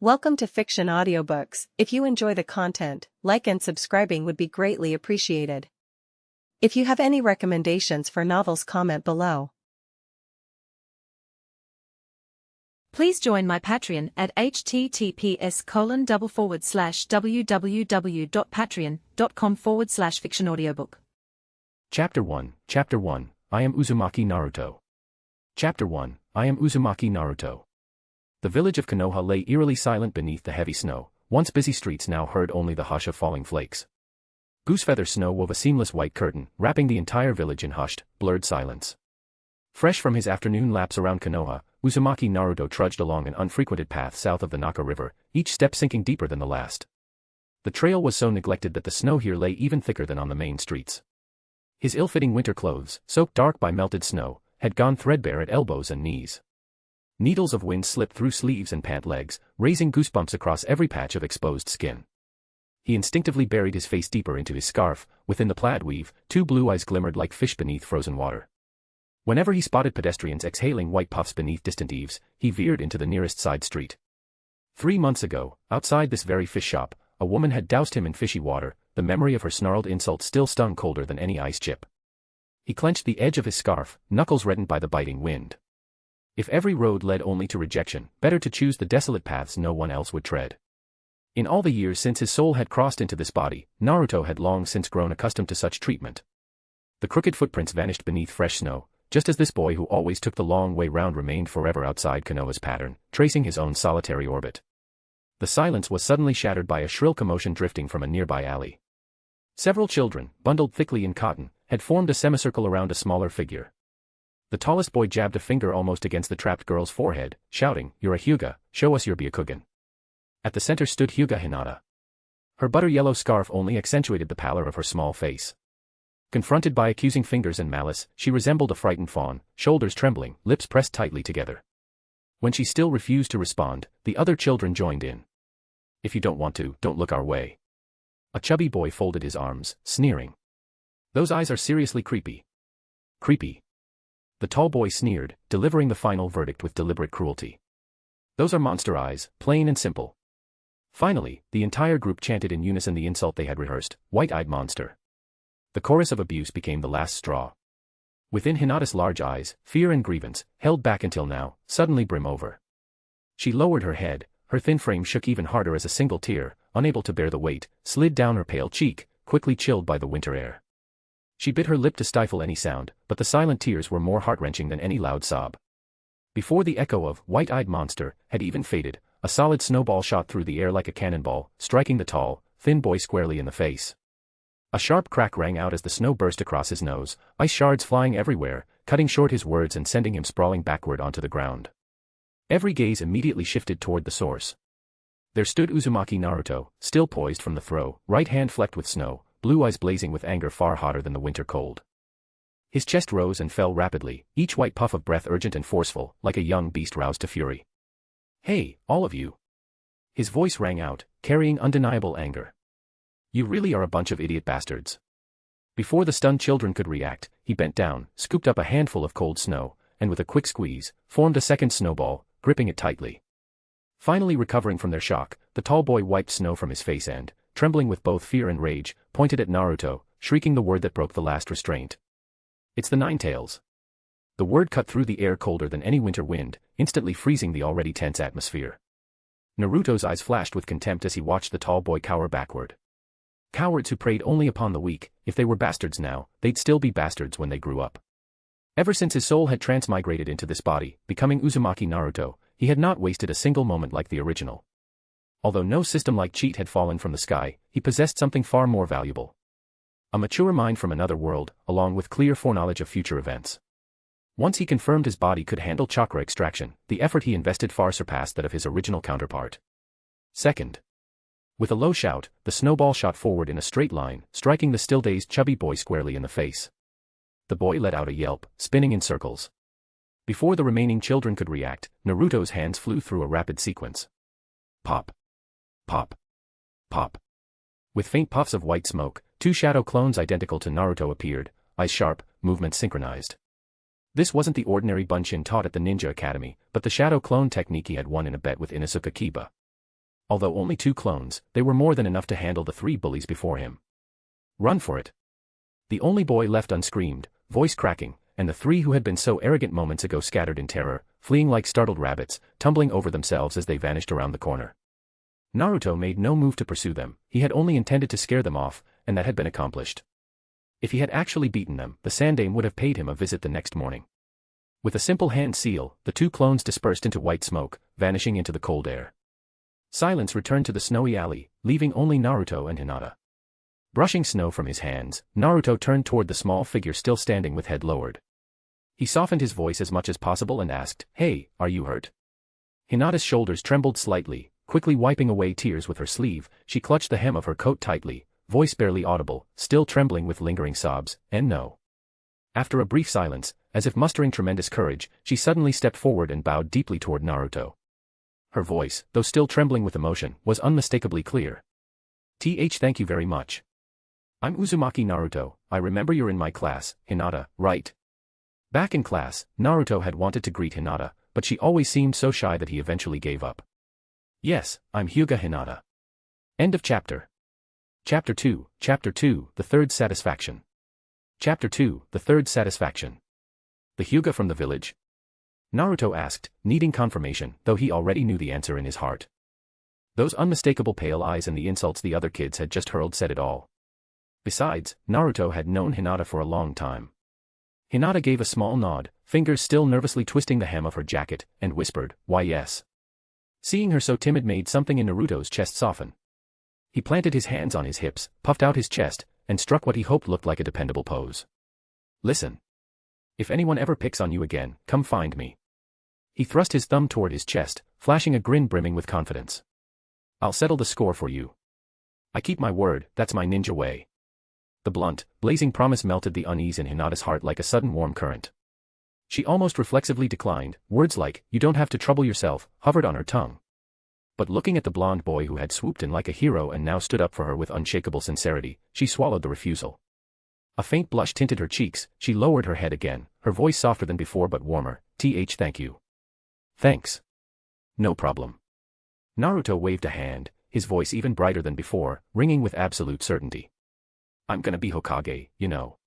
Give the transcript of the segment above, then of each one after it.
Welcome to Fiction Audiobooks. If you enjoy the content, like and subscribing would be greatly appreciated. If you have any recommendations for novels, comment below. Please join my Patreon at https://www.patreon.com/fictionaudiobook. Chapter 1, I am Uzumaki Naruto. Chapter 1, I am Uzumaki Naruto. The village of Konoha lay eerily silent beneath the heavy snow. Once busy streets now heard only the hush of falling flakes. Goosefeather snow wove a seamless white curtain, wrapping the entire village in hushed, blurred silence. Fresh from his afternoon laps around Konoha, Uzumaki Naruto trudged along an unfrequented path south of the Naka River, each step sinking deeper than the last. The trail was so neglected that the snow here lay even thicker than on the main streets. His ill-fitting winter clothes, soaked dark by melted snow, had gone threadbare at elbows and knees. Needles of wind slipped through sleeves and pant legs, raising goosebumps across every patch of exposed skin. He instinctively buried his face deeper into his scarf. Within the plaid weave, two blue eyes glimmered like fish beneath frozen water. Whenever he spotted pedestrians exhaling white puffs beneath distant eaves, he veered into the nearest side street. 3 months ago, outside this very fish shop, a woman had doused him in fishy water. The memory of her snarled insult still stung colder than any ice chip. He clenched the edge of his scarf, knuckles reddened by the biting wind. If every road led only to rejection, better to choose the desolate paths no one else would tread. In all the years since his soul had crossed into this body, Naruto had long since grown accustomed to such treatment. The crooked footprints vanished beneath fresh snow, just as this boy who always took the long way round remained forever outside Konoha's pattern, tracing his own solitary orbit. The silence was suddenly shattered by a shrill commotion drifting from a nearby alley. Several children, bundled thickly in cotton, had formed a semicircle around a smaller figure. The tallest boy jabbed a finger almost against the trapped girl's forehead, shouting, "You're a Hyuga, show us your Byakugan." At the center stood Hyuga Hinata. Her butter-yellow scarf only accentuated the pallor of her small face. Confronted by accusing fingers and malice, she resembled a frightened fawn, shoulders trembling, lips pressed tightly together. When she still refused to respond, the other children joined in. "If you don't want to, don't look our way." A chubby boy folded his arms, sneering. "Those eyes are seriously creepy." "Creepy?" The tall boy sneered, delivering the final verdict with deliberate cruelty. "Those are monster eyes, plain and simple." Finally, the entire group chanted in unison the insult they had rehearsed, "White-eyed monster." The chorus of abuse became the last straw. Within Hinata's large eyes, fear and grievance, held back until now, suddenly brim over. She lowered her head, her thin frame shook even harder as a single tear, unable to bear the weight, slid down her pale cheek, quickly chilled by the winter air. She bit her lip to stifle any sound, but the silent tears were more heart-wrenching than any loud sob. Before the echo of "white-eyed monster" had even faded, a solid snowball shot through the air like a cannonball, striking the tall, thin boy squarely in the face. A sharp crack rang out as the snow burst across his nose, ice shards flying everywhere, cutting short his words and sending him sprawling backward onto the ground. Every gaze immediately shifted toward the source. There stood Uzumaki Naruto, still poised from the throw, right hand flecked with snow, blue eyes blazing with anger far hotter than the winter cold. His chest rose and fell rapidly, each white puff of breath urgent and forceful, like a young beast roused to fury. "Hey, all of you!" His voice rang out, carrying undeniable anger. "You really are a bunch of idiot bastards." Before the stunned children could react, he bent down, scooped up a handful of cold snow, and with a quick squeeze, formed a second snowball, gripping it tightly. Finally recovering from their shock, the tall boy wiped snow from his face and, trembling with both fear and rage, pointed at Naruto, shrieking the word that broke the last restraint. "It's the Nine-Tails." The word cut through the air colder than any winter wind, instantly freezing the already tense atmosphere. Naruto's eyes flashed with contempt as he watched the tall boy cower backward. Cowards who preyed only upon the weak. If they were bastards now, they'd still be bastards when they grew up. Ever since his soul had transmigrated into this body, becoming Uzumaki Naruto, he had not wasted a single moment like the original. Although no system-like cheat had fallen from the sky, he possessed something far more valuable. A mature mind from another world, along with clear foreknowledge of future events. Once he confirmed his body could handle chakra extraction, the effort he invested far surpassed that of his original counterpart. Second. With a low shout, the snowball shot forward in a straight line, striking the still-dazed chubby boy squarely in the face. The boy let out a yelp, spinning in circles. Before the remaining children could react, Naruto's hands flew through a rapid sequence. Pop. Pop. Pop. With faint puffs of white smoke, two shadow clones identical to Naruto appeared, eyes sharp, movements synchronized. This wasn't the ordinary bunshin taught at the ninja academy, but the shadow clone technique he had won in a bet with Inosuke Kiba. Although only 2 clones, they were more than enough to handle the 3 bullies before him. Run for it. The only boy left unscreamed, voice cracking, and the 3 who had been so arrogant moments ago scattered in terror, fleeing like startled rabbits, tumbling over themselves as they vanished around the corner. Naruto made no move to pursue them, he had only intended to scare them off, and that had been accomplished. If he had actually beaten them, the Sandaime would have paid him a visit the next morning. With a simple hand seal, the 2 clones dispersed into white smoke, vanishing into the cold air. Silence returned to the snowy alley, leaving only Naruto and Hinata. Brushing snow from his hands, Naruto turned toward the small figure still standing with head lowered. He softened his voice as much as possible and asked, "Hey, are you hurt?" Hinata's shoulders trembled slightly, quickly wiping away tears with her sleeve, she clutched the hem of her coat tightly, voice barely audible, still trembling with lingering sobs, and no. After a brief silence, as if mustering tremendous courage, she suddenly stepped forward and bowed deeply toward Naruto. Her voice, though still trembling with emotion, was unmistakably clear. Thank you very much. I'm Uzumaki Naruto, I remember you're in my class, Hinata, right? Back in class, Naruto had wanted to greet Hinata, but she always seemed so shy that he eventually gave up. Yes, I'm Hyuga Hinata. End of chapter. Chapter 2, The Third Satisfaction. Chapter 2, The Third Satisfaction. The Hyuga from the village? Naruto asked, needing confirmation, though he already knew the answer in his heart. Those unmistakable pale eyes and the insults the other kids had just hurled said it all. Besides, Naruto had known Hinata for a long time. Hinata gave a small nod, fingers still nervously twisting the hem of her jacket, and whispered, "Why yes." Seeing her so timid made something in Naruto's chest soften. He planted his hands on his hips, puffed out his chest, and struck what he hoped looked like a dependable pose. Listen. If anyone ever picks on you again, come find me. He thrust his thumb toward his chest, flashing a grin brimming with confidence. I'll settle the score for you. I keep my word, that's my ninja way. The blunt, blazing promise melted the unease in Hinata's heart like a sudden warm current. She almost reflexively declined, words like, "You don't have to trouble yourself," hovered on her tongue. But looking at the blonde boy who had swooped in like a hero and now stood up for her with unshakable sincerity, she swallowed the refusal. A faint blush tinted her cheeks, she lowered her head again, her voice softer than before but warmer, Thank you. Thanks. No problem. Naruto waved a hand, his voice even brighter than before, ringing with absolute certainty. I'm gonna be Hokage, you know.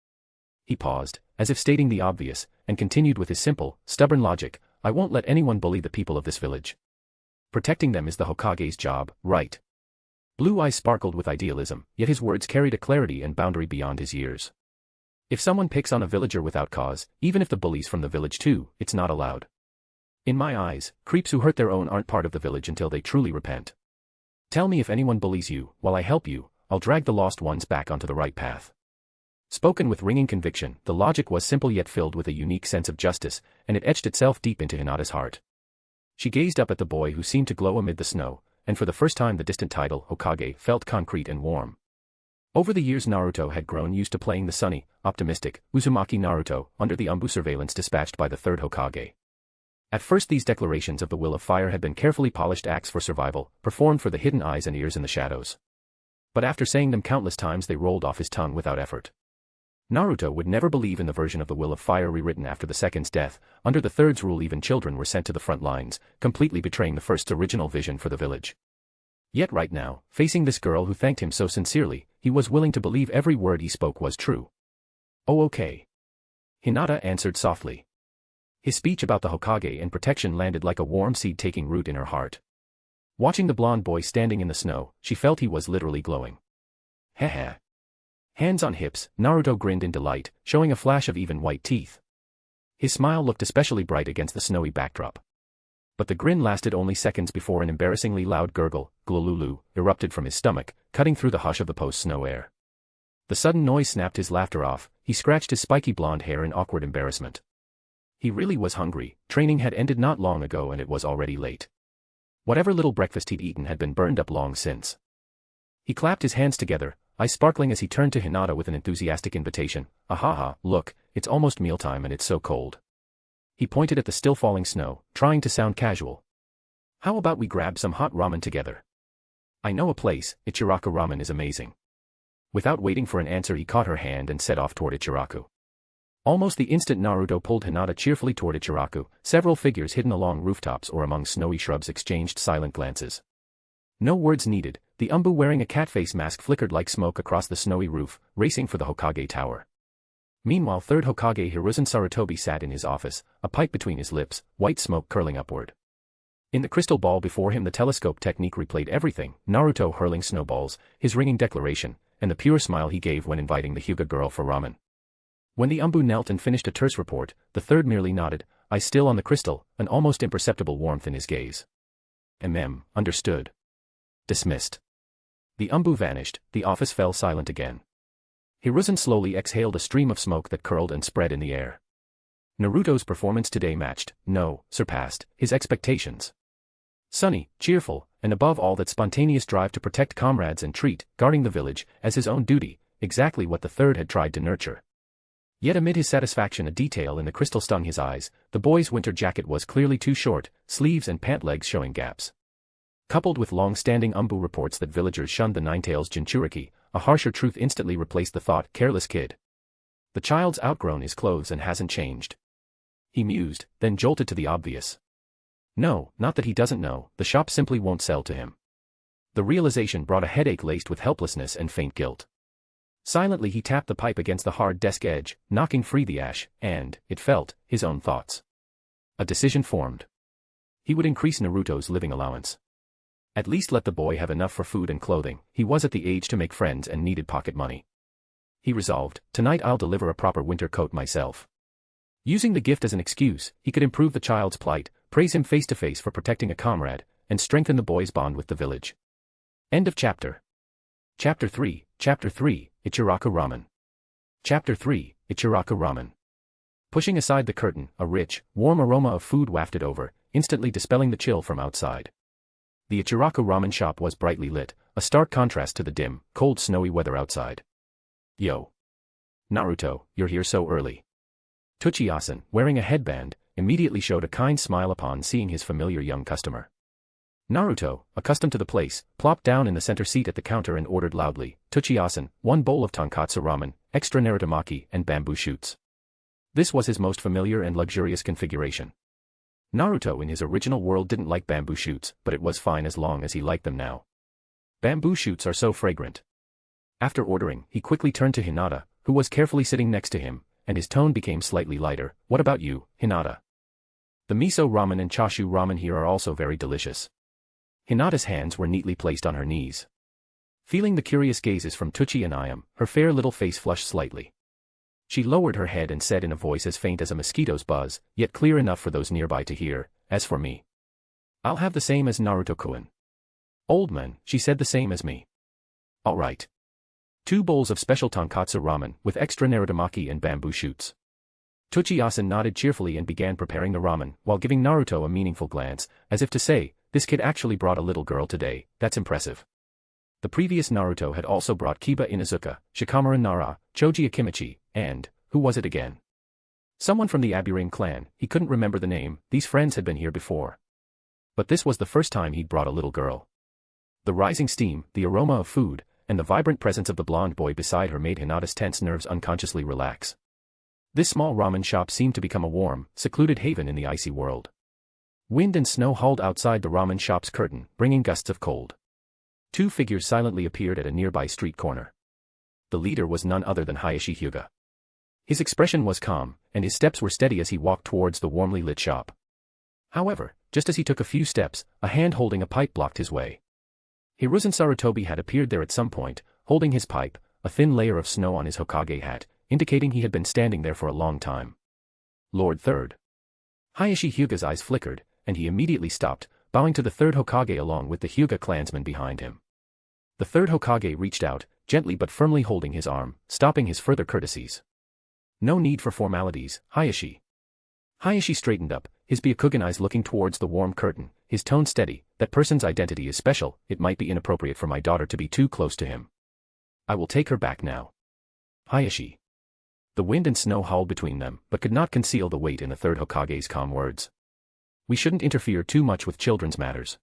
He paused, as if stating the obvious, and continued with his simple, stubborn logic, I won't let anyone bully the people of this village. Protecting them is the Hokage's job, right? Blue eyes sparkled with idealism, yet his words carried a clarity and boundary beyond his years. If someone picks on a villager without cause, even if the bully's from the village too, it's not allowed. In my eyes, creeps who hurt their own aren't part of the village until they truly repent. Tell me if anyone bullies you, while I help you, I'll drag the lost ones back onto the right path. Spoken with ringing conviction, the logic was simple yet filled with a unique sense of justice, and it etched itself deep into Hinata's heart. She gazed up at the boy who seemed to glow amid the snow, and for the first time the distant title, Hokage, felt concrete and warm. Over the years Naruto had grown used to playing the sunny, optimistic, Uzumaki Naruto, under the Umbu surveillance dispatched by the third Hokage. At first these declarations of the will of fire had been carefully polished acts for survival, performed for the hidden eyes and ears in the shadows. But after saying them countless times they rolled off his tongue without effort. Naruto would never believe in the version of the will of fire rewritten after the second's death. Under the third's rule even children were sent to the front lines, completely betraying the first's original vision for the village. Yet right now, facing this girl who thanked him so sincerely, he was willing to believe every word he spoke was true. Oh okay. Hinata answered softly. His speech about the Hokage and protection landed like a warm seed taking root in her heart. Watching the blonde boy standing in the snow, she felt he was literally glowing. Heh. Hands on hips, Naruto grinned in delight, showing a flash of even white teeth. His smile looked especially bright against the snowy backdrop. But the grin lasted only seconds before an embarrassingly loud gurgle, glululu, erupted from his stomach, cutting through the hush of the post-snow air. The sudden noise snapped his laughter off, he scratched his spiky blonde hair in awkward embarrassment. He really was hungry, training had ended not long ago and it was already late. Whatever little breakfast he'd eaten had been burned up long since. He clapped his hands together, eyes sparkling as he turned to Hinata with an enthusiastic invitation. Ahaha, look, it's almost mealtime and it's so cold. He pointed at the still falling snow, trying to sound casual. How about we grab some hot ramen together? I know a place, Ichiraku ramen is amazing. Without waiting for an answer he caught her hand and set off toward Ichiraku. Almost the instant Naruto pulled Hinata cheerfully toward Ichiraku, several figures hidden along rooftops or among snowy shrubs exchanged silent glances. No words needed, the Umbu wearing a cat face mask flickered like smoke across the snowy roof, racing for the Hokage tower. Meanwhile, third Hokage Hiruzen Sarutobi sat in his office, a pipe between his lips, white smoke curling upward. In the crystal ball before him the telescope technique replayed everything, Naruto hurling snowballs, his ringing declaration, and the pure smile he gave when inviting the Hyuga girl for ramen. When the Umbu knelt and finished a terse report, the third merely nodded, eyes still on the crystal, an almost imperceptible warmth in his gaze. Understood. Dismissed. The Umbu vanished, the office fell silent again. Hiruzen slowly exhaled a stream of smoke that curled and spread in the air. Naruto's performance today matched, no, surpassed, his expectations. Sunny, cheerful, and above all that spontaneous drive to protect comrades and treat, guarding the village, as his own duty, exactly what the third had tried to nurture. Yet amid his satisfaction a detail in the crystal stung his eyes, the boy's winter jacket was clearly too short, sleeves and pant legs showing gaps. Coupled with long-standing Umbu reports that villagers shunned the Nine-Tails Jinchuriki, a harsher truth instantly replaced the thought, careless kid. The child's outgrown his clothes and hasn't changed. He mused, then jolted to the obvious. No, not that he doesn't know, the shop simply won't sell to him. The realization brought a headache laced with helplessness and faint guilt. Silently he tapped the pipe against the hard desk edge, knocking free the ash, and, it felt, his own thoughts. A decision formed. He would increase Naruto's living allowance. At least let the boy have enough for food and clothing, he was at the age to make friends and needed pocket money. He resolved, tonight I'll deliver a proper winter coat myself. Using the gift as an excuse, he could improve the child's plight, praise him face to face for protecting a comrade, and strengthen the boy's bond with the village. End of chapter. Chapter 3, Ichiraku Ramen. Chapter 3, Ichiraku Ramen. Pushing aside the curtain, a rich, warm aroma of food wafted over, instantly dispelling the chill from outside. The Ichiraku Ramen shop was brightly lit, a stark contrast to the dim, cold snowy weather outside. Yo. Naruto, you're here so early. Tsuchiyasen, wearing a headband, immediately showed a kind smile upon seeing his familiar young customer. Naruto, accustomed to the place, plopped down in the center seat at the counter and ordered loudly, Tsuchiyasen, 1 bowl of tonkatsu ramen, extra narutomaki and bamboo shoots. This was his most familiar and luxurious configuration. Naruto in his original world didn't like bamboo shoots, but it was fine as long as he liked them now. Bamboo shoots are so fragrant. After ordering, he quickly turned to Hinata, who was carefully sitting next to him, and his tone became slightly lighter. What about you, Hinata? The miso ramen and chashu ramen here are also very delicious. Hinata's hands were neatly placed on her knees. Feeling the curious gazes from Tsuchi and Ayam, her fair little face flushed slightly. She lowered her head and said in a voice as faint as a mosquito's buzz, yet clear enough for those nearby to hear, as for me, I'll have the same as Naruto-kun. Old man, she said, the same as me. All right. 2 bowls of special tonkatsu ramen, with extra narutomaki and bamboo shoots. Tsuchiyasen nodded cheerfully and began preparing the ramen, while giving Naruto a meaningful glance, as if to say, this kid actually brought a little girl today, that's impressive. The previous Naruto had also brought Kiba Inuzuka, Shikamaru Nara, Choji Akimichi, and, who was it again? Someone from the Aburame clan, he couldn't remember the name, these friends had been here before. But this was the first time he'd brought a little girl. The rising steam, the aroma of food, and the vibrant presence of the blonde boy beside her made Hinata's tense nerves unconsciously relax. This small ramen shop seemed to become a warm, secluded haven in the icy world. Wind and snow hauled outside the ramen shop's curtain, bringing gusts of cold. 2 figures silently appeared at a nearby street corner. The leader was none other than Hayashi Hyuga. His expression was calm, and his steps were steady as he walked towards the warmly lit shop. However, just as he took a few steps, a hand holding a pipe blocked his way. Hiruzen Sarutobi had appeared there at some point, holding his pipe, a thin layer of snow on his Hokage hat, indicating he had been standing there for a long time. Lord Third. Hayashi Hyuga's eyes flickered, and he immediately stopped, bowing to the third Hokage along with the Hyuga clansmen behind him. The third Hokage reached out, gently but firmly holding his arm, stopping his further courtesies. No need for formalities, Hayashi. Hayashi straightened up, his Byakugan eyes looking towards the warm curtain, his tone steady. That person's identity is special, it might be inappropriate for my daughter to be too close to him. I will take her back now. Hayashi. The wind and snow howled between them, but could not conceal the weight in the third Hokage's calm words. We shouldn't interfere too much with children's matters.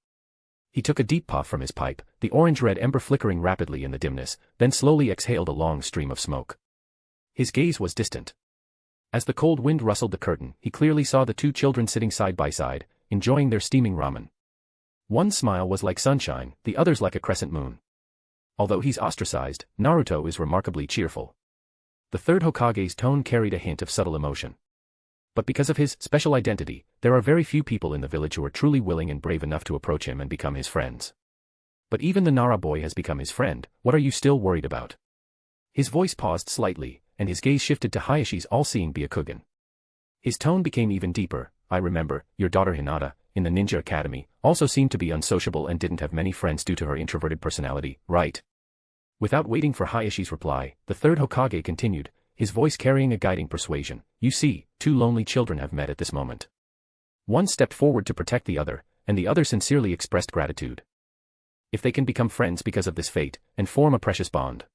He took a deep puff from his pipe, the orange-red ember flickering rapidly in the dimness, then slowly exhaled a long stream of smoke. His gaze was distant. As the cold wind rustled the curtain, he clearly saw the 2 children sitting side by side, enjoying their steaming ramen. One smile was like sunshine, the other's like a crescent moon. Although he's ostracized, Naruto is remarkably cheerful. The third Hokage's tone carried a hint of subtle emotion. But because of his special identity, there are very few people in the village who are truly willing and brave enough to approach him and become his friends. But even the Nara boy has become his friend, what are you still worried about? His voice paused slightly, and his gaze shifted to Hayashi's all-seeing Byakugan. His tone became even deeper. I remember, your daughter Hinata, in the ninja academy, also seemed to be unsociable and didn't have many friends due to her introverted personality, right? Without waiting for Hayashi's reply, the third Hokage continued, his voice carrying a guiding persuasion. You see, two lonely children have met at this moment. One stepped forward to protect the other, and the other sincerely expressed gratitude. If they can become friends because of this fate, and form a precious bond.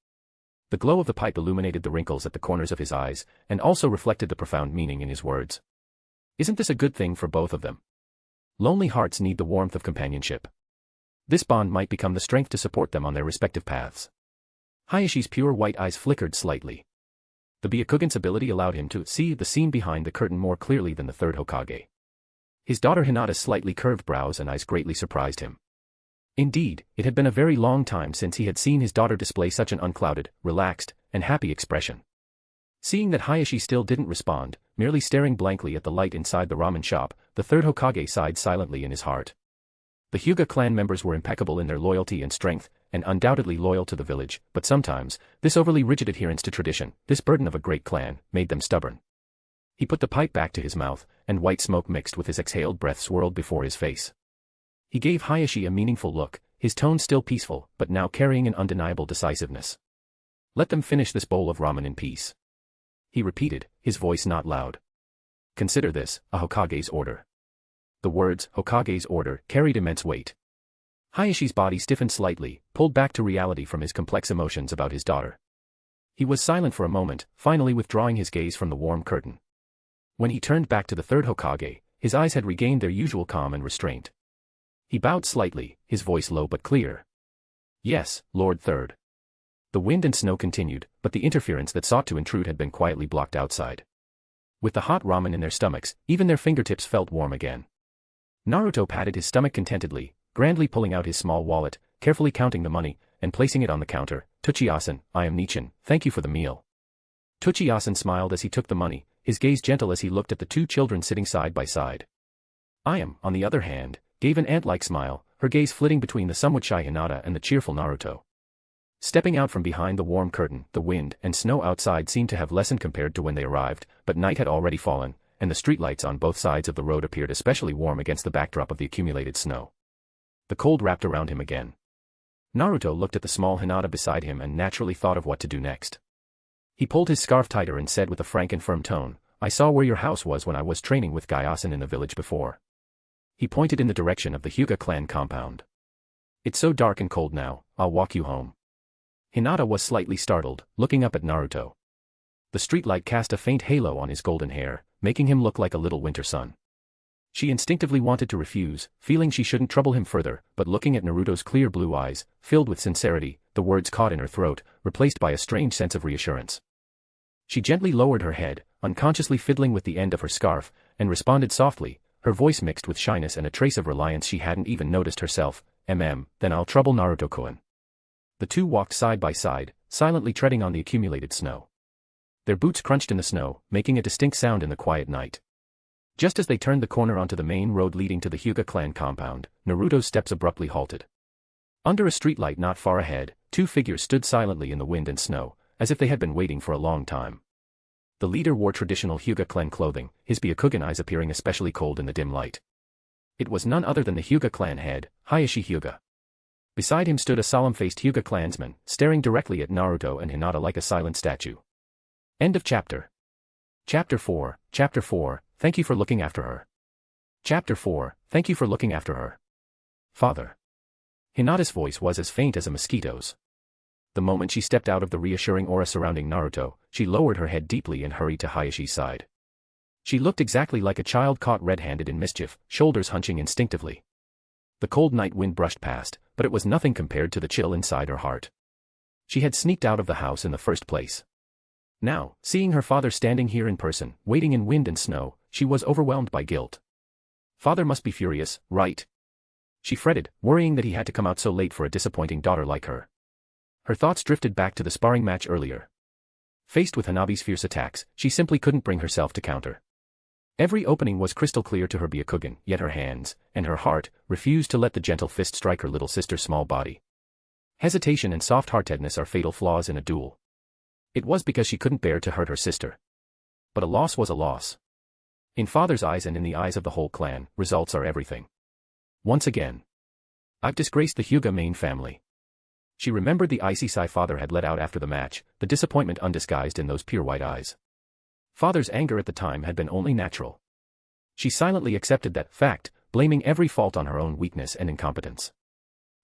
The glow of the pipe illuminated the wrinkles at the corners of his eyes, and also reflected the profound meaning in his words. Isn't this a good thing for both of them? Lonely hearts need the warmth of companionship. This bond might become the strength to support them on their respective paths. Hayashi's pure white eyes flickered slightly. The Byakugan's ability allowed him to see the scene behind the curtain more clearly than the third Hokage. His daughter Hinata's slightly curved brows and eyes greatly surprised him. Indeed, it had been a very long time since he had seen his daughter display such an unclouded, relaxed, and happy expression. Seeing that Hayashi still didn't respond, merely staring blankly at the light inside the ramen shop, the third Hokage sighed silently in his heart. The Hyuga clan members were impeccable in their loyalty and strength, and undoubtedly loyal to the village, but sometimes, this overly rigid adherence to tradition, this burden of a great clan, made them stubborn. He put the pipe back to his mouth, and white smoke mixed with his exhaled breath swirled before his face. He gave Hayashi a meaningful look, his tone still peaceful, but now carrying an undeniable decisiveness. Let them finish this bowl of ramen in peace. He repeated, his voice not loud. Consider this, a Hokage's order. The words, Hokage's order, carried immense weight. Hayashi's body stiffened slightly, pulled back to reality from his complex emotions about his daughter. He was silent for a moment, finally withdrawing his gaze from the warm curtain. When he turned back to the third Hokage, his eyes had regained their usual calm and restraint. He bowed slightly, his voice low but clear. Yes, Lord Third. The wind and snow continued, but the interference that sought to intrude had been quietly blocked outside. With the hot ramen in their stomachs, even their fingertips felt warm again. Naruto patted his stomach contentedly, grandly pulling out his small wallet, carefully counting the money, and placing it on the counter. Tsuchiya-san, I am Nichin, thank you for the meal. Tsuchiya-san smiled as he took the money, his gaze gentle as he looked at the two children sitting side by side. I am, on the other hand, gave an ant-like smile, her gaze flitting between the somewhat shy Hinata and the cheerful Naruto. Stepping out from behind the warm curtain, the wind and snow outside seemed to have lessened compared to when they arrived, but night had already fallen, and the streetlights on both sides of the road appeared especially warm against the backdrop of the accumulated snow. The cold wrapped around him again. Naruto looked at the small Hinata beside him and naturally thought of what to do next. He pulled his scarf tighter and said with a frank and firm tone, I saw where your house was when I was training with Gyasen in the village before. He pointed in the direction of the Hyuga clan compound. It's so dark and cold now, I'll walk you home. Hinata was slightly startled, looking up at Naruto. The streetlight cast a faint halo on his golden hair, making him look like a little winter sun. She instinctively wanted to refuse, feeling she shouldn't trouble him further, but looking at Naruto's clear blue eyes, filled with sincerity, the words caught in her throat, replaced by a strange sense of reassurance. She gently lowered her head, unconsciously fiddling with the end of her scarf, and responded softly, her voice mixed with shyness and a trace of reliance she hadn't even noticed herself, then I'll trouble Naruto-kun. The two walked side by side, silently treading on the accumulated snow. Their boots crunched in the snow, making a distinct sound in the quiet night. Just as they turned the corner onto the main road leading to the Hyuga clan compound, Naruto's steps abruptly halted. Under a streetlight not far ahead, two figures stood silently in the wind and snow, as if they had been waiting for a long time. The leader wore traditional Hyuga clan clothing, his Byakugan eyes appearing especially cold in the dim light. It was none other than the Hyuga clan head, Hayashi Hyuga. Beside him stood a solemn-faced Hyuga clansman, staring directly at Naruto and Hinata like a silent statue. End of chapter. Chapter 4, thank you for looking after her. Chapter 4, thank you for looking after her. Father. Hinata's voice was as faint as a mosquito's. The moment she stepped out of the reassuring aura surrounding Naruto, she lowered her head deeply and hurried to Hayashi's side. She looked exactly like a child caught red-handed in mischief, shoulders hunching instinctively. The cold night wind brushed past, but it was nothing compared to the chill inside her heart. She had sneaked out of the house in the first place. Now, seeing her father standing here in person, waiting in wind and snow, she was overwhelmed by guilt. Father must be furious, right? She fretted, worrying that he had to come out so late for a disappointing daughter like her. Her thoughts drifted back to the sparring match earlier. Faced with Hanabi's fierce attacks, she simply couldn't bring herself to counter. Every opening was crystal clear to her Byakugan, yet her hands, and her heart, refused to let the gentle fist strike her little sister's small body. Hesitation and soft-heartedness are fatal flaws in a duel. It was because she couldn't bear to hurt her sister. But a loss was a loss. In father's eyes and in the eyes of the whole clan, results are everything. Once again, I've disgraced the Hyuga main family. She remembered the icy sigh father had let out after the match, the disappointment undisguised in those pure white eyes. Father's anger at the time had been only natural. She silently accepted that fact, blaming every fault on her own weakness and incompetence.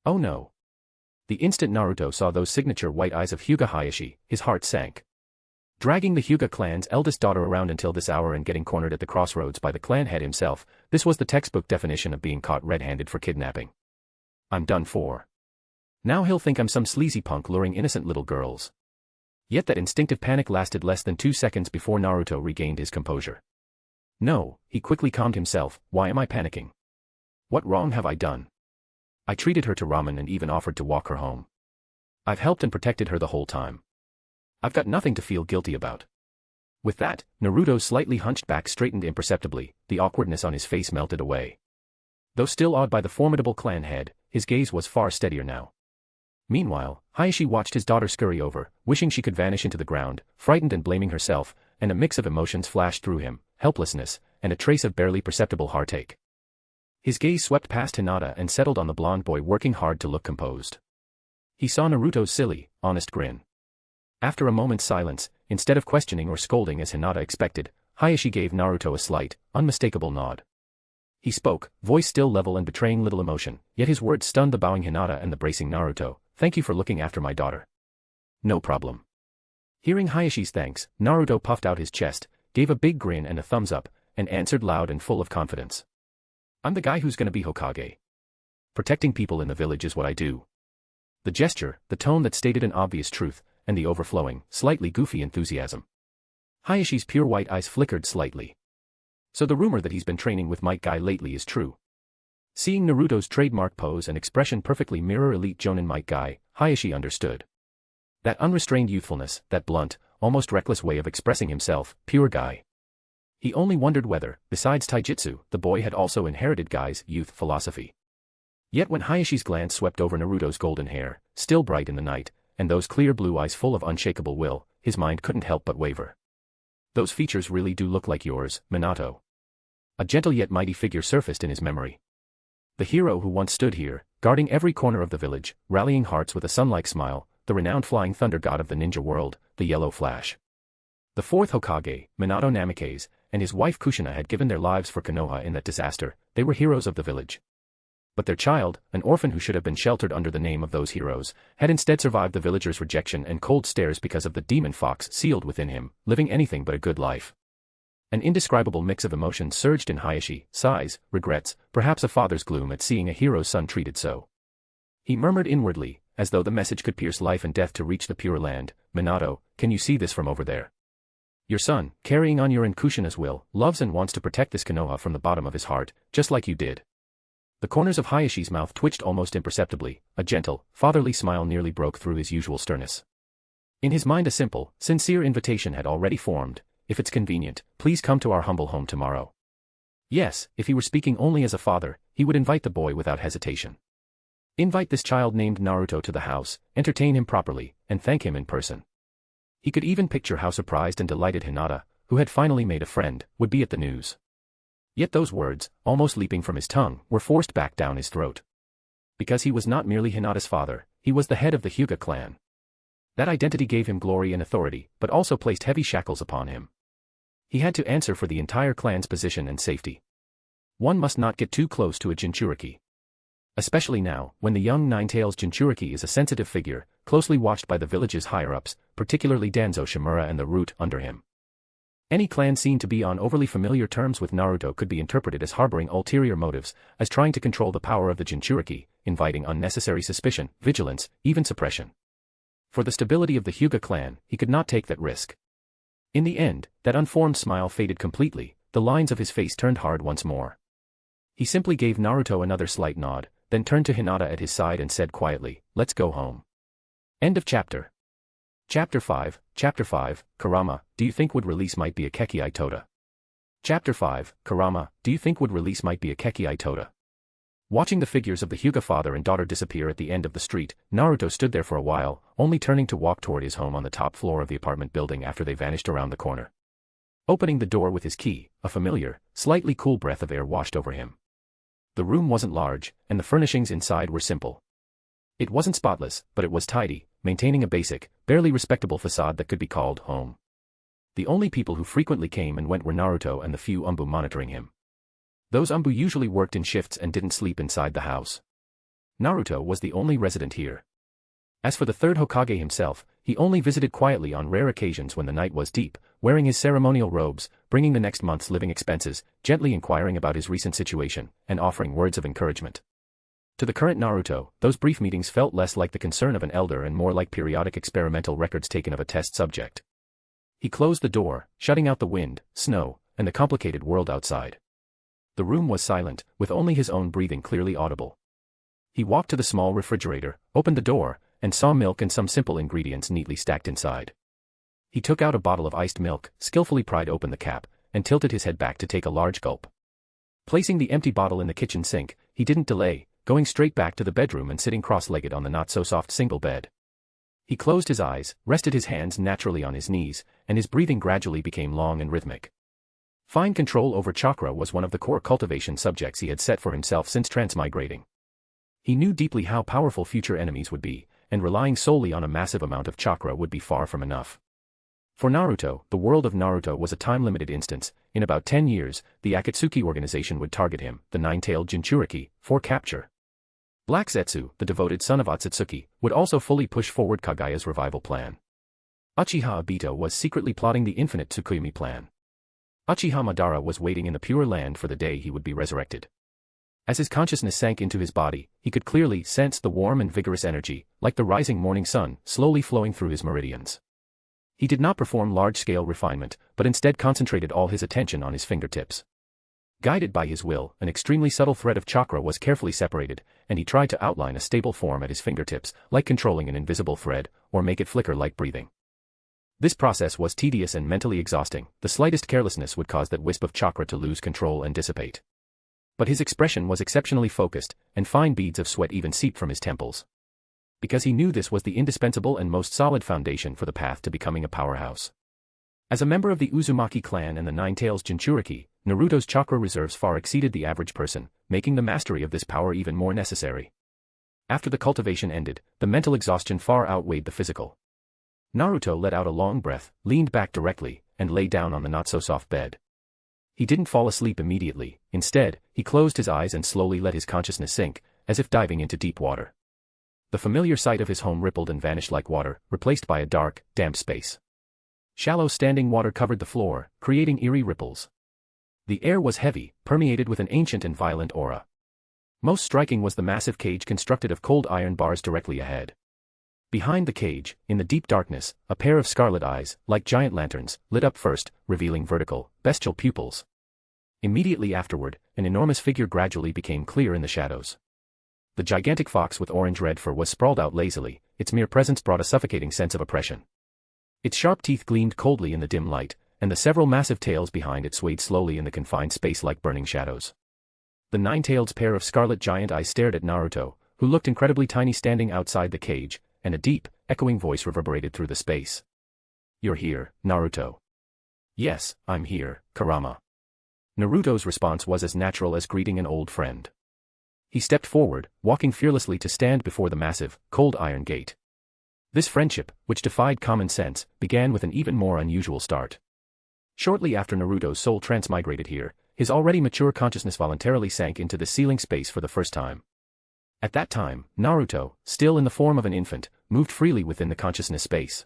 Oh no. The instant Naruto saw those signature white eyes of Hyuga Hayashi, his heart sank. Dragging the Hyuga clan's eldest daughter around until this hour and getting cornered at the crossroads by the clan head himself, this was the textbook definition of being caught red-handed for kidnapping. I'm done for. Now he'll think I'm some sleazy punk luring innocent little girls. Yet that instinctive panic lasted less than 2 seconds before Naruto regained his composure. No, he quickly calmed himself, why am I panicking? What wrong have I done? I treated her to ramen and even offered to walk her home. I've helped and protected her the whole time. I've got nothing to feel guilty about. With that, Naruto's slightly hunched back straightened imperceptibly, the awkwardness on his face melted away. Though still awed by the formidable clan head, his gaze was far steadier now. Meanwhile, Hayashi watched his daughter scurry over, wishing she could vanish into the ground, frightened and blaming herself, and a mix of emotions flashed through him, helplessness, and a trace of barely perceptible heartache. His gaze swept past Hinata and settled on the blonde boy working hard to look composed. He saw Naruto's silly, honest grin. After a moment's silence, instead of questioning or scolding as Hinata expected, Hayashi gave Naruto a slight, unmistakable nod. He spoke, voice still level and betraying little emotion, yet his words stunned the bowing Hinata and the bracing Naruto. Thank you for looking after my daughter. No problem. Hearing Hayashi's thanks, Naruto puffed out his chest, gave a big grin and a thumbs up, and answered loud and full of confidence. I'm the guy who's gonna be Hokage. Protecting people in the village is what I do. The gesture, the tone that stated an obvious truth, and the overflowing, slightly goofy enthusiasm. Hayashi's pure white eyes flickered slightly. So the rumor that he's been training with Might Guy lately is true. Seeing Naruto's trademark pose and expression perfectly mirror elite Jonin Might Guy, Hayashi understood. That unrestrained youthfulness, that blunt, almost reckless way of expressing himself, pure Guy. He only wondered whether, besides taijutsu, the boy had also inherited Guy's youth philosophy. Yet when Hayashi's glance swept over Naruto's golden hair, still bright in the night, and those clear blue eyes full of unshakable will, his mind couldn't help but waver. Those features really do look like yours, Minato. A gentle yet mighty figure surfaced in his memory. The hero who once stood here, guarding every corner of the village, rallying hearts with a sun-like smile, the renowned flying thunder god of the ninja world, the Yellow Flash. The fourth Hokage, Minato Namikaze, and his wife Kushina had given their lives for Konoha in that disaster. They were heroes of the village. But their child, an orphan who should have been sheltered under the name of those heroes, had instead survived the villagers' rejection and cold stares because of the demon fox sealed within him, living anything but a good life. An indescribable mix of emotions surged in Hayashi, sighs, regrets, perhaps a father's gloom at seeing a hero's son treated so. He murmured inwardly, as though the message could pierce life and death to reach the Pure Land, Minato, can you see this from over there? Your son, carrying on your and Kushina's will, loves and wants to protect this Konoha from the bottom of his heart, just like you did. The corners of Hayashi's mouth twitched almost imperceptibly, a gentle, fatherly smile nearly broke through his usual sternness. In his mind a simple, sincere invitation had already formed. If it's convenient, please come to our humble home tomorrow. Yes, if he were speaking only as a father, he would invite the boy without hesitation. Invite this child named Naruto to the house, entertain him properly, and thank him in person. He could even picture how surprised and delighted Hinata, who had finally made a friend, would be at the news. Yet those words, almost leaping from his tongue, were forced back down his throat. Because he was not merely Hinata's father, he was the head of the Hyuga clan. That identity gave him glory and authority, but also placed heavy shackles upon him. He had to answer for the entire clan's position and safety. One must not get too close to a Jinchuriki. Especially now, when the young Nine-Tails Jinchuriki is a sensitive figure, closely watched by the village's higher-ups, particularly Danzo Shimura and the root under him. Any clan seen to be on overly familiar terms with Naruto could be interpreted as harboring ulterior motives, as trying to control the power of the Jinchuriki, inviting unnecessary suspicion, vigilance, even suppression. For the stability of the Hyuga clan, he could not take that risk. In the end, that unformed smile faded completely, the lines of his face turned hard once more. He simply gave Naruto another slight nod, then turned to Hinata at his side and said quietly, "Let's go home." End of chapter. Chapter 5, Kurama, do you think would release might be a Keki Toda? Chapter 5, Kurama, do you think would release might be a Keki Toda? Watching the figures of the Hyuga father and daughter disappear at the end of the street, Naruto stood there for a while, only turning to walk toward his home on the top floor of the apartment building after they vanished around the corner. Opening the door with his key, a familiar, slightly cool breath of air washed over him. The room wasn't large, and the furnishings inside were simple. It wasn't spotless, but it was tidy, maintaining a basic, barely respectable facade that could be called home. The only people who frequently came and went were Naruto and the few Umbu monitoring him. Those Umbu usually worked in shifts and didn't sleep inside the house. Naruto was the only resident here. As for the third Hokage himself, he only visited quietly on rare occasions when the night was deep, wearing his ceremonial robes, bringing the next month's living expenses, gently inquiring about his recent situation, and offering words of encouragement. To the current Naruto, those brief meetings felt less like the concern of an elder and more like periodic experimental records taken of a test subject. He closed the door, shutting out the wind, snow, and the complicated world outside. The room was silent, with only his own breathing clearly audible. He walked to the small refrigerator, opened the door, and saw milk and some simple ingredients neatly stacked inside. He took out a bottle of iced milk, skillfully pried open the cap, and tilted his head back to take a large gulp. Placing the empty bottle in the kitchen sink, he didn't delay, going straight back to the bedroom and sitting cross-legged on the not-so-soft single bed. He closed his eyes, rested his hands naturally on his knees, and his breathing gradually became long and rhythmic. Fine control over chakra was one of the core cultivation subjects he had set for himself since transmigrating. He knew deeply how powerful future enemies would be, and relying solely on a massive amount of chakra would be far from enough. For Naruto, the world of Naruto was a time-limited instance. In about 10 years, the Akatsuki organization would target him, the Nine-Tails Jinchuriki, for capture. Black Zetsu, the devoted son of Otsutsuki, would also fully push forward Kagaya's revival plan. Uchiha Obito was secretly plotting the Infinite Tsukuyomi plan. Uchiha Madara was waiting in the Pure Land for the day he would be resurrected. As his consciousness sank into his body, he could clearly sense the warm and vigorous energy, like the rising morning sun, slowly flowing through his meridians. He did not perform large-scale refinement, but instead concentrated all his attention on his fingertips. Guided by his will, an extremely subtle thread of chakra was carefully separated, and he tried to outline a stable form at his fingertips, like controlling an invisible thread, or make it flicker like breathing. This process was tedious and mentally exhausting. The slightest carelessness would cause that wisp of chakra to lose control and dissipate. But his expression was exceptionally focused, and fine beads of sweat even seeped from his temples. Because he knew this was the indispensable and most solid foundation for the path to becoming a powerhouse. As a member of the Uzumaki clan and the Nine-Tails Jinchuriki, Naruto's chakra reserves far exceeded the average person, making the mastery of this power even more necessary. After the cultivation ended, the mental exhaustion far outweighed the physical. Naruto let out a long breath, leaned back directly, and lay down on the not-so-soft bed. He didn't fall asleep immediately. Instead, he closed his eyes and slowly let his consciousness sink, as if diving into deep water. The familiar sight of his home rippled and vanished like water, replaced by a dark, damp space. Shallow standing water covered the floor, creating eerie ripples. The air was heavy, permeated with an ancient and violent aura. Most striking was the massive cage constructed of cold iron bars directly ahead. Behind the cage, in the deep darkness, a pair of scarlet eyes, like giant lanterns, lit up first, revealing vertical, bestial pupils. Immediately afterward, an enormous figure gradually became clear in the shadows. The gigantic fox with orange-red fur was sprawled out lazily, its mere presence brought a suffocating sense of oppression. Its sharp teeth gleamed coldly in the dim light, and the several massive tails behind it swayed slowly in the confined space like burning shadows. The nine-tailed pair of scarlet giant eyes stared at Naruto, who looked incredibly tiny standing outside the cage, and a deep, echoing voice reverberated through the space. "You're here, Naruto." "Yes, I'm here, Kurama." Naruto's response was as natural as greeting an old friend. He stepped forward, walking fearlessly to stand before the massive, cold iron gate. This friendship, which defied common sense, began with an even more unusual start. Shortly after Naruto's soul transmigrated here, his already mature consciousness voluntarily sank into the ceiling space for the first time. At that time, Naruto, still in the form of an infant, moved freely within the consciousness space.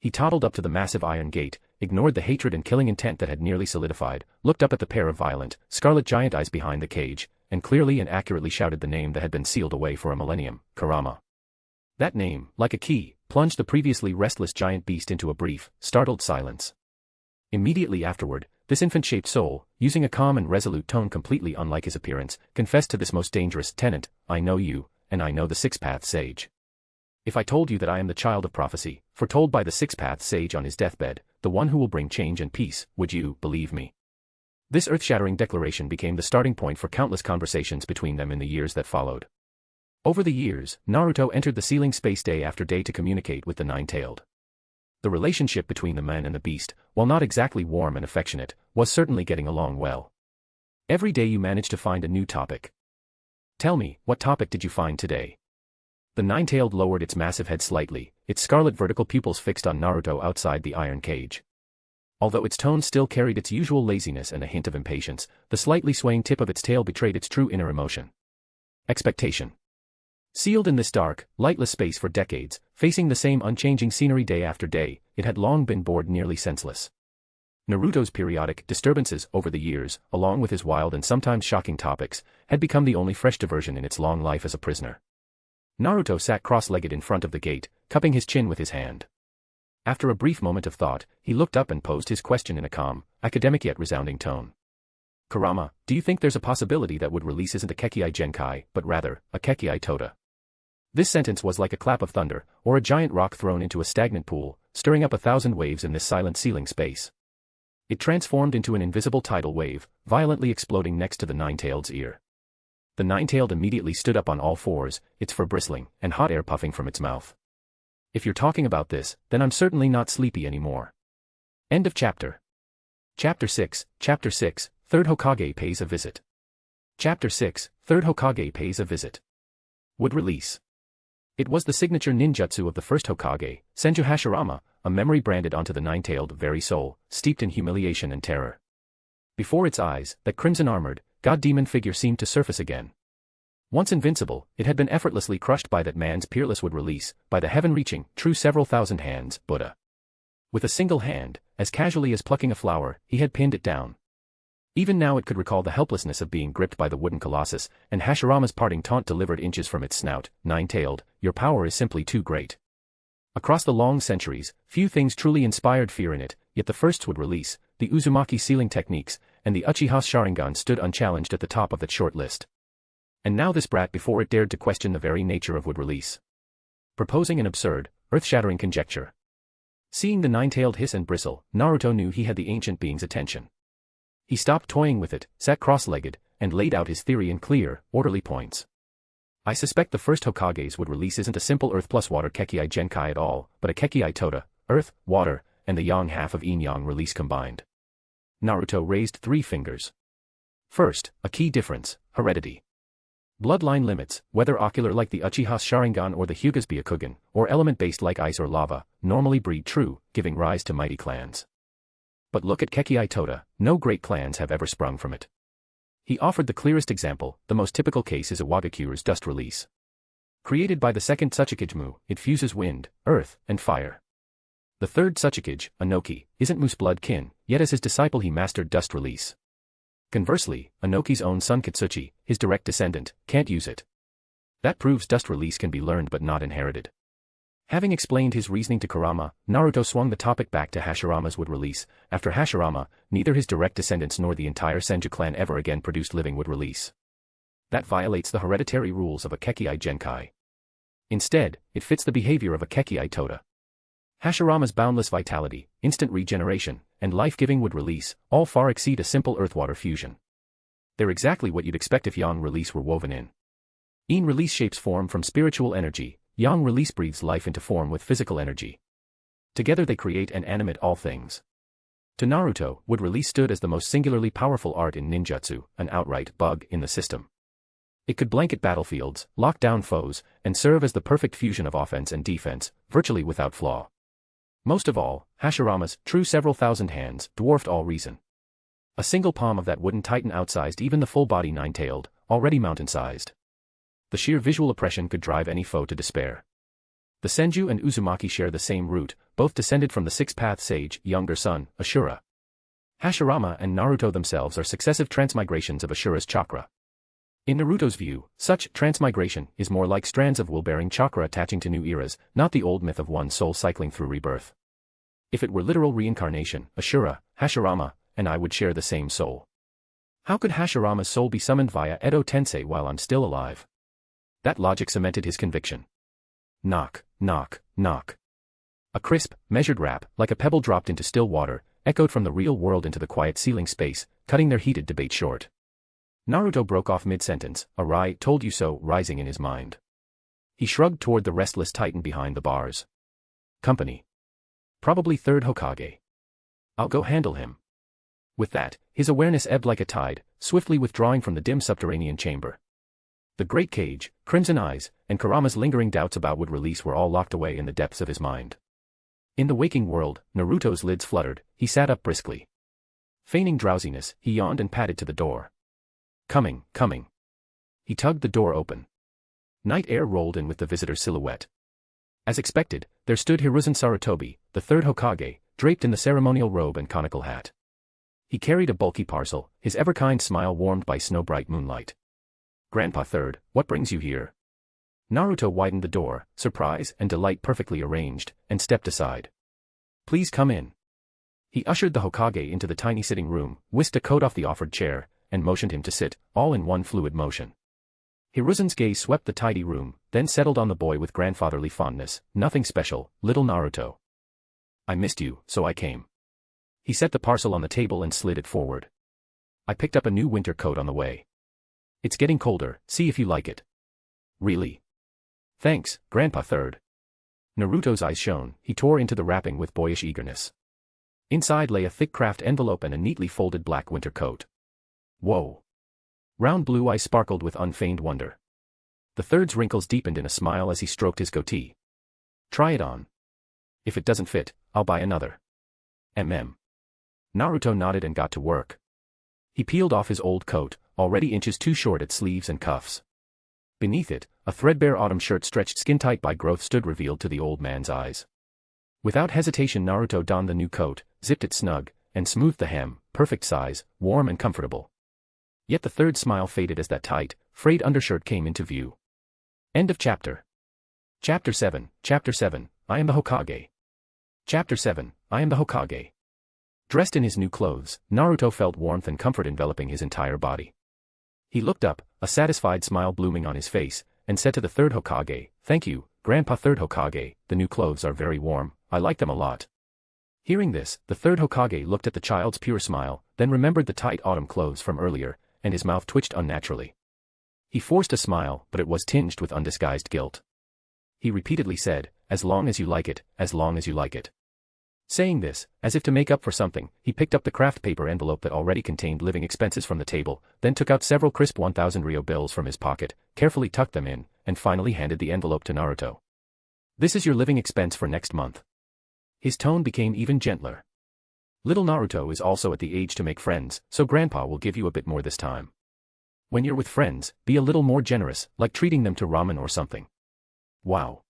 He toddled up to the massive iron gate, ignored the hatred and killing intent that had nearly solidified, looked up at the pair of violent, scarlet giant eyes behind the cage, and clearly and accurately shouted the name that had been sealed away for a millennium, Kurama. That name, like a key, plunged the previously restless giant beast into a brief, startled silence. Immediately afterward, this infant-shaped soul, using a calm and resolute tone completely unlike his appearance, confessed to this most dangerous tenet, I know you, and I know the six-path sage. If I told you that I am the child of prophecy, foretold by the six-path sage on his deathbed, the one who will bring change and peace, would you believe me? This earth-shattering declaration became the starting point for countless conversations between them in the years that followed. Over the years, Naruto entered the ceiling space day after day to communicate with the Nine-Tailed. The relationship between the man and the beast, while not exactly warm and affectionate, was certainly getting along well. Every day you managed to find a new topic. Tell me, what topic did you find today? The Nine-Tailed lowered its massive head slightly, its scarlet vertical pupils fixed on Naruto outside the iron cage. Although its tone still carried its usual laziness and a hint of impatience, the slightly swaying tip of its tail betrayed its true inner emotion. Expectation. Sealed in this dark, lightless space for decades, facing the same unchanging scenery day after day, it had long been bored nearly senseless. Naruto's periodic disturbances over the years, along with his wild and sometimes shocking topics, had become the only fresh diversion in its long life as a prisoner. Naruto sat cross-legged in front of the gate, cupping his chin with his hand. After a brief moment of thought, he looked up and posed his question in a calm, academic yet resounding tone. Kurama, do you think there's a possibility that would release isn't a Kekii Genkai, but rather, a Kekii Tota? This sentence was like a clap of thunder, or a giant rock thrown into a stagnant pool, stirring up 1,000 waves in this silent ceiling space. It transformed into an invisible tidal wave, violently exploding next to the Nine-Tailed's ear. The Nine-Tailed immediately stood up on all fours, its fur bristling, and hot air puffing from its mouth. If you're talking about this, then I'm certainly not sleepy anymore. End of chapter. Chapter 6, Third Hokage pays a visit. Chapter 6, Third Hokage pays a visit. Would release. It was the signature ninjutsu of the first Hokage, Senju Hashirama, a memory branded onto the Nine-Tailed very soul, steeped in humiliation and terror. Before its eyes, that crimson-armored, god-demon figure seemed to surface again. Once invincible, it had been effortlessly crushed by that man's peerless would release, by the heaven-reaching, true several thousand hands, Buddha. With a single hand, as casually as plucking a flower, he had pinned it down. Even now it could recall the helplessness of being gripped by the wooden colossus, and Hashirama's parting taunt delivered inches from its snout, Nine-Tailed, your power is simply too great. Across the long centuries, few things truly inspired fear in it, yet the firsts would release, the Uzumaki sealing techniques, and the Uchiha's Sharingan stood unchallenged at the top of that short list. And now this brat before it dared to question the very nature of would release. Proposing an absurd, earth-shattering conjecture. Seeing the Nine-Tailed hiss and bristle, Naruto knew he had the ancient being's attention. He stopped toying with it, sat cross-legged, and laid out his theory in clear, orderly points. I suspect the first Hokage's would release isn't a simple earth plus water Kekii Genkai at all, but a Kekii Tota, earth, water, and the yang half of yin-yang release combined. Naruto raised 3 fingers. First, a key difference, heredity. Bloodline limits, whether ocular like the Uchiha's Sharingan or the Hyuga's Byakugan, or element-based like ice or lava, normally breed true, giving rise to mighty clans. But look at Kekii Tota, no great clans have ever sprung from it. He offered the clearest example, the most typical case is Iwagakure's dust release. Created by the second Tsuchikage, it fuses wind, earth, and fire. The third Tsuchikage, Inoki, isn't moose blood kin, yet as his disciple he mastered dust release. Conversely, Inoki's own son Katsuchi, his direct descendant, can't use it. That proves dust release can be learned but not inherited. Having explained his reasoning to Kurama, Naruto swung the topic back to Hashirama's would release. After Hashirama, neither his direct descendants nor the entire Senju clan ever again produced living would release. That violates the hereditary rules of a Kekii Genkai. Instead, it fits the behavior of a Kekii Tota. Hashirama's boundless vitality, instant regeneration, and life-giving would release, all far exceed a simple earth-water fusion. They're exactly what you'd expect if yang release were woven in. Yin release shapes form from spiritual energy, yang release breathes life into form with physical energy. Together they create and animate all things. To Naruto, would release stood as the most singularly powerful art in ninjutsu, an outright bug in the system. It could blanket battlefields, lock down foes, and serve as the perfect fusion of offense and defense, virtually without flaw. Most of all, Hashirama's, true several thousand hands, dwarfed all reason. A single palm of that wooden titan outsized even the full-body Nine-Tailed, already mountain-sized. The sheer visual oppression could drive any foe to despair. The Senju and Uzumaki share the same root, both descended from the six-path sage, younger son, Ashura. Hashirama and Naruto themselves are successive transmigrations of Ashura's chakra. In Naruto's view, such transmigration is more like strands of wool-bearing chakra attaching to new eras, not the old myth of one soul cycling through rebirth. If it were literal reincarnation, Ashura, Hashirama, and I would share the same soul. How could Hashirama's soul be summoned via Edo Tensei while I'm still alive? That logic cemented his conviction. Knock, knock, knock. A crisp, measured rap, like a pebble dropped into still water, echoed from the real world into the quiet ceiling space, cutting their heated debate short. Naruto broke off mid-sentence, "I told you so," rising in his mind. He shrugged toward the restless titan behind the bars. Company. Probably third Hokage. I'll go handle him. With that, his awareness ebbed like a tide, swiftly withdrawing from the dim subterranean chamber. The great cage, crimson eyes, and Kurama's lingering doubts about would release were all locked away in the depths of his mind. In the waking world, Naruto's lids fluttered, he sat up briskly. Feigning drowsiness, he yawned and padded to the door. Coming, coming. He tugged the door open. Night air rolled in with the visitor's silhouette. As expected, there stood Hiruzen Sarutobi, the third Hokage, draped in the ceremonial robe and conical hat. He carried a bulky parcel, his ever-kind smile warmed by snow-bright moonlight. "Grandpa Third, what brings you here?" Naruto widened the door, surprise and delight perfectly arranged, and stepped aside. "Please come in." He ushered the Hokage into the tiny sitting room, whisked a coat off the offered chair, and motioned him to sit, all in one fluid motion. Hiruzen's gaze swept the tidy room, then settled on the boy with grandfatherly fondness. "Nothing special, little Naruto. I missed you, so I came." He set the parcel on the table and slid it forward. "I picked up a new winter coat on the way. It's getting colder, see if you like it." "Really?" "Thanks, Grandpa Third." Naruto's eyes shone, he tore into the wrapping with boyish eagerness. Inside lay a thick craft envelope and a neatly folded black winter coat. Whoa. Round blue eyes sparkled with unfeigned wonder. The third's wrinkles deepened in a smile as he stroked his goatee. "Try it on. If it doesn't fit, I'll buy another." Naruto nodded and got to work. He peeled off his old coat, already inches too short at sleeves and cuffs. Beneath it, a threadbare autumn shirt stretched skin-tight by growth stood revealed to the old man's eyes. Without hesitation Naruto donned the new coat, zipped it snug, and smoothed the hem, perfect size, warm and comfortable. Yet the third smile faded as that tight, frayed undershirt came into view. End of chapter. Chapter 7, I am the Hokage. Chapter 7, I am the Hokage. Dressed in his new clothes, Naruto felt warmth and comfort enveloping his entire body. He looked up, a satisfied smile blooming on his face, and said to the third Hokage, "Thank you, Grandpa Third Hokage, the new clothes are very warm, I like them a lot." Hearing this, the third Hokage looked at the child's pure smile, then remembered the tight autumn clothes from earlier, and his mouth twitched unnaturally. He forced a smile, but it was tinged with undisguised guilt. He repeatedly said, "As long as you like it, as long as you like it." Saying this, as if to make up for something, he picked up the craft paper envelope that already contained living expenses from the table, then took out several crisp 1,000 Ryo bills from his pocket, carefully tucked them in, and finally handed the envelope to Naruto. "This is your living expense for next month." His tone became even gentler. "Little Naruto is also at the age to make friends, so Grandpa will give you a bit more this time. When you're with friends, be a little more generous, like treating them to ramen or something." "Wow.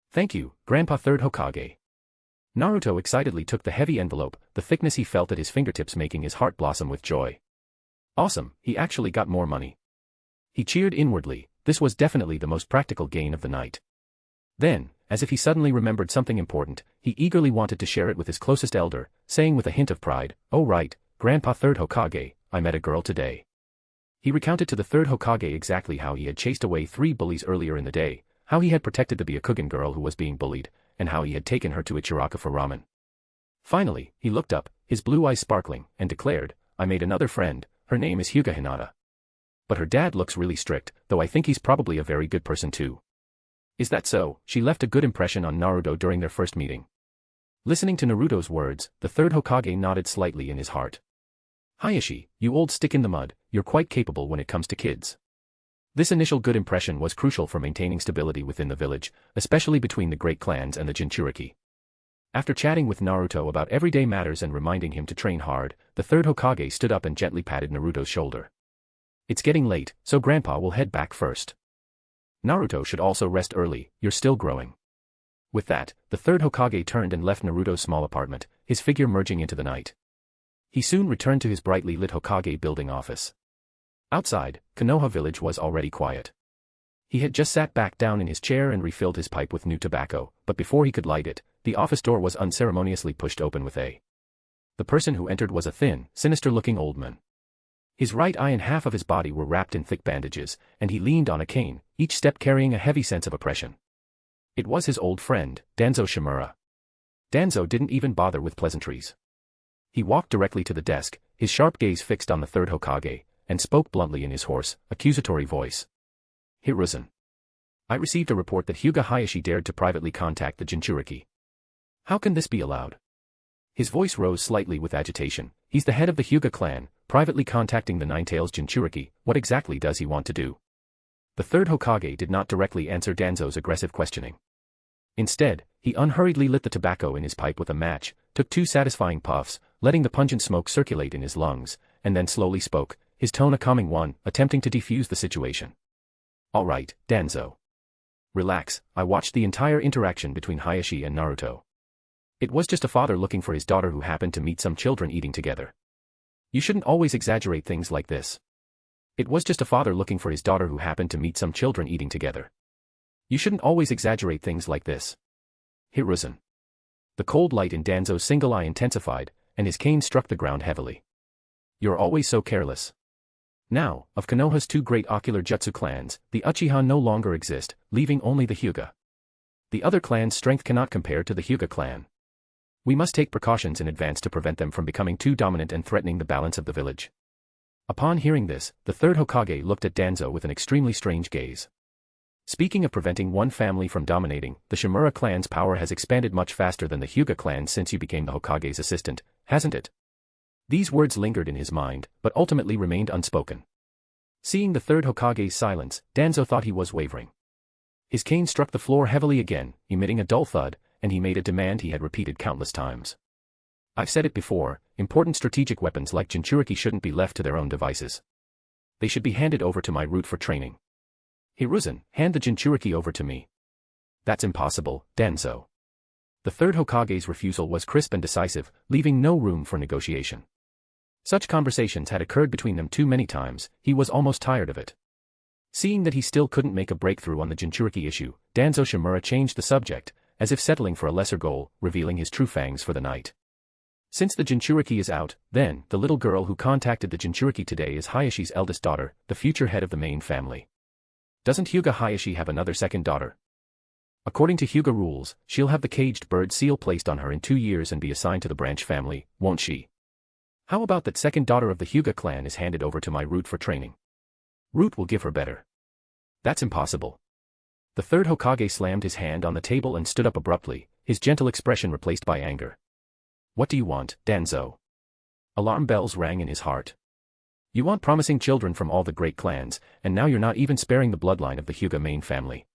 Thank you, Grandpa Third Hokage." Naruto excitedly took the heavy envelope, the thickness he felt at his fingertips making his heart blossom with joy. Awesome, he actually got more money. He cheered inwardly, this was definitely the most practical gain of the night. Then, as if he suddenly remembered something important, he eagerly wanted to share it with his closest elder, saying with a hint of pride, "Oh right, Grandpa Third Hokage, I met a girl today." He recounted to the third Hokage exactly how he had chased away 3 bullies earlier in the day, how he had protected the Byakugan girl who was being bullied, and how he had taken her to Ichiraka for ramen. Finally, he looked up, his blue eyes sparkling, and declared, "I made another friend, her name is Hyuga Hinata. But her dad looks really strict, though I think he's probably a very good person too." "Is that so?" She left a good impression on Naruto during their first meeting. Listening to Naruto's words, the third Hokage nodded slightly in his heart. "Hayashi, you old stick in the mud, you're quite capable when it comes to kids." This initial good impression was crucial for maintaining stability within the village, especially between the great clans and the Jinchuriki. After chatting with Naruto about everyday matters and reminding him to train hard, the third Hokage stood up and gently patted Naruto's shoulder. "It's getting late, so Grandpa will head back first. Naruto should also rest early, you're still growing." With that, the third Hokage turned and left Naruto's small apartment, his figure merging into the night. He soon returned to his brightly lit Hokage building office. Outside, Konoha village was already quiet. He had just sat back down in his chair and refilled his pipe with new tobacco, but before he could light it, the office door was unceremoniously pushed open with a the person who entered was a thin, sinister-looking old man. His right eye and half of his body were wrapped in thick bandages, and he leaned on a cane, each step carrying a heavy sense of oppression. It was his old friend, Danzo Shimura. Danzo didn't even bother with pleasantries. He walked directly to the desk, his sharp gaze fixed on the third Hokage, and spoke bluntly in his hoarse, accusatory voice. Hiruzen. I received a report that Hyuga Hayashi dared to privately contact the Jinchuriki. How can this be allowed? His voice rose slightly with agitation. He's the head of the Hyuga clan, privately contacting the Nine-Tails Jinchuriki. What exactly does he want to do? The third Hokage did not directly answer Danzo's aggressive questioning. Instead, he unhurriedly lit the tobacco in his pipe with a match, took 2 satisfying puffs, letting the pungent smoke circulate in his lungs, and then slowly spoke, his tone a calming one, attempting to defuse the situation. All right, Danzo. Relax, I watched the entire interaction between Hayashi and Naruto. It was just a father looking for his daughter who happened to meet some children eating together. You shouldn't always exaggerate things like this. It was just a father looking for his daughter who happened to meet some children eating together. You shouldn't always exaggerate things like this. Hiruzen. The cold light in Danzo's single eye intensified, and his cane struck the ground heavily. You're always so careless. Now, of Konoha's 2 great ocular jutsu clans, the Uchiha no longer exist, leaving only the Hyuga. The other clan's strength cannot compare to the Hyuga clan. We must take precautions in advance to prevent them from becoming too dominant and threatening the balance of the village. Upon hearing this, the third Hokage looked at Danzo with an extremely strange gaze. Speaking of preventing one family from dominating, the Shimura clan's power has expanded much faster than the Hyuga clan since you became the Hokage's assistant, hasn't it? These words lingered in his mind, but ultimately remained unspoken. Seeing the third Hokage's silence, Danzo thought he was wavering. His cane struck the floor heavily again, emitting a dull thud, and he made a demand he had repeated countless times. I've said it before, important strategic weapons like Jinchuriki shouldn't be left to their own devices. They should be handed over to my root for training. Hiruzen, hand the Jinchuriki over to me. That's impossible, Danzo. The third Hokage's refusal was crisp and decisive, leaving no room for negotiation. Such conversations had occurred between them too many times, he was almost tired of it. Seeing that he still couldn't make a breakthrough on the Jinchuriki issue, Danzo Shimura changed the subject, as if settling for a lesser goal, revealing his true fangs for the night. Since the Jinchuriki is out, then, the little girl who contacted the Jinchuriki today is Hayashi's eldest daughter, the future head of the main family. Doesn't Hyuga Hayashi have another second daughter? According to Hyuga rules, she'll have the caged bird seal placed on her in 2 years and be assigned to the branch family, won't she? How about that second daughter of the Hyuga clan is handed over to my root for training? Root will give her better. That's impossible. The third Hokage slammed his hand on the table and stood up abruptly, his gentle expression replaced by anger. What do you want, Danzo? Alarm bells rang in his heart. You want promising children from all the great clans, and now you're not even sparing the bloodline of the Hyuga main family.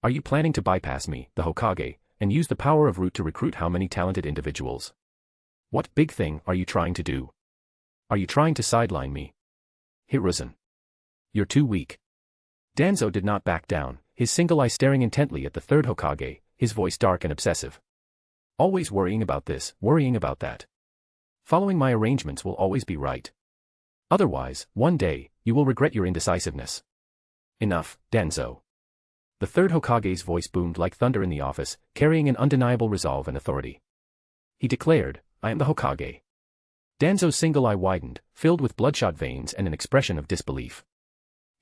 Are you planning to bypass me, the Hokage, and use the power of root to recruit how many talented individuals? What big thing are you trying to do? Are you trying to sideline me? Hiruzen. You're too weak. Danzo did not back down, his single eye staring intently at the third Hokage, his voice dark and obsessive. Always worrying about this, worrying about that. Following my arrangements will always be right. Otherwise, one day, you will regret your indecisiveness. Enough, Danzo. The third Hokage's voice boomed like thunder in the office, carrying an undeniable resolve and authority. He declared, I am the Hokage. Danzo's single eye widened, filled with bloodshot veins and an expression of disbelief.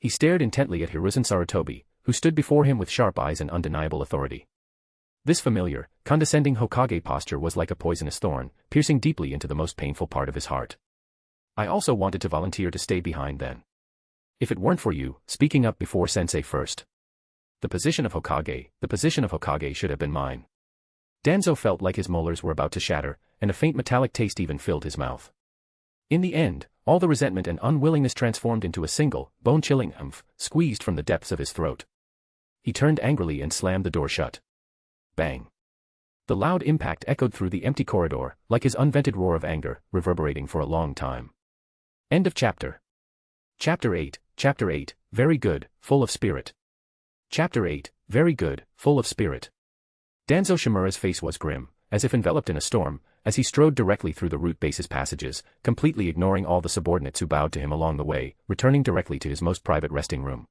He stared intently at Hiruzen Sarutobi, who stood before him with sharp eyes and undeniable authority. This familiar, condescending Hokage posture was like a poisonous thorn, piercing deeply into the most painful part of his heart. I also wanted to volunteer to stay behind then. If it weren't for you, speaking up before Sensei first. The position of Hokage should have been mine. Danzo felt like his molars were about to shatter, and a faint metallic taste even filled his mouth. In the end, all the resentment and unwillingness transformed into a single, bone-chilling umph, squeezed from the depths of his throat. He turned angrily and slammed the door shut. Bang. The loud impact echoed through the empty corridor, like his unvented roar of anger, reverberating for a long time. End of chapter. Chapter 8, very good, full of spirit. Chapter 8, very good, full of spirit. Danzo Shimura's face was grim, as if enveloped in a storm, as he strode directly through the root base's passages, completely ignoring all the subordinates who bowed to him along the way, returning directly to his most private resting room.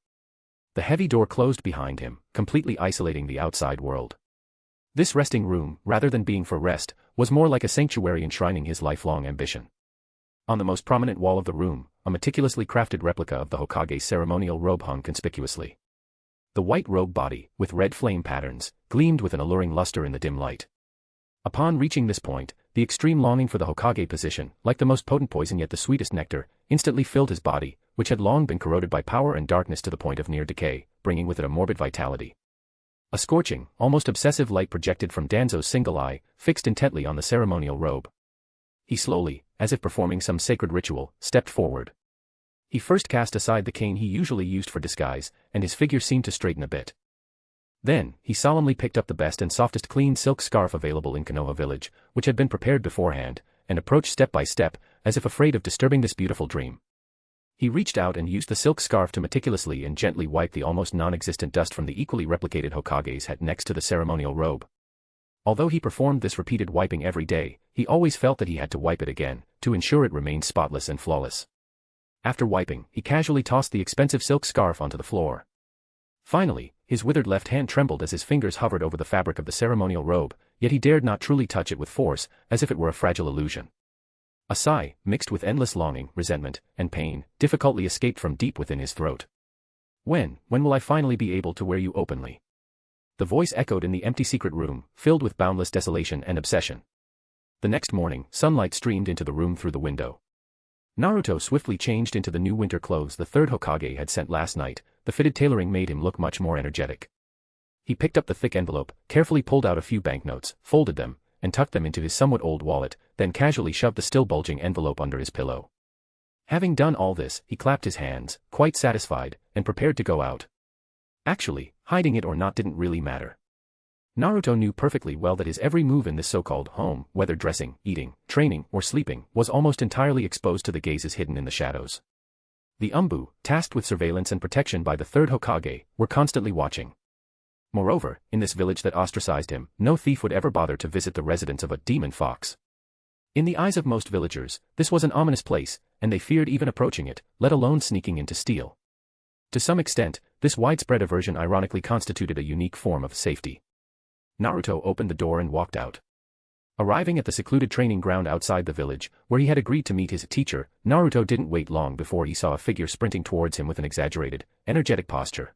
The heavy door closed behind him, completely isolating the outside world. This resting room, rather than being for rest, was more like a sanctuary enshrining his lifelong ambition. On the most prominent wall of the room, a meticulously crafted replica of the Hokage's ceremonial robe hung conspicuously. The white robe body, with red flame patterns, gleamed with an alluring luster in the dim light. Upon reaching this point, the extreme longing for the Hokage position, like the most potent poison yet the sweetest nectar, instantly filled his body, which had long been corroded by power and darkness to the point of near decay, bringing with it a morbid vitality. A scorching, almost obsessive light projected from Danzo's single eye, fixed intently on the ceremonial robe. He slowly, as if performing some sacred ritual, stepped forward. He first cast aside the cane he usually used for disguise, and his figure seemed to straighten a bit. Then, he solemnly picked up the best and softest clean silk scarf available in Konoha village, which had been prepared beforehand, and approached step by step, as if afraid of disturbing this beautiful dream. He reached out and used the silk scarf to meticulously and gently wipe the almost non-existent dust from the equally replicated Hokage's head next to the ceremonial robe. Although he performed this repeated wiping every day, he always felt that he had to wipe it again, to ensure it remained spotless and flawless. After wiping, he casually tossed the expensive silk scarf onto the floor. Finally, his withered left hand trembled as his fingers hovered over the fabric of the ceremonial robe, yet he dared not truly touch it with force, as if it were a fragile illusion. A sigh, mixed with endless longing, resentment, and pain, difficultly escaped from deep within his throat. When will I finally be able to wear you openly? The voice echoed in the empty secret room, filled with boundless desolation and obsession. The next morning, sunlight streamed into the room through the window. Naruto swiftly changed into the new winter clothes the third Hokage had sent last night. The fitted tailoring made him look much more energetic. He picked up the thick envelope, carefully pulled out a few banknotes, folded them, and tucked them into his somewhat old wallet, then casually shoved the still bulging envelope under his pillow. Having done all this, he clapped his hands, quite satisfied, and prepared to go out. Actually, hiding it or not didn't really matter. Naruto knew perfectly well that his every move in this so-called home, whether dressing, eating, training, or sleeping, was almost entirely exposed to the gazes hidden in the shadows. The Umbu, tasked with surveillance and protection by the third Hokage, were constantly watching. Moreover, in this village that ostracized him, no thief would ever bother to visit the residence of a demon fox. In the eyes of most villagers, this was an ominous place, and they feared even approaching it, let alone sneaking in to steal. To some extent, this widespread aversion ironically constituted a unique form of safety. Naruto opened the door and walked out. Arriving at the secluded training ground outside the village, where he had agreed to meet his teacher, Naruto didn't wait long before he saw a figure sprinting towards him with an exaggerated, energetic posture.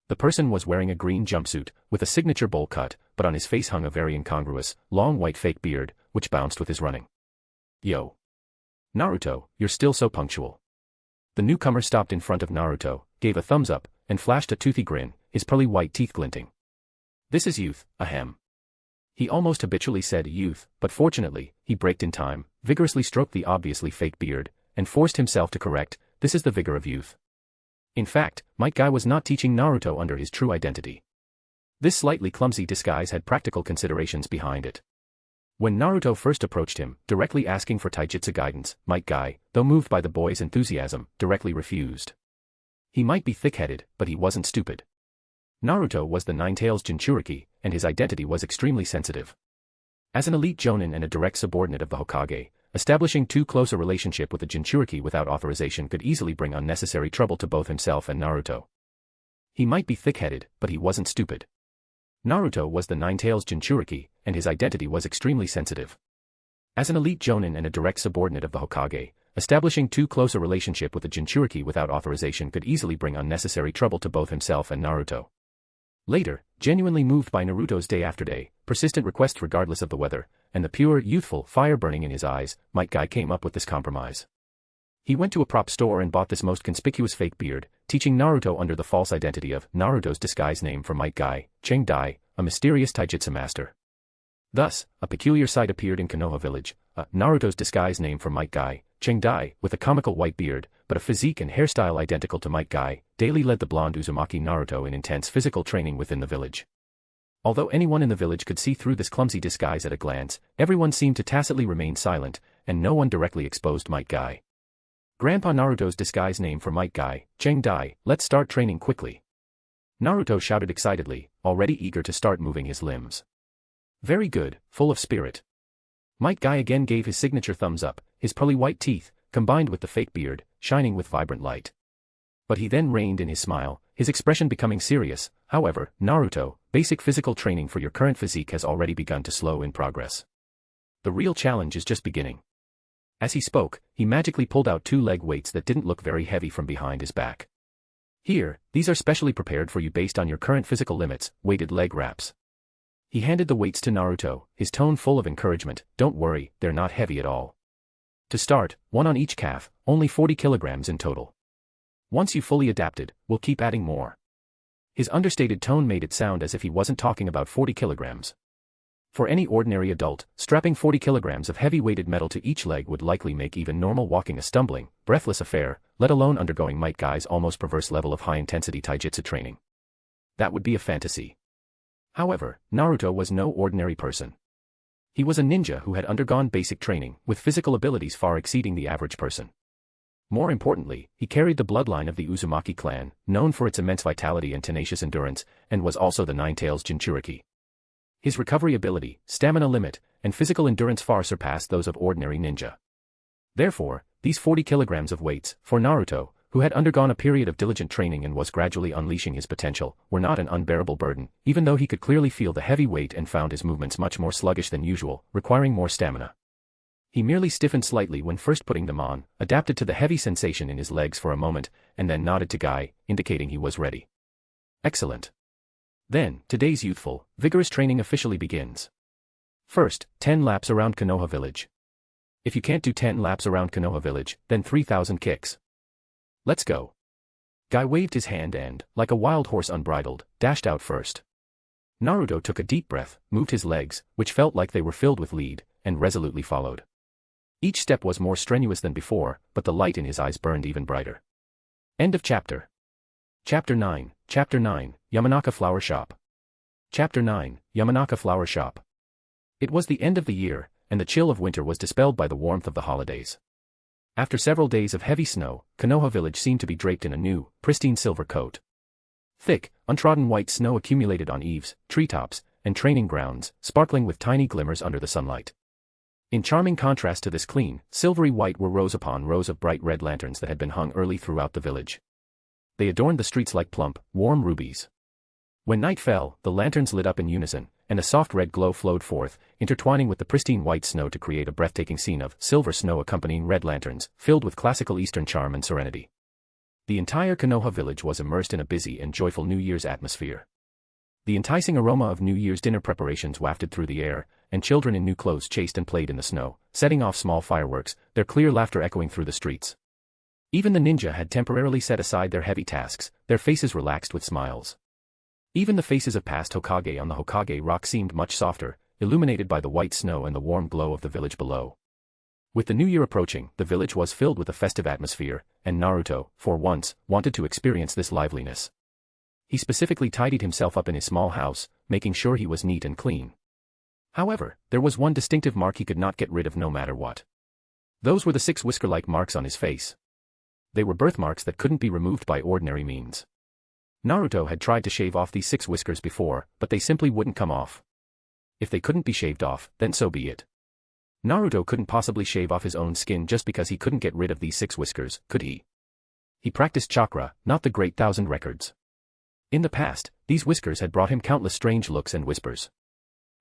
The person was wearing a green jumpsuit, with a signature bowl cut, but on his face hung a very incongruous, long white fake beard, which bounced with his running. Yo! Naruto, you're still so punctual. The newcomer stopped in front of Naruto, gave a thumbs up, and flashed a toothy grin, his pearly white teeth glinting. This is youth, ahem. He almost habitually said youth, but fortunately, he braked in time, vigorously stroked the obviously fake beard, and forced himself to correct, this is the vigor of youth. In fact, Might Guy was not teaching Naruto under his true identity. This slightly clumsy disguise had practical considerations behind it. When Naruto first approached him, directly asking for taijutsu guidance, Might Guy, though moved by the boy's enthusiasm, directly refused. He might be thick-headed, but he wasn't stupid. Naruto was the Nine-Tails Jinchuriki, and his identity was extremely sensitive. As an elite jonin and a direct subordinate of the Hokage, establishing too close a relationship with the Jinchuriki without authorization could easily bring unnecessary trouble to both himself and Naruto. He might be thick-headed, but he wasn't stupid. Naruto was the Nine-Tails Jinchuriki, and his identity was extremely sensitive. As an elite jonin and a direct subordinate of the Hokage, establishing too close a relationship with the Jinchuriki without authorization could easily bring unnecessary trouble to both himself and Naruto. Later, genuinely moved by Naruto's day after day, persistent requests regardless of the weather, and the pure, youthful fire burning in his eyes, Might Guy came up with this compromise. He went to a prop store and bought this most conspicuous fake beard, teaching Naruto under the false identity of Naruto's disguise name for Might Guy, Cheng Dai, a mysterious taijutsu master. Thus, a peculiar sight appeared in Konoha village, Naruto's disguise name for Might Guy, Cheng Dai, with a comical white beard, but a physique and hairstyle identical to Might Guy, daily led the blonde Uzumaki Naruto in intense physical training within the village. Although anyone in the village could see through this clumsy disguise at a glance, everyone seemed to tacitly remain silent, and no one directly exposed Might Guy. Grandpa Naruto's disguise name for Might Guy, Cheng Dai, let's start training quickly. Naruto shouted excitedly, already eager to start moving his limbs. Very good, full of spirit. Might Guy again gave his signature thumbs up, his pearly white teeth, combined with the fake beard, shining with vibrant light. But he then reined in his smile, his expression becoming serious. However, Naruto, basic physical training for your current physique has already begun to slow in progress. The real challenge is just beginning. As he spoke, he magically pulled out 2 leg weights that didn't look very heavy from behind his back. Here, these are specially prepared for you based on your current physical limits, weighted leg wraps. He handed the weights to Naruto, his tone full of encouragement. Don't worry, they're not heavy at all. To start, 1 on each calf, only 40 kilograms in total. Once you've fully adapted, we'll keep adding more. His understated tone made it sound as if he wasn't talking about 40 kilograms. For any ordinary adult, strapping 40 kilograms of heavy-weighted metal to each leg would likely make even normal walking a stumbling, breathless affair, let alone undergoing Might Guy's almost perverse level of high-intensity taijutsu training. That would be a fantasy. However, Naruto was no ordinary person. He was a ninja who had undergone basic training, with physical abilities far exceeding the average person. More importantly, he carried the bloodline of the Uzumaki clan, known for its immense vitality and tenacious endurance, and was also the Nine-Tails Jinchuriki. His recovery ability, stamina limit, and physical endurance far surpassed those of ordinary ninja. Therefore, these 40 kilograms of weights, for Naruto, who had undergone a period of diligent training and was gradually unleashing his potential, were not an unbearable burden, even though he could clearly feel the heavy weight and found his movements much more sluggish than usual, requiring more stamina. He merely stiffened slightly when first putting them on, adapted to the heavy sensation in his legs for a moment, and then nodded to Guy, indicating he was ready. Excellent. Then, today's youthful, vigorous training officially begins. First, 10 laps around Konoha village. If you can't do 10 laps around Konoha village, then 3,000 kicks. Let's go. Guy waved his hand and, like a wild horse unbridled, dashed out first. Naruto took a deep breath, moved his legs, which felt like they were filled with lead, and resolutely followed. Each step was more strenuous than before, but the light in his eyes burned even brighter. End of chapter. Chapter 9, Yamanaka Flower Shop. Chapter 9, Yamanaka Flower Shop. It was the end of the year, and the chill of winter was dispelled by the warmth of the holidays. After several days of heavy snow, Konoha village seemed to be draped in a new, pristine silver coat. Thick, untrodden white snow accumulated on eaves, treetops, and training grounds, sparkling with tiny glimmers under the sunlight. In charming contrast to this clean, silvery white were rows upon rows of bright red lanterns that had been hung early throughout the village. They adorned the streets like plump, warm rubies. When night fell, the lanterns lit up in unison, and a soft red glow flowed forth, intertwining with the pristine white snow to create a breathtaking scene of silver snow accompanying red lanterns, filled with classical Eastern charm and serenity. The entire Konoha village was immersed in a busy and joyful New Year's atmosphere. The enticing aroma of New Year's dinner preparations wafted through the air, and children in new clothes chased and played in the snow, setting off small fireworks, their clear laughter echoing through the streets. Even the ninja had temporarily set aside their heavy tasks, their faces relaxed with smiles. Even the faces of past Hokage on the Hokage rock seemed much softer, illuminated by the white snow and the warm glow of the village below. With the new year approaching, the village was filled with a festive atmosphere, and Naruto, for once, wanted to experience this liveliness. He specifically tidied himself up in his small house, making sure he was neat and clean. However, there was one distinctive mark he could not get rid of no matter what. Those were the 6 whisker-like marks on his face. They were birthmarks that couldn't be removed by ordinary means. Naruto had tried to shave off these 6 whiskers before, but they simply wouldn't come off. If they couldn't be shaved off, then so be it. Naruto couldn't possibly shave off his own skin just because he couldn't get rid of these 6 whiskers, could he? He practiced chakra, not the Great Thousand Records. In the past, these whiskers had brought him countless strange looks and whispers.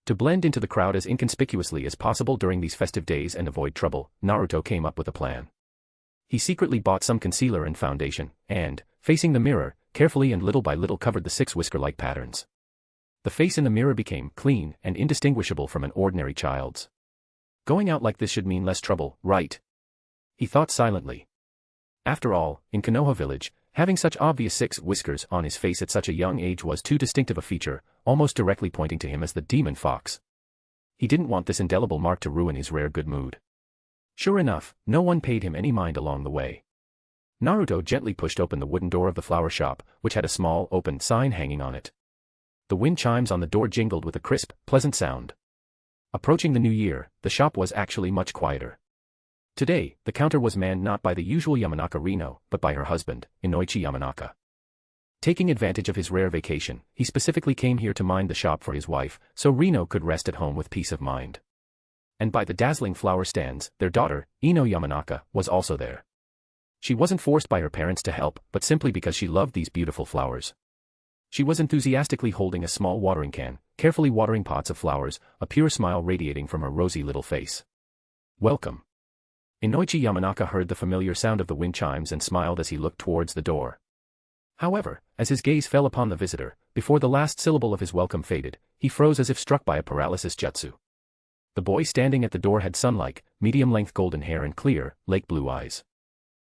To blend into the crowd as inconspicuously as possible during these festive days and avoid trouble, Naruto came up with a plan. He secretly bought some concealer and foundation, and, facing the mirror, carefully and little by little covered the 6 whisker-like patterns. The face in the mirror became clean and indistinguishable from an ordinary child's. Going out like this should mean less trouble, right? He thought silently. After all, in Konoha village, having such obvious 6 whiskers on his face at such a young age was too distinctive a feature, almost directly pointing to him as the demon fox. He didn't want this indelible mark to ruin his rare good mood. Sure enough, no one paid him any mind along the way. Naruto gently pushed open the wooden door of the flower shop, which had a small, open sign hanging on it. The wind chimes on the door jingled with a crisp, pleasant sound. Approaching the new year, the shop was actually much quieter. Today, the counter was manned not by the usual Yamanaka Rino, but by her husband, Inoichi Yamanaka. Taking advantage of his rare vacation, he specifically came here to mind the shop for his wife, so Rino could rest at home with peace of mind. And by the dazzling flower stands, their daughter, Ino Yamanaka, was also there. She wasn't forced by her parents to help, but simply because she loved these beautiful flowers. She was enthusiastically holding a small watering can, carefully watering pots of flowers, a pure smile radiating from her rosy little face. Welcome. Inoichi Yamanaka heard the familiar sound of the wind chimes and smiled as he looked towards the door. However, as his gaze fell upon the visitor, before the last syllable of his welcome faded, he froze as if struck by a paralysis jutsu. The boy standing at the door had sun-like, medium-length golden hair and clear, lake-blue eyes.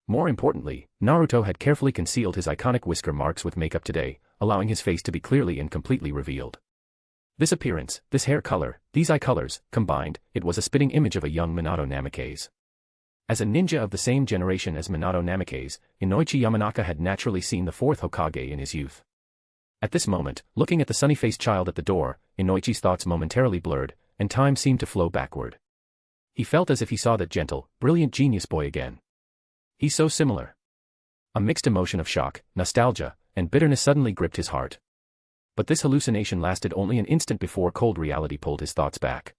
More importantly, Naruto had carefully concealed his iconic whisker marks with makeup today, allowing his face to be clearly and completely revealed. This appearance, this hair color, these eye colors, combined, it was a spitting image of a young Minato Namikaze. As a ninja of the same generation as Minato Namikaze, Inoichi Yamanaka had naturally seen the fourth Hokage in his youth. At this moment, looking at the sunny-faced child at the door, Inoichi's thoughts momentarily blurred, and time seemed to flow backward. He felt as if he saw that gentle, brilliant genius boy again. He's so similar. A mixed emotion of shock, nostalgia, and bitterness suddenly gripped his heart. But this hallucination lasted only an instant before cold reality pulled his thoughts back.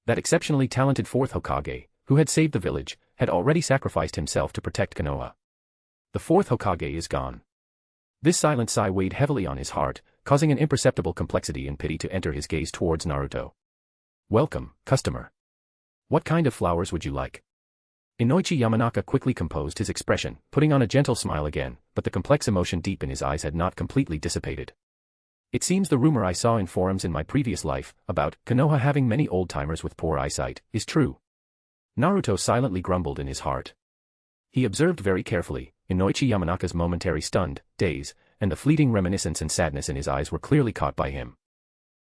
That exceptionally talented fourth Hokage, who had saved the village, had already sacrificed himself to protect Konoha. The fourth Hokage is gone. This silent sigh weighed heavily on his heart, causing an imperceptible complexity and pity to enter his gaze towards Naruto. Welcome, customer. What kind of flowers would you like? Inoichi Yamanaka quickly composed his expression, putting on a gentle smile again, but the complex emotion deep in his eyes had not completely dissipated. It seems the rumor I saw in forums in my previous life, about Konoha having many old-timers with poor eyesight, is true. Naruto silently grumbled in his heart. He observed very carefully, Inoichi Yamanaka's momentary stunned, daze, and the fleeting reminiscence and sadness in his eyes were clearly caught by him.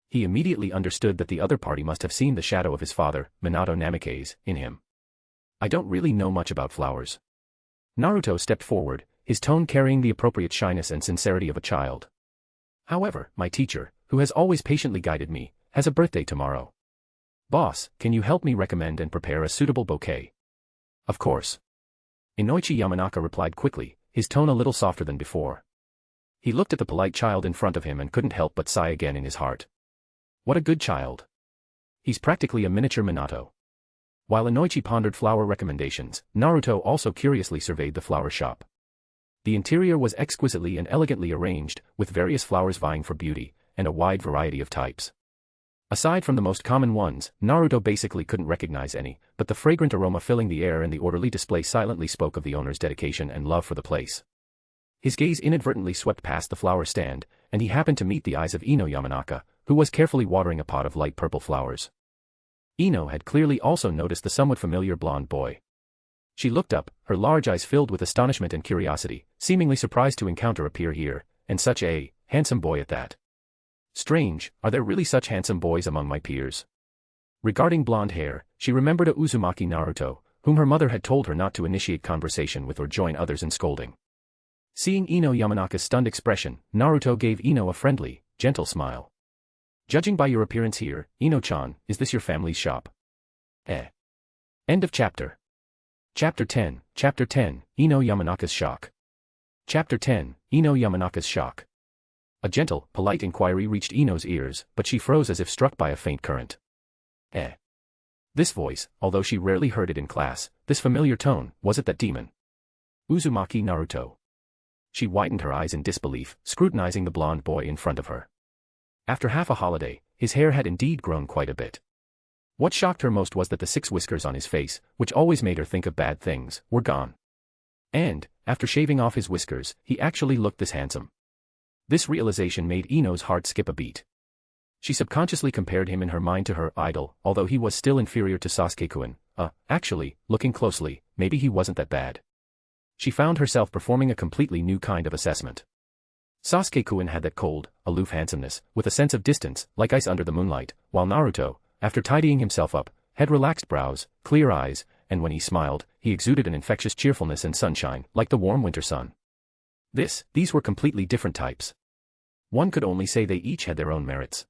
He immediately understood that the other party must have seen the shadow of his father, Minato Namikaze, in him. I don't really know much about flowers. Naruto stepped forward, his tone carrying the appropriate shyness and sincerity of a child. However, my teacher, who has always patiently guided me, has a birthday tomorrow. Boss, can you help me recommend and prepare a suitable bouquet? Of course. Inoichi Yamanaka replied quickly, his tone a little softer than before. He looked at the polite child in front of him and couldn't help but sigh again in his heart. What a good child. He's practically a miniature Minato. While Inoichi pondered flower recommendations, Naruto also curiously surveyed the flower shop. The interior was exquisitely and elegantly arranged, with various flowers vying for beauty, and a wide variety of types. Aside from the most common ones, Naruto basically couldn't recognize any, but the fragrant aroma filling the air and the orderly display silently spoke of the owner's dedication and love for the place. His gaze inadvertently swept past the flower stand, and he happened to meet the eyes of Ino Yamanaka, who was carefully watering a pot of light purple flowers. Ino had clearly also noticed the somewhat familiar blonde boy. She looked up, her large eyes filled with astonishment and curiosity, seemingly surprised to encounter a peer here, and such a handsome boy at that. Strange, are there really such handsome boys among my peers? Regarding blonde hair, she remembered a Uzumaki Naruto, whom her mother had told her not to initiate conversation with or join others in scolding. Seeing Ino Yamanaka's stunned expression, Naruto gave Ino a friendly, gentle smile. Judging by your appearance here, Ino-chan, is this your family's shop? End of chapter. Chapter 10, Ino Yamanaka's shock. Chapter 10, Ino Yamanaka's shock. A gentle, polite inquiry reached Ino's ears, but she froze as if struck by a faint current. This voice, although she rarely heard it in class, this familiar tone, was it that demon? Uzumaki Naruto. She widened her eyes in disbelief, scrutinizing the blonde boy in front of her. After half a holiday, his hair had indeed grown quite a bit. What shocked her most was that the 6 whiskers on his face, which always made her think of bad things, were gone. And, after shaving off his whiskers, he actually looked this handsome. This realization made Ino's heart skip a beat. She subconsciously compared him in her mind to her idol, although he was still inferior to Sasuke-kun. Actually, looking closely, maybe he wasn't that bad. She found herself performing a completely new kind of assessment. Sasuke-kun had that cold, aloof handsomeness, with a sense of distance, like ice under the moonlight, while Naruto, after tidying himself up, had relaxed brows, clear eyes, and when he smiled, he exuded an infectious cheerfulness and sunshine, like the warm winter sun. These were completely different types. One could only say they each had their own merits.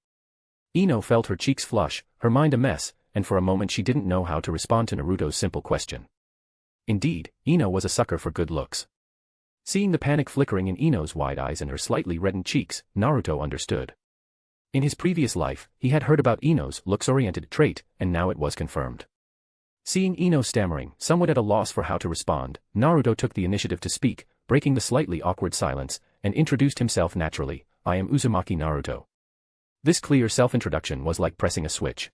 Ino felt her cheeks flush, her mind a mess, and for a moment she didn't know how to respond to Naruto's simple question. Indeed, Ino was a sucker for good looks. Seeing the panic flickering in Ino's wide eyes and her slightly reddened cheeks, Naruto understood. In his previous life, he had heard about Ino's looks-oriented trait, and now it was confirmed. Seeing Ino stammering, somewhat at a loss for how to respond, Naruto took the initiative to speak, breaking the slightly awkward silence, and introduced himself naturally. I am Uzumaki Naruto. This clear self-introduction was like pressing a switch.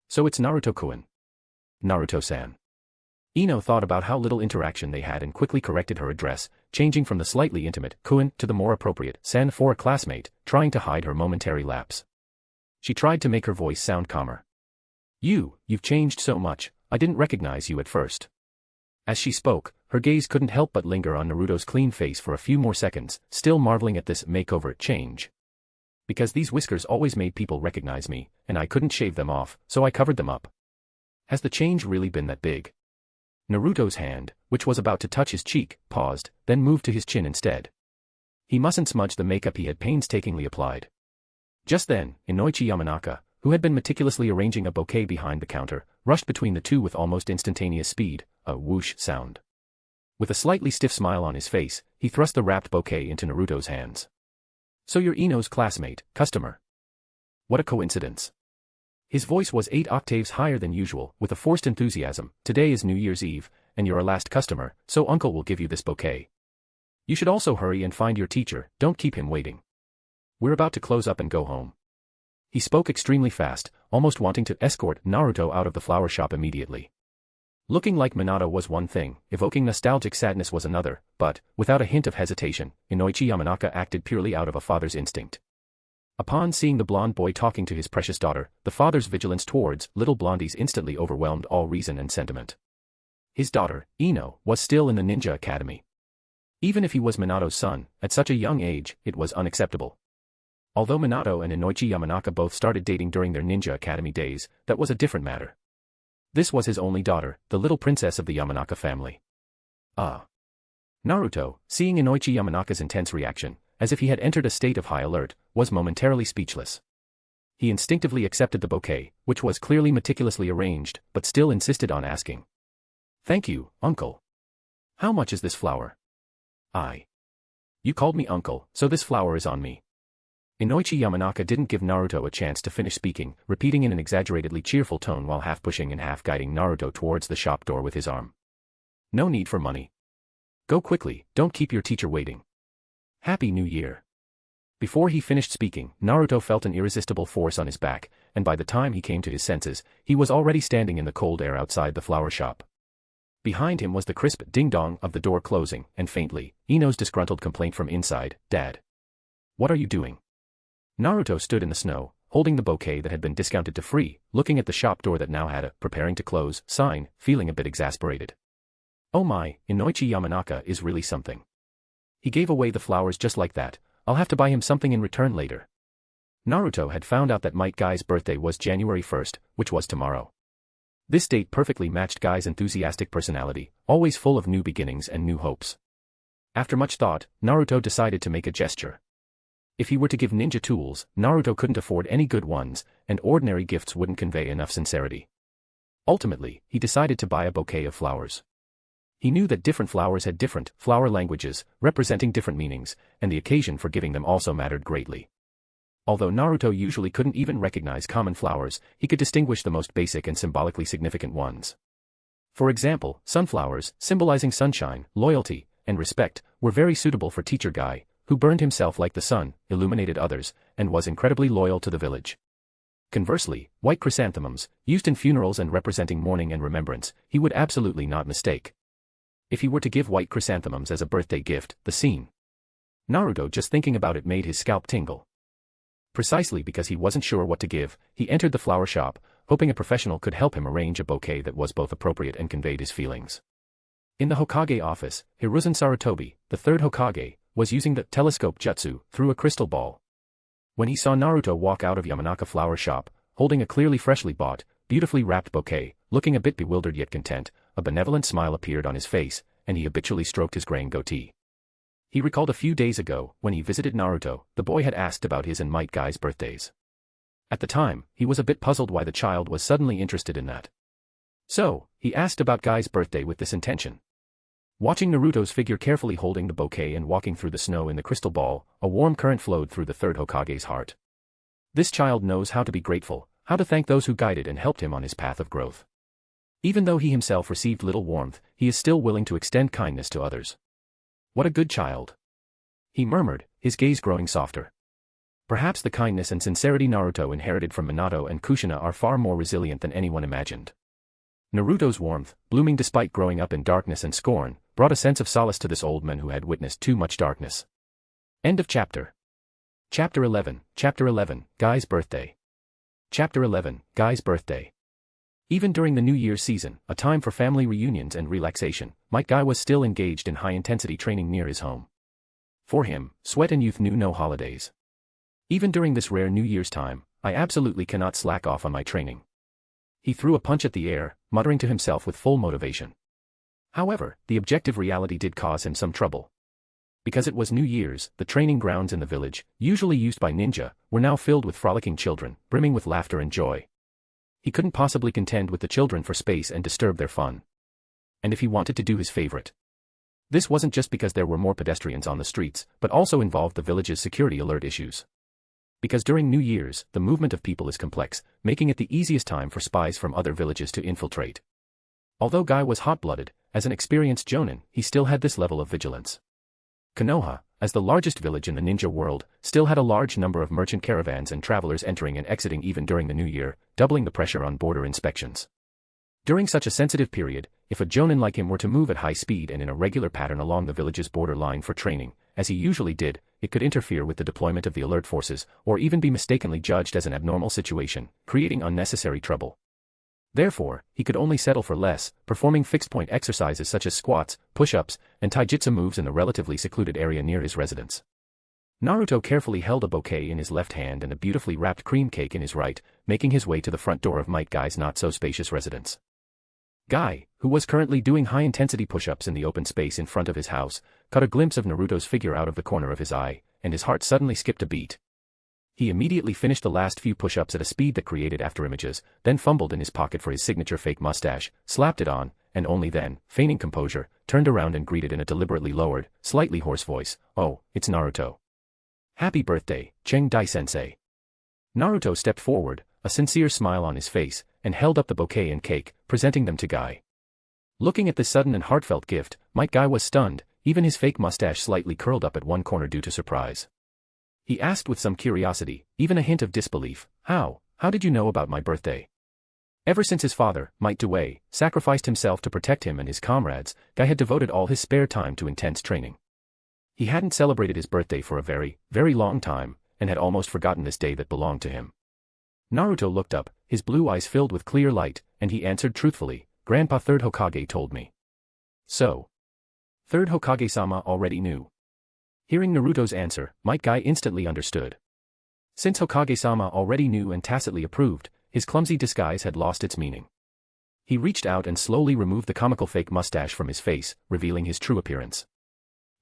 So it's Naruto-kun. Naruto-san. Ino thought about how little interaction they had and quickly corrected her address, changing from the slightly intimate kun to the more appropriate san for a classmate, trying to hide her momentary lapse. She tried to make her voice sound calmer. You've changed so much, I didn't recognize you at first. As she spoke, her gaze couldn't help but linger on Naruto's clean face for a few more seconds, still marveling at this makeover change. Because these whiskers always made people recognize me, and I couldn't shave them off, so I covered them up. Has the change really been that big? Naruto's hand, which was about to touch his cheek, paused, then moved to his chin instead. He mustn't smudge the makeup he had painstakingly applied. Just then, Inoichi Yamanaka, who had been meticulously arranging a bouquet behind the counter, rushed between the two with almost instantaneous speed, a whoosh sound. With a slightly stiff smile on his face, he thrust the wrapped bouquet into Naruto's hands. So you're Ino's classmate, customer. What a coincidence. His voice was 8 octaves higher than usual, with a forced enthusiasm. Today is New Year's Eve, and you're our last customer, so Uncle will give you this bouquet. You should also hurry and find your teacher, don't keep him waiting. We're about to close up and go home. He spoke extremely fast, almost wanting to escort Naruto out of the flower shop immediately. Looking like Minato was one thing, evoking nostalgic sadness was another, but, without a hint of hesitation, Inoichi Yamanaka acted purely out of a father's instinct. Upon seeing the blonde boy talking to his precious daughter, the father's vigilance towards little blondies instantly overwhelmed all reason and sentiment. His daughter, Ino, was still in the ninja academy. Even if he was Minato's son, at such a young age, it was unacceptable. Although Minato and Inoichi Yamanaka both started dating during their ninja academy days, that was a different matter. This was his only daughter, the little princess of the Yamanaka family. Naruto, seeing Inoichi Yamanaka's intense reaction, as if he had entered a state of high alert, was momentarily speechless. He instinctively accepted the bouquet, which was clearly meticulously arranged, but still insisted on asking. Thank you, uncle. How much is this flower? You called me uncle, so this flower is on me. Inoichi Yamanaka didn't give Naruto a chance to finish speaking, repeating in an exaggeratedly cheerful tone while half pushing and half guiding Naruto towards the shop door with his arm. No need for money. Go quickly, don't keep your teacher waiting. Happy New Year. Before he finished speaking, Naruto felt an irresistible force on his back, and by the time he came to his senses, he was already standing in the cold air outside the flower shop. Behind him was the crisp ding-dong of the door closing, and faintly, Ino's disgruntled complaint from inside, Dad. What are you doing? Naruto stood in the snow, holding the bouquet that had been discounted to free, looking at the shop door that now had a preparing to close sign, feeling a bit exasperated. Oh my, Inoichi Yamanaka is really something. He gave away the flowers just like that, I'll have to buy him something in return later. Naruto had found out that Might Guy's birthday was January 1st, which was tomorrow. This date perfectly matched Guy's enthusiastic personality, always full of new beginnings and new hopes. After much thought, Naruto decided to make a gesture. If he were to give ninja tools, Naruto couldn't afford any good ones, and ordinary gifts wouldn't convey enough sincerity. Ultimately, he decided to buy a bouquet of flowers. He knew that different flowers had different flower languages, representing different meanings, and the occasion for giving them also mattered greatly. Although Naruto usually couldn't even recognize common flowers, he could distinguish the most basic and symbolically significant ones. For example, sunflowers, symbolizing sunshine, loyalty, and respect, were very suitable for Teacher Guy, who burned himself like the sun, illuminated others, and was incredibly loyal to the village. Conversely, white chrysanthemums, used in funerals and representing mourning and remembrance, he would absolutely not mistake. If he were to give white chrysanthemums as a birthday gift, the scene. Naruto just thinking about it made his scalp tingle. Precisely because he wasn't sure what to give, he entered the flower shop, hoping a professional could help him arrange a bouquet that was both appropriate and conveyed his feelings. In the Hokage office, Hiruzen Sarutobi, the third Hokage, was using the telescope jutsu through a crystal ball. When he saw Naruto walk out of Yamanaka flower shop, holding a clearly freshly bought, beautifully wrapped bouquet, looking a bit bewildered yet content, a benevolent smile appeared on his face, and he habitually stroked his graying goatee. He recalled a few days ago, when he visited Naruto, the boy had asked about his and Might Guy's birthdays. At the time, he was a bit puzzled why the child was suddenly interested in that. So, he asked about Guy's birthday with this intention. Watching Naruto's figure carefully holding the bouquet and walking through the snow in the crystal ball, a warm current flowed through the third Hokage's heart. This child knows how to be grateful, how to thank those who guided and helped him on his path of growth. Even though he himself received little warmth, he is still willing to extend kindness to others. What a good child. He murmured, his gaze growing softer. Perhaps the kindness and sincerity Naruto inherited from Minato and Kushina are far more resilient than anyone imagined. Naruto's warmth, blooming despite growing up in darkness and scorn, brought a sense of solace to this old man who had witnessed too much darkness. End of chapter. Chapter 11, Guy's Birthday. Chapter 11, Guy's Birthday. Even during the New Year's season, a time for family reunions and relaxation, Might Guy was still engaged in high-intensity training near his home. For him, sweat and youth knew no holidays. Even during this rare New Year's time, I absolutely cannot slack off on my training. He threw a punch at the air, muttering to himself with full motivation. However, the objective reality did cause him some trouble. Because it was New Year's, the training grounds in the village, usually used by ninja, were now filled with frolicking children, brimming with laughter and joy. He couldn't possibly contend with the children for space and disturb their fun. And if he wanted to do his favorite. This wasn't just because there were more pedestrians on the streets, but also involved the village's security alert issues. Because during New Year's, the movement of people is complex, making it the easiest time for spies from other villages to infiltrate. Although Guy was hot-blooded, as an experienced jonin, he still had this level of vigilance. Konoha, as the largest village in the ninja world, still had a large number of merchant caravans and travelers entering and exiting even during the New Year, doubling the pressure on border inspections. During such a sensitive period, if a jonin like him were to move at high speed and in a regular pattern along the village's border line for training, as he usually did, it could interfere with the deployment of the alert forces, or even be mistakenly judged as an abnormal situation, creating unnecessary trouble. Therefore, he could only settle for less, performing fixed-point exercises such as squats, push-ups, and taijutsu moves in the relatively secluded area near his residence. Naruto carefully held a bouquet in his left hand and a beautifully wrapped cream cake in his right, making his way to the front door of Might Guy's not-so-spacious residence. Guy, who was currently doing high-intensity push-ups in the open space in front of his house, caught a glimpse of Naruto's figure out of the corner of his eye, and his heart suddenly skipped a beat. He immediately finished the last few push-ups at a speed that created afterimages, then fumbled in his pocket for his signature fake mustache, slapped it on, and only then, feigning composure, turned around and greeted in a deliberately lowered, slightly hoarse voice, "Oh, it's Naruto. Happy birthday, Cheng Dai-sensei." Naruto stepped forward, a sincere smile on his face, and held up the bouquet and cake, presenting them to Guy. Looking at this sudden and heartfelt gift, Might Guy was stunned, even his fake mustache slightly curled up at one corner due to surprise. He asked with some curiosity, even a hint of disbelief, How did you know about my birthday?" Ever since his father, Might Due, sacrificed himself to protect him and his comrades, Guy had devoted all his spare time to intense training. He hadn't celebrated his birthday for a very, very long time, and had almost forgotten this day that belonged to him. Naruto looked up, his blue eyes filled with clear light, and he answered truthfully, "Grandpa Third Hokage told me." So, Third Hokage-sama already knew. Hearing Naruto's answer, Might Guy instantly understood. Since Hokage-sama already knew and tacitly approved, his clumsy disguise had lost its meaning. He reached out and slowly removed the comical fake mustache from his face, revealing his true appearance.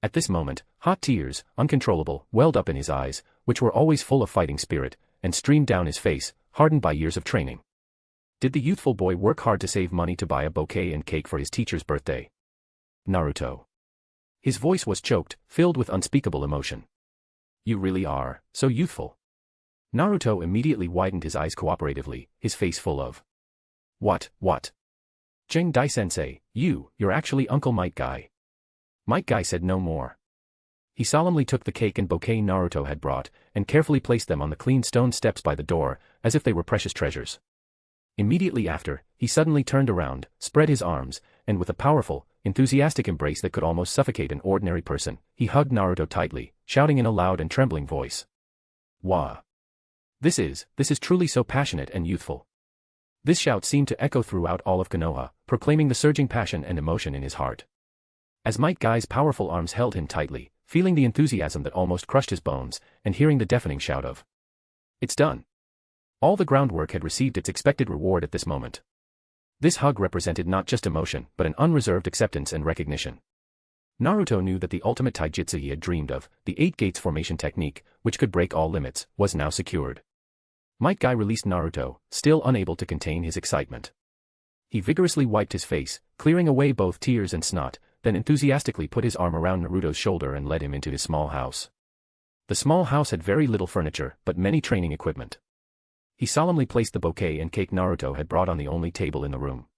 At this moment, hot tears, uncontrollable, welled up in his eyes, which were always full of fighting spirit, and streamed down his face, hardened by years of training. Did the youthful boy work hard to save money to buy a bouquet and cake for his teacher's birthday? Naruto. His voice was choked, filled with unspeakable emotion. "You really are so youthful." Naruto immediately widened his eyes cooperatively, his face full of, What? Cheng Dai-sensei, you're actually Uncle Might Guy." Might Guy said no more. He solemnly took the cake and bouquet Naruto had brought, and carefully placed them on the clean stone steps by the door, as if they were precious treasures. Immediately after, he suddenly turned around, spread his arms, and with a powerful, enthusiastic embrace that could almost suffocate an ordinary person, he hugged Naruto tightly, shouting in a loud and trembling voice, "Wah! This is truly so passionate and youthful." This shout seemed to echo throughout all of Konoha, proclaiming the surging passion and emotion in his heart. As Might Guy's powerful arms held him tightly, feeling the enthusiasm that almost crushed his bones, and hearing the deafening shout of, "It's done!" All the groundwork had received its expected reward at this moment. This hug represented not just emotion, but an unreserved acceptance and recognition. Naruto knew that the ultimate taijutsu he had dreamed of, the 8 gates formation technique, which could break all limits, was now secured. Might Guy released Naruto, still unable to contain his excitement. He vigorously wiped his face, clearing away both tears and snot, then enthusiastically put his arm around Naruto's shoulder and led him into his small house. The small house had very little furniture, but many training equipment. He solemnly placed the bouquet and cake Naruto had brought on the only table in the room.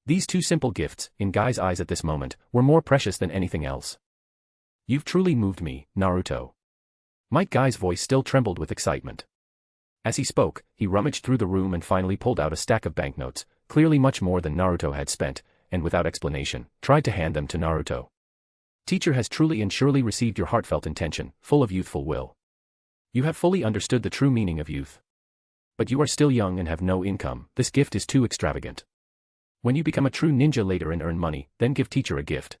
These 2 simple gifts, in Guy's eyes at this moment, were more precious than anything else. "You've truly moved me, Naruto." Might Guy's voice still trembled with excitement. As he spoke, he rummaged through the room and finally pulled out a stack of banknotes, clearly much more than Naruto had spent, and without explanation, tried to hand them to Naruto. Teacher has truly and surely received your heartfelt intention, full of youthful will. You have fully understood the true meaning of youth. But you are still young and have no income. This gift is too extravagant. When you become a true ninja later and earn money, then give teacher a gift.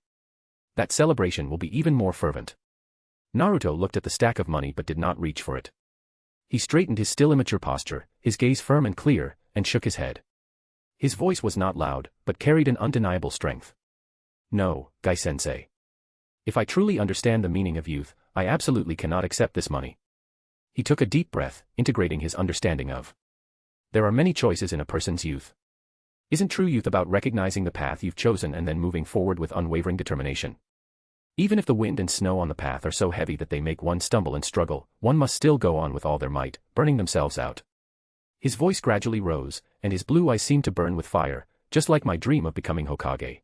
That celebration will be even more fervent. Naruto looked at the stack of money but did not reach for it. He straightened his still immature posture, his gaze firm and clear, and shook his head. His voice was not loud, but carried an undeniable strength. No, Guy-sensei. If I truly understand the meaning of youth, I absolutely cannot accept this money. He took a deep breath, integrating his understanding of. There are many choices in a person's youth. Isn't true youth about recognizing the path you've chosen and then moving forward with unwavering determination? Even if the wind and snow on the path are so heavy that they make one stumble and struggle, one must still go on with all their might, burning themselves out. His voice gradually rose, and his blue eyes seemed to burn with fire, just like my dream of becoming Hokage.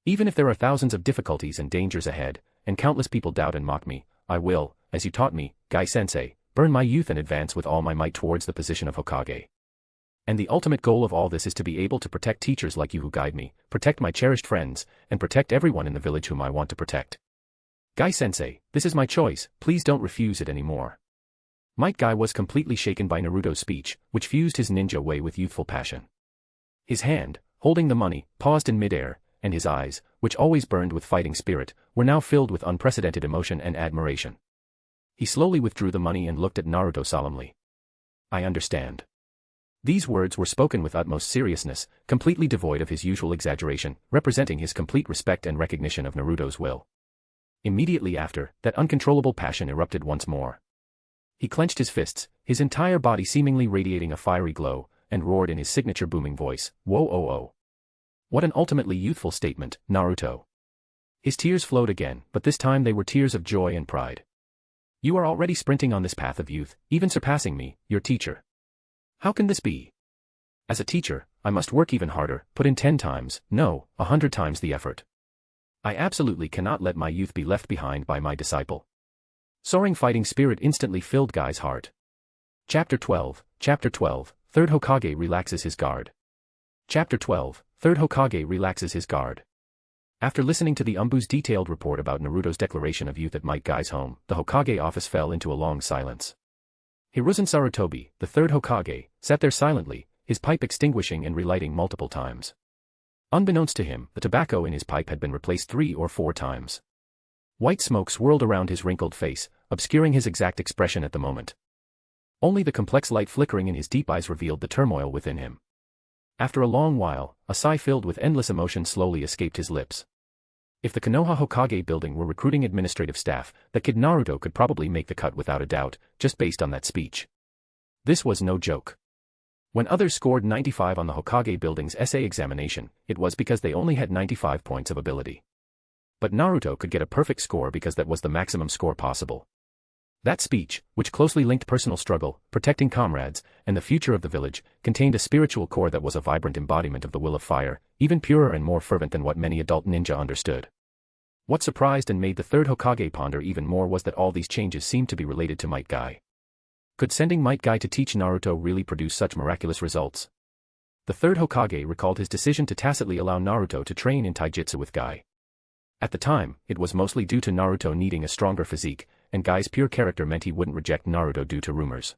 Even if there are thousands of difficulties and dangers ahead, and countless people doubt and mock me, I will, as you taught me, Guy-sensei, burn my youth and advance with all my might towards the position of Hokage. And the ultimate goal of all this is to be able to protect teachers like you who guide me, protect my cherished friends, and protect everyone in the village whom I want to protect. Guy-sensei, this is my choice, please don't refuse it anymore. Might Guy was completely shaken by Naruto's speech, which fused his ninja way with youthful passion. His hand, holding the money, paused in midair, and his eyes, which always burned with fighting spirit, were now filled with unprecedented emotion and admiration. He slowly withdrew the money and looked at Naruto solemnly. I understand. These words were spoken with utmost seriousness, completely devoid of his usual exaggeration, representing his complete respect and recognition of Naruto's will. Immediately after, that uncontrollable passion erupted once more. He clenched his fists, his entire body seemingly radiating a fiery glow, and roared in his signature booming voice, "Whoa-oh-oh. What an ultimately youthful statement, Naruto." His tears flowed again, but this time they were tears of joy and pride. You are already sprinting on this path of youth, even surpassing me, your teacher. How can this be? As a teacher, I must work even harder, put in 10 times, no, 100 times the effort. I absolutely cannot let my youth be left behind by my disciple. Soaring fighting spirit instantly filled Guy's heart. Chapter 12, Third Hokage relaxes his guard. Chapter 12, Third Hokage relaxes his guard. After listening to the Umbu's detailed report about Naruto's declaration of youth at Might Guy's home, the Hokage office fell into a long silence. Hiruzen Sarutobi, the third Hokage, sat there silently, his pipe extinguishing and relighting multiple times. Unbeknownst to him, the tobacco in his pipe had been replaced 3 or 4 times. White smoke swirled around his wrinkled face, obscuring his exact expression at the moment. Only the complex light flickering in his deep eyes revealed the turmoil within him. After a long while, a sigh filled with endless emotion slowly escaped his lips. If the Konoha Hokage building were recruiting administrative staff, that kid Naruto could probably make the cut without a doubt, just based on that speech. This was no joke. When others scored 95 on the Hokage building's essay examination, it was because they only had 95 points of ability. But Naruto could get a perfect score because that was the maximum score possible. That speech, which closely linked personal struggle, protecting comrades, and the future of the village, contained a spiritual core that was a vibrant embodiment of the will of fire, even purer and more fervent than what many adult ninja understood. What surprised and made the third Hokage ponder even more was that all these changes seemed to be related to Might Guy. Could sending Might Guy to teach Naruto really produce such miraculous results? The third Hokage recalled his decision to tacitly allow Naruto to train in taijutsu with Guy. At the time, it was mostly due to Naruto needing a stronger physique, and Guy's pure character meant he wouldn't reject Naruto due to rumors.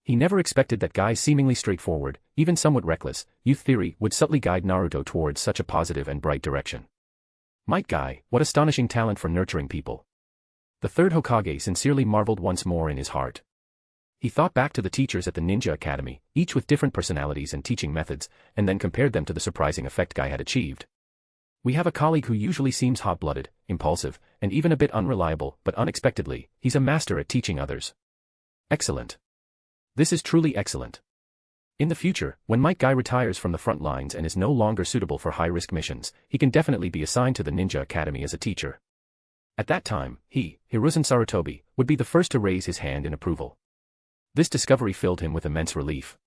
He never expected that Guy's seemingly straightforward, even somewhat reckless, youth theory would subtly guide Naruto towards such a positive and bright direction. Might Guy, what astonishing talent for nurturing people. The third Hokage sincerely marveled once more in his heart. He thought back to the teachers at the Ninja Academy, each with different personalities and teaching methods, and then compared them to the surprising effect Guy had achieved. We have a colleague who usually seems hot-blooded, impulsive, and even a bit unreliable, but unexpectedly, he's a master at teaching others. Excellent. This is truly excellent. In the future, when Might Guy retires from the front lines and is no longer suitable for high-risk missions, he can definitely be assigned to the Ninja Academy as a teacher. At that time, he, Hiruzen Sarutobi, would be the first to raise his hand in approval. This discovery filled him with immense relief.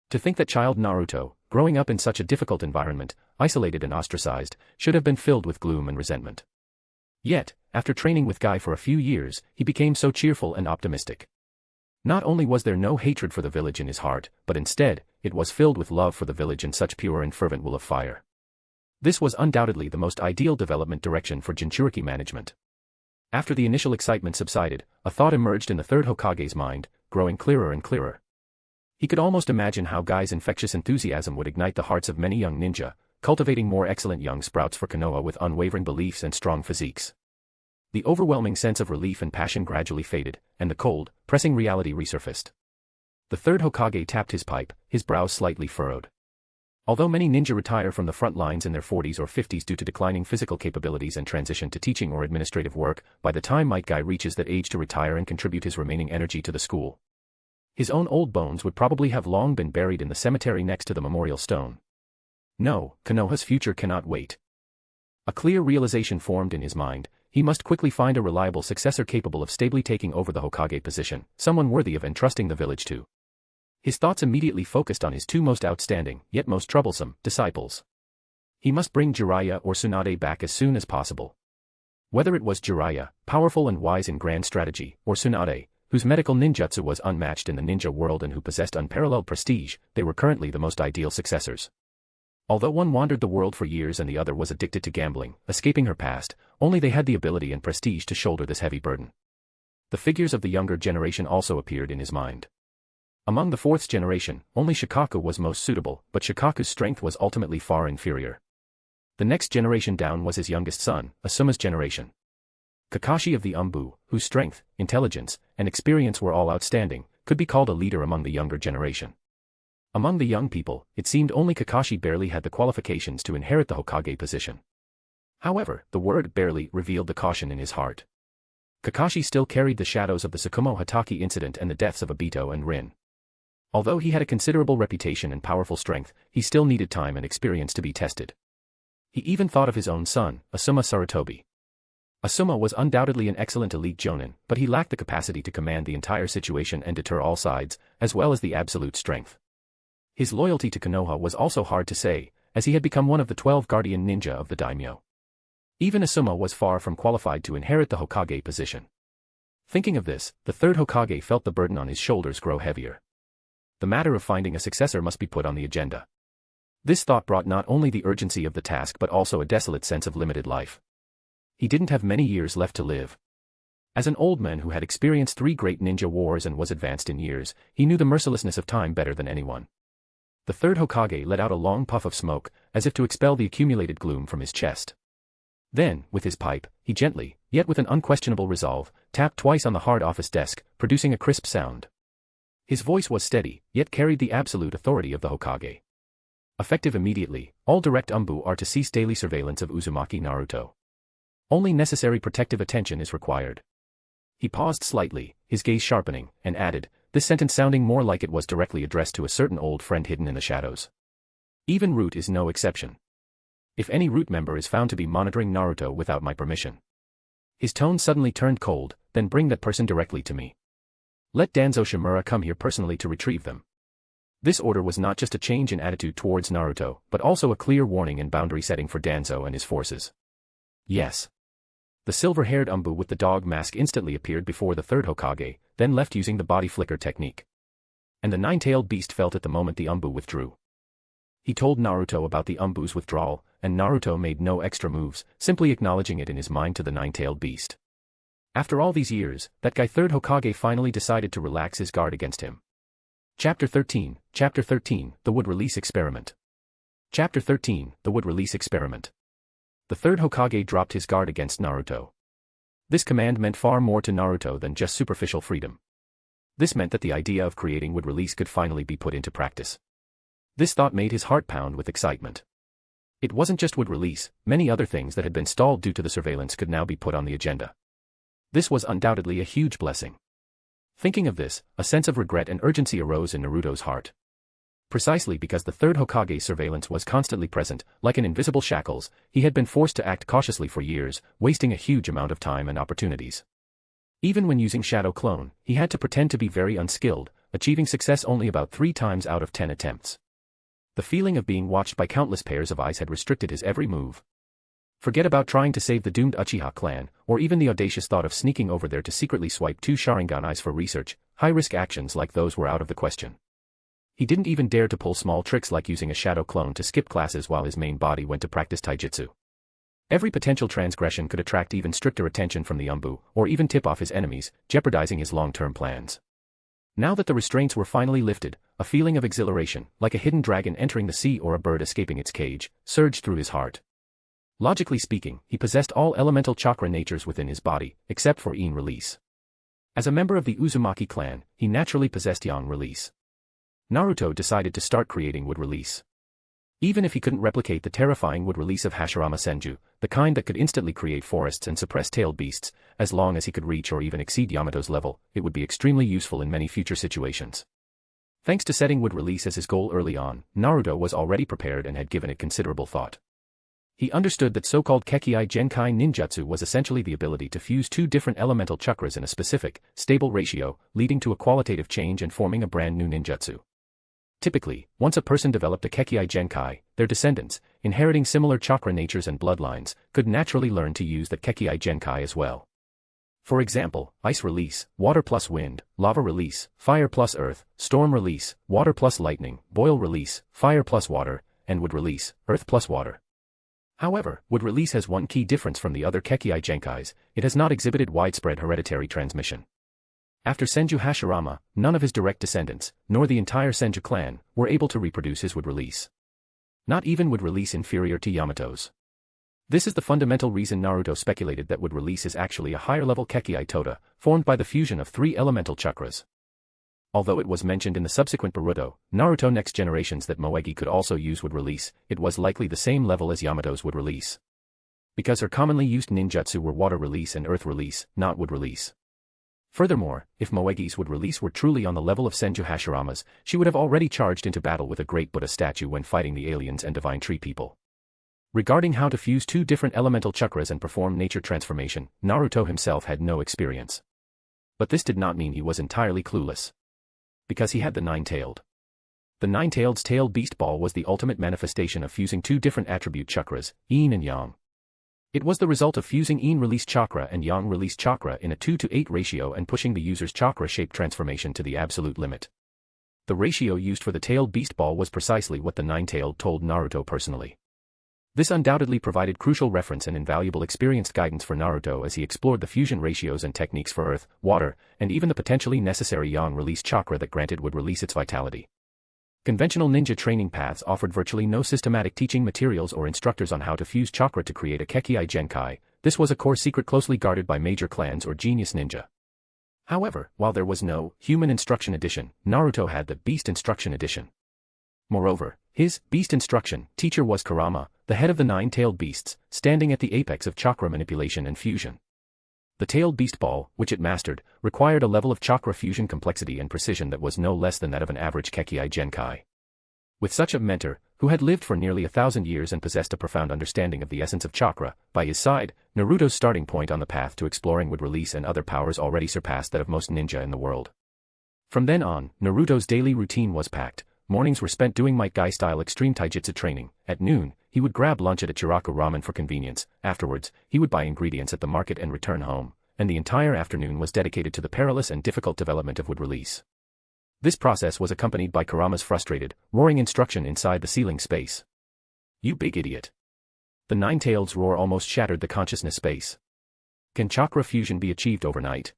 To think that child Naruto, growing up in such a difficult environment, isolated and ostracized, should have been filled with gloom and resentment. Yet, after training with Guy for a few years, he became so cheerful and optimistic. Not only was there no hatred for the village in his heart, but instead, it was filled with love for the village and such pure and fervent will of fire. This was undoubtedly the most ideal development direction for Jinchuriki management. After the initial excitement subsided, a thought emerged in the third Hokage's mind, growing clearer and clearer. He could almost imagine how Guy's infectious enthusiasm would ignite the hearts of many young ninja, cultivating more excellent young sprouts for Konoha with unwavering beliefs and strong physiques. The overwhelming sense of relief and passion gradually faded, and the cold, pressing reality resurfaced. The third Hokage tapped his pipe, his brows slightly furrowed. Although many ninja retire from the front lines in their 40s or 50s due to declining physical capabilities and transition to teaching or administrative work, by the time Might Guy reaches that age to retire and contribute his remaining energy to the school, his own old bones would probably have long been buried in the cemetery next to the memorial stone. No, Konoha's future cannot wait. A clear realization formed in his mind: he must quickly find a reliable successor capable of stably taking over the Hokage position, someone worthy of entrusting the village to. His thoughts immediately focused on his two most outstanding, yet most troublesome, disciples. He must bring Jiraiya or Tsunade back as soon as possible. Whether it was Jiraiya, powerful and wise in grand strategy, or Tsunade, whose medical ninjutsu was unmatched in the ninja world and who possessed unparalleled prestige, they were currently the most ideal successors. Although one wandered the world for years and the other was addicted to gambling, escaping her past, only they had the ability and prestige to shoulder this heavy burden. The figures of the younger generation also appeared in his mind. Among the fourth generation, only Shikaku was most suitable, but Shikaku's strength was ultimately far inferior. The next generation down was his youngest son, Asuma's generation. Kakashi of the Umbu, whose strength, intelligence, and experience were all outstanding, could be called a leader among the younger generation. Among the young people, it seemed only Kakashi barely had the qualifications to inherit the Hokage position. However, the word barely revealed the caution in his heart. Kakashi still carried the shadows of the Tsukumo Hatake incident and the deaths of Obito and Rin. Although he had a considerable reputation and powerful strength, he still needed time and experience to be tested. He even thought of his own son, Asuma Sarutobi. Asuma was undoubtedly an excellent elite jonin, but he lacked the capacity to command the entire situation and deter all sides, as well as the absolute strength. His loyalty to Konoha was also hard to say, as he had become one of the 12 guardian ninja of the daimyo. Even Asuma was far from qualified to inherit the Hokage position. Thinking of this, the third Hokage felt the burden on his shoulders grow heavier. The matter of finding a successor must be put on the agenda. This thought brought not only the urgency of the task but also a desolate sense of limited life. He didn't have many years left to live. As an old man who had experienced 3 great ninja wars and was advanced in years, he knew the mercilessness of time better than anyone. The third Hokage let out a long puff of smoke, as if to expel the accumulated gloom from his chest. Then, with his pipe, he gently, yet with an unquestionable resolve, tapped twice on the hard office desk, producing a crisp sound. His voice was steady, yet carried the absolute authority of the Hokage. Effective immediately, all direct Umbu are to cease daily surveillance of Uzumaki Naruto. Only necessary protective attention is required. He paused slightly, his gaze sharpening, and added, this sentence sounding more like it was directly addressed to a certain old friend hidden in the shadows. Even Root is no exception. If any Root member is found to be monitoring Naruto without my permission. His tone suddenly turned cold, then bring that person directly to me. Let Danzo Shimura come here personally to retrieve them. This order was not just a change in attitude towards Naruto, but also a clear warning and boundary setting for Danzo and his forces. Yes. The silver-haired Umbu with the dog mask instantly appeared before the third Hokage, then left using the body flicker technique. And the nine-tailed beast felt at the moment the Umbu withdrew. He told Naruto about the Umbu's withdrawal, and Naruto made no extra moves, simply acknowledging it in his mind to the nine-tailed beast. After all these years, that guy third Hokage finally decided to relax his guard against him. Chapter 13, The Wood Release Experiment. Chapter 13, The Wood Release Experiment. The third Hokage dropped his guard against Naruto. This command meant far more to Naruto than just superficial freedom. This meant that the idea of creating wood release could finally be put into practice. This thought made his heart pound with excitement. It wasn't just wood release, many other things that had been stalled due to the surveillance could now be put on the agenda. This was undoubtedly a huge blessing. Thinking of this, a sense of regret and urgency arose in Naruto's heart. Precisely because the third Hokage's surveillance was constantly present, like an invisible shackles, he had been forced to act cautiously for years, wasting a huge amount of time and opportunities. Even when using Shadow Clone, he had to pretend to be very unskilled, achieving success only about 3 times out of 10 attempts. The feeling of being watched by countless pairs of eyes had restricted his every move. Forget about trying to save the doomed Uchiha clan, or even the audacious thought of sneaking over there to secretly swipe 2 Sharingan eyes for research. High-risk actions like those were out of the question. He didn't even dare to pull small tricks like using a shadow clone to skip classes while his main body went to practice taijutsu. Every potential transgression could attract even stricter attention from the Umbu, or even tip off his enemies, jeopardizing his long-term plans. Now that the restraints were finally lifted, a feeling of exhilaration, like a hidden dragon entering the sea or a bird escaping its cage, surged through his heart. Logically speaking, he possessed all elemental chakra natures within his body, except for Yin release. As a member of the Uzumaki clan, he naturally possessed Yang release. Naruto decided to start creating wood release. Even if he couldn't replicate the terrifying wood release of Hashirama Senju, the kind that could instantly create forests and suppress tailed beasts, as long as he could reach or even exceed Yamato's level, it would be extremely useful in many future situations. Thanks to setting wood release as his goal early on, Naruto was already prepared and had given it considerable thought. He understood that so-called Kekkei Genkai ninjutsu was essentially the ability to fuse 2 different elemental chakras in a specific, stable ratio, leading to a qualitative change and forming a brand new ninjutsu. Typically, once a person developed a Kekkei Genkai, their descendants, inheriting similar chakra natures and bloodlines, could naturally learn to use the Kekkei Genkai as well. For example, ice release, water plus wind, lava release, fire plus earth, storm release, water plus lightning, boil release, fire plus water, and wood release, earth plus water. However, wood release has one key difference from the other Kekkei Genkais: it has not exhibited widespread hereditary transmission. After Senju Hashirama, none of his direct descendants, nor the entire Senju clan, were able to reproduce his wood release. Not even wood release inferior to Yamato's. This is the fundamental reason Naruto speculated that wood release is actually a higher-level Kekkei Toda, formed by the fusion of 3 elemental chakras. Although it was mentioned in the subsequent Boruto, Naruto Next Generations that Moegi could also use wood release, it was likely the same level as Yamato's wood release. Because her commonly used ninjutsu were water release and earth release, not wood release. Furthermore, if Moegi's wood release were truly on the level of Senju Hashirama's, she would have already charged into battle with a great Buddha statue when fighting the aliens and divine tree people. Regarding how to fuse 2 different elemental chakras and perform nature transformation, Naruto himself had no experience. But this did not mean he was entirely clueless. Because he had the nine-tailed. The nine-tailed tailed beast ball was the ultimate manifestation of fusing 2 different attribute chakras, Yin and Yang. It was the result of fusing Yin release chakra and Yang release chakra in a 2:8 ratio and pushing the user's chakra shape transformation to the absolute limit. The ratio used for the tailed beast ball was precisely what the nine-tailed told Naruto personally. This undoubtedly provided crucial reference and invaluable experienced guidance for Naruto as he explored the fusion ratios and techniques for earth, water, and even the potentially necessary Yang release chakra that granted would release its vitality. Conventional ninja training paths offered virtually no systematic teaching materials or instructors on how to fuse chakra to create a Kekkei Genkai. This was a core secret closely guarded by major clans or genius ninja. However, while there was no Human Instruction Edition, Naruto had the Beast Instruction Edition. Moreover, his Beast Instruction teacher was Kurama, the head of the 9-tailed beasts, standing at the apex of chakra manipulation and fusion. The tailed beast ball, which it mastered, required a level of chakra fusion complexity and precision that was no less than that of an average Kekkei Genkai. With such a mentor, who had lived for nearly 1,000 years and possessed a profound understanding of the essence of chakra, by his side, Naruto's starting point on the path to exploring wood release and other powers already surpassed that of most ninja in the world. From then on, Naruto's daily routine was packed. Mornings were spent doing Might Guy-style extreme taijutsu training. At noon, he would grab lunch at a Chiraku ramen for convenience. Afterwards, he would buy ingredients at the market and return home, and the entire afternoon was dedicated to the perilous and difficult development of wood release. This process was accompanied by Kurama's frustrated, roaring instruction inside the ceiling space. "You big idiot." The nine-taileds' roar almost shattered the consciousness space. Can chakra fusion be achieved overnight?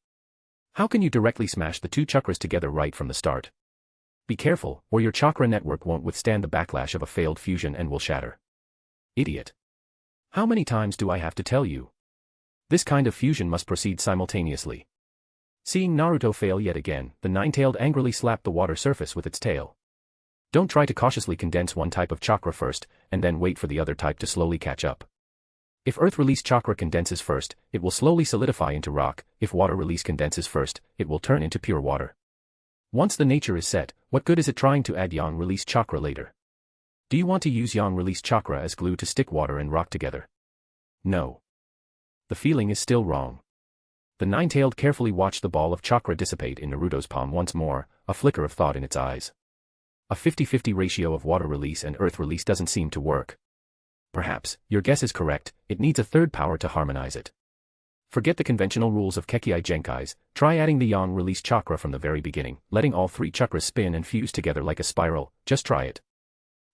How can you directly smash the 2 chakras together right from the start? Be careful, or your chakra network won't withstand the backlash of a failed fusion and will shatter. Idiot. How many times do I have to tell you? This kind of fusion must proceed simultaneously. Seeing Naruto fail yet again, the nine-tailed angrily slapped the water surface with its tail. Don't try to cautiously condense one type of chakra first, and then wait for the other type to slowly catch up. If earth release chakra condenses first, it will slowly solidify into rock. If water release condenses first, it will turn into pure water. Once the nature is set, what good is it trying to add Yang release chakra later? Do you want to use Yang release chakra as glue to stick water and rock together? No. The feeling is still wrong. The nine-tailed carefully watched the ball of chakra dissipate in Naruto's palm once more, a flicker of thought in its eyes. A 50-50 ratio of water release and earth release doesn't seem to work. Perhaps, your guess is correct, it needs a third power to harmonize it. Forget the conventional rules of Kekkei Genkais, try adding the yang release chakra from the very beginning, letting all three chakras spin and fuse together like a spiral, just try it.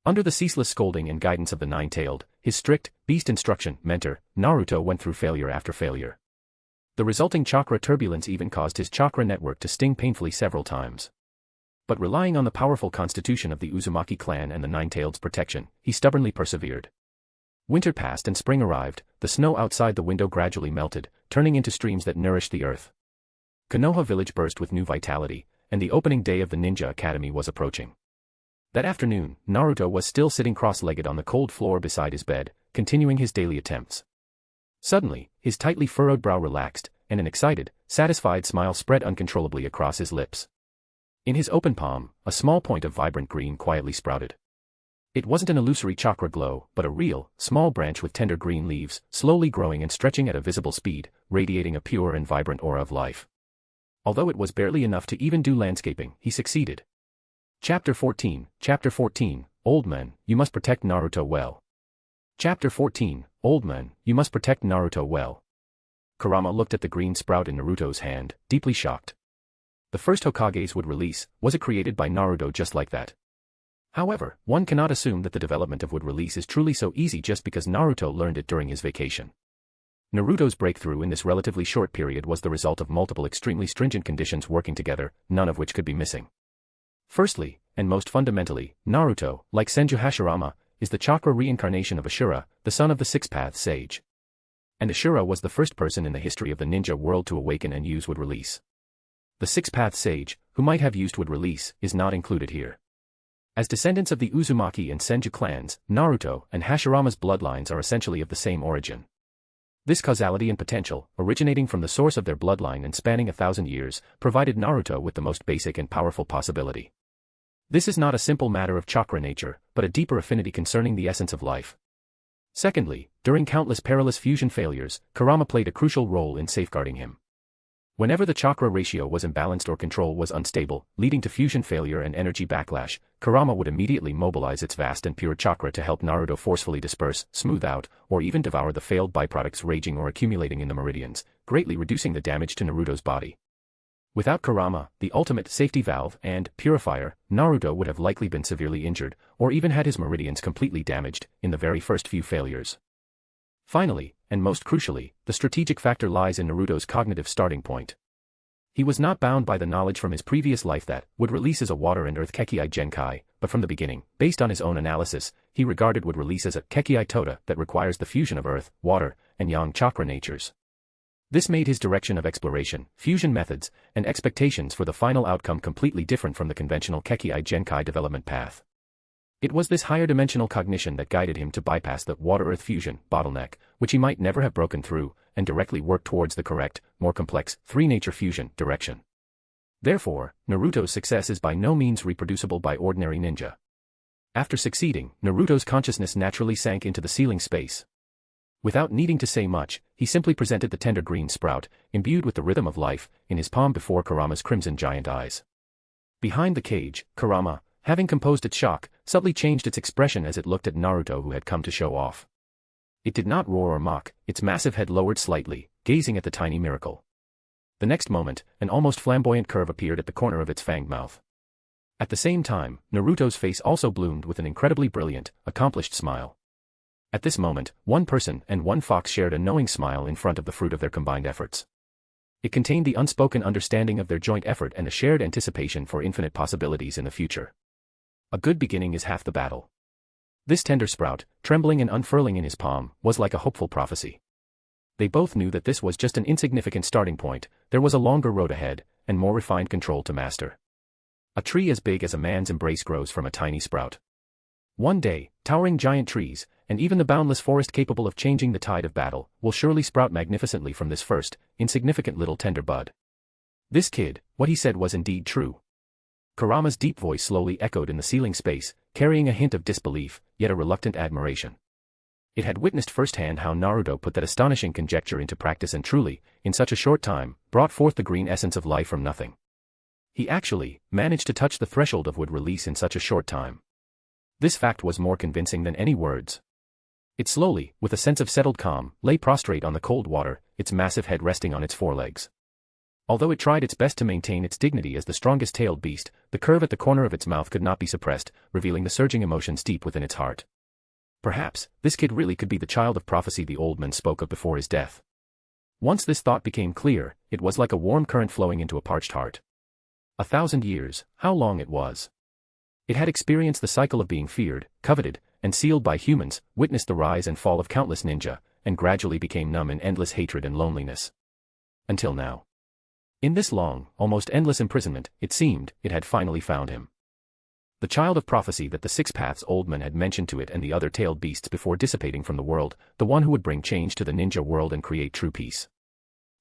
Under the ceaseless scolding and guidance of the nine-tailed, his strict, beast instruction mentor, Naruto went through failure after failure. The resulting chakra turbulence even caused his chakra network to sting painfully several times. But relying on the powerful constitution of the Uzumaki clan and the Nine-Tailed protection, he stubbornly persevered. Winter passed and spring arrived, the snow outside the window gradually melted, turning into streams that nourished the earth. Konoha village burst with new vitality, and the opening day of the ninja academy was approaching. That afternoon, Naruto was still sitting cross-legged on the cold floor beside his bed, continuing his daily attempts. Suddenly, his tightly furrowed brow relaxed, and an excited, satisfied smile spread uncontrollably across his lips. In his open palm, a small point of vibrant green quietly sprouted. It wasn't an illusory chakra glow, but a real, small branch with tender green leaves, slowly growing and stretching at a visible speed, radiating a pure and vibrant aura of life. Although it was barely enough to even do landscaping, he succeeded. Chapter 14, Old Man, you must protect Naruto well. Chapter 14, Old Man, you must protect Naruto well. Kurama looked at the green sprout in Naruto's hand, deeply shocked. The first Hokage's wood release, was it created by Naruto just like that? However, one cannot assume that the development of wood release is truly so easy just because Naruto learned it during his vacation. Naruto's breakthrough in this relatively short period was the result of multiple extremely stringent conditions working together, none of which could be missing. Firstly, and most fundamentally, Naruto, like Senju Hashirama, is the chakra reincarnation of Ashura, the son of the Six-Path Sage. And Ashura was the first person in the history of the ninja world to awaken and use wood release. The Six-Path Sage, who might have used wood release, is not included here. As descendants of the Uzumaki and Senju clans, Naruto and Hashirama's bloodlines are essentially of the same origin. This causality and potential, originating from the source of their bloodline and spanning 1,000 years, provided Naruto with the most basic and powerful possibility. This is not a simple matter of chakra nature, but a deeper affinity concerning the essence of life. Secondly, during countless perilous fusion failures, Kurama played a crucial role in safeguarding him. Whenever the chakra ratio was imbalanced or control was unstable, leading to fusion failure and energy backlash, Kurama would immediately mobilize its vast and pure chakra to help Naruto forcefully disperse, smooth out, or even devour the failed byproducts raging or accumulating in the meridians, greatly reducing the damage to Naruto's body. Without Kurama, the ultimate safety valve and purifier, Naruto would have likely been severely injured, or even had his meridians completely damaged, in the very first few failures. Finally, and most crucially, the strategic factor lies in Naruto's cognitive starting point. He was not bound by the knowledge from his previous life that would release as a water and earth Kekkei Genkai, but from the beginning, based on his own analysis, he regarded would release as a Kekkei Tota that requires the fusion of earth, water, and yang chakra natures. This made his direction of exploration, fusion methods, and expectations for the final outcome completely different from the conventional Kekkei Genkai development path. It was this higher dimensional cognition that guided him to bypass the water-earth fusion bottleneck, which he might never have broken through, and directly work towards the correct, more complex, three-nature fusion direction. Therefore, Naruto's success is by no means reproducible by ordinary ninja. After succeeding, Naruto's consciousness naturally sank into the ceiling space. Without needing to say much, he simply presented the tender green sprout, imbued with the rhythm of life, in his palm before Kurama's crimson giant eyes. Behind the cage, Kurama, having composed its shock, subtly changed its expression as it looked at Naruto who had come to show off. It did not roar or mock, its massive head lowered slightly, gazing at the tiny miracle. The next moment, an almost flamboyant curve appeared at the corner of its fanged mouth. At the same time, Naruto's face also bloomed with an incredibly brilliant, accomplished smile. At this moment, one person and one fox shared a knowing smile in front of the fruit of their combined efforts. It contained the unspoken understanding of their joint effort and a shared anticipation for infinite possibilities in the future. A good beginning is half the battle. This tender sprout, trembling and unfurling in his palm, was like a hopeful prophecy. They both knew that this was just an insignificant starting point, there was a longer road ahead, and more refined control to master. A tree as big as a man's embrace grows from a tiny sprout. One day, towering giant trees, and even the boundless forest capable of changing the tide of battle, will surely sprout magnificently from this first, insignificant little tender bud. This kid, what he said was indeed true. Kurama's deep voice slowly echoed in the ceiling space, carrying a hint of disbelief, yet a reluctant admiration. It had witnessed firsthand how Naruto put that astonishing conjecture into practice and truly, in such a short time, brought forth the green essence of life from nothing. He actually managed to touch the threshold of wood release in such a short time. This fact was more convincing than any words. It slowly, with a sense of settled calm, lay prostrate on the cold water, its massive head resting on its forelegs. Although it tried its best to maintain its dignity as the strongest tailed beast, the curve at the corner of its mouth could not be suppressed, revealing the surging emotions deep within its heart. Perhaps, this kid really could be the child of prophecy the old man spoke of before his death. Once this thought became clear, it was like a warm current flowing into a parched heart. 1,000 years, how long it was. It had experienced the cycle of being feared, coveted, and sealed by humans, witnessed the rise and fall of countless ninja, and gradually became numb in endless hatred and loneliness. Until now. In this long, almost endless imprisonment, it seemed, it had finally found him. The child of prophecy that the Six Paths old man had mentioned to it and the other tailed beasts before dissipating from the world, the one who would bring change to the ninja world and create true peace.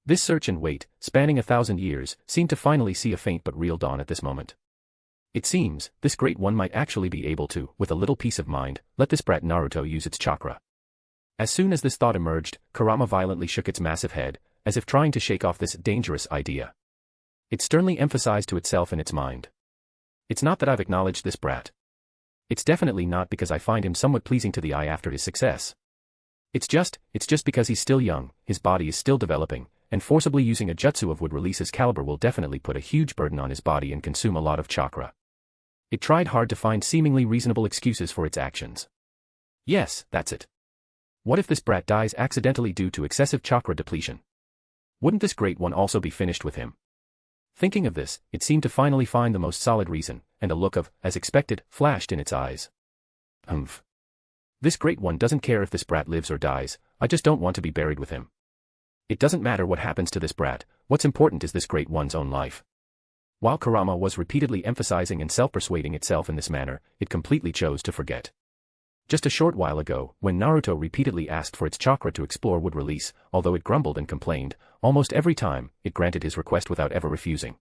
This search and wait, spanning 1,000 years, seemed to finally see a faint but real dawn at this moment. It seems, this great one might actually be able to, with a little peace of mind, let this brat Naruto use its chakra. As soon as this thought emerged, Kurama violently shook its massive head, as if trying to shake off this dangerous idea. It sternly emphasized to itself in its mind. It's not that I've acknowledged this brat. It's definitely not because I find him somewhat pleasing to the eye after his success. It's just because he's still young, his body is still developing, and forcibly using a jutsu of would release his caliber will definitely put a huge burden on his body and consume a lot of chakra. It tried hard to find seemingly reasonable excuses for its actions. Yes, that's it. What if this brat dies accidentally due to excessive chakra depletion? Wouldn't this great one also be finished with him? Thinking of this, it seemed to finally find the most solid reason, and a look of, as expected, flashed in its eyes. Humph. This great one doesn't care if this brat lives or dies, I just don't want to be buried with him. It doesn't matter what happens to this brat, what's important is this great one's own life. While Kurama was repeatedly emphasizing and self-persuading itself in this manner, it completely chose to forget. Just a short while ago, when Naruto repeatedly asked for its chakra to explore would release, although it grumbled and complained, almost every time, it granted his request without ever refusing.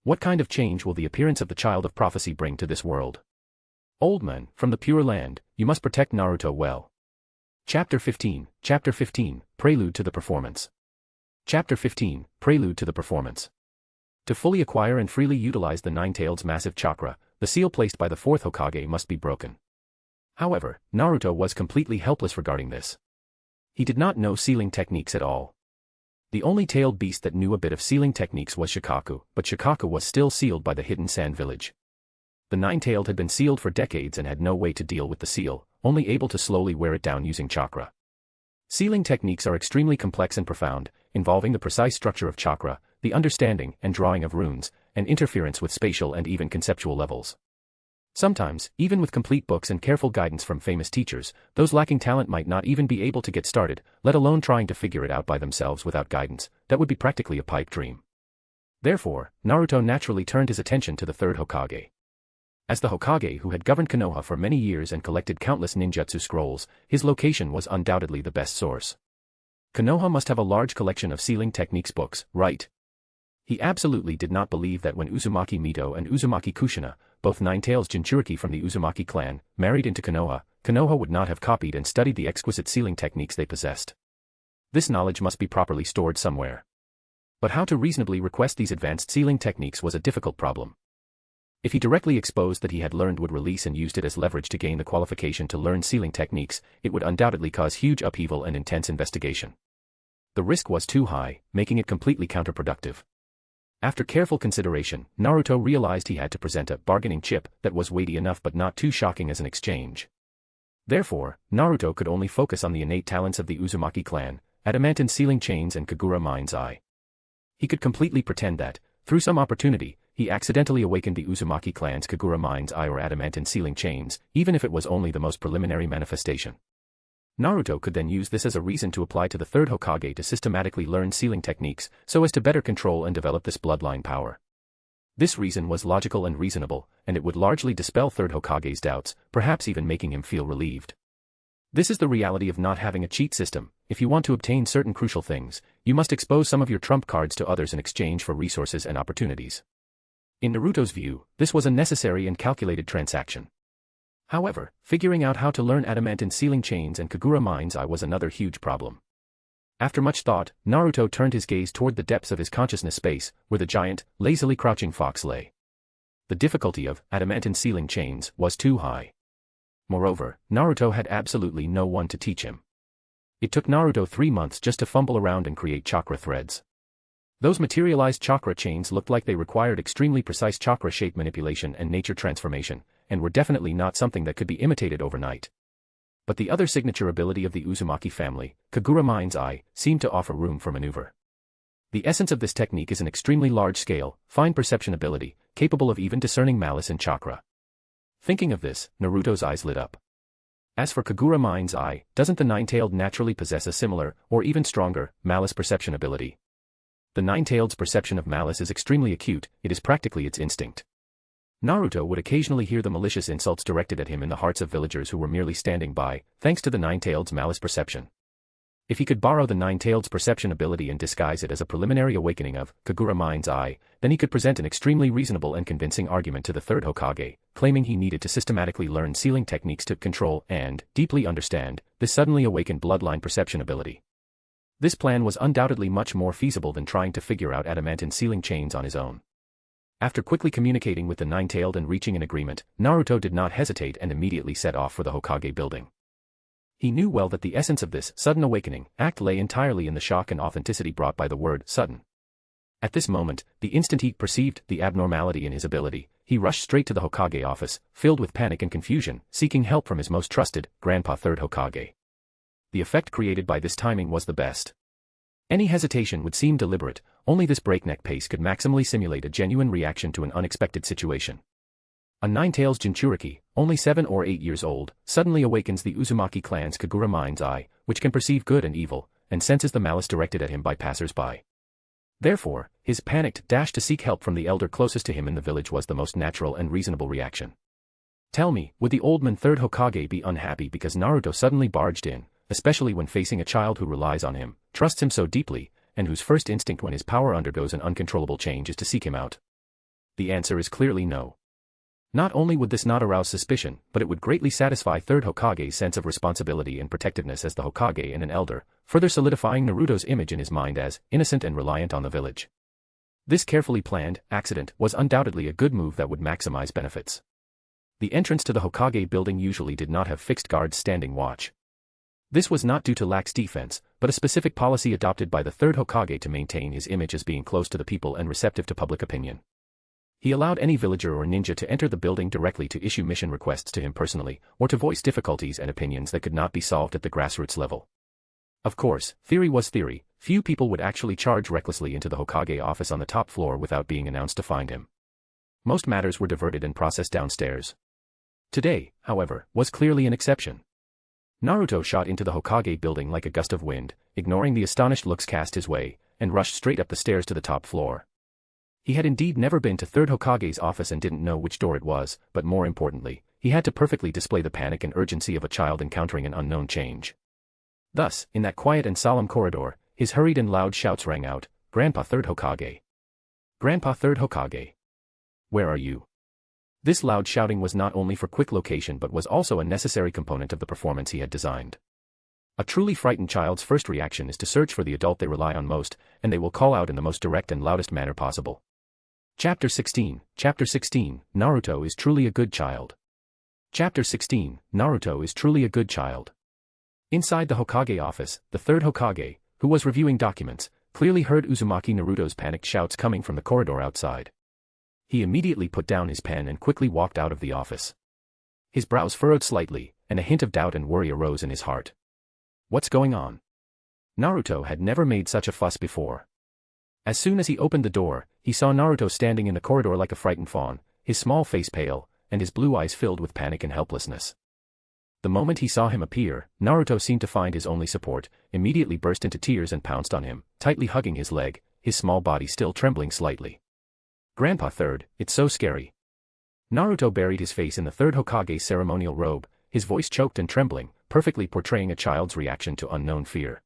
What kind of change will the appearance of the child of prophecy bring to this world? Old man, from the Pure Land, you must protect Naruto well. Chapter 15, Prelude to the Performance. Chapter 15, Prelude to the Performance. To fully acquire and freely utilize the Nine-Tails massive chakra, the seal placed by the fourth Hokage must be broken. However, Naruto was completely helpless regarding this. He did not know sealing techniques at all. The only tailed beast that knew a bit of sealing techniques was Shikaku, but Shikaku was still sealed by the hidden sand village. The Nine-Tailed had been sealed for decades and had no way to deal with the seal, only able to slowly wear it down using chakra. Sealing techniques are extremely complex and profound, involving the precise structure of chakra, the understanding and drawing of runes, and interference with spatial and even conceptual levels. Sometimes, even with complete books and careful guidance from famous teachers, those lacking talent might not even be able to get started, let alone trying to figure it out by themselves without guidance. That would be practically a pipe dream. Therefore, Naruto naturally turned his attention to the third Hokage. As the Hokage who had governed Konoha for many years and collected countless ninjutsu scrolls, his location was undoubtedly the best source. Konoha must have a large collection of sealing techniques books, right? He absolutely did not believe that when Uzumaki Mito and Uzumaki Kushina, both Nine-Tails Jinchuriki from the Uzumaki clan, married into Konoha, Konoha would not have copied and studied the exquisite sealing techniques they possessed. This knowledge must be properly stored somewhere. But how to reasonably request these advanced sealing techniques was a difficult problem. If he directly exposed that he had learned would release and used it as leverage to gain the qualification to learn sealing techniques, it would undoubtedly cause huge upheaval and intense investigation. The risk was too high, making it completely counterproductive. After careful consideration, Naruto realized he had to present a bargaining chip that was weighty enough but not too shocking as an exchange. Therefore, Naruto could only focus on the innate talents of the Uzumaki clan, adamantine sealing chains and Kagura Mind's Eye. He could completely pretend that, through some opportunity, he accidentally awakened the Uzumaki clan's Kagura Mind's Eye or adamantine sealing chains, even if it was only the most preliminary manifestation. Naruto could then use this as a reason to apply to the third Hokage to systematically learn sealing techniques, so as to better control and develop this bloodline power. This reason was logical and reasonable, and it would largely dispel third Hokage's doubts, perhaps even making him feel relieved. This is the reality of not having a cheat system. If you want to obtain certain crucial things, you must expose some of your trump cards to others in exchange for resources and opportunities. In Naruto's view, this was a necessary and calculated transaction. However, figuring out how to learn adamantine sealing chains and Kagura Mind's Eye was another huge problem. After much thought, Naruto turned his gaze toward the depths of his consciousness space, where the giant, lazily crouching fox lay. The difficulty of adamantine sealing chains was too high. Moreover, Naruto had absolutely no one to teach him. It took Naruto 3 months just to fumble around and create chakra threads. Those materialized chakra chains looked like they required extremely precise chakra shape manipulation and nature transformation, and were definitely not something that could be imitated overnight. But the other signature ability of the Uzumaki family, Kagura Mind's Eye, seemed to offer room for maneuver. The essence of this technique is an extremely large-scale, fine perception ability, capable of even discerning malice in chakra. Thinking of this, Naruto's eyes lit up. As for Kagura Mind's Eye, doesn't the Nine-Tailed naturally possess a similar, or even stronger, malice perception ability? The Nine-Tailed's perception of malice is extremely acute, it is practically its instinct. Naruto would occasionally hear the malicious insults directed at him in the hearts of villagers who were merely standing by, thanks to the Nine-Tailed's malice perception. If he could borrow the Nine-Tailed's perception ability and disguise it as a preliminary awakening of Kagura Mind's Eye, then he could present an extremely reasonable and convincing argument to the third Hokage, claiming he needed to systematically learn sealing techniques to control and, deeply understand, this suddenly awakened bloodline perception ability. This plan was undoubtedly much more feasible than trying to figure out adamantine sealing chains on his own. After quickly communicating with the Nine-Tailed and reaching an agreement, Naruto did not hesitate and immediately set off for the Hokage building. He knew well that the essence of this sudden awakening act lay entirely in the shock and authenticity brought by the word sudden. At this moment, the instant he perceived the abnormality in his ability, he rushed straight to the Hokage office, filled with panic and confusion, seeking help from his most trusted, Grandpa Third Hokage. The effect created by this timing was the best. Any hesitation would seem deliberate, only this breakneck pace could maximally simulate a genuine reaction to an unexpected situation. A Nine-Tails Jinchuriki, only 7 or 8 years old, suddenly awakens the Uzumaki clan's Kagura Mind's Eye, which can perceive good and evil, and senses the malice directed at him by passers-by. Therefore, his panicked dash to seek help from the elder closest to him in the village was the most natural and reasonable reaction. Tell me, would the old man Third Hokage be unhappy because Naruto suddenly barged in, especially when facing a child who relies on him, trusts him so deeply, and whose first instinct when his power undergoes an uncontrollable change is to seek him out? The answer is clearly no. Not only would this not arouse suspicion, but it would greatly satisfy Third Hokage's sense of responsibility and protectiveness as the Hokage and an elder, further solidifying Naruto's image in his mind as innocent and reliant on the village. This carefully planned accident was undoubtedly a good move that would maximize benefits. The entrance to the Hokage building usually did not have fixed guards standing watch. This was not due to lax defense, but a specific policy adopted by the Third Hokage to maintain his image as being close to the people and receptive to public opinion. He allowed any villager or ninja to enter the building directly to issue mission requests to him personally, or to voice difficulties and opinions that could not be solved at the grassroots level. Of course, theory was theory, few people would actually charge recklessly into the Hokage office on the top floor without being announced to find him. Most matters were diverted and processed downstairs. Today, however, was clearly an exception. Naruto shot into the Hokage building like a gust of wind, ignoring the astonished looks cast his way, and rushed straight up the stairs to the top floor. He had indeed never been to Third Hokage's office and didn't know which door it was, but more importantly, he had to perfectly display the panic and urgency of a child encountering an unknown change. Thus, in that quiet and solemn corridor, his hurried and loud shouts rang out, "Grandpa Third Hokage! Grandpa Third Hokage! Where are you?" This loud shouting was not only for quick location but was also a necessary component of the performance he had designed. A truly frightened child's first reaction is to search for the adult they rely on most, and they will call out in the most direct and loudest manner possible. Chapter 16, Naruto is truly a good child. Chapter 16, Naruto is truly a good child. Inside the Hokage office, the third Hokage, who was reviewing documents, clearly heard Uzumaki Naruto's panicked shouts coming from the corridor outside. He immediately put down his pen and quickly walked out of the office. His brows furrowed slightly, and a hint of doubt and worry arose in his heart. What's going on? Naruto had never made such a fuss before. As soon as he opened the door, he saw Naruto standing in the corridor like a frightened fawn, his small face pale, and his blue eyes filled with panic and helplessness. The moment he saw him appear, Naruto seemed to find his only support, immediately burst into tears and pounced on him, tightly hugging his leg, his small body still trembling slightly. "Grandpa Third, it's so scary." Naruto buried his face in the third Hokage's ceremonial robe, his voice choked and trembling, perfectly portraying a child's reaction to unknown fear.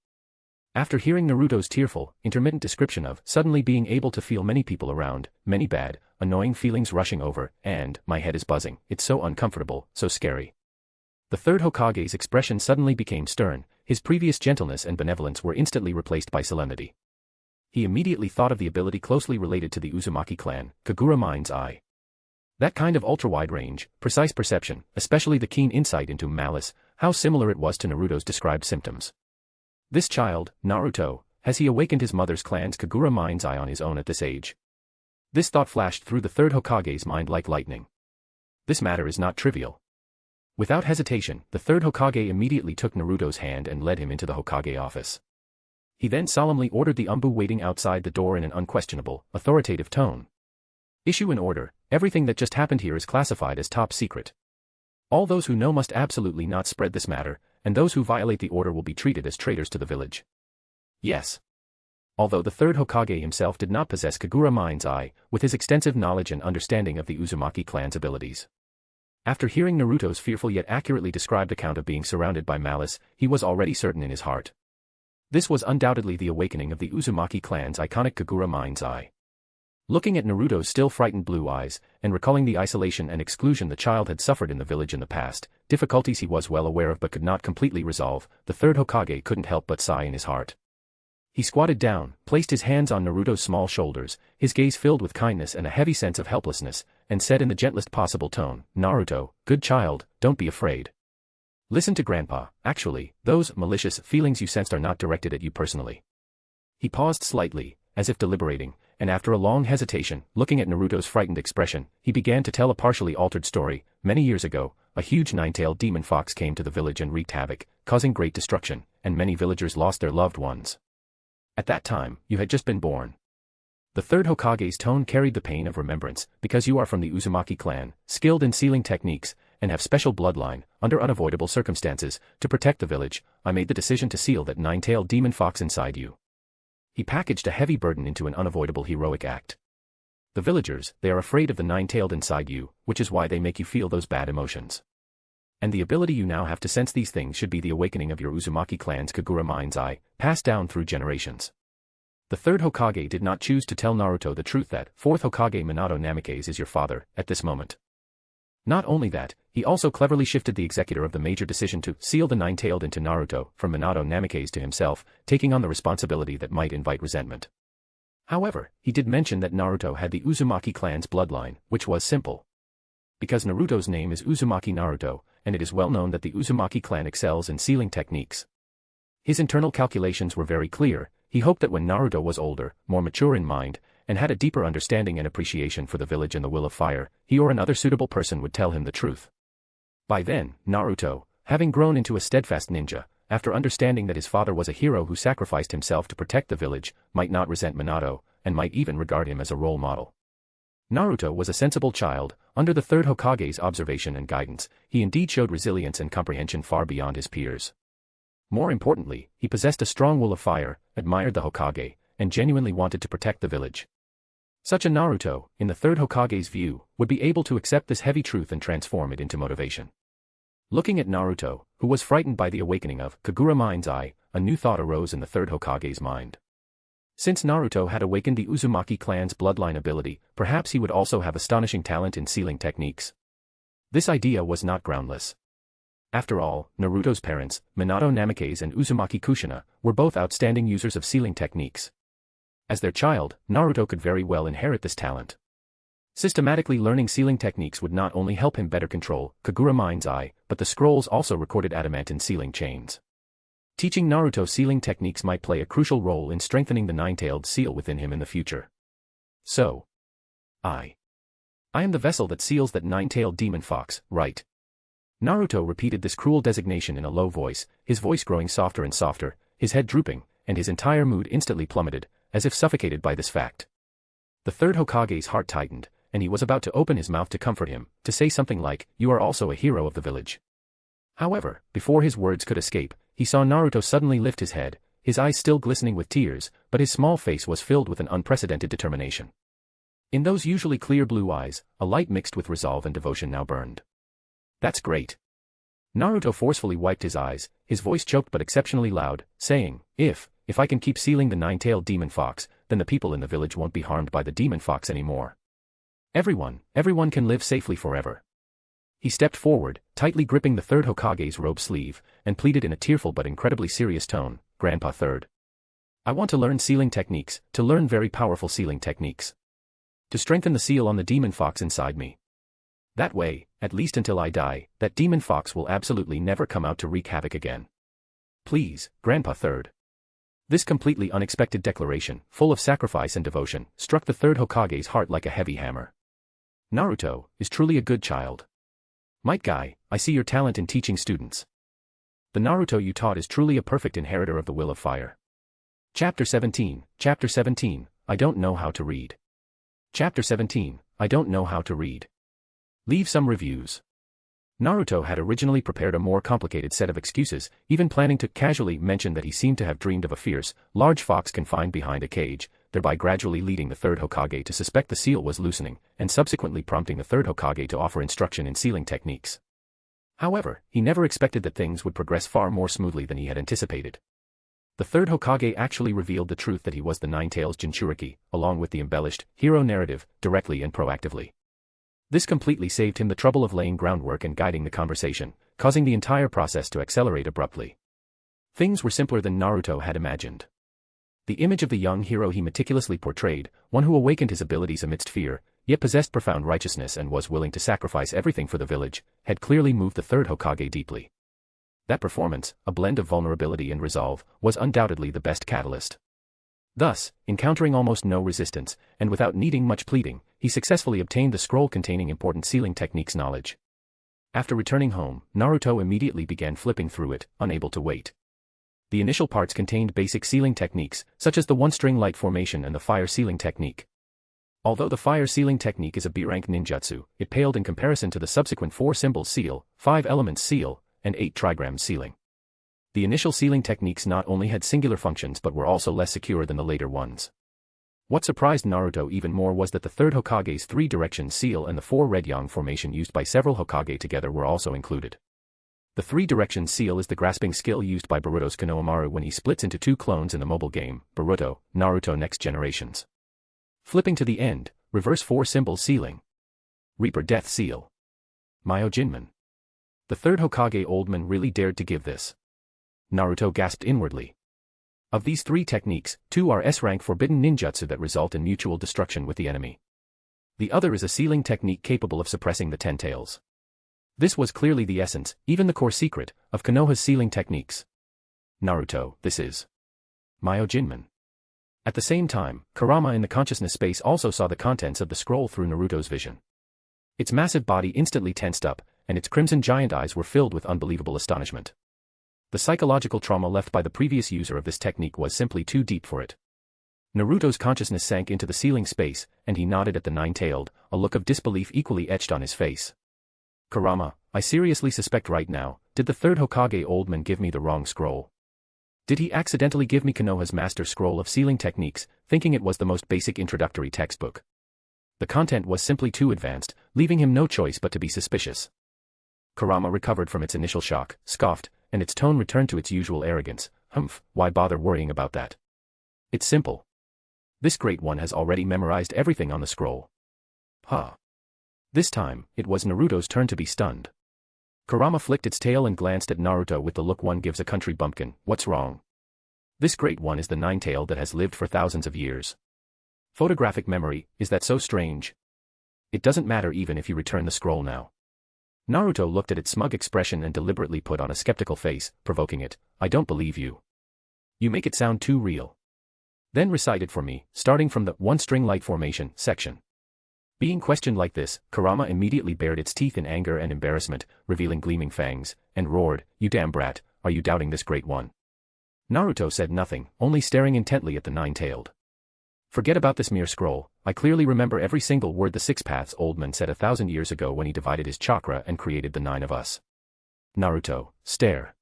After hearing Naruto's tearful, intermittent description of suddenly being able to feel many people around, many bad, annoying feelings rushing over, and, "My head is buzzing, it's so uncomfortable, so scary." The third Hokage's expression suddenly became stern, his previous gentleness and benevolence were instantly replaced by solemnity. He immediately thought of the ability closely related to the Uzumaki clan, Kagura Mind's Eye. That kind of ultra-wide range, precise perception, especially the keen insight into malice, how similar it was to Naruto's described symptoms. This child, Naruto, has he awakened his mother's clan's Kagura mind's eye on his own at this age? This thought flashed through the third Hokage's mind like lightning. This matter is not trivial. Without hesitation, the third Hokage immediately took Naruto's hand and led him into the Hokage office. He then solemnly ordered the Umbu waiting outside the door in an unquestionable, authoritative tone. Issue an order, everything that just happened here is classified as top secret. All those who know must absolutely not spread this matter, and those who violate the order will be treated as traitors to the village. Yes. Although the third Hokage himself did not possess Kagura mind's eye, with his extensive knowledge and understanding of the Uzumaki clan's abilities. After hearing Naruto's fearful yet accurately described account of being surrounded by malice, he was already certain in his heart. This was undoubtedly the awakening of the Uzumaki clan's iconic Kagura mind's eye. Looking at Naruto's still frightened blue eyes, and recalling the isolation and exclusion the child had suffered in the village in the past, difficulties he was well aware of but could not completely resolve, the third Hokage couldn't help but sigh in his heart. He squatted down, placed his hands on Naruto's small shoulders, his gaze filled with kindness and a heavy sense of helplessness, and said in the gentlest possible tone, "Naruto, good child, don't be afraid. Listen to Grandpa, actually, those malicious feelings you sensed are not directed at you personally." He paused slightly, as if deliberating, and after a long hesitation, looking at Naruto's frightened expression, he began to tell a partially altered story. Many years ago, a huge nine-tailed demon fox came to the village and wreaked havoc, causing great destruction, and many villagers lost their loved ones. At that time, you had just been born. The third Hokage's tone carried the pain of remembrance, because you are from the Uzumaki clan, skilled in sealing techniques, and have special bloodline, under unavoidable circumstances, to protect the village, I made the decision to seal that nine-tailed demon fox inside you. He packaged a heavy burden into an unavoidable heroic act. The villagers, they are afraid of the nine-tailed inside you, which is why they make you feel those bad emotions. And the ability you now have to sense these things should be the awakening of your Uzumaki clan's Kagura mind's eye, passed down through generations. The third Hokage did not choose to tell Naruto the truth that fourth Hokage Minato Namikaze is your father, at this moment. Not only that, he also cleverly shifted the executor of the major decision to seal the nine-tailed into Naruto from Minato Namikaze to himself, taking on the responsibility that might invite resentment. However, he did mention that Naruto had the Uzumaki clan's bloodline, which was simple. Because Naruto's name is Uzumaki Naruto, and it is well known that the Uzumaki clan excels in sealing techniques. His internal calculations were very clear. He hoped that when Naruto was older, more mature in mind, and had a deeper understanding and appreciation for the village and the will of fire, he or another suitable person would tell him the truth. By then, Naruto, having grown into a steadfast ninja, after understanding that his father was a hero who sacrificed himself to protect the village, might not resent Minato, and might even regard him as a role model. Naruto was a sensible child. Under the third Hokage's observation and guidance, he indeed showed resilience and comprehension far beyond his peers. More importantly, he possessed a strong will of fire, admired the Hokage, and genuinely wanted to protect the village. Such a Naruto, in the third Hokage's view, would be able to accept this heavy truth and transform it into motivation. Looking at Naruto, who was frightened by the awakening of Kagura mind's eye, a new thought arose in the third Hokage's mind. Since Naruto had awakened the Uzumaki clan's bloodline ability, perhaps he would also have astonishing talent in sealing techniques. This idea was not groundless. After all, Naruto's parents, Minato Namikaze and Uzumaki Kushina, were both outstanding users of sealing techniques. As their child, Naruto could very well inherit this talent. Systematically learning sealing techniques would not only help him better control Kagura mind's eye, but the scrolls also recorded adamantine sealing chains. Teaching Naruto sealing techniques might play a crucial role in strengthening the nine-tailed seal within him in the future. So, I am the vessel that seals that nine-tailed demon fox, right? Naruto repeated this cruel designation in a low voice, his voice growing softer and softer, his head drooping, and his entire mood instantly plummeted, as if suffocated by this fact. The third Hokage's heart tightened, and he was about to open his mouth to comfort him, to say something like, "You are also a hero of the village." However, before his words could escape, he saw Naruto suddenly lift his head, his eyes still glistening with tears, but his small face was filled with an unprecedented determination. In those usually clear blue eyes, a light mixed with resolve and devotion now burned. "That's great." Naruto forcefully wiped his eyes, his voice choked but exceptionally loud, saying, If I can keep sealing the nine-tailed demon fox, then the people in the village won't be harmed by the demon fox anymore. Everyone can live safely forever." He stepped forward, tightly gripping the third Hokage's robe sleeve, and pleaded in a tearful but incredibly serious tone, "Grandpa Third. I want to learn sealing techniques, to learn very powerful sealing techniques. To strengthen the seal on the demon fox inside me. That way, at least until I die, that demon fox will absolutely never come out to wreak havoc again. Please, Grandpa Third. This completely unexpected declaration, full of sacrifice and devotion, struck the third Hokage's heart like a heavy hammer. Naruto is truly a good child. Might Guy, I see your talent in teaching students. The Naruto you taught is truly a perfect inheritor of the will of fire. Chapter 17, I don't know how to read. Chapter 17, I don't know how to read. Leave some reviews. Naruto had originally prepared a more complicated set of excuses, even planning to casually mention that he seemed to have dreamed of a fierce, large fox confined behind a cage, thereby gradually leading the third Hokage to suspect the seal was loosening, and subsequently prompting the third Hokage to offer instruction in sealing techniques. However, he never expected that things would progress far more smoothly than he had anticipated. The third Hokage actually revealed the truth that he was the Nine-Tails Jinchuriki, along with the embellished hero narrative, directly and proactively. This completely saved him the trouble of laying groundwork and guiding the conversation, causing the entire process to accelerate abruptly. Things were simpler than Naruto had imagined. The image of the young hero he meticulously portrayed, one who awakened his abilities amidst fear, yet possessed profound righteousness and was willing to sacrifice everything for the village, had clearly moved the third Hokage deeply. That performance, a blend of vulnerability and resolve, was undoubtedly the best catalyst. Thus, encountering almost no resistance, and without needing much pleading, he successfully obtained the scroll containing important sealing techniques knowledge. After returning home, Naruto immediately began flipping through it, unable to wait. The initial parts contained basic sealing techniques, such as the one-string light formation and the fire sealing technique. Although the fire sealing technique is a B-rank ninjutsu, it paled in comparison to the subsequent 4-symbol seal, 5-elements seal, and 8 trigram sealing. The initial sealing techniques not only had singular functions but were also less secure than the later ones. What surprised Naruto even more was that the third Hokage's 3-direction seal and the 4-red yang formation used by several Hokage together were also included. The 3-direction seal is the grasping skill used by Boruto's Konohamaru when he splits into 2 clones in the mobile game, Boruto, Naruto Next Generations. Flipping to the end, reverse 4-symbol sealing. Reaper Death Seal. Myojinman. The third Hokage Oldman really dared to give this. Naruto gasped inwardly. Of these 3 techniques, 2 are S-rank forbidden ninjutsu that result in mutual destruction with the enemy. The other is a sealing technique capable of suppressing the 10 tails. This was clearly the essence, even the core secret, of Konoha's sealing techniques. Naruto, this is Myojinman. At the same time, Kurama in the consciousness space also saw the contents of the scroll through Naruto's vision. Its massive body instantly tensed up, and its crimson giant eyes were filled with unbelievable astonishment. The psychological trauma left by the previous user of this technique was simply too deep for it. Naruto's consciousness sank into the sealing space, and he nodded at the nine-tailed, a look of disbelief equally etched on his face. Kurama, I seriously suspect right now, did the third Hokage Oldman give me the wrong scroll? Did he accidentally give me Konoha's master scroll of sealing techniques, thinking it was the most basic introductory textbook? The content was simply too advanced, leaving him no choice but to be suspicious. Kurama recovered from its initial shock, scoffed, and its tone returned to its usual arrogance. Humph, why bother worrying about that? It's simple. This great one has already memorized everything on the scroll. Huh. This time, it was Naruto's turn to be stunned. Kurama flicked its tail and glanced at Naruto with the look one gives a country bumpkin. What's wrong? This great one is the nine-tailed that has lived for thousands of years. Photographic memory, is that so strange? It doesn't matter even if you return the scroll now. Naruto looked at its smug expression and deliberately put on a skeptical face, provoking it. I don't believe you. You make it sound too real. Then recite it for me, starting from the one-string light formation section. Being questioned like this, Kurama immediately bared its teeth in anger and embarrassment, revealing gleaming fangs, and roared, You damn brat, are you doubting this great one? Naruto said nothing, only staring intently at the nine-tailed. Forget about this mere scroll, I clearly remember every single word the Six Paths Oldman said 1,000 years ago when he divided his chakra and created the 9 of us. Naruto, stare.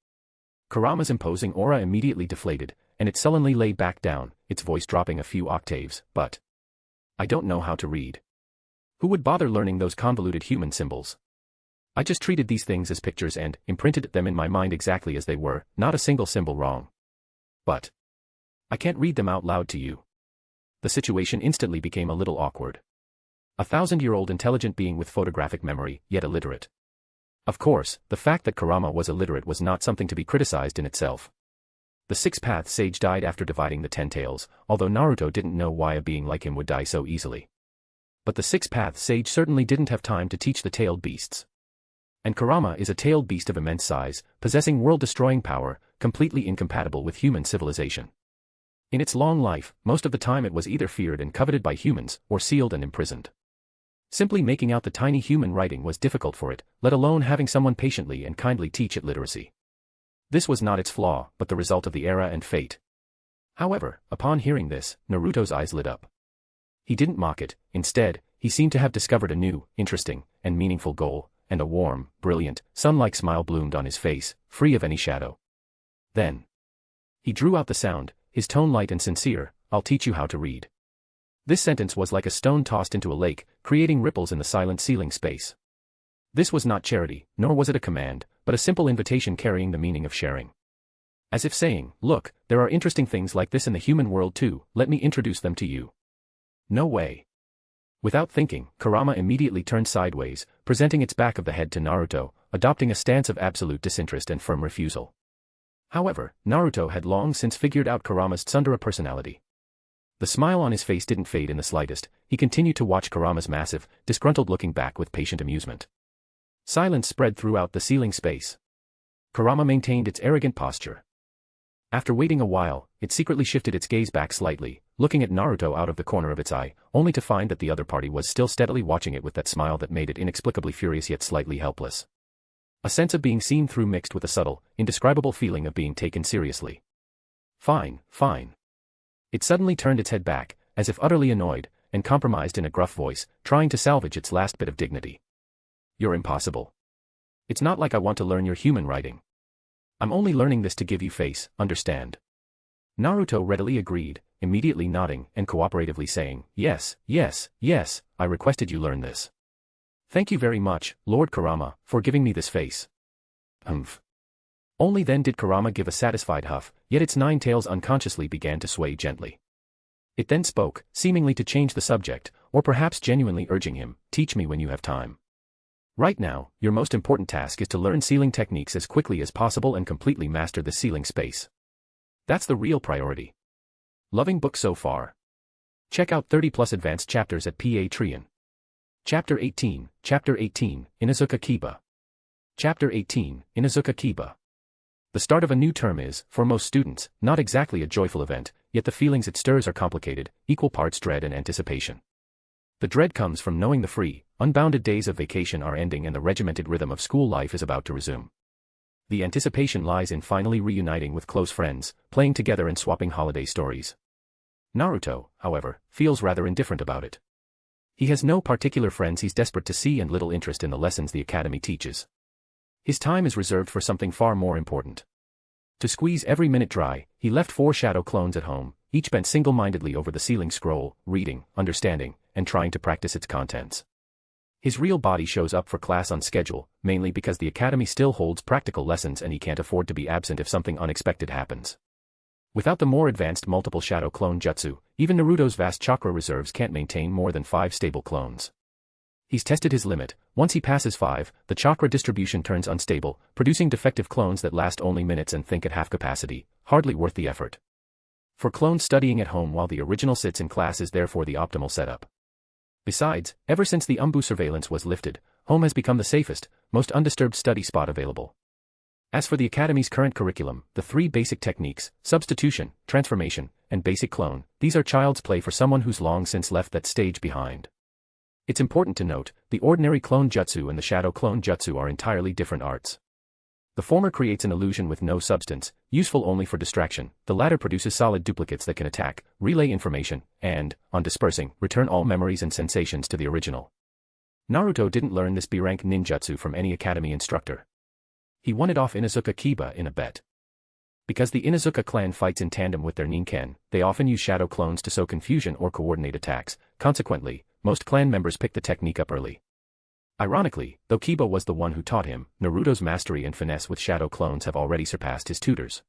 Kurama's imposing aura immediately deflated, and it sullenly lay back down, its voice dropping a few octaves, but I don't know how to read. Who would bother learning those convoluted human symbols? I just treated these things as pictures and imprinted them in my mind exactly as they were, not a single symbol wrong. But I can't read them out loud to you. The situation instantly became a little awkward. 1,000-year-old intelligent being with photographic memory, yet illiterate. Of course, the fact that Kurama was illiterate was not something to be criticized in itself. The Six Paths Sage died after dividing the 10 tails, although Naruto didn't know why a being like him would die so easily. but the six-path sage certainly didn't have time to teach the tailed beasts. And Kurama is a tailed beast of immense size, possessing world-destroying power, completely incompatible with human civilization. In its long life, most of the time it was either feared and coveted by humans, or sealed and imprisoned. Simply making out the tiny human writing was difficult for it, let alone having someone patiently and kindly teach it literacy. This was not its flaw, but the result of the era and fate. However, upon hearing this, Naruto's eyes lit up. He didn't mock it, instead, he seemed to have discovered a new, interesting, and meaningful goal, and a warm, brilliant, sun-like smile bloomed on his face, free of any shadow. Then he drew out the sound, his tone light and sincere, "I'll teach you how to read." This sentence was like a stone tossed into a lake, creating ripples in the silent ceiling space. This was not charity, nor was it a command, but a simple invitation carrying the meaning of sharing. As if saying, "Look, there are interesting things like this in the human world too, let me introduce them to you." No way. Without thinking, Kurama immediately turned sideways, presenting its back of the head to Naruto, adopting a stance of absolute disinterest and firm refusal. However, Naruto had long since figured out Kurama's tsundere personality. The smile on his face didn't fade in the slightest, he continued to watch Kurama's massive, disgruntled looking back with patient amusement. Silence spread throughout the ceiling space. Kurama maintained its arrogant posture. After waiting a while, it secretly shifted its gaze back slightly, looking at Naruto out of the corner of its eye, only to find that the other party was still steadily watching it with that smile that made it inexplicably furious yet slightly helpless. A sense of being seen through mixed with a subtle, indescribable feeling of being taken seriously. "Fine, fine." It suddenly turned its head back, as if utterly annoyed, and compromised in a gruff voice, trying to salvage its last bit of dignity. "You're impossible. It's not like I want to learn your human writing. I'm only learning this to give you face, understand?" Naruto readily agreed, immediately nodding and cooperatively saying, "Yes, yes, yes, I requested you learn this. Thank you very much, Lord Kurama, for giving me this face." Humph. Only then did Kurama give a satisfied huff, yet its nine tails unconsciously began to sway gently. It then spoke, seemingly to change the subject, or perhaps genuinely urging him, "Teach me when you have time. Right now, your most important task is to learn sealing techniques as quickly as possible and completely master the sealing space. That's the real priority. Loving book so far? Check out 30+ advanced chapters at Patreon. Chapter 18, Inuzuka Kiba. Chapter 18, Inuzuka Kiba. The start of a new term is, for most students, not exactly a joyful event, yet the feelings it stirs are complicated, equal parts dread and anticipation. The dread comes from knowing the free, unbounded days of vacation are ending and the regimented rhythm of school life is about to resume. The anticipation lies in finally reuniting with close friends, playing together and swapping holiday stories. Naruto, however, feels rather indifferent about it. He has no particular friends he's desperate to see and little interest in the lessons the academy teaches. His time is reserved for something far more important. To squeeze every minute dry, he left 4 shadow clones at home, each bent single-mindedly over the sealing scroll, reading, understanding, and trying to practice its contents. His real body shows up for class on schedule, mainly because the academy still holds practical lessons and he can't afford to be absent if something unexpected happens. Without the more advanced multiple shadow clone jutsu, even Naruto's vast chakra reserves can't maintain more than 5 stable clones. He's tested his limit. Once he passes 5, the chakra distribution turns unstable, producing defective clones that last only minutes and think at half capacity, hardly worth the effort. For clones studying at home while the original sits in class is therefore the optimal setup. Besides, ever since the Umbu surveillance was lifted, home has become the safest, most undisturbed study spot available. As for the Academy's current curriculum, the 3 basic techniques, substitution, transformation, and basic clone, these are child's play for someone who's long since left that stage behind. It's important to note, the ordinary clone jutsu and the shadow clone jutsu are entirely different arts. The former creates an illusion with no substance, useful only for distraction, the latter produces solid duplicates that can attack, relay information, and, on dispersing, return all memories and sensations to the original. Naruto didn't learn this B-rank ninjutsu from any academy instructor. He won it off Inuzuka Kiba in a bet. Because the Inuzuka clan fights in tandem with their ninken, they often use shadow clones to sow confusion or coordinate attacks, consequently, most clan members pick the technique up early. Ironically, though Kiba was the one who taught him, Naruto's mastery and finesse with shadow clones have already surpassed his tutors.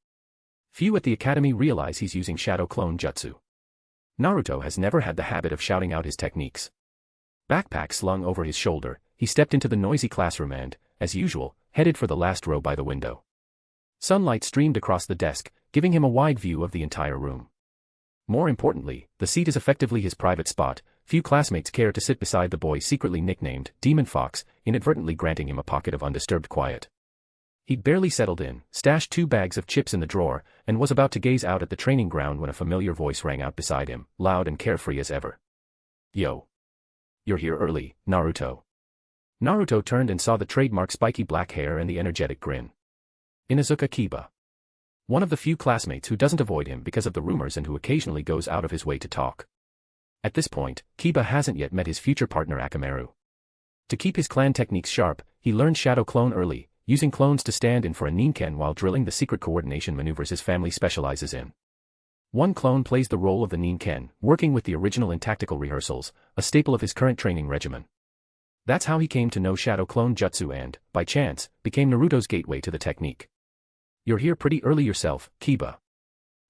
Few at the academy realize he's using shadow clone jutsu. Naruto has never had the habit of shouting out his techniques. Backpack slung over his shoulder, he stepped into the noisy classroom and, as usual, headed for the last row by the window. Sunlight streamed across the desk, giving him a wide view of the entire room. More importantly, the seat is effectively his private spot, few classmates care to sit beside the boy secretly nicknamed Demon Fox, inadvertently granting him a pocket of undisturbed quiet. He'd barely settled in, stashed 2 bags of chips in the drawer, and was about to gaze out at the training ground when a familiar voice rang out beside him, loud and carefree as ever. "Yo. You're here early, Naruto." Naruto turned and saw the trademark spiky black hair and the energetic grin. Inuzuka Kiba. One of the few classmates who doesn't avoid him because of the rumors and who occasionally goes out of his way to talk. At this point, Kiba hasn't yet met his future partner Akamaru. To keep his clan techniques sharp, he learned Shadow Clone early, using clones to stand in for a Ninken while drilling the secret coordination maneuvers his family specializes in. One clone plays the role of the Ninken, working with the original in tactical rehearsals, a staple of his current training regimen. That's how he came to know Shadow Clone Jutsu and, by chance, became Naruto's gateway to the technique. "You're here pretty early yourself, Kiba."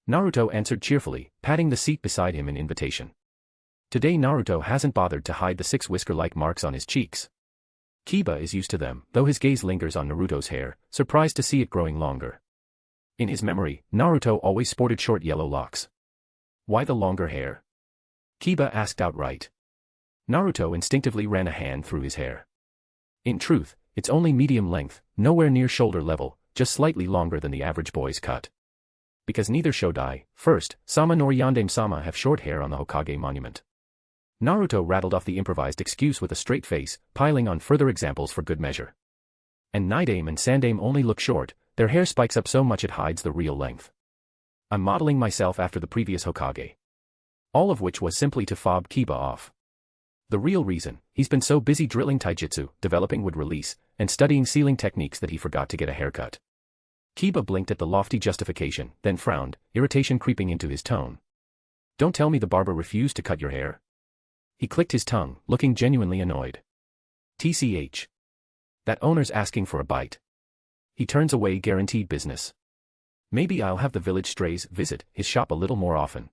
Naruto answered cheerfully, patting the seat beside him in invitation. Today Naruto hasn't bothered to hide the 6 whisker-like marks on his cheeks. Kiba is used to them, though his gaze lingers on Naruto's hair, surprised to see it growing longer. In his memory, Naruto always sported short yellow locks. "Why the longer hair?" Kiba asked outright. Naruto instinctively ran a hand through his hair. "In truth, it's only medium length, nowhere near shoulder level, just slightly longer than the average boy's cut. Because neither Shodai, first, Sama nor Yandame-sama have short hair on the Hokage monument." Naruto rattled off the improvised excuse with a straight face, piling on further examples for good measure. "And Nidame and Sandame only look short, their hair spikes up so much it hides the real length. I'm modeling myself after the previous Hokage." All of which was simply to fob Kiba off. The real reason, he's been so busy drilling taijutsu, developing wood release, and studying sealing techniques that he forgot to get a haircut. Kiba blinked at the lofty justification, then frowned, irritation creeping into his tone. "Don't tell me the barber refused to cut your hair." He clicked his tongue, looking genuinely annoyed. "TCH. That owner's asking for a bite. He turns away guaranteed business. Maybe I'll have the village strays visit his shop a little more often."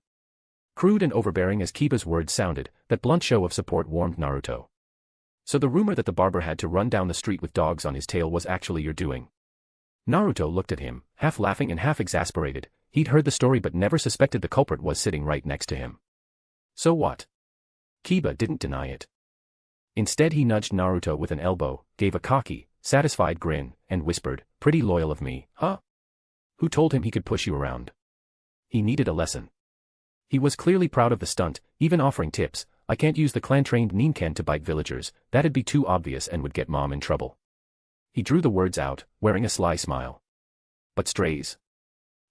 Crude and overbearing as Kiba's words sounded, that blunt show of support warmed Naruto. "So the rumor that the barber had to run down the street with dogs on his tail was actually your doing?" Naruto looked at him, half laughing and half exasperated. He'd heard the story but never suspected the culprit was sitting right next to him. "So what?" Kiba didn't deny it. Instead he nudged Naruto with an elbow, gave a cocky, satisfied grin, and whispered, "Pretty loyal of me, huh? Who told him he could push you around? He needed a lesson." He was clearly proud of the stunt, even offering tips. "I can't use the clan-trained Ninken to bite villagers, that'd be too obvious and would get mom in trouble." He drew the words out, wearing a sly smile. "But strays?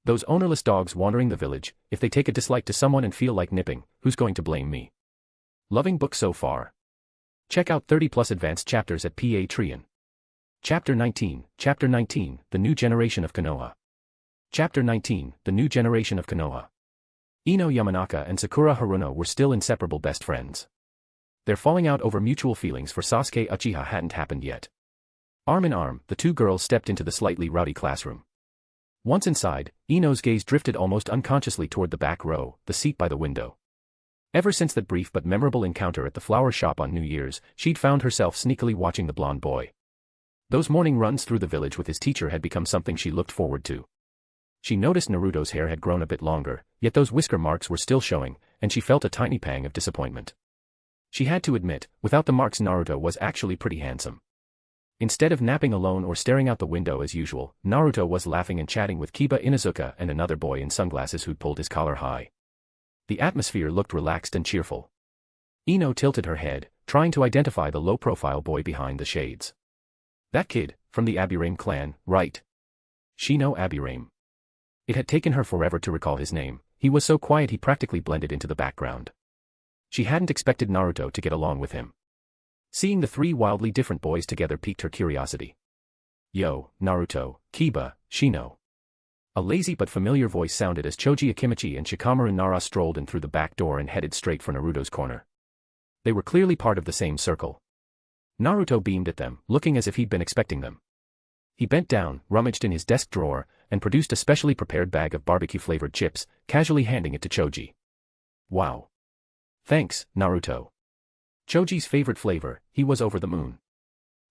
Those ownerless dogs wandering the village, if they take a dislike to someone and feel like nipping, who's going to blame me?" Loving book so far? Check out 30+ advanced chapters at Patreon. Chapter 19, The New Generation of Konoha. Chapter 19, The New Generation of Konoha. Ino Yamanaka and Sakura Haruno were still inseparable best friends. Their falling out over mutual feelings for Sasuke Uchiha hadn't happened yet. Arm in arm, the two girls stepped into the slightly rowdy classroom. Once inside, Ino's gaze drifted almost unconsciously toward the back row, the seat by the window. Ever since that brief but memorable encounter at the flower shop on New Year's, she'd found herself sneakily watching the blonde boy. Those morning runs through the village with his teacher had become something she looked forward to. She noticed Naruto's hair had grown a bit longer, yet those whisker marks were still showing, and she felt a tiny pang of disappointment. She had to admit, without the marks Naruto was actually pretty handsome. Instead of napping alone or staring out the window as usual, Naruto was laughing and chatting with Kiba Inuzuka and another boy in sunglasses who'd pulled his collar high. The atmosphere looked relaxed and cheerful. Ino tilted her head, trying to identify the low-profile boy behind the shades. That kid, from the Abirame clan, right? Shino Abirame. It had taken her forever to recall his name. He was so quiet he practically blended into the background. She hadn't expected Naruto to get along with him. Seeing the three wildly different boys together piqued her curiosity. "Yo, Naruto, Kiba, Shino." A lazy but familiar voice sounded as Choji Akimichi and Shikamaru Nara strolled in through the back door and headed straight for Naruto's corner. They were clearly part of the same circle. Naruto beamed at them, looking as if he'd been expecting them. He bent down, rummaged in his desk drawer, and produced a specially prepared bag of barbecue-flavored chips, casually handing it to Choji. "Wow. Thanks, Naruto." Choji's favorite flavor, he was over the moon.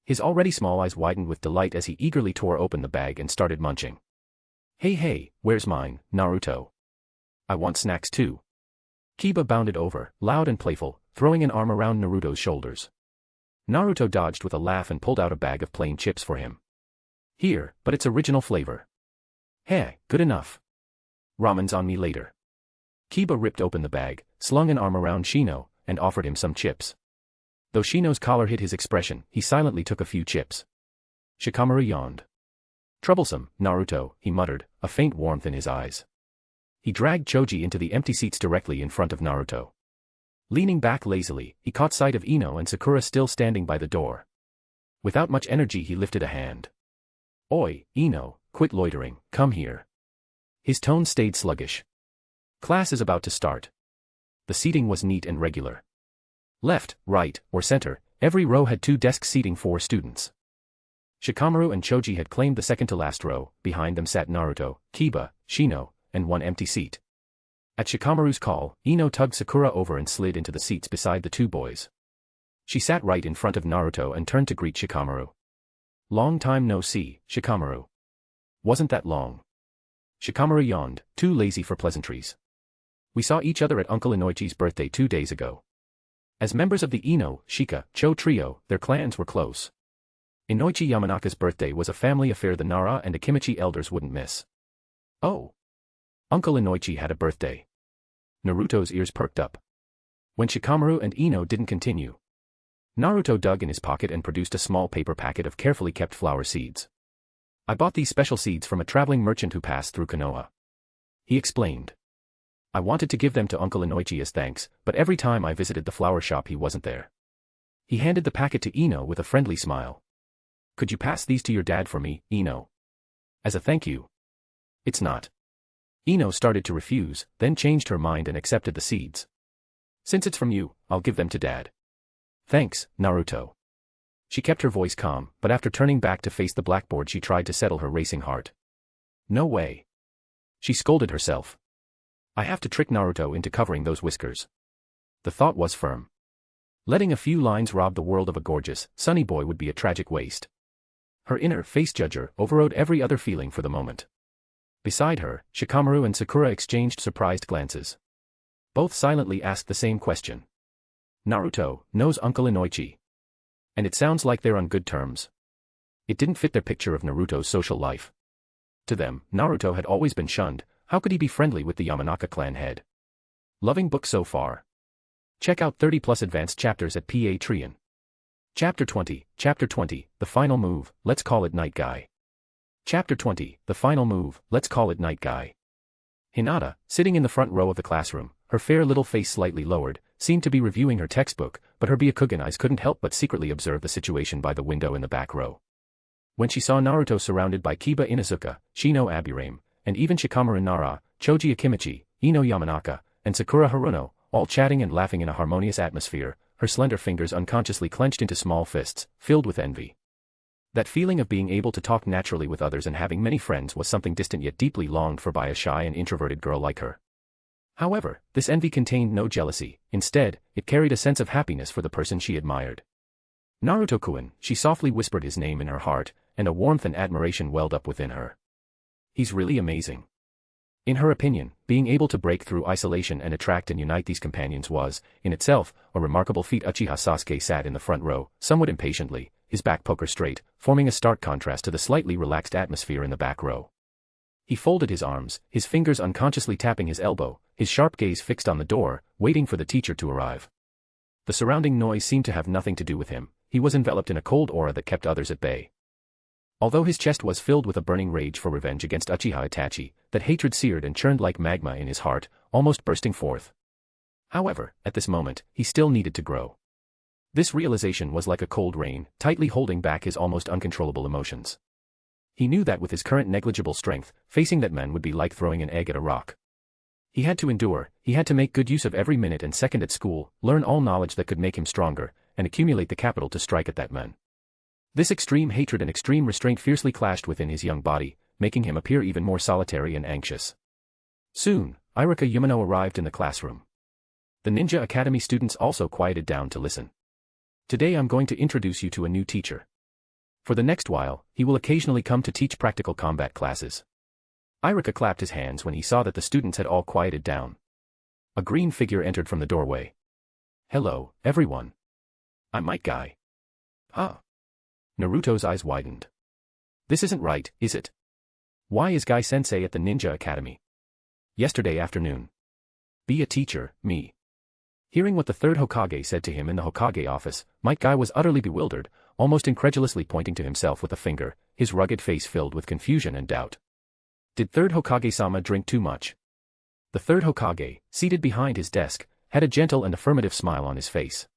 His already small eyes widened with delight as he eagerly tore open the bag and started munching. Hey, where's mine, Naruto? I want snacks too." Kiba bounded over, loud and playful, throwing an arm around Naruto's shoulders. Naruto dodged with a laugh and pulled out a bag of plain chips for him. Here, but it's original flavor. Hey, good enough. Ramen's on me later. Kiba ripped open the bag, slung an arm around Shino, and offered him some chips. Though Shino's collar hid his expression, he silently took a few chips. Shikamaru yawned. Troublesome, Naruto, he muttered, a faint warmth in his eyes. He dragged Choji into the empty seats directly in front of Naruto. Leaning back lazily, he caught sight of Ino and Sakura still standing by the door. Without much energy he lifted a hand. Oi, Ino, quit loitering, come here. His tone stayed sluggish. Class is about to start. The seating was neat and regular. Left, right, or center, every row had 2 desks seating 4 students. Shikamaru and Choji had claimed the second-to-last row, behind them sat Naruto, Kiba, Shino, and 1 empty seat. At Shikamaru's call, Ino tugged Sakura over and slid into the seats beside the 2 boys. She sat right in front of Naruto and turned to greet Shikamaru. Long time no see, Shikamaru. Wasn't that long? Shikamaru yawned, too lazy for pleasantries. We saw each other at Uncle Inoichi's birthday 2 days ago. As members of the Ino, Shika, Cho trio, their clans were close. Inoichi Yamanaka's birthday was a family affair the Nara and Akimichi elders wouldn't miss. Oh. Uncle Inoichi had a birthday. Naruto's ears perked up. When Shikamaru and Ino didn't continue, Naruto dug in his pocket and produced a small paper packet of carefully kept flower seeds. I bought these special seeds from a traveling merchant who passed through Konoha. He explained. I wanted to give them to Uncle Inoichi as thanks, but every time I visited the flower shop he wasn't there. He handed the packet to Ino with a friendly smile. Could you pass these to your dad for me, Ino? As a thank you. It's not. Ino started to refuse, then changed her mind and accepted the seeds. Since it's from you, I'll give them to Dad. Thanks, Naruto. She kept her voice calm, but after turning back to face the blackboard she tried to settle her racing heart. No way. She scolded herself. I have to trick Naruto into covering those whiskers. The thought was firm. Letting a few lines rob the world of a gorgeous, sunny boy would be a tragic waste. Her inner face-judger overrode every other feeling for the moment. Beside her, Shikamaru and Sakura exchanged surprised glances. Both silently asked the same question. Naruto knows Uncle Inoichi. And it sounds like they're on good terms. It didn't fit their picture of Naruto's social life. To them, Naruto had always been shunned. How could he be friendly with the Yamanaka clan head? Loving book so far. Check out 30+ advanced chapters at Patreon. Chapter 20, The Final Move, Let's Call It Night Guy. Chapter 20, The Final Move, Let's Call It Night Guy. Hinata, sitting in the front row of the classroom, her fair little face slightly lowered, seemed to be reviewing her textbook, but her Byakugan eyes couldn't help but secretly observe the situation by the window in the back row. When she saw Naruto surrounded by Kiba Inuzuka, Shino Aburame, and even Shikamaru Nara, Choji Akimichi, Ino Yamanaka, and Sakura Haruno, all chatting and laughing in a harmonious atmosphere, her slender fingers unconsciously clenched into small fists, filled with envy. That feeling of being able to talk naturally with others and having many friends was something distant yet deeply longed for by a shy and introverted girl like her. However, this envy contained no jealousy, instead, it carried a sense of happiness for the person she admired. Naruto-kun, she softly whispered his name in her heart, and a warmth and admiration welled up within her. He's really amazing. In her opinion, being able to break through isolation and attract and unite these companions was, in itself, a remarkable feat. Uchiha Sasuke sat in the front row, somewhat impatiently, his back poker straight, forming a stark contrast to the slightly relaxed atmosphere in the back row. He folded his arms, his fingers unconsciously tapping his elbow, his sharp gaze fixed on the door, waiting for the teacher to arrive. The surrounding noise seemed to have nothing to do with him. He was enveloped in a cold aura that kept others at bay. Although his chest was filled with a burning rage for revenge against Uchiha Itachi, that hatred seared and churned like magma in his heart, almost bursting forth. However, at this moment, he still needed to grow. This realization was like a cold rain, tightly holding back his almost uncontrollable emotions. He knew that with his current negligible strength, facing that man would be like throwing an egg at a rock. He had to endure, he had to make good use of every minute and second at school, learn all knowledge that could make him stronger, and accumulate the capital to strike at that man. This extreme hatred and extreme restraint fiercely clashed within his young body, making him appear even more solitary and anxious. Soon, Iruka Yumano arrived in the classroom. The Ninja Academy students also quieted down to listen. Today I'm going to introduce you to a new teacher. For the next while, he will occasionally come to teach practical combat classes. Iruka clapped his hands when he saw that the students had all quieted down. A green figure entered from the doorway. Hello, everyone. I'm Might Guy. Ah. Naruto's eyes widened. This isn't right, is it? Why is Guy-sensei at the Ninja Academy? Yesterday afternoon. Be a teacher, me. Hearing what the third Hokage said to him in the Hokage office, Might Guy was utterly bewildered, almost incredulously pointing to himself with a finger, his rugged face filled with confusion and doubt. Did third Hokage-sama drink too much? The third Hokage, seated behind his desk, had a gentle and affirmative smile on his face.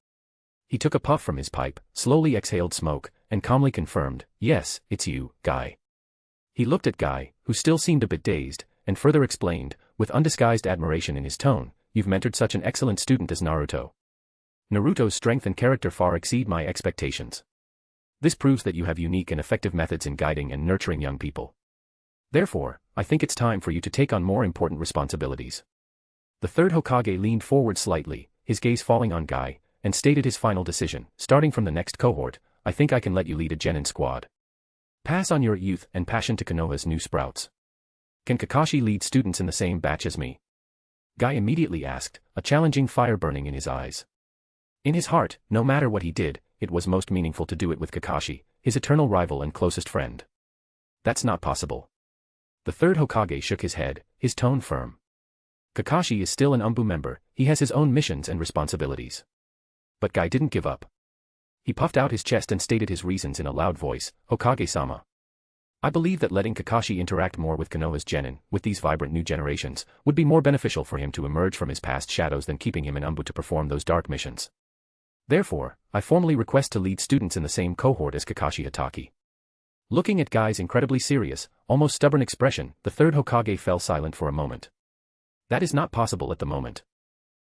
He took a puff from his pipe, slowly exhaled smoke, and calmly confirmed, yes, it's you, Guy. He looked at Guy, who still seemed a bit dazed, and further explained, with undisguised admiration in his tone, you've mentored such an excellent student as Naruto. Naruto's strength and character far exceed my expectations. This proves that you have unique and effective methods in guiding and nurturing young people. Therefore, I think it's time for you to take on more important responsibilities. The third Hokage leaned forward slightly, his gaze falling on Guy, and stated his final decision, starting from the next cohort, I think I can let you lead a genin squad. Pass on your youth and passion to Konoha's new sprouts. Can Kakashi lead students in the same batch as me? Guy immediately asked, a challenging fire burning in his eyes. In his heart, no matter what he did, it was most meaningful to do it with Kakashi, his eternal rival and closest friend. That's not possible. The third Hokage shook his head, his tone firm. Kakashi is still an Umbu member, he has his own missions and responsibilities. But Guy didn't give up. He puffed out his chest and stated his reasons in a loud voice, Hokage-sama. I believe that letting Kakashi interact more with Konoha's genin, with these vibrant new generations, would be more beneficial for him to emerge from his past shadows than keeping him in Umbu to perform those dark missions. Therefore, I formally request to lead students in the same cohort as Kakashi Hatake. Looking at Guy's incredibly serious, almost stubborn expression, the third Hokage fell silent for a moment. That is not possible at the moment.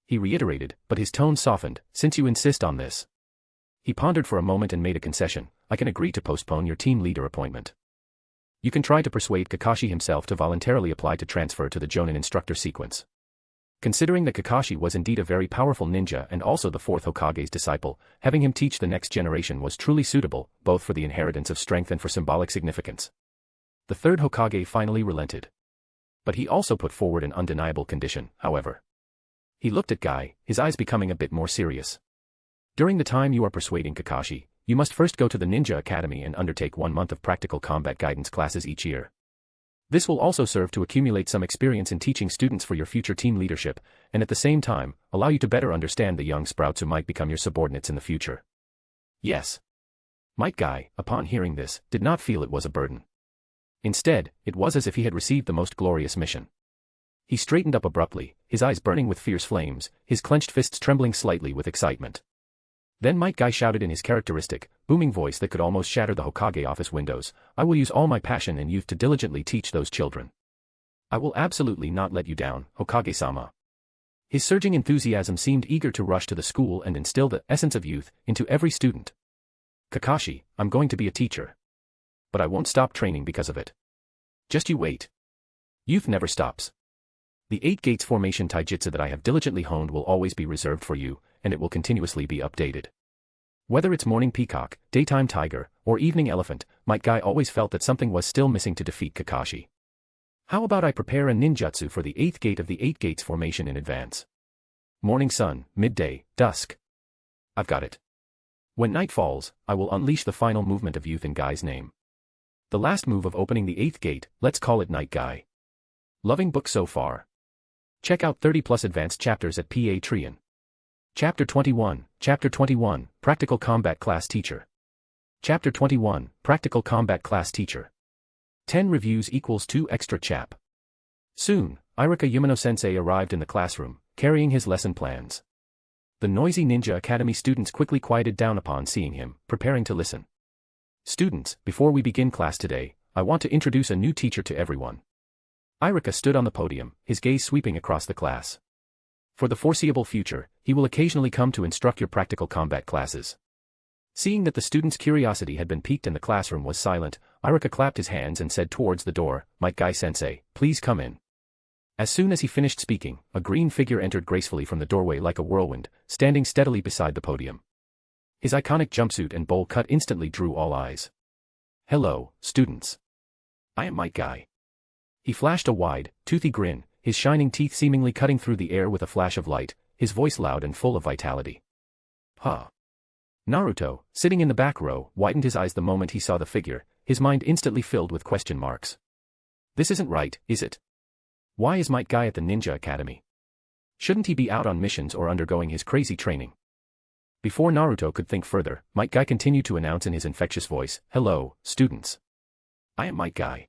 He reiterated, but his tone softened, since you insist on this. He pondered for a moment and made a concession, I can agree to postpone your team leader appointment. You can try to persuade Kakashi himself to voluntarily apply to transfer to the Jonin instructor sequence. Considering that Kakashi was indeed a very powerful ninja and also the fourth Hokage's disciple, having him teach the next generation was truly suitable, both for the inheritance of strength and for symbolic significance. The third Hokage finally relented. But he also put forward an undeniable condition, however. He looked at Guy, his eyes becoming a bit more serious. During the time you are persuading Kakashi, you must first go to the Ninja Academy and undertake 1 month of practical combat guidance classes each year. This will also serve to accumulate some experience in teaching students for your future team leadership, and at the same time, allow you to better understand the young sprouts who might become your subordinates in the future. Yes. Might Guy, upon hearing this, did not feel it was a burden. Instead, it was as if he had received the most glorious mission. He straightened up abruptly, his eyes burning with fierce flames, his clenched fists trembling slightly with excitement. Then Might Guy shouted in his characteristic, booming voice that could almost shatter the Hokage office windows, I will use all my passion and youth to diligently teach those children. I will absolutely not let you down, Hokage-sama. His surging enthusiasm seemed eager to rush to the school and instill the essence of youth into every student. Kakashi, I'm going to be a teacher. But I won't stop training because of it. Just you wait. Youth never stops. The 8 gates formation taijutsu that I have diligently honed will always be reserved for you, and it will continuously be updated. Whether it's morning peacock, daytime tiger, or evening elephant, Might Guy always felt that something was still missing to defeat Kakashi. How about I prepare a ninjutsu for the 8th gate of the 8 gates formation in advance? Morning sun, midday, dusk. I've got it. When night falls, I will unleash the final movement of youth in Guy's name. The last move of opening the 8th gate, let's call it Night Guy. Loving book so far. Check out 30+ advanced chapters at Patreon. Chapter 21, Practical Combat Class Teacher. Chapter 21, Practical Combat Class Teacher. 10 reviews equals 2 extra chap. Soon, Iruka Yumano-sensei arrived in the classroom, carrying his lesson plans. The noisy Ninja Academy students quickly quieted down upon seeing him, preparing to listen. Students, before we begin class today, I want to introduce a new teacher to everyone. Iruka stood on the podium, his gaze sweeping across the class. For the foreseeable future, he will occasionally come to instruct your practical combat classes. Seeing that the students' curiosity had been piqued and the classroom was silent, Iruka clapped his hands and said towards the door, Might Guy-sensei, please come in. As soon as he finished speaking, a green figure entered gracefully from the doorway like a whirlwind, standing steadily beside the podium. His iconic jumpsuit and bowl cut instantly drew all eyes. Hello, students. I am Might Guy. He flashed a wide, toothy grin, his shining teeth seemingly cutting through the air with a flash of light, his voice loud and full of vitality. Huh. Naruto, sitting in the back row, widened his eyes the moment he saw the figure, his mind instantly filled with question marks. This isn't right, is it? Why is Might Guy at the Ninja Academy? Shouldn't he be out on missions or undergoing his crazy training? Before Naruto could think further, Might Guy continued to announce in his infectious voice, "Hello, students. I am Might Guy.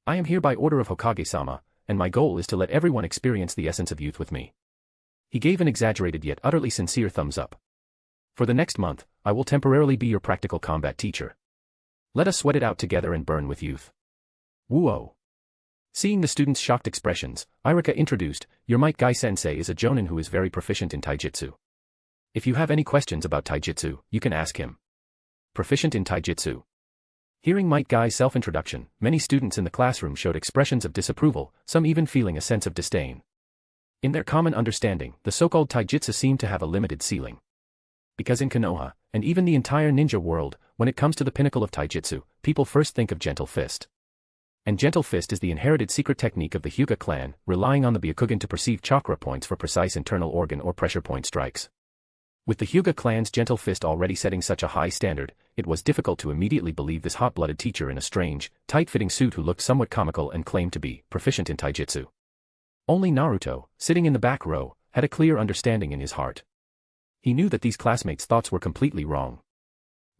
I am here by order of Hokage-sama, and my goal is to let everyone experience the essence of youth with me." He gave an exaggerated yet utterly sincere thumbs up. "For the next month, I will temporarily be your practical combat teacher. Let us sweat it out together and burn with youth." Whoa. Seeing the students' shocked expressions, Iruka introduced, "Your Might Guy sensei is a jonin who is very proficient in taijutsu. If you have any questions about taijutsu, you can ask him." Proficient in taijutsu. Hearing Might Guy's self-introduction, many students in the classroom showed expressions of disapproval, some even feeling a sense of disdain. In their common understanding, the so-called taijutsu seemed to have a limited ceiling. Because in Konoha, and even the entire ninja world, when it comes to the pinnacle of taijutsu, people first think of Gentle Fist. And Gentle Fist is the inherited secret technique of the Hyuga clan, relying on the Byakugan to perceive chakra points for precise internal organ or pressure point strikes. With the Hyuga clan's Gentle Fist already setting such a high standard, it was difficult to immediately believe this hot-blooded teacher in a strange, tight-fitting suit who looked somewhat comical and claimed to be proficient in taijutsu. Only Naruto, sitting in the back row, had a clear understanding in his heart. He knew that these classmates' thoughts were completely wrong.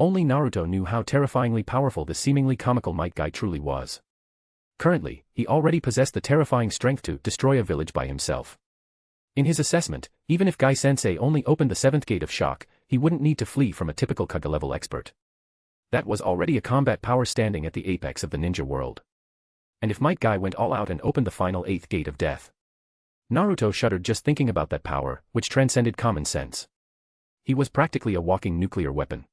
Only Naruto knew how terrifyingly powerful this seemingly comical Might Guy truly was. Currently, he already possessed the terrifying strength to destroy a village by himself. In his assessment, even if Guy-sensei only opened the 7th gate of shock, he wouldn't need to flee from a typical Kage-level expert. That was already a combat power standing at the apex of the ninja world. And if Might Guy went all out and opened the final 8th gate of death? Naruto shuddered just thinking about that power, which transcended common sense. He was practically a walking nuclear weapon.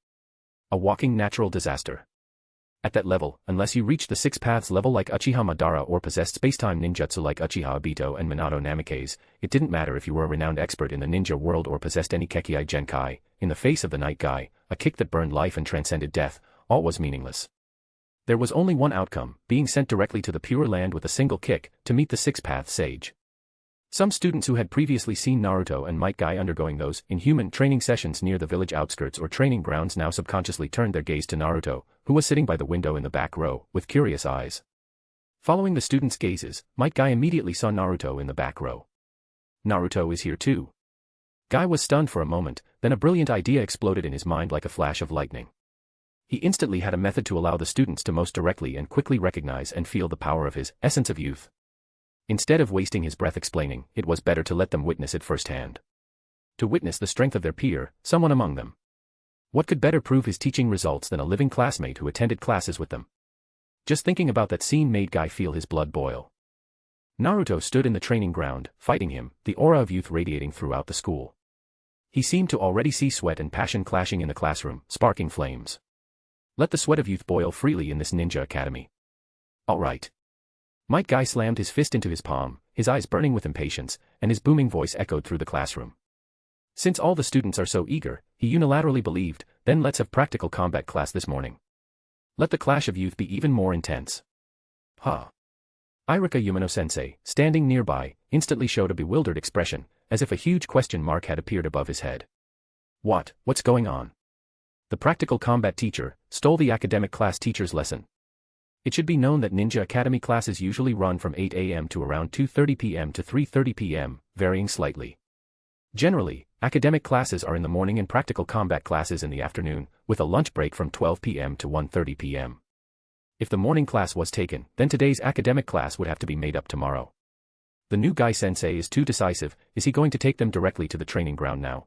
A walking natural disaster. At that level, unless you reached the 6 paths level like Uchiha Madara or possessed spacetime ninjutsu like Uchiha Obito and Minato Namikaze, it didn't matter if you were a renowned expert in the ninja world or possessed any Kekkei Genkai, in the face of the Night Guy, a kick that burned life and transcended death, all was meaningless. There was only one outcome, being sent directly to the Pure Land with a single kick, to meet the 6 path sage. Some students who had previously seen Naruto and Might Guy undergoing those inhuman training sessions near the village outskirts or training grounds now subconsciously turned their gaze to Naruto, who was sitting by the window in the back row, with curious eyes. Following the students' gazes, Might Guy immediately saw Naruto in the back row. Naruto is here too. Guy was stunned for a moment, then a brilliant idea exploded in his mind like a flash of lightning. He instantly had a method to allow the students to most directly and quickly recognize and feel the power of his essence of youth. Instead of wasting his breath explaining, it was better to let them witness it firsthand. To witness the strength of their peer, someone among them. What could better prove his teaching results than a living classmate who attended classes with them? Just thinking about that scene made Guy feel his blood boil. Naruto stood in the training ground, fighting him, the aura of youth radiating throughout the school. He seemed to already see sweat and passion clashing in the classroom, sparking flames. Let the sweat of youth boil freely in this ninja academy. All right. Might Guy slammed his fist into his palm, his eyes burning with impatience, and his booming voice echoed through the classroom. Since all the students are so eager, he unilaterally believed, then let's have practical combat class this morning. Let the clash of youth be even more intense. Huh. Iruka Umino-sensei, standing nearby, instantly showed a bewildered expression, as if a huge question mark had appeared above his head. What's going on? The practical combat teacher stole the academic class teacher's lesson. It should be known that Ninja Academy classes usually run from 8 a.m. to around 2:30 p.m. to 3:30 p.m., varying slightly. Generally, academic classes are in the morning and practical combat classes in the afternoon, with a lunch break from 12 p.m. to 1:30 p.m. If the morning class was taken, then today's academic class would have to be made up tomorrow. The new Guy-sensei is too decisive. Is he going to take them directly to the training ground now?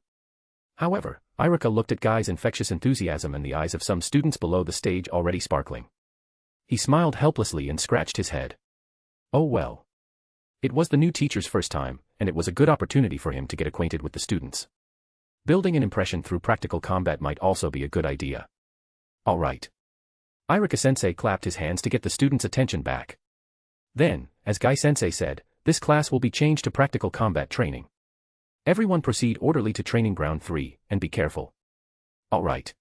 However, Iruka looked at Guy's infectious enthusiasm and the eyes of some students below the stage already sparkling. He smiled helplessly and scratched his head. Oh well. It was the new teacher's first time, and it was a good opportunity for him to get acquainted with the students. Building an impression through practical combat might also be a good idea. All right. Iruka-sensei clapped his hands to get the students' attention back. Then, as Guy-sensei said, this class will be changed to practical combat training. Everyone proceed orderly to training ground 3, and be careful. All right.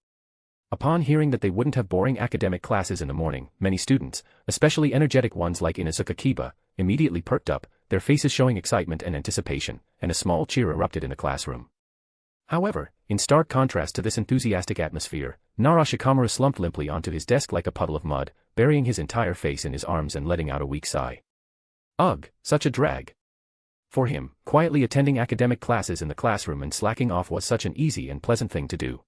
Upon hearing that they wouldn't have boring academic classes in the morning, many students, especially energetic ones like Inuzuka Kiba, immediately perked up, their faces showing excitement and anticipation, and a small cheer erupted in the classroom. However, in stark contrast to this enthusiastic atmosphere, Nara Shikamaru slumped limply onto his desk like a puddle of mud, burying his entire face in his arms and letting out a weak sigh. Ugh, such a drag. For him, quietly attending academic classes in the classroom and slacking off was such an easy and pleasant thing to do.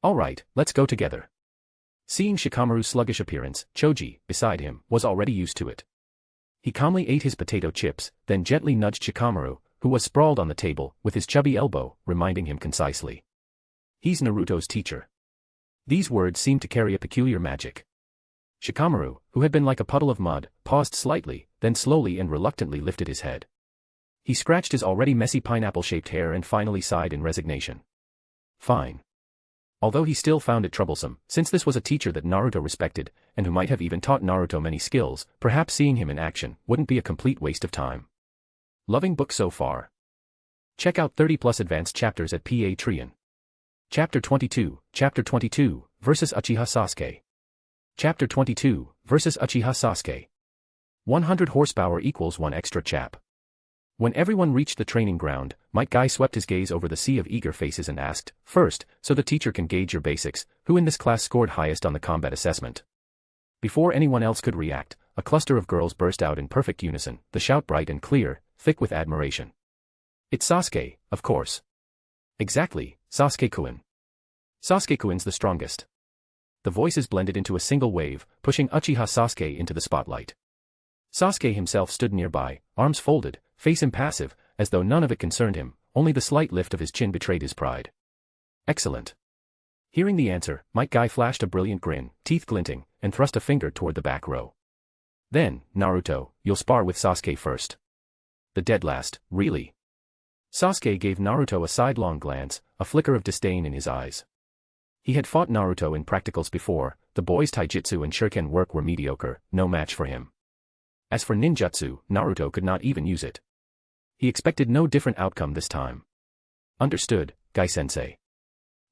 All right, let's go together. Seeing Shikamaru's sluggish appearance, Choji, beside him, was already used to it. He calmly ate his potato chips, then gently nudged Shikamaru, who was sprawled on the table, with his chubby elbow, reminding him concisely. He's Naruto's teacher. These words seemed to carry a peculiar magic. Shikamaru, who had been like a puddle of mud, paused slightly, then slowly and reluctantly lifted his head. He scratched his already messy pineapple-shaped hair and finally sighed in resignation. Fine. Although he still found it troublesome, since this was a teacher that Naruto respected, and who might have even taught Naruto many skills, perhaps seeing him in action wouldn't be a complete waste of time. Loving book so far. Check out 30+ advanced chapters at Patreon. Chapter 22, versus Uchiha Sasuke. Chapter 22, versus Uchiha Sasuke. 100 horsepower equals 1 extra chap. When everyone reached the training ground, Might Guy swept his gaze over the sea of eager faces and asked, first, so the teacher can gauge your basics, who in this class scored highest on the combat assessment? Before anyone else could react, a cluster of girls burst out in perfect unison, the shout bright and clear, thick with admiration. It's Sasuke, of course. Exactly, Sasuke-kun. Sasuke-kun's the strongest. The voices blended into a single wave, pushing Uchiha Sasuke into the spotlight. Sasuke himself stood nearby, arms folded, face impassive, as though none of it concerned him, only the slight lift of his chin betrayed his pride. Excellent. Hearing the answer, Might Guy flashed a brilliant grin, teeth glinting, and thrust a finger toward the back row. Then, Naruto, you'll spar with Sasuke first. The dead last, really? Sasuke gave Naruto a sidelong glance, a flicker of disdain in his eyes. He had fought Naruto in practicals before, the boy's taijutsu and shuriken work were mediocre, no match for him. As for ninjutsu, Naruto could not even use it. He expected no different outcome this time. Understood, Gai-sensei.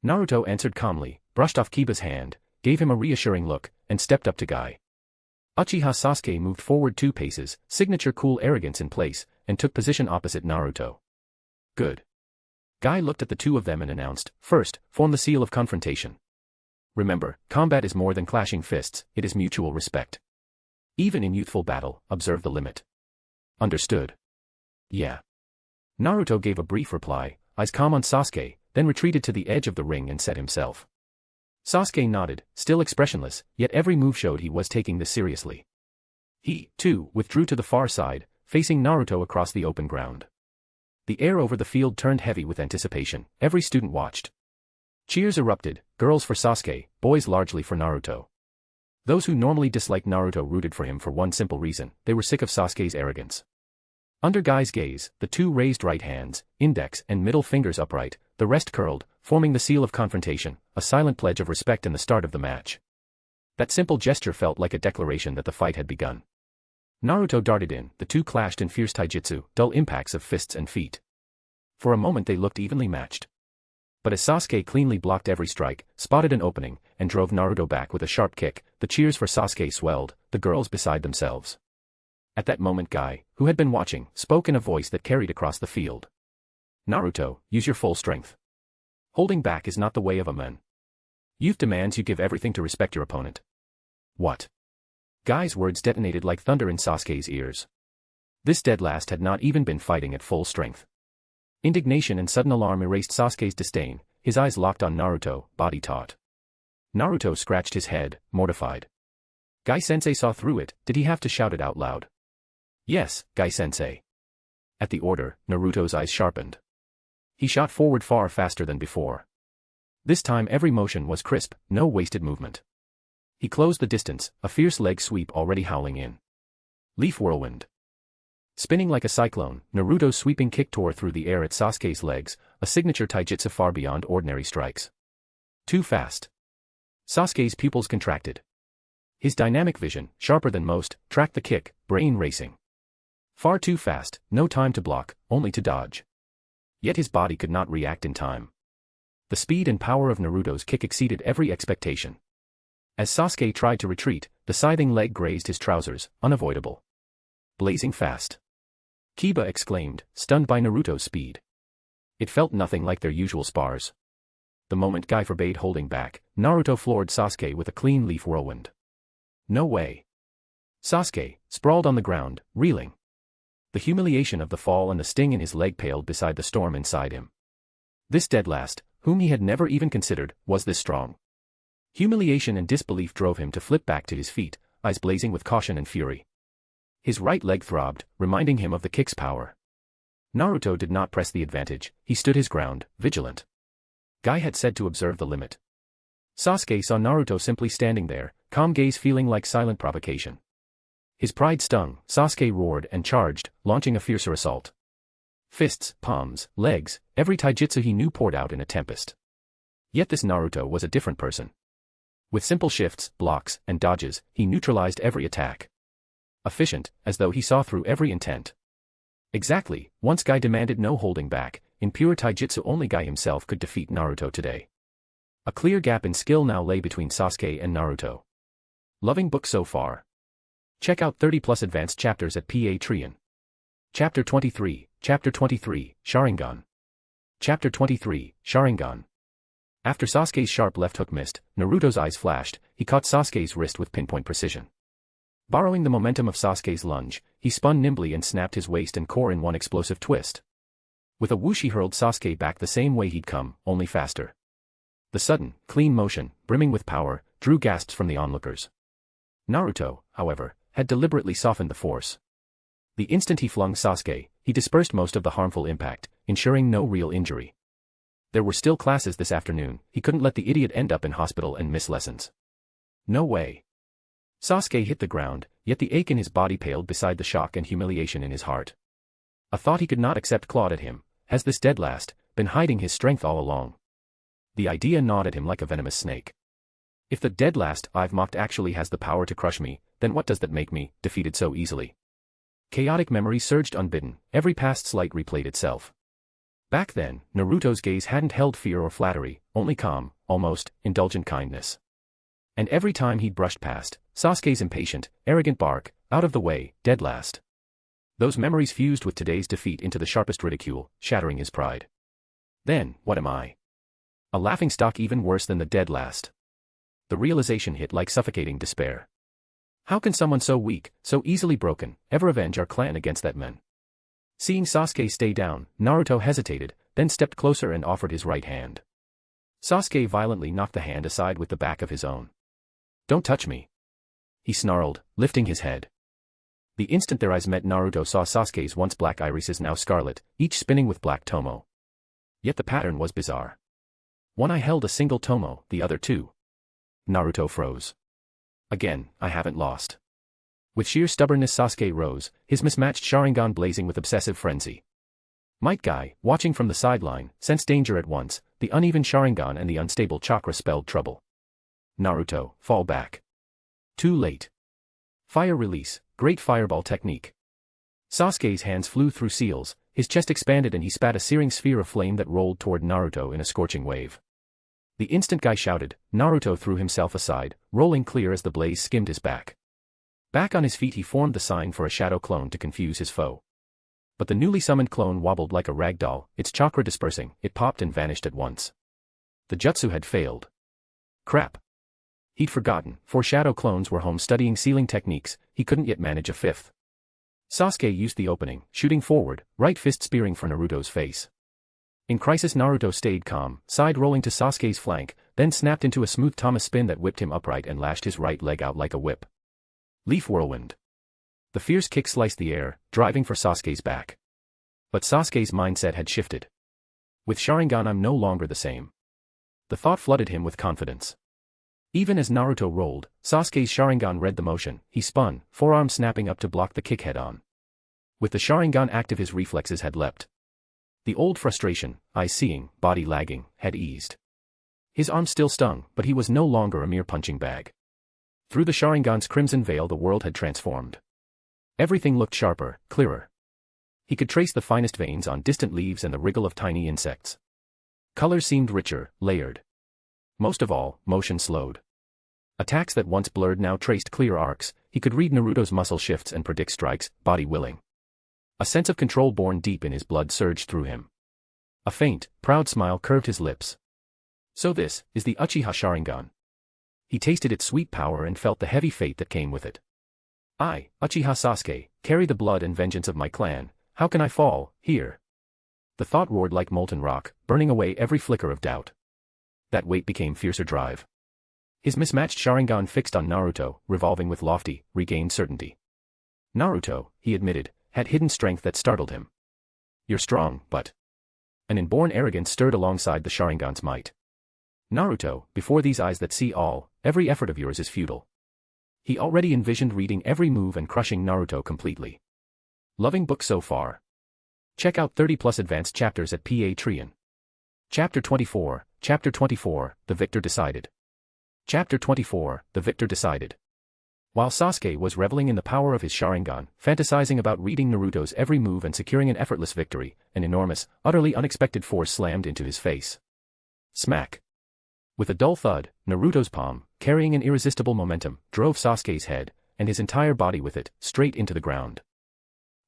Naruto answered calmly, brushed off Kiba's hand, gave him a reassuring look, and stepped up to Gai. Uchiha Sasuke moved forward 2 paces, signature cool arrogance in place, and took position opposite Naruto. Good. Gai looked at the two of them and announced, first, form the seal of confrontation. Remember, combat is more than clashing fists, it is mutual respect. Even in youthful battle, observe the limit. Understood. Yeah. Naruto gave a brief reply, eyes calm on Sasuke, then retreated to the edge of the ring and set himself. Sasuke nodded, still expressionless, yet every move showed he was taking this seriously. He, too, withdrew to the far side, facing Naruto across the open ground. The air over the field turned heavy with anticipation, every student watched. Cheers erupted, girls for Sasuke, boys largely for Naruto. Those who normally disliked Naruto rooted for him for one simple reason, they were sick of Sasuke's arrogance. Under Gai's gaze, the two raised right hands, index and middle fingers upright, the rest curled, forming the seal of confrontation, a silent pledge of respect in the start of the match. That simple gesture felt like a declaration that the fight had begun. Naruto darted in, the two clashed in fierce taijutsu, dull impacts of fists and feet. For a moment they looked evenly matched. But as Sasuke cleanly blocked every strike, spotted an opening, and drove Naruto back with a sharp kick, the cheers for Sasuke swelled, the girls beside themselves. At that moment Gai, who had been watching, spoke in a voice that carried across the field. Naruto, use your full strength. Holding back is not the way of a man. Youth demands you give everything to respect your opponent. What? Gai's words detonated like thunder in Sasuke's ears. This dead last had not even been fighting at full strength. Indignation and sudden alarm erased Sasuke's disdain, his eyes locked on Naruto, body taut. Naruto scratched his head, mortified. Gai-sensei saw through it, did he have to shout it out loud? Yes, Gai-sensei. At the order, Naruto's eyes sharpened. He shot forward far faster than before. This time every motion was crisp, no wasted movement. He closed the distance, a fierce leg sweep already howling in. Leaf whirlwind. Spinning like a cyclone, Naruto's sweeping kick tore through the air at Sasuke's legs, a signature taijutsu far beyond ordinary strikes. Too fast. Sasuke's pupils contracted. His dynamic vision, sharper than most, tracked the kick, brain racing. Far too fast, no time to block, only to dodge. Yet his body could not react in time. The speed and power of Naruto's kick exceeded every expectation. As Sasuke tried to retreat, the scything leg grazed his trousers, unavoidable. Blazing fast. Kiba exclaimed, stunned by Naruto's speed. It felt nothing like their usual spars. The moment Guy forbade holding back, Naruto floored Sasuke with a clean leaf whirlwind. No way. Sasuke, sprawled on the ground, reeling. The humiliation of the fall and the sting in his leg paled beside the storm inside him. This dead last, whom he had never even considered, was this strong. Humiliation and disbelief drove him to flip back to his feet, eyes blazing with caution and fury. His right leg throbbed, reminding him of the kick's power. Naruto did not press the advantage, he stood his ground, vigilant. Guy had said to observe the limit. Sasuke saw Naruto simply standing there, calm gaze feeling like silent provocation. His pride stung, Sasuke roared and charged, launching a fiercer assault. Fists, palms, legs, every taijutsu he knew poured out in a tempest. Yet this Naruto was a different person. With simple shifts, blocks, and dodges, he neutralized every attack. Efficient, as though he saw through every intent. Exactly, once Guy demanded no holding back, in pure taijutsu only Guy himself could defeat Naruto today. A clear gap in skill now lay between Sasuke and Naruto. Loving book so far. Check out 30+ advanced chapters at Patreon. Chapter 23, Sharingan. Chapter 23, Sharingan. After Sasuke's sharp left hook missed, Naruto's eyes flashed, he caught Sasuke's wrist with pinpoint precision. Borrowing the momentum of Sasuke's lunge, he spun nimbly and snapped his waist and core in one explosive twist. With a whoosh he hurled Sasuke back the same way he'd come, only faster. The sudden, clean motion, brimming with power, drew gasps from the onlookers. Naruto, however, had deliberately softened the force. The instant he flung Sasuke, he dispersed most of the harmful impact, ensuring no real injury. There were still classes this afternoon, he couldn't let the idiot end up in hospital and miss lessons. No way. Sasuke hit the ground, yet the ache in his body paled beside the shock and humiliation in his heart. A thought he could not accept clawed at him. Has this dead last been hiding his strength all along? The idea gnawed at him like a venomous snake. If the dead last I've mocked actually has the power to crush me, then what does that make me, defeated so easily? Chaotic memory surged unbidden, every past slight replayed itself. Back then, Naruto's gaze hadn't held fear or flattery, only calm, almost, indulgent kindness. And every time he'd brushed past, Sasuke's impatient, arrogant bark, out of the way, dead last. Those memories fused with today's defeat into the sharpest ridicule, shattering his pride. Then, what am I? A laughingstock even worse than the dead last. The realization hit like suffocating despair. How can someone so weak, so easily broken, ever avenge our clan against that man? Seeing Sasuke stay down, Naruto hesitated, then stepped closer and offered his right hand. Sasuke violently knocked the hand aside with the back of his own. Don't touch me. He snarled, lifting his head. The instant their eyes met, Naruto saw Sasuke's once black irises now scarlet, each spinning with black tomo. Yet the pattern was bizarre. One eye held a single tomo, the other two. Naruto froze. Again, I haven't lost. With sheer stubbornness Sasuke rose, his mismatched Sharingan blazing with obsessive frenzy. Might Guy, watching from the sideline, sensed danger at once, the uneven Sharingan and the unstable chakra spelled trouble. Naruto, fall back. Too late. Fire release, great fireball technique. Sasuke's hands flew through seals, his chest expanded and he spat a searing sphere of flame that rolled toward Naruto in a scorching wave. The instant Guy shouted, Naruto threw himself aside, rolling clear as the blaze skimmed his back. Back on his feet he formed the sign for a shadow clone to confuse his foe. But the newly summoned clone wobbled like a rag doll, its chakra dispersing, it popped and vanished at once. The jutsu had failed. Crap. He'd forgotten, 4 shadow clones were home studying sealing techniques, he couldn't yet manage a 5th. Sasuke used the opening, shooting forward, right fist spearing for Naruto's face. In crisis Naruto stayed calm, side-rolling to Sasuke's flank, then snapped into a smooth Thomas spin that whipped him upright and lashed his right leg out like a whip. Leaf whirlwind. The fierce kick sliced the air, driving for Sasuke's back. But Sasuke's mindset had shifted. With Sharingan I'm no longer the same. The thought flooded him with confidence. Even as Naruto rolled, Sasuke's Sharingan read the motion, he spun, forearm snapping up to block the kick head-on. With the Sharingan active his reflexes had leapt. The old frustration, eyes seeing, body lagging, had eased. His arm still stung, but he was no longer a mere punching bag. Through the Sharingan's crimson veil the world had transformed. Everything looked sharper, clearer. He could trace the finest veins on distant leaves and the wriggle of tiny insects. Colors seemed richer, layered. Most of all, motion slowed. Attacks that once blurred now traced clear arcs, he could read Naruto's muscle shifts and predict strikes, body willing. A sense of control born deep in his blood surged through him. A faint, proud smile curved his lips. So this is the Uchiha Sharingan. He tasted its sweet power and felt the heavy fate that came with it. I, Uchiha Sasuke, carry the blood and vengeance of my clan. How can I fall, here? The thought roared like molten rock, burning away every flicker of doubt. That weight became fiercer drive. His mismatched Sharingan fixed on Naruto, revolving with lofty, regained certainty. Naruto, he admitted, had hidden strength that startled him. You're strong, but... An inborn arrogance stirred alongside the Sharingan's might. Naruto, before these eyes that see all, every effort of yours is futile. He already envisioned reading every move and crushing Naruto completely. Loving book so far. Check out 30+ advanced chapters at Patreon. Chapter 24, The Victor Decided. Chapter 24, The Victor Decided. While Sasuke was reveling in the power of his Sharingan, fantasizing about reading Naruto's every move and securing an effortless victory, an enormous, utterly unexpected force slammed into his face. Smack. With a dull thud, Naruto's palm, carrying an irresistible momentum, drove Sasuke's head, and his entire body with it, straight into the ground.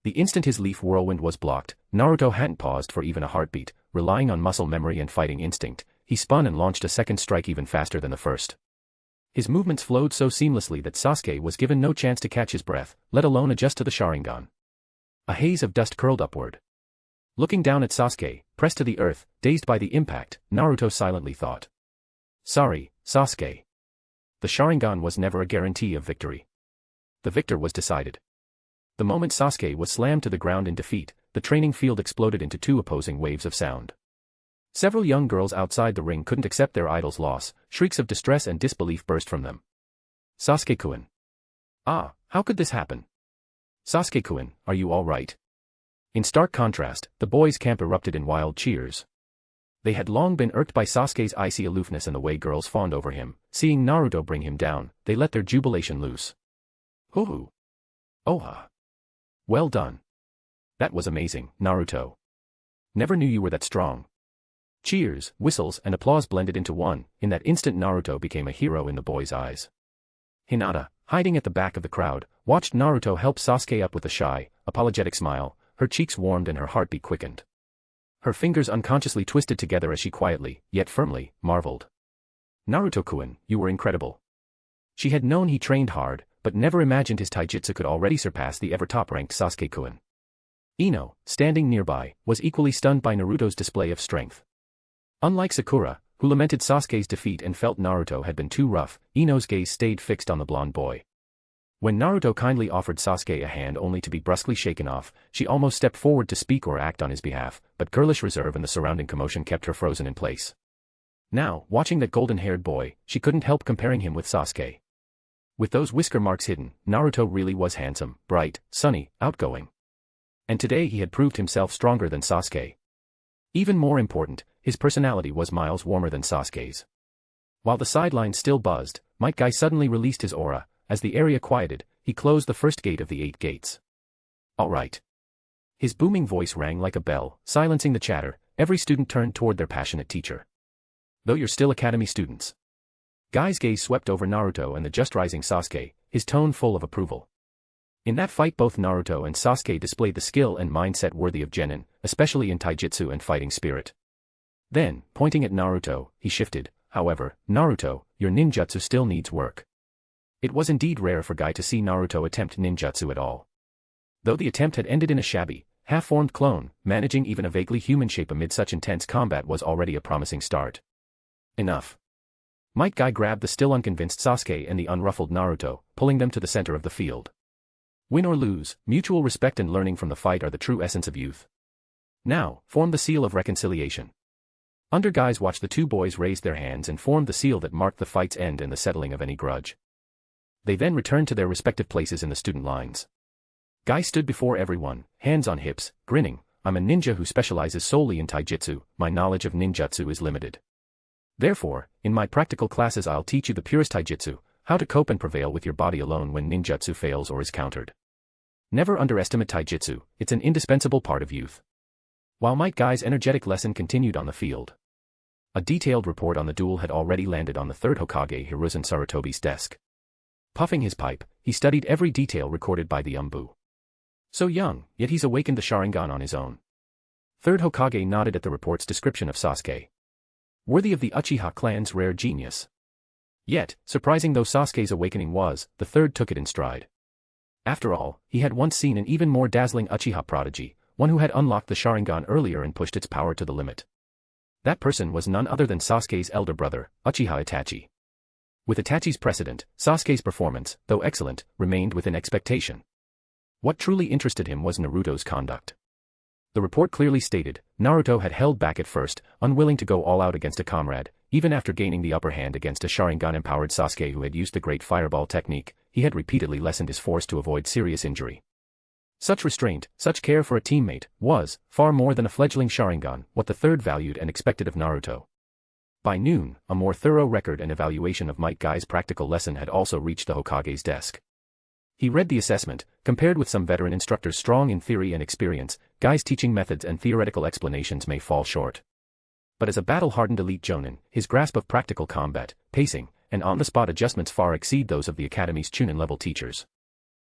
The instant his leaf whirlwind was blocked, Naruto hadn't paused for even a heartbeat, relying on muscle memory and fighting instinct. He spun and launched a second strike even faster than the first. His movements flowed so seamlessly that Sasuke was given no chance to catch his breath, let alone adjust to the Sharingan. A haze of dust curled upward. Looking down at Sasuke, pressed to the earth, dazed by the impact, Naruto silently thought. Sorry, Sasuke. The Sharingan was never a guarantee of victory. The victor was decided. The moment Sasuke was slammed to the ground in defeat, the training field exploded into two opposing waves of sound. Several young girls outside the ring couldn't accept their idol's loss, shrieks of distress and disbelief burst from them. Sasuke-kun. Ah, how could this happen? Sasuke-kun, are you all right? In stark contrast, the boys' camp erupted in wild cheers. They had long been irked by Sasuke's icy aloofness and the way girls fawned over him. Seeing Naruto bring him down, they let their jubilation loose. Hoo-hoo. Oha. Well done. That was amazing, Naruto. Never knew you were that strong. Cheers, whistles, and applause blended into one. In that instant Naruto became a hero in the boys' eyes. Hinata, hiding at the back of the crowd, watched Naruto help Sasuke up with a shy, apologetic smile. Her cheeks warmed and her heartbeat quickened. Her fingers unconsciously twisted together as she quietly, yet firmly, marveled. Naruto-kun, you were incredible. She had known he trained hard, but never imagined his taijutsu could already surpass the ever top-ranked Sasuke-kun. Ino, standing nearby, was equally stunned by Naruto's display of strength. Unlike Sakura, who lamented Sasuke's defeat and felt Naruto had been too rough, Ino's gaze stayed fixed on the blonde boy. When Naruto kindly offered Sasuke a hand only to be brusquely shaken off, she almost stepped forward to speak or act on his behalf, but girlish reserve and the surrounding commotion kept her frozen in place. Now, watching that golden-haired boy, she couldn't help comparing him with Sasuke. With those whisker marks hidden, Naruto really was handsome, bright, sunny, outgoing. And today he had proved himself stronger than Sasuke. Even more important, his personality was miles warmer than Sasuke's. While the sidelines still buzzed, Might Guy suddenly released his aura. As the area quieted, he closed the first gate of the 8 gates. All right. His booming voice rang like a bell, silencing the chatter. Every student turned toward their passionate teacher. Though you're still academy students. Guy's gaze swept over Naruto and the just-rising Sasuke, his tone full of approval. In that fight both Naruto and Sasuke displayed the skill and mindset worthy of genin, especially in taijutsu and fighting spirit. Then, pointing at Naruto, he shifted. However, Naruto, your ninjutsu still needs work. It was indeed rare for Guy to see Naruto attempt ninjutsu at all. Though the attempt had ended in a shabby, half-formed clone, managing even a vaguely human shape amid such intense combat was already a promising start. Enough. Might Guy grabbed the still unconvinced Sasuke and the unruffled Naruto, pulling them to the center of the field. Win or lose, mutual respect and learning from the fight are the true essence of youth. Now, form the seal of reconciliation. Under Guy's watch the two boys raised their hands and formed the seal that marked the fight's end and the settling of any grudge. They then returned to their respective places in the student lines. Guy stood before everyone, hands on hips, grinning. I'm a ninja who specializes solely in taijutsu, my knowledge of ninjutsu is limited. Therefore, in my practical classes I'll teach you the purest taijutsu, how to cope and prevail with your body alone when ninjutsu fails or is countered. Never underestimate taijutsu, it's an indispensable part of youth. While Might Guy's energetic lesson continued on the field. A detailed report on the duel had already landed on the third Hokage Hiruzen Sarutobi's desk. Puffing his pipe, he studied every detail recorded by the Umbu. So young, yet he's awakened the Sharingan on his own. Third Hokage nodded at the report's description of Sasuke. Worthy of the Uchiha clan's rare genius. Yet, surprising though Sasuke's awakening was, the third took it in stride. After all, he had once seen an even more dazzling Uchiha prodigy, one who had unlocked the Sharingan earlier and pushed its power to the limit. That person was none other than Sasuke's elder brother, Uchiha Itachi. With Itachi's precedent, Sasuke's performance, though excellent, remained within expectation. What truly interested him was Naruto's conduct. The report clearly stated, Naruto had held back at first, unwilling to go all out against a comrade, even after gaining the upper hand against a Sharingan-empowered Sasuke who had used the great fireball technique, he had repeatedly lessened his force to avoid serious injury. Such restraint, such care for a teammate, was, far more than a fledgling Sharingan, what the third valued and expected of Naruto. By noon, a more thorough record and evaluation of Might Guy's practical lesson had also reached the Hokage's desk. He read the assessment, compared with some veteran instructors strong in theory and experience, Guy's teaching methods and theoretical explanations may fall short. But as a battle-hardened elite Jonin, his grasp of practical combat, pacing, and on-the-spot adjustments far exceed those of the Academy's Chunin-level teachers.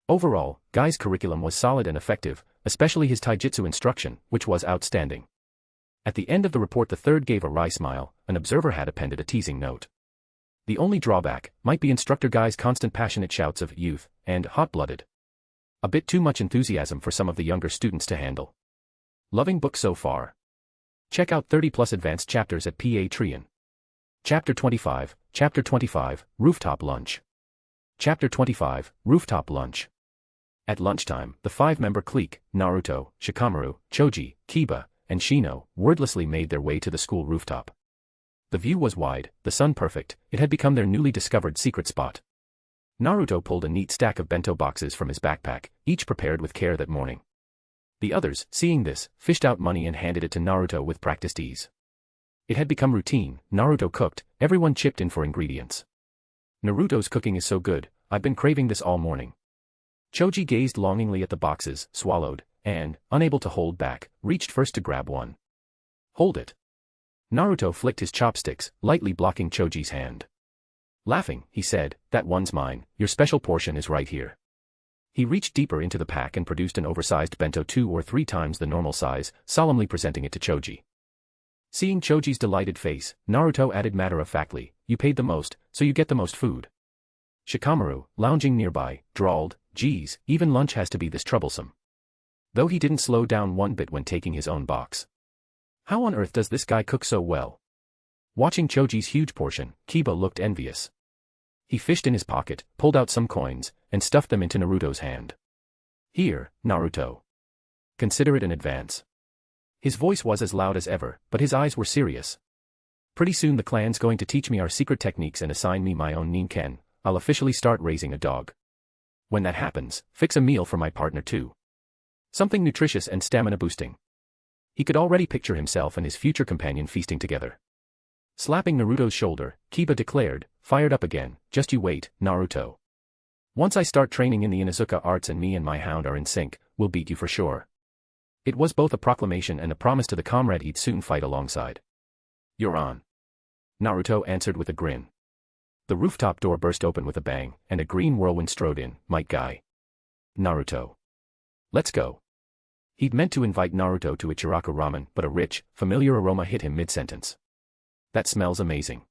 Overall, Guy's curriculum was solid and effective, especially his taijutsu instruction, which was outstanding. At the end of the report the third gave a wry smile, an observer had appended a teasing note. The only drawback might be Instructor Guy's constant passionate shouts of youth and hot-blooded. A bit too much enthusiasm for some of the younger students to handle. Loving book so far. Check out 30+ advanced chapters at Patreon. Chapter 25, Rooftop Lunch. Chapter 25, Rooftop Lunch. At lunchtime, the five-member clique, Naruto, Shikamaru, Choji, Kiba, and Shino, wordlessly made their way to the school rooftop. The view was wide, the sun perfect, it had become their newly discovered secret spot. Naruto pulled a neat stack of bento boxes from his backpack, each prepared with care that morning. The others, seeing this, fished out money and handed it to Naruto with practiced ease. It had become routine, Naruto cooked, everyone chipped in for ingredients. Naruto's cooking is so good, I've been craving this all morning. Choji gazed longingly at the boxes, swallowed, and, unable to hold back, reached first to grab one. Hold it. Naruto flicked his chopsticks, lightly blocking Choji's hand. Laughing, he said, that one's mine, your special portion is right here. He reached deeper into the pack and produced an oversized bento 2 or 3 times the normal size, solemnly presenting it to Choji. Seeing Choji's delighted face, Naruto added matter-of-factly, you paid the most, so you get the most food. Shikamaru, lounging nearby, drawled, geez, even lunch has to be this troublesome. Though he didn't slow down one bit when taking his own box. How on earth does this guy cook so well? Watching Choji's huge portion, Kiba looked envious. He fished in his pocket, pulled out some coins, and stuffed them into Naruto's hand. Here, Naruto. Consider it an advance. His voice was as loud as ever, but his eyes were serious. Pretty soon the clan's going to teach me our secret techniques and assign me my own Ninken. I'll officially start raising a dog. When that happens, fix a meal for my partner too. Something nutritious and stamina-boosting. He could already picture himself and his future companion feasting together. Slapping Naruto's shoulder, Kiba declared, fired up again, just you wait, Naruto. Once I start training in the Inuzuka arts and me and my hound are in sync, we'll beat you for sure. It was both a proclamation and a promise to the comrade he'd soon fight alongside. You're on. Naruto answered with a grin. The rooftop door burst open with a bang, and a green whirlwind strode in, Might Guy. Naruto. Let's go. He'd meant to invite Naruto to Ichiraku ramen, but a rich, familiar aroma hit him mid-sentence. That smells amazing.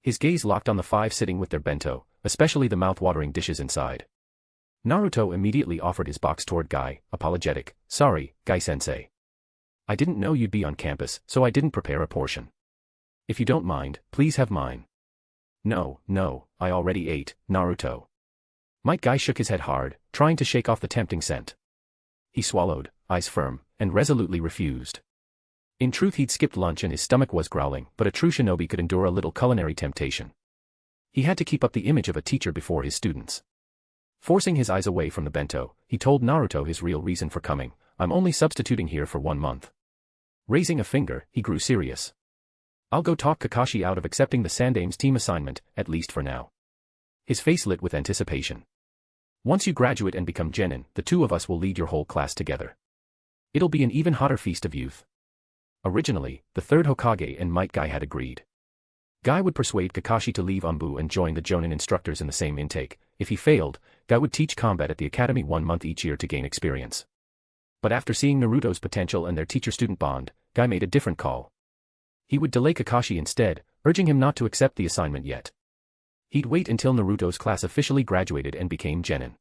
His gaze locked on the 5 sitting with their bento, especially the mouth-watering dishes inside. Naruto immediately offered his box toward Guy, apologetic, sorry, Guy-sensei. I didn't know you'd be on campus, so I didn't prepare a portion. If you don't mind, please have mine. No, I already ate, Naruto. Might Guy shook his head hard, trying to shake off the tempting scent. He swallowed, eyes firm, and resolutely refused. In truth he'd skipped lunch and his stomach was growling, but a true shinobi could endure a little culinary temptation. He had to keep up the image of a teacher before his students. Forcing his eyes away from the bento, he told Naruto his real reason for coming, I'm only substituting here for 1 month. Raising a finger, he grew serious. I'll go talk Kakashi out of accepting the Sandame's team assignment, at least for now. His face lit with anticipation. Once you graduate and become genin, the 2 of us will lead your whole class together. It'll be an even hotter feast of youth. Originally, the 3rd Hokage and Might Guy had agreed. Guy would persuade Kakashi to leave Umbu and join the Jonin instructors in the same intake, if he failed, Guy would teach combat at the academy 1 month each year to gain experience. But after seeing Naruto's potential and their teacher-student bond, Guy made a different call. He would delay Kakashi instead, urging him not to accept the assignment yet. He'd wait until Naruto's class officially graduated and became genin.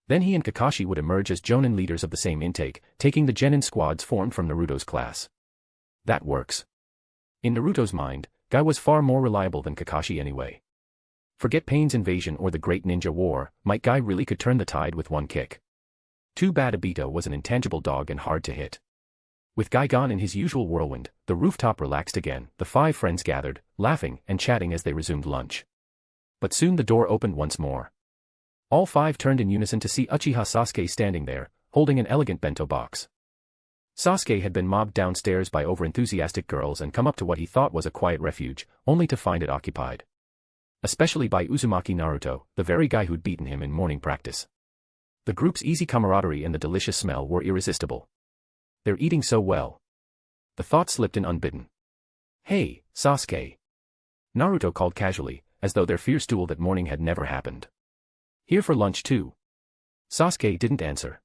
Then he and Kakashi would emerge as jonin leaders of the same intake, taking the genin squads formed from Naruto's class. That works. In Naruto's mind, Guy was far more reliable than Kakashi anyway. Forget Pain's invasion or the Great Ninja War, Might Guy really could turn the tide with one kick. Too bad Obito was an intangible dog and hard to hit. With Guy gone in his usual whirlwind, the rooftop relaxed again, the 5 friends gathered, laughing and chatting as they resumed lunch. But soon the door opened once more. All 5 turned in unison to see Uchiha Sasuke standing there, holding an elegant bento box. Sasuke had been mobbed downstairs by overenthusiastic girls and come up to what he thought was a quiet refuge, only to find it occupied. Especially by Uzumaki Naruto, the very guy who'd beaten him in morning practice. The group's easy camaraderie and the delicious smell were irresistible. They're eating so well. The thought slipped in unbidden. Hey, Sasuke. Naruto called casually, as though their fierce duel that morning had never happened. Here for lunch too. Sasuke didn't answer.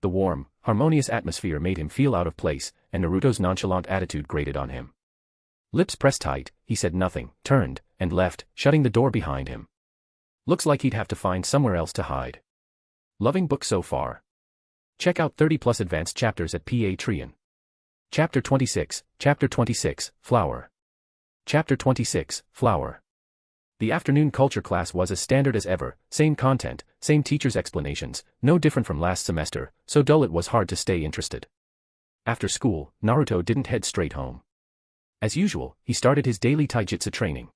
The warm, harmonious atmosphere made him feel out of place, and Naruto's nonchalant attitude grated on him. Lips pressed tight, he said nothing, turned, and left, shutting the door behind him. Looks like he'd have to find somewhere else to hide. Loving book so far. Check out 30+ advanced chapters at Patreon. Chapter 26, Flower. Chapter 26, Flower. The afternoon culture class was as standard as ever, same content, same teacher's explanations, no different from last semester, so dull it was hard to stay interested. After school, Naruto didn't head straight home. As usual, he started his daily taijutsu training.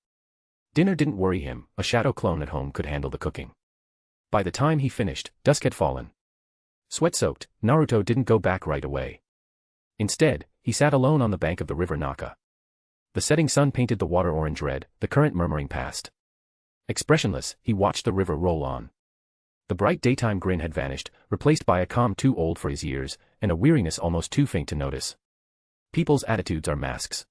Dinner didn't worry him, a shadow clone at home could handle the cooking. By the time he finished, dusk had fallen. Sweat-soaked, Naruto didn't go back right away. Instead, he sat alone on the bank of the river Naka. The setting sun painted the water orange red, the current murmuring past. Expressionless, he watched the river roll on. The bright daytime grin had vanished, replaced by a calm too old for his years, and a weariness almost too faint to notice. People's attitudes are masks.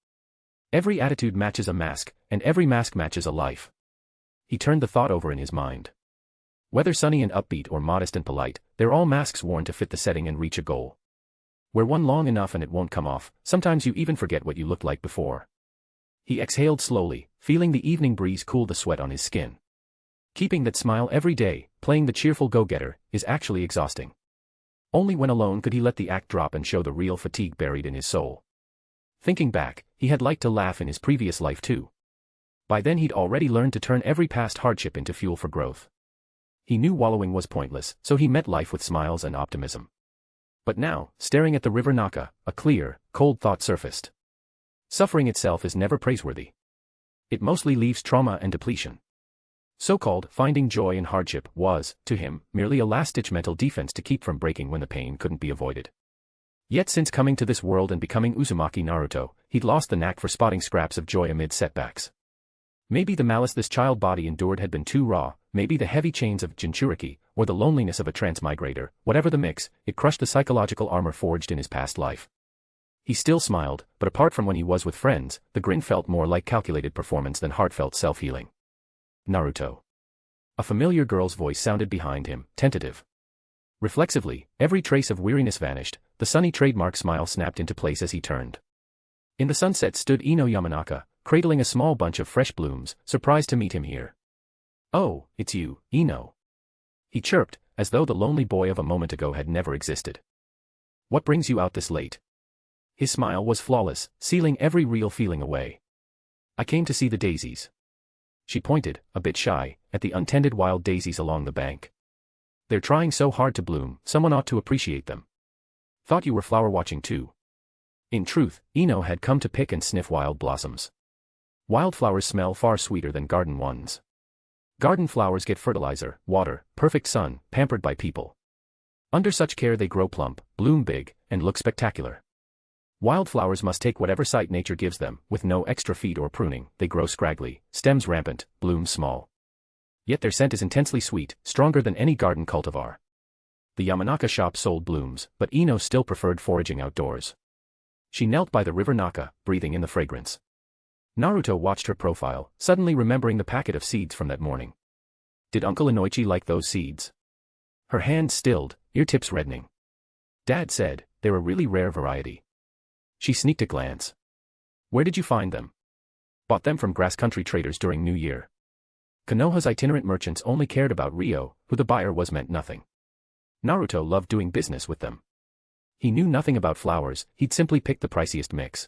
Every attitude matches a mask, and every mask matches a life. He turned the thought over in his mind. Whether sunny and upbeat or modest and polite, they're all masks worn to fit the setting and reach a goal. Wear one long enough and it won't come off, sometimes you even forget what you looked like before. He exhaled slowly, feeling the evening breeze cool the sweat on his skin. Keeping that smile every day, playing the cheerful go-getter, is actually exhausting. Only when alone could he let the act drop and show the real fatigue buried in his soul. Thinking back, he had liked to laugh in his previous life too. By then he'd already learned to turn every past hardship into fuel for growth. He knew wallowing was pointless, so he met life with smiles and optimism. But now, staring at the river Naka, a clear, cold thought surfaced. Suffering itself is never praiseworthy. It mostly leaves trauma and depletion. So-called finding joy in hardship was, to him, merely a last-ditch mental defense to keep from breaking when the pain couldn't be avoided. Yet since coming to this world and becoming Uzumaki Naruto, he'd lost the knack for spotting scraps of joy amid setbacks. Maybe the malice this child body endured had been too raw, maybe the heavy chains of Jinchuriki, or the loneliness of a transmigrator, whatever the mix, it crushed the psychological armor forged in his past life. He still smiled, but apart from when he was with friends, the grin felt more like calculated performance than heartfelt self-healing. Naruto. A familiar girl's voice sounded behind him, tentative. Reflexively, every trace of weariness vanished, the sunny trademark smile snapped into place as he turned. In the sunset stood Ino Yamanaka, cradling a small bunch of fresh blooms, surprised to meet him here. "Oh, it's you, Ino." He chirped, as though the lonely boy of a moment ago had never existed. "What brings you out this late?" His smile was flawless, sealing every real feeling away. "I came to see the daisies." She pointed, a bit shy, at the untended wild daisies along the bank. "They're trying so hard to bloom, someone ought to appreciate them." "Thought you were flower watching too." In truth, Ino had come to pick and sniff wild blossoms. Wildflowers smell far sweeter than garden ones. Garden flowers get fertilizer, water, perfect sun, pampered by people. Under such care they grow plump, bloom big, and look spectacular. Wildflowers must take whatever sight nature gives them, with no extra feed or pruning, they grow scraggly, stems rampant, blooms small. Yet their scent is intensely sweet, stronger than any garden cultivar. The Yamanaka shop sold blooms, but Ino still preferred foraging outdoors. She knelt by the river Naka, breathing in the fragrance. Naruto watched her profile, suddenly remembering the packet of seeds from that morning. Did Uncle Inoichi like those seeds? Her hand stilled, ear tips reddening. Dad said, they're a really rare variety. She sneaked a glance. Where did you find them? Bought them from grass country traders during New Year. Konoha's itinerant merchants only cared about Ryo, who the buyer was meant nothing. Naruto loved doing business with them. He knew nothing about flowers, he'd simply picked the priciest mix.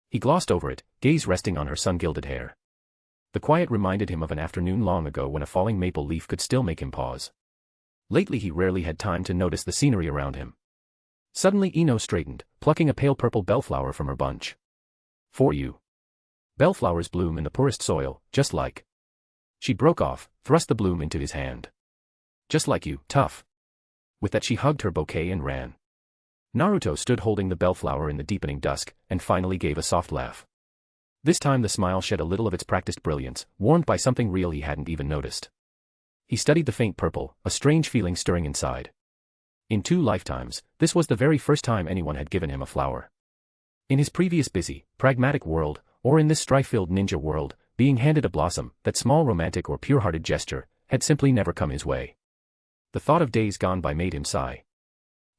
He glossed over it, gaze resting on her sun-gilded hair. The quiet reminded him of an afternoon long ago when a falling maple leaf could still make him pause. Lately he rarely had time to notice the scenery around him. Suddenly Ino straightened, plucking a pale purple bellflower from her bunch. For you. Bellflowers bloom in the poorest soil, just like. She broke off, thrust the bloom into his hand. Just like you, tough. With that she hugged her bouquet and ran. Naruto stood holding the bellflower in the deepening dusk, and finally gave a soft laugh. This time the smile shed a little of its practiced brilliance, warmed by something real he hadn't even noticed. He studied the faint purple, a strange feeling stirring inside. In 2 lifetimes, this was the very first time anyone had given him a flower. In his previous busy, pragmatic world, or in this strife-filled ninja world, being handed a blossom, that small romantic or pure-hearted gesture, had simply never come his way. The thought of days gone by made him sigh.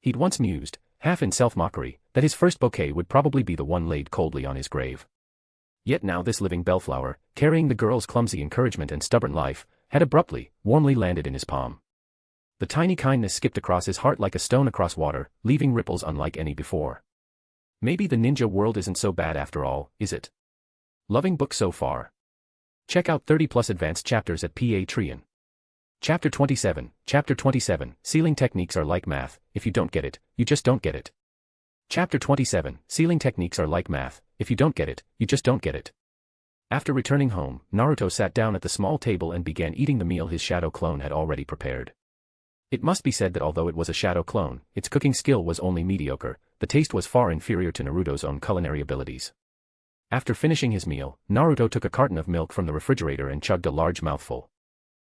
He'd once mused, half in self-mockery, that his first bouquet would probably be the one laid coldly on his grave. Yet now this living bellflower, carrying the girl's clumsy encouragement and stubborn life, had abruptly, warmly landed in his palm. The tiny kindness skipped across his heart like a stone across water, leaving ripples unlike any before. Maybe the ninja world isn't so bad after all, is it? Loving book so far. Check out 30+ advanced chapters at Patreon. Chapter 27, Sealing techniques are like math, if you don't get it, you just don't get it. Chapter 27, Sealing techniques are like math, if you don't get it, you just don't get it. After returning home, Naruto sat down at the small table and began eating the meal his shadow clone had already prepared. It must be said that although it was a shadow clone, its cooking skill was only mediocre, the taste was far inferior to Naruto's own culinary abilities. After finishing his meal, Naruto took a carton of milk from the refrigerator and chugged a large mouthful.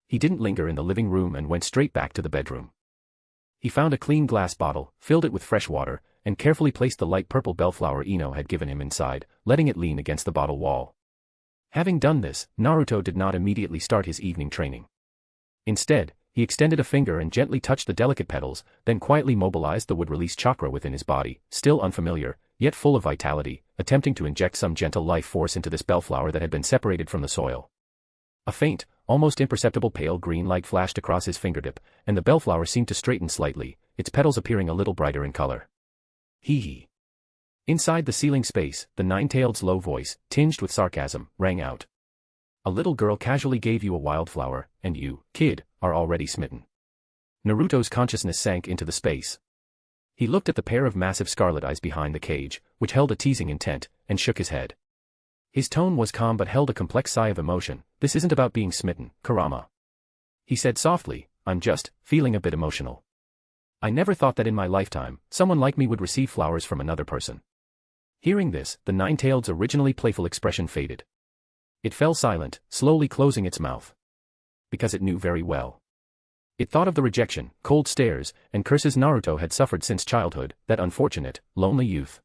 He didn't linger in the living room and went straight back to the bedroom. He found a clean glass bottle, filled it with fresh water, and carefully placed the light purple bellflower Ino had given him inside, letting it lean against the bottle wall. Having done this, Naruto did not immediately start his evening training. Instead, he extended a finger and gently touched the delicate petals, then quietly mobilized the would-release chakra within his body, still unfamiliar, yet full of vitality, attempting to inject some gentle life force into this bellflower that had been separated from the soil. A faint, almost imperceptible pale green light flashed across his fingertip, and the bellflower seemed to straighten slightly, its petals appearing a little brighter in color. Hee hee. Inside the sealing space, the Nine-Tails' low voice, tinged with sarcasm, rang out. A little girl casually gave you a wildflower, and you, kid, are already smitten. Naruto's consciousness sank into the space. He looked at the pair of massive scarlet eyes behind the cage, which held a teasing intent, and shook his head. His tone was calm but held a complex sigh of emotion. This isn't about being smitten, Kurama. He said softly, I'm just feeling a bit emotional. I never thought that in my lifetime, someone like me would receive flowers from another person. Hearing this, the Nine-Tails' originally playful expression faded. It fell silent, slowly closing its mouth. Because it knew very well. It thought of the rejection, cold stares, and curses Naruto had suffered since childhood, that unfortunate, lonely youth.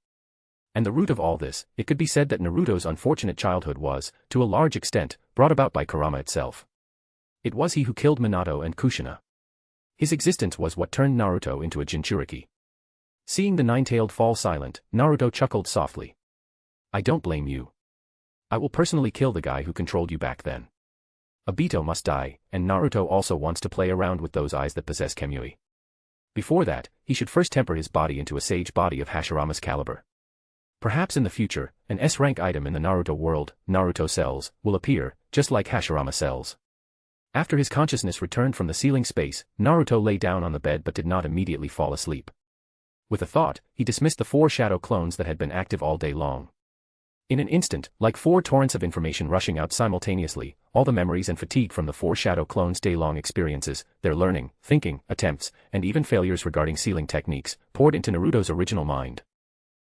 And the root of all this, it could be said that Naruto's unfortunate childhood was, to a large extent, brought about by Kurama itself. It was he who killed Minato and Kushina. His existence was what turned Naruto into a Jinchuriki. Seeing the Nine-Tailed fall silent, Naruto chuckled softly. I don't blame you. I will personally kill the guy who controlled you back then. Obito must die, and Naruto also wants to play around with those eyes that possess Kamui. Before that, he should first temper his body into a sage body of Hashirama's caliber. Perhaps in the future, an S-rank item in the Naruto world, Naruto cells, will appear, just like Hashirama cells. After his consciousness returned from the sealing space, Naruto lay down on the bed but did not immediately fall asleep. With a thought, he dismissed the 4 shadow clones that had been active all day long. In an instant, like 4 torrents of information rushing out simultaneously, all the memories and fatigue from the 4 shadow clones' day-long experiences, their learning, thinking, attempts, and even failures regarding sealing techniques, poured into Naruto's original mind.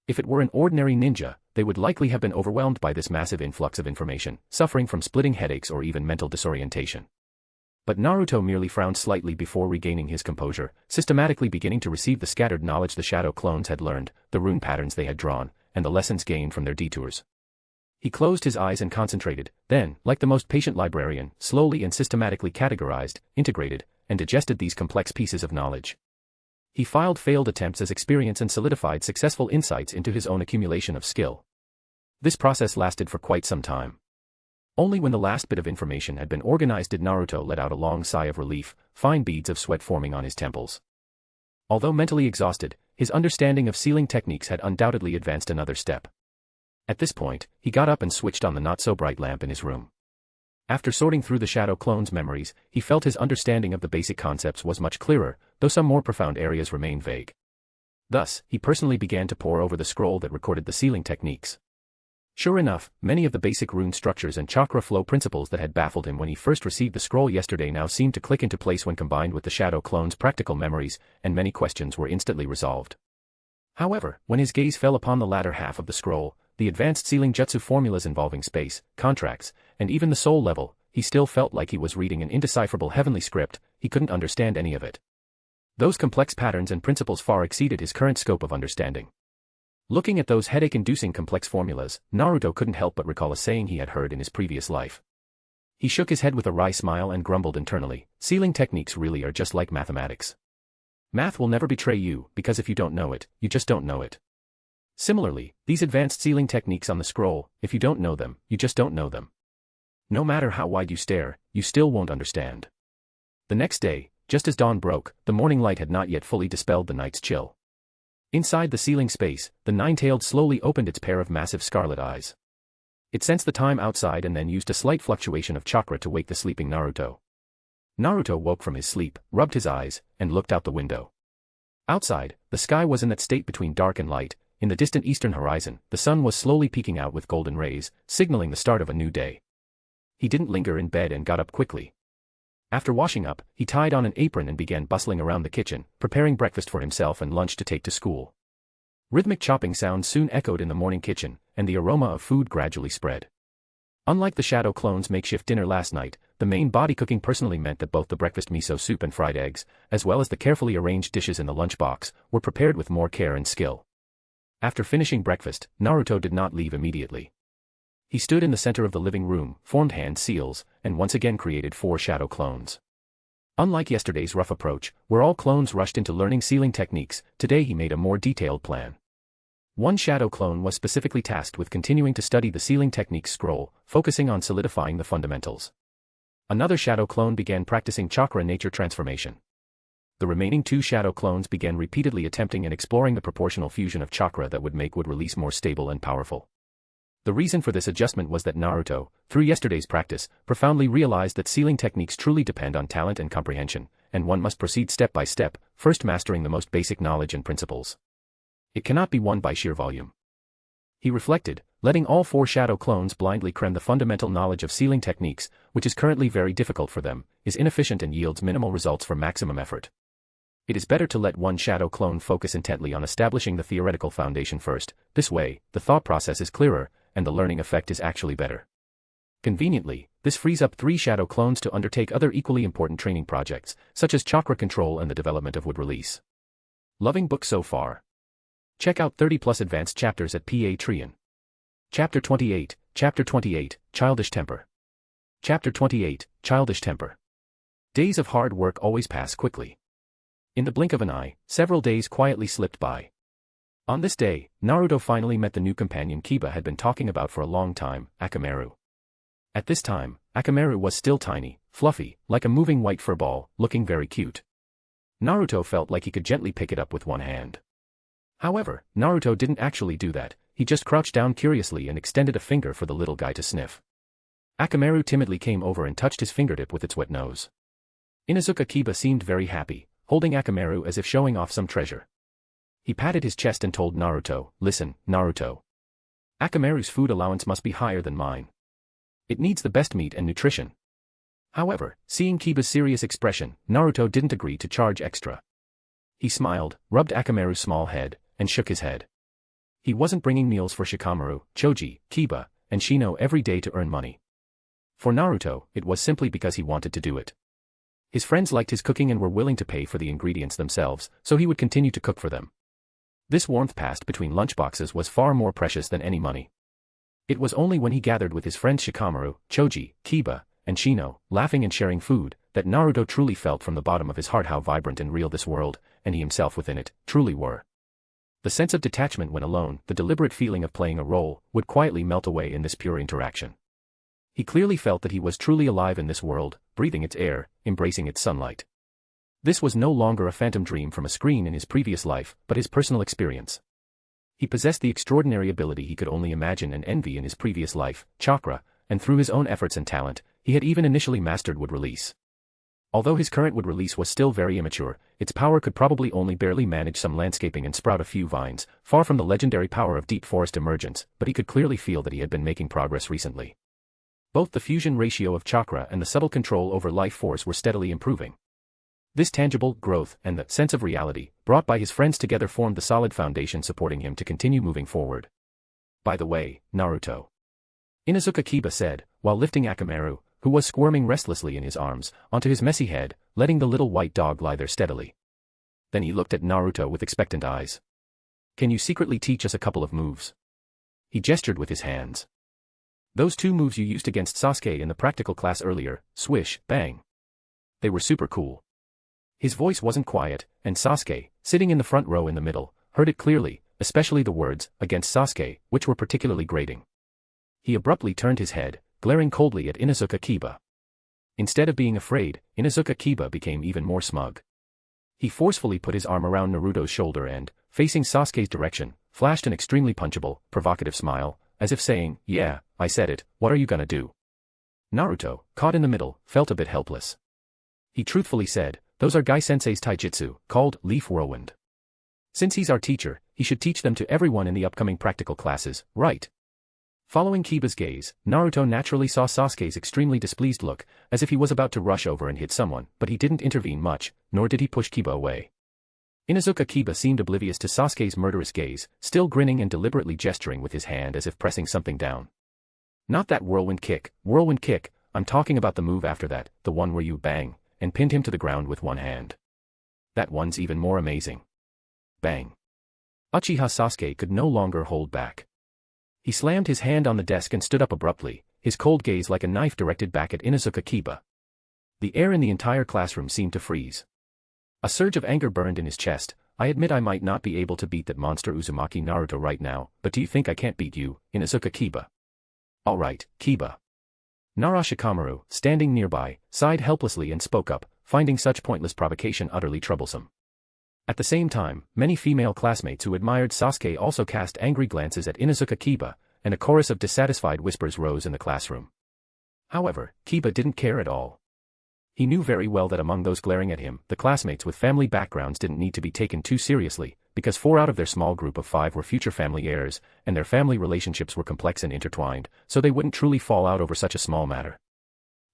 If it were an ordinary ninja, they would likely have been overwhelmed by this massive influx of information, suffering from splitting headaches or even mental disorientation. But Naruto merely frowned slightly before regaining his composure, systematically beginning to receive the scattered knowledge the shadow clones had learned, the rune patterns they had drawn, and the lessons gained from their detours. He closed his eyes and concentrated, then, like the most patient librarian, slowly and systematically categorized, integrated, and digested these complex pieces of knowledge. He filed failed attempts as experience and solidified successful insights into his own accumulation of skill. This process lasted for quite some time. Only when the last bit of information had been organized did Naruto let out a long sigh of relief, fine beads of sweat forming on his temples. Although mentally exhausted, his understanding of sealing techniques had undoubtedly advanced another step. At this point, he got up and switched on the not-so-bright lamp in his room. After sorting through the Shadow Clone's memories, he felt his understanding of the basic concepts was much clearer, though some more profound areas remained vague. Thus, he personally began to pore over the scroll that recorded the sealing techniques. Sure enough, many of the basic rune structures and chakra flow principles that had baffled him when he first received the scroll yesterday now seemed to click into place when combined with the Shadow Clone's practical memories, and many questions were instantly resolved. However, when his gaze fell upon the latter half of the scroll, the advanced sealing jutsu formulas involving space, contracts, and even the soul level, he still felt like he was reading an indecipherable heavenly script. He couldn't understand any of it. Those complex patterns and principles far exceeded his current scope of understanding. Looking at those headache-inducing complex formulas, Naruto couldn't help but recall a saying he had heard in his previous life. He shook his head with a wry smile and grumbled internally, sealing techniques really are just like mathematics. Math will never betray you, because if you don't know it, you just don't know it. Similarly, these advanced sealing techniques on the scroll, if you don't know them, you just don't know them. No matter how wide you stare, you still won't understand. The next day, just as dawn broke, the morning light had not yet fully dispelled the night's chill. Inside the sealing space, the nine-tailed slowly opened its pair of massive scarlet eyes. It sensed the time outside and then used a slight fluctuation of chakra to wake the sleeping Naruto. Naruto woke from his sleep, rubbed his eyes, and looked out the window. Outside, the sky was in that state between dark and light. In the distant eastern horizon, the sun was slowly peeking out with golden rays, signaling the start of a new day. He didn't linger in bed and got up quickly. After washing up, he tied on an apron and began bustling around the kitchen, preparing breakfast for himself and lunch to take to school. Rhythmic chopping sounds soon echoed in the morning kitchen, and the aroma of food gradually spread. Unlike the Shadow Clone's makeshift dinner last night, the main body cooking personally meant that both the breakfast miso soup and fried eggs, as well as the carefully arranged dishes in the lunchbox, were prepared with more care and skill. After finishing breakfast, Naruto did not leave immediately. He stood in the center of the living room, formed hand seals, and once again created 4 Shadow Clones. Unlike yesterday's rough approach, where all clones rushed into learning sealing techniques, today he made a more detailed plan. One Shadow Clone was specifically tasked with continuing to study the sealing techniques scroll, focusing on solidifying the fundamentals. Another Shadow Clone began practicing chakra nature transformation. The remaining 2 Shadow Clones began repeatedly attempting and exploring the proportional fusion of chakra that would make wood release more stable and powerful. The reason for this adjustment was that Naruto, through yesterday's practice, profoundly realized that sealing techniques truly depend on talent and comprehension, and one must proceed step by step, first mastering the most basic knowledge and principles. It cannot be won by sheer volume. He reflected, letting all 4 Shadow Clones blindly cram the fundamental knowledge of sealing techniques, which is currently very difficult for them, is inefficient and yields minimal results for maximum effort. It is better to let one Shadow Clone focus intently on establishing the theoretical foundation first. This way, the thought process is clearer, and the learning effect is actually better. Conveniently, this frees up 3 Shadow Clones to undertake other equally important training projects, such as chakra control and the development of wood release. Loving book so far? Check out 30+ advanced chapters at Patreon. Chapter 28, Childish Temper. Chapter 28, Childish Temper. Days of hard work always pass quickly. In the blink of an eye, several days quietly slipped by. On this day, Naruto finally met the new companion Kiba had been talking about for a long time, Akamaru. At this time, Akamaru was still tiny, fluffy, like a moving white fur ball, looking very cute. Naruto felt like he could gently pick it up with one hand. However, Naruto didn't actually do that, he just crouched down curiously and extended a finger for the little guy to sniff. Akamaru timidly came over and touched his fingertip with its wet nose. Inuzuka Kiba seemed very happy, holding Akamaru as if showing off some treasure. He patted his chest and told Naruto, "Listen, Naruto. Akamaru's food allowance must be higher than mine. It needs the best meat and nutrition." However, seeing Kiba's serious expression, Naruto didn't agree to charge extra. He smiled, rubbed Akamaru's small head, and shook his head. He wasn't bringing meals for Shikamaru, Choji, Kiba, and Shino every day to earn money. For Naruto, it was simply because he wanted to do it. His friends liked his cooking and were willing to pay for the ingredients themselves, so he would continue to cook for them. This warmth passed between lunchboxes was far more precious than any money. It was only when he gathered with his friends Shikamaru, Choji, Kiba, and Shino, laughing and sharing food, that Naruto truly felt from the bottom of his heart how vibrant and real this world, and he himself within it, truly were. The sense of detachment when alone, the deliberate feeling of playing a role, would quietly melt away in this pure interaction. He clearly felt that he was truly alive in this world, breathing its air, embracing its sunlight. This was no longer a phantom dream from a screen in his previous life, but his personal experience. He possessed the extraordinary ability he could only imagine and envy in his previous life, chakra, and through his own efforts and talent, he had even initially mastered wood release. Although his current wood release was still very immature, its power could probably only barely manage some landscaping and sprout a few vines, far from the legendary power of deep forest emergence, but he could clearly feel that he had been making progress recently. Both the fusion ratio of chakra and the subtle control over life force were steadily improving. This tangible growth and the sense of reality, brought by his friends together, formed the solid foundation supporting him to continue moving forward. By the way, Naruto, Inuzuka Kiba said, while lifting Akamaru, who was squirming restlessly in his arms, onto his messy head, letting the little white dog lie there steadily. Then he looked at Naruto with expectant eyes. Can you secretly teach us a couple of moves? He gestured with his hands. Those 2 moves you used against Sasuke in the practical class earlier, swish, bang. They were super cool. His voice wasn't quiet, and Sasuke, sitting in the front row in the middle, heard it clearly, especially the words, against Sasuke, which were particularly grating. He abruptly turned his head, glaring coldly at Inuzuka Kiba. Instead of being afraid, Inuzuka Kiba became even more smug. He forcefully put his arm around Naruto's shoulder and, facing Sasuke's direction, flashed an extremely punchable, provocative smile, as if saying, "Yeah, I said it, what are you gonna do?" Naruto, caught in the middle, felt a bit helpless. He truthfully said, "Those are Gai-sensei's taijutsu, called Leaf Whirlwind. Since he's our teacher, he should teach them to everyone in the upcoming practical classes, right?" Following Kiba's gaze, Naruto naturally saw Sasuke's extremely displeased look, as if he was about to rush over and hit someone, but he didn't intervene much, nor did he push Kiba away. Inuzuka Kiba seemed oblivious to Sasuke's murderous gaze, still grinning and deliberately gesturing with his hand as if pressing something down. "Not that whirlwind kick, I'm talking about the move after that, the one where you bang, and pinned him to the ground with one hand. That one's even more amazing. Bang." Uchiha Sasuke could no longer hold back. He slammed his hand on the desk and stood up abruptly, his cold gaze like a knife directed back at Inuzuka Kiba. The air in the entire classroom seemed to freeze. A surge of anger burned in his chest. "I admit I might not be able to beat that monster Uzumaki Naruto right now, but do you think I can't beat you, Inuzuka Kiba?" "Alright, Kiba." Nara Shikamaru, standing nearby, sighed helplessly and spoke up, finding such pointless provocation utterly troublesome. At the same time, many female classmates who admired Sasuke also cast angry glances at Inuzuka Kiba, and a chorus of dissatisfied whispers rose in the classroom. However, Kiba didn't care at all. He knew very well that among those glaring at him, the classmates with family backgrounds didn't need to be taken too seriously, because 4 out of their small group of 5 were future family heirs, and their family relationships were complex and intertwined, so they wouldn't truly fall out over such a small matter.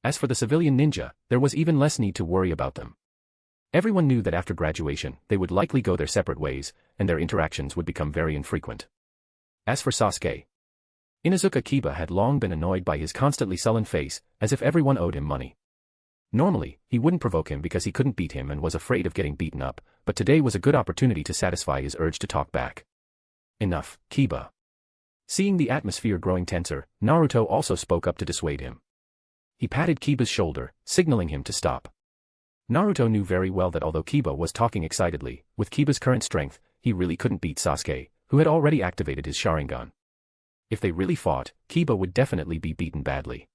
As for the civilian ninja, there was even less need to worry about them. Everyone knew that after graduation, they would likely go their separate ways, and their interactions would become very infrequent. As for Sasuke, Inuzuka Kiba had long been annoyed by his constantly sullen face, as if everyone owed him money. Normally, he wouldn't provoke him because he couldn't beat him and was afraid of getting beaten up, but today was a good opportunity to satisfy his urge to talk back. "Enough, Kiba." Seeing the atmosphere growing tenser, Naruto also spoke up to dissuade him. He patted Kiba's shoulder, signaling him to stop. Naruto knew very well that although Kiba was talking excitedly, with Kiba's current strength, he really couldn't beat Sasuke, who had already activated his Sharingan. If they really fought, Kiba would definitely be beaten badly.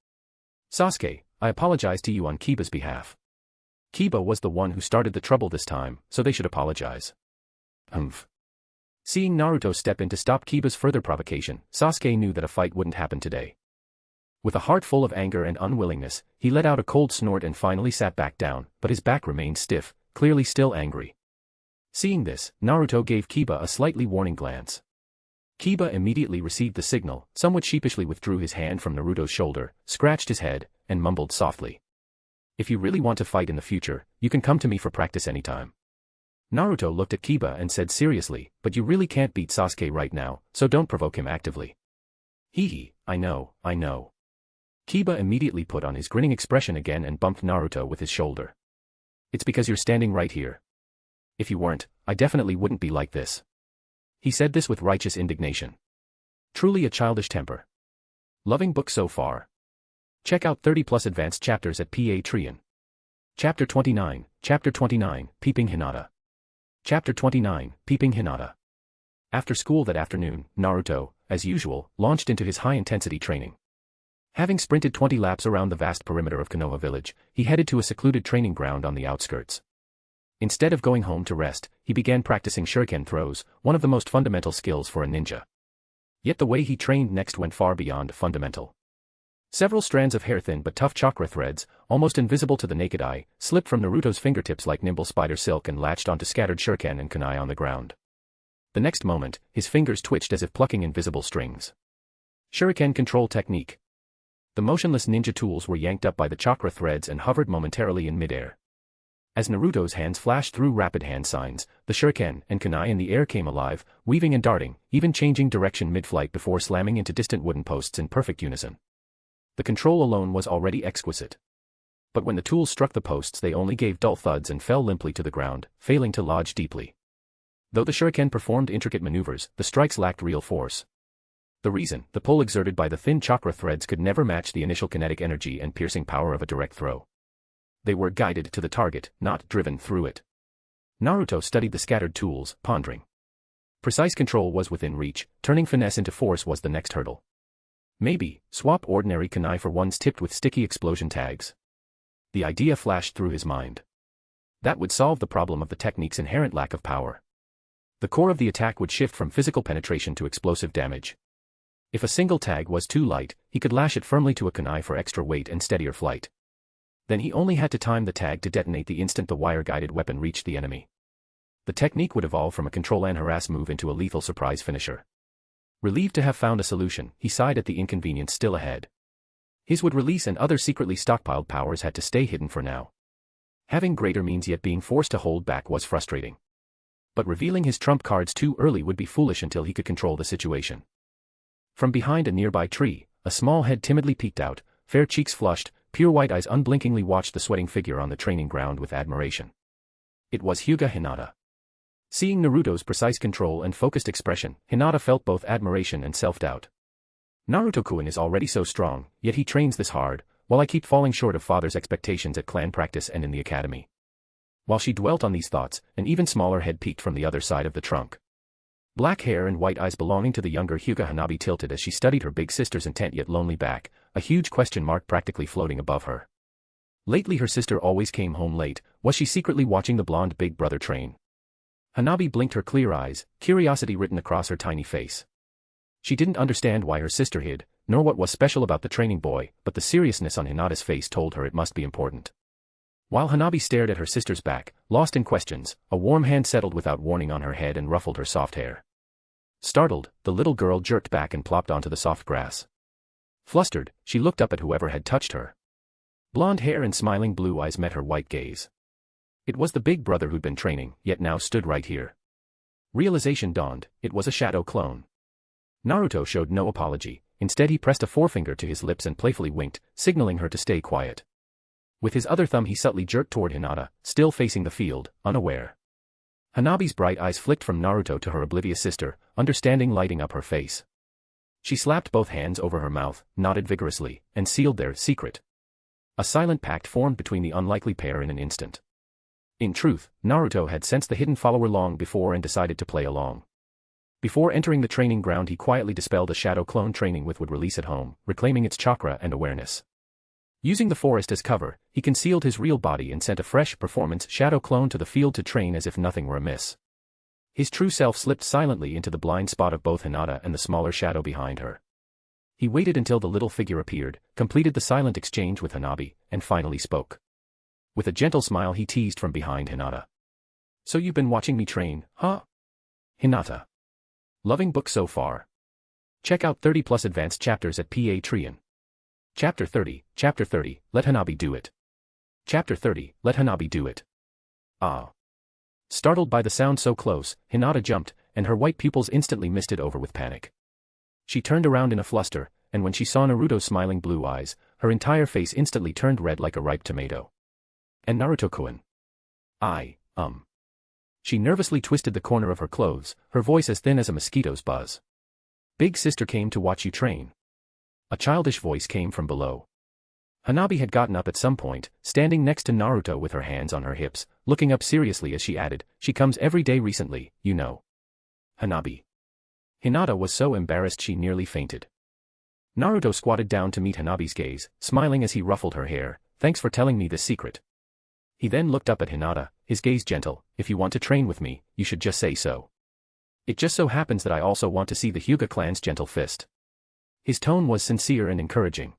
"Sasuke, I apologize to you on Kiba's behalf. Kiba was the one who started the trouble this time, so they should apologize." Seeing Naruto step in to stop Kiba's further provocation, Sasuke knew that a fight wouldn't happen today. With a heart full of anger and unwillingness, he let out a cold snort and finally sat back down, but his back remained stiff, clearly still angry. Seeing this, Naruto gave Kiba a slightly warning glance. Kiba immediately received the signal, somewhat sheepishly withdrew his hand from Naruto's shoulder, scratched his head, and mumbled softly, "If you really want to fight in the future, you can come to me for practice anytime." Naruto looked at Kiba and said seriously, "But you really can't beat Sasuke right now, so don't provoke him actively." "Hee, I know. Kiba immediately put on his grinning expression again and bumped Naruto with his shoulder. "It's because you're standing right here. If you weren't, I definitely wouldn't be like this." He said this with righteous indignation. Truly a childish temper. Loving book so far. Check out 30 plus advanced chapters at Patreon. Chapter 29, Peeping Hinata. Chapter 29, Peeping Hinata. After school that afternoon, Naruto, as usual, launched into his high-intensity training. Having sprinted 20 laps around the vast perimeter of Konoha village, he headed to a secluded training ground on the outskirts. Instead of going home to rest, he began practicing shuriken throws, one of the most fundamental skills for a ninja. Yet the way he trained next went far beyond fundamental. Several strands of hair-thin but tough chakra threads, almost invisible to the naked eye, slipped from Naruto's fingertips like nimble spider silk and latched onto scattered shuriken and kunai on the ground. The next moment, his fingers twitched as if plucking invisible strings. Shuriken control technique. The motionless ninja tools were yanked up by the chakra threads and hovered momentarily in midair. As Naruto's hands flashed through rapid hand signs, the shuriken and kunai in the air came alive, weaving and darting, even changing direction mid-flight before slamming into distant wooden posts in perfect unison. The control alone was already exquisite. But when the tools struck the posts they only gave dull thuds and fell limply to the ground, failing to lodge deeply. Though the shuriken performed intricate maneuvers, the strikes lacked real force. The reason, the pull exerted by the thin chakra threads could never match the initial kinetic energy and piercing power of a direct throw. They were guided to the target, not driven through it. Naruto studied the scattered tools, pondering. Precise control was within reach, turning finesse into force was the next hurdle. Maybe, swap ordinary kunai for ones tipped with sticky explosion tags. The idea flashed through his mind. That would solve the problem of the technique's inherent lack of power. The core of the attack would shift from physical penetration to explosive damage. If a single tag was too light, he could lash it firmly to a kunai for extra weight and steadier flight. Then he only had to time the tag to detonate the instant the wire-guided weapon reached the enemy. The technique would evolve from a control and harass move into a lethal surprise finisher. Relieved to have found a solution, he sighed at the inconvenience still ahead. His would release and other secretly stockpiled powers had to stay hidden for now. Having greater means yet being forced to hold back was frustrating. But revealing his trump cards too early would be foolish until he could control the situation. From behind a nearby tree, a small head timidly peeked out, fair cheeks flushed, pure white eyes unblinkingly watched the sweating figure on the training ground with admiration. It was Hyuga Hinata. Seeing Naruto's precise control and focused expression, Hinata felt both admiration and self-doubt. Naruto-kun is already so strong, yet he trains this hard, while I keep falling short of father's expectations at clan practice and in the academy. While she dwelt on these thoughts, an even smaller head peeked from the other side of the trunk. Black hair and white eyes belonging to the younger Hyuga Hanabi tilted as she studied her big sister's intent yet lonely back, a huge question mark practically floating above her. Lately her sister always came home late, was she secretly watching the blonde big brother train? Hanabi blinked her clear eyes, curiosity written across her tiny face. She didn't understand why her sister hid, nor what was special about the training boy, but the seriousness on Hinata's face told her it must be important. While Hanabi stared at her sister's back, lost in questions, a warm hand settled without warning on her head and ruffled her soft hair. Startled, the little girl jerked back and plopped onto the soft grass. Flustered, she looked up at whoever had touched her. Blonde hair and smiling blue eyes met her white gaze. It was the big brother who'd been training, yet now stood right here. Realization dawned, it was a shadow clone. Naruto showed no apology, instead he pressed a forefinger to his lips and playfully winked, signaling her to stay quiet. With his other thumb he subtly jerked toward Hinata, still facing the field, unaware. Hanabi's bright eyes flicked from Naruto to her oblivious sister, understanding lighting up her face. She slapped both hands over her mouth, nodded vigorously, and sealed their secret. A silent pact formed between the unlikely pair in an instant. In truth, Naruto had sensed the hidden follower long before and decided to play along. Before entering the training ground he quietly dispelled a shadow clone training with would release at home, reclaiming its chakra and awareness. Using the forest as cover, he concealed his real body and sent a fresh performance shadow clone to the field to train as if nothing were amiss. His true self slipped silently into the blind spot of both Hinata and the smaller shadow behind her. He waited until the little figure appeared, completed the silent exchange with Hanabi, and finally spoke. With a gentle smile he teased from behind Hinata. "So you've been watching me train, huh?" Hinata. Loving book so far. Check out 30 plus advanced chapters at Patreon. Chapter 30, let Hanabi do it. Chapter 30, let Hanabi do it. Ah. Startled by the sound so close, Hinata jumped, and her white pupils instantly misted over with panic. She turned around in a fluster, and when she saw Naruto's smiling blue eyes, her entire face instantly turned red like a ripe tomato. And Naruto-kun. She nervously twisted the corner of her clothes, her voice as thin as a mosquito's buzz. "Big sister came to watch you train." A childish voice came from below. Hanabi had gotten up at some point, standing next to Naruto with her hands on her hips, looking up seriously as she added, "She comes every day recently, you know." Hanabi. Hinata was so embarrassed she nearly fainted. Naruto squatted down to meet Hanabi's gaze, smiling as he ruffled her hair. "Thanks for telling me this secret." He then looked up at Hinata, his gaze gentle. "If you want to train with me, you should just say so. It just so happens that I also want to see the Hyuga clan's gentle fist." His tone was sincere and encouraging.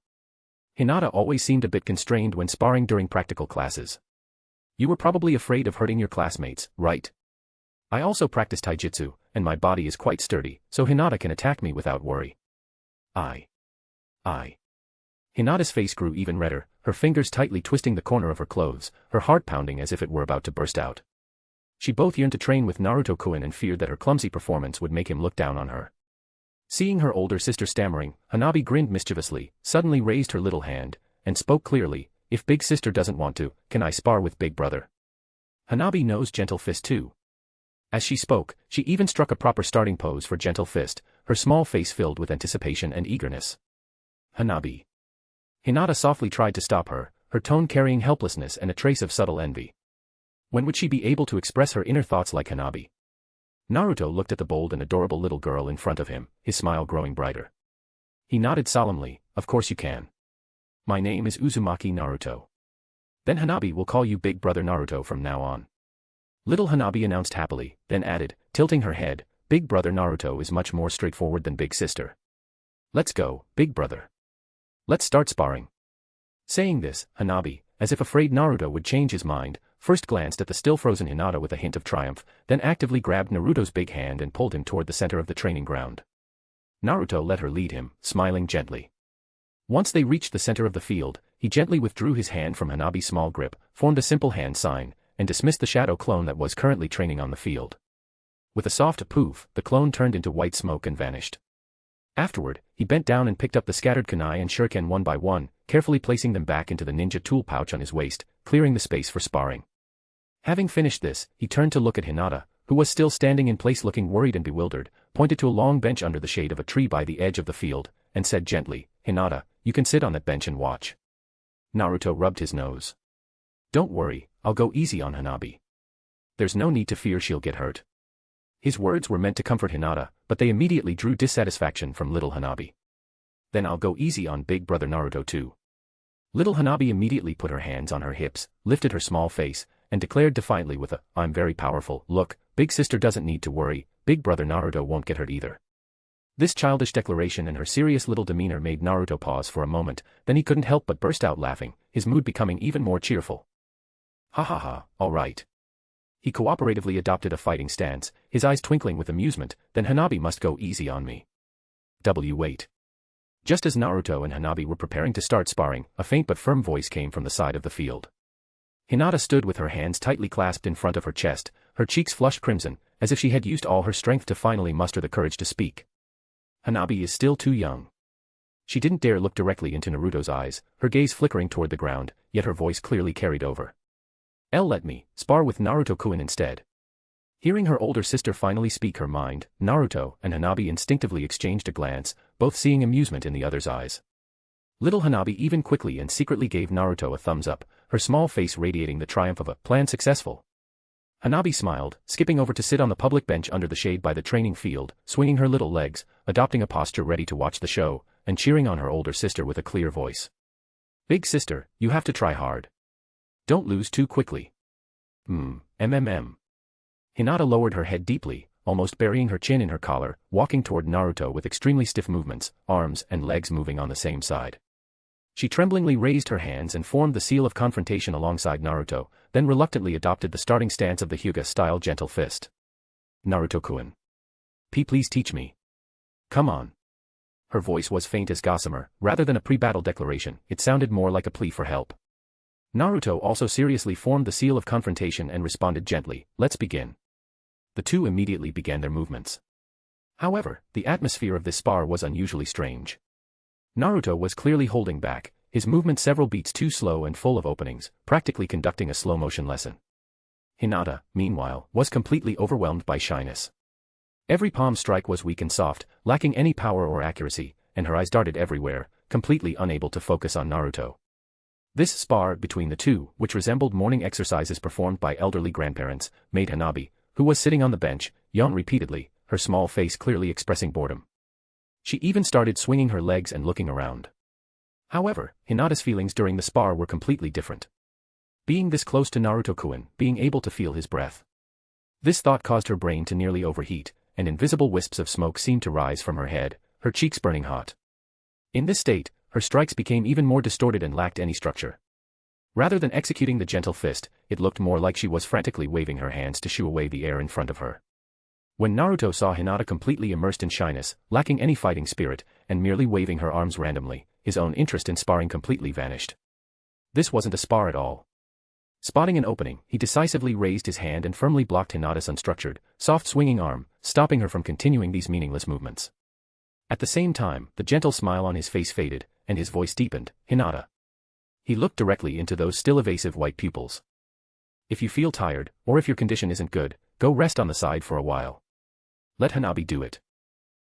Hinata always seemed a bit constrained when sparring during practical classes. "You were probably afraid of hurting your classmates, right? I also practice taijutsu, and my body is quite sturdy, so Hinata can attack me without worry." I. Hinata's face grew even redder, her fingers tightly twisting the corner of her clothes, her heart pounding as if it were about to burst out. She both yearned to train with Naruto-kun and feared that her clumsy performance would make him look down on her. Seeing her older sister stammering, Hanabi grinned mischievously, suddenly raised her little hand, and spoke clearly, "If big sister doesn't want to, can I spar with big brother?" Hanabi knows gentle fist too. As she spoke, she even struck a proper starting pose for gentle fist, her small face filled with anticipation and eagerness. "Hanabi." Hinata softly tried to stop her, her tone carrying helplessness and a trace of subtle envy. When would she be able to express her inner thoughts like Hanabi? Naruto looked at the bold and adorable little girl in front of him, his smile growing brighter. He nodded solemnly, "Of course you can. My name is Uzumaki Naruto. Then Hanabi will call you Big Brother Naruto from now on." Little Hanabi announced happily, then added, tilting her head, "Big Brother Naruto is much more straightforward than Big Sister. Let's go, Big Brother. Let's start sparring." Saying this, Hanabi, as if afraid Naruto would change his mind, first glanced at the still-frozen Hinata with a hint of triumph, then actively grabbed Naruto's big hand and pulled him toward the center of the training ground. Naruto let her lead him, smiling gently. Once they reached the center of the field, he gently withdrew his hand from Hanabi's small grip, formed a simple hand sign, and dismissed the shadow clone that was currently training on the field. With a soft poof, the clone turned into white smoke and vanished. Afterward, he bent down and picked up the scattered kunai and shuriken one by one, carefully placing them back into the ninja tool pouch on his waist, clearing the space for sparring. Having finished this, he turned to look at Hinata, who was still standing in place looking worried and bewildered, pointed to a long bench under the shade of a tree by the edge of the field, and said gently, "Hinata, you can sit on that bench and watch." Naruto rubbed his nose. "Don't worry, I'll go easy on Hanabi. There's no need to fear she'll get hurt." His words were meant to comfort Hinata, but they immediately drew dissatisfaction from little Hanabi. "Then I'll go easy on Big Brother Naruto too." Little Hanabi immediately put her hands on her hips, lifted her small face, and declared defiantly with a, "I'm very powerful, look, Big Sister doesn't need to worry, Big Brother Naruto won't get hurt either." This childish declaration and her serious little demeanor made Naruto pause for a moment, then he couldn't help but burst out laughing, his mood becoming even more cheerful. "Ha ha ha, all right." He cooperatively adopted a fighting stance, his eyes twinkling with amusement, "Then Hanabi must go easy on me." Wait. Just as Naruto and Hanabi were preparing to start sparring, a faint but firm voice came from the side of the field. Hinata stood with her hands tightly clasped in front of her chest, her cheeks flushed crimson, as if she had used all her strength to finally muster the courage to speak. Hanabi is still too young. She didn't dare look directly into Naruto's eyes, her gaze flickering toward the ground, yet her voice clearly carried over. Let me spar with Naruto-kun instead." Hearing her older sister finally speak her mind, Naruto and Hanabi instinctively exchanged a glance, both seeing amusement in the other's eyes. Little Hanabi even quickly and secretly gave Naruto a thumbs up, her small face radiating the triumph of a plan successful. Hanabi smiled, skipping over to sit on the public bench under the shade by the training field, swinging her little legs, adopting a posture ready to watch the show, and cheering on her older sister with a clear voice. "Big sister, you have to try hard. Don't lose too quickly." Hinata lowered her head deeply, almost burying her chin in her collar, walking toward Naruto with extremely stiff movements, arms and legs moving on the same side. She tremblingly raised her hands and formed the seal of confrontation alongside Naruto, then reluctantly adopted the starting stance of the Hyuga-style gentle fist. "Naruto-kun. Please teach me. Come on." Her voice was faint as gossamer, rather than a pre-battle declaration, it sounded more like a plea for help. Naruto also seriously formed the seal of confrontation and responded gently, "Let's begin." The two immediately began their movements. However, the atmosphere of this spar was unusually strange. Naruto was clearly holding back, his movement several beats too slow and full of openings, practically conducting a slow-motion lesson. Hinata, meanwhile, was completely overwhelmed by shyness. Every palm strike was weak and soft, lacking any power or accuracy, and her eyes darted everywhere, completely unable to focus on Naruto. This spar between the two, which resembled morning exercises performed by elderly grandparents, made Hanabi, who was sitting on the bench, yawn repeatedly, her small face clearly expressing boredom. She even started swinging her legs and looking around. However, Hinata's feelings during the spar were completely different. Being this close to Naruto-kun, being able to feel his breath. This thought caused her brain to nearly overheat, and invisible wisps of smoke seemed to rise from her head, her cheeks burning hot. In this state, her strikes became even more distorted and lacked any structure. Rather than executing the gentle fist, it looked more like she was frantically waving her hands to shoo away the air in front of her. When Naruto saw Hinata completely immersed in shyness, lacking any fighting spirit, and merely waving her arms randomly, his own interest in sparring completely vanished. This wasn't a spar at all. Spotting an opening, he decisively raised his hand and firmly blocked Hinata's unstructured, soft swinging arm, stopping her from continuing these meaningless movements. At the same time, the gentle smile on his face faded, and his voice deepened. "Hinata." He looked directly into those still evasive white pupils. "If you feel tired, or if your condition isn't good, go rest on the side for a while. Let Hanabi do it."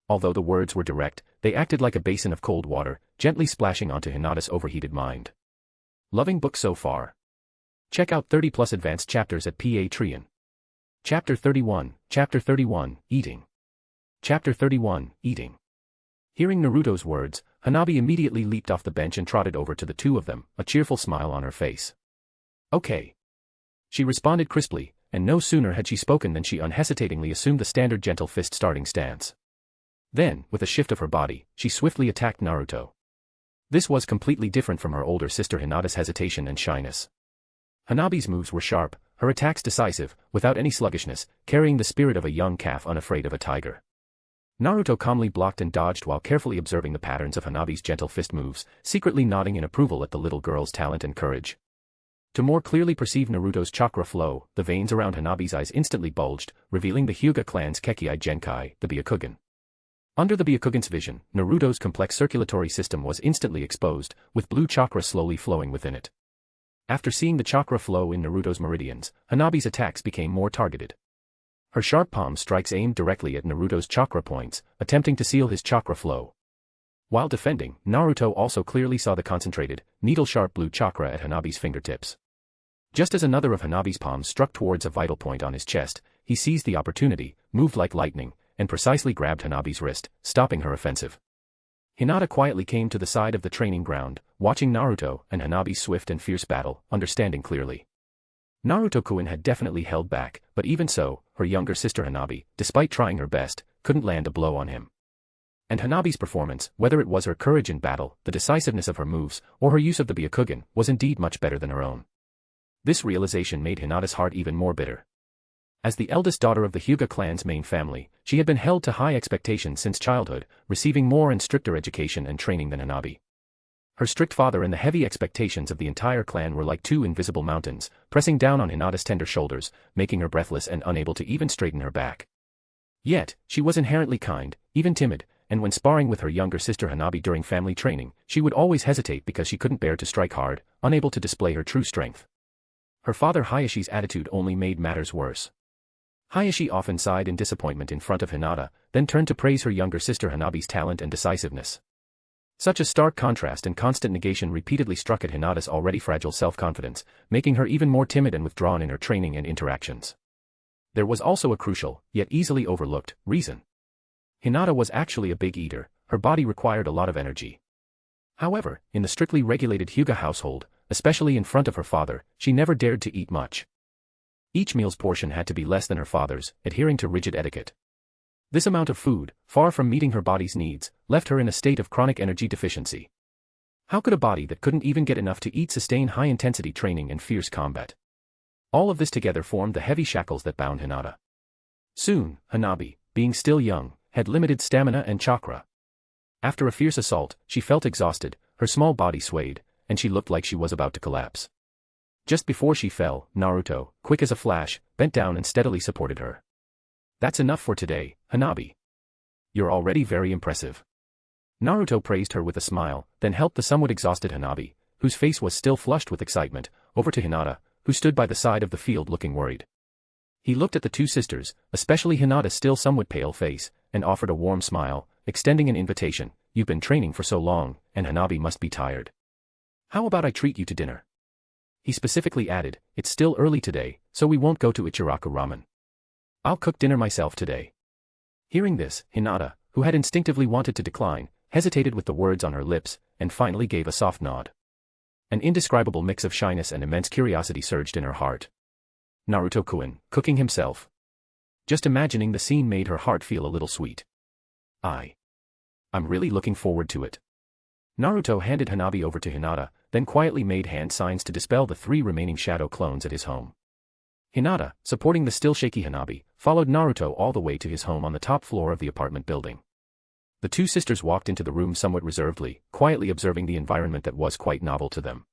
Although the words were direct, they acted like a basin of cold water, gently splashing onto Hinata's overheated mind. Loving book so far? Check out 30+ advanced chapters at Patreon. Chapter 31, Eating. Chapter 31, Eating. Hearing Naruto's words, Hanabi immediately leaped off the bench and trotted over to the two of them, a cheerful smile on her face. "Okay." She responded crisply, and no sooner had she spoken than she unhesitatingly assumed the standard gentle fist starting stance. Then, with a shift of her body, she swiftly attacked Naruto. This was completely different from her older sister Hinata's hesitation and shyness. Hanabi's moves were sharp, her attacks decisive, without any sluggishness, carrying the spirit of a young calf unafraid of a tiger. Naruto calmly blocked and dodged while carefully observing the patterns of Hanabi's gentle fist moves, secretly nodding in approval at the little girl's talent and courage. To more clearly perceive Naruto's chakra flow, the veins around Hanabi's eyes instantly bulged, revealing the Hyuga clan's Kekkai Genkai, the Byakugan. Under the Byakugan's vision, Naruto's complex circulatory system was instantly exposed, with blue chakra slowly flowing within it. After seeing the chakra flow in Naruto's meridians, Hanabi's attacks became more targeted. Her sharp palm strikes aimed directly at Naruto's chakra points, attempting to seal his chakra flow. While defending, Naruto also clearly saw the concentrated, needle-sharp blue chakra at Hanabi's fingertips. Just as another of Hanabi's palms struck towards a vital point on his chest, he seized the opportunity, moved like lightning, and precisely grabbed Hanabi's wrist, stopping her offensive. Hinata quietly came to the side of the training ground, watching Naruto and Hanabi's swift and fierce battle, understanding clearly. Naruto-kun had definitely held back, but even so, her younger sister Hanabi, despite trying her best, couldn't land a blow on him. And Hanabi's performance, whether it was her courage in battle, the decisiveness of her moves, or her use of the Byakugan, was indeed much better than her own. This realization made Hinata's heart even more bitter. As the eldest daughter of the Hyuga clan's main family, she had been held to high expectations since childhood, receiving more and stricter education and training than Hanabi. Her strict father and the heavy expectations of the entire clan were like two invisible mountains, pressing down on Hinata's tender shoulders, making her breathless and unable to even straighten her back. Yet, she was inherently kind, even timid, and when sparring with her younger sister Hanabi during family training, she would always hesitate because she couldn't bear to strike hard, unable to display her true strength. Her father Hayashi's attitude only made matters worse. Hayashi often sighed in disappointment in front of Hinata, then turned to praise her younger sister Hanabi's talent and decisiveness. Such a stark contrast and constant negation repeatedly struck at Hinata's already fragile self-confidence, making her even more timid and withdrawn in her training and interactions. There was also a crucial, yet easily overlooked, reason. Hinata was actually a big eater, her body required a lot of energy. However, in the strictly regulated Hyuga household, especially in front of her father, she never dared to eat much. Each meal's portion had to be less than her father's, adhering to rigid etiquette. This amount of food, far from meeting her body's needs, left her in a state of chronic energy deficiency. How could a body that couldn't even get enough to eat sustain high-intensity training and fierce combat? All of this together formed the heavy shackles that bound Hinata. Soon, Hanabi, being still young, had limited stamina and chakra. After a fierce assault, she felt exhausted, her small body swayed, and she looked like she was about to collapse. Just before she fell, Naruto, quick as a flash, bent down and steadily supported her. "That's enough for today, Hanabi. You're already very impressive." Naruto praised her with a smile, then helped the somewhat exhausted Hanabi, whose face was still flushed with excitement, over to Hinata, who stood by the side of the field looking worried. He looked at the two sisters, especially Hinata's still somewhat pale face, and offered a warm smile, extending an invitation, you've been training for so long, and Hanabi must be tired. How about I treat you to dinner? He specifically added, it's still early today, so we won't go to Ichiraku Ramen. I'll cook dinner myself today. Hearing this, Hinata, who had instinctively wanted to decline, hesitated with the words on her lips, and finally gave a soft nod. An indescribable mix of shyness and immense curiosity surged in her heart. Naruto-kun, cooking himself. Just imagining the scene made her heart feel a little sweet. I'm really looking forward to it. Naruto handed Hanabi over to Hinata, then quietly made hand signs to dispel the 3 remaining shadow clones at his home. Hinata, supporting the still shaky Hanabi, followed Naruto all the way to his home on the top floor of the apartment building. The 2 sisters walked into the room somewhat reservedly, quietly observing the environment that was quite novel to them.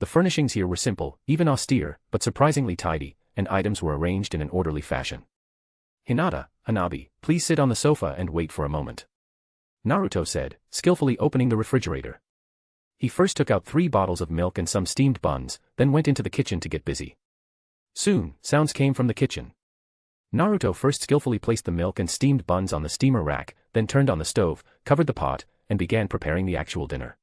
The furnishings here were simple, even austere, but surprisingly tidy, and items were arranged in an orderly fashion. Hinata, Hanabi, please sit on the sofa and wait for a moment. Naruto said, skillfully opening the refrigerator. He first took out 3 bottles of milk and some steamed buns, then went into the kitchen to get busy. Soon, sounds came from the kitchen. Naruto first skillfully placed the milk and steamed buns on the steamer rack, then turned on the stove, covered the pot, and began preparing the actual dinner.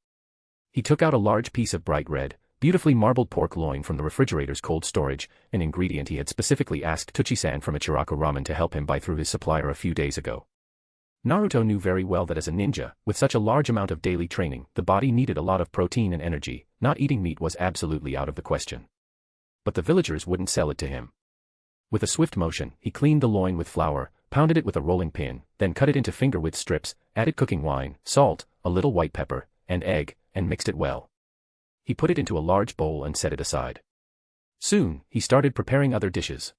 He took out a large piece of bright red, beautifully marbled pork loin from the refrigerator's cold storage, an ingredient he had specifically asked Tuchi-san from Ichiraku Ramen to help him buy through his supplier a few days ago. Naruto knew very well that as a ninja, with such a large amount of daily training, the body needed a lot of protein and energy. Not eating meat was absolutely out of the question. But the villagers wouldn't sell it to him. With a swift motion, he cleaned the loin with flour, pounded it with a rolling pin, then cut it into finger-width strips, added cooking wine, salt, a little white pepper, and egg, and mixed it well. He put it into a large bowl and set it aside. Soon, he started preparing other dishes.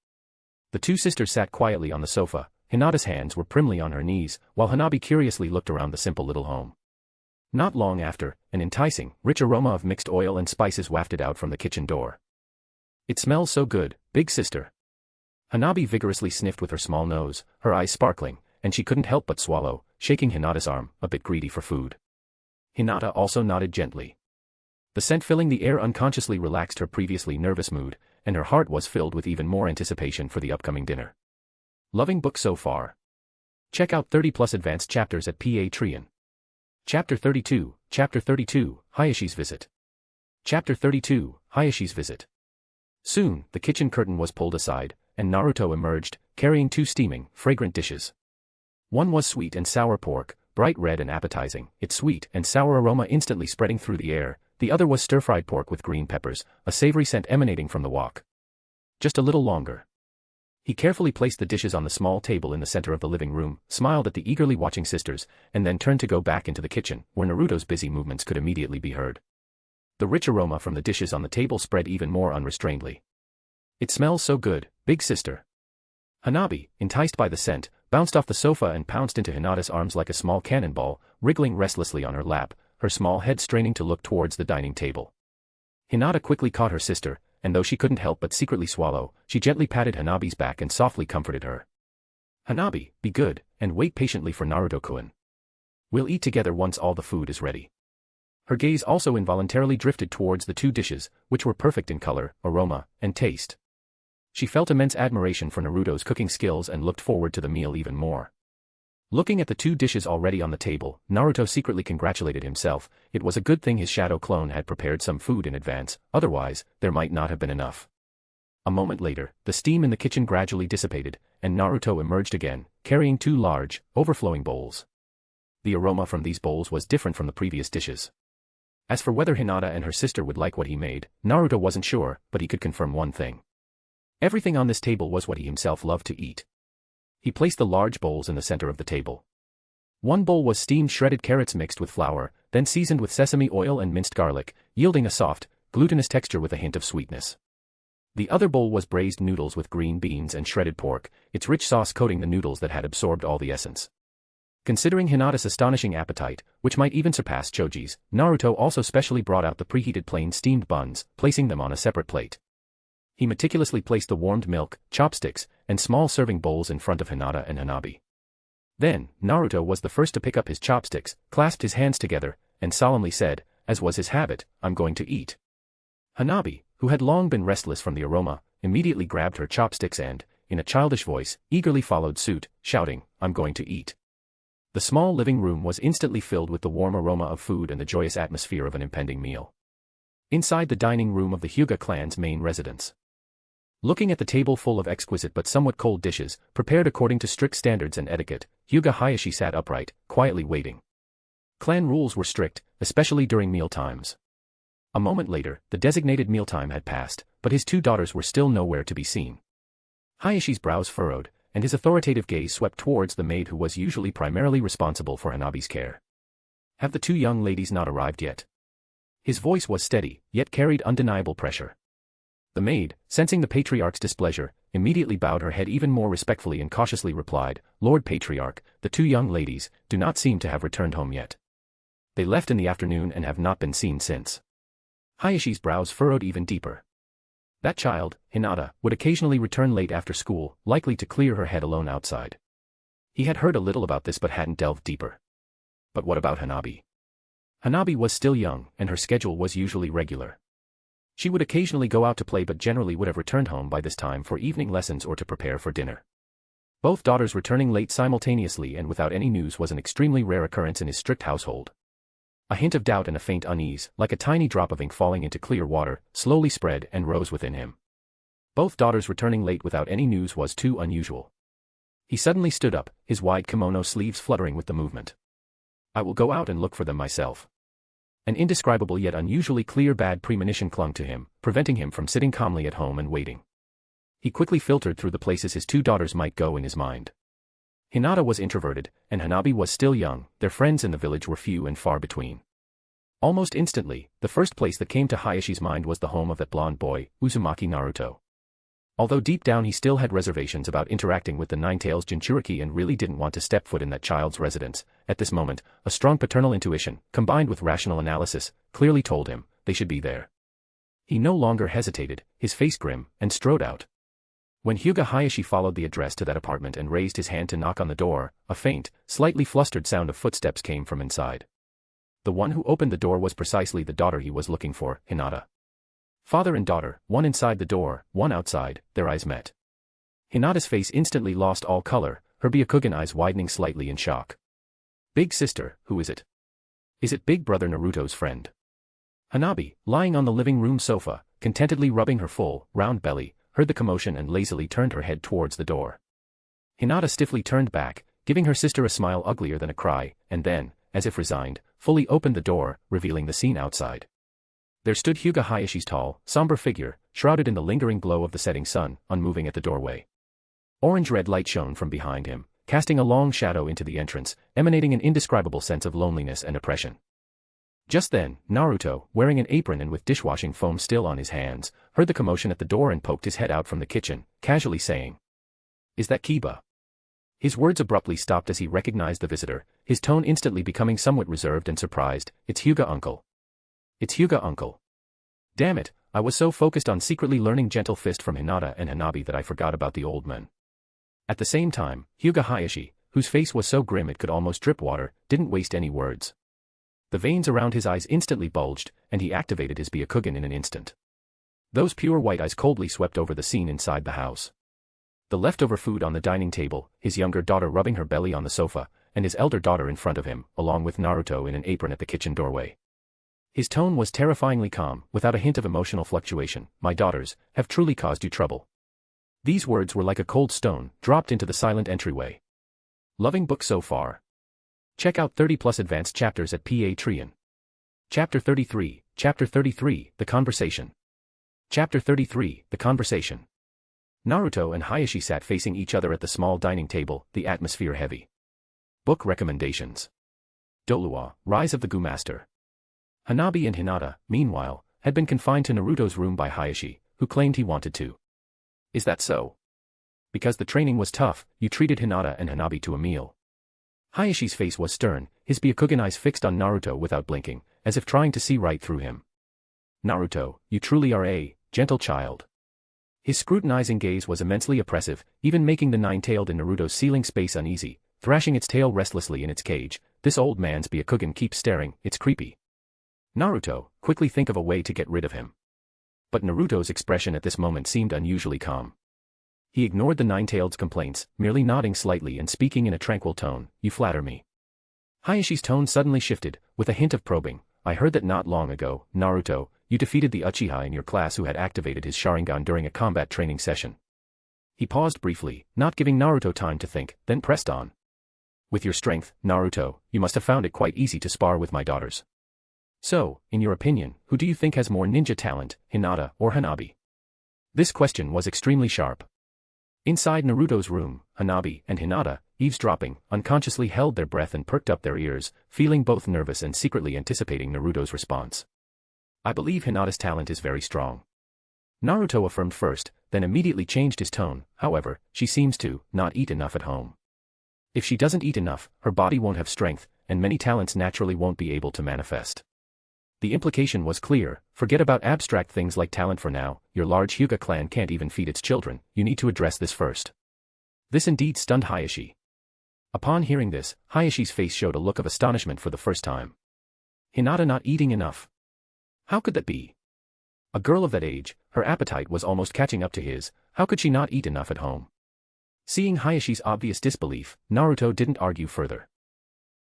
The 2 sisters sat quietly on the sofa. Hinata's hands were primly on her knees, while Hanabi curiously looked around the simple little home. Not long after, an enticing, rich aroma of mixed oil and spices wafted out from the kitchen door. It smells so good, big sister. Hanabi vigorously sniffed with her small nose, her eyes sparkling, and she couldn't help but swallow, shaking Hinata's arm, a bit greedy for food. Hinata also nodded gently. The scent filling the air unconsciously relaxed her previously nervous mood, and her heart was filled with even more anticipation for the upcoming dinner. Loving book so far? Check out 30+ advanced chapters at Patreon. Chapter 32, Hayashi's Visit. Chapter 32, Hayashi's Visit. Soon, the kitchen curtain was pulled aside, and Naruto emerged, carrying 2 steaming, fragrant dishes. One was sweet and sour pork, bright red and appetizing, its sweet and sour aroma instantly spreading through the air. The other was stir-fried pork with green peppers, a savory scent emanating from the wok. Just a little longer. He carefully placed the dishes on the small table in the center of the living room, smiled at the eagerly watching sisters, and then turned to go back into the kitchen, where Naruto's busy movements could immediately be heard. The rich aroma from the dishes on the table spread even more unrestrainedly. It smells so good, big sister. Hanabi, enticed by the scent, bounced off the sofa and pounced into Hinata's arms like a small cannonball, wriggling restlessly on her lap, her small head straining to look towards the dining table. Hinata quickly caught her sister, and though she couldn't help but secretly swallow, she gently patted Hanabi's back and softly comforted her. Hanabi, be good, and wait patiently for Naruto-kun. We'll eat together once all the food is ready. Her gaze also involuntarily drifted towards the 2 dishes, which were perfect in color, aroma, and taste. She felt immense admiration for Naruto's cooking skills and looked forward to the meal even more. Looking at the 2 dishes already on the table, Naruto secretly congratulated himself. It was a good thing his shadow clone had prepared some food in advance, otherwise, there might not have been enough. A moment later, the steam in the kitchen gradually dissipated, and Naruto emerged again, carrying 2 large, overflowing bowls. The aroma from these bowls was different from the previous dishes. As for whether Hinata and her sister would like what he made, Naruto wasn't sure, but he could confirm one thing. Everything on this table was what he himself loved to eat. He placed the large bowls in the center of the table. One bowl was steamed shredded carrots mixed with flour, then seasoned with sesame oil and minced garlic, yielding a soft, glutinous texture with a hint of sweetness. The other bowl was braised noodles with green beans and shredded pork, its rich sauce coating the noodles that had absorbed all the essence. Considering Hinata's astonishing appetite, which might even surpass Choji's, Naruto also specially brought out the preheated plain steamed buns, placing them on a separate plate. He meticulously placed the warmed milk, chopsticks, and small serving bowls in front of Hinata and Hanabi. Then, Naruto was the first to pick up his chopsticks, clasped his hands together, and solemnly said, as was his habit, I'm going to eat. Hanabi, who had long been restless from the aroma, immediately grabbed her chopsticks and, in a childish voice, eagerly followed suit, shouting, I'm going to eat. The small living room was instantly filled with the warm aroma of food and the joyous atmosphere of an impending meal. Inside the dining room of the Hyuga clan's main residence. Looking at the table full of exquisite but somewhat cold dishes, prepared according to strict standards and etiquette, Hyuga Hayashi sat upright, quietly waiting. Clan rules were strict, especially during meal times. A moment later, the designated mealtime had passed, but his two daughters were still nowhere to be seen. Hayashi's brows furrowed, and his authoritative gaze swept towards the maid who was usually primarily responsible for Hanabi's care. Have the two young ladies not arrived yet? His voice was steady, yet carried undeniable pressure. The maid, sensing the patriarch's displeasure, immediately bowed her head even more respectfully and cautiously replied, "Lord Patriarch, the two young ladies do not seem to have returned home yet. They left in the afternoon and have not been seen since." Hayashi's brows furrowed even deeper. That child, Hinata, would occasionally return late after school, likely to clear her head alone outside. He had heard a little about this but hadn't delved deeper. But what about Hanabi? Hanabi was still young, and her schedule was usually regular. She would occasionally go out to play but generally would have returned home by this time for evening lessons or to prepare for dinner. Both daughters returning late simultaneously and without any news was an extremely rare occurrence in his strict household. A hint of doubt and a faint unease, like a tiny drop of ink falling into clear water, slowly spread and rose within him. Both daughters returning late without any news was too unusual. He suddenly stood up, his wide kimono sleeves fluttering with the movement. "I will go out and look for them myself." An indescribable yet unusually clear bad premonition clung to him, preventing him from sitting calmly at home and waiting. He quickly filtered through the places his two daughters might go in his mind. Hinata was introverted, and Hanabi was still young, their friends in the village were few and far between. Almost instantly, the first place that came to Hayashi's mind was the home of that blonde boy, Uzumaki Naruto. Although deep down he still had reservations about interacting with the Nine-Tails Jinchuriki and really didn't want to step foot in that child's residence, at this moment, a strong paternal intuition, combined with rational analysis, clearly told him they should be there. He no longer hesitated, his face grim, and strode out. When Hyuga Hayashi followed the address to that apartment and raised his hand to knock on the door, a faint, slightly flustered sound of footsteps came from inside. The one who opened the door was precisely the daughter he was looking for, Hinata. Father and daughter, one inside the door, one outside, their eyes met. Hinata's face instantly lost all color, her Byakugan eyes widening slightly in shock. "Big sister, who is it? Is it big brother Naruto's friend?" Hanabi, lying on the living room sofa, contentedly rubbing her full, round belly, heard the commotion and lazily turned her head towards the door. Hinata stiffly turned back, giving her sister a smile uglier than a cry, and then, as if resigned, fully opened the door, revealing the scene outside. There stood Hyuga Hayashi's tall, somber figure, shrouded in the lingering glow of the setting sun, unmoving at the doorway. Orange-red light shone from behind him, casting a long shadow into the entrance, emanating an indescribable sense of loneliness and oppression. Just then, Naruto, wearing an apron and with dishwashing foam still on his hands, heard the commotion at the door and poked his head out from the kitchen, casually saying, "Is that Kiba?" His words abruptly stopped as he recognized the visitor, his tone instantly becoming somewhat reserved and surprised. "It's Hyuga uncle. It's Hyuga uncle. Damn it, I was so focused on secretly learning Gentle Fist from Hinata and Hanabi that I forgot about the old man." At the same time, Hyuga Hayashi, whose face was so grim it could almost drip water, didn't waste any words. The veins around his eyes instantly bulged, and he activated his Byakugan in an instant. Those pure white eyes coldly swept over the scene inside the house. The leftover food on the dining table, his younger daughter rubbing her belly on the sofa, and his elder daughter in front of him, along with Naruto in an apron at the kitchen doorway. His tone was terrifyingly calm, without a hint of emotional fluctuation. "My daughters have truly caused you trouble." These words were like a cold stone, dropped into the silent entryway. Loving book so far? Check out 30+ advanced chapters at Patreon. Chapter 33, The Conversation. Chapter 33, The Conversation. Naruto and Hayashi sat facing each other at the small dining table, the atmosphere heavy. Book recommendations. Dolua, Rise of the Gu-Master. Hanabi and Hinata, meanwhile, had been confined to Naruto's room by Hayashi, who claimed he wanted to. "Is that so? Because the training was tough, you treated Hinata and Hanabi to a meal." Hayashi's face was stern, his Byakugan eyes fixed on Naruto without blinking, as if trying to see right through him. "Naruto, you truly are a gentle child." His scrutinizing gaze was immensely oppressive, even making the nine-tailed in Naruto's ceiling space uneasy, thrashing its tail restlessly in its cage. "This old man's Byakugan keeps staring, it's creepy." Naruto, quickly think of a way to get rid of him. But Naruto's expression at this moment seemed unusually calm. He ignored the nine-tailed's complaints, merely nodding slightly and speaking in a tranquil tone, "You flatter me. Hayashi's tone suddenly shifted, with a hint of probing. I heard that not long ago, Naruto, you defeated the Uchiha in your class who had activated his Sharingan during a combat training session. He paused briefly, not giving Naruto time to think, then pressed on. With your strength, Naruto, you must have found it quite easy to spar with my daughters. So, in your opinion, who do you think has more ninja talent, Hinata or Hanabi? This question was extremely sharp. Inside Naruto's room, Hanabi and Hinata, eavesdropping, unconsciously held their breath and perked up their ears, feeling both nervous and secretly anticipating Naruto's response. I believe Hinata's talent is very strong. Naruto affirmed first, then immediately changed his tone. However, she seems to not eat enough at home. If she doesn't eat enough, her body won't have strength, and many talents naturally won't be able to manifest. The implication was clear. Forget about abstract things like talent for now. Your large Hyuga clan can't even feed its children. You need to address this first. This indeed stunned Hayashi. Upon hearing this, Hayashi's face showed a look of astonishment for the first time. Hinata not eating enough? How could that be? A girl of that age, her appetite was almost catching up to his. How could she not eat enough at home? Seeing Hayashi's obvious disbelief, Naruto didn't argue further.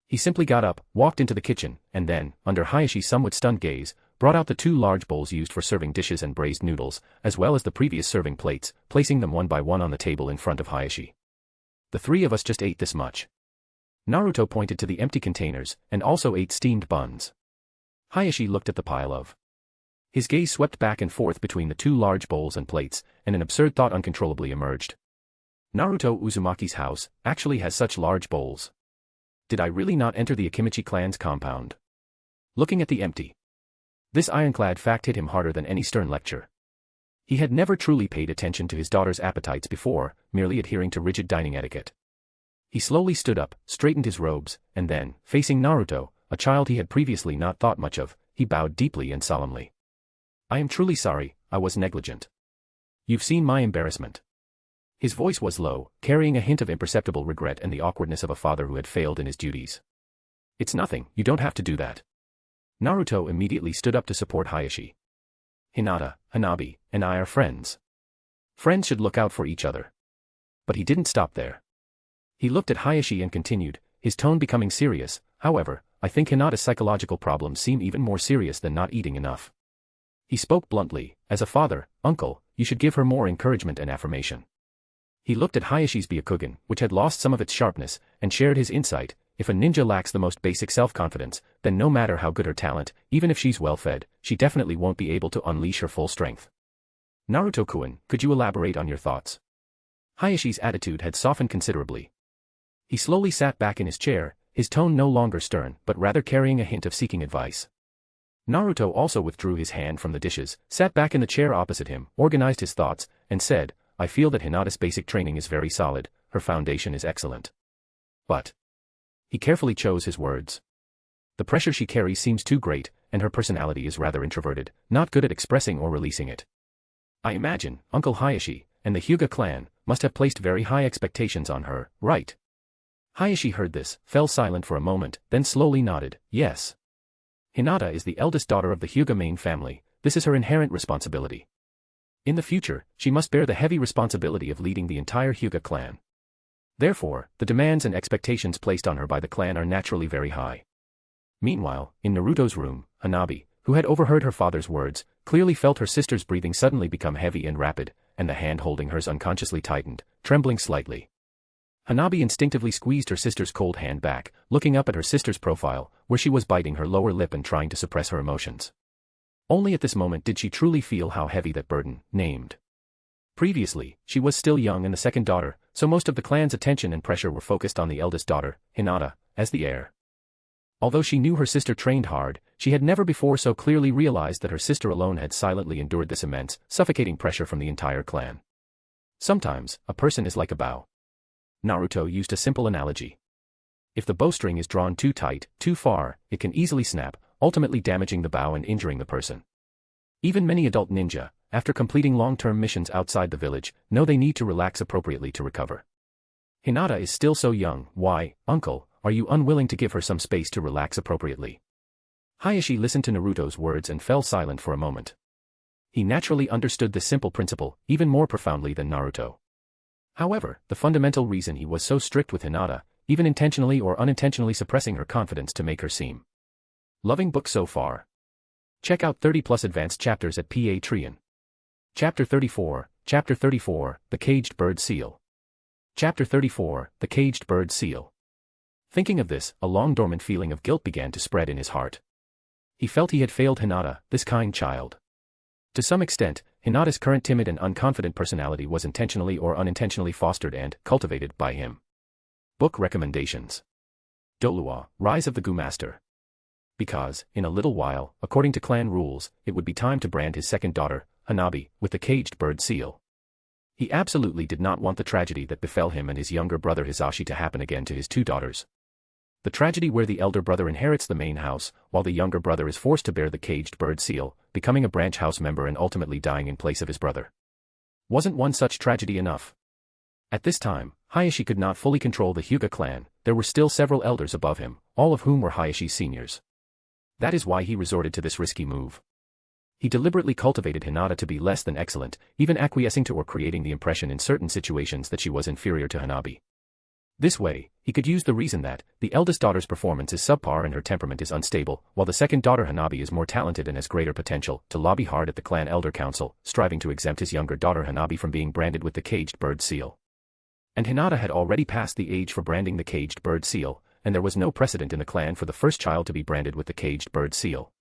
He simply got up, walked into the kitchen, and then, under Hayashi's somewhat stunned gaze, brought out the 2 large bowls used for serving dishes and braised noodles, as well as the previous serving plates, placing them one by one on the table in front of Hayashi. The 3 of us just ate this much. Naruto pointed to the empty containers, and also ate steamed buns. Hayashi looked at the pile of. His gaze swept back and forth between the 2 large bowls and plates, and an absurd thought uncontrollably emerged. Naruto Uzumaki's house actually has such large bowls. Did I really not enter the Akimichi clan's compound? Looking at the empty. This ironclad fact hit him harder than any stern lecture. He had never truly paid attention to his daughter's appetites before, merely adhering to rigid dining etiquette. He slowly stood up, straightened his robes, and then, facing Naruto, a child he had previously not thought much of, he bowed deeply and solemnly. I am truly sorry, I was negligent. You've seen my embarrassment. His voice was low, carrying a hint of imperceptible regret and the awkwardness of a father who had failed in his duties. It's nothing, you don't have to do that. Naruto immediately stood up to support Hayashi. Hinata, Hanabi, and I are friends. Friends should look out for each other. But he didn't stop there. He looked at Hayashi and continued, his tone becoming serious. However, I think Hinata's psychological problems seem even more serious than not eating enough. He spoke bluntly, as a father, uncle, you should give her more encouragement and affirmation. He looked at Hayashi's Byakugan, which had lost some of its sharpness, and shared his insight. If a ninja lacks the most basic self-confidence, then no matter how good her talent, even if she's well-fed, she definitely won't be able to unleash her full strength. Naruto-kun, could you elaborate on your thoughts? Hayashi's attitude had softened considerably. He slowly sat back in his chair, his tone no longer stern, but rather carrying a hint of seeking advice. Naruto also withdrew his hand from the dishes, sat back in the chair opposite him, organized his thoughts, and said, I feel that Hinata's basic training is very solid, her foundation is excellent. But he carefully chose his words. The pressure she carries seems too great, and her personality is rather introverted, not good at expressing or releasing it. I imagine, Uncle Hayashi, and the Hyuga clan, must have placed very high expectations on her, right? Hayashi heard this, fell silent for a moment, then slowly nodded, yes. Hinata is the eldest daughter of the Hyuga main family, this is her inherent responsibility. In the future, she must bear the heavy responsibility of leading the entire Hyuga clan. Therefore, the demands and expectations placed on her by the clan are naturally very high. Meanwhile, in Naruto's room, Hanabi, who had overheard her father's words, clearly felt her sister's breathing suddenly become heavy and rapid, and the hand holding hers unconsciously tightened, trembling slightly. Hanabi instinctively squeezed her sister's cold hand back, looking up at her sister's profile, where she was biting her lower lip and trying to suppress her emotions. Only at this moment did she truly feel how heavy that burden named. Previously, she was still young and the second daughter, so most of the clan's attention and pressure were focused on the eldest daughter, Hinata, as the heir. Although she knew her sister trained hard, she had never before so clearly realized that her sister alone had silently endured this immense, suffocating pressure from the entire clan. Sometimes, a person is like a bow. Naruto used a simple analogy. If the bowstring is drawn too tight, too far, it can easily snap, ultimately damaging the bow and injuring the person. Even many adult ninja, after completing long-term missions outside the village, know they need to relax appropriately to recover. Hinata is still so young, why, uncle, are you unwilling to give her some space to relax appropriately? Hayashi listened to Naruto's words and fell silent for a moment. He naturally understood this simple principle, even more profoundly than Naruto. However, the fundamental reason he was so strict with Hinata even intentionally or unintentionally suppressing her confidence to make her seem. Loving book so far. Check out 30+ advanced chapters at Patreon. Chapter 34, The Caged Bird Seal. Chapter 34, The Caged Bird Seal. Thinking of this, a long-dormant feeling of guilt began to spread in his heart. He felt he had failed Hinata, this kind child. To some extent, Hinata's current timid and unconfident personality was intentionally or unintentionally fostered and cultivated by him. Book recommendations. Dolua, Rise of the Gu-Master. Because, in a little while, according to clan rules, it would be time to brand his second daughter, Hanabi, with the caged bird seal. He absolutely did not want the tragedy that befell him and his younger brother Hisashi to happen again to his two daughters. The tragedy where the elder brother inherits the main house, while the younger brother is forced to bear the caged bird seal, becoming a branch house member and ultimately dying in place of his brother. Wasn't one such tragedy enough? At this time, Hayashi could not fully control the Hyuga clan. There were still several elders above him, all of whom were Hayashi's seniors. That is why he resorted to this risky move. He deliberately cultivated Hinata to be less than excellent, even acquiescing to or creating the impression in certain situations that she was inferior to Hanabi. This way, he could use the reason that the eldest daughter's performance is subpar and her temperament is unstable, while the second daughter Hanabi is more talented and has greater potential, to lobby hard at the clan elder council, striving to exempt his younger daughter Hanabi from being branded with the caged bird seal. And Hinata had already passed the age for branding the caged bird seal, and there was no precedent in the clan for the first child to be branded with the caged bird seal.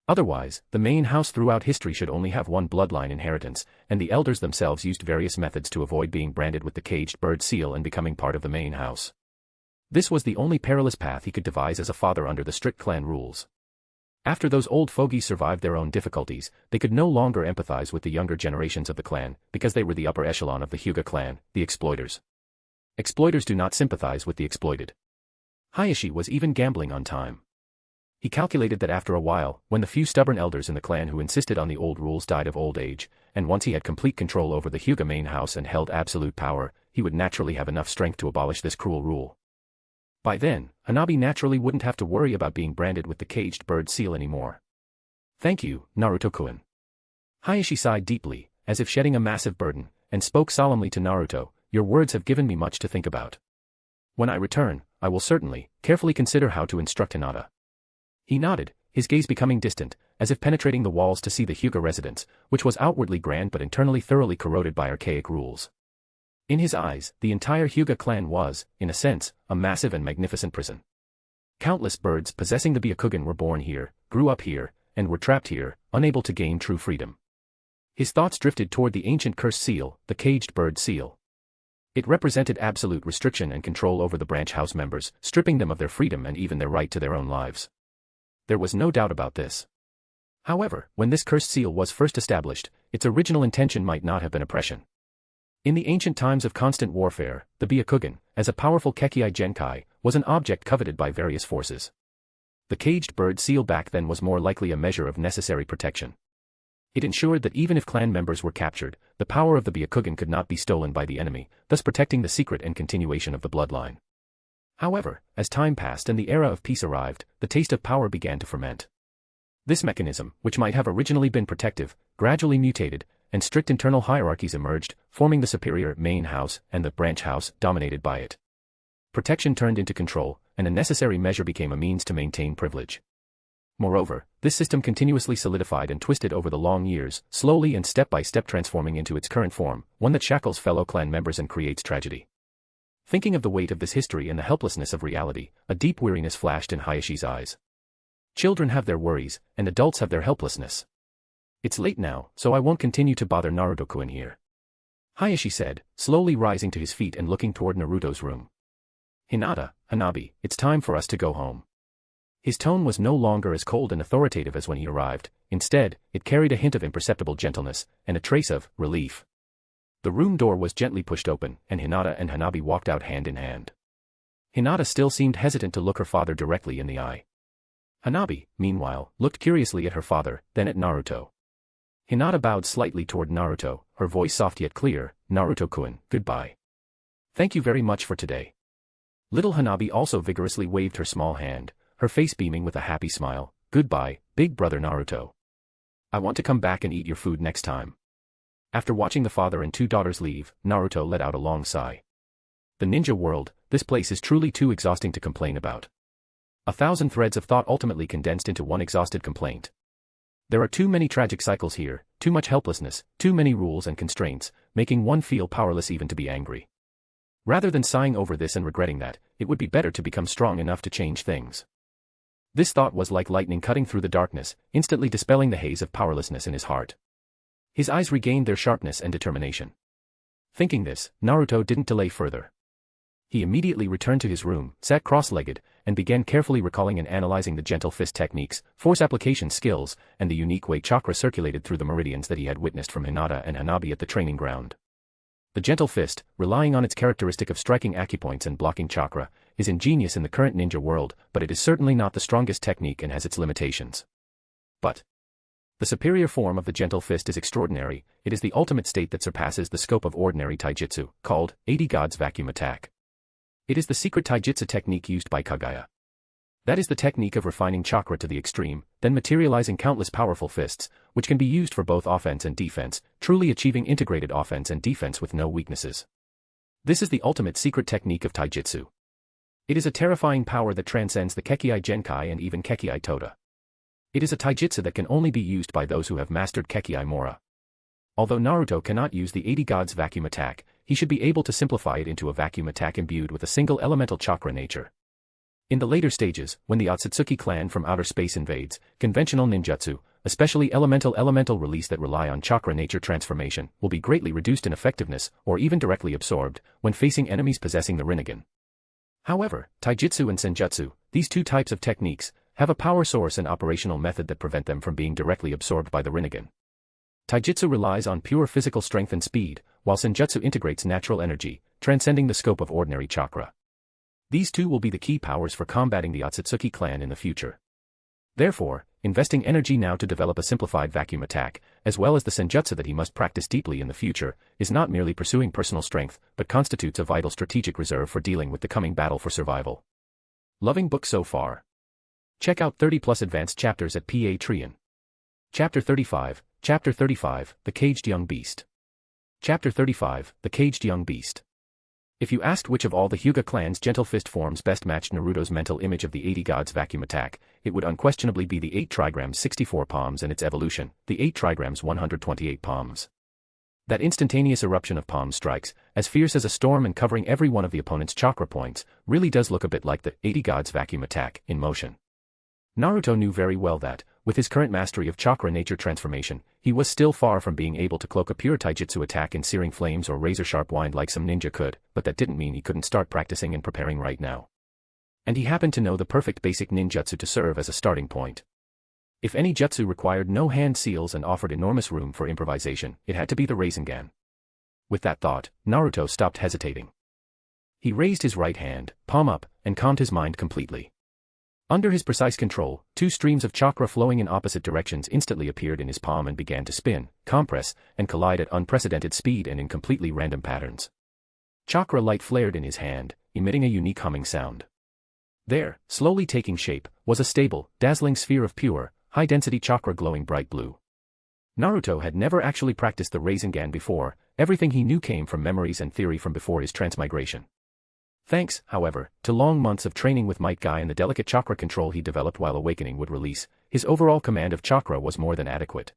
Otherwise, the main house throughout history should only have one bloodline inheritance, and the elders themselves used various methods to avoid being branded with the caged bird seal and becoming part of the main house. This was the only perilous path he could devise as a father under the strict clan rules. After those old fogies survived their own difficulties, they could no longer empathize with the younger generations of the clan, because they were the upper echelon of the Hyuga clan, the exploiters. Exploiters do not sympathize with the exploited. Hayashi was even gambling on time. He calculated that after a while, when the few stubborn elders in the clan who insisted on the old rules died of old age, and once he had complete control over the Hyuga main house and held absolute power, he would naturally have enough strength to abolish this cruel rule. By then, Hanabi naturally wouldn't have to worry about being branded with the caged bird seal anymore. Thank you, Naruto-kun. Hayashi sighed deeply, as if shedding a massive burden, and spoke solemnly to Naruto, your words have given me much to think about. When I return, I will certainly, carefully consider how to instruct Hinata. He nodded, his gaze becoming distant, as if penetrating the walls to see the Hyuga residence, which was outwardly grand but internally thoroughly corroded by archaic rules. In his eyes, the entire Hyuga clan was, in a sense, a massive and magnificent prison. Countless birds possessing the Byakugan were born here, grew up here, and were trapped here, unable to gain true freedom. His thoughts drifted toward the ancient cursed seal, the caged bird seal. It represented absolute restriction and control over the branch house members, stripping them of their freedom and even their right to their own lives. There was no doubt about this. However, when this cursed seal was first established, its original intention might not have been oppression. In the ancient times of constant warfare, the Byakugan, as a powerful Kekkai Genkai, was an object coveted by various forces. The caged bird seal back then was more likely a measure of necessary protection. It ensured that even if clan members were captured, the power of the Byakugan could not be stolen by the enemy, thus protecting the secret and continuation of the bloodline. However, as time passed and the era of peace arrived, the taste of power began to ferment. This mechanism, which might have originally been protective, gradually mutated, and strict internal hierarchies emerged, forming the superior main house and the branch house dominated by it. Protection turned into control, and a necessary measure became a means to maintain privilege. Moreover, this system continuously solidified and twisted over the long years, slowly and step by step transforming into its current form, one that shackles fellow clan members and creates tragedy. Thinking of the weight of this history and the helplessness of reality, a deep weariness flashed in Hayashi's eyes. Children have their worries, and adults have their helplessness. It's late now, so I won't continue to bother Naruto-kun here. Hayashi said, slowly rising to his feet and looking toward Naruto's room. Hinata, Hanabi, it's time for us to go home. His tone was no longer as cold and authoritative as when he arrived, instead, it carried a hint of imperceptible gentleness, and a trace of relief. The room door was gently pushed open, and Hinata and Hanabi walked out hand in hand. Hinata still seemed hesitant to look her father directly in the eye. Hanabi, meanwhile, looked curiously at her father, then at Naruto. Hinata bowed slightly toward Naruto, her voice soft yet clear, Naruto-kun, goodbye. Thank you very much for today. Little Hanabi also vigorously waved her small hand, her face beaming with a happy smile, goodbye, big brother Naruto. I want to come back and eat your food next time. After watching the father and two daughters leave, Naruto let out a long sigh. The ninja world, this place is truly too exhausting to complain about. 1,000 threads of thought ultimately condensed into one exhausted complaint. There are too many tragic cycles here, too much helplessness, too many rules and constraints, making one feel powerless even to be angry. Rather than sighing over this and regretting that, it would be better to become strong enough to change things. This thought was like lightning cutting through the darkness, instantly dispelling the haze of powerlessness in his heart. His eyes regained their sharpness and determination. Thinking this, Naruto didn't delay further. He immediately returned to his room, sat cross-legged, and began carefully recalling and analyzing the gentle fist techniques, force application skills, and the unique way chakra circulated through the meridians that he had witnessed from Hinata and Hanabi at the training ground. The gentle fist, relying on its characteristic of striking acupoints and blocking chakra, is ingenious in the current ninja world, but it is certainly not the strongest technique and has its limitations. But the superior form of the gentle fist is extraordinary. It is the ultimate state that surpasses the scope of ordinary taijutsu, called 80 Gods Vacuum Attack. It is the secret taijutsu technique used by Kaguya. That is the technique of refining chakra to the extreme, then materializing countless powerful fists, which can be used for both offense and defense, truly achieving integrated offense and defense with no weaknesses. This is the ultimate secret technique of taijutsu. It is a terrifying power that transcends the Kekkei Genkai and even Kekkei Toda. It is a taijutsu that can only be used by those who have mastered Kekkei Mora. Although Naruto cannot use the 80 Gods Vacuum Attack, he should be able to simplify it into a vacuum attack imbued with a single elemental chakra nature. In the later stages, when the Otsutsuki clan from outer space invades, conventional ninjutsu, especially elemental release that rely on chakra nature transformation, will be greatly reduced in effectiveness or even directly absorbed when facing enemies possessing the Rinnegan. However, taijutsu and senjutsu, these two types of techniques, have a power source and operational method that prevent them from being directly absorbed by the Rinnegan. Taijutsu relies on pure physical strength and speed, while senjutsu integrates natural energy, transcending the scope of ordinary chakra. These two will be the key powers for combating the Otsutsuki clan in the future. Therefore, investing energy now to develop a simplified vacuum attack, as well as the senjutsu that he must practice deeply in the future, is not merely pursuing personal strength, but constitutes a vital strategic reserve for dealing with the coming battle for survival. Loving book so far. Check out 30+ advanced chapters at Patreon. Chapter 35, The Caged Young Beast. Chapter 35, The Caged Young Beast. If you asked which of all the Hyuga clan's gentle fist forms best matched Naruto's mental image of the 80 Gods Vacuum Attack, it would unquestionably be the 8 trigrams 64 palms and its evolution, the 8 trigrams 128 palms. That instantaneous eruption of palm strikes, as fierce as a storm and covering every one of the opponent's chakra points, really does look a bit like the 80 Gods Vacuum Attack in motion. Naruto knew very well that, with his current mastery of chakra nature transformation, he was still far from being able to cloak a pure taijutsu attack in searing flames or razor-sharp wind like some ninja could, but that didn't mean he couldn't start practicing and preparing right now. And he happened to know the perfect basic ninjutsu to serve as a starting point. If any jutsu required no hand seals and offered enormous room for improvisation, it had to be the Rasengan. With that thought, Naruto stopped hesitating. He raised his right hand, palm up, and calmed his mind completely. Under his precise control, 2 streams of chakra flowing in opposite directions instantly appeared in his palm and began to spin, compress, and collide at unprecedented speed and in completely random patterns. Chakra light flared in his hand, emitting a unique humming sound. There, slowly taking shape, was a stable, dazzling sphere of pure, high-density chakra glowing bright blue. Naruto had never actually practiced the Rasengan before. Everything he knew came from memories and theory from before his transmigration. Thanks, however, to long months of training with Might Guy and the delicate chakra control he developed while awakening would release, his overall command of chakra was more than adequate.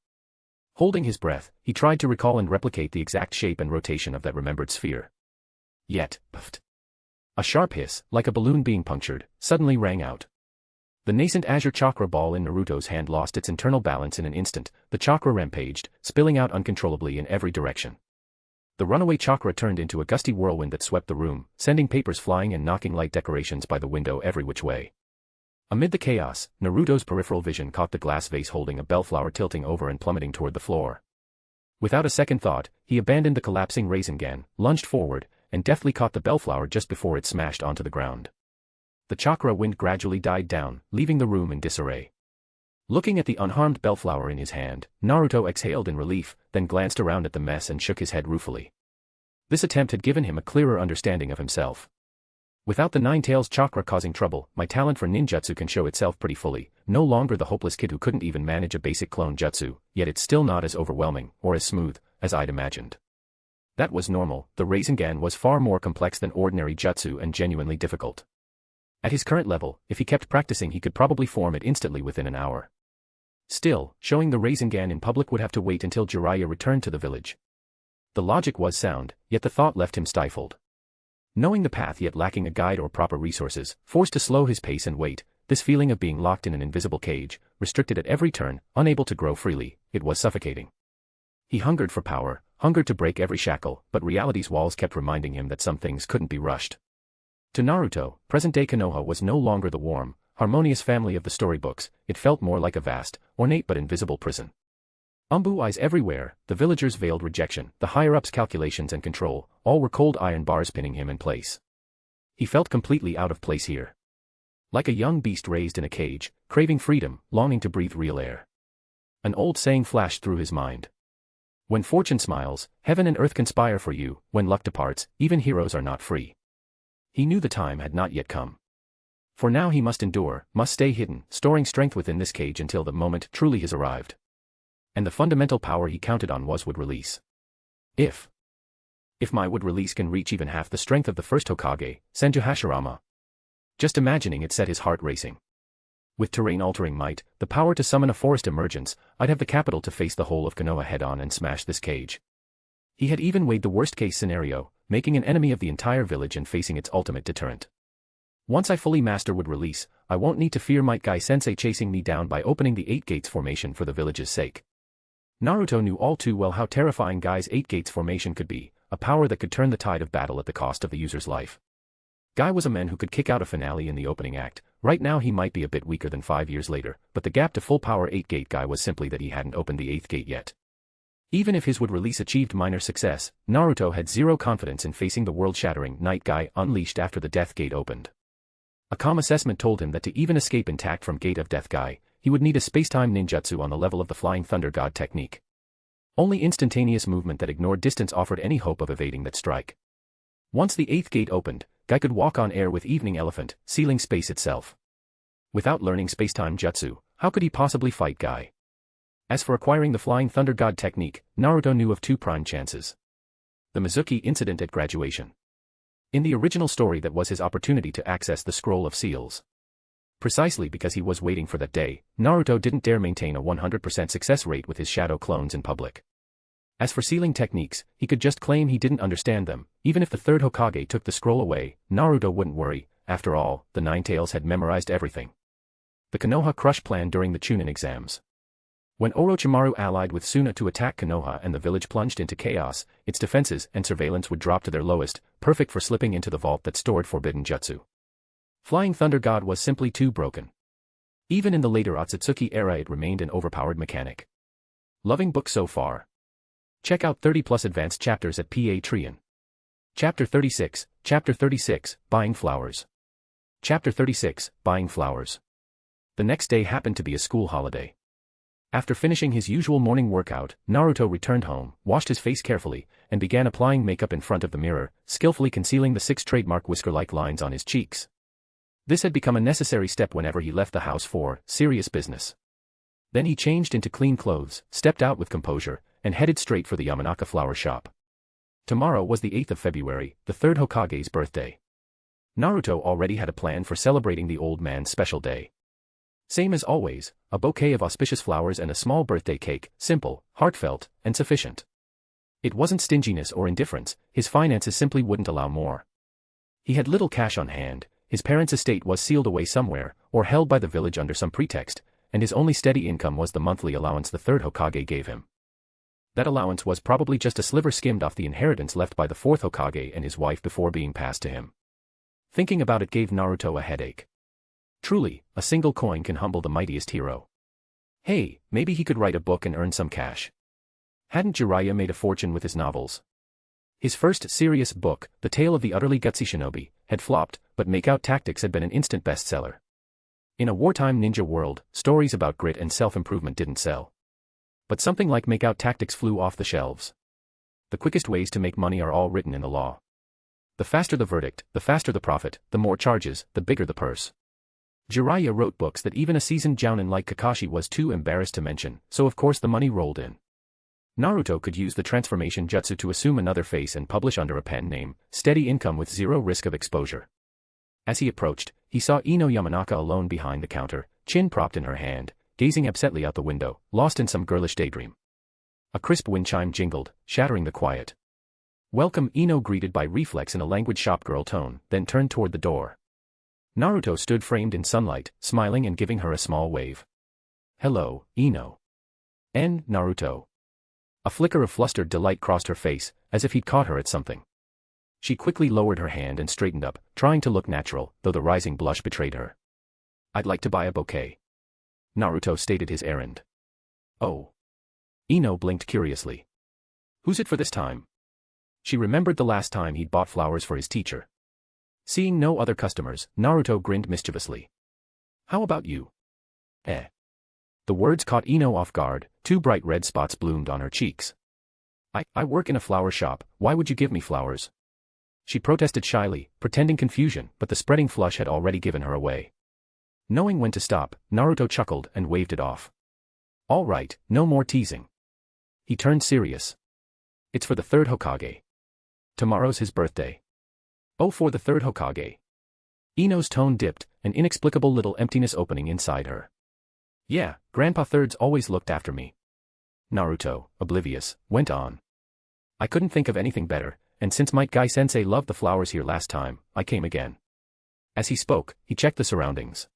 Holding his breath, he tried to recall and replicate the exact shape and rotation of that remembered sphere. Yet, puffed. A sharp hiss, like a balloon being punctured, suddenly rang out. The nascent azure chakra ball in Naruto's hand lost its internal balance in an instant, the chakra rampaged, spilling out uncontrollably in every direction. The runaway chakra turned into a gusty whirlwind that swept the room, sending papers flying and knocking light decorations by the window every which way. Amid the chaos, Naruto's peripheral vision caught the glass vase holding a bellflower tilting over and plummeting toward the floor. Without a second thought, he abandoned the collapsing Rasengan, lunged forward, and deftly caught the bellflower just before it smashed onto the ground. The chakra wind gradually died down, leaving the room in disarray. Looking at the unharmed bellflower in his hand, Naruto exhaled in relief, then glanced around at the mess and shook his head ruefully. This attempt had given him a clearer understanding of himself. Without the Nine-Tails chakra causing trouble, my talent for ninjutsu can show itself pretty fully, no longer the hopeless kid who couldn't even manage a basic clone jutsu, yet it's still not as overwhelming, or as smooth, as I'd imagined. That was normal. The Rasengan was far more complex than ordinary jutsu and genuinely difficult. At his current level, if he kept practicing he could probably form it instantly within an hour. Still, showing the Rasengan in public would have to wait until Jiraiya returned to the village. The logic was sound, yet the thought left him stifled. Knowing the path yet lacking a guide or proper resources, forced to slow his pace and wait, this feeling of being locked in an invisible cage, restricted at every turn, unable to grow freely, it was suffocating. He hungered for power, hungered to break every shackle, but reality's walls kept reminding him that some things couldn't be rushed. To Naruto, present-day Konoha was no longer the warm, harmonious family of the storybooks, it felt more like a vast, ornate but invisible prison. Umbu eyes everywhere, the villagers' veiled rejection, the higher-ups' calculations and control, all were cold iron bars pinning him in place. He felt completely out of place here. Like a young beast raised in a cage, craving freedom, longing to breathe real air. An old saying flashed through his mind. When fortune smiles, heaven and earth conspire for you, when luck departs, even heroes are not free. He knew the time had not yet come. For now he must endure, must stay hidden, storing strength within this cage until the moment truly has arrived. And the fundamental power he counted on would release. If my would release can reach even half the strength of the first Hokage, Senju Hashirama. Just imagining it set his heart racing. With terrain-altering might, the power to summon a forest emergence, I'd have the capital to face the whole of Konoha head-on and smash this cage. He had even weighed the worst-case scenario, making an enemy of the entire village and facing its ultimate deterrent. Once I fully master would release, I won't need to fear Might Guy-sensei chasing me down by opening the 8 Gates formation for the village's sake. Naruto knew all too well how terrifying Guy's 8 Gates formation could be, a power that could turn the tide of battle at the cost of the user's life. Guy was a man who could kick out a finale in the opening act. Right now he might be a bit weaker than 5 years later, but the gap to full power 8 Gate Guy was simply that he hadn't opened the 8th gate yet. Even if his would release achieved minor success, Naruto had zero confidence in facing the world-shattering Night Guy unleashed after the Death Gate opened. A calm assessment told him that to even escape intact from Gate of Death Guy, he would need a space-time ninjutsu on the level of the Flying Thunder God technique. Only instantaneous movement that ignored distance offered any hope of evading that strike. Once the 8th gate opened, Guy could walk on air with Evening Elephant, sealing space itself. Without learning space-time jutsu, how could he possibly fight Guy? As for acquiring the Flying Thunder God technique, Naruto knew of 2 prime chances. The Mizuki incident at graduation. In the original story that was his opportunity to access the Scroll of Seals. Precisely because he was waiting for that day, Naruto didn't dare maintain a 100% success rate with his shadow clones in public. As for sealing techniques, he could just claim he didn't understand them. Even if the 3rd Hokage took the scroll away, Naruto wouldn't worry. After all, the Nine-Tails had memorized everything. The Konoha Crush plan during the Chunin exams. When Orochimaru allied with Suna to attack Konoha and the village plunged into chaos, its defenses and surveillance would drop to their lowest, perfect for slipping into the vault that stored forbidden jutsu. Flying Thunder God was simply too broken. Even in the later Otsutsuki era it remained an overpowered mechanic. Loving book so far. Check out 30+ advanced chapters at Patreon. Chapter 36, Buying Flowers. Chapter 36, Buying Flowers. The next day happened to be a school holiday. After finishing his usual morning workout, Naruto returned home, washed his face carefully, and began applying makeup in front of the mirror, skillfully concealing the 6 trademark whisker-like lines on his cheeks. This had become a necessary step whenever he left the house for serious business. Then he changed into clean clothes, stepped out with composure, and headed straight for the Yamanaka flower shop. Tomorrow was the 8th of February, the 3rd Hokage's birthday. Naruto already had a plan for celebrating the old man's special day. Same as always, a bouquet of auspicious flowers and a small birthday cake, simple, heartfelt, and sufficient. It wasn't stinginess or indifference, his finances simply wouldn't allow more. He had little cash on hand, his parents' estate was sealed away somewhere, or held by the village under some pretext, and his only steady income was the monthly allowance the 3rd Hokage gave him. That allowance was probably just a sliver skimmed off the inheritance left by the 4th Hokage and his wife before being passed to him. Thinking about it gave Naruto a headache. Truly, a single coin can humble the mightiest hero. Hey, maybe he could write a book and earn some cash. Hadn't Jiraiya made a fortune with his novels? His first serious book, The Tale of the Utterly Gutsy Shinobi, had flopped, but Makeout Tactics had been an instant bestseller. In a wartime ninja world, stories about grit and self-improvement didn't sell. But something like Makeout Tactics flew off the shelves. The quickest ways to make money are all written in the law. The faster the verdict, the faster the profit, the more charges, the bigger the purse. Jiraiya wrote books that even a seasoned jounin like Kakashi was too embarrassed to mention, so of course the money rolled in. Naruto could use the transformation jutsu to assume another face and publish under a pen name, steady income with zero risk of exposure. As he approached, he saw Ino Yamanaka alone behind the counter, chin propped in her hand, gazing absently out the window, lost in some girlish daydream. A crisp wind chime jingled, shattering the quiet. "Welcome," Ino greeted by reflex in a languid shopgirl tone, then turned toward the door. Naruto stood framed in sunlight, smiling and giving her a small wave. "Hello, Ino." Naruto." A flicker of flustered delight crossed her face, as if he'd caught her at something. She quickly lowered her hand and straightened up, trying to look natural, though the rising blush betrayed her. "I'd like to buy a bouquet." Naruto stated his errand. "Oh." Ino blinked curiously. "Who's it for this time?" She remembered the last time he'd bought flowers for his teacher. Seeing no other customers, Naruto grinned mischievously. "How about you?" The words caught Ino off guard, two bright red spots bloomed on her cheeks. I work in a flower shop, why would you give me flowers?" She protested shyly, pretending confusion, but the spreading flush had already given her away. Knowing when to stop, Naruto chuckled and waved it off. "All right, no more teasing." He turned serious. "It's for the third Hokage. Tomorrow's his birthday." "Oh, for the third Hokage." Ino's tone dipped, an inexplicable little emptiness opening inside her. "Yeah, Grandpa Third's always looked after me." Naruto, oblivious, went on. "I couldn't think of anything better, and since Might Guy-sensei loved the flowers here last time, I came again." As he spoke, he checked the surroundings.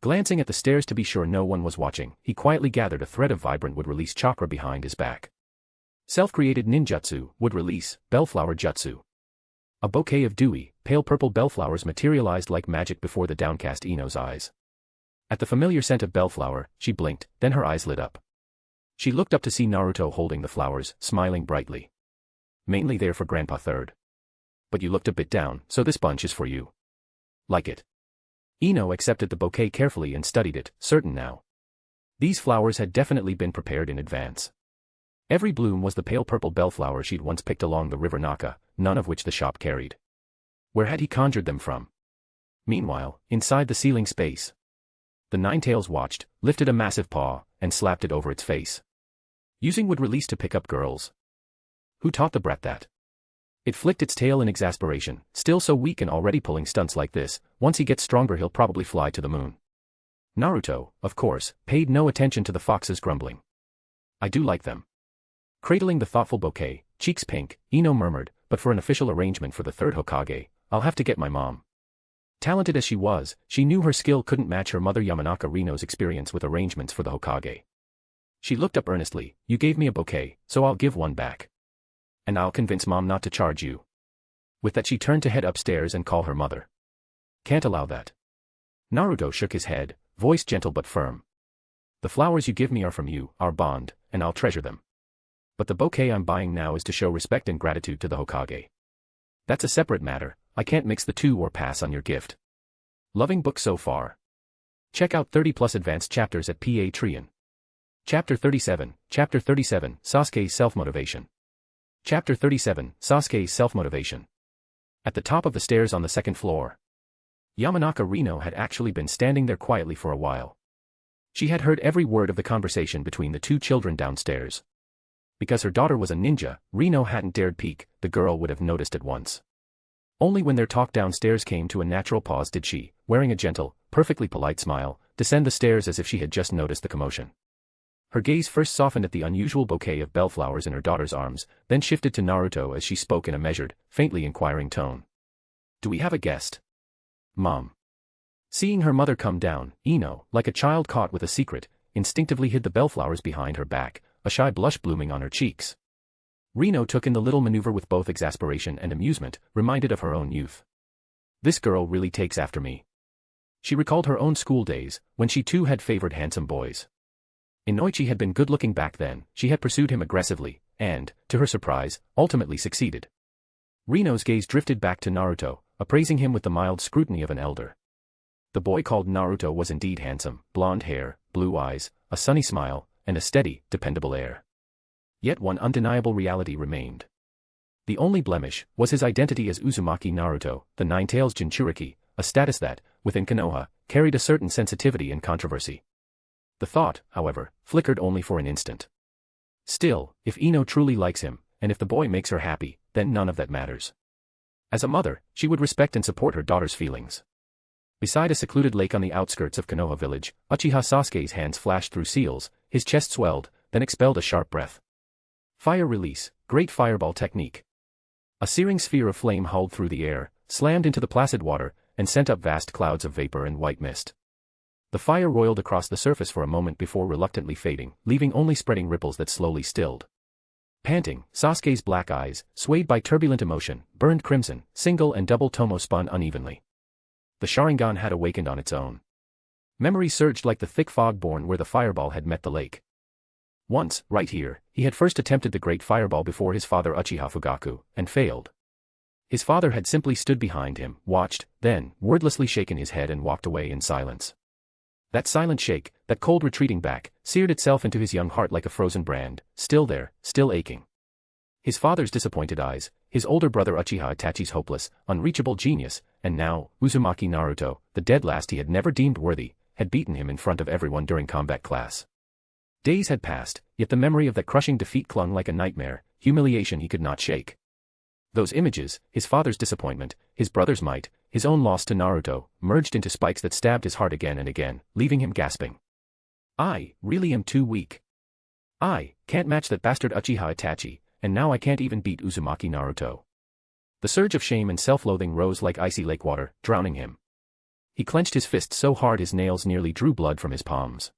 Glancing at the stairs to be sure no one was watching, he quietly gathered a thread of vibrant would-release chakra behind his back. Self-created ninjutsu, would-release, bellflower jutsu. A bouquet of dewy, pale purple bellflowers materialized like magic before the downcast Ino's eyes. At the familiar scent of bellflower, she blinked, then her eyes lit up. She looked up to see Naruto holding the flowers, smiling brightly. "Mainly there for Grandpa Third. But you looked a bit down, so this bunch is for you. Like it?" Ino accepted the bouquet carefully and studied it, certain now. These flowers had definitely been prepared in advance. Every bloom was the pale purple bellflower she'd once picked along the river Naka, none of which the shop carried. Where had he conjured them from? Meanwhile, inside the ceiling space, the Nine-Tails watched, lifted a massive paw, and slapped it over its face. Using would-release to pick up girls. Who taught the brat that? It flicked its tail in exasperation, still so weak and already pulling stunts like this, once he gets stronger he'll probably fly to the moon. Naruto, of course, paid no attention to the fox's grumbling. "I do like them." Cradling the thoughtful bouquet, cheeks pink, Ino murmured, "But for an official arrangement for the third Hokage, I'll have to get my mom." Talented as she was, she knew her skill couldn't match her mother Yamanaka Rino's experience with arrangements for the Hokage. She looked up earnestly. "You gave me a bouquet, so I'll give one back. And I'll convince Mom not to charge you." With that she turned to head upstairs and call her mother. "Can't allow that." Naruto shook his head, voice gentle but firm. "The flowers you give me are from you, our bond, and I'll treasure them. But the bouquet I'm buying now is to show respect and gratitude to the Hokage. That's a separate matter, I can't mix the two or pass on your gift." Loving book so far? Check out 30+ advanced chapters at Patreon. Chapter 37, Sasuke's Self-Motivation. Chapter 37, Sasuke's Self-Motivation. At the top of the stairs on the second floor, Yamanaka Rino had actually been standing there quietly for a while. She had heard every word of the conversation between the two children downstairs. Because her daughter was a ninja, Rino hadn't dared peek, the girl would have noticed at once. Only when their talk downstairs came to a natural pause did she, wearing a gentle, perfectly polite smile, descend the stairs as if she had just noticed the commotion. Her gaze first softened at the unusual bouquet of bellflowers in her daughter's arms, then shifted to Naruto as she spoke in a measured, faintly inquiring tone. "Do we have a guest?" "Mom." Seeing her mother come down, Ino, like a child caught with a secret, instinctively hid the bellflowers behind her back, a shy blush blooming on her cheeks. Rino took in the little maneuver with both exasperation and amusement, reminded of her own youth. "This girl really takes after me." She recalled her own school days, when she too had favored handsome boys. Inoichi had been good-looking back then, she had pursued him aggressively, and, to her surprise, ultimately succeeded. Rino's gaze drifted back to Naruto, appraising him with the mild scrutiny of an elder. The boy called Naruto was indeed handsome, blonde hair, blue eyes, a sunny smile, and a steady, dependable air. Yet one undeniable reality remained. The only blemish was his identity as Uzumaki Naruto, the Nine-Tails Jinchuriki, a status that, within Konoha, carried a certain sensitivity and controversy. The thought, however, flickered only for an instant. Still, if Ino truly likes him, and if the boy makes her happy, then none of that matters. As a mother, she would respect and support her daughter's feelings. Beside a secluded lake on the outskirts of Konoha village, Uchiha Sasuke's hands flashed through seals, his chest swelled, then expelled a sharp breath. Fire release, great fireball technique. A searing sphere of flame hulled through the air, slammed into the placid water, and sent up vast clouds of vapor and white mist. The fire roiled across the surface for a moment before reluctantly fading, leaving only spreading ripples that slowly stilled. Panting, Sasuke's black eyes, swayed by turbulent emotion, burned crimson, single and double tomo spun unevenly. The Sharingan had awakened on its own. Memory surged like the thick fog born where the fireball had met the lake. Once, right here, he had first attempted the great fireball before his father Uchiha Fugaku, and failed. His father had simply stood behind him, watched, then, wordlessly shaken his head and walked away in silence. That silent shake, that cold retreating back, seared itself into his young heart like a frozen brand, still there, still aching. His father's disappointed eyes, his older brother Uchiha Itachi's hopeless, unreachable genius, and now, Uzumaki Naruto, the dead last he had never deemed worthy, had beaten him in front of everyone during combat class. Days had passed, yet the memory of that crushing defeat clung like a nightmare, humiliation he could not shake. Those images, his father's disappointment, his brother's might, his own loss to Naruto, merged into spikes that stabbed his heart again and again, leaving him gasping. I really am too weak. I can't match that bastard Uchiha Itachi, and now I can't even beat Uzumaki Naruto. The surge of shame and self-loathing rose like icy lake water, drowning him. He clenched his fists so hard his nails nearly drew blood from his palms.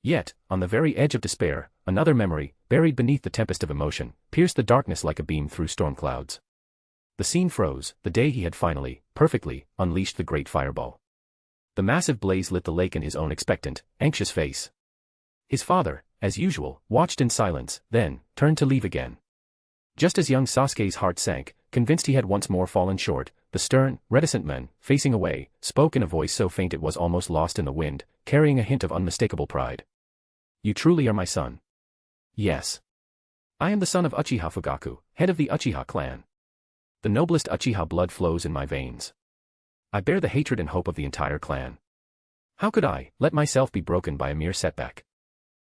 Yet, on the very edge of despair, another memory, buried beneath the tempest of emotion, pierced the darkness like a beam through storm clouds. The scene froze, the day he had finally, perfectly, unleashed the great fireball. The massive blaze lit the lake and his own expectant, anxious face. His father, as usual, watched in silence, then, turned to leave again. Just as young Sasuke's heart sank, convinced he had once more fallen short, the stern, reticent man, facing away, spoke in a voice so faint it was almost lost in the wind, carrying a hint of unmistakable pride. You truly are my son. Yes. I am the son of Uchiha Fugaku, head of the Uchiha clan. The noblest Uchiha blood flows in my veins. I bear the hatred and hope of the entire clan. How could I let myself be broken by a mere setback?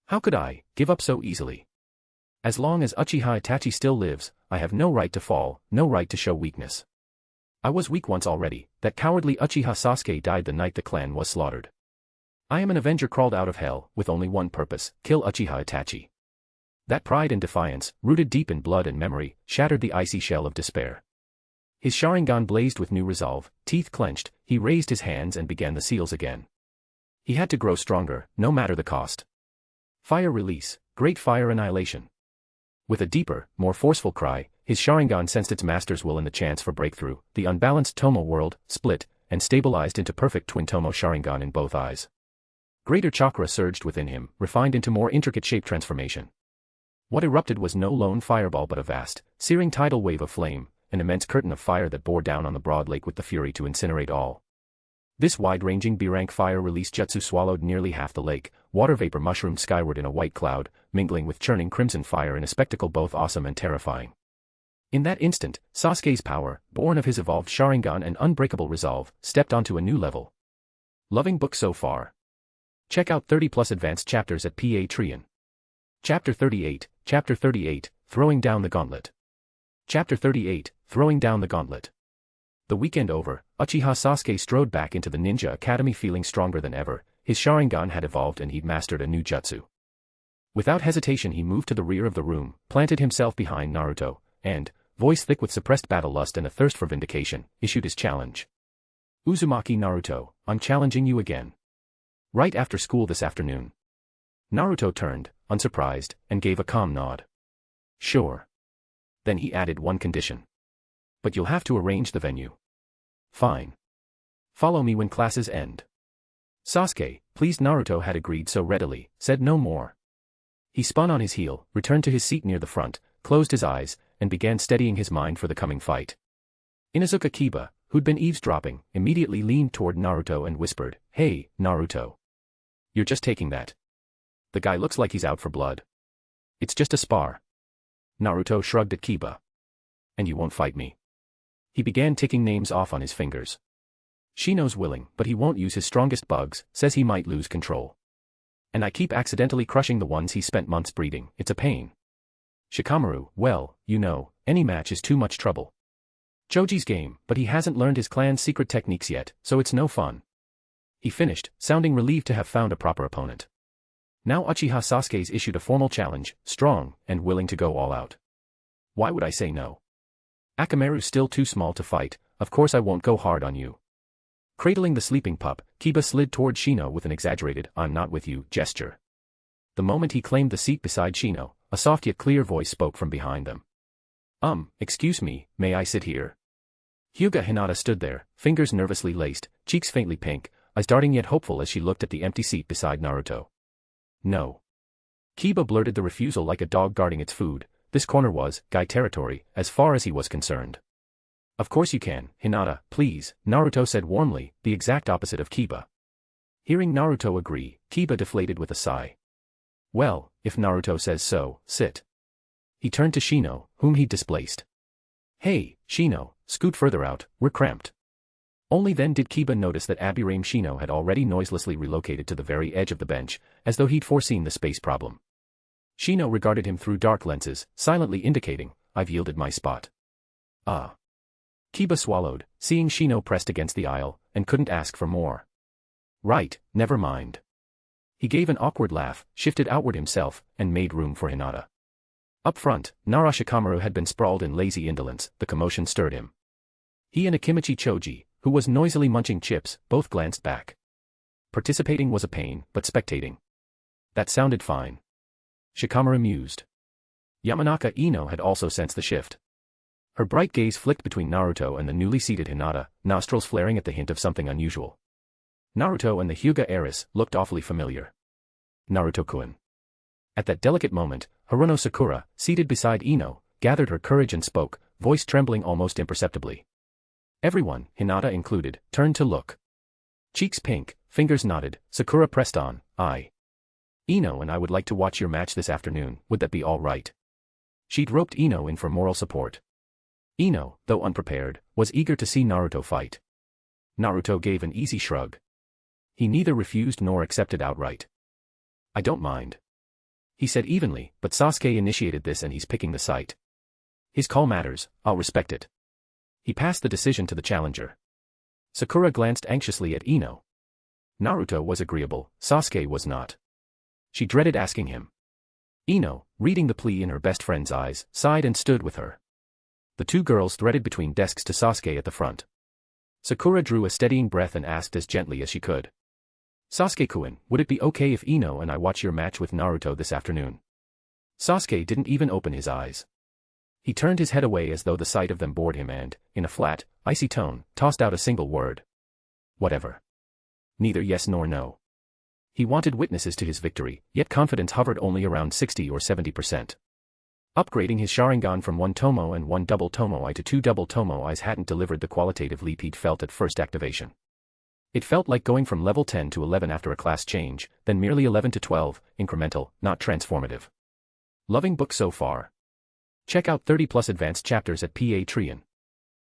How could I give up so easily? As long as Uchiha Itachi still lives, I have no right to fall, no right to show weakness. I was weak once already, that cowardly Uchiha Sasuke died the night the clan was slaughtered. I am an avenger crawled out of hell, with only one purpose, kill Uchiha Itachi. That pride and defiance, rooted deep in blood and memory, shattered the icy shell of despair. His Sharingan blazed with new resolve, teeth clenched, he raised his hands and began the seals again. He had to grow stronger, no matter the cost. Fire release, great fire annihilation. With a deeper, more forceful cry, his Sharingan sensed its master's will in the chance for breakthrough, the unbalanced Tomo world, split, and stabilized into perfect twin Tomo Sharingan in both eyes. Greater chakra surged within him, refined into more intricate shape transformation. What erupted was no lone fireball but a vast, searing tidal wave of flame, an immense curtain of fire that bore down on the broad lake with the fury to incinerate all. This wide-ranging B-rank fire release jutsu swallowed nearly half the lake, water vapor mushroomed skyward in a white cloud, mingling with churning crimson fire in a spectacle both awesome and terrifying. In that instant, Sasuke's power, born of his evolved Sharingan and unbreakable resolve, stepped onto a new level. Loving book so far. Check out 30+ advanced chapters at Patreon. Chapter 38, Throwing Down the Gauntlet. Chapter 38, Throwing Down the Gauntlet. The weekend over, Uchiha Sasuke strode back into the ninja academy feeling stronger than ever. His Sharingan had evolved and he'd mastered a new jutsu. Without hesitation he moved to the rear of the room, planted himself behind Naruto, and, voice thick with suppressed battle lust and a thirst for vindication, issued his challenge. Uzumaki Naruto, I'm challenging you again. Right after school this afternoon. Naruto turned, unsurprised, and gave a calm nod. Sure. Then he added one condition. But you'll have to arrange the venue. Fine. Follow me when classes end. Sasuke, pleased Naruto had agreed so readily, said no more. He spun on his heel, returned to his seat near the front, closed his eyes, and began steadying his mind for the coming fight. Inuzuka Kiba, who'd been eavesdropping, immediately leaned toward Naruto and whispered, Hey, Naruto. You're just taking that. The guy looks like he's out for blood. It's just a spar. Naruto shrugged at Kiba. And you won't fight me. He began ticking names off on his fingers. Shino's willing, but he won't use his strongest bugs, says he might lose control. And I keep accidentally crushing the ones he spent months breeding, it's a pain. Shikamaru, well, you know, any match is too much trouble. Choji's game, but he hasn't learned his clan's secret techniques yet, so it's no fun. He finished, sounding relieved to have found a proper opponent. Now Uchiha Sasuke's issued a formal challenge, strong, and willing to go all out. Why would I say no? Akamaru's still too small to fight, of course I won't go hard on you. Cradling the sleeping pup, Kiba slid toward Shino with an exaggerated, I'm not with you, gesture. The moment he claimed the seat beside Shino, a soft yet clear voice spoke from behind them. Excuse me, may I sit here? Hyuga Hinata stood there, fingers nervously laced, cheeks faintly pink, eyes darting yet hopeful as she looked at the empty seat beside Naruto. No. Kiba blurted the refusal like a dog guarding its food. This corner was guy territory, as far as he was concerned. Of course you can, Hinata, please, Naruto said warmly, the exact opposite of Kiba. Hearing Naruto agree, Kiba deflated with a sigh. Well, if Naruto says so, sit. He turned to Shino, whom he'd displaced. Hey, Shino, scoot further out, we're cramped. Only then did Kiba notice that Abirame Shino had already noiselessly relocated to the very edge of the bench, as though he'd foreseen the space problem. Shino regarded him through dark lenses, silently indicating, I've yielded my spot. Ah. Kiba swallowed, seeing Shino pressed against the aisle, and couldn't ask for more. Right, never mind. He gave an awkward laugh, shifted outward himself, and made room for Hinata. Up front, Nara Shikamaru had been sprawled in lazy indolence, the commotion stirred him. He and Akimichi Choji, who was noisily munching chips, both glanced back. Participating was a pain, but spectating. That sounded fine. Shikamaru mused. Yamanaka Ino had also sensed the shift. Her bright gaze flicked between Naruto and the newly seated Hinata, nostrils flaring at the hint of something unusual. Naruto and the Hyuga heiress looked awfully familiar. Naruto-kun. At that delicate moment, Haruno Sakura, seated beside Ino, gathered her courage and spoke, voice trembling almost imperceptibly. Everyone, Hinata included, turned to look. Cheeks pink, fingers knotted, Sakura pressed on, Ino and I would like to watch your match this afternoon, would that be all right? She'd roped Ino in for moral support. Ino, though unprepared, was eager to see Naruto fight. Naruto gave an easy shrug. He neither refused nor accepted outright. I don't mind. He said evenly, but Sasuke initiated this and he's picking the site. His call matters, I'll respect it. He passed the decision to the challenger. Sakura glanced anxiously at Ino. Naruto was agreeable, Sasuke was not. She dreaded asking him. Ino, reading the plea in her best friend's eyes, sighed and stood with her. The two girls threaded between desks to Sasuke at the front. Sakura drew a steadying breath and asked as gently as she could. Sasuke-kun, would it be okay if Ino and I watch your match with Naruto this afternoon? Sasuke didn't even open his eyes. He turned his head away as though the sight of them bored him and, in a flat, icy tone, tossed out a single word. Whatever. Neither yes nor no. He wanted witnesses to his victory, yet confidence hovered only around 60 or 70%. Upgrading his Sharingan from one Tomo and one double Tomo-I to two double Tomo-Is hadn't delivered the qualitative leap he'd felt at first activation. It felt like going from level 10 to 11 after a class change, then merely 11 to 12, incremental, not transformative. Loving book so far. Check out 30+ advanced chapters at Patreon.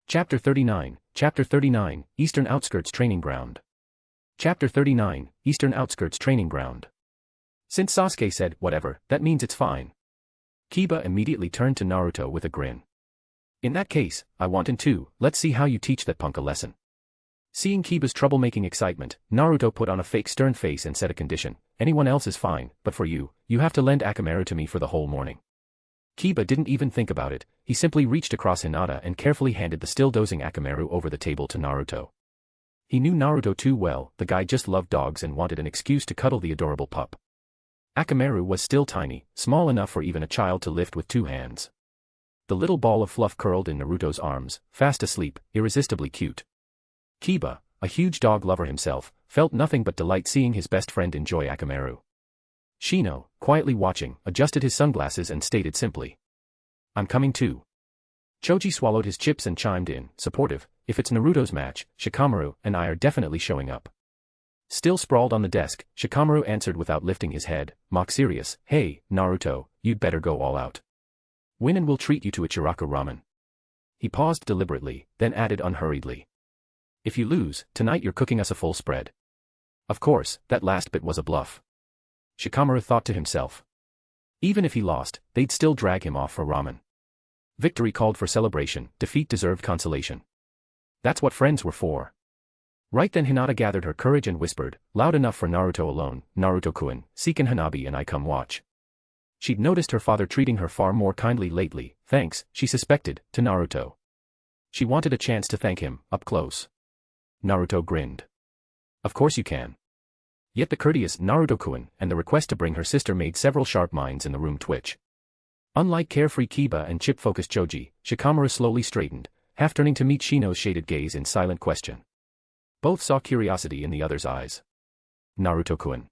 Chapter 39, Eastern Outskirts Training Ground. Chapter 39, Eastern Outskirts Training Ground. Since Sasuke said, whatever, that means it's fine. Kiba immediately turned to Naruto with a grin. In that case, I want in too, let's see how you teach that punk a lesson. Seeing Kiba's troublemaking excitement, Naruto put on a fake stern face and set a condition, anyone else is fine, but for you, you have to lend Akamaru to me for the whole morning. Kiba didn't even think about it, he simply reached across Hinata and carefully handed the still dozing Akamaru over the table to Naruto. He knew Naruto too well, the guy just loved dogs and wanted an excuse to cuddle the adorable pup. Akamaru was still tiny, small enough for even a child to lift with two hands. The little ball of fluff curled in Naruto's arms, fast asleep, irresistibly cute. Kiba, a huge dog lover himself, felt nothing but delight seeing his best friend enjoy Akamaru. Shino, quietly watching, adjusted his sunglasses and stated simply. I'm coming too. Choji swallowed his chips and chimed in, supportive, if it's Naruto's match, Shikamaru and I are definitely showing up. Still sprawled on the desk, Shikamaru answered without lifting his head, mock serious, hey, Naruto, you'd better go all out. Win and we'll treat you to a Chiraku ramen. He paused deliberately, then added unhurriedly. If you lose, tonight you're cooking us a full spread. Of course, that last bit was a bluff. Shikamaru thought to himself. Even if he lost, they'd still drag him off for ramen. Victory called for celebration, defeat deserved consolation. That's what friends were for. Right then Hinata gathered her courage and whispered, loud enough for Naruto alone, "Naruto-kun, Seiken Hanabi and I come watch." She'd noticed her father treating her far more kindly lately, thanks, she suspected, to Naruto. She wanted a chance to thank him, up close. Naruto grinned. Of course you can. Yet the courteous Naruto-kun and the request to bring her sister made several sharp minds in the room twitch. Unlike carefree Kiba and chip-focused Choji, Shikamaru slowly straightened, half turning to meet Shino's shaded gaze in silent question. Both saw curiosity in the other's eyes. Naruto-kun.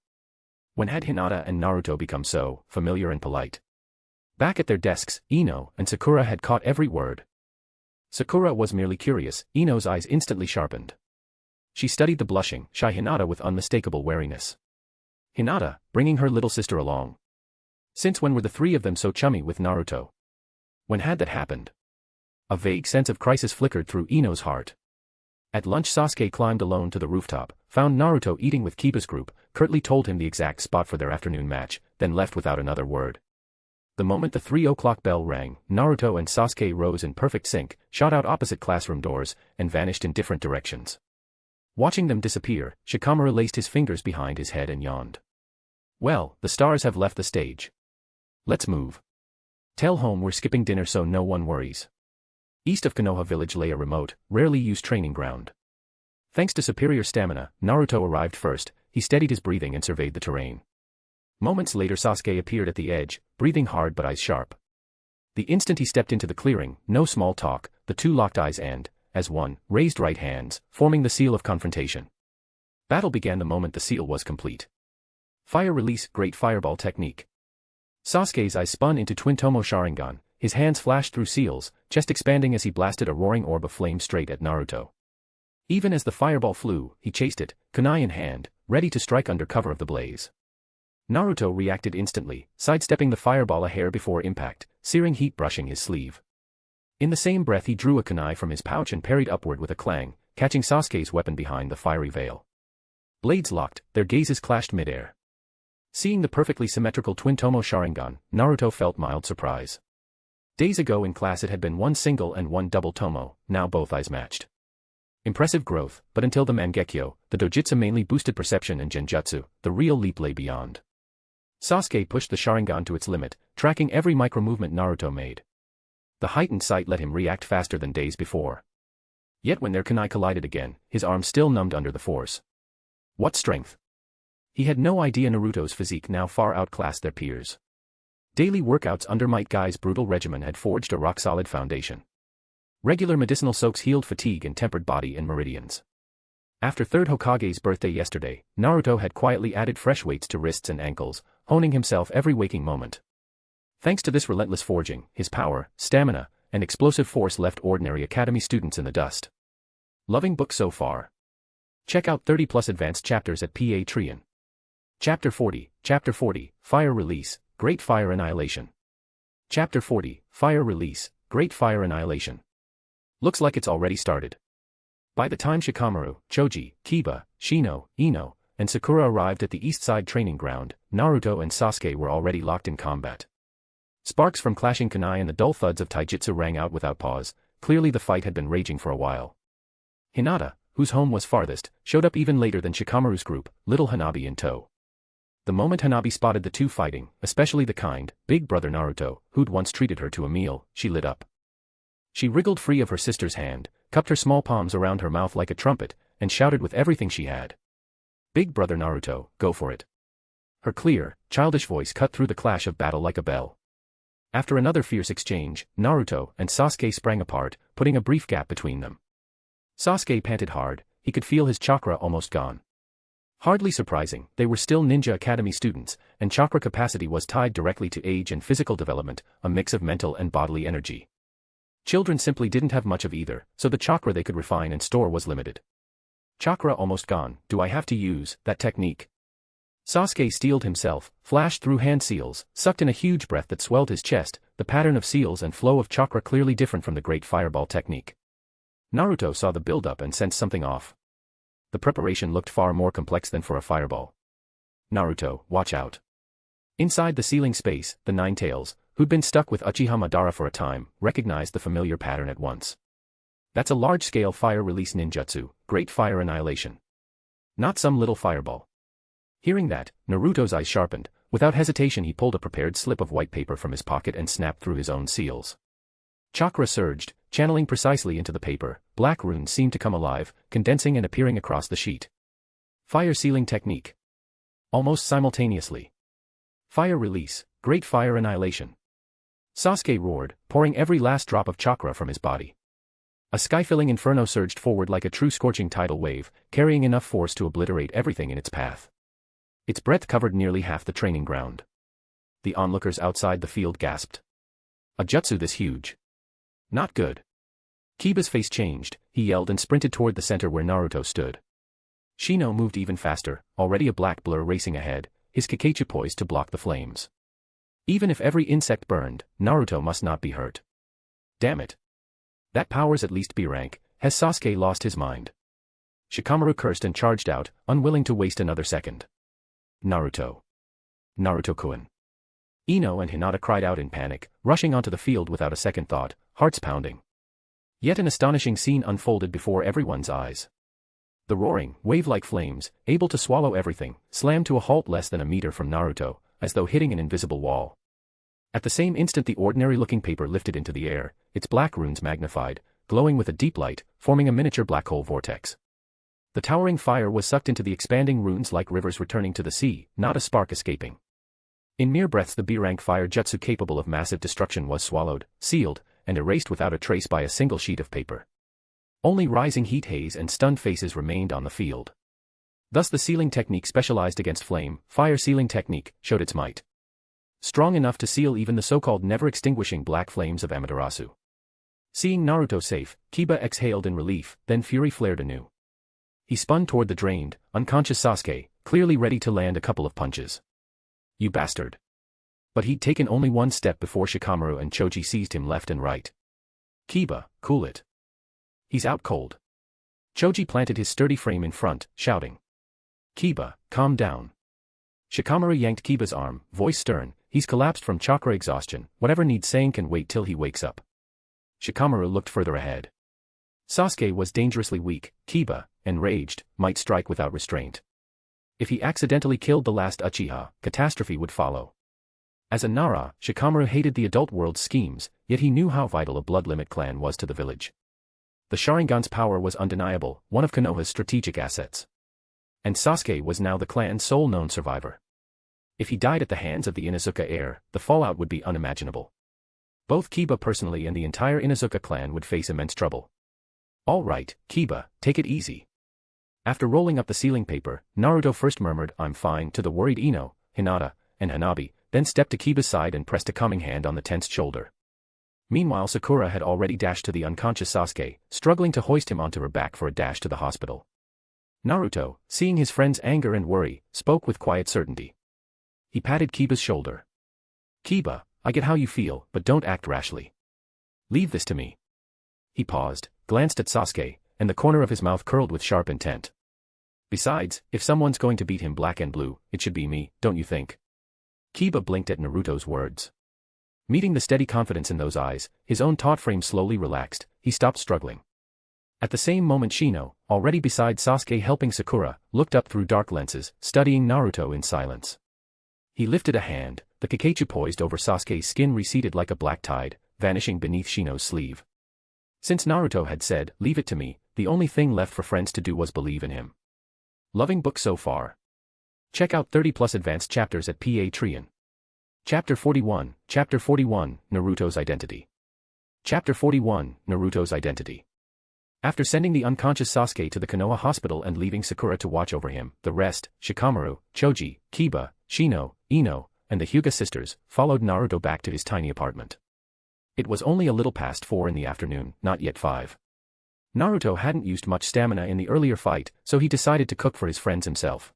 When had Hinata and Naruto become so familiar and polite? Back at their desks, Ino and Sakura had caught every word. Sakura was merely curious, Ino's eyes instantly sharpened. She studied the blushing, shy Hinata with unmistakable wariness. Hinata, bringing her little sister along. Since when were the three of them so chummy with Naruto? When had that happened? A vague sense of crisis flickered through Ino's heart. At lunch Sasuke climbed alone to the rooftop, found Naruto eating with Kiba's group, curtly told him the exact spot for their afternoon match, then left without another word. The moment the 3 o'clock bell rang, Naruto and Sasuke rose in perfect sync, shot out opposite classroom doors, and vanished in different directions. Watching them disappear, Shikamaru laced his fingers behind his head and yawned. Well, the stars have left the stage. Let's move. Tell home we're skipping dinner so no one worries. East of Konoha village lay a remote, rarely used training ground. Thanks to superior stamina, Naruto arrived first, he steadied his breathing and surveyed the terrain. Moments later Sasuke appeared at the edge, breathing hard but eyes sharp. The instant he stepped into the clearing, no small talk, the two locked eyes and, as one, raised right hands, forming the seal of confrontation. Battle began the moment the seal was complete. Fire release, great fireball technique. Sasuke's eyes spun into Twin Tomo Sharingan, his hands flashed through seals, chest expanding as he blasted a roaring orb of flame straight at Naruto. Even as the fireball flew, he chased it, kunai in hand, ready to strike under cover of the blaze. Naruto reacted instantly, sidestepping the fireball a hair before impact, searing heat brushing his sleeve. In the same breath he drew a kunai from his pouch and parried upward with a clang, catching Sasuke's weapon behind the fiery veil. Blades locked, their gazes clashed midair. Seeing the perfectly symmetrical Twin Tomo Sharingan, Naruto felt mild surprise. Days ago in class it had been one single and one double Tomo, now both eyes matched. Impressive growth, but until the Mangekyo, the dojutsu mainly boosted perception and genjutsu, the real leap lay beyond. Sasuke pushed the Sharingan to its limit, tracking every micro-movement Naruto made. The heightened sight let him react faster than days before. Yet when their kunai collided again, his arm still numbed under the force. What strength! He had no idea Naruto's physique now far outclassed their peers. Daily workouts under Might Guy's brutal regimen had forged a rock-solid foundation. Regular medicinal soaks healed fatigue and tempered body and meridians. After third Hokage's birthday yesterday, Naruto had quietly added fresh weights to wrists and ankles, honing himself every waking moment. Thanks to this relentless forging, his power, stamina, and explosive force left ordinary academy students in the dust. Loving book so far? Check out 30+ advanced chapters at Patreon. Chapter 40, Fire Release, Great Fire Annihilation. Chapter 40, Fire Release, Great Fire Annihilation. Looks like it's already started. By the time Shikamaru, Choji, Kiba, Shino, Ino, and Sakura arrived at the east side training ground, Naruto and Sasuke were already locked in combat. Sparks from clashing kunai and the dull thuds of taijutsu rang out without pause, clearly the fight had been raging for a while. Hinata, whose home was farthest, showed up even later than Shikamaru's group, little Hanabi in tow. The moment Hanabi spotted the two fighting, especially the kind, big brother Naruto, who'd once treated her to a meal, she lit up. She wriggled free of her sister's hand, cupped her small palms around her mouth like a trumpet, and shouted with everything she had. Big brother Naruto, go for it. Her clear, childish voice cut through the clash of battle like a bell. After another fierce exchange, Naruto and Sasuke sprang apart, putting a brief gap between them. Sasuke panted hard, he could feel his chakra almost gone. Hardly surprising, they were still Ninja Academy students, and chakra capacity was tied directly to age and physical development, a mix of mental and bodily energy. Children simply didn't have much of either, so the chakra they could refine and store was limited. Chakra almost gone, do I have to use that technique? Sasuke steeled himself, flashed through hand seals, sucked in a huge breath that swelled his chest, the pattern of seals and flow of chakra clearly different from the great fireball technique. Naruto saw the build-up and sensed something off. The preparation looked far more complex than for a fireball. Naruto, watch out. Inside the ceiling space, the Nine-Tails, who'd been stuck with Uchiha Madara for a time, recognized the familiar pattern at once. That's a large-scale fire release ninjutsu, Great Fire Annihilation. Not some little fireball. Hearing that, Naruto's eyes sharpened. Without hesitation he pulled a prepared slip of white paper from his pocket and snapped through his own seals. Chakra surged, channeling precisely into the paper. Black runes seemed to come alive, condensing and appearing across the sheet. Fire sealing technique. Almost simultaneously. Fire release, Great Fire Annihilation. Sasuke roared, pouring every last drop of chakra from his body. A sky-filling inferno surged forward like a true scorching tidal wave, carrying enough force to obliterate everything in its path. Its breadth covered nearly half the training ground. The onlookers outside the field gasped. A jutsu this huge. Not good. Kiba's face changed, he yelled and sprinted toward the center where Naruto stood. Shino moved even faster, already a black blur racing ahead, his Kakashi poised to block the flames. Even if every insect burned, Naruto must not be hurt. Damn it. That power's at least B rank. Has Sasuke lost his mind? Shikamaru cursed and charged out, unwilling to waste another second. Naruto. Naruto-kun. Ino and Hinata cried out in panic, rushing onto the field without a second thought, hearts pounding. Yet an astonishing scene unfolded before everyone's eyes. The roaring, wave-like flames, able to swallow everything, slammed to a halt less than a meter from Naruto, as though hitting an invisible wall. At the same instant the ordinary-looking paper lifted into the air, its black runes magnified, glowing with a deep light, forming a miniature black hole vortex. The towering fire was sucked into the expanding runes like rivers returning to the sea, not a spark escaping. In mere breaths the B-rank fire jutsu capable of massive destruction was swallowed, sealed, and erased without a trace by a single sheet of paper. Only rising heat haze and stunned faces remained on the field. Thus the sealing technique specialized against flame, fire sealing technique, showed its might. Strong enough to seal even the so-called never-extinguishing black flames of Amaterasu. Seeing Naruto safe, Kiba exhaled in relief, then fury flared anew. He spun toward the drained, unconscious Sasuke, clearly ready to land a couple of punches. You bastard. But he'd taken only one step before Shikamaru and Choji seized him left and right. Kiba, cool it. He's out cold. Choji planted his sturdy frame in front, shouting. Kiba, calm down. Shikamaru yanked Kiba's arm, voice stern, he's collapsed from chakra exhaustion, whatever needs saying can wait till he wakes up. Shikamaru looked further ahead. Sasuke was dangerously weak, Kiba, enraged, might strike without restraint. If he accidentally killed the last Uchiha, catastrophe would follow. As a Nara, Shikamaru hated the adult world's schemes, yet he knew how vital a blood limit clan was to the village. The Sharingan's power was undeniable, one of Konoha's strategic assets. And Sasuke was now the clan's sole known survivor. If he died at the hands of the Inuzuka heir, the fallout would be unimaginable. Both Kiba personally and the entire Inuzuka clan would face immense trouble. All right, Kiba, take it easy. After rolling up the sealing paper, Naruto first murmured, I'm fine, to the worried Ino, Hinata, and Hanabi, then stepped to Kiba's side and pressed a calming hand on the tensed shoulder. Meanwhile Sakura had already dashed to the unconscious Sasuke, struggling to hoist him onto her back for a dash to the hospital. Naruto, seeing his friend's anger and worry, spoke with quiet certainty. He patted Kiba's shoulder. Kiba, I get how you feel, but don't act rashly. Leave this to me. He paused, glanced at Sasuke, and the corner of his mouth curled with sharp intent. Besides, if someone's going to beat him black and blue, it should be me, don't you think? Kiba blinked at Naruto's words. Meeting the steady confidence in those eyes, his own taut frame slowly relaxed, he stopped struggling. At the same moment Shino, already beside Sasuke helping Sakura, looked up through dark lenses, studying Naruto in silence. He lifted a hand, the Kakashi poised over Sasuke's skin receded like a black tide, vanishing beneath Shino's sleeve. Since Naruto had said, leave it to me, the only thing left for friends to do was believe in him. Loving book so far. Check out 30+ advanced chapters at Patreon. Chapter 41, Naruto's Identity. Chapter 41, Naruto's Identity. After sending the unconscious Sasuke to the Konoha hospital and leaving Sakura to watch over him, the rest, Shikamaru, Choji, Kiba, Shino, Ino, and the Hyuga sisters, followed Naruto back to his tiny apartment. It was only a little past 4 in the afternoon, not yet 5. Naruto hadn't used much stamina in the earlier fight, so he decided to cook for his friends himself.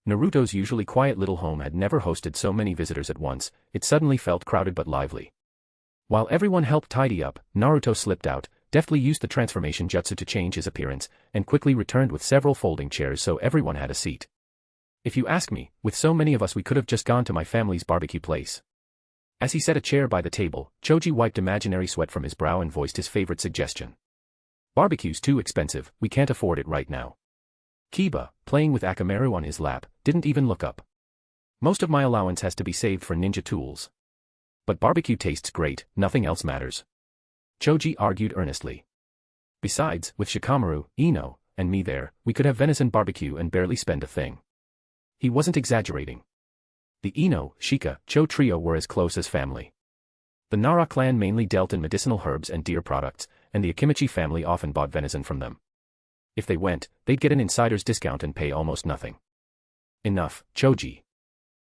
Naruto's usually quiet little home had never hosted so many visitors at once, it suddenly felt crowded but lively. While everyone helped tidy up, Naruto slipped out, deftly used the transformation jutsu to change his appearance, and quickly returned with several folding chairs so everyone had a seat. If you ask me, with so many of us we could have just gone to my family's barbecue place. As he set a chair by the table, Choji wiped imaginary sweat from his brow and voiced his favorite suggestion. Barbecue's too expensive, we can't afford it right now. Kiba, playing with Akamaru on his lap, didn't even look up. Most of my allowance has to be saved for ninja tools. But barbecue tastes great, nothing else matters. Choji argued earnestly. Besides, with Shikamaru, Ino, and me there, we could have venison barbecue and barely spend a thing. He wasn't exaggerating. The Ino, Shika, Cho trio were as close as family. The Nara clan mainly dealt in medicinal herbs and deer products, and the Akimichi family often bought venison from them. If they went, they'd get an insider's discount and pay almost nothing. Enough, Choji.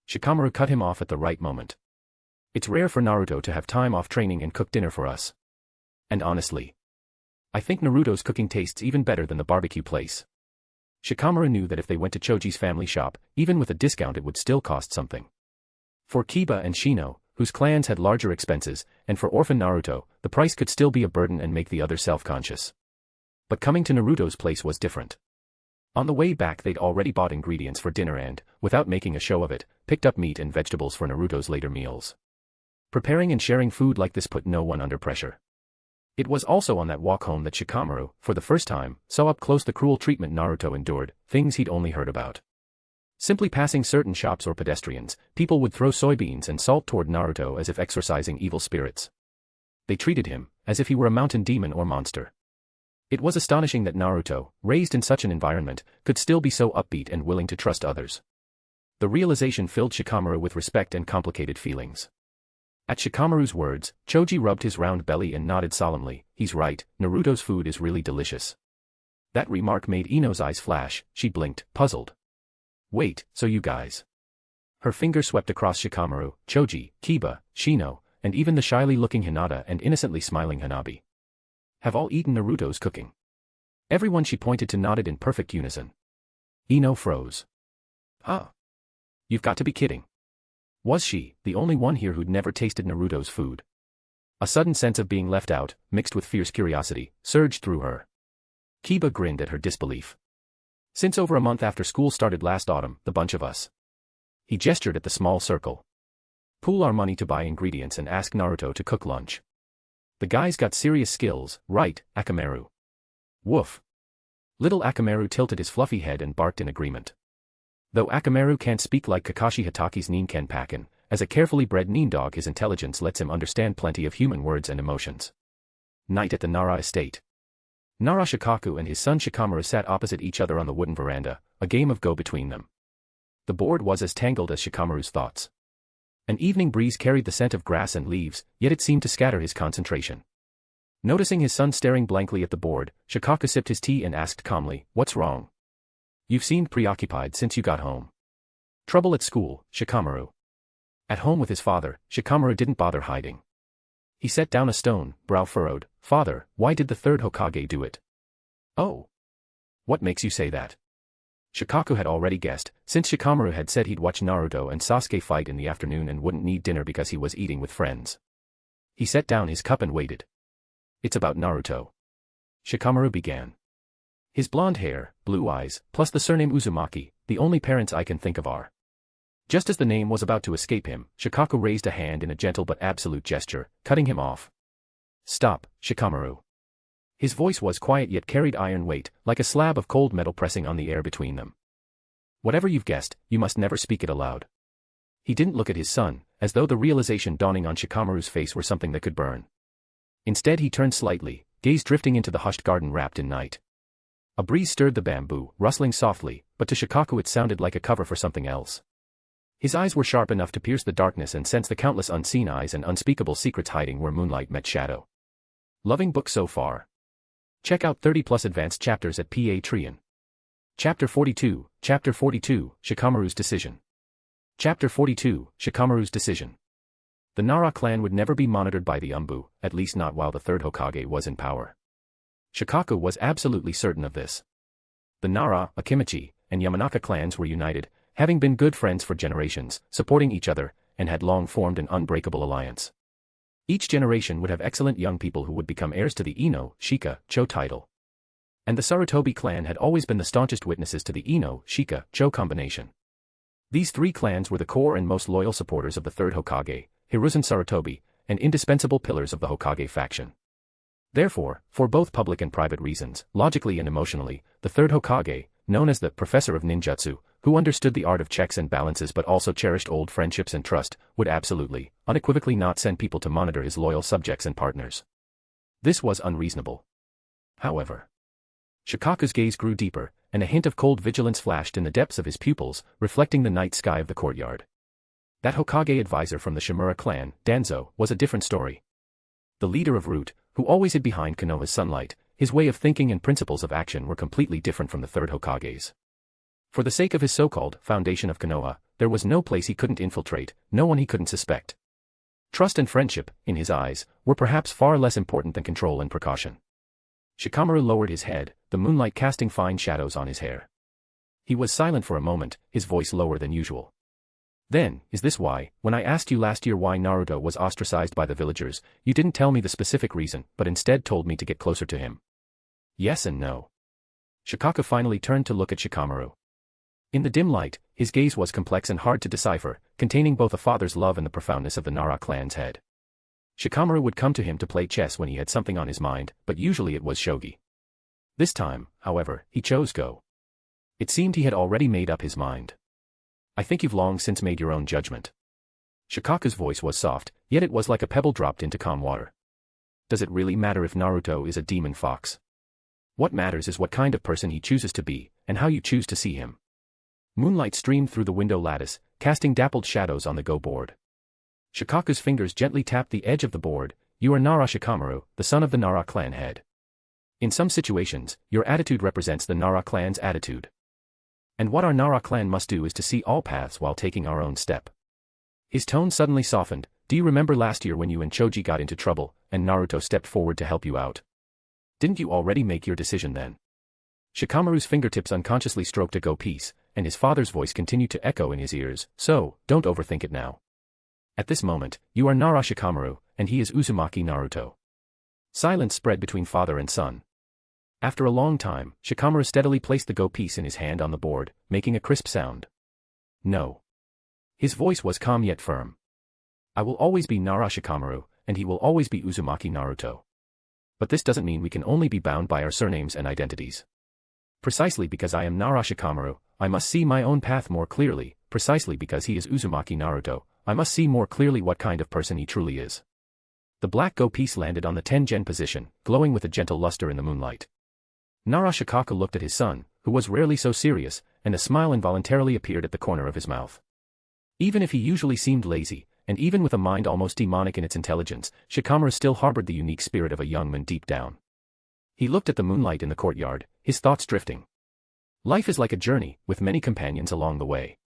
Shikamaru cut him off at the right moment. It's rare for Naruto to have time off training and cook dinner for us. And honestly, I think Naruto's cooking tastes even better than the barbecue place. Shikamaru knew that if they went to Choji's family shop, even with a discount it would still cost something. For Kiba and Shino, whose clans had larger expenses, and for orphan Naruto, the price could still be a burden and make the other self-conscious. But coming to Naruto's place was different. On the way back they'd already bought ingredients for dinner and, without making a show of it, picked up meat and vegetables for Naruto's later meals. Preparing and sharing food like this put no one under pressure. It was also on that walk home that Shikamaru, for the first time, saw up close the cruel treatment Naruto endured, things he'd only heard about. Simply passing certain shops or pedestrians, people would throw soybeans and salt toward Naruto as if exorcising evil spirits. They treated him as if he were a mountain demon or monster. It was astonishing that Naruto, raised in such an environment, could still be so upbeat and willing to trust others. The realization filled Shikamaru with respect and complicated feelings. At Shikamaru's words, Choji rubbed his round belly and nodded solemnly. He's right, Naruto's food is really delicious. That remark made Ino's eyes flash. She blinked, puzzled. Wait, so you guys. Her finger swept across Shikamaru, Choji, Kiba, Shino, and even the shyly looking Hinata and innocently smiling Hanabi. Have all eaten Naruto's cooking. Everyone she pointed to nodded in perfect unison. Ino froze. Huh? You've got to be kidding. Was she, the only one here who'd never tasted Naruto's food? A sudden sense of being left out, mixed with fierce curiosity, surged through her. Kiba grinned at her disbelief. Since over a month after school started last autumn, the bunch of us. He gestured at the small circle. Pool our money to buy ingredients and ask Naruto to cook lunch. The guy's got serious skills, right, Akamaru? Woof. Little Akamaru tilted his fluffy head and barked in agreement. Though Akamaru can't speak like Kakashi Hataki's Ninken Pakken, as a carefully bred nin dog his intelligence lets him understand plenty of human words and emotions. Night at the Nara estate. Nara Shikaku and his son Shikamaru sat opposite each other on the wooden veranda, a game of go between them. The board was as tangled as Shikamaru's thoughts. An evening breeze carried the scent of grass and leaves, yet it seemed to scatter his concentration. Noticing his son staring blankly at the board, Shikaku sipped his tea and asked calmly, "What's wrong? You've seemed preoccupied since you got home." Trouble at school, Shikamaru. At home with his father, Shikamaru didn't bother hiding. He set down a stone, brow furrowed. "Father, why did the third Hokage do it?" "Oh. What makes you say that?" Shikaku had already guessed, since Shikamaru had said he'd watch Naruto and Sasuke fight in the afternoon and wouldn't need dinner because he was eating with friends. He set down his cup and waited. "It's about Naruto." Shikamaru began. "His blonde hair, blue eyes, plus the surname Uzumaki, the only parents I can think of are." Just as the name was about to escape him, Shikaku raised a hand in a gentle but absolute gesture, cutting him off. "Stop, Shikamaru." His voice was quiet yet carried iron weight, like a slab of cold metal pressing on the air between them. "Whatever you've guessed, you must never speak it aloud." He didn't look at his son, as though the realization dawning on Shikamaru's face were something that could burn. Instead he turned slightly, gaze drifting into the hushed garden wrapped in night. A breeze stirred the bamboo, rustling softly, but to Shikaku it sounded like a cover for something else. His eyes were sharp enough to pierce the darkness and sense the countless unseen eyes and unspeakable secrets hiding where moonlight met shadow. Loving book so far? Check out 30+ advanced chapters at Patreon. Chapter 42, Shikamaru's Decision. Chapter 42, Shikamaru's Decision. The Nara clan would never be monitored by the Umbu, at least not while the third Hokage was in power. Shikaku was absolutely certain of this. The Nara, Akimichi, and Yamanaka clans were united, having been good friends for generations, supporting each other, and had long formed an unbreakable alliance. Each generation would have excellent young people who would become heirs to the Ino, Shika, Cho title. And the Sarutobi clan had always been the staunchest witnesses to the Ino, Shika, Cho combination. These three clans were the core and most loyal supporters of the third Hokage, Hiruzen Sarutobi, and indispensable pillars of the Hokage faction. Therefore, for both public and private reasons, logically and emotionally, the third Hokage, known as the Professor of Ninjutsu, who understood the art of checks and balances but also cherished old friendships and trust, would absolutely, unequivocally not send people to monitor his loyal subjects and partners. This was unreasonable. However, Shikaku's gaze grew deeper, and a hint of cold vigilance flashed in the depths of his pupils, reflecting the night sky of the courtyard. That Hokage advisor from the Shimura clan, Danzo, was a different story. The leader of Root, who always hid behind Konoha's sunlight, his way of thinking and principles of action were completely different from the third Hokage's. For the sake of his so-called foundation of Konoha, there was no place he couldn't infiltrate, no one he couldn't suspect. Trust and friendship, in his eyes, were perhaps far less important than control and precaution. Shikamaru lowered his head, the moonlight casting fine shadows on his hair. He was silent for a moment, his voice lower than usual. Then, is this why, when I asked you last year why Naruto was ostracized by the villagers, you didn't tell me the specific reason, but instead told me to get closer to him? Yes and no. Shikaku finally turned to look at Shikamaru. In the dim light, his gaze was complex and hard to decipher, containing both a father's love and the profoundness of the Nara clan's head. Shikamaru would come to him to play chess when he had something on his mind, but usually it was shogi. This time, however, he chose Go. It seemed he had already made up his mind. I think you've long since made your own judgment. Shikaku's voice was soft, yet it was like a pebble dropped into calm water. Does it really matter if Naruto is a demon fox? What matters is what kind of person he chooses to be, and how you choose to see him. Moonlight streamed through the window lattice, casting dappled shadows on the Go board. Shikaku's fingers gently tapped the edge of the board. You are Nara Shikamaru, the son of the Nara clan head. In some situations, your attitude represents the Nara clan's attitude. And what our Nara clan must do is to see all paths while taking our own step. His tone suddenly softened. Do you remember last year when you and Choji got into trouble, and Naruto stepped forward to help you out? Didn't you already make your decision then? Shikamaru's fingertips unconsciously stroked a Go piece, and his father's voice continued to echo in his ears. So, don't overthink it now. At this moment, you are Nara Shikamaru, and he is Uzumaki Naruto. Silence spread between father and son. After a long time, Shikamaru steadily placed the Go piece in his hand on the board, making a crisp sound. No. His voice was calm yet firm. I will always be Nara Shikamaru, and he will always be Uzumaki Naruto. But this doesn't mean we can only be bound by our surnames and identities. Precisely because I am Nara Shikamaru, I must see my own path more clearly. Precisely because he is Uzumaki Naruto, I must see more clearly what kind of person he truly is. The black Go piece landed on the Tengen position, glowing with a gentle luster in the moonlight. Nara Shikaku looked at his son, who was rarely so serious, and a smile involuntarily appeared at the corner of his mouth. Even if he usually seemed lazy, and even with a mind almost demonic in its intelligence, Shikamaru still harbored the unique spirit of a young man deep down. He looked at the moonlight in the courtyard, his thoughts drifting. Life is like a journey, with many companions along the way.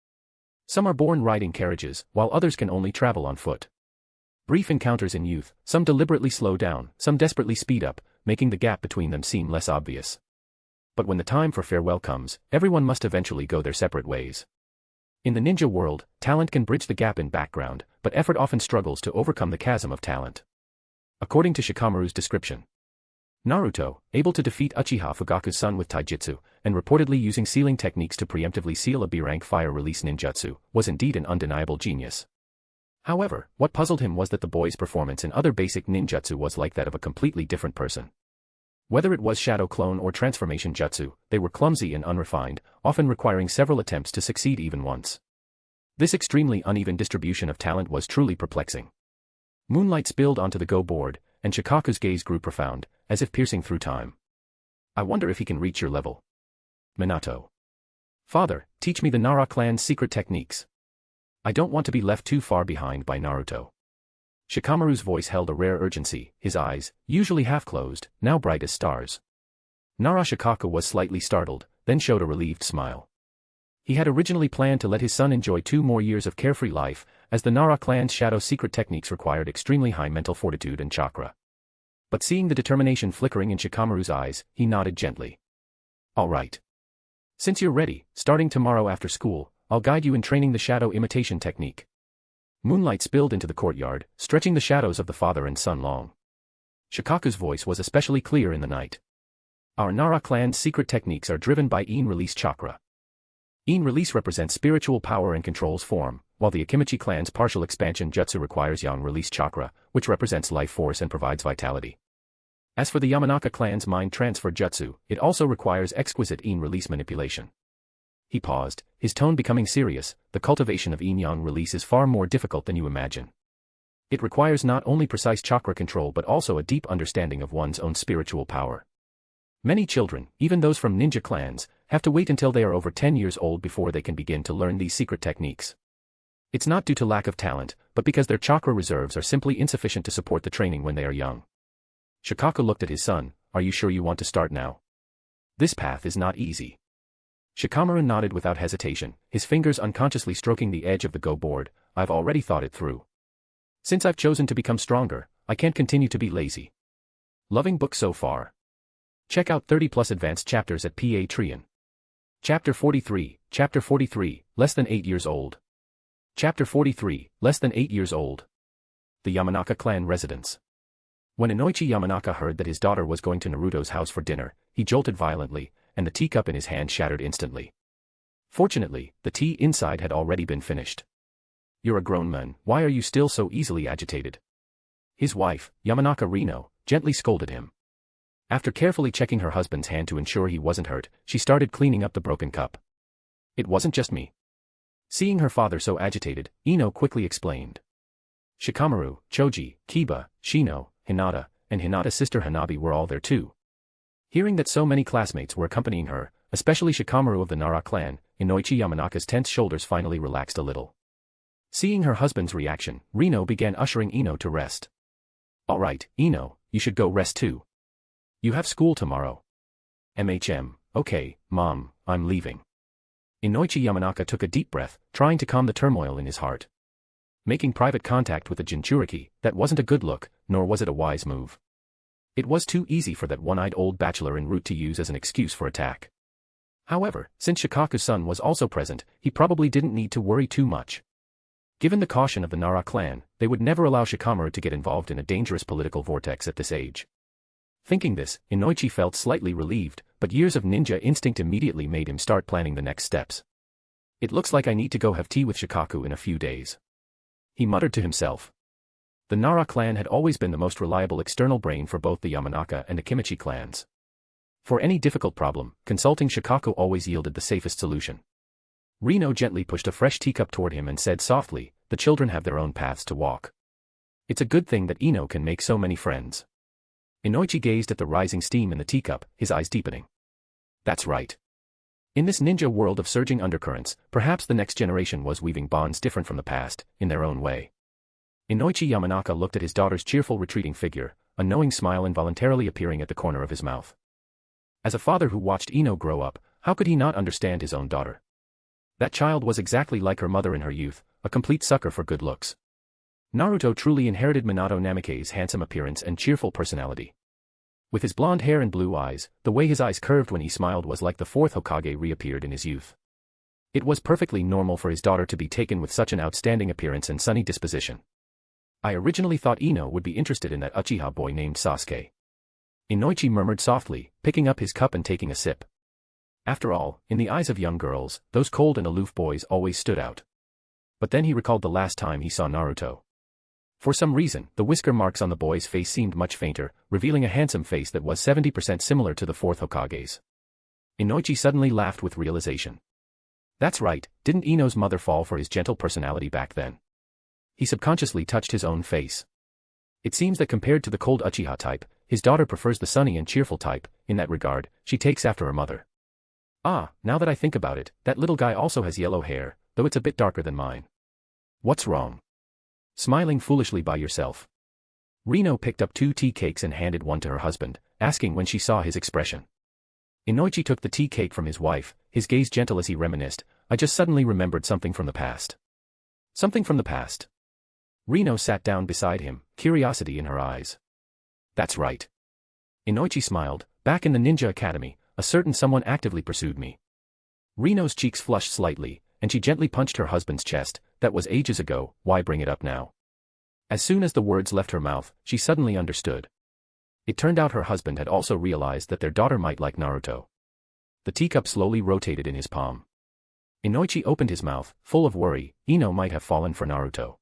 Some are born riding carriages, while others can only travel on foot. Brief encounters in youth, some deliberately slow down, some desperately speed up, making the gap between them seem less obvious. But when the time for farewell comes, everyone must eventually go their separate ways. In the ninja world, talent can bridge the gap in background, but effort often struggles to overcome the chasm of talent. According to Shikamaru's description, Naruto, able to defeat Uchiha Fugaku's son with taijutsu, and reportedly using sealing techniques to preemptively seal a B-rank fire-release ninjutsu, was indeed an undeniable genius. However, what puzzled him was that the boy's performance in other basic ninjutsu was like that of a completely different person. Whether it was shadow clone or transformation jutsu, they were clumsy and unrefined, often requiring several attempts to succeed even once. This extremely uneven distribution of talent was truly perplexing. Moonlight spilled onto the Go board, and Shikaku's gaze grew profound, as if piercing through time. I wonder if he can reach your level. Minato. Father, teach me the Nara clan's secret techniques. I don't want to be left too far behind by Naruto. Shikamaru's voice held a rare urgency, his eyes, usually half-closed, now bright as stars. Nara Shikaku was slightly startled, then showed a relieved smile. He had originally planned to let his son enjoy 2 more years of carefree life, as the Nara clan's shadow secret techniques required extremely high mental fortitude and chakra. But seeing the determination flickering in Shikamaru's eyes, he nodded gently. All right. Since you're ready, starting tomorrow after school, I'll guide you in training the shadow imitation technique. Moonlight spilled into the courtyard, stretching the shadows of the father and son long. Shikaku's voice was especially clear in the night. Our Nara clan's secret techniques are driven by in-release chakra. In release represents spiritual power and controls form, while the Akimichi clan's partial expansion jutsu requires yang release chakra, which represents life force and provides vitality. As for the Yamanaka clan's mind transfer jutsu, it also requires exquisite in release manipulation. He paused, his tone becoming serious. The cultivation of yin-yang release is far more difficult than you imagine. It requires not only precise chakra control but also a deep understanding of one's own spiritual power. Many children, even those from ninja clans, have to wait until they are over 10 years old before they can begin to learn these secret techniques. It's not due to lack of talent, but because their chakra reserves are simply insufficient to support the training when they are young. Shikaku looked at his son. Are you sure you want to start now? This path is not easy. Shikamaru nodded without hesitation, his fingers unconsciously stroking the edge of the Go board. I've already thought it through. Since I've chosen to become stronger, I can't continue to be lazy. Loving book so far. Check out 30+ advanced chapters at Patreon. Chapter 43, less than 8 years old. Chapter 43, less than 8 years old. The Yamanaka clan residence. When Inoichi Yamanaka heard that his daughter was going to Naruto's house for dinner, he jolted violently, and the teacup in his hand shattered instantly. Fortunately, the tea inside had already been finished. You're a grown man, why are you still so easily agitated? His wife, Yamanaka Rino, gently scolded him. After carefully checking her husband's hand to ensure he wasn't hurt, she started cleaning up the broken cup. It wasn't just me. Seeing her father so agitated, Ino quickly explained. Shikamaru, Choji, Kiba, Shino, Hinata, and Hinata's sister Hanabi were all there too. Hearing that so many classmates were accompanying her, especially Shikamaru of the Nara clan, Inoichi Yamanaka's tense shoulders finally relaxed a little. Seeing her husband's reaction, Rino began ushering Ino to rest. Alright, Ino, you should go rest too. You have school tomorrow. Okay, Mom, I'm leaving. Inoichi Yamanaka took a deep breath, trying to calm the turmoil in his heart. Making private contact with the Jinchuriki, that wasn't a good look, nor was it a wise move. It was too easy for that one-eyed old bachelor en route to use as an excuse for attack. However, since Shikaku's son was also present, he probably didn't need to worry too much. Given the caution of the Nara clan, they would never allow Shikamaru to get involved in a dangerous political vortex at this age. Thinking this, Inoichi felt slightly relieved, but years of ninja instinct immediately made him start planning the next steps. It looks like I need to go have tea with Shikaku in a few days. He muttered to himself. The Nara clan had always been the most reliable external brain for both the Yamanaka and Akimichi clans. For any difficult problem, consulting Shikaku always yielded the safest solution. Rino gently pushed a fresh teacup toward him and said softly, the children have their own paths to walk. It's a good thing that Ino can make so many friends. Inoichi gazed at the rising steam in the teacup, his eyes deepening. That's right. In this ninja world of surging undercurrents, perhaps the next generation was weaving bonds different from the past, in their own way. Inoichi Yamanaka looked at his daughter's cheerful retreating figure, a knowing smile involuntarily appearing at the corner of his mouth. As a father who watched Ino grow up, how could he not understand his own daughter? That child was exactly like her mother in her youth, a complete sucker for good looks. Naruto truly inherited Minato Namikaze's handsome appearance and cheerful personality. With his blonde hair and blue eyes, the way his eyes curved when he smiled was like the fourth Hokage reappeared in his youth. It was perfectly normal for his daughter to be taken with such an outstanding appearance and sunny disposition. I originally thought Ino would be interested in that Uchiha boy named Sasuke. Inoichi murmured softly, picking up his cup and taking a sip. After all, in the eyes of young girls, those cold and aloof boys always stood out. But then he recalled the last time he saw Naruto. For some reason, the whisker marks on the boy's face seemed much fainter, revealing a handsome face that was 70% similar to the fourth Hokage's. Inoichi suddenly laughed with realization. That's right, didn't Ino's mother fall for his gentle personality back then? He subconsciously touched his own face. It seems that compared to the cold Uchiha type, his daughter prefers the sunny and cheerful type. In that regard, she takes after her mother. Ah, now that I think about it, that little guy also has yellow hair, though it's a bit darker than mine. What's wrong? Smiling foolishly by yourself. Rino picked up 2 tea cakes and handed one to her husband, asking when she saw his expression. Inoichi took the tea cake from his wife, his gaze gentle as he reminisced, I just suddenly remembered something from the past. Something from the past. Rino sat down beside him, curiosity in her eyes. That's right. Inoichi smiled, back in the ninja academy, a certain someone actively pursued me. Rino's cheeks flushed slightly, and she gently punched her husband's chest. That was ages ago, why bring it up now? As soon as the words left her mouth, she suddenly understood. It turned out her husband had also realized that their daughter might like Naruto. The teacup slowly rotated in his palm. Inoichi opened his mouth, full of worry. Ino might have fallen for Naruto.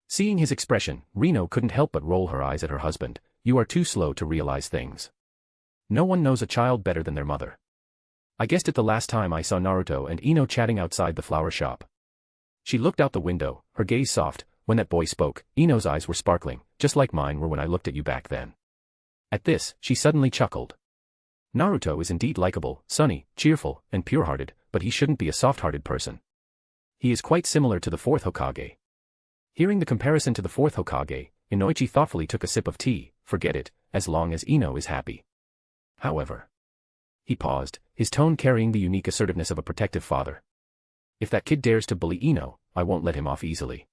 Seeing his expression, Rino couldn't help but roll her eyes at her husband. You are too slow to realize things. No one knows a child better than their mother. I guessed it the last time I saw Naruto and Ino chatting outside the flower shop. She looked out the window, her gaze soft. When that boy spoke, Ino's eyes were sparkling, just like mine were when I looked at you back then. At this, she suddenly chuckled. Naruto is indeed likable, sunny, cheerful, and pure-hearted, but he shouldn't be a soft-hearted person. He is quite similar to the fourth Hokage. Hearing the comparison to the fourth Hokage, Inoichi thoughtfully took a sip of tea. Forget it, as long as Ino is happy. However. He paused, his tone carrying the unique assertiveness of a protective father. If that kid dares to bully Ino, I won't let him off easily.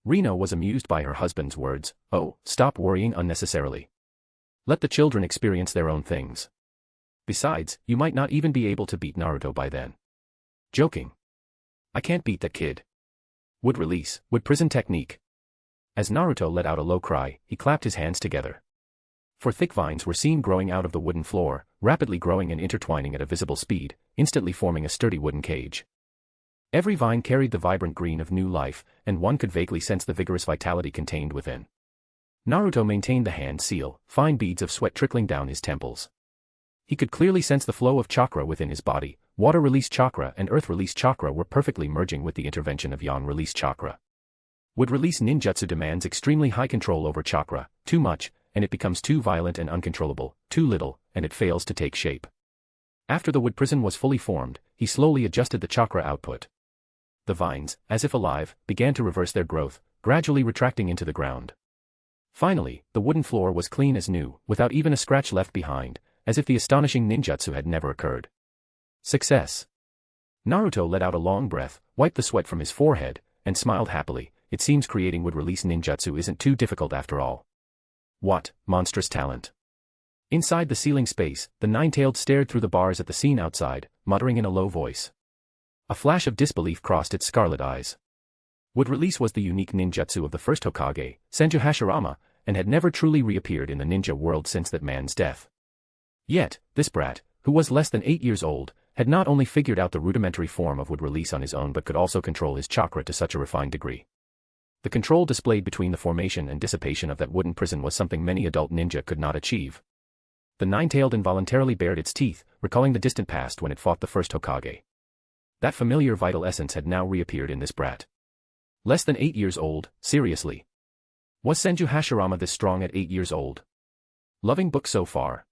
Rino was amused by her husband's words. Oh, stop worrying unnecessarily. Let the children experience their own things. Besides, you might not even be able to beat Naruto by then. Joking. I can't beat that kid. Would release, would prison technique. As Naruto let out a low cry, he clapped his hands together. For thick vines were seen growing out of the wooden floor, rapidly growing and intertwining at a visible speed, instantly forming a sturdy wooden cage. Every vine carried the vibrant green of new life, and one could vaguely sense the vigorous vitality contained within. Naruto maintained the hand seal, fine beads of sweat trickling down his temples. He could clearly sense the flow of chakra within his body. Water release chakra and earth release chakra were perfectly merging with the intervention of yang release chakra. Wood release ninjutsu demands extremely high control over chakra, too much, and it becomes too violent and uncontrollable, too little, and it fails to take shape. After the wood prison was fully formed, he slowly adjusted the chakra output. The vines, as if alive, began to reverse their growth, gradually retracting into the ground. Finally, the wooden floor was clean as new, without even a scratch left behind, as if the astonishing ninjutsu had never occurred. Success. Naruto let out a long breath, wiped the sweat from his forehead, and smiled happily. It seems creating wood release ninjutsu isn't too difficult after all. What monstrous talent. Inside the ceiling space, the nine-tailed stared through the bars at the scene outside, muttering in a low voice. A flash of disbelief crossed its scarlet eyes. Wood release was the unique ninjutsu of the first Hokage, Senju Hashirama, and had never truly reappeared in the ninja world since that man's death. Yet, this brat, who was less than 8 years old, had not only figured out the rudimentary form of wood release on his own but could also control his chakra to such a refined degree. The control displayed between the formation and dissipation of that wooden prison was something many adult ninja could not achieve. The nine-tailed involuntarily bared its teeth, recalling the distant past when it fought the first Hokage. That familiar vital essence had now reappeared in this brat. Less than 8 years old, seriously. Was Senju Hashirama this strong at 8 years old? Loving book so far.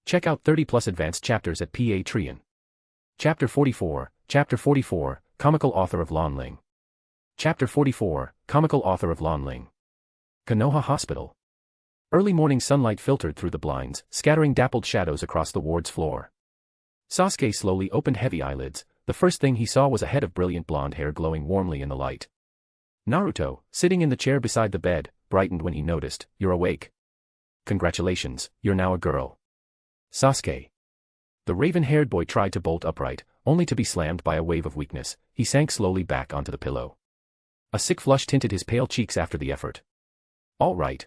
Check out 30+ advanced chapters at Patreon. Chapter 44, Comical Author of Lanling. Chapter 44, Comical Author of Lanling. Konoha Hospital. Early morning sunlight filtered through the blinds, scattering dappled shadows across the ward's floor. Sasuke slowly opened heavy eyelids. The first thing he saw was a head of brilliant blonde hair glowing warmly in the light. Naruto, sitting in the chair beside the bed, brightened when he noticed. You're awake. Congratulations, you're now a girl. Sasuke. The raven-haired boy tried to bolt upright, only to be slammed by a wave of weakness. He sank slowly back onto the pillow. A sick flush tinted his pale cheeks after the effort. All right.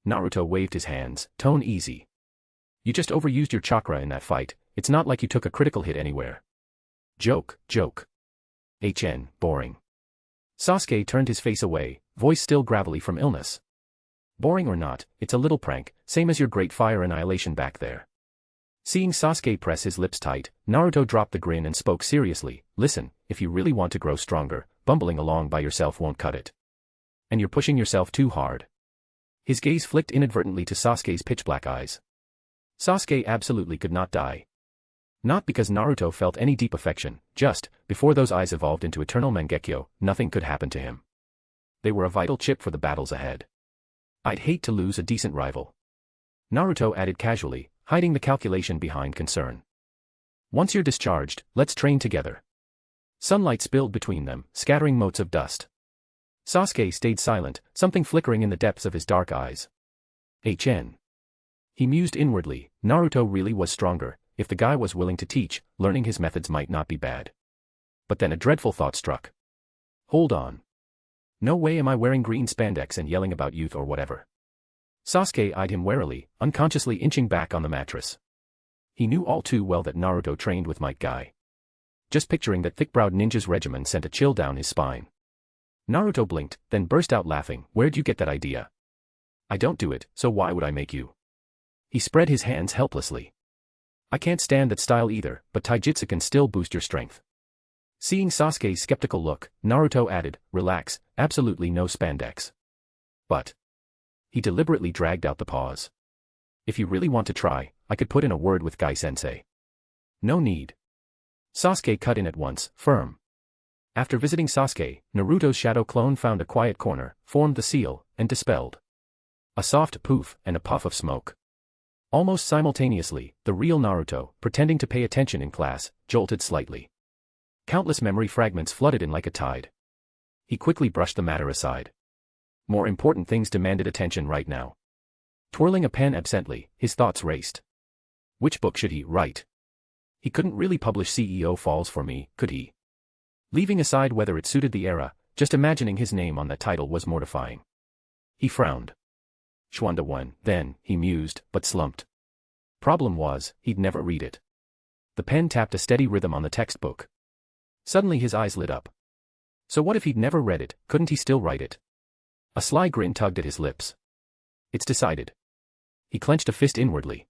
Naruto waved his hands, tone easy. You just overused your chakra in that fight, it's not like you took a critical hit anywhere. Joke. Boring. Sasuke turned his face away, voice still gravelly from illness. Boring or not, it's a little prank, same as your great fire annihilation back there. Seeing Sasuke press his lips tight, Naruto dropped the grin and spoke seriously. Listen, if you really want to grow stronger, bumbling along by yourself won't cut it. And you're pushing yourself too hard. His gaze flicked inadvertently to Sasuke's pitch-black eyes. Sasuke absolutely could not die. Not because Naruto felt any deep affection, just, before those eyes evolved into eternal Mangekyo, nothing could happen to him. They were a vital chip for the battles ahead. I'd hate to lose a decent rival. Naruto added casually, hiding the calculation behind concern. Once you're discharged, let's train together. Sunlight spilled between them, scattering motes of dust. Sasuke stayed silent, something flickering in the depths of his dark eyes. He mused inwardly. Naruto really was stronger. If the guy was willing to teach, learning his methods might not be bad. But then a dreadful thought struck. Hold on. No way am I wearing green spandex and yelling about youth or whatever. Sasuke eyed him warily, unconsciously inching back on the mattress. He knew all too well that Naruto trained with Might Guy. Just picturing that thick-browed ninja's regimen sent a chill down his spine. Naruto blinked, then burst out laughing. Where'd you get that idea? I don't do it, so why would I make you? He spread his hands helplessly. I can't stand that style either, but taijutsu can still boost your strength. Seeing Sasuke's skeptical look, Naruto added, relax, absolutely no spandex. But. He deliberately dragged out the pause. If you really want to try, I could put in a word with Gai-sensei. No need. Sasuke cut in at once, firm. After visiting Sasuke, Naruto's shadow clone found a quiet corner, formed the seal, and dispelled. A soft poof and a puff of smoke. Almost simultaneously, the real Naruto, pretending to pay attention in class, jolted slightly. Countless memory fragments flooded in like a tide. He quickly brushed the matter aside. More important things demanded attention right now. Twirling a pen absently, his thoughts raced. Which book should he write? He couldn't really publish CEO Falls for Me, could he? Leaving aside whether it suited the era, just imagining his name on that title was mortifying. He frowned. Schwanda one, then, he mused, but slumped. Problem was, he'd never read it. The pen tapped a steady rhythm on the textbook. Suddenly his eyes lit up. So what if he'd never read it, couldn't he still write it? A sly grin tugged at his lips. It's decided. He clenched a fist inwardly.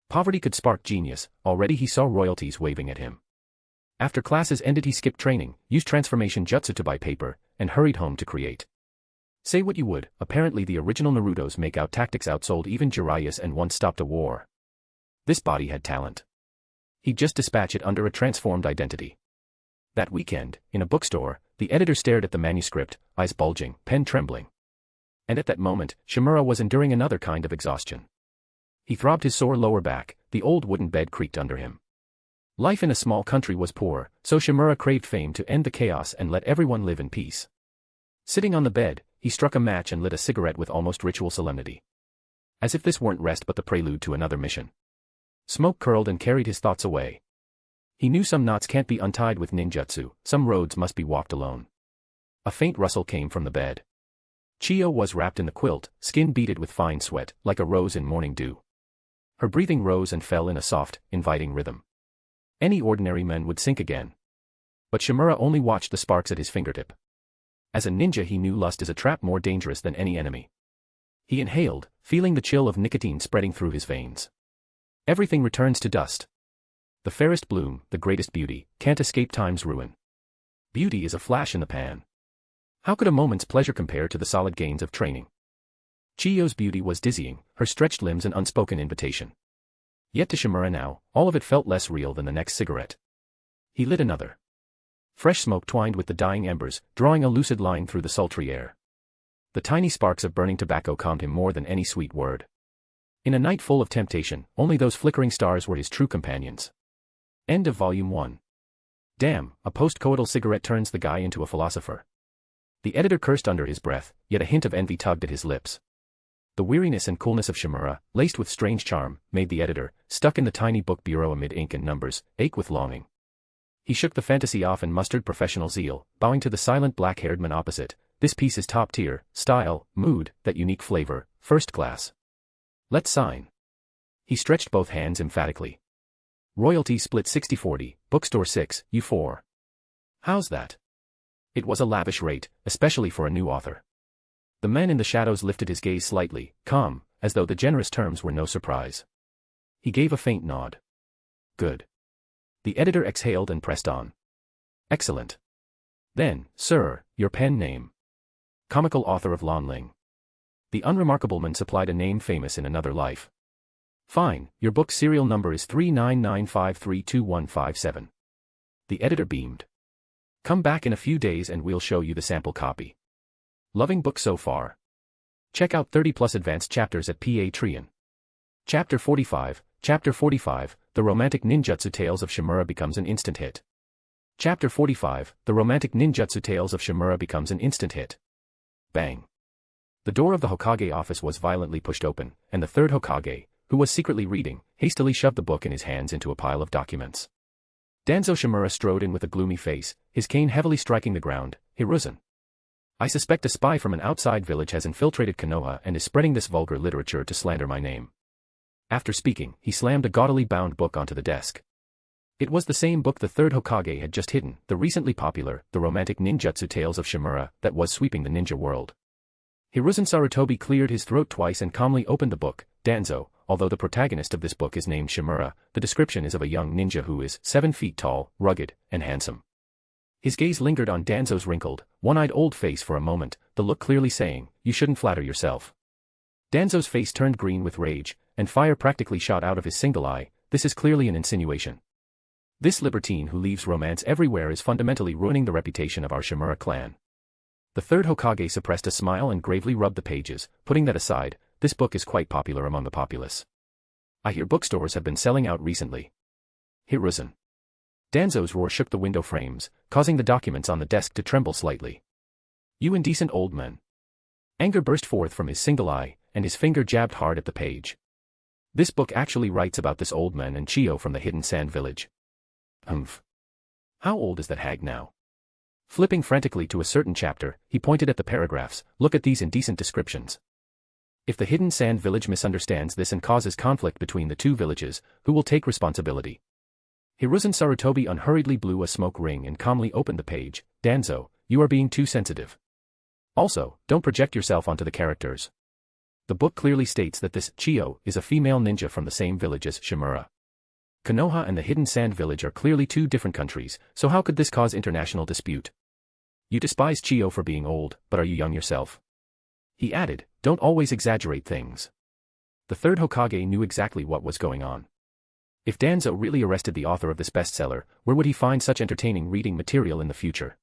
Poverty could spark genius, already he saw royalties waving at him. After classes ended he skipped training, used transformation jutsu to buy paper, and hurried home to create. Say what you would, apparently the original Naruto's make-out tactics outsold even Jiraiya's and once stopped a war. This body had talent. He'd just dispatch it under a transformed identity. That weekend, in a bookstore, the editor stared at the manuscript, eyes bulging, pen trembling. And at that moment, Shimura was enduring another kind of exhaustion. He throbbed his sore lower back, the old wooden bed creaked under him. Life in a small country was poor, so Shimura craved fame to end the chaos and let everyone live in peace. Sitting on the bed, he struck a match and lit a cigarette with almost ritual solemnity. As if this weren't rest but the prelude to another mission. Smoke curled and carried his thoughts away. He knew some knots can't be untied with ninjutsu, some roads must be walked alone. A faint rustle came from the bed. Chiyo was wrapped in the quilt, skin beaded with fine sweat, like a rose in morning dew. Her breathing rose and fell in a soft, inviting rhythm. Any ordinary man would sink again. But Shimura only watched the sparks at his fingertip. As a ninja he knew lust is a trap more dangerous than any enemy. He inhaled, feeling the chill of nicotine spreading through his veins. Everything returns to dust. The fairest bloom, the greatest beauty, can't escape time's ruin. Beauty is a flash in the pan. How could a moment's pleasure compare to the solid gains of training? Chiyo's beauty was dizzying, her stretched limbs an unspoken invitation. Yet to Shimura now, all of it felt less real than the next cigarette. He lit another. Fresh smoke twined with the dying embers, drawing a lucid line through the sultry air. The tiny sparks of burning tobacco calmed him more than any sweet word. In a night full of temptation, only those flickering stars were his true companions. End of Volume 1. Damn, a post-coital cigarette turns the guy into a philosopher. The editor cursed under his breath, yet a hint of envy tugged at his lips. The weariness and coolness of Shimura, laced with strange charm, made the editor, stuck in the tiny book bureau amid ink and numbers, ache with longing. He shook the fantasy off and mustered professional zeal, bowing to the silent black-haired man opposite. This piece is top tier, style, mood, that unique flavor, first class. Let's sign. He stretched both hands emphatically. Royalty split 60-40, bookstore 6, you 4. How's that? It was a lavish rate, especially for a new author. The man in the shadows lifted his gaze slightly, calm, as though the generous terms were no surprise. He gave a faint nod. Good. The editor exhaled and pressed on. Excellent. Then, sir, your pen name. Comical author of Lanling. The unremarkable man supplied a name famous in another life. Fine, your book serial number is 3995322157. The editor beamed. Come back in a few days and we'll show you the sample copy. Loving book so far. Check out 30+ advanced chapters at Patreon. Chapter 45, The Romantic Ninjutsu Tales of Shimura becomes an instant hit. Chapter 45, The Romantic Ninjutsu Tales of Shimura becomes an instant hit. Bang. The door of the Hokage office was violently pushed open, and the third Hokage, who was secretly reading, hastily shoved the book in his hands into a pile of documents. Danzo Shimura strode in with a gloomy face, his cane heavily striking the ground. Hiruzen. I suspect a spy from an outside village has infiltrated Konoha and is spreading this vulgar literature to slander my name. After speaking, he slammed a gaudily bound book onto the desk. It was the same book the third Hokage had just hidden, the recently popular, The Romantic Ninjutsu Tales of Shimura, that was sweeping the ninja world. Hiruzen Sarutobi cleared his throat twice and calmly opened the book. Danzo, although the protagonist of this book is named Shimura, the description is of a young ninja who is 7 feet tall, rugged, and handsome. His gaze lingered on Danzo's wrinkled, one-eyed old face for a moment, the look clearly saying, "You shouldn't flatter yourself." Danzo's face turned green with rage, and fire practically shot out of his single eye. This is clearly an insinuation. This libertine who leaves romance everywhere is fundamentally ruining the reputation of our Shimura clan. The third Hokage suppressed a smile and gravely rubbed the pages. Putting that aside, this book is quite popular among the populace. I hear bookstores have been selling out recently. Hiruzen. Danzo's roar shook the window frames, causing the documents on the desk to tremble slightly. "You indecent old man." Anger burst forth from his single eye, and his finger jabbed hard at the page. This book actually writes about this old man and Chiyo from the hidden sand village. Humph. How old is that hag now? Flipping frantically to a certain chapter, he pointed at the paragraphs. Look at these indecent descriptions. If the hidden sand village misunderstands this and causes conflict between the two villages, who will take responsibility? Hiruzen Sarutobi unhurriedly blew a smoke ring and calmly opened the page. Danzo, you are being too sensitive. Also, don't project yourself onto the characters. The book clearly states that this Chiyo is a female ninja from the same village as Shimura. Konoha and the Hidden Sand Village are clearly two different countries, so how could this cause international dispute? You despise Chiyo for being old, but are you young yourself? He added, don't always exaggerate things. The third Hokage knew exactly what was going on. If Danzo really arrested the author of this bestseller, where would he find such entertaining reading material in the future?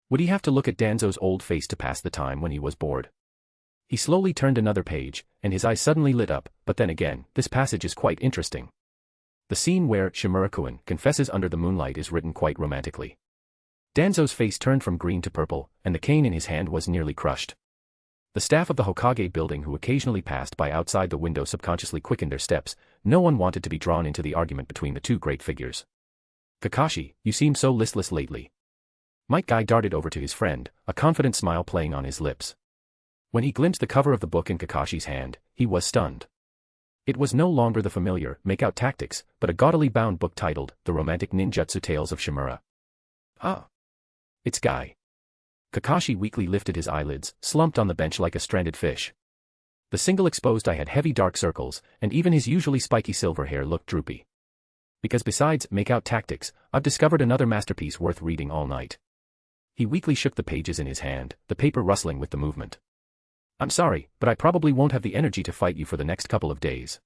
Would he have to look at Danzo's old face to pass the time when he was bored? He slowly turned another page, and his eyes suddenly lit up, but then again, this passage is quite interesting. The scene where Shimura-kun confesses under the moonlight is written quite romantically. Danzo's face turned from green to purple, and the cane in his hand was nearly crushed. The staff of the Hokage building who occasionally passed by outside the window subconsciously quickened their steps. No one wanted to be drawn into the argument between the two great figures. Kakashi, you seem so listless lately. Might Guy darted over to his friend, a confident smile playing on his lips. When he glimpsed the cover of the book in Kakashi's hand, he was stunned. It was no longer the familiar make-out tactics, but a gaudily bound book titled The Romantic Ninjutsu Tales of Shimura. Ah. It's Guy. Kakashi weakly lifted his eyelids, slumped on the bench like a stranded fish. The single exposed eye had heavy dark circles, and even his usually spiky silver hair looked droopy. Because besides make-out tactics, I've discovered another masterpiece worth reading all night. He weakly shook the pages in his hand, the paper rustling with the movement. I'm sorry, but I probably won't have the energy to fight you for the next couple of days.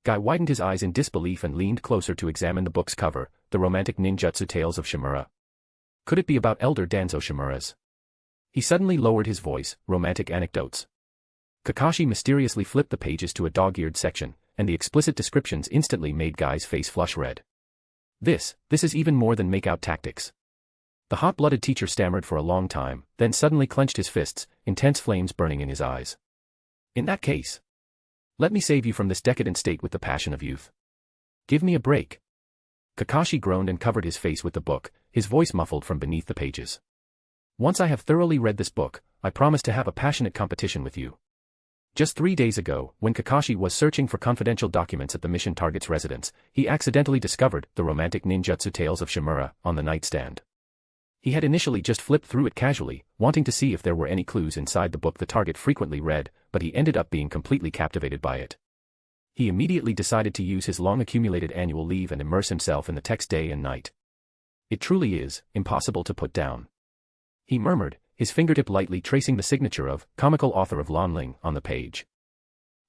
Guy widened his eyes in disbelief and leaned closer to examine the book's cover, The Romantic Ninjutsu Tales of Shimura. Could it be about Elder Danzo Shimura's? He suddenly lowered his voice, romantic anecdotes. Kakashi mysteriously flipped the pages to a dog-eared section, and the explicit descriptions instantly made Guy's face flush red. This is even more than make-out tactics. The hot-blooded teacher stammered for a long time, then suddenly clenched his fists, intense flames burning in his eyes. In that case, let me save you from this decadent state with the passion of youth. Give me a break. Kakashi groaned and covered his face with the book, his voice muffled from beneath the pages. Once I have thoroughly read this book, I promise to have a passionate competition with you. Just 3 days ago, when Kakashi was searching for confidential documents at the mission target's residence, he accidentally discovered The Romantic Ninjutsu Tales of Shimura on the nightstand. He had initially just flipped through it casually, wanting to see if there were any clues inside the book the target frequently read, but he ended up being completely captivated by it. He immediately decided to use his long-accumulated annual leave and immerse himself in the text day and night. It truly is impossible to put down. He murmured, his fingertip lightly tracing the signature of comical author of Lanling on the page.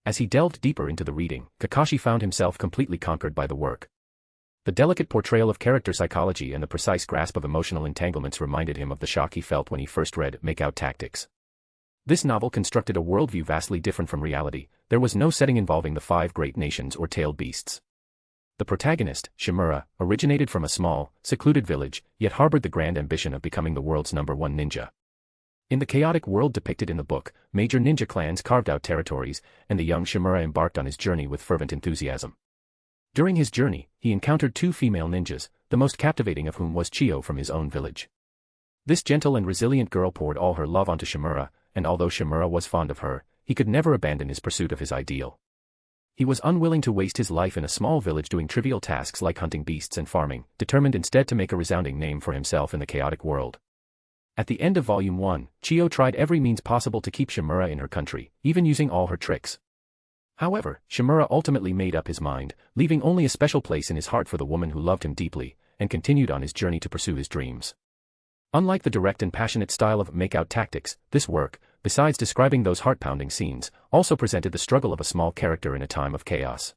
As he delved deeper into the reading, Kakashi found himself completely conquered by the work. The delicate portrayal of character psychology and the precise grasp of emotional entanglements reminded him of the shock he felt when he first read Make-Out Tactics. This novel constructed a worldview vastly different from reality. There was no setting involving the 5 great nations or tailed beasts. The protagonist, Shimura, originated from a small, secluded village, yet harbored the grand ambition of becoming the world's #1 ninja. In the chaotic world depicted in the book, major ninja clans carved out territories, and the young Shimura embarked on his journey with fervent enthusiasm. During his journey, he encountered 2 female ninjas, the most captivating of whom was Chiyo from his own village. This gentle and resilient girl poured all her love onto Shimura, and although Shimura was fond of her, he could never abandon his pursuit of his ideal. He was unwilling to waste his life in a small village doing trivial tasks like hunting beasts and farming, determined instead to make a resounding name for himself in the chaotic world. At the end of Volume 1, Chiyo tried every means possible to keep Shimura in her country, even using all her tricks. However, Shimura ultimately made up his mind, leaving only a special place in his heart for the woman who loved him deeply, and continued on his journey to pursue his dreams. Unlike the direct and passionate style of make-out tactics, this work, besides describing those heart-pounding scenes, also presented the struggle of a small character in a time of chaos.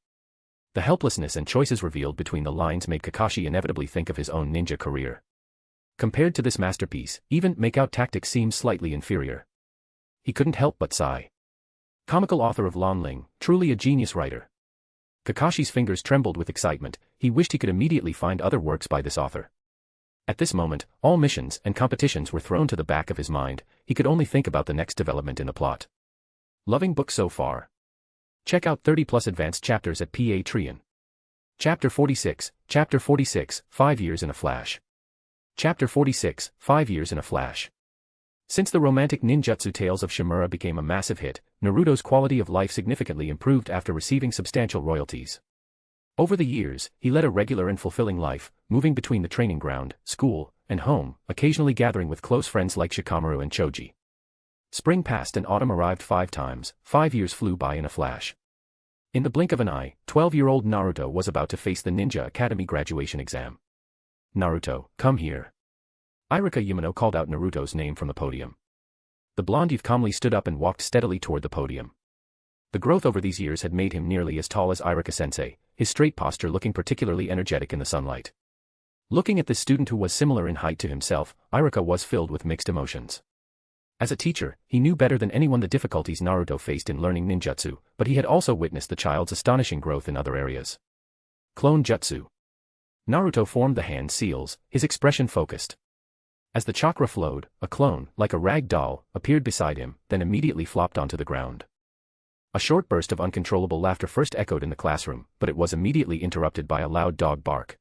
The helplessness and choices revealed between the lines made Kakashi inevitably think of his own ninja career. Compared to this masterpiece, even make-out tactics seemed slightly inferior. He couldn't help but sigh. Comical author of Lanling, truly a genius writer. Kakashi's fingers trembled with excitement. He wished he could immediately find other works by this author. At this moment, all missions and competitions were thrown to the back of his mind. He could only think about the next development in the plot. Loving book so far. Check out 30+ advanced chapters at Patreon. Chapter 46, 5 Years in a Flash. Chapter 46, 5 Years in a Flash. Since the romantic ninjutsu tales of Shimura became a massive hit, Naruto's quality of life significantly improved after receiving substantial royalties. Over the years, he led a regular and fulfilling life, moving between the training ground, school, and home, occasionally gathering with close friends like Shikamaru and Choji. Spring passed and autumn arrived 5 times. 5 years flew by in a flash. In the blink of an eye, 12-year-old Naruto was about to face the Ninja Academy graduation exam. Naruto, come here. Irika Yamano called out Naruto's name from the podium. The blonde youth calmly stood up and walked steadily toward the podium. The growth over these years had made him nearly as tall as Irika-sensei, his straight posture looking particularly energetic in the sunlight. Looking at this student who was similar in height to himself, Irika was filled with mixed emotions. As a teacher, he knew better than anyone the difficulties Naruto faced in learning ninjutsu, but he had also witnessed the child's astonishing growth in other areas. Clone Jutsu. Naruto formed the hand seals, his expression focused. As the chakra flowed, a clone, like a rag doll, appeared beside him, then immediately flopped onto the ground. A short burst of uncontrollable laughter first echoed in the classroom, but it was immediately interrupted by a loud dog bark.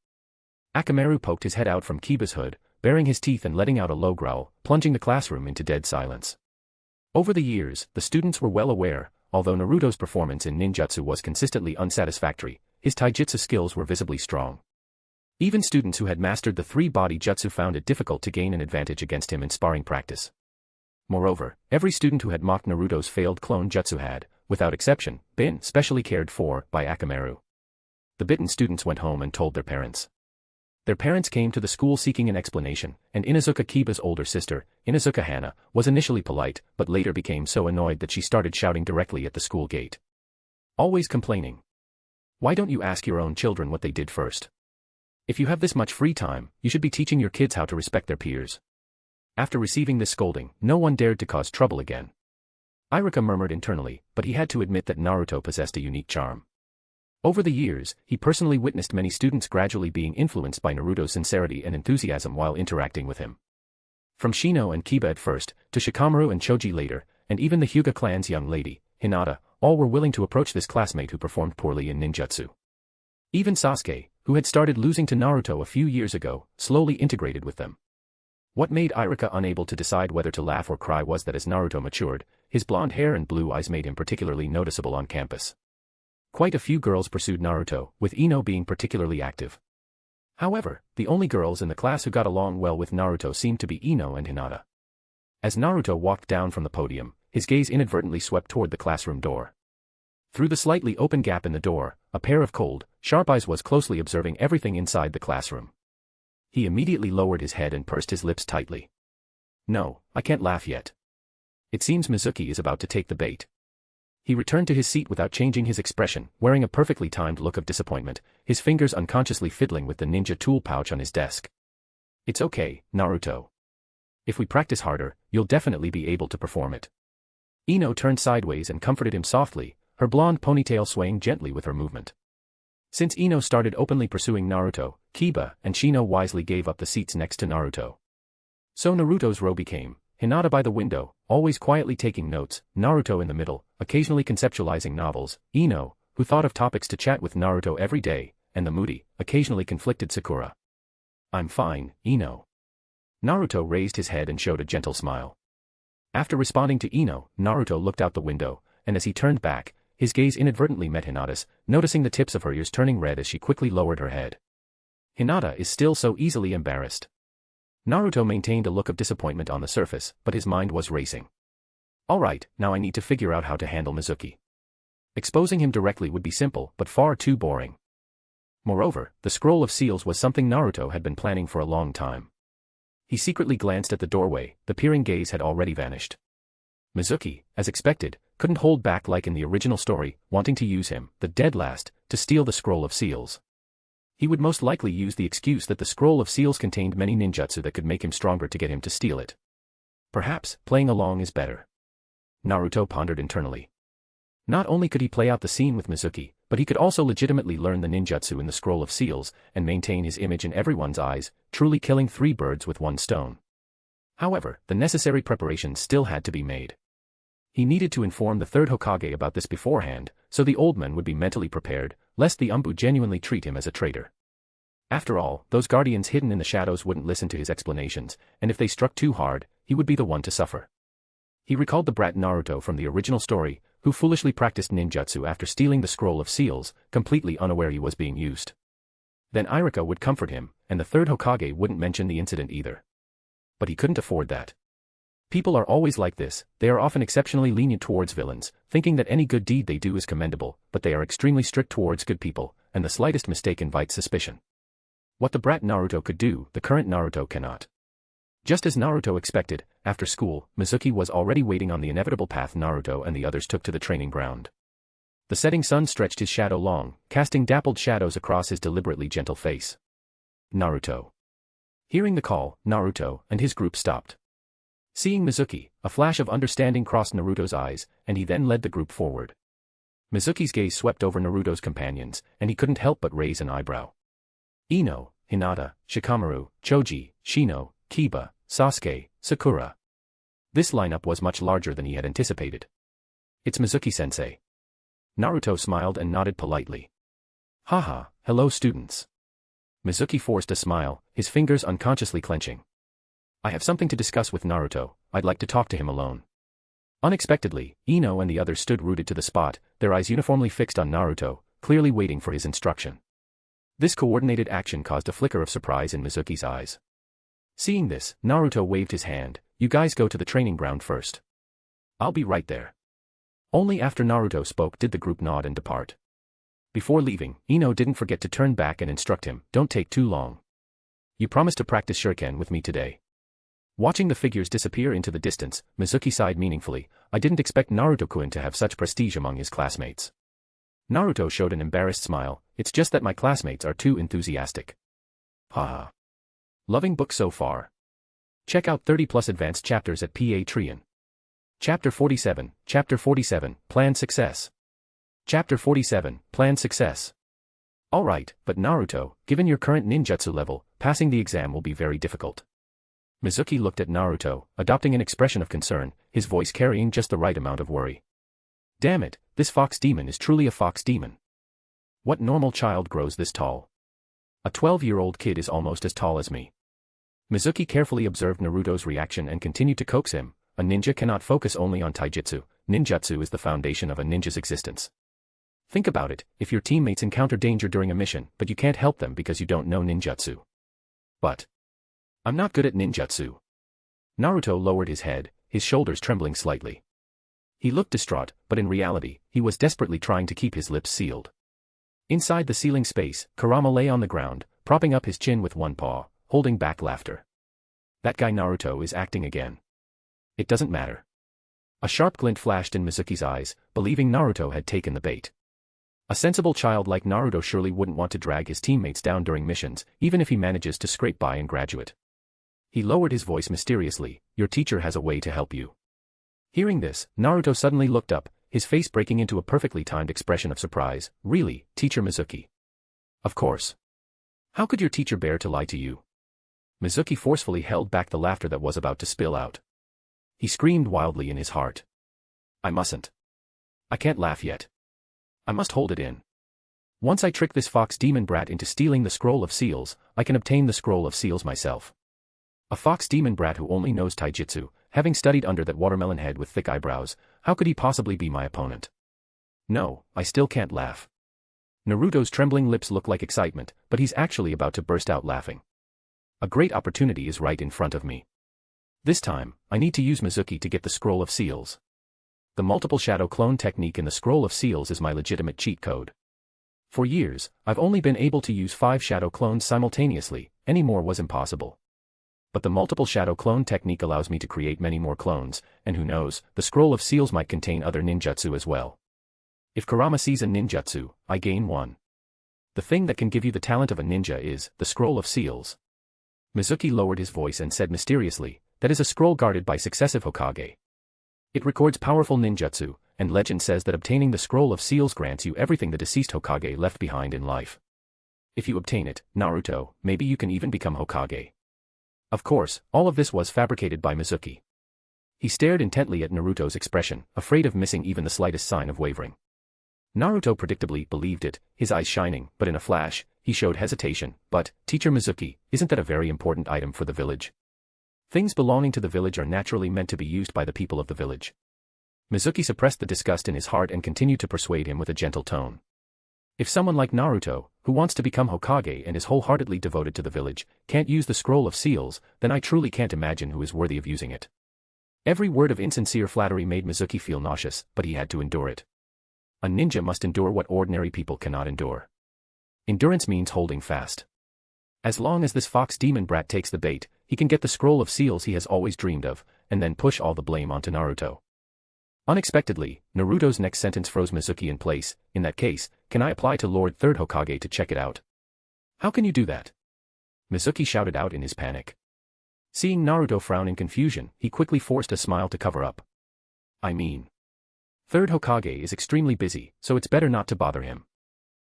Akamaru poked his head out from Kiba's hood, baring his teeth and letting out a low growl, plunging the classroom into dead silence. Over the years, the students were well aware, although Naruto's performance in ninjutsu was consistently unsatisfactory, his taijutsu skills were visibly strong. Even students who had mastered the 3-body jutsu found it difficult to gain an advantage against him in sparring practice. Moreover, every student who had mocked Naruto's failed clone jutsu had, without exception, been specially cared for by Akamaru. The bitten students went home and told their parents. Their parents came to the school seeking an explanation, and Inuzuka Kiba's older sister, Inuzuka Hana, was initially polite, but later became so annoyed that she started shouting directly at the school gate. Always complaining. Why don't you ask your own children what they did first? If you have this much free time, you should be teaching your kids how to respect their peers. After receiving this scolding, no one dared to cause trouble again. Irika murmured internally, but he had to admit that Naruto possessed a unique charm. Over the years, he personally witnessed many students gradually being influenced by Naruto's sincerity and enthusiasm while interacting with him. From Shino and Kiba at first, to Shikamaru and Choji later, and even the Hyuga clan's young lady, Hinata, all were willing to approach this classmate who performed poorly in ninjutsu. Even Sasuke, who had started losing to Naruto a few years ago, slowly integrated with them. What made Irika unable to decide whether to laugh or cry was that as Naruto matured, his blonde hair and blue eyes made him particularly noticeable on campus. Quite a few girls pursued Naruto, with Ino being particularly active. However, the only girls in the class who got along well with Naruto seemed to be Ino and Hinata. As Naruto walked down from the podium, his gaze inadvertently swept toward the classroom door. Through the slightly open gap in the door, a pair of cold, sharp eyes was closely observing everything inside the classroom. He immediately lowered his head and pursed his lips tightly. No, I can't laugh yet. It seems Mizuki is about to take the bait. He returned to his seat without changing his expression, wearing a perfectly timed look of disappointment, his fingers unconsciously fiddling with the ninja tool pouch on his desk. It's okay, Naruto. If we practice harder, you'll definitely be able to perform it. Ino turned sideways and comforted him softly, her blonde ponytail swaying gently with her movement. Since Ino started openly pursuing Naruto, Kiba and Shino wisely gave up the seats next to Naruto. So Naruto's row became Hinata by the window, always quietly taking notes, Naruto in the middle, occasionally conceptualizing novels, Ino, who thought of topics to chat with Naruto every day, and the moody, occasionally conflicted Sakura. I'm fine, Ino. Naruto raised his head and showed a gentle smile. After responding to Ino, Naruto looked out the window, and as he turned back, his gaze inadvertently met Hinata's, noticing the tips of her ears turning red as she quickly lowered her head. Hinata is still so easily embarrassed. Naruto maintained a look of disappointment on the surface, but his mind was racing. Alright, now I need to figure out how to handle Mizuki. Exposing him directly would be simple, but far too boring. Moreover, the scroll of seals was something Naruto had been planning for a long time. He secretly glanced at the doorway, the peering gaze had already vanished. Mizuki, as expected, couldn't hold back like in the original story, wanting to use him, the dead last, to steal the scroll of seals. He would most likely use the excuse that the scroll of seals contained many ninjutsu that could make him stronger to get him to steal it. Perhaps, playing along is better. Naruto pondered internally. Not only could he play out the scene with Mizuki, but he could also legitimately learn the ninjutsu in the scroll of seals, and maintain his image in everyone's eyes, truly killing 3 birds with 1 stone. However, the necessary preparations still had to be made. He needed to inform the 3rd Hokage about this beforehand, so the old man would be mentally prepared, lest the Umbu genuinely treat him as a traitor. After all, those guardians hidden in the shadows wouldn't listen to his explanations, and if they struck too hard, he would be the one to suffer. He recalled the brat Naruto from the original story, who foolishly practiced ninjutsu after stealing the scroll of seals, completely unaware he was being used. Then Iruka would comfort him, and the 3rd Hokage wouldn't mention the incident either. But he couldn't afford that. People are always like this, they are often exceptionally lenient towards villains, thinking that any good deed they do is commendable, but they are extremely strict towards good people, and the slightest mistake invites suspicion. What the brat Naruto could do, the current Naruto cannot. Just as Naruto expected, after school, Mizuki was already waiting on the inevitable path Naruto and the others took to the training ground. The setting sun stretched his shadow long, casting dappled shadows across his deliberately gentle face. Naruto. Hearing the call, Naruto and his group stopped. Seeing Mizuki, a flash of understanding crossed Naruto's eyes, and he then led the group forward. Mizuki's gaze swept over Naruto's companions, and he couldn't help but raise an eyebrow. Ino, Hinata, Shikamaru, Choji, Shino, Kiba, Sasuke, Sakura. This lineup was much larger than he had anticipated. It's Mizuki-sensei. Naruto smiled and nodded politely. Haha, hello students. Mizuki forced a smile, his fingers unconsciously clenching. I have something to discuss with Naruto, I'd like to talk to him alone. Unexpectedly, Ino and the others stood rooted to the spot, their eyes uniformly fixed on Naruto, clearly waiting for his instruction. This coordinated action caused a flicker of surprise in Mizuki's eyes. Seeing this, Naruto waved his hand, you guys go to the training ground first. I'll be right there. Only after Naruto spoke did the group nod and depart. Before leaving, Ino didn't forget to turn back and instruct him, don't take too long. You promised to practice shuriken with me today. Watching the figures disappear into the distance, Mizuki sighed meaningfully, I didn't expect Naruto-kun to have such prestige among his classmates. Naruto showed an embarrassed smile, it's just that my classmates are too enthusiastic. Haha. Loving book so far. Check out 30+ advanced chapters at Patreon. Chapter 47, Planned Success. Chapter 47, Planned Success. Alright, but Naruto, given your current ninjutsu level, passing the exam will be very difficult. Mizuki looked at Naruto, adopting an expression of concern, his voice carrying just the right amount of worry. Damn it, this fox demon is truly a fox demon. What normal child grows this tall? A 12-year-old kid is almost as tall as me. Mizuki carefully observed Naruto's reaction and continued to coax him, a ninja cannot focus only on taijutsu, ninjutsu is the foundation of a ninja's existence. Think about it, if your teammates encounter danger during a mission, but you can't help them because you don't know ninjutsu. But I'm not good at ninjutsu. Naruto lowered his head, his shoulders trembling slightly. He looked distraught, but in reality, he was desperately trying to keep his lips sealed. Inside the ceiling space, Kurama lay on the ground, propping up his chin with one paw, holding back laughter. That guy Naruto is acting again. It doesn't matter. A sharp glint flashed in Mizuki's eyes, believing Naruto had taken the bait. A sensible child like Naruto surely wouldn't want to drag his teammates down during missions, even if he manages to scrape by and graduate. He lowered his voice mysteriously, your teacher has a way to help you. Hearing this, Naruto suddenly looked up, his face breaking into a perfectly timed expression of surprise, really, Teacher Mizuki? Of course. How could your teacher bear to lie to you? Mizuki forcefully held back the laughter that was about to spill out. He screamed wildly in his heart. I mustn't. I can't laugh yet. I must hold it in. Once I trick this fox demon brat into stealing the scroll of seals, I can obtain the scroll of seals myself. A fox demon brat who only knows taijutsu, having studied under that watermelon head with thick eyebrows, how could he possibly be my opponent? No, I still can't laugh. Naruto's trembling lips look like excitement, but he's actually about to burst out laughing. A great opportunity is right in front of me. This time, I need to use Mizuki to get the Scroll of Seals. The multiple shadow clone technique in the Scroll of Seals is my legitimate cheat code. For years, I've only been able to use 5 shadow clones simultaneously, any more was impossible. But the multiple shadow clone technique allows me to create many more clones, and who knows, the Scroll of Seals might contain other ninjutsu as well. If Kurama sees a ninjutsu, I gain 1. The thing that can give you the talent of a ninja is the Scroll of Seals. Mizuki lowered his voice and said mysteriously, that is a scroll guarded by successive Hokage. It records powerful ninjutsu, and legend says that obtaining the Scroll of Seals grants you everything the deceased Hokage left behind in life. If you obtain it, Naruto, maybe you can even become Hokage. Of course, all of this was fabricated by Mizuki. He stared intently at Naruto's expression, afraid of missing even the slightest sign of wavering. Naruto predictably believed it, his eyes shining, but in a flash, he showed hesitation. But, Teacher Mizuki, isn't that a very important item for the village? Things belonging to the village are naturally meant to be used by the people of the village. Mizuki suppressed the disgust in his heart and continued to persuade him with a gentle tone. If someone like Naruto, who wants to become Hokage and is wholeheartedly devoted to the village, can't use the Scroll of Seals, then I truly can't imagine who is worthy of using it. Every word of insincere flattery made Mizuki feel nauseous, but he had to endure it. A ninja must endure what ordinary people cannot endure. Endurance means holding fast. As long as this fox demon brat takes the bait, he can get the Scroll of Seals he has always dreamed of, and then push all the blame onto Naruto. Unexpectedly, Naruto's next sentence froze Mizuki in place. In that case, can I apply to Lord Third Hokage to check it out? How can you do that? Mizuki shouted out in his panic. Seeing Naruto frown in confusion, he quickly forced a smile to cover up. I mean, Third Hokage is extremely busy, so it's better not to bother him.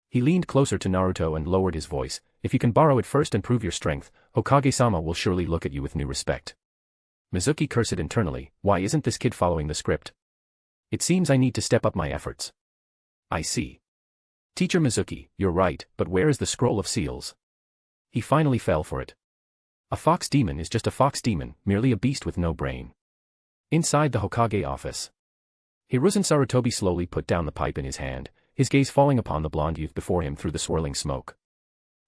He leaned closer to Naruto and lowered his voice. If you can borrow it first and prove your strength, Hokage-sama will surely look at you with new respect. Mizuki cursed internally. Why isn't this kid following the script? It seems I need to step up my efforts. I see. Teacher Mizuki, you're right, but where is the Scroll of Seals? He finally fell for it. A fox demon is just a fox demon, merely a beast with no brain. Inside the Hokage office, Hiruzen Sarutobi slowly put down the pipe in his hand, his gaze falling upon the blonde youth before him through the swirling smoke.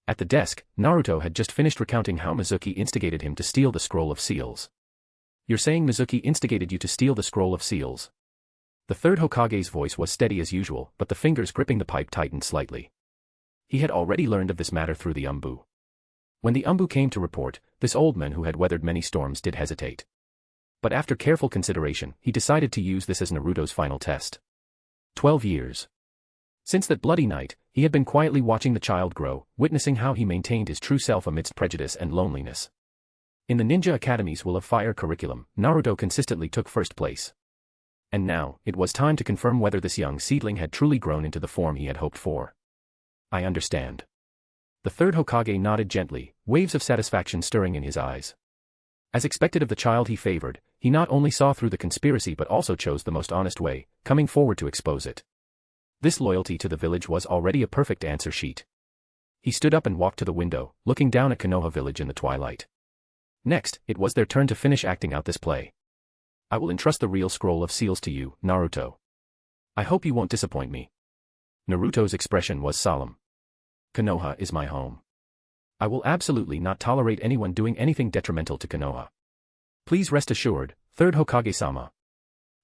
At the desk, Naruto had just finished recounting how Mizuki instigated him to steal the Scroll of Seals. You're saying Mizuki instigated you to steal the Scroll of Seals? The third Hokage's voice was steady as usual, but the fingers gripping the pipe tightened slightly. He had already learned of this matter through the Umbu. When the Umbu came to report, this old man who had weathered many storms did hesitate. But after careful consideration, he decided to use this as Naruto's final test. 12 years. Since that bloody night, he had been quietly watching the child grow, witnessing how he maintained his true self amidst prejudice and loneliness. In the Ninja Academy's Will of Fire curriculum, Naruto consistently took first place. And now, it was time to confirm whether this young seedling had truly grown into the form he had hoped for. I understand. The third Hokage nodded gently, waves of satisfaction stirring in his eyes. As expected of the child he favored, he not only saw through the conspiracy but also chose the most honest way, coming forward to expose it. This loyalty to the village was already a perfect answer sheet. He stood up and walked to the window, looking down at Konoha village in the twilight. Next, it was their turn to finish acting out this play. I will entrust the real Scroll of Seals to you, Naruto. I hope you won't disappoint me. Naruto's expression was solemn. Konoha is my home. I will absolutely not tolerate anyone doing anything detrimental to Konoha. Please rest assured, Third Hokage-sama.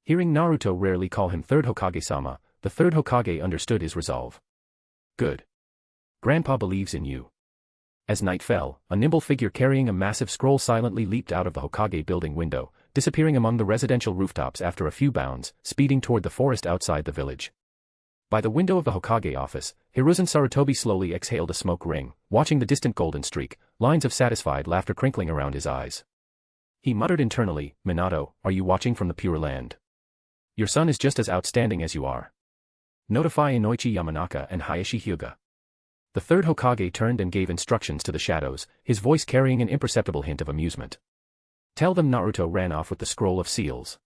Hearing Naruto rarely call him Third Hokage-sama, the third Hokage understood his resolve. Good. Grandpa believes in you. As night fell, a nimble figure carrying a massive scroll silently leaped out of the Hokage building window, disappearing among the residential rooftops after a few bounds, speeding toward the forest outside the village. By the window of the Hokage office, Hiruzen Sarutobi slowly exhaled a smoke ring, watching the distant golden streak, lines of satisfied laughter crinkling around his eyes. He muttered internally, Minato, are you watching from the Pure Land? Your son is just as outstanding as you are. Notify Inoichi Yamanaka and Hayashi Hyuga. The third Hokage turned and gave instructions to the shadows, his voice carrying an imperceptible hint of amusement. Tell them Naruto ran off with the Scroll of Seals.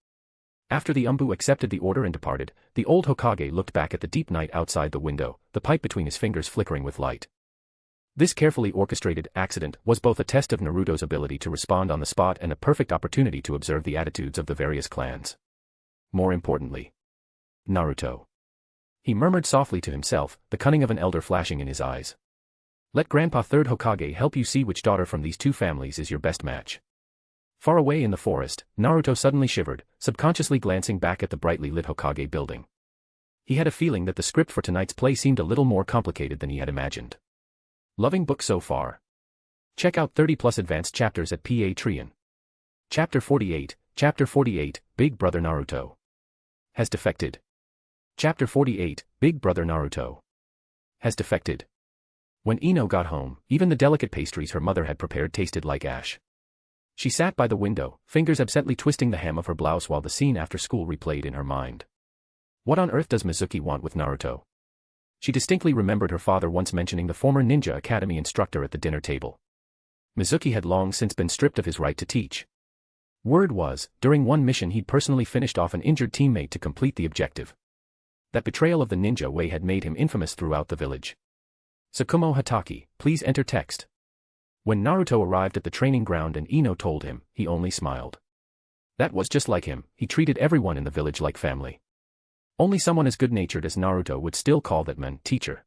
After the Umbu accepted the order and departed, the old Hokage looked back at the deep night outside the window, the pipe between his fingers flickering with light. This carefully orchestrated accident was both a test of Naruto's ability to respond on the spot and a perfect opportunity to observe the attitudes of the various clans. More importantly, Naruto. He murmured softly to himself, the cunning of an elder flashing in his eyes. Let Grandpa Third Hokage help you see which daughter from these two families is your best match. Far away in the forest, Naruto suddenly shivered, subconsciously glancing back at the brightly lit Hokage building. He had a feeling that the script for tonight's play seemed a little more complicated than he had imagined. Loving book so far. Check out 30+ advanced chapters at Patreon. Chapter 48, Big Brother Naruto has defected. Chapter 48, Big Brother Naruto has defected. When Ino got home, even the delicate pastries her mother had prepared tasted like ash. She sat by the window, fingers absently twisting the hem of her blouse while the scene after school replayed in her mind. What on earth does Mizuki want with Naruto? She distinctly remembered her father once mentioning the former ninja academy instructor at the dinner table. Mizuki had long since been stripped of his right to teach. Word was, during one mission he'd personally finished off an injured teammate to complete the objective. That betrayal of the ninja way had made him infamous throughout the village. Tsukumo Hataki, please enter text. When Naruto arrived at the training ground and Ino told him, he only smiled. That was just like him, he treated everyone in the village like family. Only someone as good-natured as Naruto would still call that man teacher.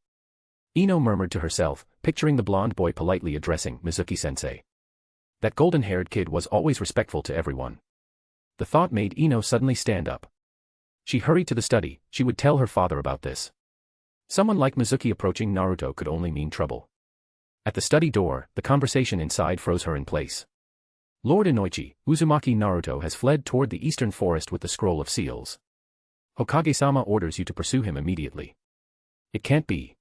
Ino murmured to herself, picturing the blonde boy politely addressing Mizuki-sensei. That golden-haired kid was always respectful to everyone. The thought made Ino suddenly stand up. She hurried to the study, she would tell her father about this. Someone like Mizuki approaching Naruto could only mean trouble. At the study door, the conversation inside froze her in place. Lord Inoichi, Uzumaki Naruto has fled toward the eastern forest with the scroll of seals. Hokage-sama orders you to pursue him immediately. It can't be.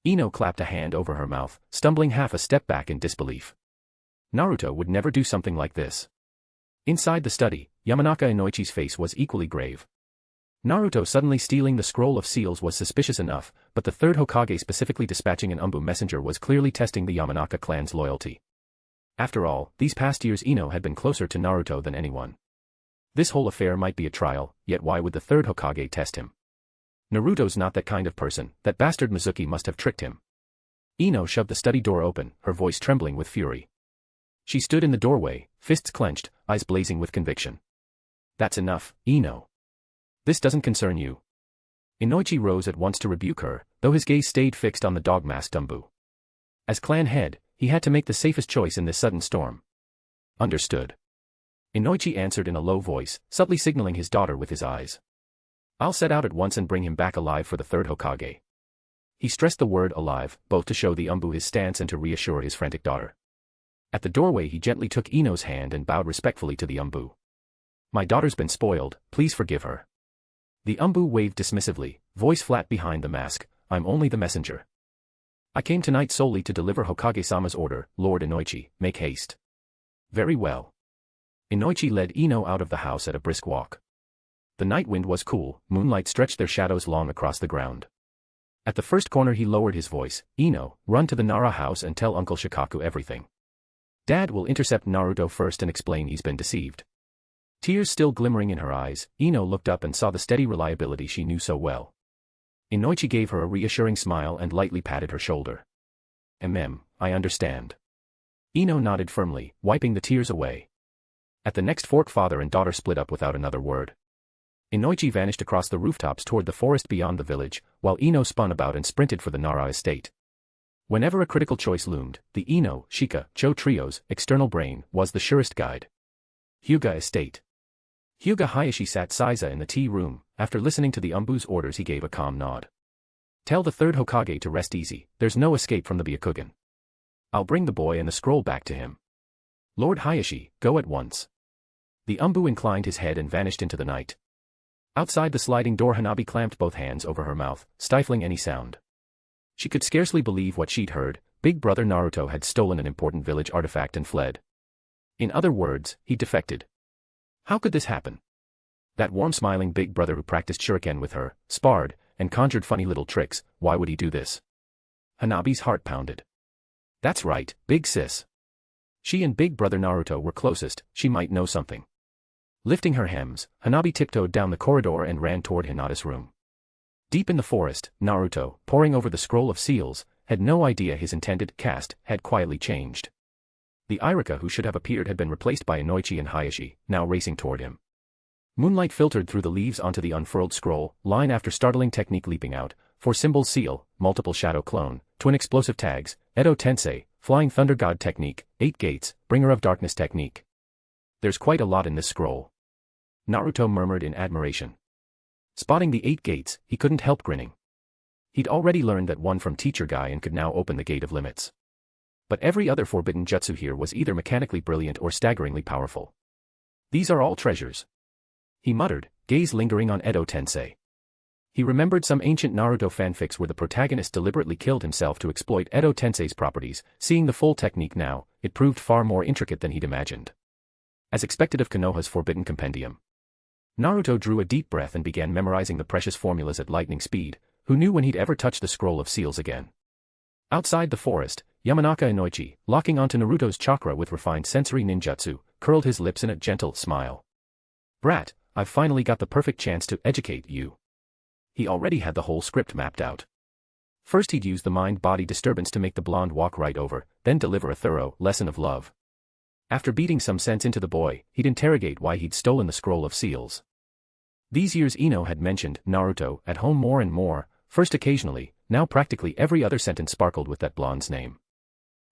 Ino clapped a hand over her mouth, stumbling half a step back in disbelief. Naruto would never do something like this. Inside the study, Yamanaka Inoichi's face was equally grave. Naruto suddenly stealing the scroll of seals was suspicious enough, but the third Hokage specifically dispatching an Umbu messenger was clearly testing the Yamanaka clan's loyalty. After all, these past years Ino had been closer to Naruto than anyone. This whole affair might be a trial, yet why would the third Hokage test him? Naruto's not that kind of person, that bastard Mizuki must have tricked him. Ino shoved the study door open, her voice trembling with fury. She stood in the doorway, fists clenched, eyes blazing with conviction. That's enough, Ino. This doesn't concern you. Inoichi rose at once to rebuke her, though his gaze stayed fixed on the dog-masked Umbu. As clan head, he had to make the safest choice in this sudden storm. Understood. Inoichi answered in a low voice, subtly signaling his daughter with his eyes. I'll set out at once and bring him back alive for the third Hokage. He stressed the word alive, both to show the Umbu his stance and to reassure his frantic daughter. At the doorway he gently took Ino's hand and bowed respectfully to the Umbu. My daughter's been spoiled, please forgive her. The Umbu waved dismissively, voice flat behind the mask, I'm only the messenger. I came tonight solely to deliver Hokage-sama's order, Lord Inoichi, make haste. Very well. Inoichi led Ino out of the house at a brisk walk. The night wind was cool, moonlight stretched their shadows long across the ground. At the first corner he lowered his voice, Ino, run to the Nara house and tell Uncle Shikaku everything. Dad will intercept Naruto first and explain he's been deceived. Tears still glimmering in her eyes, Ino looked up and saw the steady reliability she knew so well. Inoichi gave her a reassuring smile and lightly patted her shoulder. I understand. Ino nodded firmly, wiping the tears away. At the next fork father and daughter split up without another word. Inoichi vanished across the rooftops toward the forest beyond the village, while Ino spun about and sprinted for the Nara estate. Whenever a critical choice loomed, the Ino, Shika, Cho trio's external brain was the surest guide. Hyuga Estate. Hyuga Hayashi sat Saiza in the tea room. After listening to the Umbu's orders he gave a calm nod. Tell the third Hokage to rest easy, there's no escape from the Byakugan. I'll bring the boy and the scroll back to him. Lord Hayashi, go at once. The Umbu inclined his head and vanished into the night. Outside the sliding door Hanabi clamped both hands over her mouth, stifling any sound. She could scarcely believe what she'd heard. Big brother Naruto had stolen an important village artifact and fled. In other words, he defected. How could this happen? That warm-smiling big brother who practiced shuriken with her, sparred, and conjured funny little tricks, why would he do this? Hanabi's heart pounded. That's right, big sis. She and big brother Naruto were closest, she might know something. Lifting her hems, Hanabi tiptoed down the corridor and ran toward Hinata's room. Deep in the forest, Naruto, poring over the scroll of seals, had no idea his intended cast had quietly changed. The Irika who should have appeared had been replaced by Inoichi and Hayashi, now racing toward him. Moonlight filtered through the leaves onto the unfurled scroll, line after startling technique leaping out, 4 symbols seal, multiple shadow clone, twin explosive tags, Edo Tensei, flying thunder god technique, 8 gates, bringer of darkness technique. There's quite a lot in this scroll. Naruto murmured in admiration. Spotting the 8 gates, he couldn't help grinning. He'd already learned that one from Teacher Guy and could now open the Gate of Limits. But every other forbidden jutsu here was either mechanically brilliant or staggeringly powerful. These are all treasures, he muttered, gaze lingering on Edo Tensei. He remembered some ancient Naruto fanfics where the protagonist deliberately killed himself to exploit Edo Tensei's properties. Seeing the full technique now, it proved far more intricate than he'd imagined. As expected of Konoha's forbidden compendium, Naruto drew a deep breath and began memorizing the precious formulas at lightning speed. Who knew when he'd ever touch the scroll of seals again? Outside the forest, Yamanaka Inoichi, locking onto Naruto's chakra with refined sensory ninjutsu, curled his lips in a gentle smile. Brat, I've finally got the perfect chance to educate you. He already had the whole script mapped out. First he'd use the mind-body disturbance to make the blonde walk right over, then deliver a thorough lesson of love. After beating some sense into the boy, he'd interrogate why he'd stolen the scroll of seals. These years Ino had mentioned Naruto at home more and more, first occasionally, now practically every other sentence sparkled with that blonde's name.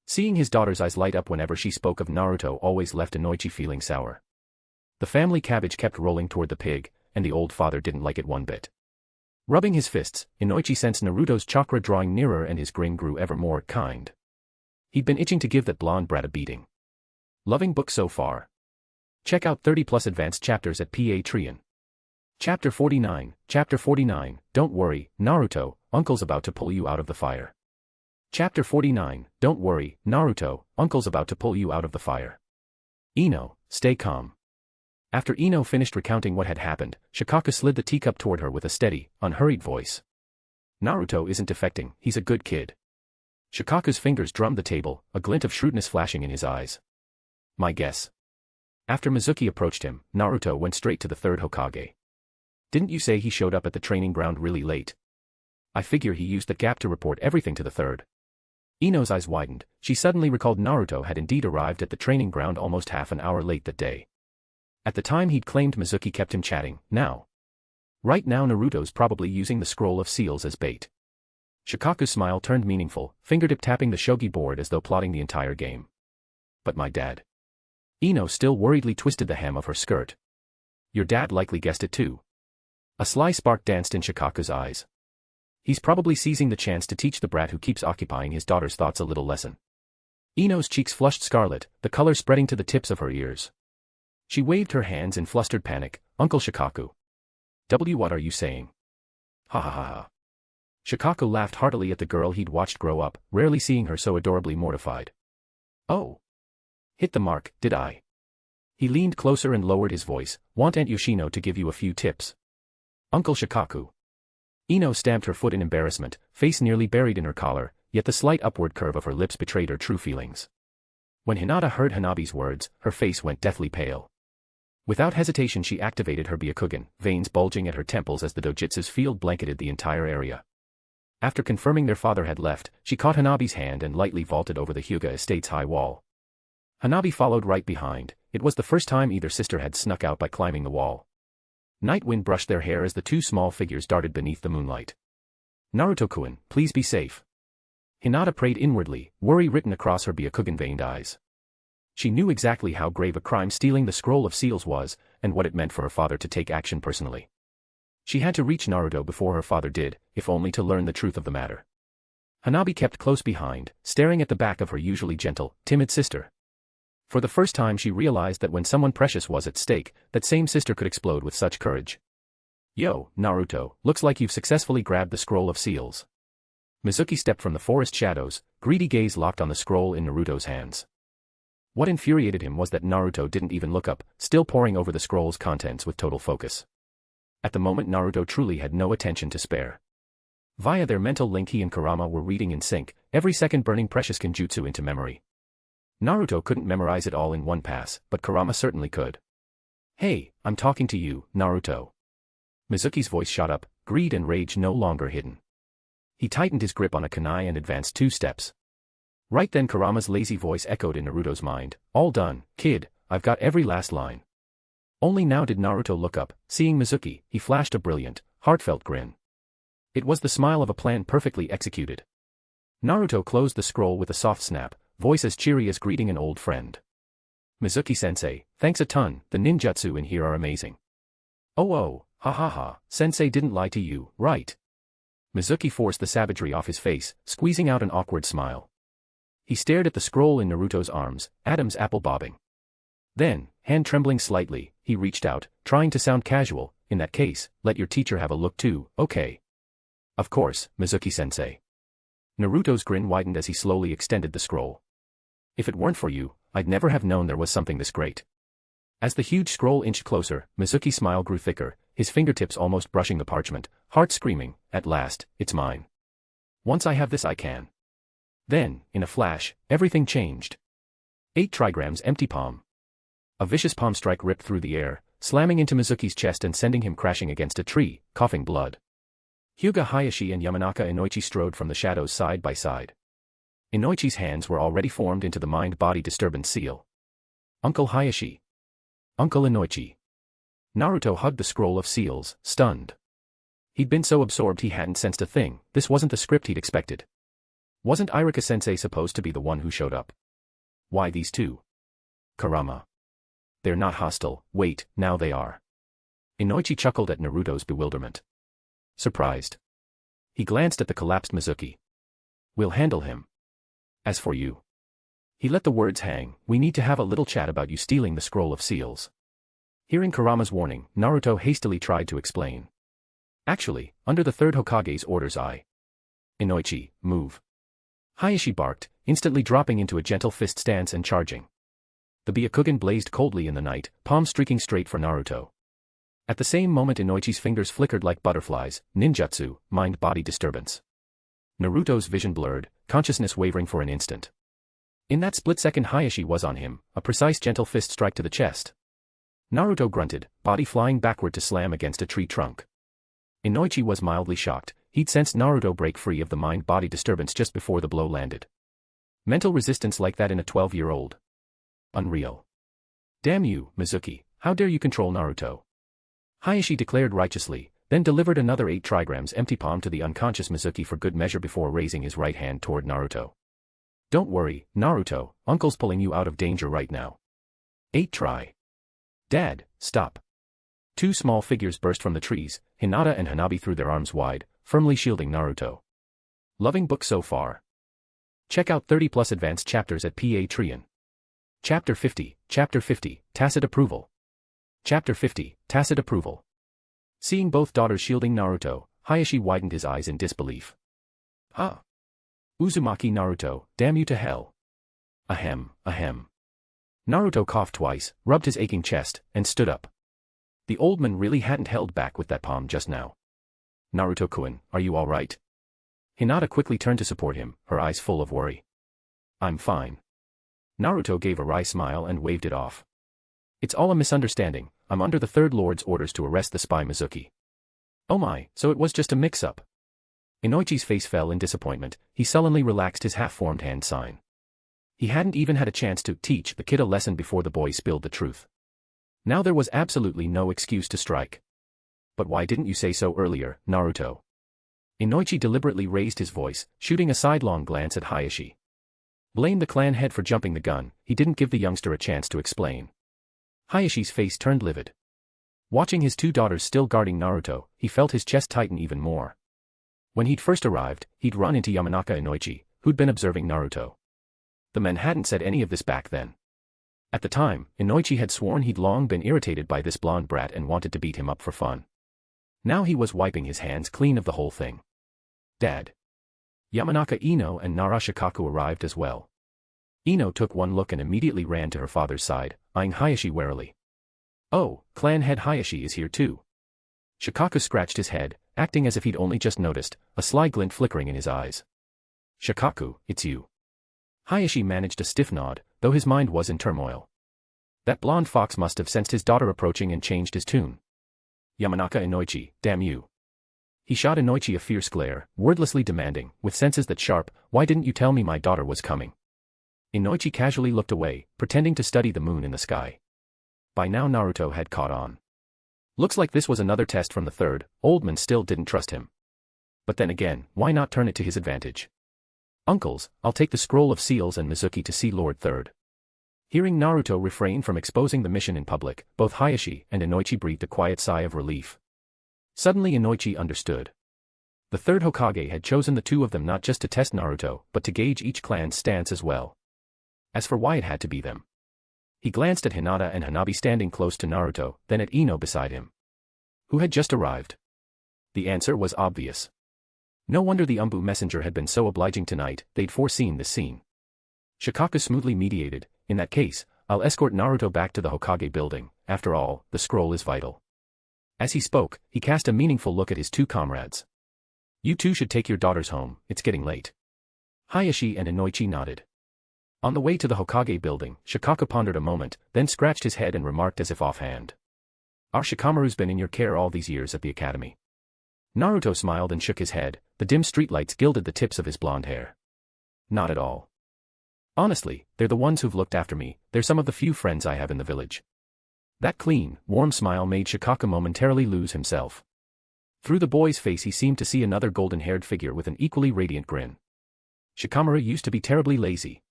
Seeing his daughter's eyes light up whenever she spoke of Naruto always left Inoichi feeling sour. The family cabbage kept rolling toward the pig, and the old father didn't like it one bit. Rubbing his fists, Inoichi sensed Naruto's chakra drawing nearer and his grin grew ever more kind. He'd been itching to give that blonde brat a beating. Loving book so far. Check out 30+ advanced chapters at Patreon. Chapter 49, Don't worry, Naruto, Uncle's about to pull you out of the fire. Chapter 49, Don't worry, Naruto, Uncle's about to pull you out of the fire. Ino, stay calm. After Ino finished recounting what had happened, Shikaku slid the teacup toward her with a steady, unhurried voice. Naruto isn't defecting, he's a good kid. Shikaku's fingers drummed the table, a glint of shrewdness flashing in his eyes. My guess. After Mizuki approached him, Naruto went straight to the third Hokage. Didn't you say he showed up at the training ground really late? I figure he used the gap to report everything to the third. Ino's eyes widened. She suddenly recalled Naruto had indeed arrived at the training ground almost half an hour late that day. At the time he'd claimed Mizuki kept him chatting, now. Right now Naruto's probably using the scroll of seals as bait. Shikaku's smile turned meaningful, fingertip tapping the shogi board as though plotting the entire game. But my dad. Ino still worriedly twisted the hem of her skirt. Your dad likely guessed it too. A sly spark danced in Shikaku's eyes. He's probably seizing the chance to teach the brat who keeps occupying his daughter's thoughts a little lesson. Ino's cheeks flushed scarlet, the color spreading to the tips of her ears. She waved her hands in flustered panic. Uncle Shikaku. What are you saying? Ha ha ha ha. Shikaku laughed heartily at the girl he'd watched grow up, rarely seeing her so adorably mortified. Oh. Hit the mark, did I? He leaned closer and lowered his voice. Want Aunt Yoshino to give you a few tips? Uncle Shikaku. Ino stamped her foot in embarrassment, face nearly buried in her collar, yet the slight upward curve of her lips betrayed her true feelings. When Hinata heard Hanabi's words, her face went deathly pale. Without hesitation she activated her Byakugan, veins bulging at her temples as the dojutsu's field blanketed the entire area. After confirming their father had left, she caught Hanabi's hand and lightly vaulted over the Hyuga estate's high wall. Hanabi followed right behind. It was the first time either sister had snuck out by climbing the wall. Night wind brushed their hair as the two small figures darted beneath the moonlight. Naruto-kun, please be safe. Hinata prayed inwardly, worry written across her Byakugan-veined eyes. She knew exactly how grave a crime stealing the scroll of seals was, and what it meant for her father to take action personally. She had to reach Naruto before her father did, if only to learn the truth of the matter. Hanabi kept close behind, staring at the back of her usually gentle, timid sister. For the first time she realized that when someone precious was at stake, that same sister could explode with such courage. Yo, Naruto, looks like you've successfully grabbed the scroll of seals. Mizuki stepped from the forest shadows, greedy gaze locked on the scroll in Naruto's hands. What infuriated him was that Naruto didn't even look up, still poring over the scroll's contents with total focus. At the moment Naruto truly had no attention to spare. Via their mental link he and Kurama were reading in sync, every second burning precious genjutsu into memory. Naruto couldn't memorize it all in one pass, but Kurama certainly could. Hey, I'm talking to you, Naruto. Mizuki's voice shot up, greed and rage no longer hidden. He tightened his grip on a kunai and advanced 2 steps. Right then Kurama's lazy voice echoed in Naruto's mind. All done, kid, I've got every last line. Only now did Naruto look up. Seeing Mizuki, he flashed a brilliant, heartfelt grin. It was the smile of a plan perfectly executed. Naruto closed the scroll with a soft snap, voice as cheery as greeting an old friend. Mizuki-sensei, thanks a ton, the ninjutsu in here are amazing. Oh, ha ha ha, sensei didn't lie to you, right? Mizuki forced the savagery off his face, squeezing out an awkward smile. He stared at the scroll in Naruto's arms, Adam's apple bobbing. Then, hand trembling slightly, he reached out, trying to sound casual. In that case, let your teacher have a look too, okay? Of course, Mizuki-sensei. Naruto's grin widened as he slowly extended the scroll. If it weren't for you, I'd never have known there was something this great. As the huge scroll inched closer, Mizuki's smile grew thicker, his fingertips almost brushing the parchment, heart screaming, at last, it's mine. Once I have this I can. Then, in a flash, everything changed. 8 trigrams empty palm. A vicious palm strike ripped through the air, slamming into Mizuki's chest and sending him crashing against a tree, coughing blood. Hyuga Hayashi and Yamanaka Inoichi strode from the shadows side by side. Inoichi's hands were already formed into the mind-body disturbance seal. Uncle Hayashi. Uncle Inoichi. Naruto hugged the scroll of seals, stunned. He'd been so absorbed he hadn't sensed a thing. This wasn't the script he'd expected. Wasn't Iruka-sensei supposed to be the one who showed up? Why these two? Kurama. They're not hostile, wait, now they are. Inoichi chuckled at Naruto's bewilderment. Surprised. He glanced at the collapsed Mizuki. We'll handle him. As for you. He let the words hang, we need to have a little chat about you stealing the scroll of seals. Hearing Kurama's warning, Naruto hastily tried to explain. Actually, under the third Hokage's orders Inoichi, move. Hayashi barked, instantly dropping into a gentle fist stance and charging. The Byakugan blazed coldly in the night, palm streaking straight for Naruto. At the same moment Inoichi's fingers flickered like butterflies, ninjutsu, mind-body disturbance. Naruto's vision blurred, consciousness wavering for an instant. In that split second Hayashi was on him, a precise gentle fist strike to the chest. Naruto grunted, body flying backward to slam against a tree trunk. Inoichi was mildly shocked, he'd sensed Naruto break free of the mind-body disturbance just before the blow landed. Mental resistance like that in a 12-year-old. Unreal. Damn you, Mizuki, how dare you control Naruto? Hayashi declared righteously, then delivered another 8 trigrams empty palm to the unconscious Mizuki for good measure before raising his right hand toward Naruto. Don't worry, Naruto, Uncle's pulling you out of danger right now. 8 try. Dad, stop. 2 small figures burst from the trees, Hinata and Hanabi threw their arms wide, firmly shielding Naruto. Loving book so far. Check out 30+ advanced chapters at Patreon. Chapter 50, Tacit Approval. Chapter 50, Tacit Approval. Seeing both daughters shielding Naruto, Hayashi widened his eyes in disbelief. Ah. Uzumaki Naruto, damn you to hell. Ahem, ahem. Naruto coughed twice, rubbed his aching chest, and stood up. The old man really hadn't held back with that palm just now. Naruto-kun, are you all right? Hinata quickly turned to support him, her eyes full of worry. I'm fine. Naruto gave a wry smile and waved it off. It's all a misunderstanding, I'm under the Third Lord's orders to arrest the spy Mizuki. Oh my, so it was just a mix-up. Inoichi's face fell in disappointment, he sullenly relaxed his half-formed hand sign. He hadn't even had a chance to teach the kid a lesson before the boy spilled the truth. Now there was absolutely no excuse to strike. But why didn't you say so earlier, Naruto? Inoichi deliberately raised his voice, shooting a sidelong glance at Hayashi. Blame the clan head for jumping the gun, he didn't give the youngster a chance to explain. Hayashi's face turned livid. Watching his 2 daughters still guarding Naruto, he felt his chest tighten even more. When he'd first arrived, he'd run into Yamanaka Inoichi, who'd been observing Naruto. The men hadn't said any of this back then. At the time, Inoichi had sworn he'd long been irritated by this blonde brat and wanted to beat him up for fun. Now he was wiping his hands clean of the whole thing. Dad. Yamanaka Ino and Nara Shikaku arrived as well. Ino took one look and immediately ran to her father's side, eyeing Hayashi warily. Oh, clan head Hayashi is here too. Shikaku scratched his head, acting as if he'd only just noticed, a sly glint flickering in his eyes. Shikaku, it's you. Hayashi managed a stiff nod, though his mind was in turmoil. That blonde fox must have sensed his daughter approaching and changed his tune. Yamanaka Inoichi, damn you. He shot Inoichi a fierce glare, wordlessly demanding, with senses that sharp, why didn't you tell me my daughter was coming? Inoichi casually looked away, pretending to study the moon in the sky. by now Naruto had caught on. Looks like this was another test from the third. Oldman still didn't trust him. But then again, why not turn it to his advantage? Uncles, I'll take the scroll of seals and Mizuki to see Lord Third. Hearing Naruto refrain from exposing the mission in public, both Hayashi and Inoichi breathed a quiet sigh of relief. Suddenly Inoichi understood. The third Hokage had chosen the two of them not just to test Naruto, but to gauge each clan's stance as well. As for why it had to be them. He glanced at Hinata and Hanabi standing close to Naruto, then at Ino beside him. Who had just arrived? The answer was obvious. No wonder the Umbu messenger had been so obliging tonight, they'd foreseen this scene. Shikaku smoothly mediated, in that case, I'll escort Naruto back to the Hokage building, after all, the scroll is vital. As he spoke, he cast a meaningful look at his two comrades. You two should take your daughters home, it's getting late. Hayashi and Inoichi nodded. On the way to the Hokage building, Shikaku pondered a moment, then scratched his head and remarked as if offhand. Our Shikamaru's been in your care all these years at the academy. Naruto smiled and shook his head, the dim streetlights gilded the tips of his blonde hair. Not at all. Honestly, they're the ones who've looked after me, they're some of the few friends I have in the village. That clean, warm smile made Shikaku momentarily lose himself. Through the boy's face he seemed to see another golden-haired figure with an equally radiant grin. Shikamaru used to be terribly lazy.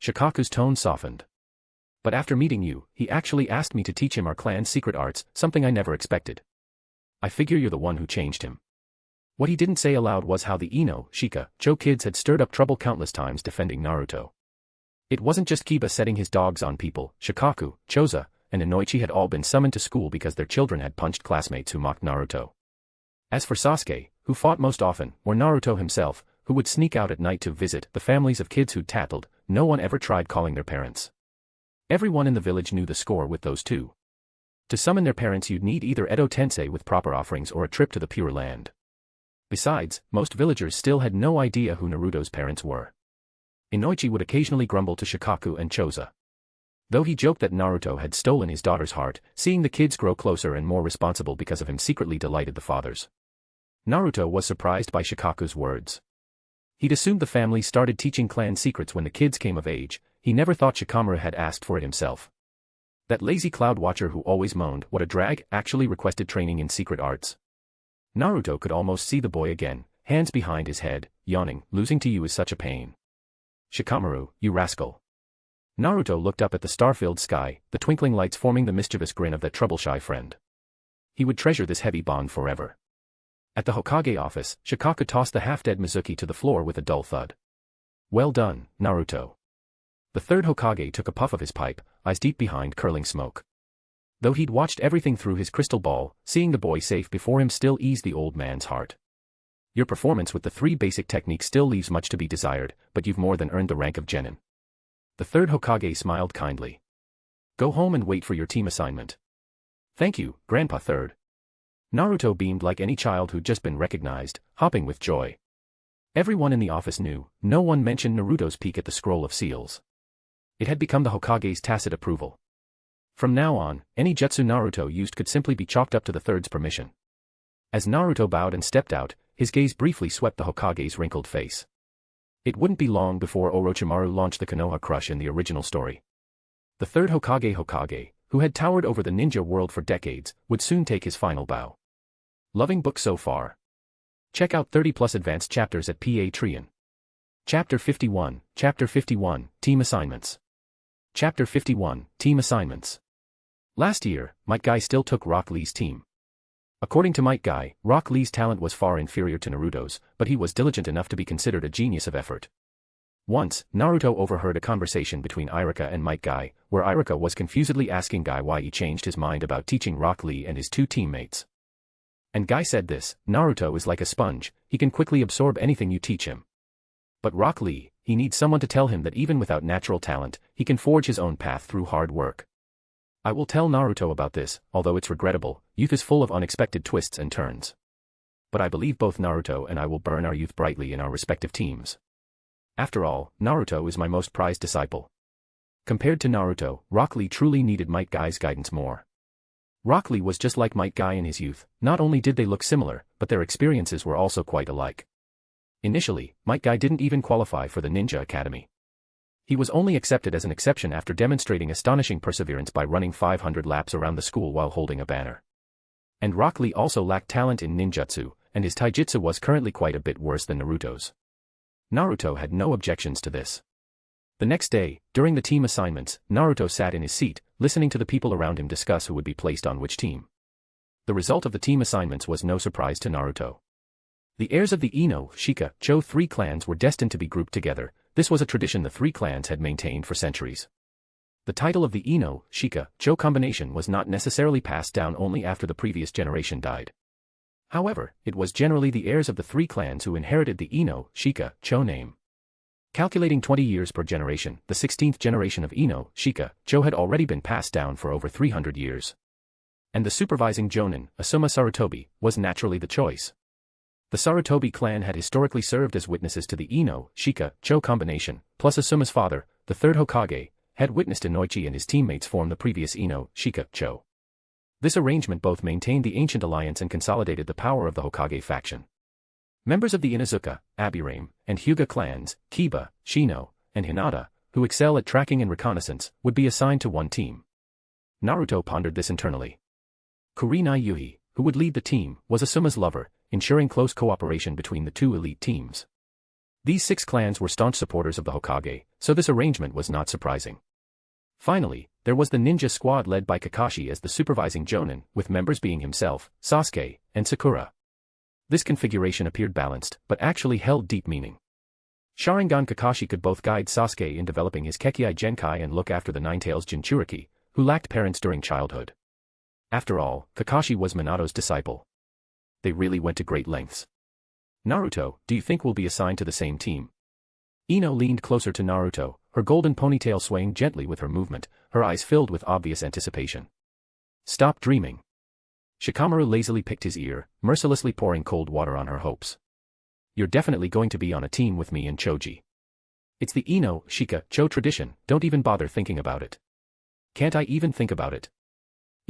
Shikaku's tone softened. But after meeting you, he actually asked me to teach him our clan's secret arts, something I never expected. I figure you're the one who changed him. What he didn't say aloud was how the Ino, Shika, Cho kids had stirred up trouble countless times defending Naruto. It wasn't just Kiba setting his dogs on people, Shikaku, Choza, and Inoichi had all been summoned to school because their children had punched classmates who mocked Naruto. As for Sasuke, who fought most often, or Naruto himself, who would sneak out at night to visit the families of kids who'd tattled, no one ever tried calling their parents. Everyone in the village knew the score with those two. To summon their parents you'd need either Edo Tensei with proper offerings or a trip to the Pure Land. Besides, most villagers still had no idea who Naruto's parents were. Inoichi would occasionally grumble to Shikaku and Choza. Though he joked that Naruto had stolen his daughter's heart, seeing the kids grow closer and more responsible because of him secretly delighted the fathers. Naruto was surprised by Shikaku's words. He'd assumed the family started teaching clan secrets when the kids came of age, he never thought Shikamaru had asked for it himself. That lazy cloud watcher who always moaned what a drag actually requested training in secret arts. Naruto could almost see the boy again, hands behind his head, yawning, losing to you is such a pain. Shikamaru, you rascal. Naruto looked up at the star-filled sky, the twinkling lights forming the mischievous grin of that trouble-shy friend. He would treasure this heavy bond forever. At the Hokage office, Shikaku tossed the half-dead Mizuki to the floor with a dull thud. Well done, Naruto. The third Hokage took a puff of his pipe, eyes deep behind curling smoke. Though he'd watched everything through his crystal ball, seeing the boy safe before him still eased the old man's heart. Your performance with the three basic techniques still leaves much to be desired, but you've more than earned the rank of genin. The third Hokage smiled kindly. Go home and wait for your team assignment. Thank you, Grandpa Third. Naruto beamed like any child who'd just been recognized, hopping with joy. Everyone in the office knew, no one mentioned Naruto's peek at the scroll of seals. It had become the Hokage's tacit approval. From now on, any jutsu Naruto used could simply be chalked up to the third's permission. As Naruto bowed and stepped out, his gaze briefly swept the Hokage's wrinkled face. It wouldn't be long before Orochimaru launched the Konoha Crush in the original story. The third Hokage, who had towered over the ninja world for decades, would soon take his final bow. Loving book so far? Check out 30+ advanced chapters at Patreon. Chapter 51, Team Assignments. Chapter 51, Team Assignments. Last year, Might Guy still took Rock Lee's team. According to Might Guy, Rock Lee's talent was far inferior to Naruto's, but he was diligent enough to be considered a genius of effort. Once, Naruto overheard a conversation between Irika and Might Guy, where Irika was confusedly asking Guy why he changed his mind about teaching Rock Lee and his two teammates. And Guy said this, Naruto is like a sponge, he can quickly absorb anything you teach him. But Rock Lee, he needs someone to tell him that even without natural talent, he can forge his own path through hard work. I will tell Naruto about this, although it's regrettable, youth is full of unexpected twists and turns. But I believe both Naruto and I will burn our youth brightly in our respective teams. After all, Naruto is my most prized disciple. Compared to Naruto, Rock Lee truly needed Might Guy's guidance more. Rock Lee was just like Might Guy in his youth, not only did they look similar, but their experiences were also quite alike. Initially, Might Guy didn't even qualify for the Ninja Academy. He was only accepted as an exception after demonstrating astonishing perseverance by running 500 laps around the school while holding a banner. And Rock Lee also lacked talent in ninjutsu, and his taijutsu was currently quite a bit worse than Naruto's. Naruto had no objections to this. The next day, during the team assignments, Naruto sat in his seat, listening to the people around him discuss who would be placed on which team. The result of the team assignments was no surprise to Naruto. The heirs of the Ino, Shika, Cho three clans were destined to be grouped together. This was a tradition the three clans had maintained for centuries. The title of the Ino, Shika, Cho combination was not necessarily passed down only after the previous generation died. However, it was generally the heirs of the three clans who inherited the Ino, Shika, Cho name. Calculating 20 years per generation, the 16th generation of Ino, Shika, Cho had already been passed down for over 300 years. And the supervising Jonin, Asuma Sarutobi, was naturally the choice. The Sarutobi clan had historically served as witnesses to the Ino, Shika, Cho combination, plus Asuma's father, the third Hokage, had witnessed Inoichi and his teammates form the previous Ino, Shika, Cho. This arrangement both maintained the ancient alliance and consolidated the power of the Hokage faction. Members of the Inuzuka, Aburame, and Hyuga clans, Kiba, Shino, and Hinata, who excel at tracking and reconnaissance, would be assigned to one team. Naruto pondered this internally. Kurenai Yuhi, who would lead the team, was Asuma's lover, ensuring close cooperation between the two elite teams. These 6 clans were staunch supporters of the Hokage, so this arrangement was not surprising. Finally, there was the ninja squad led by Kakashi as the supervising Jonin, with members being himself, Sasuke, and Sakura. This configuration appeared balanced, but actually held deep meaning. Sharingan Kakashi could both guide Sasuke in developing his Kekkei Genkai and look after the Nine-Tails Jinchuriki, who lacked parents during childhood. After all, Kakashi was Minato's disciple. They really went to great lengths. Naruto, do you think we'll be assigned to the same team? Ino leaned closer to Naruto, her golden ponytail swaying gently with her movement, her eyes filled with obvious anticipation. Stop dreaming. Shikamaru lazily picked his ear, mercilessly pouring cold water on her hopes. You're definitely going to be on a team with me and Choji. It's the Ino, Shika, Cho tradition, don't even bother thinking about it. Can't I even think about it?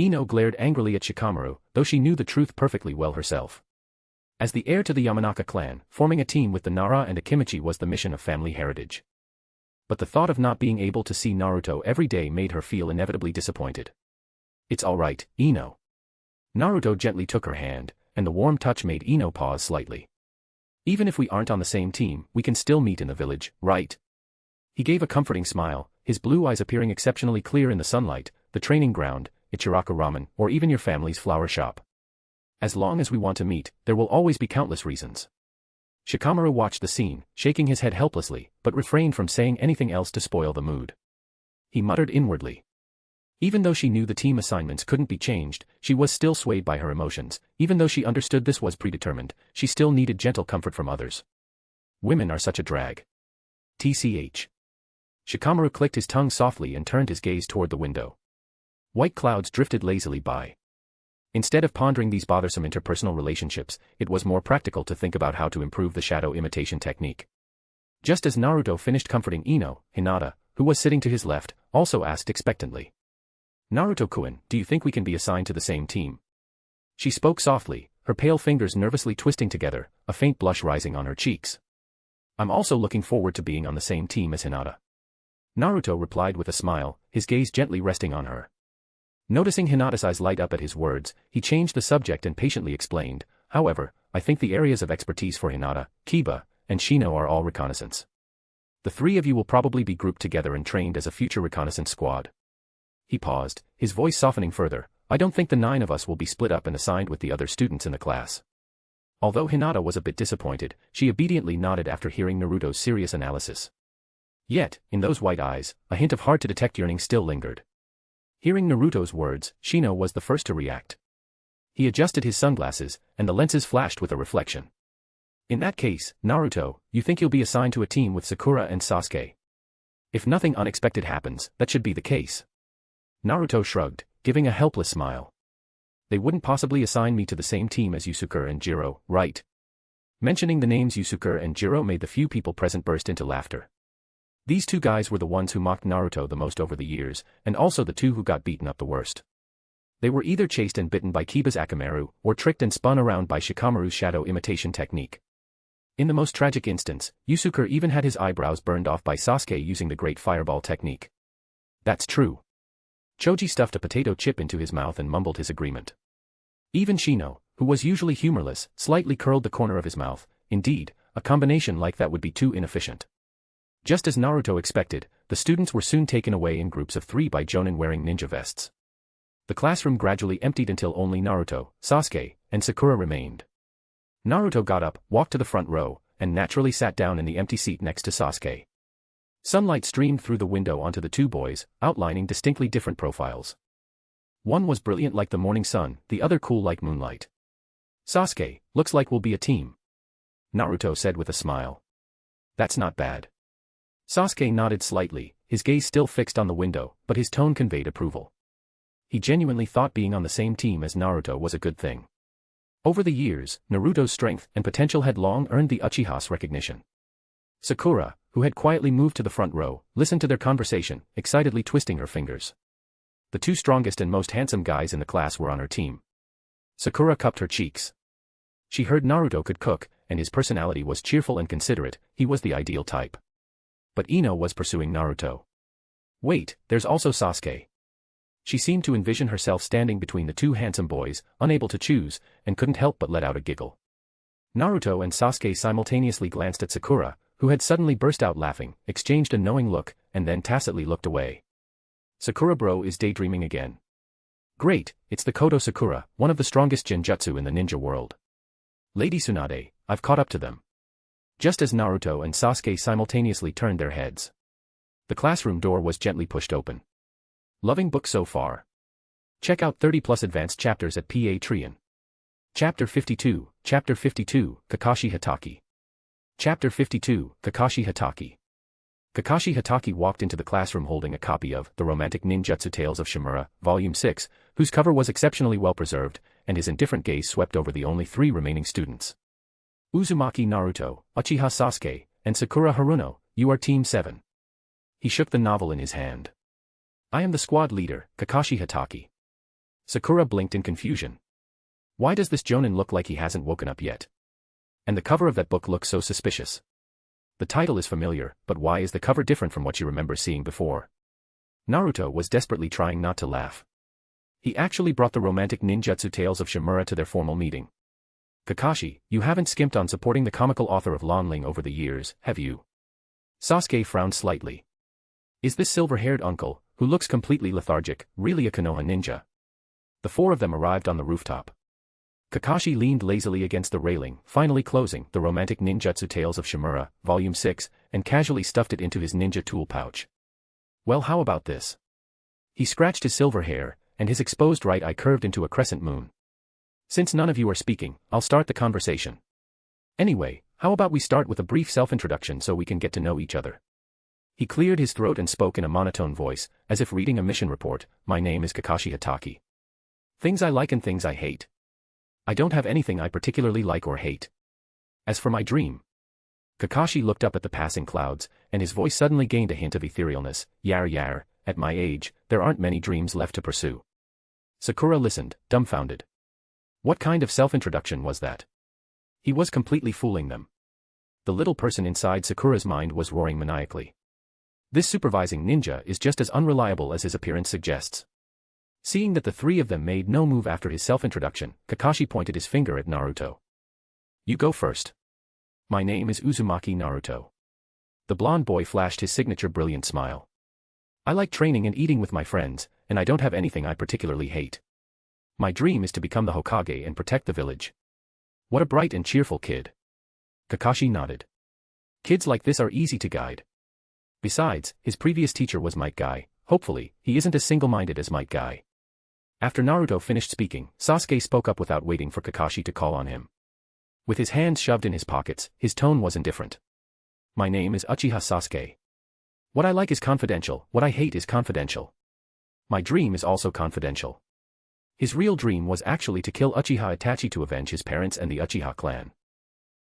Ino glared angrily at Shikamaru, though she knew the truth perfectly well herself. As the heir to the Yamanaka clan, forming a team with the Nara and Akimichi was the mission of family heritage. But the thought of not being able to see Naruto every day made her feel inevitably disappointed. It's alright, Ino. Naruto gently took her hand, and the warm touch made Ino pause slightly. Even if we aren't on the same team, we can still meet in the village, right? He gave a comforting smile, his blue eyes appearing exceptionally clear in the sunlight, the training ground, Ichiraku ramen, or even your family's flower shop. As long as we want to meet, there will always be countless reasons. Shikamaru watched the scene, shaking his head helplessly, but refrained from saying anything else to spoil the mood. He muttered inwardly. Even though she knew the team assignments couldn't be changed, she was still swayed by her emotions. Even though she understood this was predetermined, she still needed gentle comfort from others. Women are such a drag. TCH. Shikamaru clicked his tongue softly and turned his gaze toward the window. White clouds drifted lazily by. Instead of pondering these bothersome interpersonal relationships, it was more practical to think about how to improve the shadow imitation technique. Just as Naruto finished comforting Ino, Hinata, who was sitting to his left, also asked expectantly. Naruto-kun, do you think we can be assigned to the same team? She spoke softly, her pale fingers nervously twisting together, a faint blush rising on her cheeks. I'm also looking forward to being on the same team as Hinata. Naruto replied with a smile, his gaze gently resting on her. Noticing Hinata's eyes light up at his words, he changed the subject and patiently explained, however, I think the areas of expertise for Hinata, Kiba, and Shino are all reconnaissance. The 3 of you will probably be grouped together and trained as a future reconnaissance squad. He paused, his voice softening further, I don't think the 9 of us will be split up and assigned with the other students in the class. Although Hinata was a bit disappointed, she obediently nodded after hearing Naruto's serious analysis. Yet, in those white eyes, a hint of hard-to-detect yearning still lingered. Hearing Naruto's words, Shino was the first to react. He adjusted his sunglasses, and the lenses flashed with a reflection. In that case, Naruto, you think you'll be assigned to a team with Sakura and Sasuke? If nothing unexpected happens, that should be the case. Naruto shrugged, giving a helpless smile. They wouldn't possibly assign me to the same team as Yusuke and Jiro, right? Mentioning the names Yusuke and Jiro made the few people present burst into laughter. These 2 guys were the ones who mocked Naruto the most over the years, and also the 2 who got beaten up the worst. They were either chased and bitten by Kiba's Akamaru, or tricked and spun around by Shikamaru's shadow imitation technique. In the most tragic instance, Yusuke even had his eyebrows burned off by Sasuke using the Great Fireball technique. That's true. Choji stuffed a potato chip into his mouth and mumbled his agreement. Even Shino, who was usually humorless, slightly curled the corner of his mouth. Indeed, a combination like that would be too inefficient. Just as Naruto expected, the students were soon taken away in groups of 3 by jonin wearing ninja vests. The classroom gradually emptied until only Naruto, Sasuke, and Sakura remained. Naruto got up, walked to the front row, and naturally sat down in the empty seat next to Sasuke. Sunlight streamed through the window onto the two boys, outlining distinctly different profiles. One was brilliant like the morning sun, the other cool like moonlight. Sasuke, looks like we'll be a team, Naruto said with a smile. That's not bad. Sasuke nodded slightly, his gaze still fixed on the window, but his tone conveyed approval. He genuinely thought being on the same team as Naruto was a good thing. Over the years, Naruto's strength and potential had long earned the Uchiha's recognition. Sakura, who had quietly moved to the front row, listened to their conversation, excitedly twisting her fingers. The 2 strongest and most handsome guys in the class were on her team. Sakura cupped her cheeks. She heard Naruto could cook, and his personality was cheerful and considerate. He was the ideal type. But Ino was pursuing Naruto. Wait, there's also Sasuke. She seemed to envision herself standing between the 2 handsome boys, unable to choose, and couldn't help but let out a giggle. Naruto and Sasuke simultaneously glanced at Sakura, who had suddenly burst out laughing, exchanged a knowing look, and then tacitly looked away. Sakura bro is daydreaming again. Great, it's the Kodo Sakura, one of the strongest genjutsu in the ninja world. Lady Tsunade, I've caught up to them. Just as Naruto and Sasuke simultaneously turned their heads. The classroom door was gently pushed open. Loving book so far? Check out 30+ advanced chapters at Patreon. Chapter 52, Kakashi Hatake. Chapter 52, Kakashi Hatake. Kakashi Hatake walked into the classroom holding a copy of The Romantic Ninjutsu Tales of Shimura, Volume 6, whose cover was exceptionally well preserved, and his indifferent gaze swept over the only 3 remaining students. Uzumaki Naruto, Uchiha Sasuke, and Sakura Haruno, you are Team 7. He shook the novel in his hand. I am the squad leader, Kakashi Hatake. Sakura blinked in confusion. Why does this jonin look like he hasn't woken up yet? And the cover of that book looks so suspicious. The title is familiar, but why is the cover different from what you remember seeing before? Naruto was desperately trying not to laugh. He actually brought the Romantic Ninjutsu Tales of Shimura to their formal meeting. Kakashi, you haven't skimped on supporting the comical author of Lanling over the years, have you? Sasuke frowned slightly. Is this silver-haired uncle, who looks completely lethargic, really a Konoha ninja? The 4 of them arrived on the rooftop. Kakashi leaned lazily against the railing, finally closing The Romantic Ninjutsu Tales of Shimura, Volume 6, and casually stuffed it into his ninja tool pouch. Well, how about this? He scratched his silver hair, and his exposed right eye curved into a crescent moon. Since none of you are speaking, I'll start the conversation. Anyway, how about we start with a brief self-introduction so we can get to know each other? He cleared his throat and spoke in a monotone voice, as if reading a mission report. My name is Kakashi Hatake. Things I like and things I hate. I don't have anything I particularly like or hate. As for my dream. Kakashi looked up at the passing clouds, and his voice suddenly gained a hint of etherealness. Yar, at my age, there aren't many dreams left to pursue. Sakura listened, dumbfounded. What kind of self-introduction was that? He was completely fooling them. The little person inside Sakura's mind was roaring maniacally. This supervising ninja is just as unreliable as his appearance suggests. Seeing that the 3 of them made no move after his self-introduction, Kakashi pointed his finger at Naruto. You go first. My name is Uzumaki Naruto. The blonde boy flashed his signature brilliant smile. I like training and eating with my friends, and I don't have anything I particularly hate. My dream is to become the Hokage and protect the village. What a bright and cheerful kid. Kakashi nodded. Kids like this are easy to guide. Besides, his previous teacher was Might Guy. Hopefully, he isn't as single-minded as Might Guy. After Naruto finished speaking, Sasuke spoke up without waiting for Kakashi to call on him. With his hands shoved in his pockets, his tone was indifferent. My name is Uchiha Sasuke. What I like is confidential, what I hate is confidential. My dream is also confidential. His real dream was actually to kill Uchiha Itachi to avenge his parents and the Uchiha clan.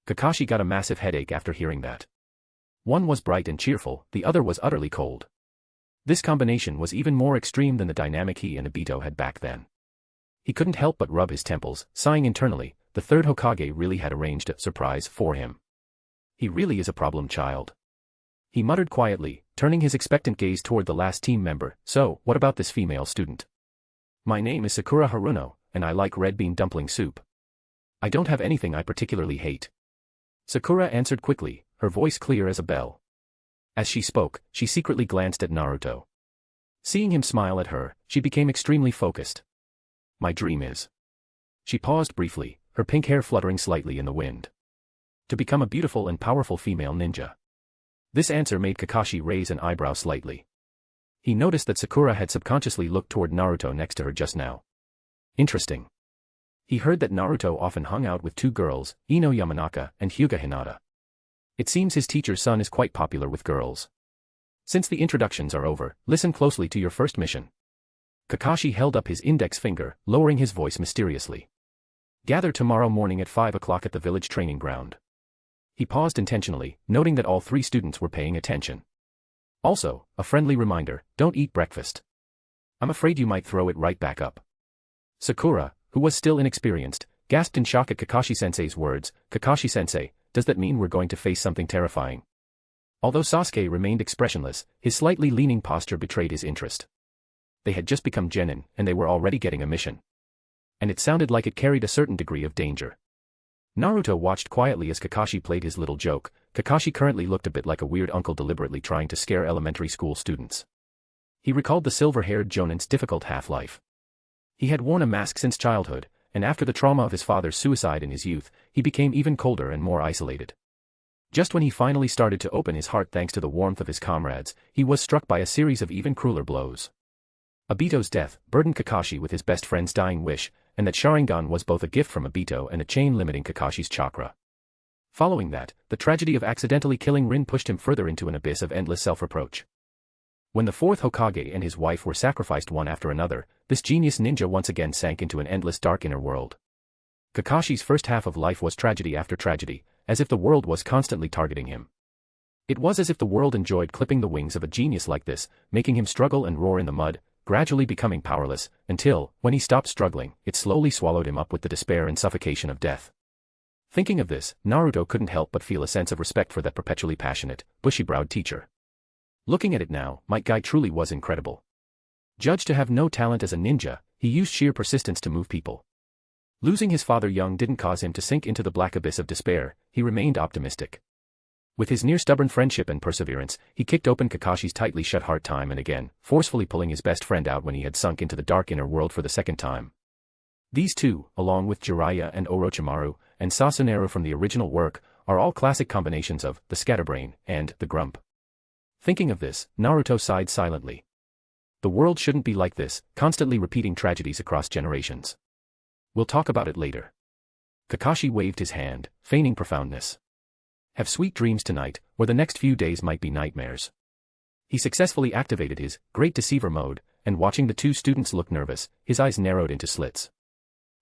Kakashi got a massive headache after hearing that. One was bright and cheerful, the other was utterly cold. This combination was even more extreme than the dynamic he and Obito had back then. He couldn't help but rub his temples, sighing internally. The 3rd Hokage really had arranged a surprise for him. He really is a problem child. He muttered quietly, turning his expectant gaze toward the last team member. So, what about this female student? My name is Sakura Haruno, and I like red bean dumpling soup. I don't have anything I particularly hate. Sakura answered quickly, her voice clear as a bell. As she spoke, she secretly glanced at Naruto. Seeing him smile at her, she became extremely focused. My dream is. She paused briefly, her pink hair fluttering slightly in the wind. To become a beautiful and powerful female ninja. This answer made Kakashi raise an eyebrow slightly. He noticed that Sakura had subconsciously looked toward Naruto next to her just now. Interesting. He heard that Naruto often hung out with two girls, Ino Yamanaka and Hyuga Hinata. It seems his teacher's son is quite popular with girls. Since the introductions are over, listen closely to your first mission. Kakashi held up his index finger, lowering his voice mysteriously. Gather tomorrow morning at 5 o'clock at the village training ground. He paused intentionally, noting that all three students were paying attention. Also, a friendly reminder, don't eat breakfast. I'm afraid you might throw it right back up. Sakura, who was still inexperienced, gasped in shock at Kakashi-sensei's words. Kakashi-sensei, does that mean we're going to face something terrifying? Although Sasuke remained expressionless, his slightly leaning posture betrayed his interest. They had just become genin, and they were already getting a mission. And it sounded like it carried a certain degree of danger. Naruto watched quietly as Kakashi played his little joke. Kakashi currently looked a bit like a weird uncle deliberately trying to scare elementary school students. He recalled the silver-haired Jonin's difficult half-life. He had worn a mask since childhood, and after the trauma of his father's suicide in his youth, he became even colder and more isolated. Just when he finally started to open his heart thanks to the warmth of his comrades, he was struck by a series of even crueler blows. Obito's death burdened Kakashi with his best friend's dying wish, and that Sharingan was both a gift from Obito and a chain limiting Kakashi's chakra. Following that, the tragedy of accidentally killing Rin pushed him further into an abyss of endless self-reproach. When the fourth Hokage and his wife were sacrificed one after another, this genius ninja once again sank into an endless dark inner world. Kakashi's first half of life was tragedy after tragedy, as if the world was constantly targeting him. It was as if the world enjoyed clipping the wings of a genius like this, making him struggle and roar in the mud, gradually becoming powerless, until, when he stopped struggling, it slowly swallowed him up with the despair and suffocation of death. Thinking of this, Naruto couldn't help but feel a sense of respect for that perpetually passionate, bushy-browed teacher. Looking at it now, Might Guy truly was incredible. Judged to have no talent as a ninja, he used sheer persistence to move people. Losing his father young didn't cause him to sink into the black abyss of despair, he remained optimistic. With his near-stubborn friendship and perseverance, he kicked open Kakashi's tightly shut heart time and again, forcefully pulling his best friend out when he had sunk into the dark inner world for the second time. These two, along with Jiraiya and Orochimaru, and Sasuneru from the original work, are all classic combinations of the Scatterbrain and the Grump. Thinking of this, Naruto sighed silently. The world shouldn't be like this, constantly repeating tragedies across generations. We'll talk about it later. Kakashi waved his hand, feigning profoundness. Have sweet dreams tonight, or the next few days might be nightmares. He successfully activated his Great Deceiver mode, and watching the two students look nervous, his eyes narrowed into slits.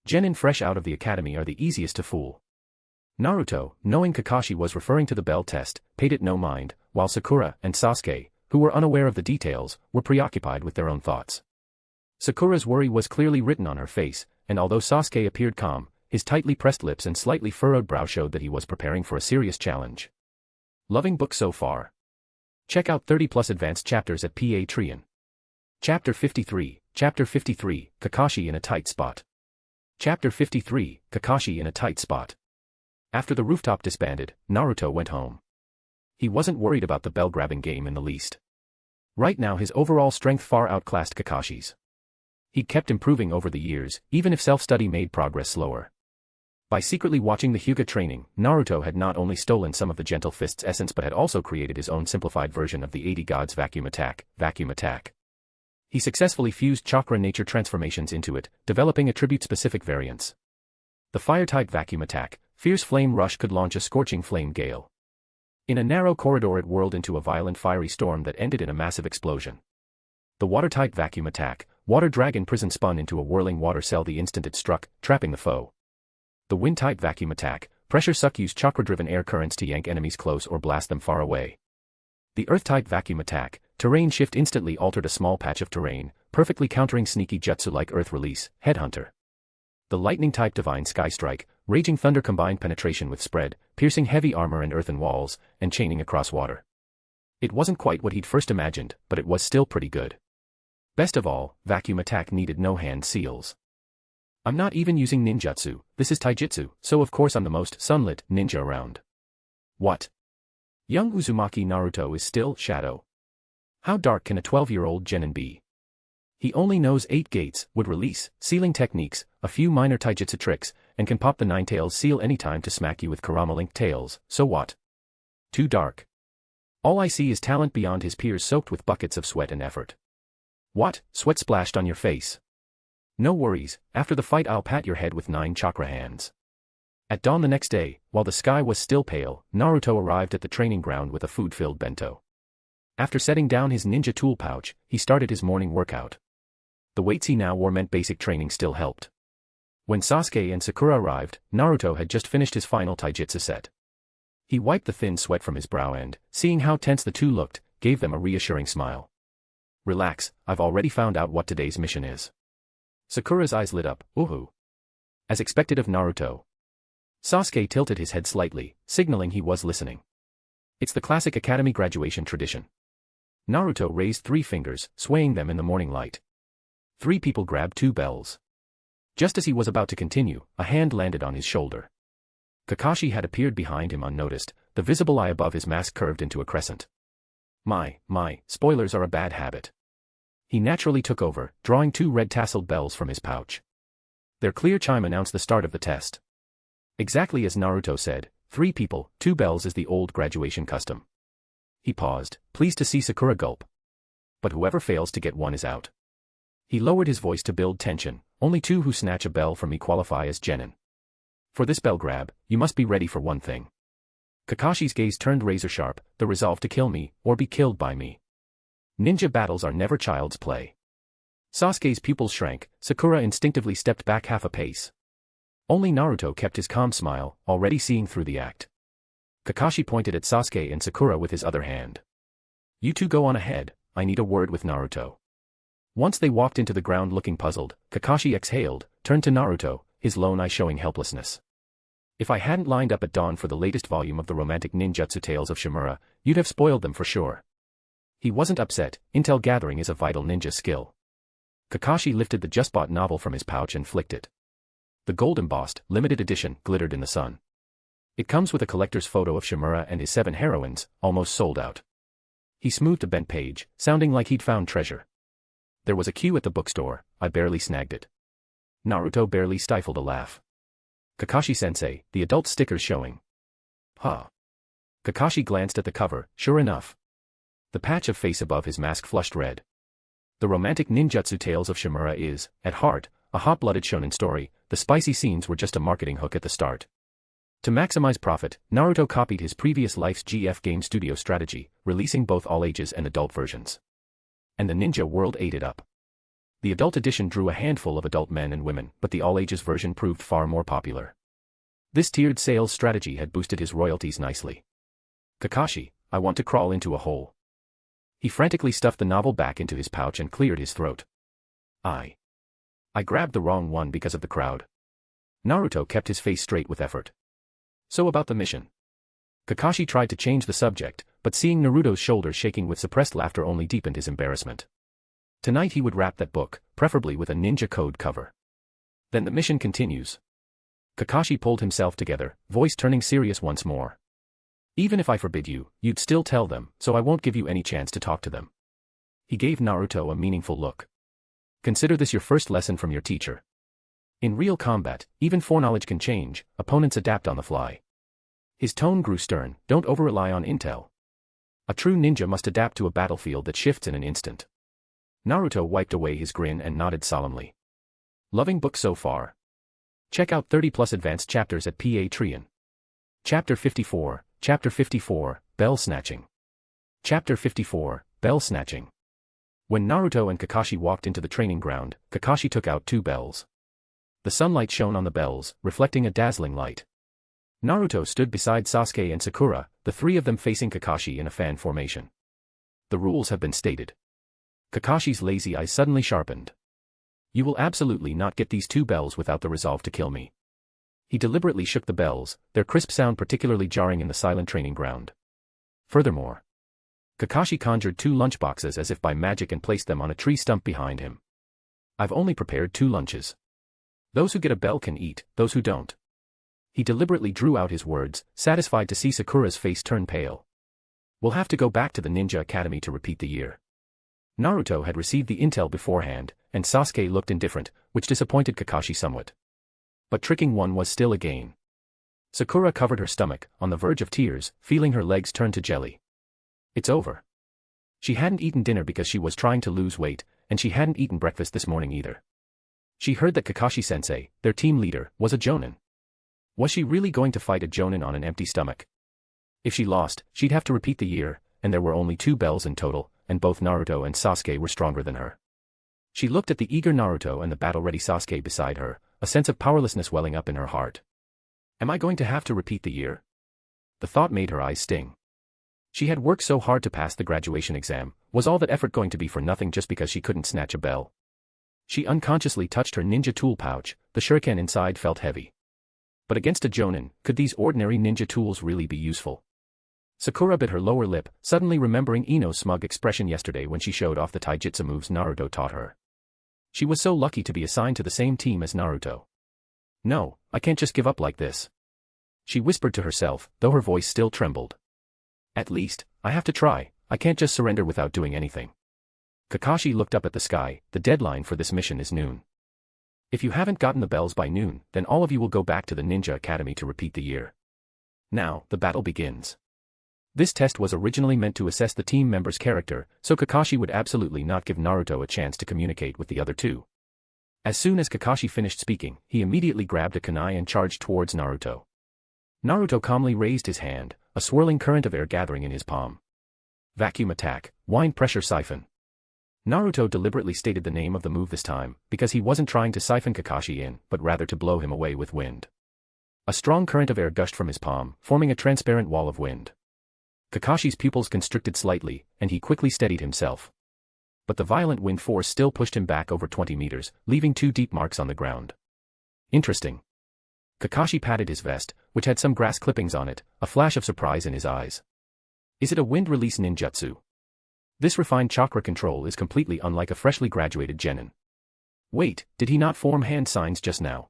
Genin fresh out of the academy are the easiest to fool. Naruto, knowing Kakashi was referring to the bell test, paid it no mind, while Sakura and Sasuke, who were unaware of the details, were preoccupied with their own thoughts. Sakura's worry was clearly written on her face, and although Sasuke appeared calm, his tightly pressed lips and slightly furrowed brow showed that he was preparing for a serious challenge. Loving book so far. Check out 30+ advanced chapters at Patreon. Chapter 53, Kakashi in a tight spot. Chapter 53, Kakashi in a tight spot. After the rooftop disbanded, Naruto went home. He wasn't worried about the bell-grabbing game in the least. Right now his overall strength far outclassed Kakashi's. He'd kept improving over the years, even if self-study made progress slower. By secretly watching the Hyuga training, Naruto had not only stolen some of the Gentle Fist's essence but had also created his own simplified version of the 80 Gods Vacuum Attack. He successfully fused chakra nature transformations into it, developing attribute-specific variants. The Fire-type Vacuum Attack, Fierce Flame Rush could launch a scorching flame gale. In a narrow corridor it whirled into a violent fiery storm that ended in a massive explosion. The Water-type Vacuum Attack, Water Dragon Prison spun into a whirling water cell the instant it struck, trapping the foe. The Wind-type Vacuum Attack, Pressure Suck used chakra-driven air currents to yank enemies close or blast them far away. The Earth-type Vacuum Attack, Terrain Shift instantly altered a small patch of terrain, perfectly countering sneaky jutsu like Earth Release, Headhunter. The Lightning-type Divine Sky Strike, Raging Thunder combined penetration with spread, piercing heavy armor and earthen walls, and chaining across water. It wasn't quite what he'd first imagined, but it was still pretty good. Best of all, vacuum attack needed no hand seals. I'm not even using ninjutsu, this is taijutsu, so of course I'm the most sunlit ninja around. What? Young Uzumaki Naruto is still shadow. How dark can a 12-year-old genin be? He only knows 8 gates, would release, sealing techniques, a few minor taijutsu tricks, and can pop the Nine-Tails seal anytime to smack you with Kurama-linked tails, so what? Too dark. All I see is talent beyond his peers soaked with buckets of sweat and effort. What, sweat splashed on your face? No worries, after the fight I'll pat your head with 9 chakra hands. At dawn the next day, while the sky was still pale, Naruto arrived at the training ground with a food-filled bento. After setting down his ninja tool pouch, he started his morning workout. The weights he now wore meant basic training still helped. When Sasuke and Sakura arrived, Naruto had just finished his final taijutsu set. He wiped the thin sweat from his brow and, seeing how tense the two looked, gave them a reassuring smile. Relax, I've already found out what today's mission is. Sakura's eyes lit up, ooh. As expected of Naruto. Sasuke tilted his head slightly, signaling he was listening. It's the classic academy graduation tradition. Naruto raised 3 fingers, swaying them in the morning light. 3 people grabbed 2 bells. Just as he was about to continue, a hand landed on his shoulder. Kakashi had appeared behind him unnoticed, the visible eye above his mask curved into a crescent. My, spoilers are a bad habit. He naturally took over, drawing 2 red-tasseled bells from his pouch. Their clear chime announced the start of the test. Exactly as Naruto said, 3 people, 2 bells is the old graduation custom. He paused, pleased to see Sakura gulp. But whoever fails to get 1 is out. He lowered his voice to build tension, only 2 who snatch a bell from me qualify as genin. For this bell grab, you must be ready for one thing. Kakashi's gaze turned razor-sharp, the resolve to kill me, or be killed by me. Ninja battles are never child's play. Sasuke's pupils shrank, Sakura instinctively stepped back half a pace. Only Naruto kept his calm smile, already seeing through the act. Kakashi pointed at Sasuke and Sakura with his other hand. You 2 go on ahead, I need a word with Naruto. Once they walked into the ground looking puzzled, Kakashi exhaled, turned to Naruto, his lone eye showing helplessness. If I hadn't lined up at dawn for the latest volume of the romantic ninjutsu tales of Shimura, you'd have spoiled them for sure. He wasn't upset, intel gathering is a vital ninja skill. Kakashi lifted the just-bought novel from his pouch and flicked it. The gold-embossed, limited edition, glittered in the sun. It comes with a collector's photo of Shimura and his 7 heroines, almost sold out. He smoothed a bent page, sounding like he'd found treasure. There was a queue at the bookstore, I barely snagged it. Naruto barely stifled a laugh. Kakashi-sensei, the adult sticker's showing. Huh. Kakashi glanced at the cover, sure enough. The patch of face above his mask flushed red. The romantic ninjutsu tales of Shimura is, at heart, a hot-blooded shonen story. The spicy scenes were just a marketing hook at the start. To maximize profit, Naruto copied his previous life's GF game studio strategy, releasing both all ages and adult versions. And the ninja world ate it up. The adult edition drew a handful of adult men and women, but the all ages version proved far more popular. This tiered sales strategy had boosted his royalties nicely. Kakashi, I want to crawl into a hole. He frantically stuffed the novel back into his pouch and cleared his throat. I grabbed the wrong one because of the crowd. Naruto kept his face straight with effort. So about the mission. Kakashi tried to change the subject, but seeing Naruto's shoulders shaking with suppressed laughter only deepened his embarrassment. Tonight he would wrap that book, preferably with a ninja code cover. Then the mission continues. Kakashi pulled himself together, voice turning serious once more. Even if I forbid you, you'd still tell them, so I won't give you any chance to talk to them. He gave Naruto a meaningful look. Consider this your first lesson from your teacher. In real combat, even foreknowledge can change, opponents adapt on the fly. His tone grew stern, don't over-rely on intel. A true ninja must adapt to a battlefield that shifts in an instant. Naruto wiped away his grin and nodded solemnly. Loving book so far. Check out 30+ advanced chapters at Patreon. Chapter 54, Bell Snatching. Chapter 54, Bell Snatching. When Naruto and Kakashi walked into the training ground, Kakashi took out 2 bells. The sunlight shone on the bells, reflecting a dazzling light. Naruto stood beside Sasuke and Sakura, the 3 of them facing Kakashi in a fan formation. The rules have been stated. Kakashi's lazy eyes suddenly sharpened. You will absolutely not get these 2 bells without the resolve to kill me. He deliberately shook the bells, their crisp sound particularly jarring in the silent training ground. Furthermore, Kakashi conjured 2 lunchboxes as if by magic and placed them on a tree stump behind him. I've only prepared 2 lunches. Those who get a bell can eat, those who don't. He deliberately drew out his words, satisfied to see Sakura's face turn pale. We'll have to go back to the Ninja Academy to repeat the year. Naruto had received the intel beforehand, and Sasuke looked indifferent, which disappointed Kakashi somewhat. But tricking one was still a gain. Sakura covered her stomach, on the verge of tears, feeling her legs turn to jelly. It's over. She hadn't eaten dinner because she was trying to lose weight, and she hadn't eaten breakfast this morning either. She heard that Kakashi-sensei, their team leader, was a jonin. Was she really going to fight a jonin on an empty stomach? If she lost, she'd have to repeat the year, and there were only 2 bells in total, and both Naruto and Sasuke were stronger than her. She looked at the eager Naruto and the battle-ready Sasuke beside her, a sense of powerlessness welling up in her heart. Am I going to have to repeat the year? The thought made her eyes sting. She had worked so hard to pass the graduation exam, was all that effort going to be for nothing just because she couldn't snatch a bell? She unconsciously touched her ninja tool pouch, the shuriken inside felt heavy. But against a jonin, could these ordinary ninja tools really be useful? Sakura bit her lower lip, suddenly remembering Ino's smug expression yesterday when she showed off the taijutsu moves Naruto taught her. She was so lucky to be assigned to the same team as Naruto. No, I can't just give up like this. She whispered to herself, though her voice still trembled. At least, I have to try, I can't just surrender without doing anything. Kakashi looked up at the sky, the deadline for this mission is noon. If you haven't gotten the bells by noon, then all of you will go back to the Ninja Academy to repeat the year. Now, the battle begins. This test was originally meant to assess the team member's character, so Kakashi would absolutely not give Naruto a chance to communicate with the other 2. As soon as Kakashi finished speaking, he immediately grabbed a kunai and charged towards Naruto. Naruto calmly raised his hand, a swirling current of air gathering in his palm. Vacuum attack, wind pressure siphon. Naruto deliberately stated the name of the move this time, because he wasn't trying to siphon Kakashi in, but rather to blow him away with wind. A strong current of air gushed from his palm, forming a transparent wall of wind. Kakashi's pupils constricted slightly, and he quickly steadied himself. But the violent wind force still pushed him back over 20 meters, leaving 2 deep marks on the ground. Interesting. Kakashi patted his vest, which had some grass clippings on it, a flash of surprise in his eyes. Is it a wind release ninjutsu? This refined chakra control is completely unlike a freshly graduated genin. Wait, did he not form hand signs just now?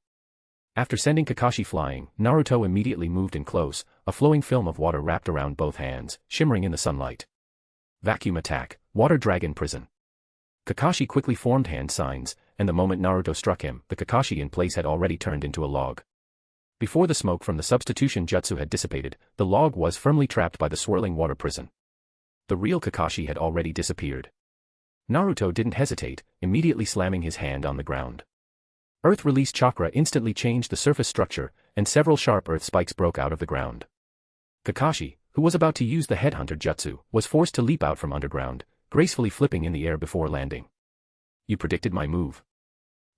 After sending Kakashi flying, Naruto immediately moved in close, a flowing film of water wrapped around both hands, shimmering in the sunlight. Vacuum attack, water dragon prison. Kakashi quickly formed hand signs, and the moment Naruto struck him, the Kakashi in place had already turned into a log. Before the smoke from the substitution jutsu had dissipated, the log was firmly trapped by the swirling water prison. The real Kakashi had already disappeared. Naruto didn't hesitate, immediately slamming his hand on the ground. Earth release chakra instantly changed the surface structure, and several sharp earth spikes broke out of the ground. Kakashi, who was about to use the headhunter jutsu, was forced to leap out from underground, gracefully flipping in the air before landing. You predicted my move.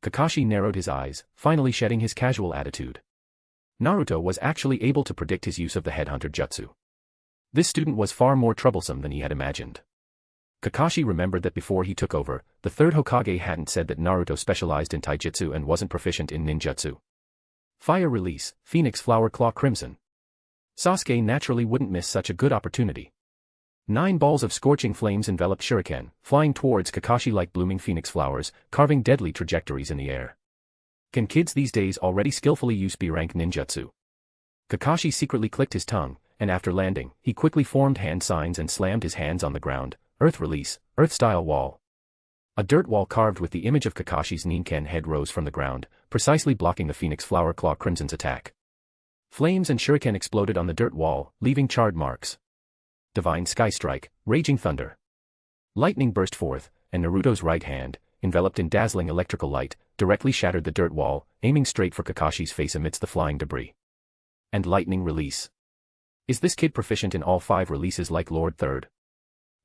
Kakashi narrowed his eyes, finally shedding his casual attitude. Naruto was actually able to predict his use of the headhunter jutsu. This student was far more troublesome than he had imagined. Kakashi remembered that before he took over, the third Hokage hadn't said that Naruto specialized in taijutsu and wasn't proficient in ninjutsu. Fire release, Phoenix Flower Claw Crimson. Sasuke naturally wouldn't miss such a good opportunity. 9 balls of scorching flames enveloped shuriken, flying towards Kakashi like blooming phoenix flowers, carving deadly trajectories in the air. Can kids these days already skillfully use B-rank ninjutsu? Kakashi secretly clicked his tongue, and after landing, he quickly formed hand signs and slammed his hands on the ground. Earth release, earth-style wall. A dirt wall carved with the image of Kakashi's Ninken head rose from the ground, precisely blocking the Phoenix Flower Claw Crimson's attack. Flames and shuriken exploded on the dirt wall, leaving charred marks. Divine Sky Strike, Raging Thunder. Lightning burst forth, and Naruto's right hand, enveloped in dazzling electrical light, directly shattered the dirt wall, aiming straight for Kakashi's face amidst the flying debris. And lightning release. Is this kid proficient in all 5 releases like Lord Third?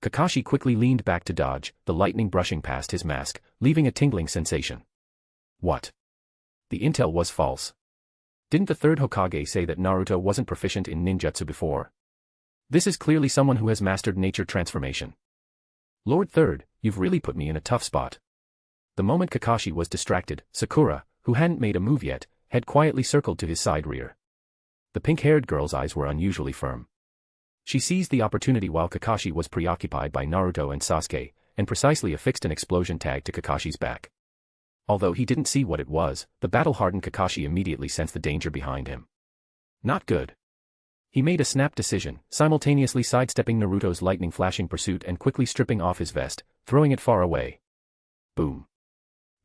Kakashi quickly leaned back to dodge, the lightning brushing past his mask, leaving a tingling sensation. What? The intel was false. Didn't the third Hokage say that Naruto wasn't proficient in ninjutsu before? This is clearly someone who has mastered nature transformation. Lord Third, you've really put me in a tough spot. The moment Kakashi was distracted, Sakura, who hadn't made a move yet, head quietly circled to his side rear. The pink-haired girl's eyes were unusually firm. She seized the opportunity while Kakashi was preoccupied by Naruto and Sasuke, and precisely affixed an explosion tag to Kakashi's back. Although he didn't see what it was, the battle-hardened Kakashi immediately sensed the danger behind him. Not good. He made a snap decision, simultaneously sidestepping Naruto's lightning-flashing pursuit and quickly stripping off his vest, throwing it far away. Boom.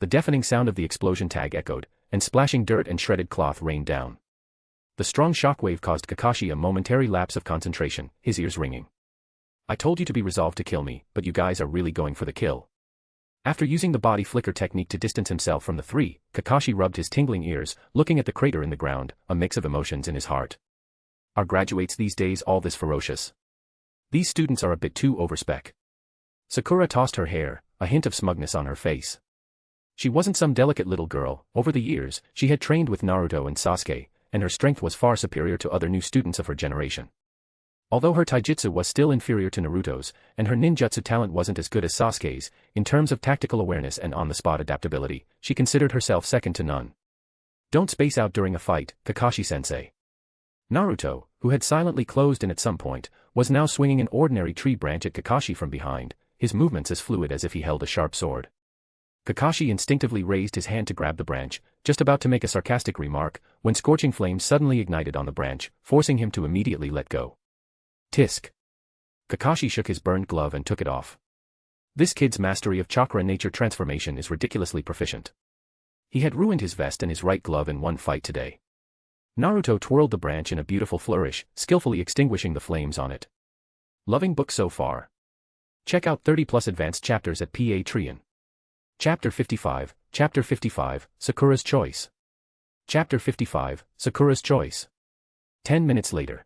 The deafening sound of the explosion tag echoed, and splashing dirt and shredded cloth rained down. The strong shockwave caused Kakashi a momentary lapse of concentration, his ears ringing. I told you to be resolved to kill me, but you guys are really going for the kill. After using the body flicker technique to distance himself from the three, Kakashi rubbed his tingling ears, looking at the crater in the ground, a mix of emotions in his heart. Are graduates these days all this ferocious? These students are a bit too overspec. Sakura tossed her hair, a hint of smugness on her face. She wasn't some delicate little girl. Over the years, she had trained with Naruto and Sasuke, and her strength was far superior to other new students of her generation. Although her taijutsu was still inferior to Naruto's, and her ninjutsu talent wasn't as good as Sasuke's, in terms of tactical awareness and on-the-spot adaptability, she considered herself second to none. Don't space out during a fight, Kakashi-sensei. Naruto, who had silently closed in at some point, was now swinging an ordinary tree branch at Kakashi from behind, his movements as fluid as if he held a sharp sword. Kakashi instinctively raised his hand to grab the branch, just about to make a sarcastic remark, when scorching flames suddenly ignited on the branch, forcing him to immediately let go. Tisk. Kakashi shook his burned glove and took it off. This kid's mastery of chakra nature transformation is ridiculously proficient. He had ruined his vest and his right glove in one fight today. Naruto twirled the branch in a beautiful flourish, skillfully extinguishing the flames on it. Loving book so far. Check out 30+ advanced chapters at Patreon. Chapter 55, Sakura's Choice. Chapter 55, Sakura's Choice. 10 minutes later.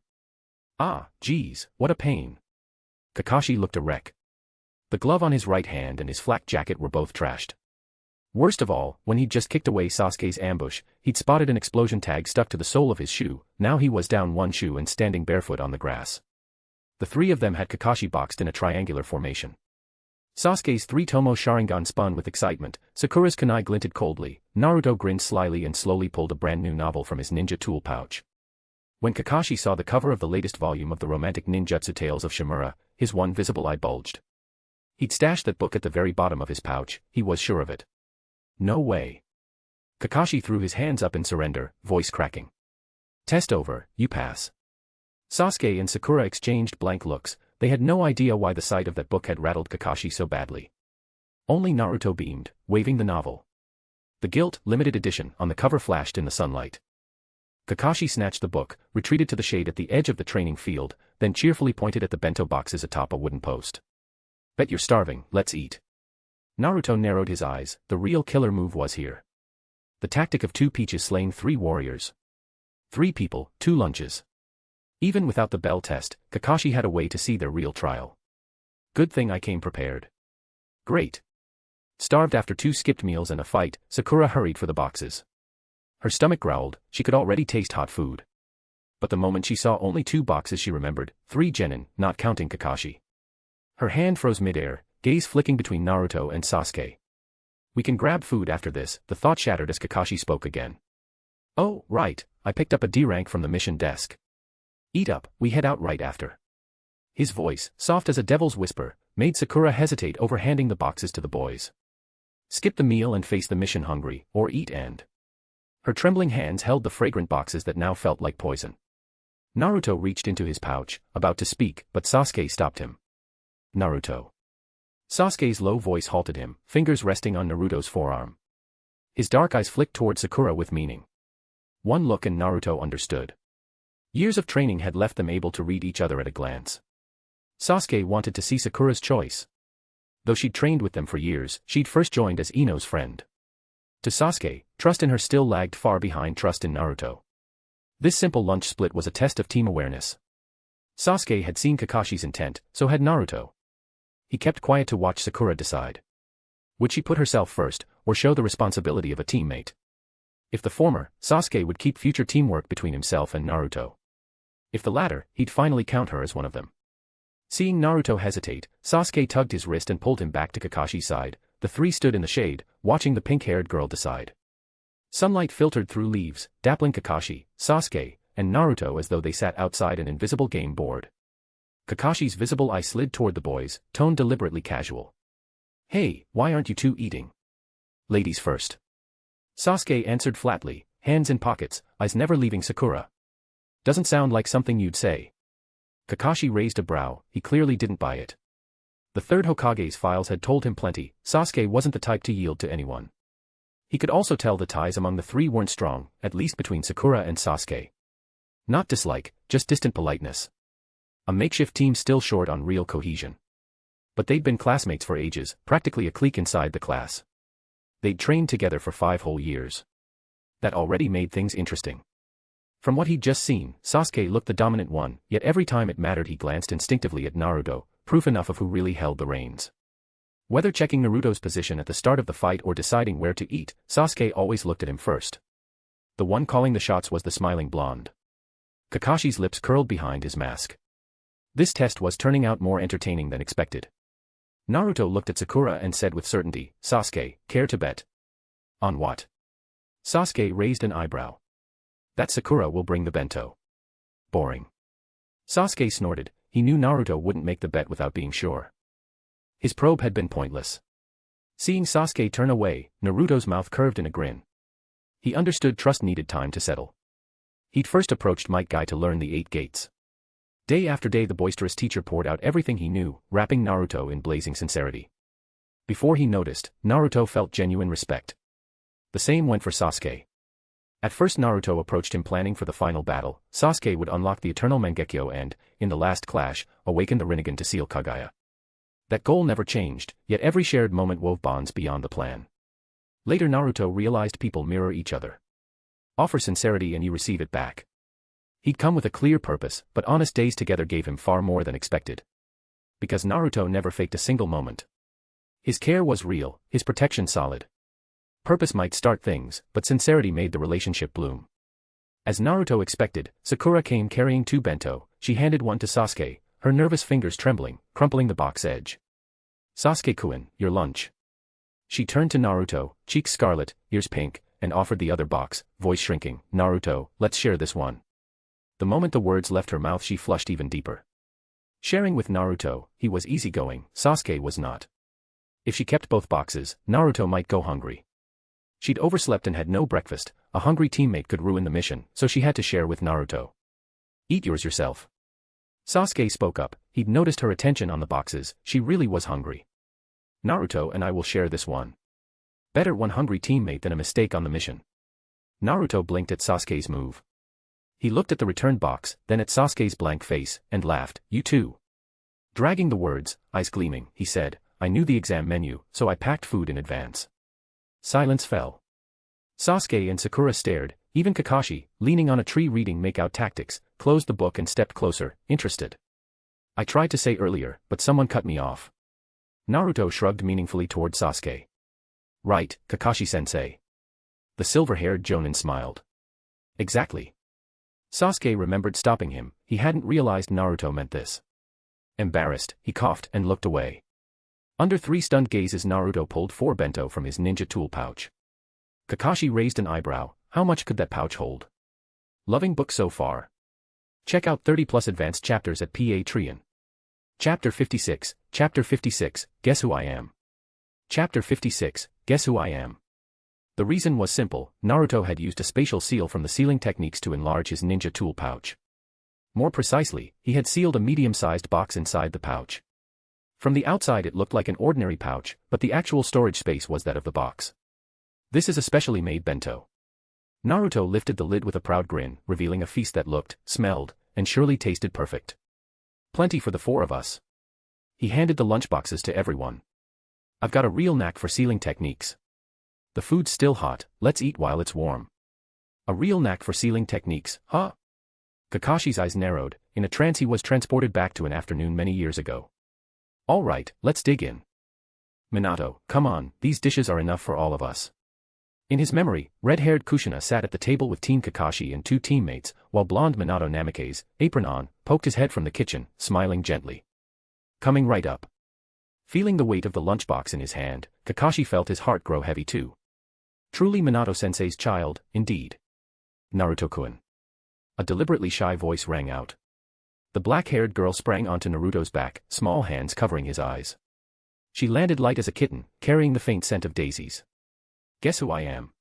Ah, geez, what a pain. Kakashi looked a wreck. The glove on his right hand and his flak jacket were both trashed. Worst of all, when he'd just kicked away Sasuke's ambush, he'd spotted an explosion tag stuck to the sole of his shoe. Now he was down one shoe and standing barefoot on the grass. The three of them had Kakashi boxed in a triangular formation. Sasuke's three-tomo Sharingan spun with excitement, Sakura's kunai glinted coldly, Naruto grinned slyly and slowly pulled a brand new novel from his ninja tool pouch. When Kakashi saw the cover of the latest volume of the romantic ninjutsu tales of Shimura, his one visible eye bulged. He'd stashed that book at the very bottom of his pouch, he was sure of it. No way. Kakashi threw his hands up in surrender, voice cracking. Test over, you pass. Sasuke and Sakura exchanged blank looks. They had no idea why the sight of that book had rattled Kakashi so badly. Only Naruto beamed, waving the novel. The gilt, limited edition, on the cover flashed in the sunlight. Kakashi snatched the book, retreated to the shade at the edge of the training field, then cheerfully pointed at the bento boxes atop a wooden post. Bet you're starving, let's eat. Naruto narrowed his eyes, the real killer move was here. The tactic of 2 peaches slaying 3 warriors. 3 people, 2 lunches. Even without the bell test, Kakashi had a way to see their real trial. Good thing I came prepared. Great. Starved after 2 skipped meals and a fight, Sakura hurried for the boxes. Her stomach growled, she could already taste hot food. But the moment she saw only 2 boxes she remembered, 3 genin, not counting Kakashi. Her hand froze midair, gaze flicking between Naruto and Sasuke. We can grab food after this, the thought shattered as Kakashi spoke again. Oh, right, I picked up a D rank from the mission desk. Eat up, we head out right after. His voice, soft as a devil's whisper, made Sakura hesitate over handing the boxes to the boys. Skip the meal and face the mission hungry, or eat and... Her trembling hands held the fragrant boxes that now felt like poison. Naruto reached into his pouch, about to speak, but Sasuke stopped him. Naruto. Sasuke's low voice halted him, fingers resting on Naruto's forearm. His dark eyes flicked toward Sakura with meaning. One look and Naruto understood. Years of training had left them able to read each other at a glance. Sasuke wanted to see Sakura's choice. Though she'd trained with them for years, she'd first joined as Ino's friend. To Sasuke, trust in her still lagged far behind trust in Naruto. This simple lunch split was a test of team awareness. Sasuke had seen Kakashi's intent, so had Naruto. He kept quiet to watch Sakura decide. Would she put herself first, or show the responsibility of a teammate? If the former, Sasuke would keep future teamwork between himself and Naruto. If the latter, he'd finally count her as one of them. Seeing Naruto hesitate, Sasuke tugged his wrist and pulled him back to Kakashi's side. The 3 stood in the shade, watching the pink-haired girl decide. Sunlight filtered through leaves, dappling Kakashi, Sasuke, and Naruto as though they sat outside an invisible game board. Kakashi's visible eye slid toward the boys, tone deliberately casual. "Hey, why aren't you two eating? Ladies first." Sasuke answered flatly, hands in pockets, eyes never leaving Sakura. "Doesn't sound like something you'd say." Kakashi raised a brow, he clearly didn't buy it. The third Hokage's files had told him plenty, Sasuke wasn't the type to yield to anyone. He could also tell the ties among the three weren't strong, at least between Sakura and Sasuke. Not dislike, just distant politeness. A makeshift team still short on real cohesion. But they'd been classmates for ages, practically a clique inside the class. They'd trained together for 5 whole years. That already made things interesting. From what he'd just seen, Sasuke looked the dominant one, yet every time it mattered he glanced instinctively at Naruto, proof enough of who really held the reins. Whether checking Naruto's position at the start of the fight or deciding where to eat, Sasuke always looked at him first. The one calling the shots was the smiling blonde. Kakashi's lips curled behind his mask. This test was turning out more entertaining than expected. Naruto looked at Sakura and said with certainty, "Sasuke, care to bet?" "On what?" Sasuke raised an eyebrow. "That Sakura will bring the bento." "Boring." Sasuke snorted, he knew Naruto wouldn't make the bet without being sure. His probe had been pointless. Seeing Sasuke turn away, Naruto's mouth curved in a grin. He understood trust needed time to settle. He'd first approached Might Guy to learn the 8 gates. Day after day the boisterous teacher poured out everything he knew, wrapping Naruto in blazing sincerity. Before he noticed, Naruto felt genuine respect. The same went for Sasuke. At first Naruto approached him planning for the final battle, Sasuke would unlock the eternal Mangekyo and, in the last clash, awaken the Rinnegan to seal Kagaya. That goal never changed, yet every shared moment wove bonds beyond the plan. Later Naruto realized people mirror each other. Offer sincerity and you receive it back. He'd come with a clear purpose, but honest days together gave him far more than expected. Because Naruto never faked a single moment. His care was real, his protection solid. Purpose might start things, but sincerity made the relationship bloom. As Naruto expected, Sakura came carrying 2 bento, she handed one to Sasuke, her nervous fingers trembling, crumpling the box edge. "Sasuke-kun, your lunch." She turned to Naruto, cheeks scarlet, ears pink, and offered the other box, voice shrinking, "Naruto, let's share this one." The moment the words left her mouth she flushed even deeper. Sharing with Naruto, he was easygoing, Sasuke was not. If she kept both boxes, Naruto might go hungry. She'd overslept and had no breakfast, a hungry teammate could ruin the mission, so she had to share with Naruto. "Eat yours yourself." Sasuke spoke up, he'd noticed her attention on the boxes, she really was hungry. "Naruto and I will share this one." Better one hungry teammate than a mistake on the mission. Naruto blinked at Sasuke's move. He looked at the returned box, then at Sasuke's blank face, and laughed, "You too." Dragging the words, eyes gleaming, he said, "I knew the exam menu, so I packed food in advance." Silence fell. Sasuke and Sakura stared, even Kakashi, leaning on a tree reading Make-Out Tactics, closed the book and stepped closer, interested. "I tried to say earlier, but someone cut me off." Naruto shrugged meaningfully toward Sasuke. "Right, Kakashi-sensei." The silver-haired Jonin smiled. "Exactly." Sasuke remembered stopping him, he hadn't realized Naruto meant this. Embarrassed, he coughed and looked away. Under 3 stunned gazes Naruto pulled 4 bento from his ninja tool pouch. Kakashi raised an eyebrow, how much could that pouch hold? Loving book so far. Check out 30+ advanced chapters at Patreon. Chapter 56, Guess Who I Am? Chapter 56, Guess Who I Am? The reason was simple, Naruto had used a spatial seal from the sealing techniques to enlarge his ninja tool pouch. More precisely, he had sealed a medium-sized box inside the pouch. From the outside it looked like an ordinary pouch, but the actual storage space was that of the box. "This is a specially made bento." Naruto lifted the lid with a proud grin, revealing a feast that looked, smelled, and surely tasted perfect. "Plenty for the 4 of us." He handed the lunchboxes to everyone. "I've got a real knack for sealing techniques. The food's still hot, let's eat while it's warm." A real knack for sealing techniques, huh? Kakashi's eyes narrowed, in a trance he was transported back to an afternoon many years ago. "All right, let's dig in." "Minato, come on, these dishes are enough for all of us." In his memory, red-haired Kushina sat at the table with Team Kakashi and 2 teammates, while blonde Minato Namikaze, apron on, poked his head from the kitchen, smiling gently. "Coming right up." Feeling the weight of the lunchbox in his hand, Kakashi felt his heart grow heavy too. Truly Minato-sensei's child, indeed. Naruto-kun. A deliberately shy voice rang out. The black-haired girl sprang onto Naruto's back, small hands covering his eyes. She landed light as a kitten, carrying the faint scent of daisies. Guess who I am?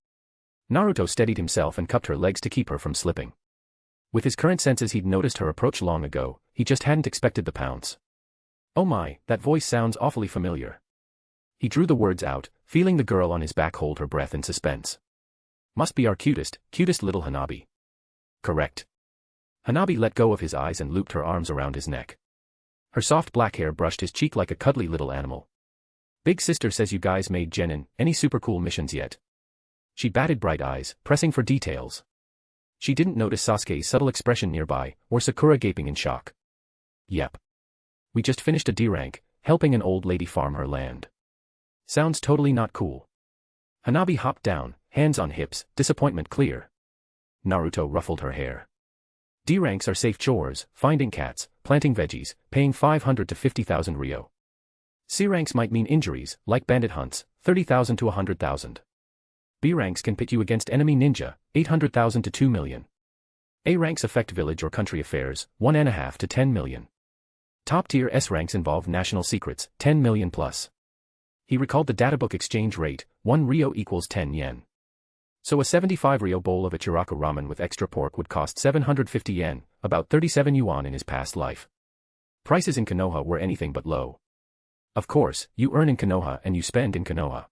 Naruto steadied himself and cupped her legs to keep her from slipping. With his current senses he'd noticed her approach long ago, he just hadn't expected the pounce. Oh my, that voice sounds awfully familiar. He drew the words out, feeling the girl on his back hold her breath in suspense. Must be our cutest little Hanabi. Correct. Hanabi let go of his eyes and looped her arms around his neck. Her soft black hair brushed his cheek like a cuddly little animal. Big sister says you guys made Genin any super cool missions yet? She batted bright eyes, pressing for details. She didn't notice Sasuke's subtle expression nearby, or Sakura gaping in shock. Yep. We just finished a D rank, helping an old lady farm her land. Sounds totally not cool. Hanabi hopped down, hands on hips, disappointment clear. Naruto ruffled her hair. D ranks are safe chores, finding cats, planting veggies, paying 500 to 50,000 Ryo. C ranks might mean injuries, like bandit hunts, 30,000 to 100,000. B ranks can pit you against enemy ninja, 800,000 to 2 million. A ranks affect village or country affairs, 1.5 to 10 million. Top tier S ranks involve national secrets, 10 million plus. He recalled the databook exchange rate, 1 Ryo equals 10 yen. So a 75 Ryo bowl of Ichiraku ramen with extra pork would cost 750 yen, about 37 yuan in his past life. Prices in Konoha were anything but low. Of course, you earn in Konoha and you spend in Konoha.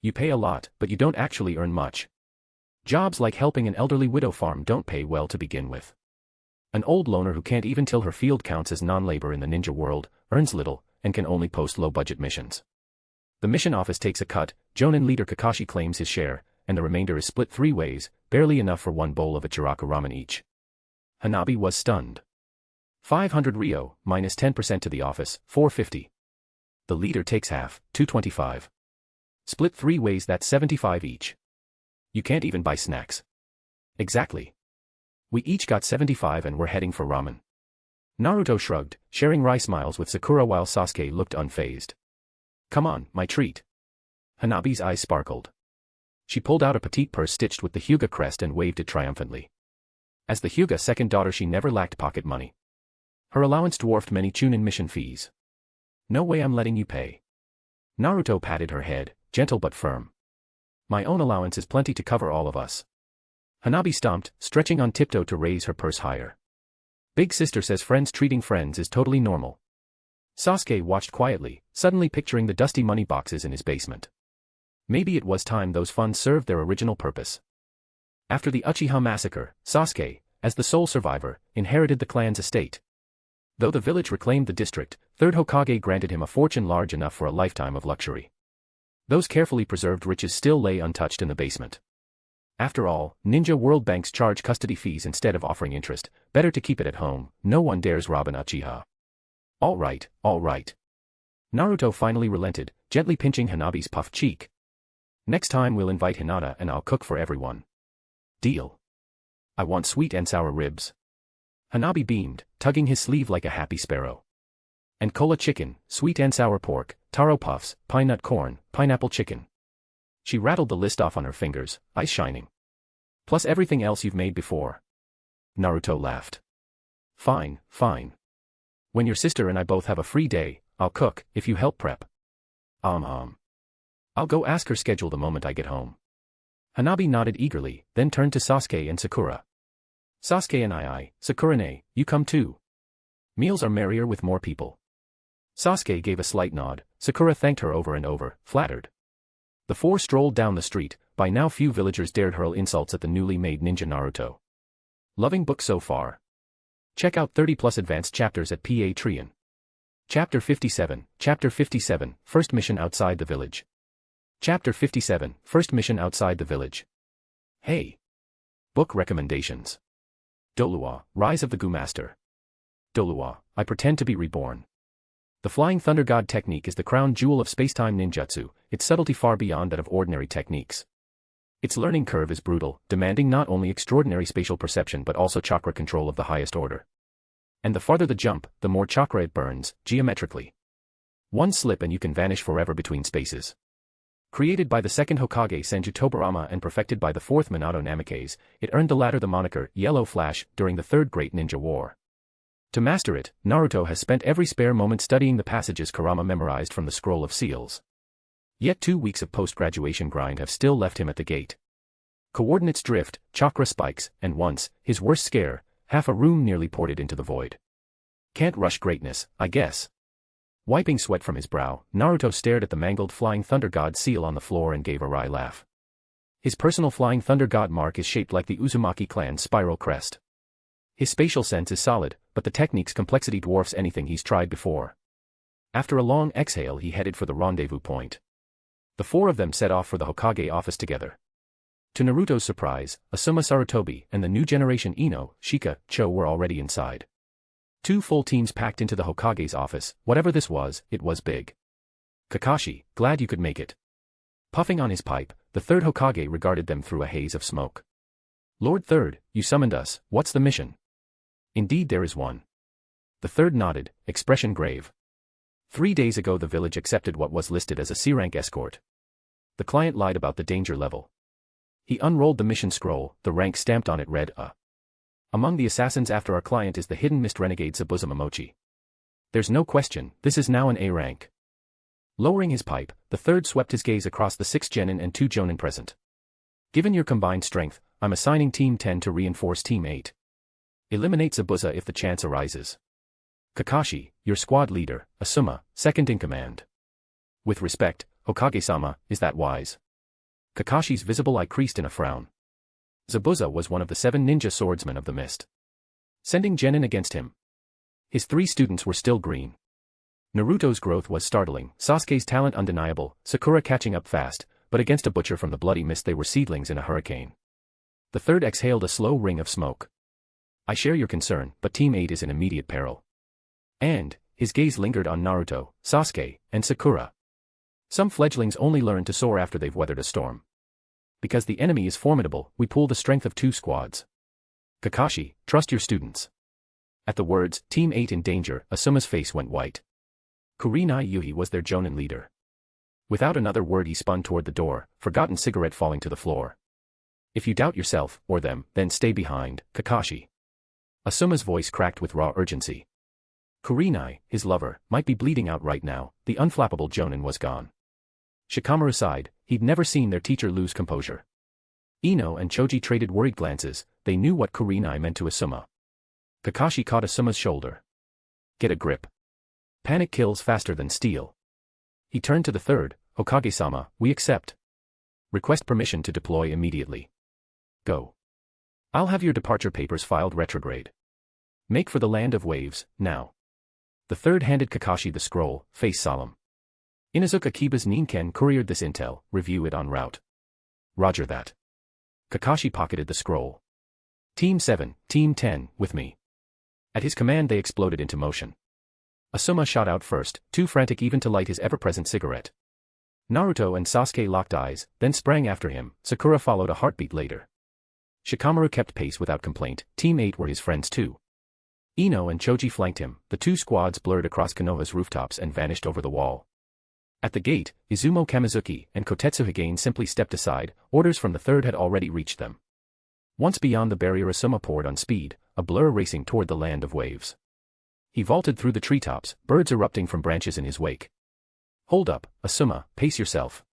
You pay a lot, but you don't actually earn much. Jobs like helping an elderly widow farm don't pay well to begin with. An old loner who can't even till her field counts as non-labor in the ninja world, earns little, and can only post low-budget missions. The mission office takes a cut, Jonin leader Kakashi claims his share, and the remainder is split 3 ways, barely enough for 1 bowl of Ichiraku ramen each. Hanabi was stunned. 500 Ryo, minus 10% to the office, 450. The leader takes half, 225. Split 3 ways, that's 75 each. You can't even buy snacks. Exactly. We each got 75 and we're heading for ramen. Naruto shrugged, sharing wry smiles with Sakura while Sasuke looked unfazed. Come on, my treat. Hanabi's eyes sparkled. She pulled out a petite purse stitched with the Hyuga crest and waved it triumphantly. As the Hyuga second daughter she never lacked pocket money. Her allowance dwarfed many Chunin mission fees. No way I'm letting you pay. Naruto patted her head, gentle but firm. My own allowance is plenty to cover all of us. Hanabi stomped, stretching on tiptoe to raise her purse higher. Big sister says friends treating friends is totally normal. Sasuke watched quietly, suddenly picturing the dusty money boxes in his basement. Maybe it was time those funds served their original purpose. After the Uchiha massacre, Sasuke, as the sole survivor, inherited the clan's estate. Though the village reclaimed the district, third Hokage granted him a fortune large enough for a lifetime of luxury. Those carefully preserved riches still lay untouched in the basement. After all, ninja world banks charge custody fees instead of offering interest, better to keep it at home, no one dares rob an Uchiha. All right. Naruto finally relented, gently pinching Hanabi's puffed cheek. Next time we'll invite Hinata and I'll cook for everyone. Deal. I want sweet and sour ribs. Hanabi beamed, tugging his sleeve like a happy sparrow. And cola chicken, sweet and sour pork, taro puffs, pine nut corn, pineapple chicken. She rattled the list off on her fingers, eyes shining. Plus everything else you've made before. Naruto laughed. Fine. When your sister and I both have a free day, I'll cook, if you help prep. I'll go ask her schedule the moment I get home. Hanabi nodded eagerly, then turned to Sasuke and Sakura. Sasuke and I, Sakura-ne, you come too. Meals are merrier with more people. Sasuke gave a slight nod, Sakura thanked her over and over, flattered. The 4 strolled down the street, by now few villagers dared hurl insults at the newly made ninja Naruto. Loving book so far. Check out 30+ advanced chapters at Patreon. Chapter 57, First Mission Outside the Village. Chapter 57, First Mission Outside the Village. Hey! Book recommendations. Dolua, Rise of the Gu Master. Dolua, I Pretend to be Reborn. The Flying Thunder God technique is the crown jewel of spacetime ninjutsu, its subtlety far beyond that of ordinary techniques. Its learning curve is brutal, demanding not only extraordinary spatial perception but also chakra control of the highest order. And the farther the jump, the more chakra it burns, geometrically. One slip and you can vanish forever between spaces. Created by the second Hokage Senju Tobirama and perfected by the fourth Minato Namikaze, it earned the latter the moniker Yellow Flash during the Third Great Ninja War. To master it, Naruto has spent every spare moment studying the passages Kurama memorized from the Scroll of Seals. Yet 2 weeks of post-graduation grind have still left him at the gate. Coordinates drift, chakra spikes, and once, his worst scare, half a room nearly ported into the void. Can't rush greatness, I guess. Wiping sweat from his brow, Naruto stared at the mangled Flying Thunder God seal on the floor and gave a wry laugh. His personal Flying Thunder God mark is shaped like the Uzumaki clan's spiral crest. His spatial sense is solid, but the technique's complexity dwarfs anything he's tried before. After a long exhale he headed for the rendezvous point. The four of them set off for the Hokage office together. To Naruto's surprise, Asuma Sarutobi and the new generation Ino, Shika, Cho were already inside. 2 full teams packed into the Hokage's office. Whatever this was, it was big. Kakashi, glad you could make it. Puffing on his pipe, the third Hokage regarded them through a haze of smoke. Lord Third, you summoned us, what's the mission? Indeed there is one. The third nodded, expression grave. 3 days ago the village accepted what was listed as a C-rank escort. The client lied about the danger level. He unrolled the mission scroll, the rank stamped on it read A. Among the assassins after our client is the hidden mist renegade Zabuza Momochi. There's no question, this is now an A rank. Lowering his pipe, the third swept his gaze across the 6 genin and 2 jonin present. Given your combined strength, I'm assigning Team 10 to reinforce Team 8. Eliminate Zabuza if the chance arises. Kakashi, your squad leader, Asuma, second in command. With respect, Hokage-sama, is that wise? Kakashi's visible eye creased in a frown. Zabuza was one of the 7 ninja swordsmen of the mist. Sending genin against him. His 3 students were still green. Naruto's growth was startling, Sasuke's talent undeniable, Sakura catching up fast, but against a butcher from the bloody mist they were seedlings in a hurricane. The third exhaled a slow ring of smoke. I share your concern, but Team 8 is in immediate peril. And, his gaze lingered on Naruto, Sasuke, and Sakura. Some fledglings only learn to soar after they've weathered a storm. Because the enemy is formidable, we pool the strength of 2 squads. Kakashi, trust your students. At the words, Team 8 in danger, Asuma's face went white. Kurenai Yuhi was their jonin leader. Without another word he spun toward the door, forgotten cigarette falling to the floor. If you doubt yourself, or them, then stay behind, Kakashi. Asuma's voice cracked with raw urgency. Kurenai, his lover, might be bleeding out right now, the unflappable jonin was gone. Shikamaru sighed, he'd never seen their teacher lose composure. Ino and Choji traded worried glances, they knew what Kurenai meant to Asuma. Kakashi caught Asuma's shoulder. Get a grip. Panic kills faster than steel. He turned to the third, Hokage-sama, we accept. Request permission to deploy immediately. Go. I'll have your departure papers filed retrograde. Make for the land of waves, now. The third handed Kakashi the scroll, face solemn. Inuzuka Kiba's Ninken couriered this intel, review it en route. Roger that. Kakashi pocketed the scroll. Team 7, Team 10, with me. At his command they exploded into motion. Asuma shot out first, too frantic even to light his ever-present cigarette. Naruto and Sasuke locked eyes, then sprang after him, Sakura followed a heartbeat later. Shikamaru kept pace without complaint, Team 8 were his friends too. Ino and Choji flanked him, the 2 squads blurred across Konoha's rooftops and vanished over the wall. At the gate, Izumo Kamizuki and Kotetsu Higane simply stepped aside, orders from the third had already reached them. Once beyond the barrier Asuma poured on speed, a blur racing toward the land of waves. He vaulted through the treetops, birds erupting from branches in his wake. Hold up, Asuma, pace yourself.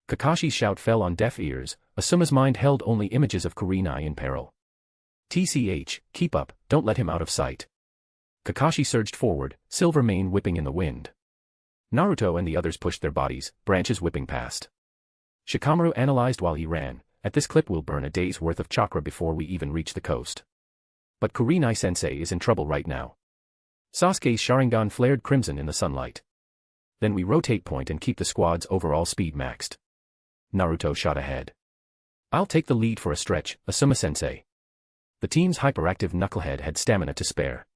Kakashi's shout fell on deaf ears, Asuma's mind held only images of Kurenai in peril. TCH, keep up, don't let him out of sight. Kakashi surged forward, silver mane whipping in the wind. Naruto and the others pushed their bodies, branches whipping past. Shikamaru analyzed while he ran, at this clip we'll burn a day's worth of chakra before we even reach the coast. But Kurenai-sensei is in trouble right now. Sasuke's Sharingan flared crimson in the sunlight. Then we rotate point and keep the squad's overall speed maxed. Naruto shot ahead. I'll take the lead for a stretch, Asuma-sensei. The team's hyperactive knucklehead had stamina to spare.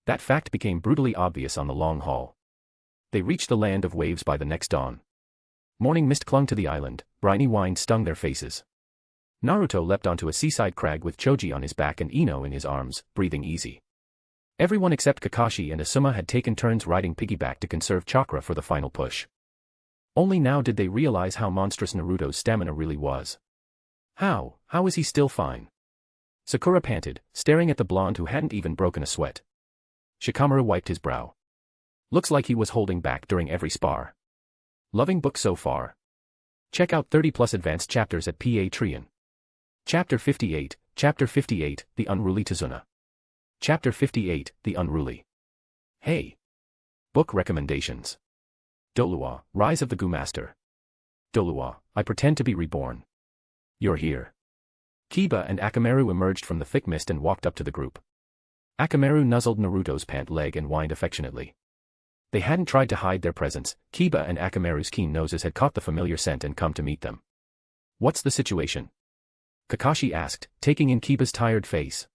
That fact became brutally obvious on the long haul. They reached the land of waves by the next dawn. Morning mist clung to the island, briny wine stung their faces. Naruto leapt onto a seaside crag with Choji on his back and Ino in his arms, breathing easy. Everyone except Kakashi and Asuma had taken turns riding piggyback to conserve chakra for the final push. Only now did they realize how monstrous Naruto's stamina really was. How is he still fine? Sakura panted, staring at the blonde who hadn't even broken a sweat. Shikamaru wiped his brow. Looks like he was holding back during every spar. Loving book so far. Check out 30+ advanced chapters at Patreon. Chapter 58, The Unruly Tazuna. Chapter 58, The Unruly. Hey. Book recommendations. Dolua, Rise of the Goo Master. Dolua, I Pretend to be Reborn. You're here. Kiba and Akamaru emerged from the thick mist and walked up to the group. Akamaru nuzzled Naruto's pant leg and whined affectionately. They hadn't tried to hide their presence. Kiba and Akamaru's keen noses had caught the familiar scent and come to meet them. What's the situation? Kakashi asked, taking in Kiba's tired face.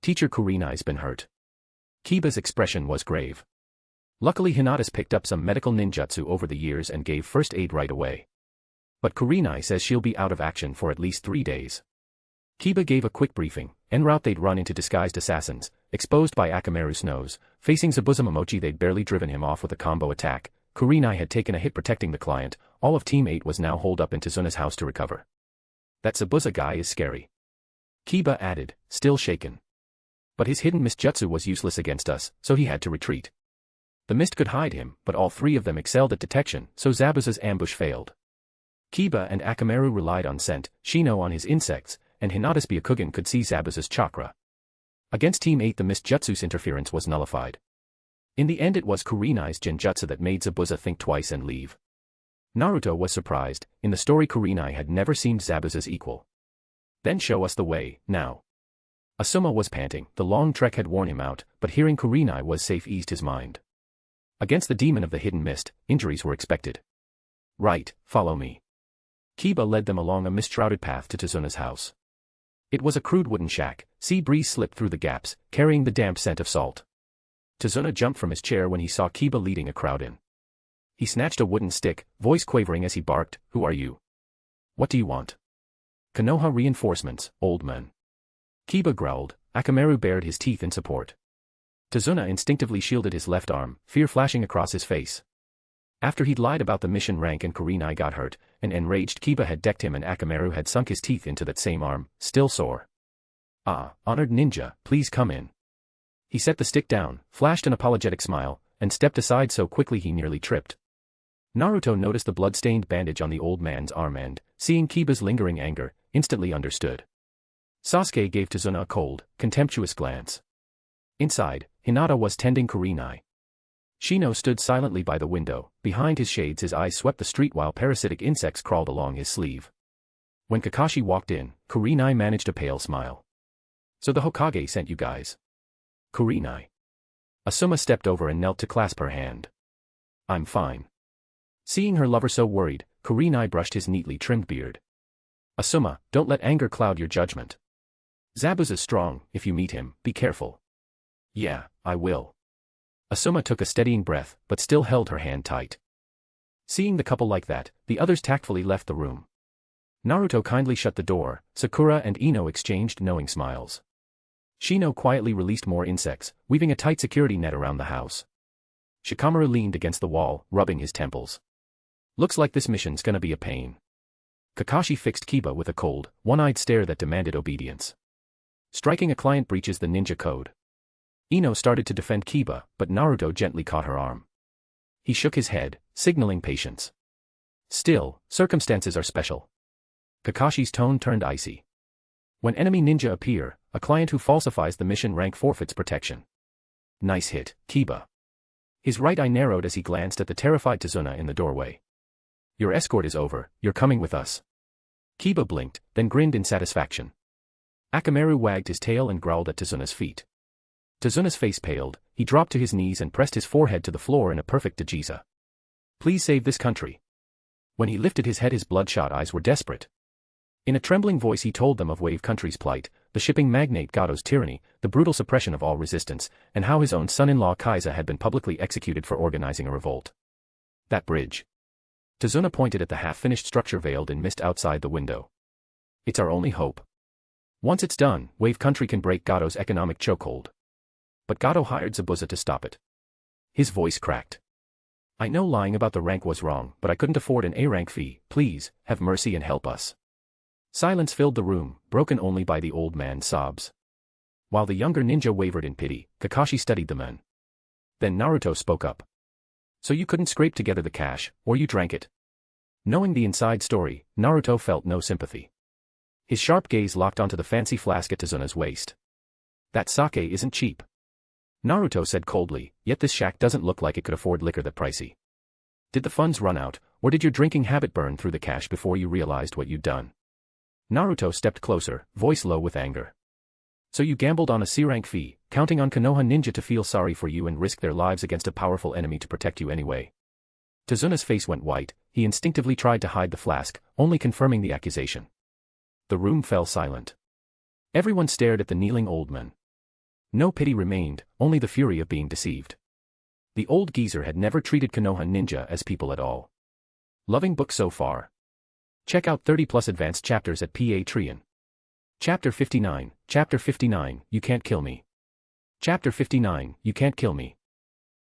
Teacher Kurenai's been hurt. Kiba's expression was grave. Luckily Hinata's picked up some medical ninjutsu over the years and gave first aid right away. But Kurenai says she'll be out of action for at least 3 days. Kiba gave a quick briefing. En route they'd run into disguised assassins, exposed by Akamaru's nose. Facing Zabuza Momochi they'd barely driven him off with a combo attack. Kurenai had taken a hit protecting the client. All of Team 8 was now holed up in Tazuna's house to recover. That Zabuza guy is scary. Kiba added, still shaken. But his hidden mist jutsu was useless against us, so he had to retreat. The mist could hide him, but all 3 of them excelled at detection, so Zabuza's ambush failed. Kiba and Akamaru relied on scent, Shino on his insects, and Hinata's Byakugan could see Zabuza's chakra. Against Team 8 the mist jutsu's interference was nullified. In the end it was Kurenai's genjutsu that made Zabuza think twice and leave. Naruto was surprised. In the story Kurenai had never seemed Zabuza's equal. Then show us the way, now. Asuma was panting. The long trek had worn him out, but hearing Kurenai was safe eased his mind. Against the demon of the hidden mist, injuries were expected. Right, follow me. Kiba led them along a mist-shrouded path to Tazuna's house. It was a crude wooden shack. Sea breeze slipped through the gaps, carrying the damp scent of salt. Tazuna jumped from his chair when he saw Kiba leading a crowd in. He snatched a wooden stick, voice quavering as he barked, "Who are you? What do you want?" "Konoha reinforcements, old man." Kiba growled. Akamaru bared his teeth in support. Tazuna instinctively shielded his left arm, fear flashing across his face. After he'd lied about the mission rank and Kurenai got hurt, an enraged Kiba had decked him and Akamaru had sunk his teeth into that same arm, still sore. "Ah, honored ninja, please come in." He set the stick down, flashed an apologetic smile, and stepped aside so quickly he nearly tripped. Naruto noticed the blood-stained bandage on the old man's arm and, seeing Kiba's lingering anger, instantly understood. Sasuke gave Tazuna a cold, contemptuous glance. Inside, Hinata was tending Kurenai. Shino stood silently by the window. Behind his shades his eyes swept the street while parasitic insects crawled along his sleeve. When Kakashi walked in, Kurenai managed a pale smile. "So the Hokage sent you guys?" "Kurenai." Asuma stepped over and knelt to clasp her hand. "I'm fine." Seeing her lover so worried, Kurenai brushed his neatly trimmed beard. "Asuma, don't let anger cloud your judgment. Zabuza's strong. If you meet him, be careful." "Yeah, I will." Asuma took a steadying breath, but still held her hand tight. Seeing the couple like that, the others tactfully left the room. Naruto kindly shut the door. Sakura and Ino exchanged knowing smiles. Shino quietly released more insects, weaving a tight security net around the house. Shikamaru leaned against the wall, rubbing his temples. "Looks like this mission's gonna be a pain." Kakashi fixed Kiba with a cold, one-eyed stare that demanded obedience. Striking a client breaches the ninja code. Ino started to defend Kiba, but Naruto gently caught her arm. He shook his head, signaling patience. "Still, circumstances are special." Kakashi's tone turned icy. "When enemy ninja appear, a client who falsifies the mission rank forfeits protection." "Nice hit, Kiba." His right eye narrowed as he glanced at the terrified Tazuna in the doorway. "Your escort is over, you're coming with us." Kiba blinked, then grinned in satisfaction. Akamaru wagged his tail and growled at Tazuna's feet. Tazuna's face paled. He dropped to his knees and pressed his forehead to the floor in a perfect dajiza. "Please save this country." When he lifted his head his bloodshot eyes were desperate. In a trembling voice he told them of Wave Country's plight, the shipping magnate Gato's tyranny, the brutal suppression of all resistance, and how his own son-in-law Kaiza had been publicly executed for organizing a revolt. "That bridge." Tazuna pointed at the half-finished structure veiled in mist outside the window. "It's our only hope. Once it's done, Wave Country can break Gato's economic chokehold." But Gato hired Zabuza to stop it. His voice cracked. I know lying about the rank was wrong, but I couldn't afford an A-rank fee. Please, have mercy and help us. Silence filled the room, broken only by the old man's sobs. While the younger ninja wavered in pity, Kakashi studied the men. Then Naruto spoke up. So you couldn't scrape together the cash, or you drank it? Knowing the inside story, Naruto felt no sympathy. His sharp gaze locked onto the fancy flask at Tazuna's waist. That sake isn't cheap. Naruto said coldly, yet this shack doesn't look like it could afford liquor that pricey. Did the funds run out, or did your drinking habit burn through the cash before you realized what you'd done? Naruto stepped closer, voice low with anger. So you gambled on a C-rank fee, counting on Konoha ninja to feel sorry for you and risk their lives against a powerful enemy to protect you anyway. Tazuna's face went white, he instinctively tried to hide the flask, only confirming the accusation. The room fell silent. Everyone stared at the kneeling old man. No pity remained, only the fury of being deceived. The old geezer had never treated Konoha ninja as people at all. Loving book so far. Check out 30+ advanced chapters at Patreon. Chapter 59, You Can't Kill Me. Chapter 59, You Can't Kill Me.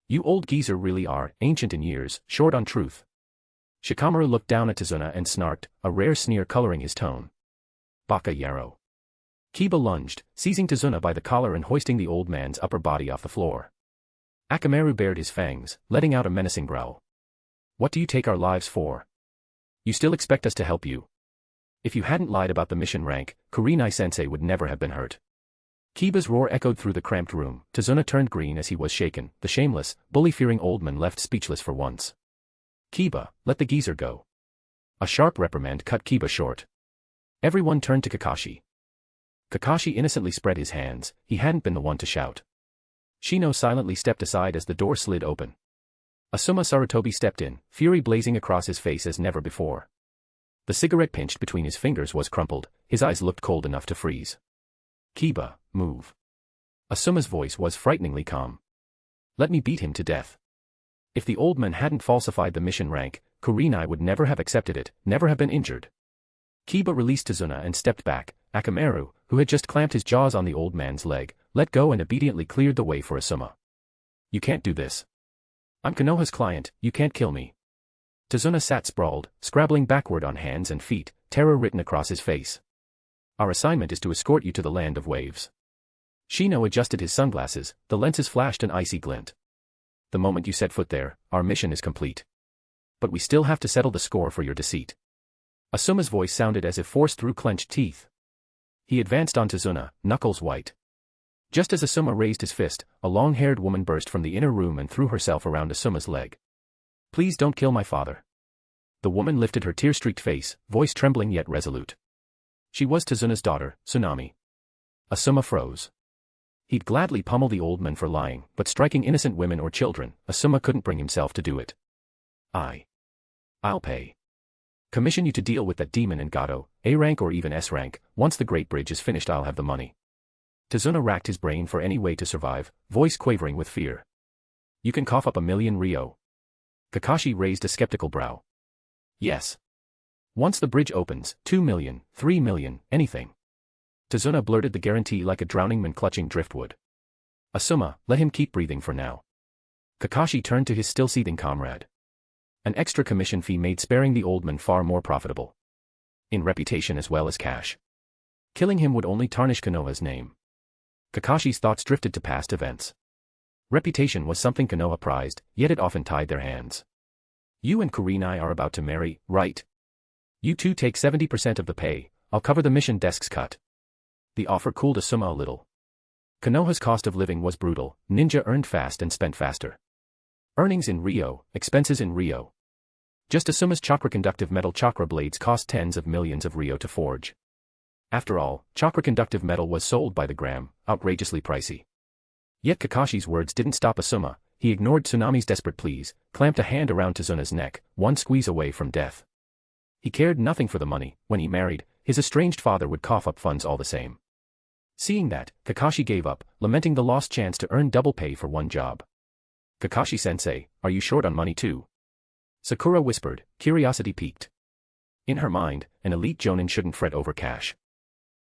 You old geezer really are, ancient in years, short on truth. Shikamaru looked down at Tazuna and snarked, a rare sneer coloring his tone. Baka Yaro. Kiba lunged, seizing Tazuna by the collar and hoisting the old man's upper body off the floor. Akamaru bared his fangs, letting out a menacing growl. What do you take our lives for? You still expect us to help you? If you hadn't lied about the mission rank, Kurenai-sensei would never have been hurt. Kiba's roar echoed through the cramped room. Tazuna turned green as he was shaken. The shameless, bully-fearing old man left speechless for once. Kiba, let the geezer go. A sharp reprimand cut Kiba short. Everyone turned to Kakashi. Kakashi innocently spread his hands, he hadn't been the one to shout. Shino silently stepped aside as the door slid open. Asuma Sarutobi stepped in, fury blazing across his face as never before. The cigarette pinched between his fingers was crumpled, his eyes looked cold enough to freeze. Kiba, move. Asuma's voice was frighteningly calm. Let me beat him to death. If the old man hadn't falsified the mission rank, Kurenai would never have accepted it, never have been injured. Kiba released Tazuna and stepped back. Akamaru, who had just clamped his jaws on the old man's leg, let go and obediently cleared the way for Asuma. You can't do this. I'm Konoha's client, you can't kill me. Tazuna sat sprawled, scrabbling backward on hands and feet, terror written across his face. Our assignment is to escort you to the land of waves. Shino adjusted his sunglasses, the lenses flashed an icy glint. The moment you set foot there, our mission is complete. But we still have to settle the score for your deceit. Asuma's voice sounded as if forced through clenched teeth. He advanced on Tazuna, knuckles white. Just as Asuma raised his fist, a long-haired woman burst from the inner room and threw herself around Asuma's leg. Please don't kill my father. The woman lifted her tear-streaked face, voice trembling yet resolute. She was Tazuna's daughter, Tsunami. Asuma froze. He'd gladly pummel the old man for lying, but striking innocent women or children, Asuma couldn't bring himself to do it. I'll pay. Commission you to deal with that demon and Gato, A rank or even S rank, once the Great Bridge is finished I'll have the money. Tazuna racked his brain for any way to survive, voice quavering with fear. You can cough up 1,000,000 Ryo. Kakashi raised a skeptical brow. Yes. Once the bridge opens, 2 million, 3 million, anything. Tazuna blurted the guarantee like a drowning man clutching driftwood. Asuma, let him keep breathing for now. Kakashi turned to his still seething comrade. An extra commission fee made sparing the old man far more profitable. In reputation as well as cash. Killing him would only tarnish Konoha's name. Kakashi's thoughts drifted to past events. Reputation was something Konoha prized, yet it often tied their hands. You and Kurenai are about to marry, right? You two take 70% of the pay, I'll cover the mission desk's cut. The offer cooled Asuma a little. Konoha's cost of living was brutal, ninja earned fast and spent faster. Earnings in Ryo, expenses in Ryo. Just Asuma's chakra-conductive metal chakra blades cost tens of millions of Ryo to forge. After all, chakra-conductive metal was sold by the gram, outrageously pricey. Yet Kakashi's words didn't stop Asuma, he ignored Tsunami's desperate pleas, clamped a hand around Tazuna's neck, one squeeze away from death. He cared nothing for the money, when he married, his estranged father would cough up funds all the same. Seeing that, Kakashi gave up, lamenting the lost chance to earn double pay for one job. Kakashi-sensei, are you short on money too? Sakura whispered, curiosity piqued. In her mind, an elite jonin shouldn't fret over cash.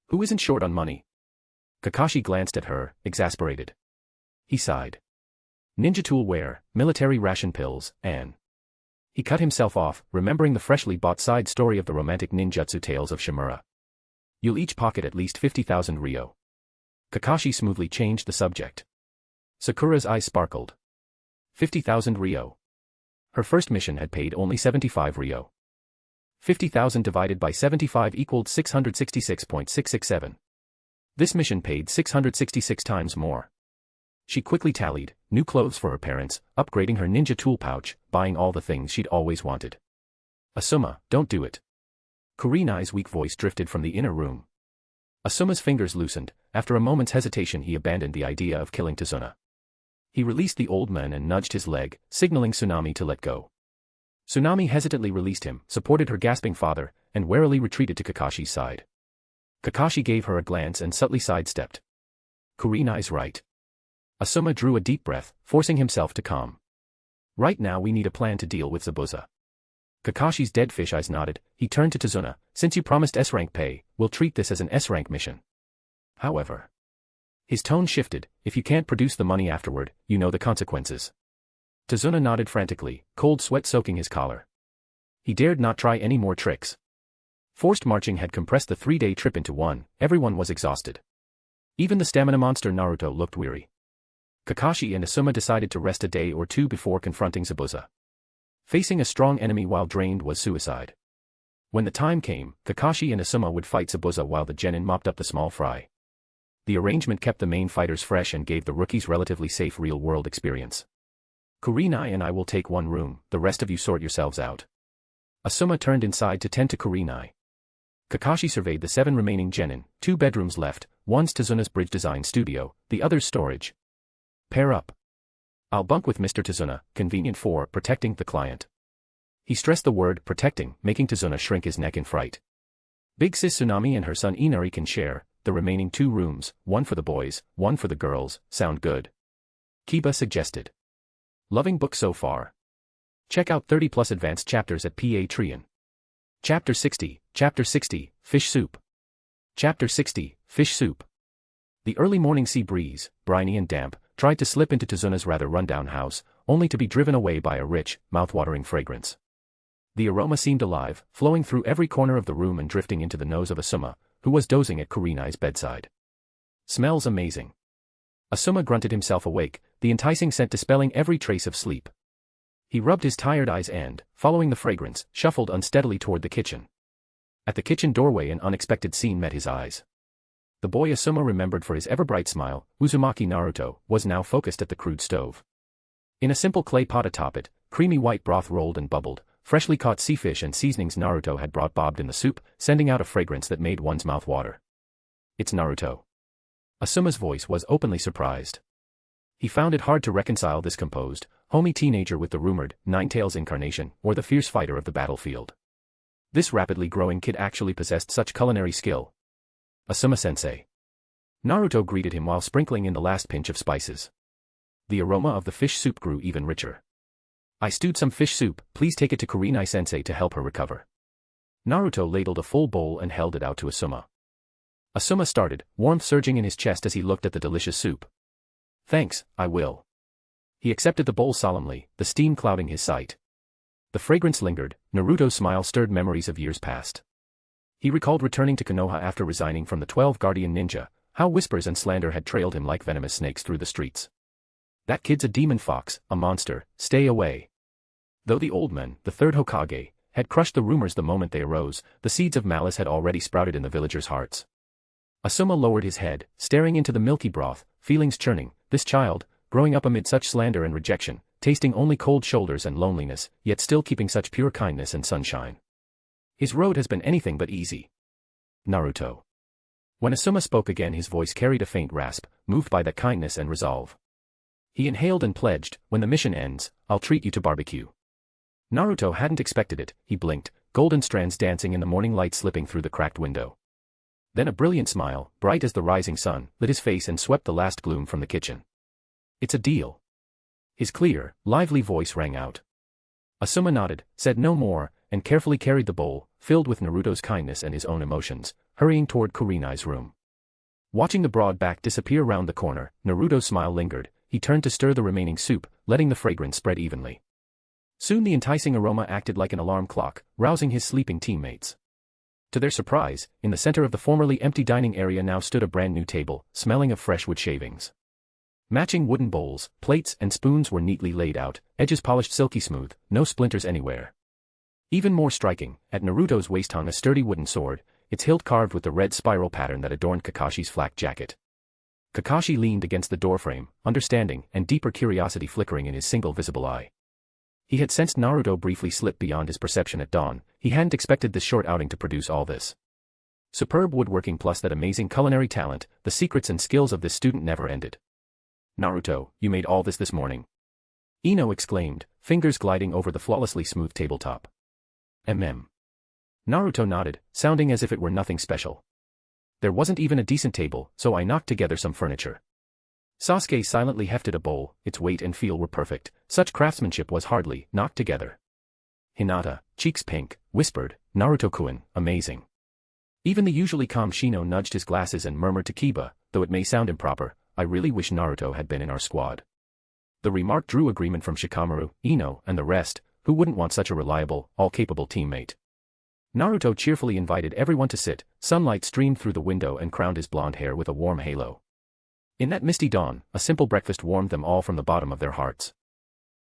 Who isn't short on money? Kakashi glanced at her, exasperated. He sighed. Ninja tool wear, military ration pills, and He cut himself off, remembering the freshly bought side story of the romantic ninjutsu tales of Shimura. You'll each pocket at least 50,000 ryo. Kakashi smoothly changed the subject. Sakura's eyes sparkled. 50,000 ryo. Her first mission had paid only 75 ryo. 50,000 divided by 75 equaled 666.667. This mission paid 666 times more. She quickly tallied, new clothes for her parents, upgrading her ninja tool pouch, buying all the things she'd always wanted. Asuma, don't do it. Kurenai's weak voice drifted from the inner room. Asuma's fingers loosened. After a moment's hesitation he abandoned the idea of killing Tazuna. He released the old man and nudged his leg, signaling Tsunami to let go. Tsunami hesitantly released him, supported her gasping father, and warily retreated to Kakashi's side. Kakashi gave her a glance and subtly sidestepped. Kurenai's right. Asuma drew a deep breath, forcing himself to calm. Right now we need a plan to deal with Zabuza. Kakashi's dead fish eyes nodded. He turned to Tazuna. Since you promised S-rank pay, we'll treat this as an S-rank mission. However. His tone shifted. If you can't produce the money afterward, you know the consequences. Tazuna nodded frantically, cold sweat soaking his collar. He dared not try any more tricks. Forced marching had compressed the 3-day trip into one. Everyone was exhausted. Even the stamina monster Naruto looked weary. Kakashi and Asuma decided to rest a day or two before confronting Zabuza. Facing a strong enemy while drained was suicide. When the time came, Kakashi and Asuma would fight Zabuza while the genin mopped up the small fry. The arrangement kept the main fighters fresh and gave the rookies relatively safe real-world experience. Kurenai and I will take one room, the rest of you sort yourselves out. Asuma turned inside to tend to Kurenai. Kakashi surveyed the 7 remaining genin, 2 bedrooms left, one's Tazuna's bridge design studio, the other's storage. Pair up. I'll bunk with Mr. Tazuna, convenient for protecting the client. He stressed the word protecting, making Tazuna shrink his neck in fright. Big sis Tsunami and her son Inari can share the remaining 2 rooms, one for the boys, one for the girls. Sound good? Kiba suggested. Loving book so far. Check out 30+ advanced chapters at Patreon. Chapter 60, Fish Soup. Chapter 60, Fish Soup. The early morning sea breeze, briny and damp, tried to slip into Tazuna's rather run-down house, only to be driven away by a rich, mouth-watering fragrance. The aroma seemed alive, flowing through every corner of the room and drifting into the nose of Asuma, who was dozing at Kurenai's bedside. Smells amazing. Asuma grunted himself awake, the enticing scent dispelling every trace of sleep. He rubbed his tired eyes and, following the fragrance, shuffled unsteadily toward the kitchen. At the kitchen doorway an unexpected scene met his eyes. The boy Asuma remembered for his ever-bright smile, Uzumaki Naruto, was now focused at the crude stove. In a simple clay pot atop it, creamy white broth rolled and bubbled, freshly caught sea fish and seasonings Naruto had brought bobbed in the soup, sending out a fragrance that made one's mouth water. It's Naruto. Asuma's voice was openly surprised. He found it hard to reconcile this composed, homey teenager with the rumored Nine-Tails incarnation, or the fierce fighter of the battlefield. This rapidly growing kid actually possessed such culinary skill. Asuma-sensei. Naruto greeted him while sprinkling in the last pinch of spices. The aroma of the fish soup grew even richer. I stewed some fish soup, please take it to Kurenai-sensei to help her recover. Naruto ladled a full bowl and held it out to Asuma. Asuma started, warmth surging in his chest as he looked at the delicious soup. Thanks, I will. He accepted the bowl solemnly, the steam clouding his sight. The fragrance lingered, Naruto's smile stirred memories of years past. He recalled returning to Konoha after resigning from the 12 Guardian Ninja, how whispers and slander had trailed him like venomous snakes through the streets. That kid's a demon fox, a monster, stay away. Though the old man, the 3rd Hokage, had crushed the rumors the moment they arose, the seeds of malice had already sprouted in the villagers' hearts. Asuma lowered his head, staring into the milky broth, feelings churning. This child, growing up amid such slander and rejection, tasting only cold shoulders and loneliness, yet still keeping such pure kindness and sunshine. His road has been anything but easy. Naruto. When Asuma spoke again his voice carried a faint rasp, moved by that kindness and resolve. He inhaled and pledged, when the mission ends, I'll treat you to barbecue. Naruto hadn't expected it, he blinked, golden strands dancing in the morning light slipping through the cracked window. Then a brilliant smile, bright as the rising sun, lit his face and swept the last gloom from the kitchen. It's a deal. His clear, lively voice rang out. Asuma nodded, said no more, and carefully carried the bowl, filled with Naruto's kindness and his own emotions, hurrying toward Kurenai's room. Watching the broad back disappear round the corner, Naruto's smile lingered. He turned to stir the remaining soup, letting the fragrance spread evenly. Soon the enticing aroma acted like an alarm clock, rousing his sleeping teammates. To their surprise, in the center of the formerly empty dining area now stood a brand new table, smelling of fresh wood shavings. Matching wooden bowls, plates, and spoons were neatly laid out, edges polished silky smooth, no splinters anywhere. Even more striking, at Naruto's waist hung a sturdy wooden sword, its hilt carved with the red spiral pattern that adorned Kakashi's flak jacket. Kakashi leaned against the doorframe, understanding and deeper curiosity flickering in his single visible eye. He had sensed Naruto briefly slip beyond his perception at dawn. He hadn't expected this short outing to produce all this. Superb woodworking plus that amazing culinary talent, the secrets and skills of this student never ended. Naruto, you made all this morning. Ino exclaimed, fingers gliding over the flawlessly smooth tabletop. Naruto nodded, sounding as if it were nothing special. There wasn't even a decent table, so I knocked together some furniture. Sasuke silently hefted a bowl, its weight and feel were perfect, such craftsmanship was hardly knocked together. Hinata, cheeks pink, whispered, Naruto-kun, amazing. Even the usually calm Shino nudged his glasses and murmured to Kiba, though it may sound improper, I really wish Naruto had been in our squad. The remark drew agreement from Shikamaru, Ino, and the rest, who wouldn't want such a reliable, all-capable teammate. Naruto cheerfully invited everyone to sit, sunlight streamed through the window and crowned his blonde hair with a warm halo. In that misty dawn, a simple breakfast warmed them all from the bottom of their hearts.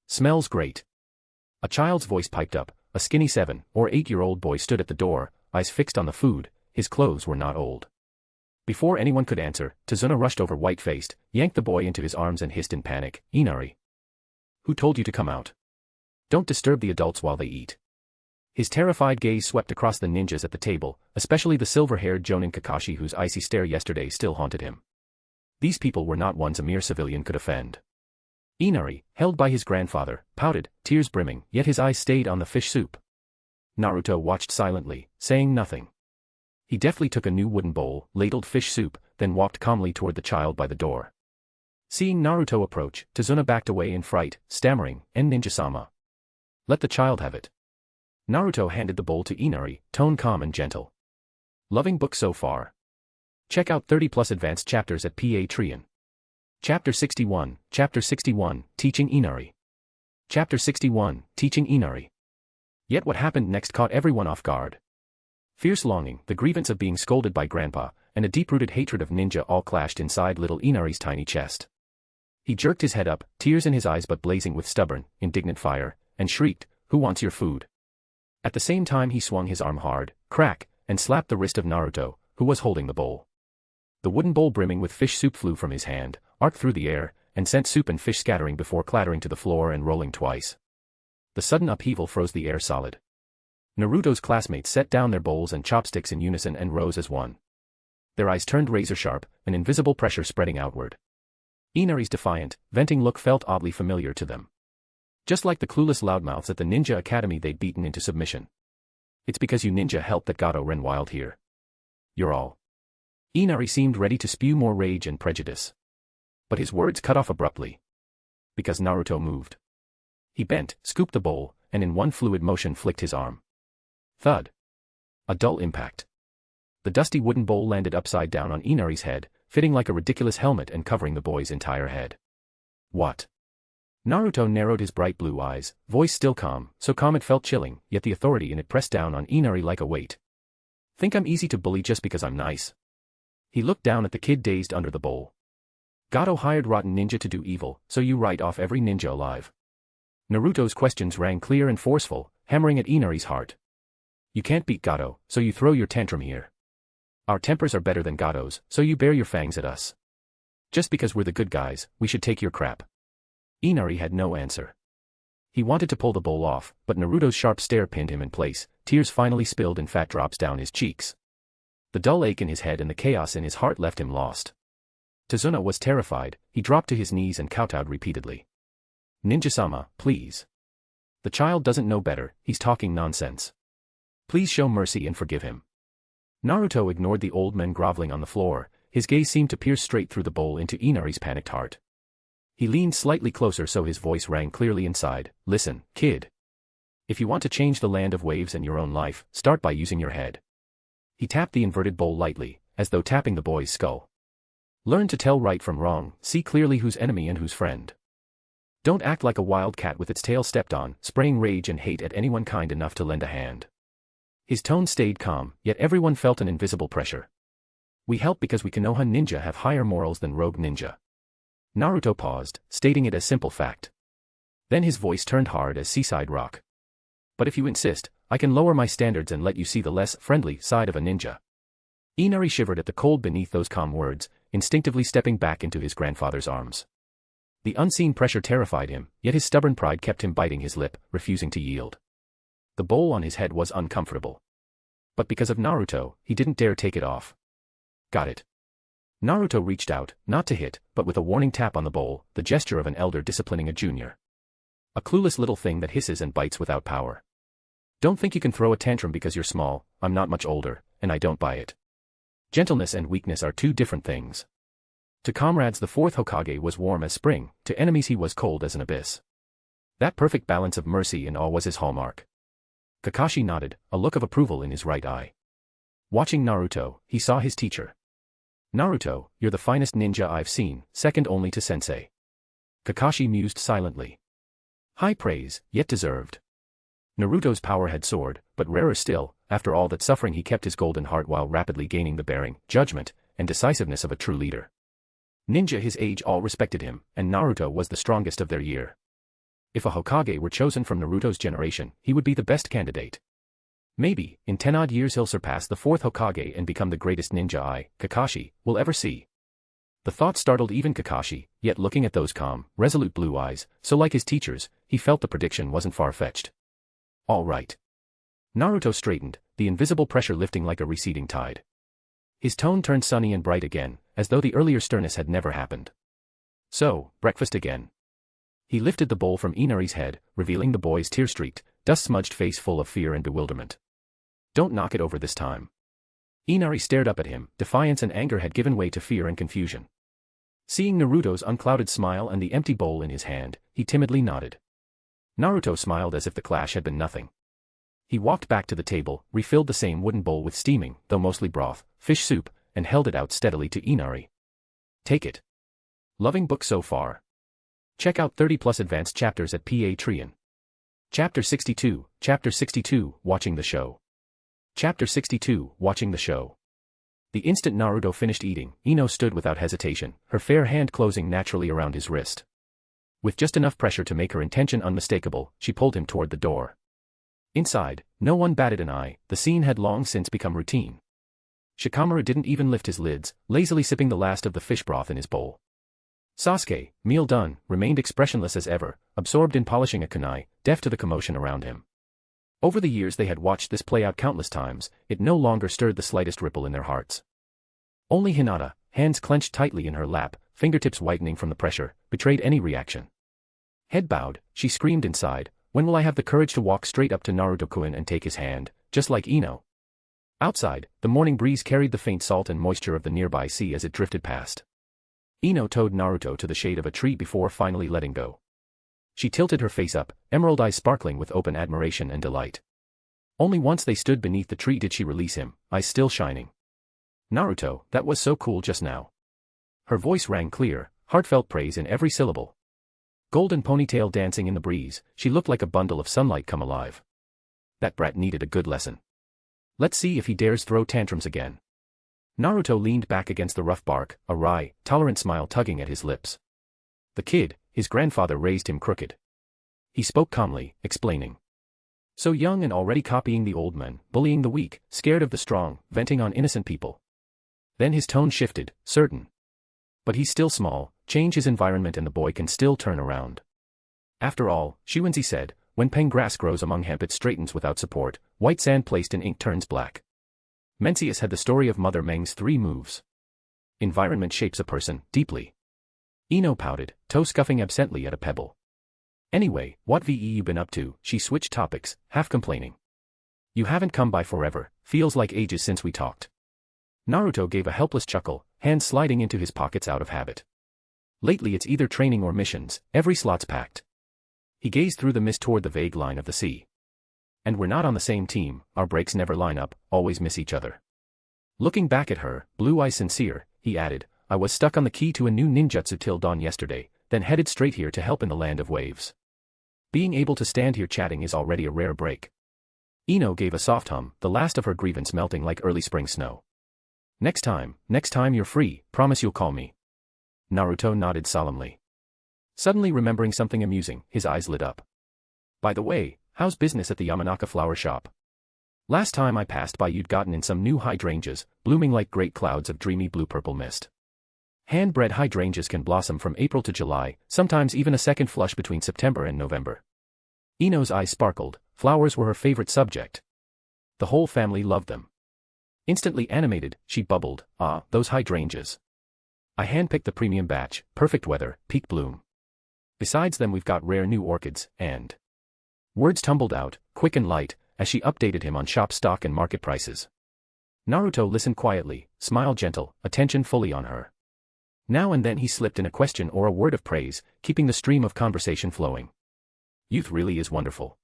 Smells great. A child's voice piped up, a skinny 7 or 8-year-old boy stood at the door, eyes fixed on the food, his clothes were not old. Before anyone could answer, Tazuna rushed over white-faced, yanked the boy into his arms and hissed in panic, Inari. Who told you to come out? Don't disturb the adults while they eat. His terrified gaze swept across the ninjas at the table, especially the silver-haired Jonin Kakashi whose icy stare yesterday still haunted him. These people were not ones a mere civilian could offend. Inari, held by his grandfather, pouted, tears brimming, yet his eyes stayed on the fish soup. Naruto watched silently, saying nothing. He deftly took a new wooden bowl, ladled fish soup, then walked calmly toward the child by the door. Seeing Naruto approach, Tazuna backed away in fright, stammering, Ninja-sama. Let the child have it. Naruto handed the bowl to Inari, tone calm and gentle. Loving book so far. Check out 30+ advanced chapters at Patreon. Chapter 61, Teaching Inari. Chapter 61, Teaching Inari. Yet what happened next caught everyone off guard. Fierce longing, the grievance of being scolded by Grandpa, and a deep-rooted hatred of ninja all clashed inside little Inari's tiny chest. He jerked his head up, tears in his eyes but blazing with stubborn, indignant fire, and shrieked, Who wants your food? At the same time he swung his arm hard, crack, and slapped the wrist of Naruto, who was holding the bowl. The wooden bowl brimming with fish soup flew from his hand, arced through the air, and sent soup and fish scattering before clattering to the floor and rolling twice. The sudden upheaval froze the air solid. Naruto's classmates set down their bowls and chopsticks in unison and rose as one. Their eyes turned razor-sharp, an invisible pressure spreading outward. Inari's defiant, venting look felt oddly familiar to them. Just like the clueless loudmouths at the ninja academy they'd beaten into submission. It's because you ninja helped that Gato ran wild here. You're all. Inari seemed ready to spew more rage and prejudice. But his words cut off abruptly. Because Naruto moved. He bent, scooped the bowl, and in one fluid motion flicked his arm. Thud. A dull impact. The dusty wooden bowl landed upside down on Inari's head, fitting like a ridiculous helmet and covering the boy's entire head. What? Naruto narrowed his bright blue eyes, voice still calm, so calm it felt chilling, yet the authority in it pressed down on Inari like a weight. Think I'm easy to bully just because I'm nice? He looked down at the kid dazed under the bowl. Gato hired rotten ninja to do evil, so you write off every ninja alive. Naruto's questions rang clear and forceful, hammering at Inari's heart. You can't beat Gato, so you throw your tantrum here. Our tempers are better than Gato's, so you bare your fangs at us. Just because we're the good guys, we should take your crap. Inari had no answer. He wanted to pull the bowl off, but Naruto's sharp stare pinned him in place, tears finally spilled in fat drops down his cheeks. The dull ache in his head and the chaos in his heart left him lost. Tazuna was terrified, he dropped to his knees and kowtowed repeatedly. Ninja-sama, please. The child doesn't know better, he's talking nonsense. Please show mercy and forgive him. Naruto ignored the old men groveling on the floor, his gaze seemed to pierce straight through the bowl into Inari's panicked heart. He leaned slightly closer so his voice rang clearly inside, Listen, kid. If you want to change the land of waves and your own life, start by using your head. He tapped the inverted bowl lightly, as though tapping the boy's skull. Learn to tell right from wrong, see clearly who's enemy and who's friend. Don't act like a wild cat with its tail stepped on, spraying rage and hate at anyone kind enough to lend a hand. His tone stayed calm, yet everyone felt an invisible pressure. We help because we Konoha ninja have higher morals than rogue ninja. Naruto paused, stating it as simple fact. Then his voice turned hard as seaside rock. But if you insist, I can lower my standards and let you see the less friendly side of a ninja. Inari shivered at the cold beneath those calm words, instinctively stepping back into his grandfather's arms. The unseen pressure terrified him, yet his stubborn pride kept him biting his lip, refusing to yield. The bowl on his head was uncomfortable. But because of Naruto, he didn't dare take it off. Got it. Naruto reached out, not to hit, but with a warning tap on the bowl, the gesture of an elder disciplining a junior. A clueless little thing that hisses and bites without power. Don't think you can throw a tantrum because you're small, I'm not much older, and I don't buy it. Gentleness and weakness are two different things. To comrades the fourth Hokage was warm as spring, to enemies he was cold as an abyss. That perfect balance of mercy and awe was his hallmark. Kakashi nodded, a look of approval in his right eye. Watching Naruto, he saw his teacher. Naruto, you're the finest ninja I've seen, second only to sensei. Kakashi mused silently. High praise, yet deserved. Naruto's power had soared, but rarer still, after all that suffering he kept his golden heart while rapidly gaining the bearing, judgment, and decisiveness of a true leader. Ninja his age all respected him, and Naruto was the strongest of their year. If a Hokage were chosen from Naruto's generation, he would be the best candidate. Maybe, in 10-odd years he'll surpass the fourth Hokage and become the greatest ninja I, Kakashi, will ever see. The thought startled even Kakashi, yet looking at those calm, resolute blue eyes, so like his teacher's, he felt the prediction wasn't far-fetched. All right. Naruto straightened, the invisible pressure lifting like a receding tide. His tone turned sunny and bright again, as though the earlier sternness had never happened. So, breakfast again. He lifted the bowl from Inari's head, revealing the boy's tear-streaked, dust-smudged face full of fear and bewilderment. Don't knock it over this time. Inari stared up at him, defiance and anger had given way to fear and confusion. Seeing Naruto's unclouded smile and the empty bowl in his hand, he timidly nodded. Naruto smiled as if the clash had been nothing. He walked back to the table, refilled the same wooden bowl with steaming, though mostly broth, fish soup, and held it out steadily to Inari. Take it. Loving book so far. Check out 30+ advanced chapters at Patreon. Chapter 62, Watching the Show. Chapter 62, Watching the Show. The instant Naruto finished eating, Ino stood without hesitation, her fair hand closing naturally around his wrist. With just enough pressure to make her intention unmistakable, she pulled him toward the door. Inside, no one batted an eye, the scene had long since become routine. Shikamaru didn't even lift his lids, lazily sipping the last of the fish broth in his bowl. Sasuke, meal done, remained expressionless as ever, absorbed in polishing a kunai, deaf to the commotion around him. Over the years they had watched this play out countless times, it no longer stirred the slightest ripple in their hearts. Only Hinata, hands clenched tightly in her lap, fingertips whitening from the pressure, betrayed any reaction. Head bowed, she screamed inside, when will I have the courage to walk straight up to Naruto-kun and take his hand, just like Ino? Outside, the morning breeze carried the faint salt and moisture of the nearby sea as it drifted past. Ino towed Naruto to the shade of a tree before finally letting go. She tilted her face up, emerald eyes sparkling with open admiration and delight. Only once they stood beneath the tree did she release him, eyes still shining. Naruto, that was so cool just now. Her voice rang clear, heartfelt praise in every syllable. Golden ponytail dancing in the breeze, she looked like a bundle of sunlight come alive. That brat needed a good lesson. Let's see if he dares throw tantrums again. Naruto leaned back against the rough bark, a wry, tolerant smile tugging at his lips. The kid, his grandfather raised him crooked. He spoke calmly, explaining. So young and already copying the old men, bullying the weak, scared of the strong, venting on innocent people. Then his tone shifted, certain. But he's still small, change his environment and the boy can still turn around. After all, Shuinsy said, when peng grass grows among hemp it straightens without support, white sand placed in ink turns black. Mencius had the story of Mother Meng's 3 moves. Environment shapes a person, deeply. Ino pouted, toe scuffing absently at a pebble. Anyway, what VE you been up to? She switched topics, half complaining. You haven't come by forever, feels like ages since we talked. Naruto gave a helpless chuckle, hands sliding into his pockets out of habit. Lately it's either training or missions, every slot's packed. He gazed through the mist toward the vague line of the sea. And we're not on the same team, our breaks never line up, always miss each other. Looking back at her, blue eyes sincere, he added, I was stuck on the key to a new ninjutsu till dawn yesterday, then headed straight here to help in the land of waves. Being able to stand here chatting is already a rare break. Ino gave a soft hum, the last of her grievance melting like early spring snow. Next time you're free, promise you'll call me. Naruto nodded solemnly. Suddenly remembering something amusing, his eyes lit up. By the way, how's business at the Yamanaka flower shop? Last time I passed by you'd gotten in some new hydrangeas, blooming like great clouds of dreamy blue-purple mist. Hand-bred hydrangeas can blossom from April to July, sometimes even a second flush between September and November. Ino's eyes sparkled, flowers were her favorite subject. The whole family loved them. Instantly animated, she bubbled, "Ah, those hydrangeas. I handpicked the premium batch, perfect weather, peak bloom. Besides them we've got rare new orchids, and..." Words tumbled out, quick and light, as she updated him on shop stock and market prices. Naruto listened quietly, smile gentle, attention fully on her. Now and then he slipped in a question or a word of praise, keeping the stream of conversation flowing. Youth really is wonderful.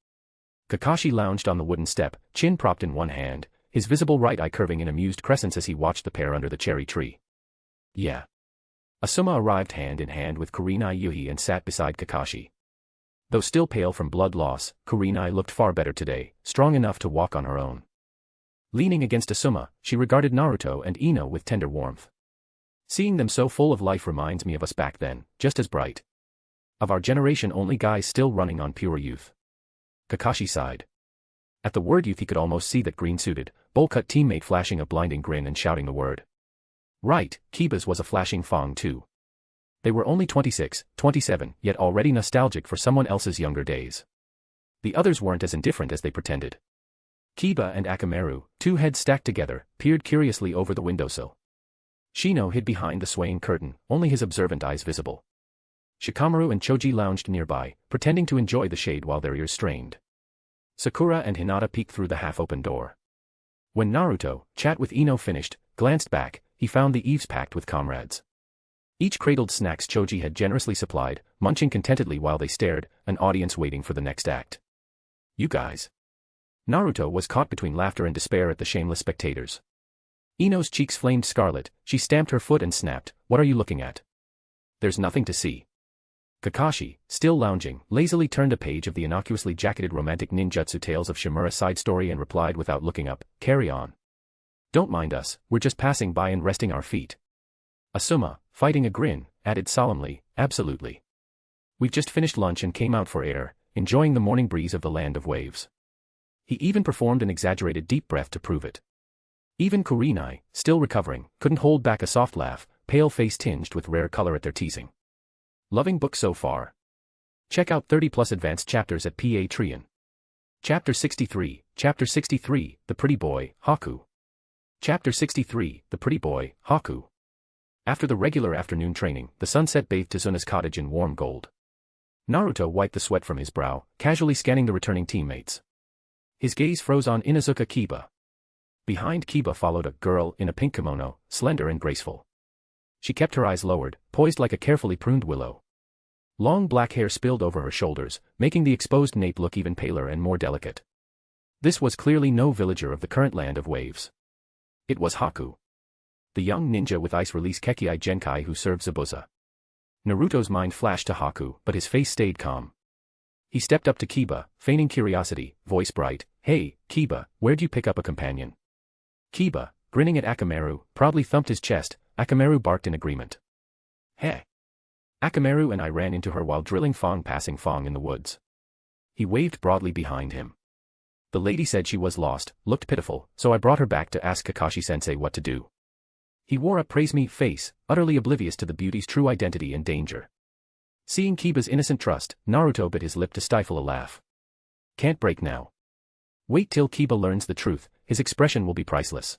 Kakashi lounged on the wooden step, chin propped in one hand, his visible right eye curving in amused crescents as he watched the pair under the cherry tree. Yeah. Asuma arrived hand in hand with Kurenai Yuhi and sat beside Kakashi. Though still pale from blood loss, Kurenai looked far better today, strong enough to walk on her own. Leaning against Asuma, she regarded Naruto and Ino with tender warmth. Seeing them so full of life reminds me of us back then, just as bright. Of our generation only guys still running on pure youth. Kakashi sighed. At the word youth he could almost see that green-suited, bowl-cut teammate flashing a blinding grin and shouting the word. Right, Kiba's was a flashing fong too. They were only 26, 27, yet already nostalgic for someone else's younger days. The others weren't as indifferent as they pretended. Kiba and Akamaru, two heads stacked together, peered curiously over the windowsill. Shino hid behind the swaying curtain, only his observant eyes visible. Shikamaru and Choji lounged nearby, pretending to enjoy the shade while their ears strained. Sakura and Hinata peeked through the half-open door. When Naruto, chat with Ino finished, glanced back, he found the eaves packed with comrades. Each cradled snacks Choji had generously supplied, munching contentedly while they stared, an audience waiting for the next act. You guys. Naruto was caught between laughter and despair at the shameless spectators. Ino's cheeks flamed scarlet, she stamped her foot and snapped, "What are you looking at? There's nothing to see." Kakashi, still lounging, lazily turned a page of the innocuously jacketed romantic ninjutsu Tales of Shimura side story and replied without looking up, "Carry on. Don't mind us, we're just passing by and resting our feet." Asuma, fighting a grin, added solemnly, "Absolutely. We've just finished lunch and came out for air, enjoying the morning breeze of the land of waves." He even performed an exaggerated deep breath to prove it. Even Kurenai, still recovering, couldn't hold back a soft laugh, pale face tinged with rare color at their teasing. Loving book so far? Check out 30+ advanced chapters at Patreon. Chapter 63, The Pretty Boy, Haku. Chapter 63, The Pretty Boy, Haku. After the regular afternoon training, the sunset bathed Tizuna's cottage in warm gold. Naruto wiped the sweat from his brow, casually scanning the returning teammates. His gaze froze on Inuzuka Kiba. Behind Kiba followed a girl in a pink kimono, slender and graceful. She kept her eyes lowered, poised like a carefully pruned willow. Long black hair spilled over her shoulders, making the exposed nape look even paler and more delicate. This was clearly no villager of the current land of waves. It was Haku. The young ninja with ice-release Kekii Genkai who served Zabuza. Naruto's mind flashed to Haku, but his face stayed calm. He stepped up to Kiba, feigning curiosity, voice bright, "Hey, Kiba, where'd you pick up a companion?" Kiba, grinning at Akamaru, proudly thumped his chest. Akamaru barked in agreement. "Heh." Akamaru and I ran into her while drilling passing Fong in the woods. He waved broadly behind him. The lady said she was lost, looked pitiful, so I brought her back to ask Kakashi-sensei what to do. He wore a praise-me face, utterly oblivious to the beauty's true identity and danger. Seeing Kiba's innocent trust, Naruto bit his lip to stifle a laugh. Can't break now. Wait till Kiba learns the truth, his expression will be priceless.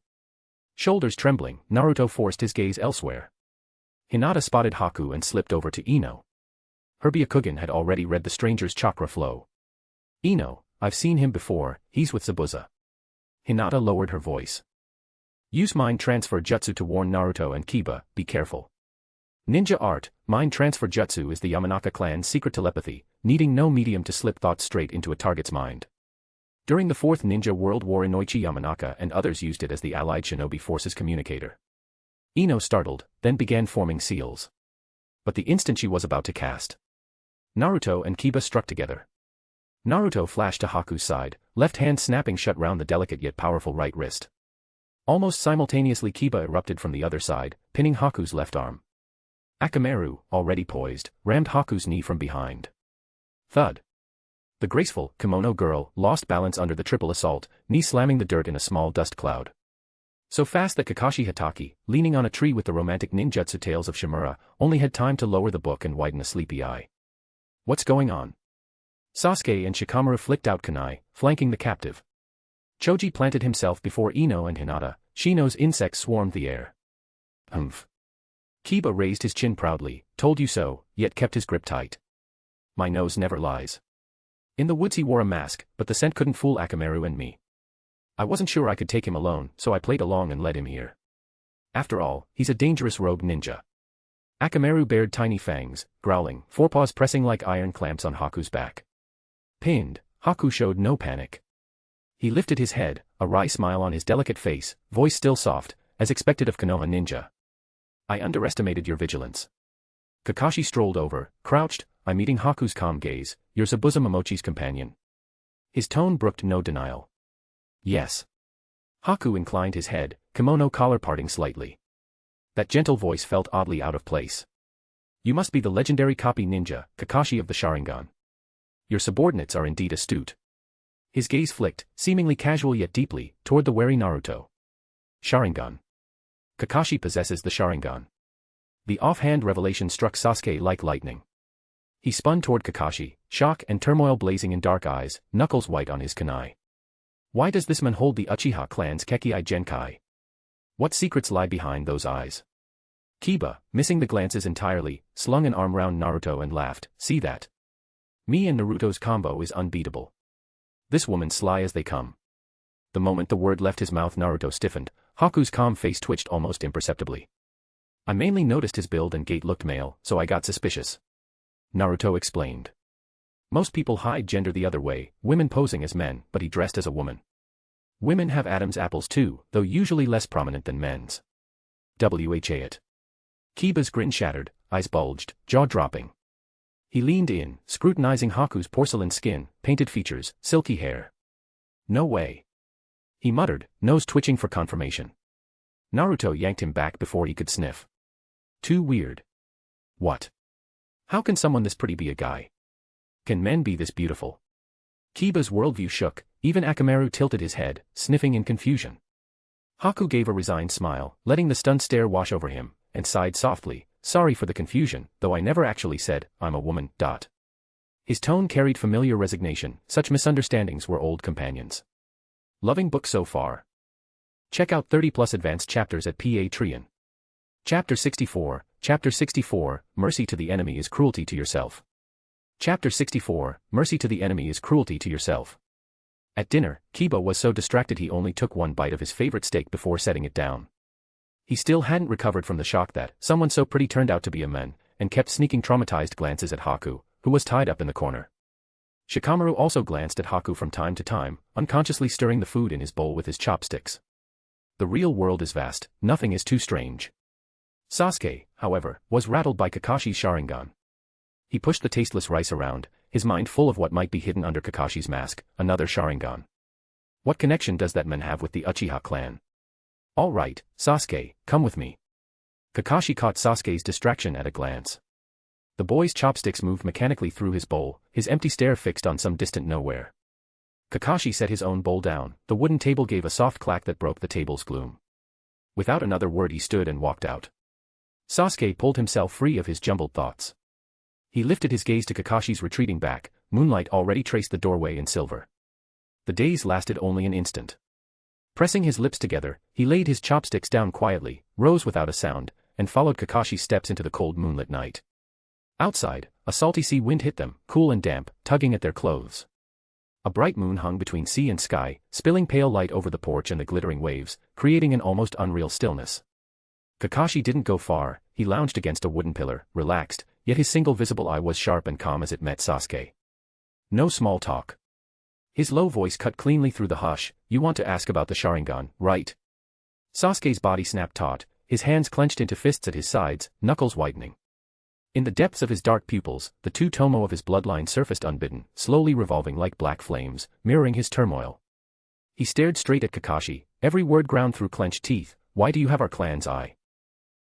Shoulders trembling, Naruto forced his gaze elsewhere. Hinata spotted Haku and slipped over to Ino. Her Byakugan had already read the stranger's chakra flow. "Ino, I've seen him before, he's with Zabuza." Hinata lowered her voice. Use mind transfer jutsu to warn Naruto and Kiba, be careful. Ninja art, mind transfer jutsu is the Yamanaka clan's secret telepathy, needing no medium to slip thoughts straight into a target's mind. During the Fourth Ninja World War Inoichi Yamanaka and others used it as the Allied shinobi forces communicator. Ino startled, then began forming seals. But the instant she was about to cast, Naruto and Kiba struck together. Naruto flashed to Haku's side, left hand snapping shut round the delicate yet powerful right wrist. Almost simultaneously Kiba erupted from the other side, pinning Haku's left arm. Akamaru, already poised, rammed Haku's knee from behind. Thud. The graceful, kimono girl lost balance under the triple assault, knee slamming the dirt in a small dust cloud. So fast that Kakashi Hatake, leaning on a tree with the romantic ninjutsu tales of Shimura, only had time to lower the book and widen a sleepy eye. What's going on? Sasuke and Shikamaru flicked out kunai, flanking the captive. Choji planted himself before Ino and Hinata. Shino's insects swarmed the air. Humph. Kiba raised his chin proudly, told you so, yet kept his grip tight. My nose never lies. In the woods he wore a mask, but the scent couldn't fool Akamaru and me. I wasn't sure I could take him alone, so I played along and led him here. After all, he's a dangerous rogue ninja. Akamaru bared tiny fangs, growling, forepaws pressing like iron clamps on Haku's back. Pinned, Haku showed no panic. He lifted his head, a wry smile on his delicate face, voice still soft, as expected of Konoha ninja. I underestimated your vigilance. Kakashi strolled over, crouched, I'm meeting Haku's calm gaze, you're Zabuza Momochi's companion. His tone brooked no denial. Yes. Haku inclined his head, kimono collar parting slightly. That gentle voice felt oddly out of place. You must be the legendary copy ninja, Kakashi of the Sharingan. Your subordinates are indeed astute. His gaze flicked, seemingly casual yet deeply, toward the wary Naruto. Sharingan. Kakashi possesses the Sharingan. The offhand revelation struck Sasuke like lightning. He spun toward Kakashi, shock and turmoil blazing in dark eyes, knuckles white on his kunai. Why does this man hold the Uchiha clan's Kekkai Genkai? What secrets lie behind those eyes? Kiba, missing the glances entirely, slung an arm round Naruto and laughed, see that? Me and Naruto's combo is unbeatable. This woman's sly as they come. The moment the word left his mouth Naruto stiffened, Haku's calm face twitched almost imperceptibly. I mainly noticed his build and gait looked male, so I got suspicious. Naruto explained. Most people hide gender the other way, women posing as men, but he dressed as a woman. Women have Adam's apples too, though usually less prominent than men's. Wha it. Kiba's grin shattered, eyes bulged, jaw dropping. He leaned in, scrutinizing Haku's porcelain skin, painted features, silky hair. No way. He muttered, nose twitching for confirmation. Naruto yanked him back before he could sniff. Too weird. What? How can someone this pretty be a guy? Can men be this beautiful? Kiba's worldview shook, even Akamaru tilted his head, sniffing in confusion. Haku gave a resigned smile, letting the stunned stare wash over him, and sighed softly, sorry for the confusion, though I never actually said, I'm a woman. His tone carried familiar resignation, such misunderstandings were old companions. Loving book so far. Check out 30+ advanced chapters at Patreon. Chapter 64, Chapter 64, Mercy to the enemy is cruelty to yourself. Chapter 64, Mercy to the enemy is cruelty to yourself. At dinner, Kiba was so distracted he only took one bite of his favorite steak before setting it down. He still hadn't recovered from the shock that someone so pretty turned out to be a man, and kept sneaking traumatized glances at Haku, who was tied up in the corner. Shikamaru also glanced at Haku from time to time, unconsciously stirring the food in his bowl with his chopsticks. The real world is vast, nothing is too strange. Sasuke, however, was rattled by Kakashi's Sharingan. He pushed the tasteless rice around, his mind full of what might be hidden under Kakashi's mask, another Sharingan. What connection does that man have with the Uchiha clan? All right, Sasuke, come with me. Kakashi caught Sasuke's distraction at a glance. The boy's chopsticks moved mechanically through his bowl, his empty stare fixed on some distant nowhere. Kakashi set his own bowl down, the wooden table gave a soft clack that broke the table's gloom. Without another word he stood and walked out. Sasuke pulled himself free of his jumbled thoughts. He lifted his gaze to Kakashi's retreating back, moonlight already traced the doorway in silver. The daze lasted only an instant. Pressing his lips together, he laid his chopsticks down quietly, rose without a sound, and followed Kakashi's steps into the cold moonlit night. Outside, a salty sea wind hit them, cool and damp, tugging at their clothes. A bright moon hung between sea and sky, spilling pale light over the porch and the glittering waves, creating an almost unreal stillness. Kakashi didn't go far, he lounged against a wooden pillar, relaxed, yet his single visible eye was sharp and calm as it met Sasuke. No small talk. His low voice cut cleanly through the hush, you want to ask about the Sharingan, right? Sasuke's body snapped taut, his hands clenched into fists at his sides, knuckles whitening. In the depths of his dark pupils, the two tomo of his bloodline surfaced unbidden, slowly revolving like black flames, mirroring his turmoil. He stared straight at Kakashi, every word ground through clenched teeth. Why do you have our clan's eye?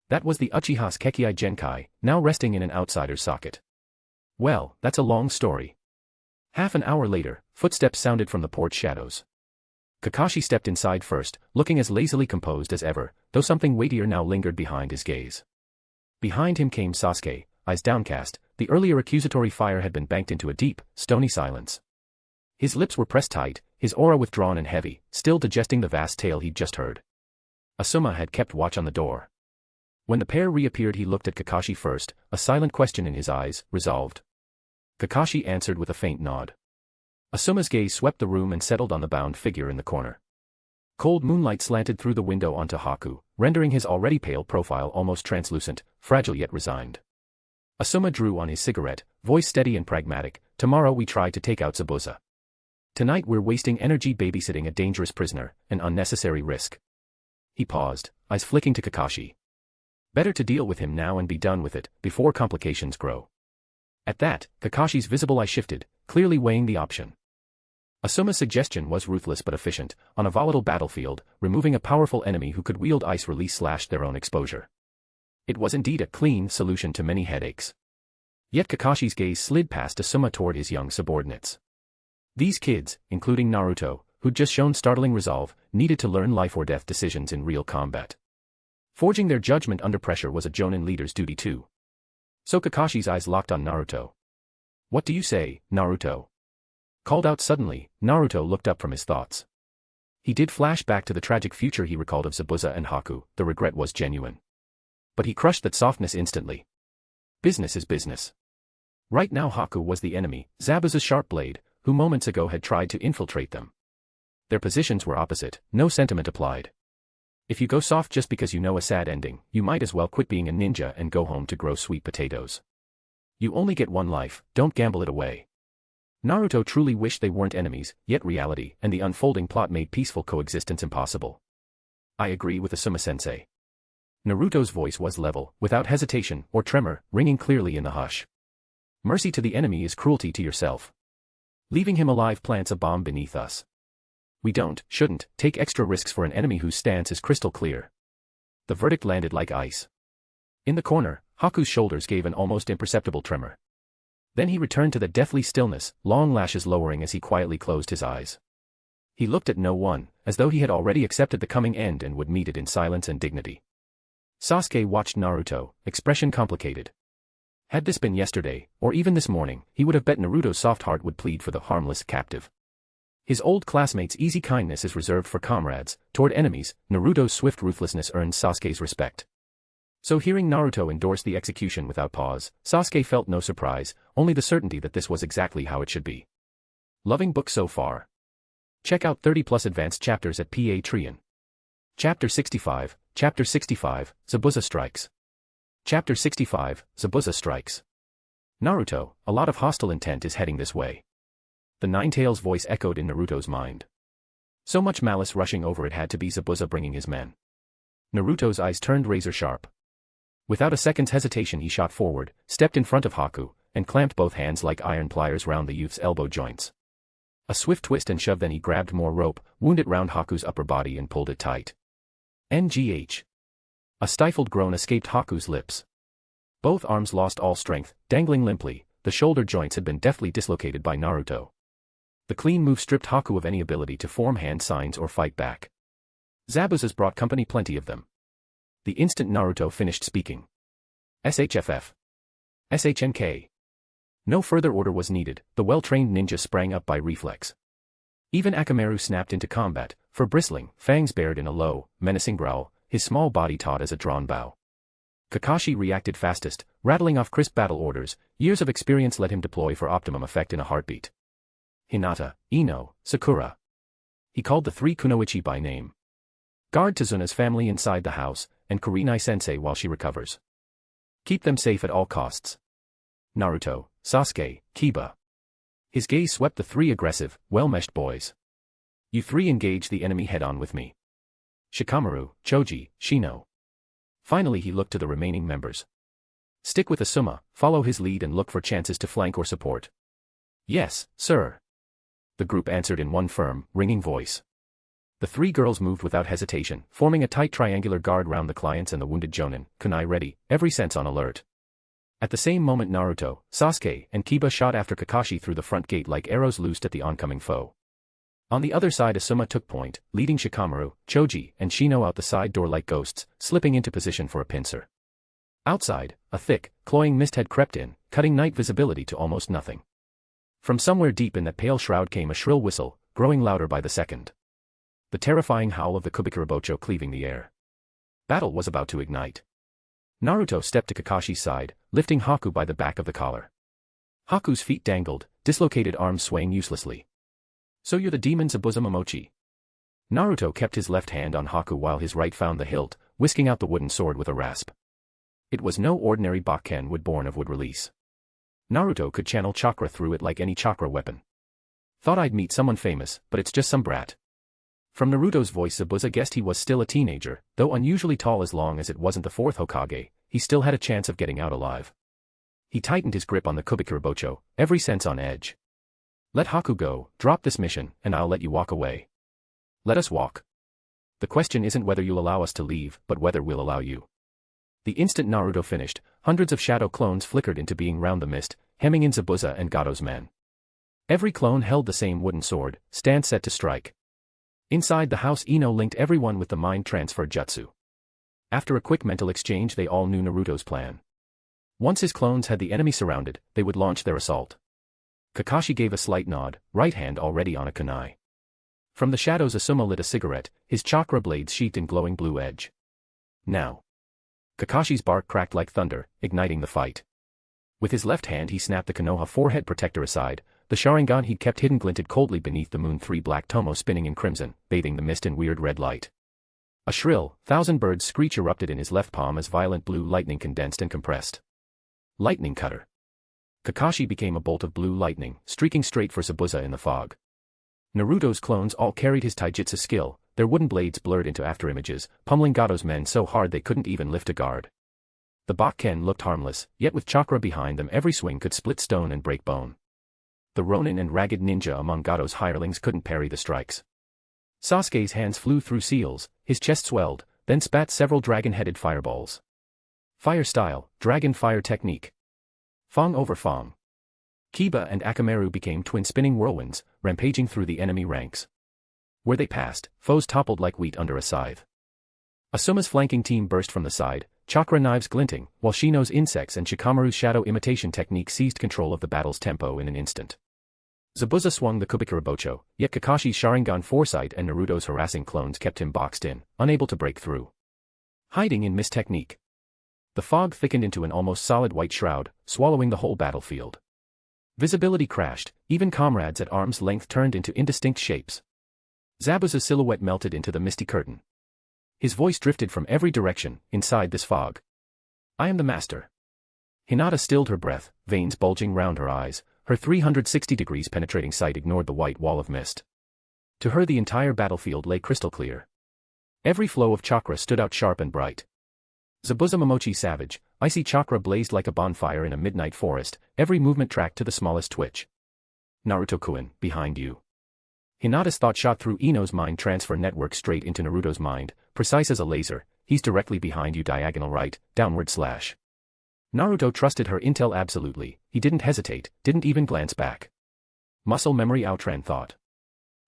That was the Uchiha's Kekei Genkai, now resting in an outsider's socket. Well, that's a long story. Half an hour later, footsteps sounded from the porch shadows. Kakashi stepped inside first, looking as lazily composed as ever, though something weightier now lingered behind his gaze. Behind him came Sasuke, eyes downcast. The earlier accusatory fire had been banked into a deep, stony silence. His lips were pressed tight, his aura withdrawn and heavy, still digesting the vast tale he'd just heard. Asuma had kept watch on the door. When the pair reappeared, he looked at Kakashi first, a silent question in his eyes, resolved. Kakashi answered with a faint nod. Asuma's gaze swept the room and settled on the bound figure in the corner. Cold moonlight slanted through the window onto Haku, rendering his already pale profile almost translucent, fragile yet resigned. Asuma drew on his cigarette, voice steady and pragmatic. Tomorrow we try to take out Zabuza. Tonight we're wasting energy babysitting a dangerous prisoner, an unnecessary risk. He paused, eyes flicking to Kakashi. Better to deal with him now and be done with it, before complications grow. At that, Kakashi's visible eye shifted, clearly weighing the option. Asuma's suggestion was ruthless but efficient. On a volatile battlefield, removing a powerful enemy who could wield ice release slashed their own exposure. It was indeed a clean solution to many headaches. Yet Kakashi's gaze slid past Asuma toward his young subordinates. These kids, including Naruto, who'd just shown startling resolve, needed to learn life-or-death decisions in real combat. Forging their judgment under pressure was a Jonin leader's duty too. So Kakashi's eyes locked on Naruto. "What do you say, Naruto?" Called out suddenly, Naruto looked up from his thoughts. He did flash back to the tragic future he recalled of Zabuza and Haku. The regret was genuine. But he crushed that softness instantly. Business is business. Right now Haku was the enemy, Zabuza's sharp blade, who moments ago had tried to infiltrate them. Their positions were opposite, no sentiment applied. If you go soft just because you know a sad ending, you might as well quit being a ninja and go home to grow sweet potatoes. You only get one life, don't gamble it away. Naruto truly wished they weren't enemies, yet reality and the unfolding plot made peaceful coexistence impossible. I agree with Asuma-sensei. Naruto's voice was level, without hesitation or tremor, ringing clearly in the hush. Mercy to the enemy is cruelty to yourself. Leaving him alive plants a bomb beneath us. We shouldn't, take extra risks for an enemy whose stance is crystal clear. The verdict landed like ice. In the corner, Haku's shoulders gave an almost imperceptible tremor. Then he returned to the deathly stillness, long lashes lowering as he quietly closed his eyes. He looked at no one, as though he had already accepted the coming end and would meet it in silence and dignity. Sasuke watched Naruto, expression complicated. Had this been yesterday, or even this morning, he would have bet Naruto's soft heart would plead for the harmless captive. His old classmate's easy kindness is reserved for comrades. Toward enemies, Naruto's swift ruthlessness earned Sasuke's respect. So hearing Naruto endorse the execution without pause, Sasuke felt no surprise, only the certainty that this was exactly how it should be. Loving book so far. Check out 30+ advanced chapters at Patreon. Chapter 65, Zabuza Strikes. Chapter 65, Zabuza Strikes. Naruto, a lot of hostile intent is heading this way. The Nine-Tails voice echoed in Naruto's mind. So much malice rushing over it had to be Zabuza bringing his men. Naruto's eyes turned razor sharp. Without a second's hesitation he shot forward, stepped in front of Haku, and clamped both hands like iron pliers round the youth's elbow joints. A swift twist and shove, then he grabbed more rope, wound it round Haku's upper body and pulled it tight. NGH. A stifled groan escaped Haku's lips. Both arms lost all strength, dangling limply. The shoulder joints had been deftly dislocated by Naruto. The clean move stripped Haku of any ability to form hand signs or fight back. Zabuza's brought company, plenty of them. The instant Naruto finished speaking. SHFF. SHNK. No further order was needed, the well-trained ninja sprang up by reflex. Even Akamaru snapped into combat, for bristling, fangs bared in a low, menacing growl, his small body taut as a drawn bow. Kakashi reacted fastest, rattling off crisp battle orders. Years of experience let him deploy for optimum effect in a heartbeat. Hinata, Ino, Sakura. He called the three kunoichi by name. Guard Tazuna's family inside the house, and Kurenai-sensei while she recovers. Keep them safe at all costs. Naruto, Sasuke, Kiba. His gaze swept the three aggressive, well-meshed boys. You three engage the enemy head-on with me. Shikamaru, Choji, Shino. Finally he looked to the remaining members. Stick with Asuma, follow his lead and look for chances to flank or support. Yes, sir. The group answered in one firm, ringing voice. The three girls moved without hesitation, forming a tight triangular guard round the clients and the wounded jonin, kunai ready, every sense on alert. At the same moment Naruto, Sasuke, and Kiba shot after Kakashi through the front gate like arrows loosed at the oncoming foe. On the other side Asuma took point, leading Shikamaru, Choji, and Shino out the side door like ghosts, slipping into position for a pincer. Outside, a thick, cloying mist had crept in, cutting night visibility to almost nothing. From somewhere deep in that pale shroud came a shrill whistle, growing louder by the second. The terrifying howl of the Kubikurabocho cleaving the air. Battle was about to ignite. Naruto stepped to Kakashi's side, lifting Haku by the back of the collar. Haku's feet dangled, dislocated arms swaying uselessly. So you're the demon Zabuza Momochi. Naruto kept his left hand on Haku while his right found the hilt, whisking out the wooden sword with a rasp. It was no ordinary Bakken wood born of wood release. Naruto could channel chakra through it like any chakra weapon. Thought I'd meet someone famous, but it's just some brat. From Naruto's voice Zabuza guessed he was still a teenager, though unusually tall. As long as it wasn't the fourth Hokage, he still had a chance of getting out alive. He tightened his grip on the Kubikurabocho, every sense on edge. Let Haku go, drop this mission, and I'll let you walk away. Let us walk. The question isn't whether you'll allow us to leave, but whether we'll allow you. The instant Naruto finished, hundreds of shadow clones flickered into being round the mist, hemming in Zabuza and Gato's men. Every clone held the same wooden sword, stand set to strike. Inside the house Ino linked everyone with the mind transfer jutsu. After a quick mental exchange they all knew Naruto's plan. Once his clones had the enemy surrounded, they would launch their assault. Kakashi gave a slight nod, right hand already on a kunai. From the shadows Asuma lit a cigarette, his chakra blades sheathed in glowing blue edge. Now. Kakashi's bark cracked like thunder, igniting the fight. With his left hand he snapped the Konoha forehead protector aside, the Sharingan he'd kept hidden glinted coldly beneath the moon. Three black tomo spinning in crimson, bathing the mist in weird red light. A shrill, thousand-bird screech erupted in his left palm as violent blue lightning condensed and compressed. Lightning cutter. Kakashi became a bolt of blue lightning, streaking straight for Zabuza in the fog. Naruto's clones all carried his taijutsu skill, their wooden blades blurred into afterimages, pummeling Gato's men so hard they couldn't even lift a guard. The Bakken looked harmless, yet with chakra behind them every swing could split stone and break bone. The Ronin and ragged ninja among Gato's hirelings couldn't parry the strikes. Sasuke's hands flew through seals, his chest swelled, then spat several dragon-headed fireballs. Fire style, dragon fire technique. Fong over Fong. Kiba and Akamaru became twin spinning whirlwinds, rampaging through the enemy ranks. Where they passed, foes toppled like wheat under a scythe. Asuma's flanking team burst from the side, chakra knives glinting, while Shino's insects and Shikamaru's shadow imitation technique seized control of the battle's tempo in an instant. Zabuza swung the Kubikurabocho, yet Kakashi's Sharingan foresight and Naruto's harassing clones kept him boxed in, unable to break through. Hiding in mist technique. The fog thickened into an almost solid white shroud, swallowing the whole battlefield. Visibility crashed, even comrades at arm's length turned into indistinct shapes. Zabuza's silhouette melted into the misty curtain. His voice drifted from every direction, inside this fog. I am the master. Hinata stilled her breath, veins bulging round her eyes, her 360 degrees penetrating sight ignored the white wall of mist. To her the entire battlefield lay crystal clear. Every flow of chakra stood out sharp and bright. Zabuza Momochi savage, icy chakra blazed like a bonfire in a midnight forest, every movement tracked to the smallest twitch. Naruto-kun, behind you. Hinata's thought shot through Ino's mind transfer network straight into Naruto's mind, precise as a laser. He's directly behind you, diagonal right, downward slash. Naruto trusted her intel absolutely, he didn't hesitate, didn't even glance back. Muscle memory, Outran thought.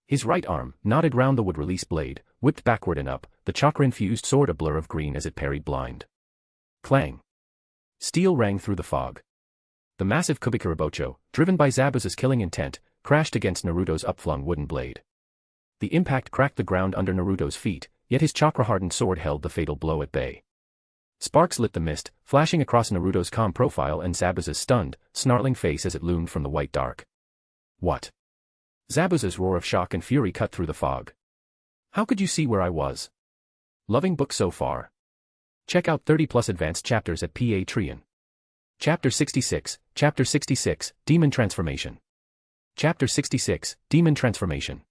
His right arm, knotted round the wood-release blade, whipped backward and up, the chakra-infused sword a blur of green as it parried blind. Clang. Steel rang through the fog. The massive Kubikurabocho, driven by Zabuza's killing intent, crashed against Naruto's upflung wooden blade. The impact cracked the ground under Naruto's feet, yet his chakra-hardened sword held the fatal blow at bay. Sparks lit the mist, flashing across Naruto's calm profile and Zabuza's stunned, snarling face as it loomed from the white dark. What? Zabuza's roar of shock and fury cut through the fog. How could you see where I was? Loving book so far. Check out 30+ advanced chapters at Patreon. Chapter 66, Demon Transformation. Chapter 66, Demon Transformation.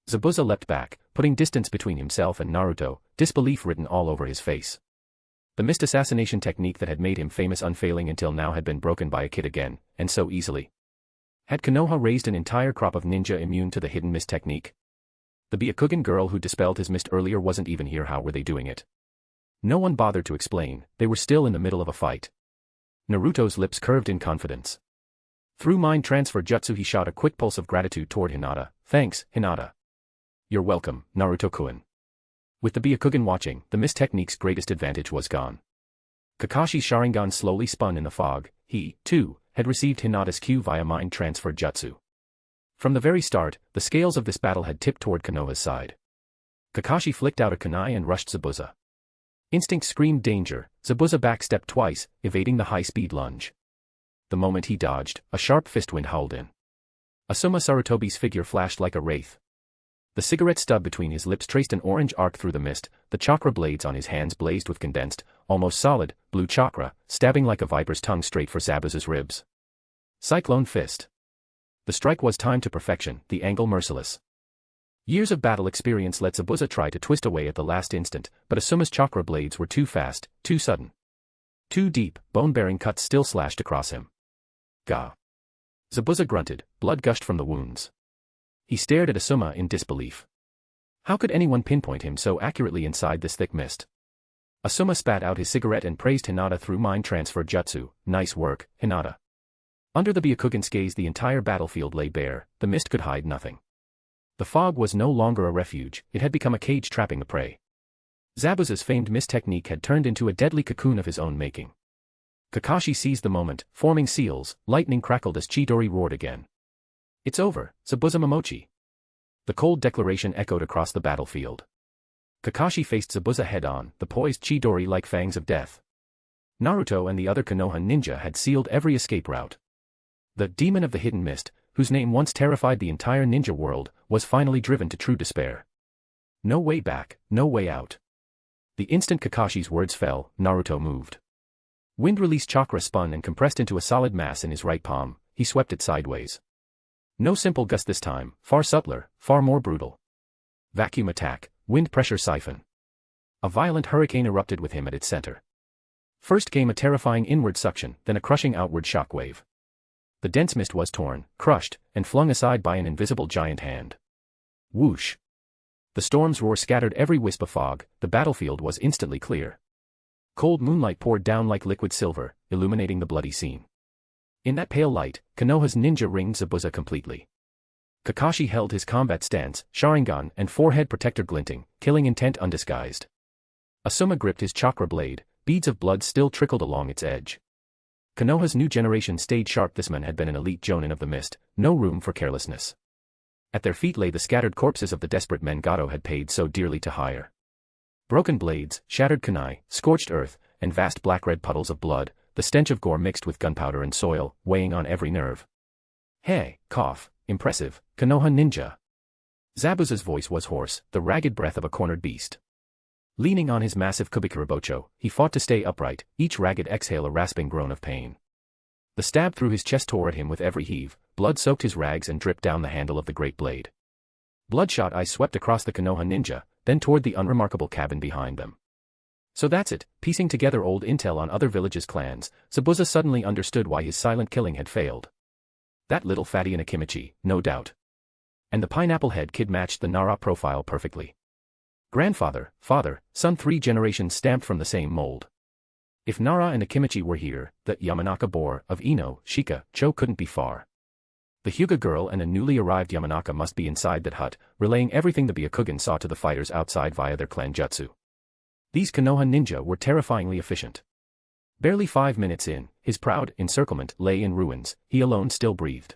Zabuza leapt back, putting distance between himself and Naruto, disbelief written all over his face. The mist assassination technique that had made him famous unfailing until now had been broken by a kid again, and so easily. Had Konoha raised an entire crop of ninja immune to the hidden mist technique? The Byakugan girl who dispelled his mist earlier wasn't even here. How were they doing it? No one bothered to explain, they were still in the middle of a fight. Naruto's lips curved in confidence. Through mind transfer jutsu he shot a quick pulse of gratitude toward Hinata. Thanks, Hinata. You're welcome, Naruto-kun. With the Byakugan watching, the mist technique's greatest advantage was gone. Kakashi's Sharingan slowly spun in the fog. He, too, had received Hinata's cue via mind transfer jutsu. From the very start, the scales of this battle had tipped toward Konoha's side. Kakashi flicked out a kunai and rushed Zabuza. Instinct screamed danger. Zabuza backstepped twice, evading the high-speed lunge. The moment he dodged, a sharp fist wind howled in. Asuma Sarutobi's figure flashed like a wraith. The cigarette stub between his lips traced an orange arc through the mist, the chakra blades on his hands blazed with condensed, almost solid, blue chakra, stabbing like a viper's tongue straight for Zabuza's ribs. Cyclone Fist. The strike was timed to perfection, the angle merciless. Years of battle experience let Zabuza try to twist away at the last instant, but Asuma's chakra blades were too fast, too sudden. Too deep, bone-bearing cuts still slashed across him. Gah. Zabuza grunted, blood gushed from the wounds. He stared at Asuma in disbelief. How could anyone pinpoint him so accurately inside this thick mist? Asuma spat out his cigarette and praised Hinata through mind transfer jutsu. Nice work, Hinata. Under the Byakugan's gaze the entire battlefield lay bare, the mist could hide nothing. The fog was no longer a refuge, it had become a cage trapping the prey. Zabuza's famed mist technique had turned into a deadly cocoon of his own making. Kakashi seized the moment, forming seals, lightning crackled as Chidori roared again. It's over, Zabuza Momochi. The cold declaration echoed across the battlefield. Kakashi faced Zabuza head-on, the poised Chidori like fangs of death. Naruto and the other Konoha ninja had sealed every escape route. The demon of the hidden mist, whose name once terrified the entire ninja world, was finally driven to true despair. No way back, no way out. The instant Kakashi's words fell, Naruto moved. Wind-released chakra spun and compressed into a solid mass in his right palm, he swept it sideways. No simple gust this time, far subtler, far more brutal. Vacuum attack, wind pressure siphon. A violent hurricane erupted with him at its center. First came a terrifying inward suction, then a crushing outward shockwave. The dense mist was torn, crushed, and flung aside by an invisible giant hand. Whoosh. The storm's roar scattered every wisp of fog, the battlefield was instantly clear. Cold moonlight poured down like liquid silver, illuminating the bloody scene. In that pale light, Konoha's ninja ringed Zabuza completely. Kakashi held his combat stance, Sharingan and forehead protector glinting, killing intent undisguised. Asuma gripped his chakra blade, beads of blood still trickled along its edge. Konoha's new generation stayed sharp. This man had been an elite jonin of the mist, no room for carelessness. At their feet lay the scattered corpses of the desperate men Gato had paid so dearly to hire. Broken blades, shattered kunai, scorched earth, and vast black-red puddles of blood, the stench of gore mixed with gunpowder and soil, weighing on every nerve. Hey, cough, impressive, Konoha ninja. Zabuza's voice was hoarse, the ragged breath of a cornered beast. Leaning on his massive kubikurabocho, he fought to stay upright, each ragged exhale a rasping groan of pain. The stab through his chest tore at him with every heave, blood soaked his rags and dripped down the handle of the great blade. Bloodshot eyes swept across the Konoha ninja, then toward the unremarkable cabin behind them. So that's it, piecing together old intel on other villages' clans, Zabuza suddenly understood why his silent killing had failed. That little fatty in a kimchi, no doubt. And the pineapple head kid matched the Nara profile perfectly. Grandfather, father, son, 3 generations stamped from the same mold. If Nara and Akimichi were here, the Yamanaka boar of Ino, Shika, Cho couldn't be far. The Hyuga girl and a newly arrived Yamanaka must be inside that hut, relaying everything the Byakugan saw to the fighters outside via their clan jutsu. These Konoha ninja were terrifyingly efficient. Barely 5 minutes in, his proud encirclement lay in ruins, he alone still breathed.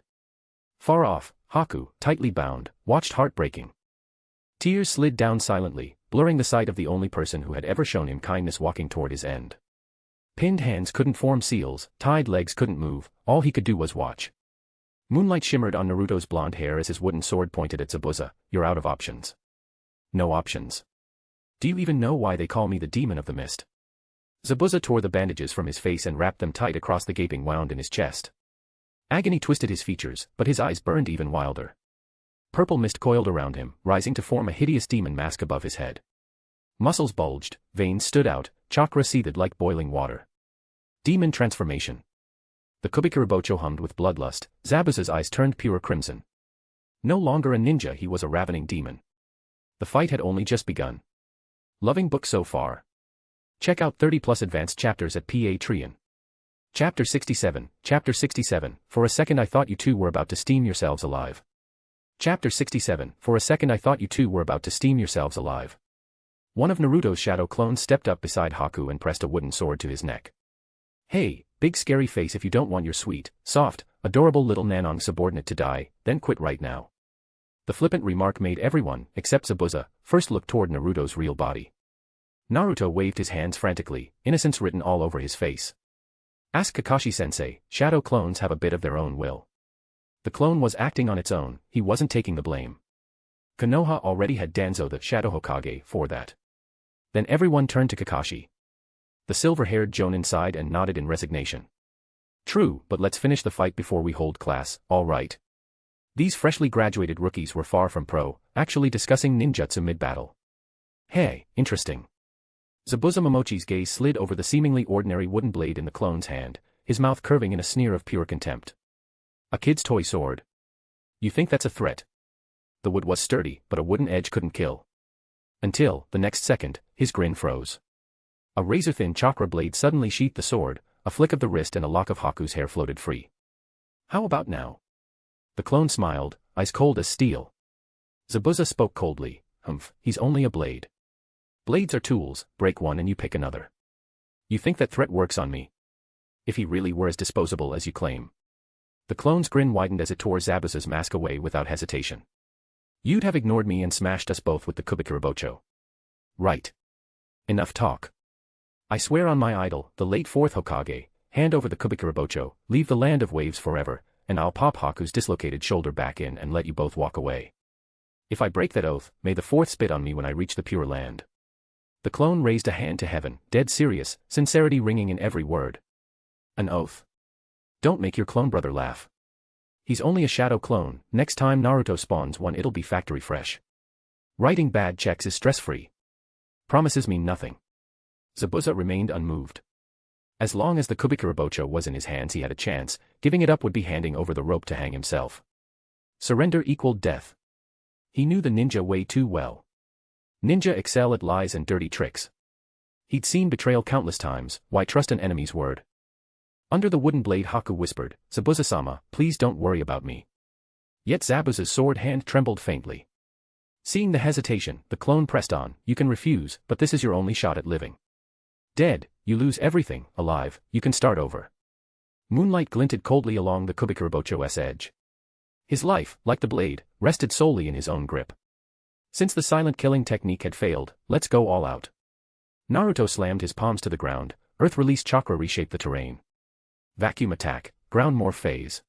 Far off, Haku, tightly bound, watched heartbreaking. Tears slid down silently, blurring the sight of the only person who had ever shown him kindness walking toward his end. Pinned hands couldn't form seals, tied legs couldn't move, all he could do was watch. Moonlight shimmered on Naruto's blonde hair as his wooden sword pointed at Zabuza. You're out of options. No options. Do you even know why they call me the demon of the mist? Zabuza tore the bandages from his face and wrapped them tight across the gaping wound in his chest. Agony twisted his features, but his eyes burned even wilder. Purple mist coiled around him, rising to form a hideous demon mask above his head. Muscles bulged, veins stood out, chakra seethed like boiling water. Demon transformation. The Kubikirabocho hummed with bloodlust, Zabuza's eyes turned pure crimson. No longer a ninja, he was a ravening demon. The fight had only just begun. Loving book so far. Check out 30+ advanced chapters at Patreon. Chapter 67, Chapter 67, for a second I thought you two were about to steam yourselves alive. Chapter 67, for a second I thought you two were about to steam yourselves alive. One of Naruto's shadow clones stepped up beside Haku and pressed a wooden sword to his neck. Hey, big scary face, if you don't want your sweet, soft, adorable little Nanong subordinate to die, then quit right now. The flippant remark made everyone, except Zabuza, first look toward Naruto's real body. Naruto waved his hands frantically, innocence written all over his face. Ask Kakashi-sensei, shadow clones have a bit of their own will. The clone was acting on its own, he wasn't taking the blame. Konoha already had Danzo the Shadow Hokage for that. Then everyone turned to Kakashi. The silver-haired Jonin sighed and nodded in resignation. True, but let's finish the fight before we hold class, all right? These freshly graduated rookies were far from pro, actually discussing ninjutsu mid-battle. Hey, interesting. Zabuza Momochi's gaze slid over the seemingly ordinary wooden blade in the clone's hand, his mouth curving in a sneer of pure contempt. A kid's toy sword. You think that's a threat? The wood was sturdy, but a wooden edge couldn't kill. Until, the next second, his grin froze. A razor-thin chakra blade suddenly sheathed the sword, a flick of the wrist and a lock of Haku's hair floated free. How about now? The clone smiled, eyes cold as steel. Zabuza spoke coldly, humph, he's only a blade. Blades are tools, break one and you pick another. You think that threat works on me? If he really were as disposable as you claim. The clone's grin widened as it tore Zabuza's mask away without hesitation. You'd have ignored me and smashed us both with the Kubikirabocho. Right. Enough talk. I swear on my idol, the late 4th Hokage, hand over the Kubikirabocho, leave the land of waves forever, and I'll pop Haku's dislocated shoulder back in and let you both walk away. If I break that oath, may the 4th spit on me when I reach the Pure Land. The clone raised a hand to heaven, dead serious, sincerity ringing in every word. An oath. Don't make your clone brother laugh. He's only a shadow clone, next time Naruto spawns one it'll be factory fresh. Writing bad checks is stress-free. Promises mean nothing. Zabuza remained unmoved. As long as the Kubikirabocho was in his hands he had a chance, giving it up would be handing over the rope to hang himself. Surrender equaled death. He knew the ninja way too well. Ninja excel at lies and dirty tricks. He'd seen betrayal countless times, why trust an enemy's word? Under the wooden blade Haku whispered, Zabuza-sama, please don't worry about me. Yet Zabuza's sword hand trembled faintly. Seeing the hesitation, the clone pressed on, you can refuse, but this is your only shot at living. Dead, you lose everything, alive, you can start over. Moonlight glinted coldly along the Kubikirabocho's edge. His life, like the blade, rested solely in his own grip. Since the silent killing technique had failed, let's go all out. Naruto slammed his palms to the ground, earth-released chakra reshaped the terrain. Vacuum attack, ground morph phase.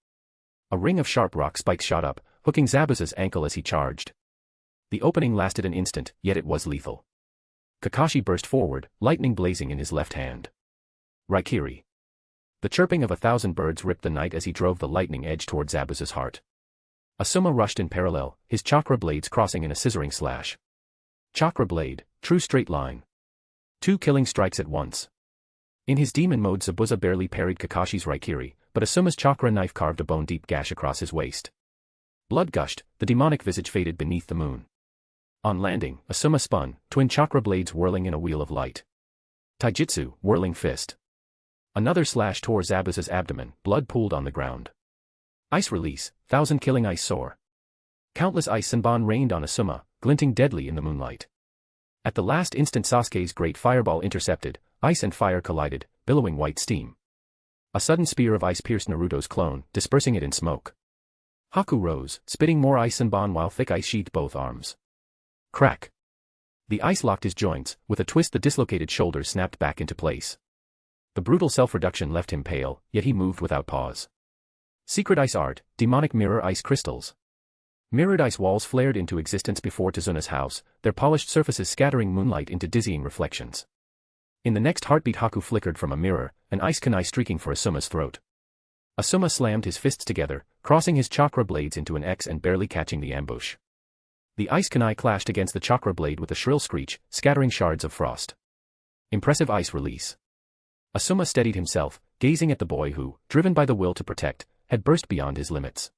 A ring of sharp rock spikes shot up, hooking Zabuza's ankle as he charged. The opening lasted an instant, yet it was lethal. Kakashi burst forward, lightning blazing in his left hand. Raikiri. The chirping of 1,000 birds ripped the night as he drove the lightning edge toward Zabuza's heart. Asuma rushed in parallel, his chakra blades crossing in a scissoring slash. Chakra blade, true straight line. 2 killing strikes at once. In his demon mode Zabuza barely parried Kakashi's Raikiri, but Asuma's chakra knife carved a bone-deep gash across his waist. Blood gushed, the demonic visage faded beneath the moon. On landing, Asuma spun, twin chakra blades whirling in a wheel of light. Taijutsu, whirling fist. Another slash tore Zabuza's abdomen, blood pooled on the ground. Ice release, 1,000 killing ice soar. Countless ice senbon rained on Asuma, glinting deadly in the moonlight. At the last instant Sasuke's great fireball intercepted, ice and fire collided, billowing white steam. A sudden spear of ice pierced Naruto's clone, dispersing it in smoke. Haku rose, spitting more ice senbon while thick ice sheathed both arms. Crack. The ice locked his joints, with a twist the dislocated shoulders snapped back into place. The brutal self-reduction left him pale, yet he moved without pause. Secret ice art, demonic mirror ice crystals. Mirrored ice walls flared into existence before Tazuna's house, their polished surfaces scattering moonlight into dizzying reflections. In the next heartbeat Haku flickered from a mirror, an ice kunai streaking for Asuma's throat. Asuma slammed his fists together, crossing his chakra blades into an X and barely catching the ambush. The ice kunai clashed against the chakra blade with a shrill screech, scattering shards of frost. Impressive ice release. Asuma steadied himself, gazing at the boy who, driven by the will to protect, had burst beyond his limits.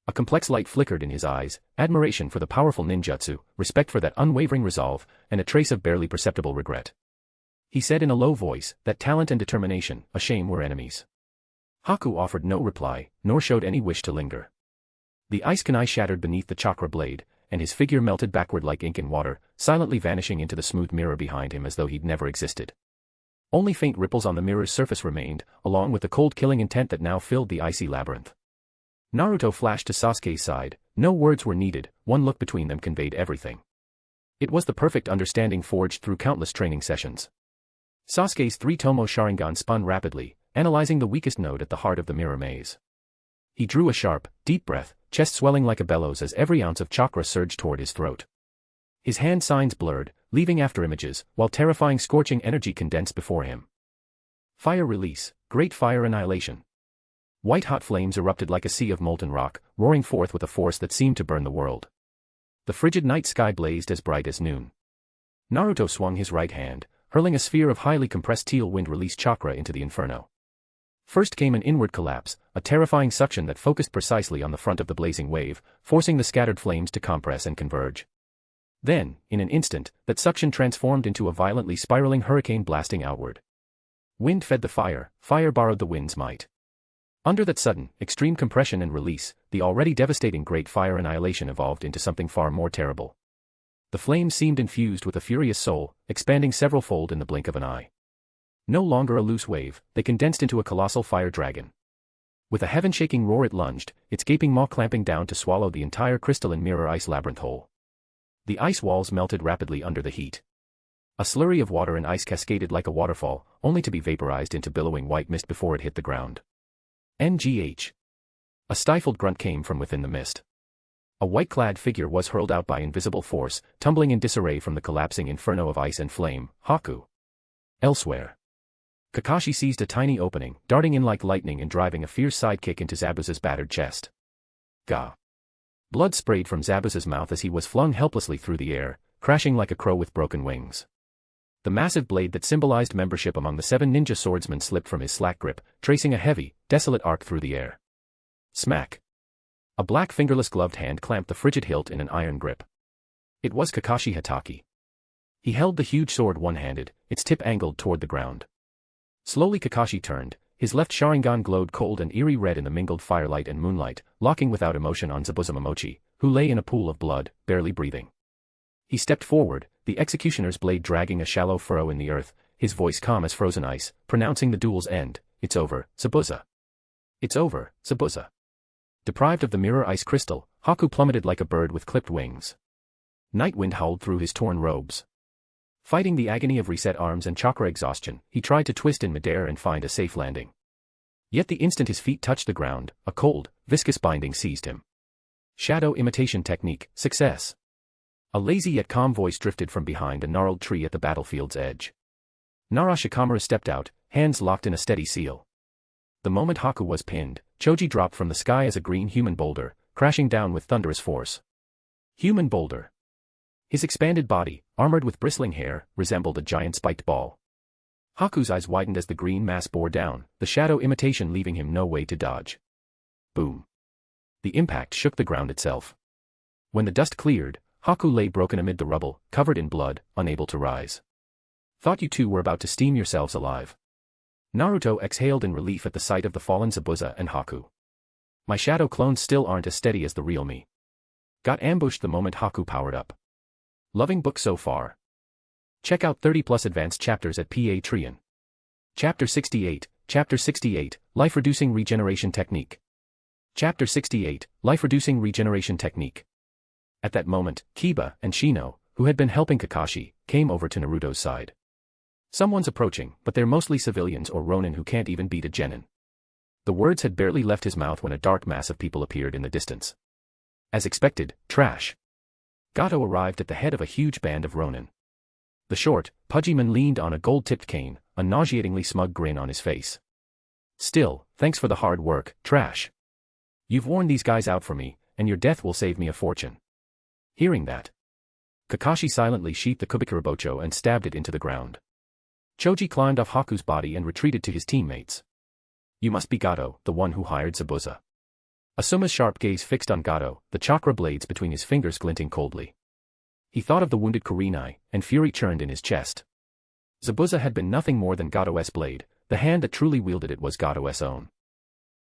A complex light flickered in his eyes, admiration for the powerful ninjutsu, respect for that unwavering resolve, and a trace of barely perceptible regret. He said in a low voice that talent and determination, a shame, were enemies. Haku offered no reply, nor showed any wish to linger. The ice kunai shattered beneath the chakra blade, and his figure melted backward like ink in water, silently vanishing into the smooth mirror behind him as though he'd never existed. Only faint ripples on the mirror's surface remained, along with the cold killing intent that now filled the icy labyrinth. Naruto flashed to Sasuke's side, no words were needed, one look between them conveyed everything. It was the perfect understanding forged through countless training sessions. Sasuke's three-tomo Sharingan spun rapidly, analyzing the weakest node at the heart of the mirror maze. He drew a sharp, deep breath, chest swelling like a bellows as every ounce of chakra surged toward his throat. His hand signs blurred, leaving afterimages, while terrifying scorching energy condensed before him. Fire release, great fire annihilation. White-hot flames erupted like a sea of molten rock, roaring forth with a force that seemed to burn the world. The frigid night sky blazed as bright as noon. Naruto swung his right hand, hurling a sphere of highly compressed teal wind-release chakra into the inferno. First came an inward collapse, a terrifying suction that focused precisely on the front of the blazing wave, forcing the scattered flames to compress and converge. Then, in an instant, that suction transformed into a violently spiraling hurricane blasting outward. Wind fed the fire, fire borrowed the wind's might. Under that sudden, extreme compression and release, the already devastating great fire annihilation evolved into something far more terrible. The flames seemed infused with a furious soul, expanding several-fold in the blink of an eye. No longer a loose wave, they condensed into a colossal fire dragon. With a heaven-shaking roar it lunged, its gaping maw clamping down to swallow the entire crystalline mirror ice labyrinth whole. The ice walls melted rapidly under the heat. A slurry of water and ice cascaded like a waterfall, only to be vaporized into billowing white mist before it hit the ground. NGH. A stifled grunt came from within the mist. A white-clad figure was hurled out by invisible force, tumbling in disarray from the collapsing inferno of ice and flame. Haku. Elsewhere. Kakashi seized a tiny opening, darting in like lightning and driving a fierce sidekick into Zabuza's battered chest. Gah. Blood sprayed from Zabuza's mouth as he was flung helplessly through the air, crashing like a crow with broken wings. The massive blade that symbolized membership among the 7 ninja swordsmen slipped from his slack grip, tracing a heavy, desolate arc through the air. Smack. A black fingerless gloved hand clamped the frigid hilt in an iron grip. It was Kakashi Hatake. He held the huge sword one-handed, its tip angled toward the ground. Slowly Kakashi turned, his left Sharingan glowed cold and eerie red in the mingled firelight and moonlight, locking without emotion on Zabuza Momochi, who lay in a pool of blood, barely breathing. He stepped forward, the executioner's blade dragging a shallow furrow in the earth, his voice calm as frozen ice, pronouncing the duel's end. It's over, Zabuza. It's over, Zabuza. Deprived of the mirror ice crystal, Haku plummeted like a bird with clipped wings. Night wind howled through his torn robes. Fighting the agony of reset arms and chakra exhaustion, he tried to twist in midair and find a safe landing. Yet the instant his feet touched the ground, a cold, viscous binding seized him. Shadow imitation technique, success. A lazy yet calm voice drifted from behind a gnarled tree at the battlefield's edge. Nara Shikamura stepped out, hands locked in a steady seal. The moment Haku was pinned, Choji dropped from the sky as a green human boulder, crashing down with thunderous force. Human boulder. His expanded body, armored with bristling hair, resembled a giant spiked ball. Haku's eyes widened as the green mass bore down, the shadow imitation leaving him no way to dodge. Boom. The impact shook the ground itself. When the dust cleared, Haku lay broken amid the rubble, covered in blood, unable to rise. Thought you two were about to steam yourselves alive. Naruto exhaled in relief at the sight of the fallen Zabuza and Haku. My shadow clones still aren't as steady as the real me. Got ambushed the moment Haku powered up. Loving book so far. Check out 30+ advanced chapters at Patreon. Chapter 68, Life-Reducing Regeneration Technique. Chapter 68, Life-Reducing Regeneration Technique. At that moment, Kiba and Shino, who had been helping Kakashi, came over to Naruto's side. Someone's approaching, but they're mostly civilians or ronin who can't even beat a genin. The words had barely left his mouth when a dark mass of people appeared in the distance. As expected, trash. Gato arrived at the head of a huge band of ronin. The short, pudgy man leaned on a gold-tipped cane, a nauseatingly smug grin on his face. Still, thanks for the hard work, trash. You've worn these guys out for me, and your death will save me a fortune. Hearing that, Kakashi silently sheathed the Kubikurabocho and stabbed it into the ground. Choji climbed off Haku's body and retreated to his teammates. You must be Gato, the one who hired Zabuza. Asuma's sharp gaze fixed on Gato, the chakra blades between his fingers glinting coldly. He thought of the wounded Kurenai, and fury churned in his chest. Zabuza had been nothing more than Gato's blade, the hand that truly wielded it was Gato's own.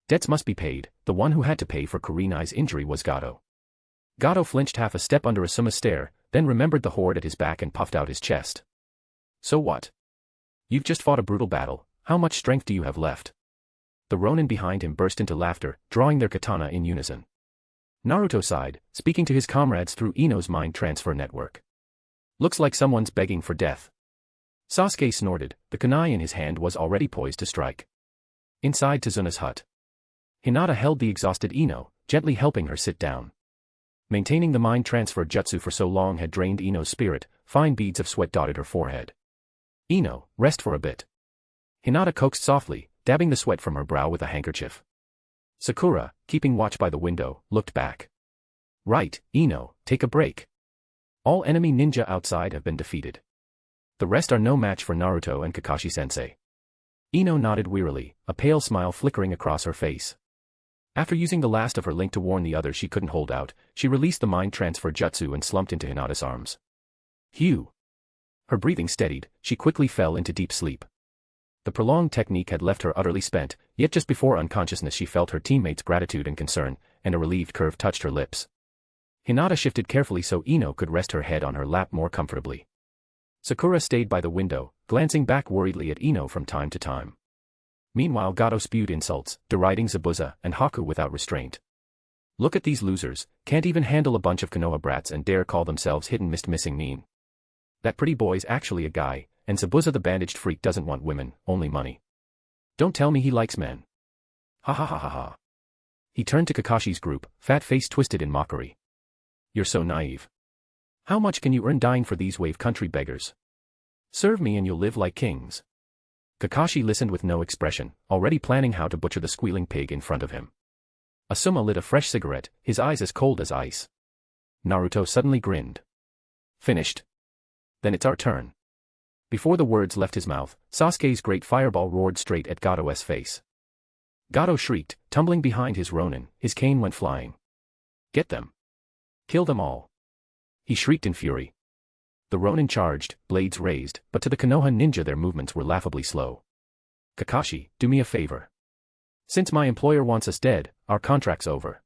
Debts must be paid, the one who had to pay for Kurenai's injury was Gato. Gato flinched half a step under Asuma's stare, then remembered the horde at his back and puffed out his chest. So what? You've just fought a brutal battle, how much strength do you have left? The Ronin behind him burst into laughter, drawing their katana in unison. Naruto sighed, speaking to his comrades through Ino's mind transfer network. Looks like someone's begging for death. Sasuke snorted, the kunai in his hand was already poised to strike. Inside Tazuna's hut, Hinata held the exhausted Ino, gently helping her sit down. Maintaining the mind transfer jutsu for so long had drained Ino's spirit, fine beads of sweat dotted her forehead. Ino, rest for a bit. Hinata coaxed softly, dabbing the sweat from her brow with a handkerchief. Sakura, keeping watch by the window, looked back. Right, Ino, take a break. All enemy ninja outside have been defeated. The rest are no match for Naruto and Kakashi-sensei. Ino nodded wearily, a pale smile flickering across her face. After using the last of her link to warn the others she couldn't hold out, she released the mind transfer jutsu and slumped into Hinata's arms. Phew. Her breathing steadied, she quickly fell into deep sleep. The prolonged technique had left her utterly spent, yet just before unconsciousness she felt her teammates' gratitude and concern, and a relieved curve touched her lips. Hinata shifted carefully so Ino could rest her head on her lap more comfortably. Sakura stayed by the window, glancing back worriedly at Ino from time to time. Meanwhile Gato spewed insults, deriding Zabuza and Haku without restraint. Look at these losers, can't even handle a bunch of Konoha brats and dare call themselves hidden missing mean. That pretty boy's actually a guy, and Zabuza the bandaged freak doesn't want women, only money. Don't tell me he likes men. Ha ha ha ha ha. He turned to Kakashi's group, fat face twisted in mockery. You're so naive. How much can you earn dying for these wave country beggars? Serve me and you'll live like kings. Kakashi listened with no expression, already planning how to butcher the squealing pig in front of him. Asuma lit a fresh cigarette, his eyes as cold as ice. Naruto suddenly grinned. Finished. Then it's our turn. Before the words left his mouth, Sasuke's great fireball roared straight at Gato's face. Gato shrieked, tumbling behind his Ronin, his cane went flying. Get them. Kill them all. He shrieked in fury. The Ronin charged, blades raised, but to the Konoha ninja their movements were laughably slow. Kakashi, do me a favor. Since my employer wants us dead, our contract's over.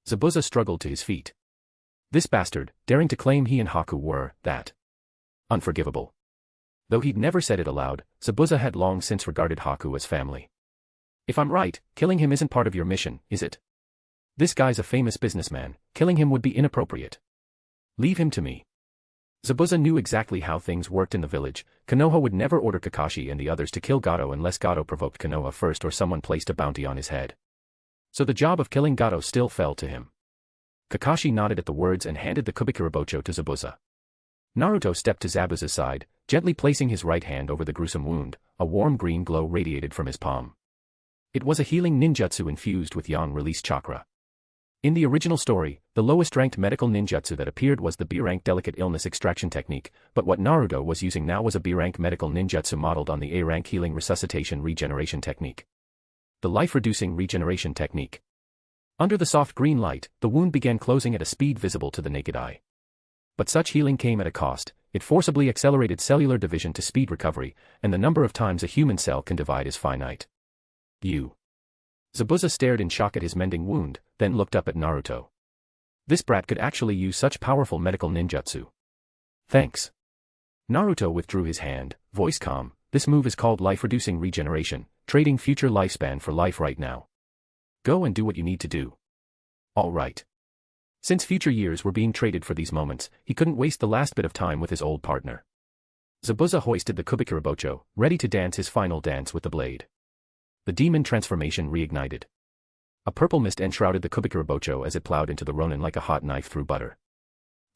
Zabuza struggled to his feet. This bastard, daring to claim he and Haku were, that. Unforgivable. Though he'd never said it aloud, Zabuza had long since regarded Haku as family. If I'm right, killing him isn't part of your mission, is it? This guy's a famous businessman, killing him would be inappropriate. Leave him to me. Zabuza knew exactly how things worked in the village. Konoha would never order Kakashi and the others to kill Gato unless Gato provoked Konoha first or someone placed a bounty on his head. So the job of killing Gato still fell to him. Kakashi nodded at the words and handed the Kubikurabocho to Zabuza. Naruto stepped to Zabuza's side, gently placing his right hand over the gruesome wound. A warm green glow radiated from his palm. It was a healing ninjutsu infused with yang-release chakra. In the original story, the lowest-ranked medical ninjutsu that appeared was the B-rank delicate illness extraction technique, but what Naruto was using now was a B-rank medical ninjutsu modeled on the A-rank healing resuscitation regeneration technique. The life-reducing regeneration technique. Under the soft green light, the wound began closing at a speed visible to the naked eye. But such healing came at a cost. It forcibly accelerated cellular division to speed recovery, and the number of times a human cell can divide is finite. Zabuza stared in shock at his mending wound, then looked up at Naruto. This brat could actually use such powerful medical ninjutsu. Thanks. Naruto withdrew his hand, voice calm. This move is called life-reducing regeneration, trading future lifespan for life right now. Go and do what you need to do. All right. Since future years were being traded for these moments, he couldn't waste the last bit of time with his old partner. Zabuza hoisted the Kubikurabocho, ready to dance his final dance with the blade. The demon transformation reignited. A purple mist enshrouded the Kubikurabocho as it plowed into the Ronin like a hot knife through butter.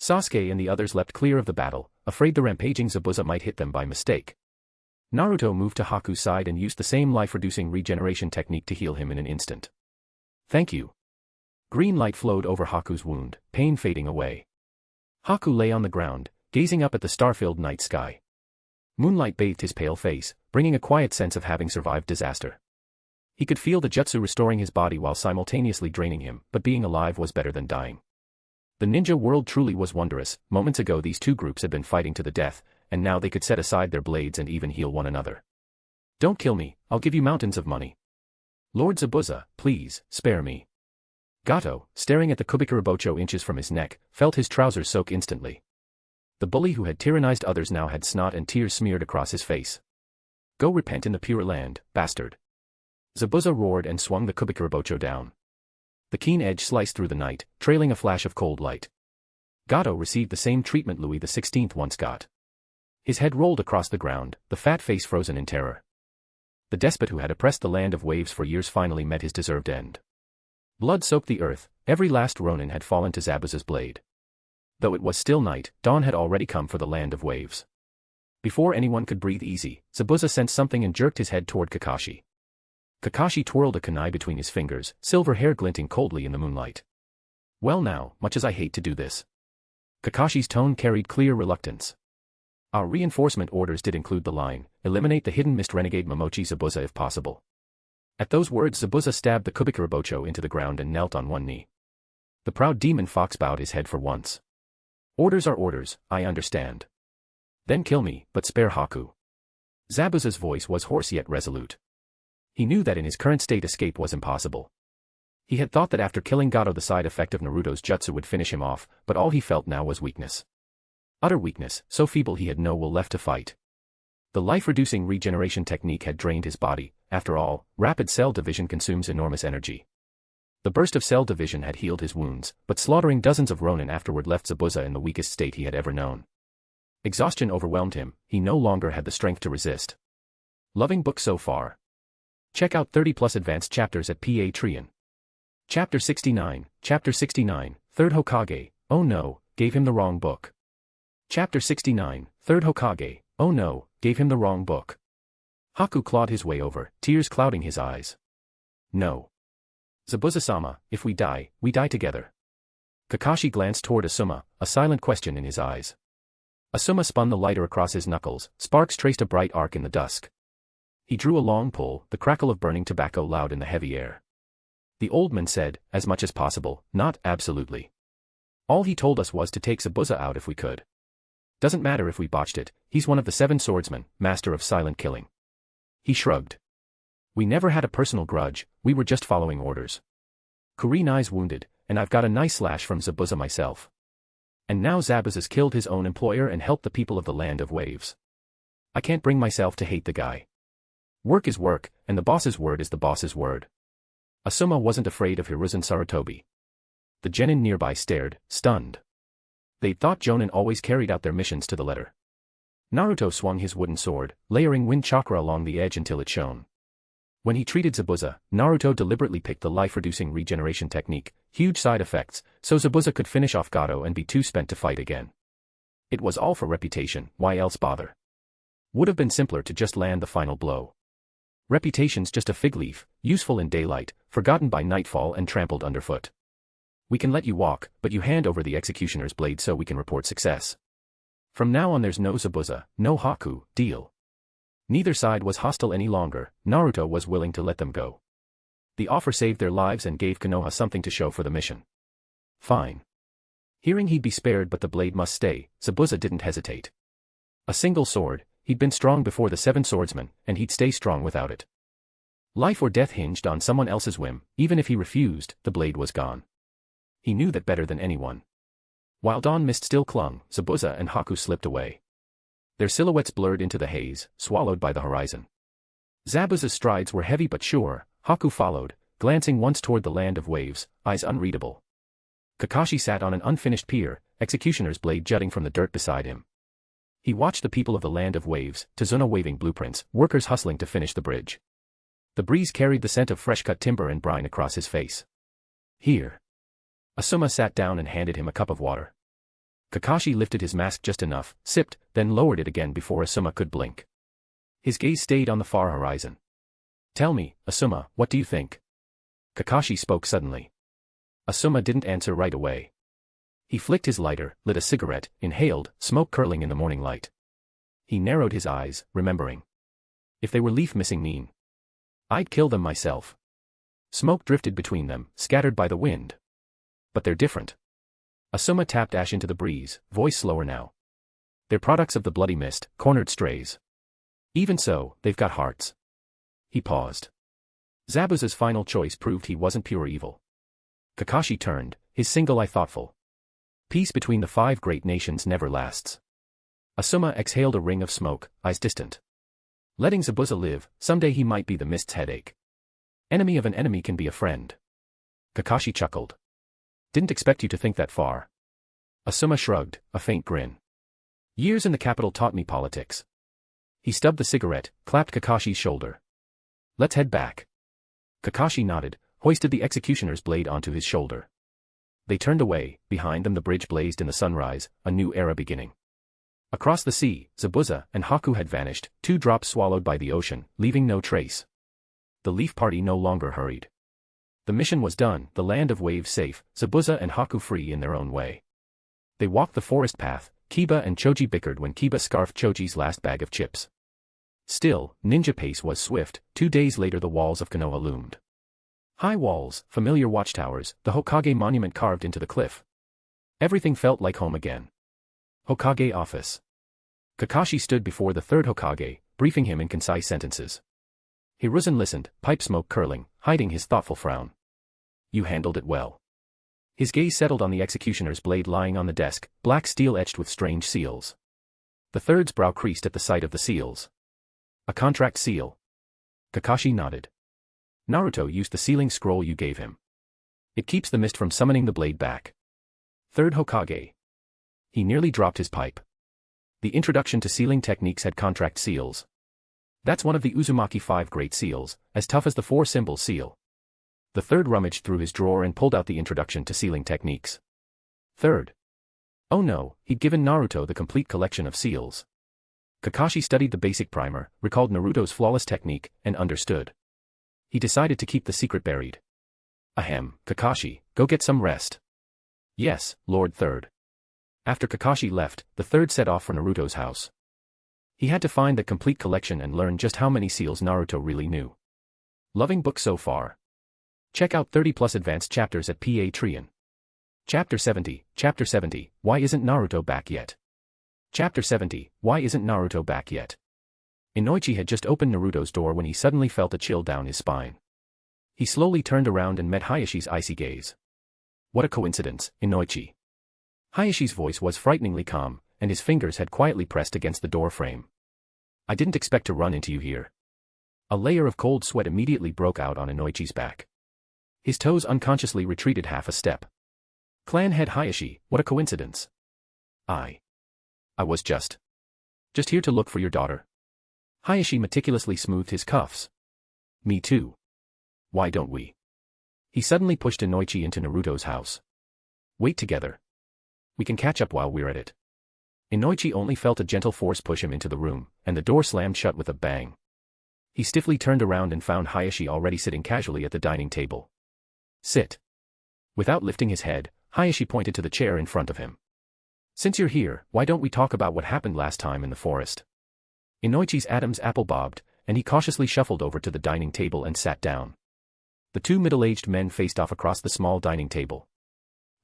Sasuke and the others leapt clear of the battle, afraid the rampaging Zabuza might hit them by mistake. Naruto moved to Haku's side and used the same life-reducing regeneration technique to heal him in an instant. Thank you. Green light flowed over Haku's wound, pain fading away. Haku lay on the ground, gazing up at the star-filled night sky. Moonlight bathed his pale face, bringing a quiet sense of having survived disaster. He could feel the jutsu restoring his body while simultaneously draining him, but being alive was better than dying. The ninja world truly was wondrous. Moments ago these two groups had been fighting to the death, and now they could set aside their blades and even heal one another. Don't kill me, I'll give you mountains of money. Lord Zabuza, please, spare me. Gato, staring at the Kubikurabocho inches from his neck, felt his trousers soak instantly. The bully who had tyrannized others now had snot and tears smeared across his face. Go repent in the pure land, bastard. Zabuza roared and swung the Kubikurabocho down. The keen edge sliced through the night, trailing a flash of cold light. Gato received the same treatment Louis XVI once got. His head rolled across the ground, the fat face frozen in terror. The despot who had oppressed the land of waves for years finally met his deserved end. Blood soaked the earth, every last ronin had fallen to Zabuza's blade. Though it was still night, dawn had already come for the land of waves. Before anyone could breathe easy, Zabuza sensed something and jerked his head toward Kakashi. Kakashi twirled a kunai between his fingers, silver hair glinting coldly in the moonlight. Well now, much as I hate to do this. Kakashi's tone carried clear reluctance. Our reinforcement orders did include the line, eliminate the hidden mist renegade Momochi Zabuza if possible. At those words Zabuza stabbed the Kubikurabocho into the ground and knelt on one knee. The proud demon fox bowed his head for once. Orders are orders, I understand. Then kill me, but spare Haku. Zabuza's voice was hoarse yet resolute. He knew that in his current state escape was impossible. He had thought that after killing Gato the side effect of Naruto's jutsu would finish him off, but all he felt now was weakness. Utter weakness, so feeble he had no will left to fight. The life-reducing regeneration technique had drained his body. After all, rapid cell division consumes enormous energy. The burst of cell division had healed his wounds, but slaughtering dozens of ronin afterward left Zabuza in the weakest state he had ever known. Exhaustion overwhelmed him, he no longer had the strength to resist. Loving book so far. Check out 30+ advanced chapters at Patreon. Chapter 69, Third Hokage, oh no, gave him the wrong book. Chapter 69, Third Hokage, oh no, gave him the wrong book. Haku clawed his way over, tears clouding his eyes. No. Zabuza-sama, if we die together. Kakashi glanced toward Asuma, a silent question in his eyes. Asuma spun the lighter across his knuckles, sparks traced a bright arc in the dusk. He drew a long pull, the crackle of burning tobacco loud in the heavy air. The old man said, as much as possible, not absolutely. All he told us was to take Zabuza out if we could. Doesn't matter if we botched it, he's one of the 7 swordsmen, master of silent killing. He shrugged. We never had a personal grudge, we were just following orders. Kurenai's wounded, and I've got a nice slash from Zabuza myself. And now Zabuza's killed his own employer and helped the people of the land of waves. I can't bring myself to hate the guy. Work is work, and the boss's word is the boss's word. Asuma wasn't afraid of Hiruzen Sarutobi. The genin nearby stared, stunned. They'd thought jonin always carried out their missions to the letter. Naruto swung his wooden sword, layering wind chakra along the edge until it shone. When he treated Zabuza, Naruto deliberately picked the life-reducing regeneration technique, huge side effects, so Zabuza could finish off Gato and be too spent to fight again. It was all for reputation, why else bother? Would have been simpler to just land the final blow. Reputation's just a fig leaf, useful in daylight, forgotten by nightfall and trampled underfoot. We can let you walk, but you hand over the executioner's blade so we can report success. From now on there's no Zabuza, no Haku, deal. Neither side was hostile any longer, Naruto was willing to let them go. The offer saved their lives and gave Konoha something to show for the mission. Fine. Hearing he'd be spared but the blade must stay, Zabuza didn't hesitate. A single sword, he'd been strong before the 7 swordsmen, and he'd stay strong without it. Life or death hinged on someone else's whim, even if he refused, the blade was gone. He knew that better than anyone. While dawn mist still clung, Zabuza and Haku slipped away. Their silhouettes blurred into the haze, swallowed by the horizon. Zabuza's strides were heavy but sure, Haku followed, glancing once toward the land of waves, eyes unreadable. Kakashi sat on an unfinished pier, executioner's blade jutting from the dirt beside him. He watched the people of the land of waves, Tazuna waving blueprints, workers hustling to finish the bridge. The breeze carried the scent of fresh-cut timber and brine across his face. Here. Asuma sat down and handed him a cup of water. Kakashi lifted his mask just enough, sipped, then lowered it again before Asuma could blink. His gaze stayed on the far horizon. Tell me, Asuma, what do you think? Kakashi spoke suddenly. Asuma didn't answer right away. He flicked his lighter, lit a cigarette, inhaled, smoke curling in the morning light. He narrowed his eyes, remembering. If they were leaf missing mean, I'd kill them myself. Smoke drifted between them, scattered by the wind. But they're different. Asuma tapped ash into the breeze, voice slower now. They're products of the bloody mist, cornered strays. Even so, they've got hearts. He paused. Zabuza's final choice proved he wasn't pure evil. Kakashi turned, his single eye thoughtful. Peace between the 5 great nations never lasts. Asuma exhaled a ring of smoke, eyes distant. Letting Zabuza live, someday he might be the mist's headache. Enemy of an enemy can be a friend. Kakashi chuckled. Didn't expect you to think that far. Asuma shrugged, a faint grin. Years in the capital taught me politics. He stubbed the cigarette, clapped Kakashi's shoulder. Let's head back. Kakashi nodded, hoisted the executioner's blade onto his shoulder. They turned away, behind them the bridge blazed in the sunrise, a new era beginning. Across the sea, Zabuza and Haku had vanished, 2 drops swallowed by the ocean, leaving no trace. The Leaf Party no longer hurried. The mission was done, the land of waves safe, Zabuza and Haku free in their own way. They walked the forest path, Kiba and Choji bickered when Kiba scarfed Choji's last bag of chips. Still, ninja pace was swift. 2 days later the walls of Konoha loomed. High walls, familiar watchtowers, the Hokage monument carved into the cliff. Everything felt like home again. Hokage office. Kakashi stood before the 3rd Hokage, briefing him in concise sentences. Hiruzen listened, pipe smoke curling, hiding his thoughtful frown. You handled it well. His gaze settled on the executioner's blade lying on the desk, black steel etched with strange seals. The 3rd's brow creased at the sight of the seals. A contract seal. Kakashi nodded. Naruto used the sealing scroll you gave him. It keeps the mist from summoning the blade back. 3rd Hokage. He nearly dropped his pipe. The introduction to sealing techniques had contract seals. That's one of the Uzumaki 5 great seals, as tough as the 4-symbol seal. The 3rd rummaged through his drawer and pulled out the introduction to sealing techniques. 3rd. Oh no, he'd given Naruto the complete collection of seals. Kakashi studied the basic primer, recalled Naruto's flawless technique, and understood. He decided to keep the secret buried. Ahem, Kakashi, go get some rest. Yes, Lord 3rd. After Kakashi left, the 3rd set off for Naruto's house. He had to find the complete collection and learn just how many seals Naruto really knew. Loving book so far. Check out 30+ advanced chapters at Patreon. Chapter 70, Why isn't Naruto back yet? Chapter 70, Why isn't Naruto back yet? Inoichi had just opened Naruto's door when he suddenly felt a chill down his spine. He slowly turned around and met Hayashi's icy gaze. What a coincidence, Inoichi. Hayashi's voice was frighteningly calm, and his fingers had quietly pressed against the door frame. I didn't expect to run into you here. A layer of cold sweat immediately broke out on Inoichi's back. His toes unconsciously retreated half a step. Clan head Hayashi, what a coincidence. I was just here to look for your daughter. Hayashi meticulously smoothed his cuffs. Me too. Why don't we? He suddenly pushed Inoichi into Naruto's house. Wait together. We can catch up while we're at it. Inoichi only felt a gentle force push him into the room, and the door slammed shut with a bang. He stiffly turned around and found Hayashi already sitting casually at the dining table. Sit. Without lifting his head, Hayashi pointed to the chair in front of him. Since you're here, why don't we talk about what happened last time in the forest? Inoichi's Adam's apple bobbed, and he cautiously shuffled over to the dining table and sat down. The 2 middle-aged men faced off across the small dining table.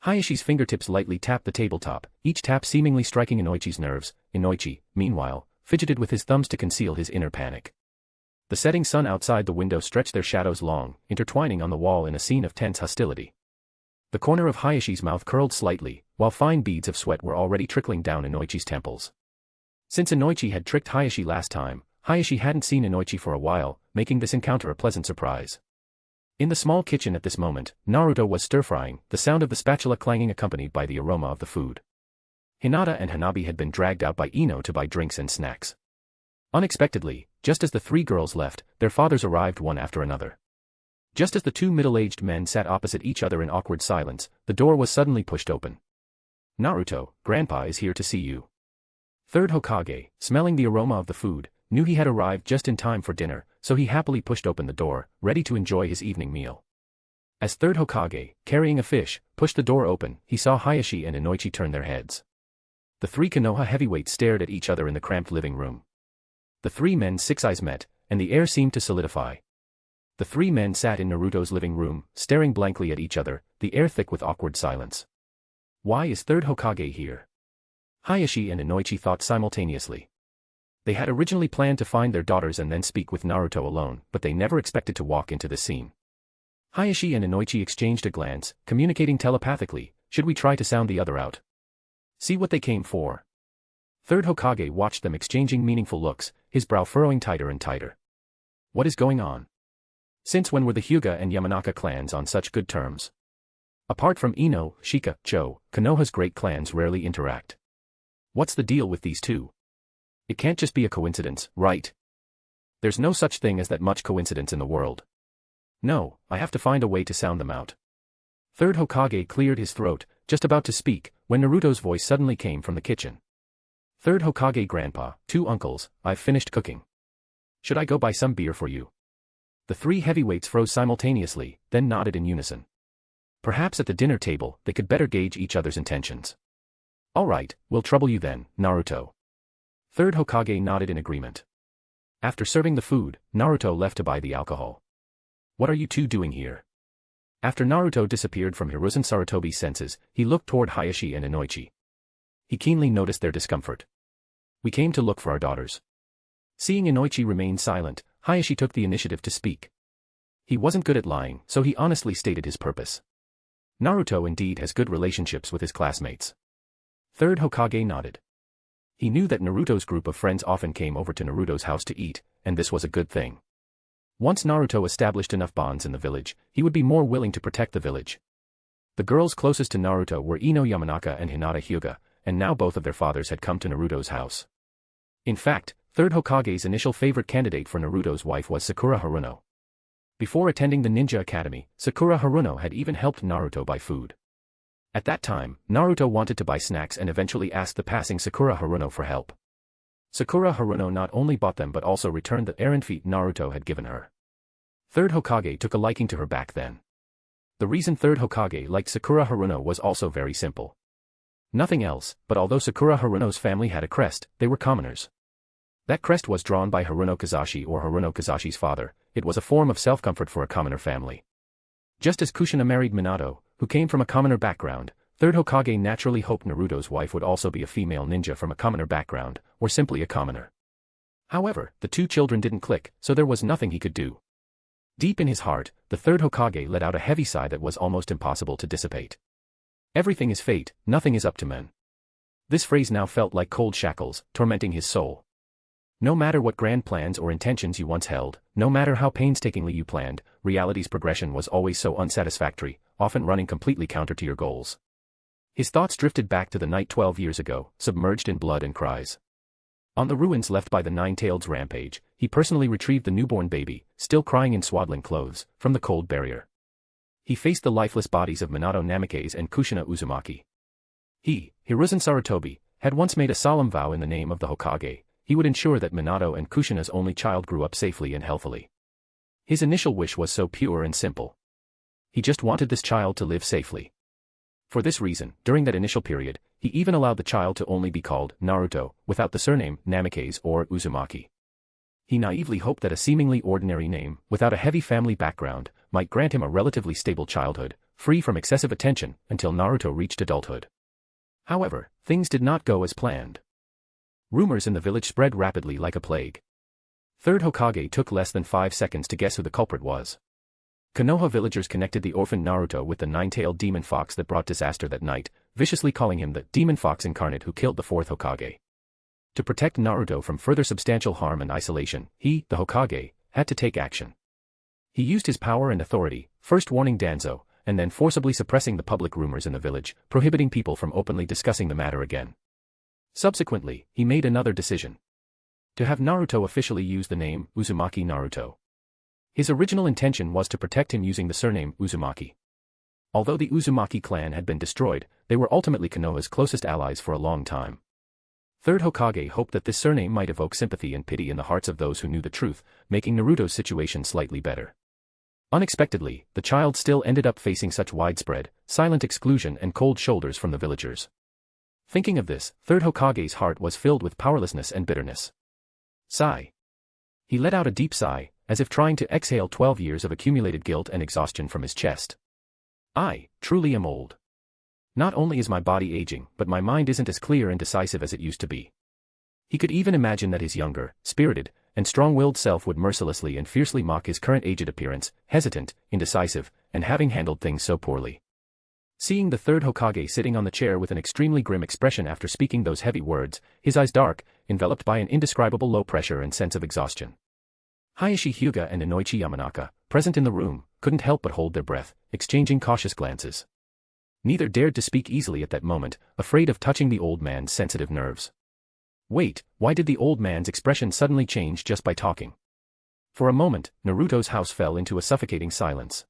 Hayashi's fingertips lightly tapped the tabletop, each tap seemingly striking Inoichi's nerves. Inoichi, meanwhile, fidgeted with his thumbs to conceal his inner panic. The setting sun outside the window stretched their shadows long, intertwining on the wall in a scene of tense hostility. The corner of Hayashi's mouth curled slightly, while fine beads of sweat were already trickling down Inoichi's temples. Since Inoichi had tricked Hayashi last time, Hayashi hadn't seen Inoichi for a while, making this encounter a pleasant surprise. In the small kitchen at this moment, Naruto was stir-frying, the sound of the spatula clanging accompanied by the aroma of the food. Hinata and Hanabi had been dragged out by Ino to buy drinks and snacks. Unexpectedly, just as the 3 girls left, their fathers arrived one after another. Just as the 2 middle-aged men sat opposite each other in awkward silence, the door was suddenly pushed open. Naruto, Grandpa is here to see you. 3rd Hokage, smelling the aroma of the food, knew he had arrived just in time for dinner, so he happily pushed open the door, ready to enjoy his evening meal. As 3rd Hokage, carrying a fish, pushed the door open, he saw Hayashi and Inoichi turn their heads. The three Konoha heavyweights stared at each other in the cramped living room. The three men's six eyes met, and the air seemed to solidify. The three men sat in Naruto's living room, staring blankly at each other, the air thick with awkward silence. Why is third Hokage here? Hayashi and Inoichi thought simultaneously. They had originally planned to find their daughters and then speak with Naruto alone, but they never expected to walk into this scene. Hayashi and Inoichi exchanged a glance, communicating telepathically. Should we try to sound the other out? See what they came for. Third Hokage watched them exchanging meaningful looks, his brow furrowing tighter and tighter. What is going on? Since when were the Hyuga and Yamanaka clans on such good terms? Apart from Ino, Shika, Cho, Konoha's great clans rarely interact. What's the deal with these two? It can't just be a coincidence, right? There's no such thing as that much coincidence in the world. No, I have to find a way to sound them out. Third Hokage cleared his throat, just about to speak, when Naruto's voice suddenly came from the kitchen. Third Hokage Grandpa, two uncles, I've finished cooking. Should I go buy some beer for you? The three heavyweights froze simultaneously, then nodded in unison. Perhaps at the dinner table, they could better gauge each other's intentions. All right, we'll trouble you then, Naruto. Third Hokage nodded in agreement. After serving the food, Naruto left to buy the alcohol. What are you two doing here? After Naruto disappeared from Hiruzen Sarutobi's senses, he looked toward Hayashi and Inoichi. He keenly noticed their discomfort. We came to look for our daughters. Seeing Inoichi remain silent, Hayashi took the initiative to speak. He wasn't good at lying, so he honestly stated his purpose. Naruto indeed has good relationships with his classmates. Third Hokage nodded. He knew that Naruto's group of friends often came over to Naruto's house to eat, and this was a good thing. Once Naruto established enough bonds in the village, he would be more willing to protect the village. The girls closest to Naruto were Ino Yamanaka and Hinata Hyuga, and now both of their fathers had come to Naruto's house. In fact, Third Hokage's initial favorite candidate for Naruto's wife was Sakura Haruno. Before attending the ninja academy, Sakura Haruno had even helped Naruto buy food. At that time, Naruto wanted to buy snacks and eventually asked the passing Sakura Haruno for help. Sakura Haruno not only bought them but also returned the errand feet Naruto had given her. Third Hokage took a liking to her back then. The reason Third Hokage liked Sakura Haruno was also very simple. Nothing else, but although Sakura Haruno's family had a crest, they were commoners. That crest was drawn by Haruno Kazashi or Haruno Kazashi's father. It was a form of self-comfort for a commoner family. Just as Kushina married Minato, who came from a commoner background, Third Hokage naturally hoped Naruto's wife would also be a female ninja from a commoner background, or simply a commoner. However, the two children didn't click, so there was nothing he could do. Deep in his heart, the Third Hokage let out a heavy sigh that was almost impossible to dissipate. Everything is fate, nothing is up to men. This phrase now felt like cold shackles, tormenting his soul. No matter what grand plans or intentions you once held, no matter how painstakingly you planned, reality's progression was always so unsatisfactory, often running completely counter to your goals. His thoughts drifted back to the night 12 years ago, submerged in blood and cries. On the ruins left by the Nine-Tails rampage, he personally retrieved the newborn baby, still crying in swaddling clothes, from the cold barrier. He faced the lifeless bodies of Minato Namikaze and Kushina Uzumaki. He, Hiruzen Sarutobi, had once made a solemn vow in the name of the Hokage. He would ensure that Minato and Kushina's only child grew up safely and healthily. His initial wish was so pure and simple. He just wanted this child to live safely. For this reason, during that initial period, he even allowed the child to only be called Naruto, without the surname Namikaze or Uzumaki. He naively hoped that a seemingly ordinary name, without a heavy family background, might grant him a relatively stable childhood, free from excessive attention, until Naruto reached adulthood. However, things did not go as planned. Rumors in the village spread rapidly like a plague. Third Hokage took less than 5 seconds to guess who the culprit was. Konoha villagers connected the orphan Naruto with the nine-tailed demon fox that brought disaster that night, viciously calling him the demon fox incarnate who killed the fourth Hokage. To protect Naruto from further substantial harm and isolation, he, the Hokage, had to take action. He used his power and authority, first warning Danzo, and then forcibly suppressing the public rumors in the village, prohibiting people from openly discussing the matter again. Subsequently, he made another decision. To have Naruto officially use the name Uzumaki Naruto. His original intention was to protect him using the surname Uzumaki. Although the Uzumaki clan had been destroyed, they were ultimately Konoha's closest allies for a long time. Third Hokage hoped that this surname might evoke sympathy and pity in the hearts of those who knew the truth, making Naruto's situation slightly better. Unexpectedly, the child still ended up facing such widespread, silent exclusion and cold shoulders from the villagers. Thinking of this, third Hokage's heart was filled with powerlessness and bitterness. Sigh. He let out a deep sigh, as if trying to exhale 12 years of accumulated guilt and exhaustion from his chest. I truly am old. Not only is my body aging, but my mind isn't as clear and decisive as it used to be. He could even imagine that his younger, spirited, and strong-willed self would mercilessly and fiercely mock his current aged appearance, hesitant, indecisive, and having handled things so poorly. Seeing the third Hokage sitting on the chair with an extremely grim expression after speaking those heavy words, his eyes dark, enveloped by an indescribable low pressure and sense of exhaustion. Hayashi Hyuga and Inoichi Yamanaka, present in the room, couldn't help but hold their breath, exchanging cautious glances. Neither dared to speak easily at that moment, afraid of touching the old man's sensitive nerves. Wait, why did the old man's expression suddenly change just by talking? For a moment, Naruto's house fell into a suffocating silence.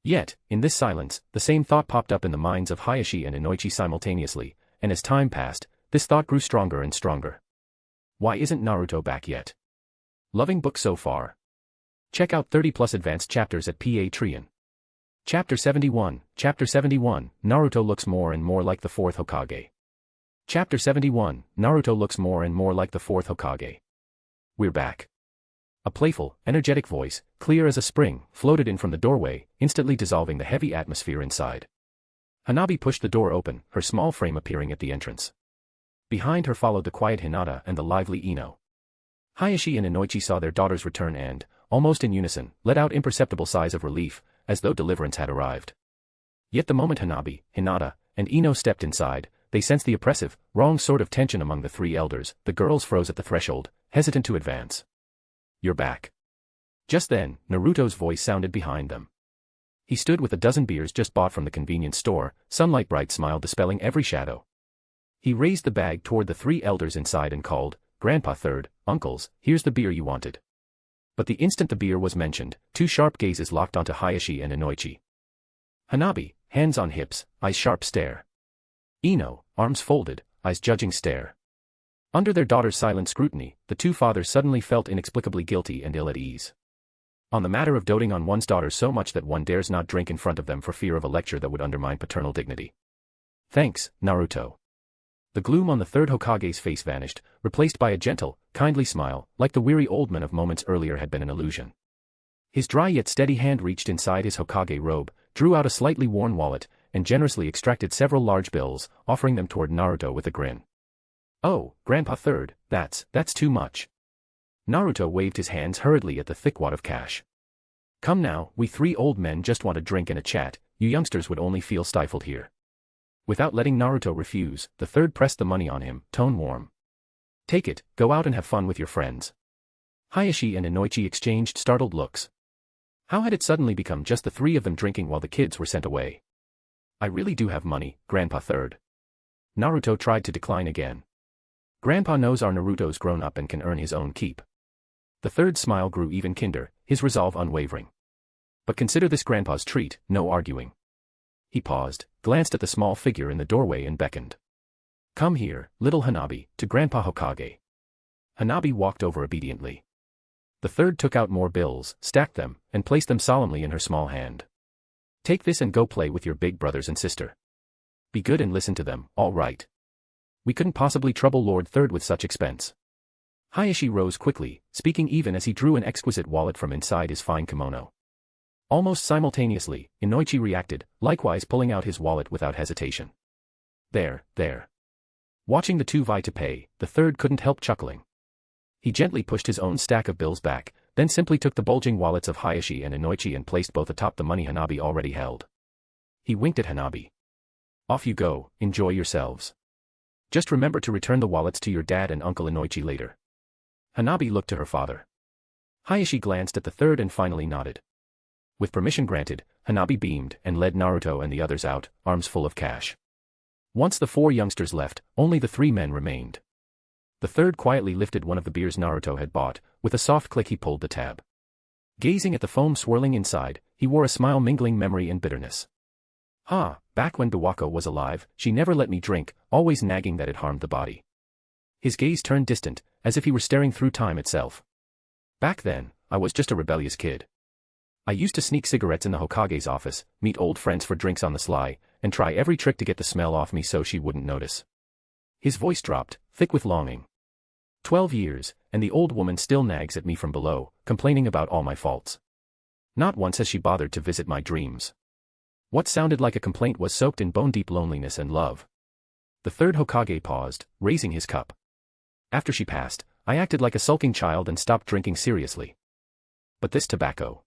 Yet, in this silence, the same thought popped up in the minds of Hayashi and Inoichi simultaneously, and as time passed, this thought grew stronger and stronger. Why isn't Naruto back yet? Loving book so far. Check out 30+ advanced chapters at Patreon. Chapter 71, Naruto looks more and more like the fourth Hokage. Chapter 71, Naruto looks more and more like the fourth Hokage. We're back. A playful, energetic voice, clear as a spring, floated in from the doorway, instantly dissolving the heavy atmosphere inside. Hanabi pushed the door open, her small frame appearing at the entrance. Behind her followed the quiet Hinata and the lively Ino. Hayashi and Inoichi saw their daughters return and, almost in unison, let out imperceptible sighs of relief, as though deliverance had arrived. Yet the moment Hanabi, Hinata, and Ino stepped inside, they sensed the oppressive, wrong sort of tension among the three elders. The girls froze at the threshold, hesitant to advance. You're back. Just then, Naruto's voice sounded behind them. He stood with a dozen beers just bought from the convenience store, sunlight bright smile dispelling every shadow. He raised the bag toward the three elders inside and called, Grandpa Third, Uncles, here's the beer you wanted. But the instant the beer was mentioned, two sharp gazes locked onto Hayashi and Inoichi. Hanabi, hands on hips, eyes sharp stare. Ino, arms folded, eyes judging stare. Under their daughter's silent scrutiny, the two fathers suddenly felt inexplicably guilty and ill at ease. On the matter of doting on one's daughters so much that one dares not drink in front of them for fear of a lecture that would undermine paternal dignity. Thanks, Naruto. The gloom on the third Hokage's face vanished, replaced by a gentle, kindly smile, like the weary old man of moments earlier had been an illusion. His dry yet steady hand reached inside his Hokage robe, drew out a slightly worn wallet, and generously extracted several large bills, offering them toward Naruto with a grin. Oh, Grandpa Third, that's too much. Naruto waved his hands hurriedly at the thick wad of cash. Come now, we three old men just want a drink and a chat, you youngsters would only feel stifled here. Without letting Naruto refuse, the third pressed the money on him, tone warm. Take it, go out and have fun with your friends. Hayashi and Inoichi exchanged startled looks. How had it suddenly become just the three of them drinking while the kids were sent away? I really do have money, Grandpa Third. Naruto tried to decline again. Grandpa knows our Naruto's grown up and can earn his own keep. The third smile grew even kinder, his resolve unwavering. But consider this Grandpa's treat, no arguing. He paused, glanced at the small figure in the doorway and beckoned. Come here, little Hanabi, to Grandpa Hokage. Hanabi walked over obediently. The third took out more bills, stacked them, and placed them solemnly in her small hand. Take this and go play with your big brothers and sister. Be good and listen to them, all right. We couldn't possibly trouble Lord Third with such expense. Hayashi rose quickly, speaking even as he drew an exquisite wallet from inside his fine kimono. Almost simultaneously, Inoichi reacted, likewise pulling out his wallet without hesitation. There. Watching the two vie to pay, the third couldn't help chuckling. He gently pushed his own stack of bills back, then simply took the bulging wallets of Hayashi and Inoichi and placed both atop the money Hanabi already held. He winked at Hanabi. Off you go, enjoy yourselves. Just remember to return the wallets to your dad and Uncle Inoichi later. Hanabi looked to her father. Hayashi glanced at the third and finally nodded. With permission granted, Hanabi beamed and led Naruto and the others out, arms full of cash. Once the four youngsters left, only the three men remained. The third quietly lifted one of the beers Naruto had bought, with a soft click he pulled the tab. Gazing at the foam swirling inside, he wore a smile mingling memory and bitterness. Back when Biwako was alive, she never let me drink, always nagging that it harmed the body. His gaze turned distant, as if he were staring through time itself. Back then, I was just a rebellious kid. I used to sneak cigarettes in the Hokage's office, meet old friends for drinks on the sly, and try every trick to get the smell off me so she wouldn't notice. His voice dropped, thick with longing. 12 years, and the old woman still nags at me from below, complaining about all my faults. Not once has she bothered to visit my dreams. What sounded like a complaint was soaked in bone-deep loneliness and love. The third Hokage paused, raising his cup. After she passed, I acted like a sulking child and stopped drinking seriously. But this tobacco.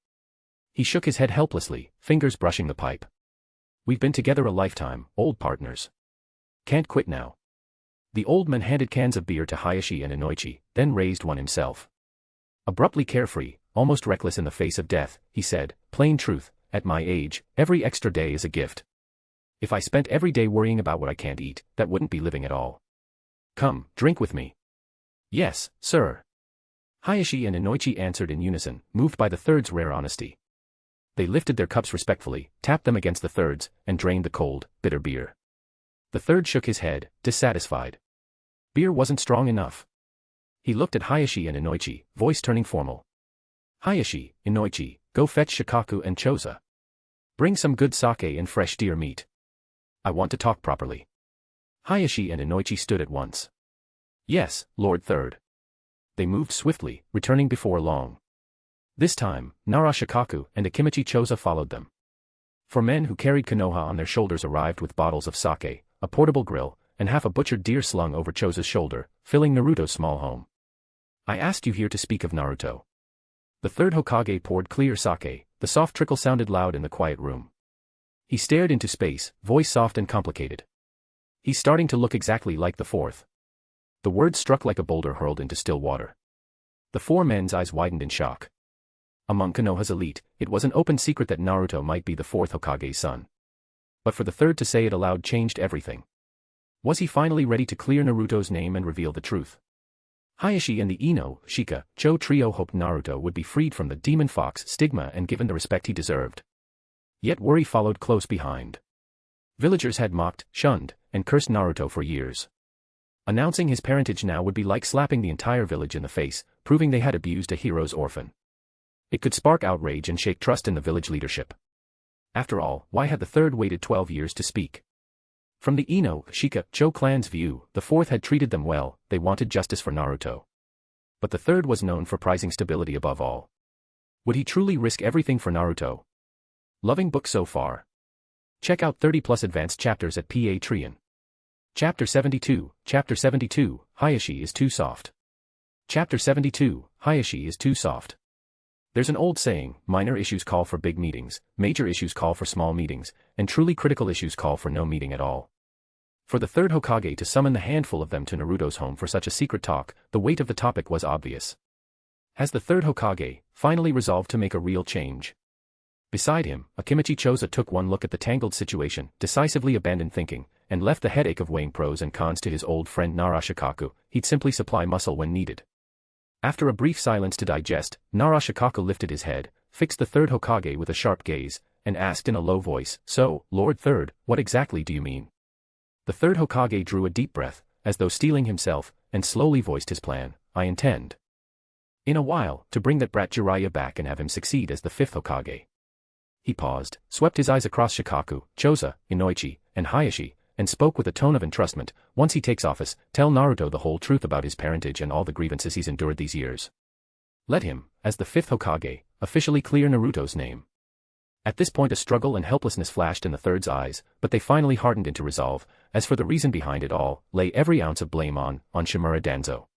He shook his head helplessly, fingers brushing the pipe. We've been together a lifetime, old partners. Can't quit now. The old man handed cans of beer to Hayashi and Inoichi, then raised one himself. Abruptly carefree, almost reckless in the face of death, he said, plain truth, at my age, every extra day is a gift. If I spent every day worrying about what I can't eat, that wouldn't be living at all. Come, drink with me. Yes, sir. Hayashi and Inoichi answered in unison, moved by the third's rare honesty. They lifted their cups respectfully, tapped them against the third's, and drained the cold, bitter beer. The third shook his head, dissatisfied. Beer wasn't strong enough. He looked at Hayashi and Inoichi, voice turning formal. Hayashi, Inoichi, go fetch Shikaku and Choza. Bring some good sake and fresh deer meat. I want to talk properly. Hayashi and Inoichi stood at once. Yes, Lord Third. They moved swiftly, returning before long. This time, Nara Shikaku and Akimichi Choza followed them. 4 men who carried Konoha on their shoulders arrived with bottles of sake, a portable grill, and half a butchered deer slung over Choza's shoulder, filling Naruto's small home. I asked you here to speak of Naruto. The third Hokage poured clear sake, the soft trickle sounded loud in the quiet room. He stared into space, voice soft and complicated. He's starting to look exactly like the fourth. The words struck like a boulder hurled into still water. The 4 men's eyes widened in shock. Among Konoha's elite, it was an open secret that Naruto might be the 4th Hokage's son. But for the third to say it aloud changed everything. Was he finally ready to clear Naruto's name and reveal the truth? Hayashi and the Ino, Shika, Cho trio hoped Naruto would be freed from the demon fox stigma and given the respect he deserved. Yet worry followed close behind. Villagers had mocked, shunned, and cursed Naruto for years. Announcing his parentage now would be like slapping the entire village in the face, proving they had abused a hero's orphan. It could spark outrage and shake trust in the village leadership. After all, why had the third waited 12 years to speak? From the Ino, Shika, Cho clan's view, the fourth had treated them well, they wanted justice for Naruto. But the third was known for prizing stability above all. Would he truly risk everything for Naruto? Loving book so far. Check out 30+ advanced chapters at Patreon. Chapter 72, Hayashi is too soft. Chapter 72, Hayashi is too soft. There's an old saying, minor issues call for big meetings, major issues call for small meetings, and truly critical issues call for no meeting at all. For the third Hokage to summon the handful of them to Naruto's home for such a secret talk, the weight of the topic was obvious. Has the third Hokage finally resolved to make a real change? Beside him, Akimichi Choza took one look at the tangled situation, decisively abandoned thinking, and left the headache of weighing pros and cons to his old friend Nara Shikaku. He'd simply supply muscle when needed. After a brief silence to digest, Nara Shikaku lifted his head, fixed the third Hokage with a sharp gaze, and asked in a low voice, "So, Lord Third, what exactly do you mean?" The third Hokage drew a deep breath, as though steeling himself, and slowly voiced his plan. "I intend, in a while, to bring that brat Jiraiya back and have him succeed as the 5th Hokage." He paused, swept his eyes across Shikaku, Choza, Inoichi, and Hayashi, and spoke with a tone of entrustment. "Once he takes office, tell Naruto the whole truth about his parentage and all the grievances he's endured these years. Let him, as the 5th Hokage, officially clear Naruto's name." At this point a struggle and helplessness flashed in the third's eyes, but they finally hardened into resolve. As for the reason behind it all, lay every ounce of blame on Shimura Danzo.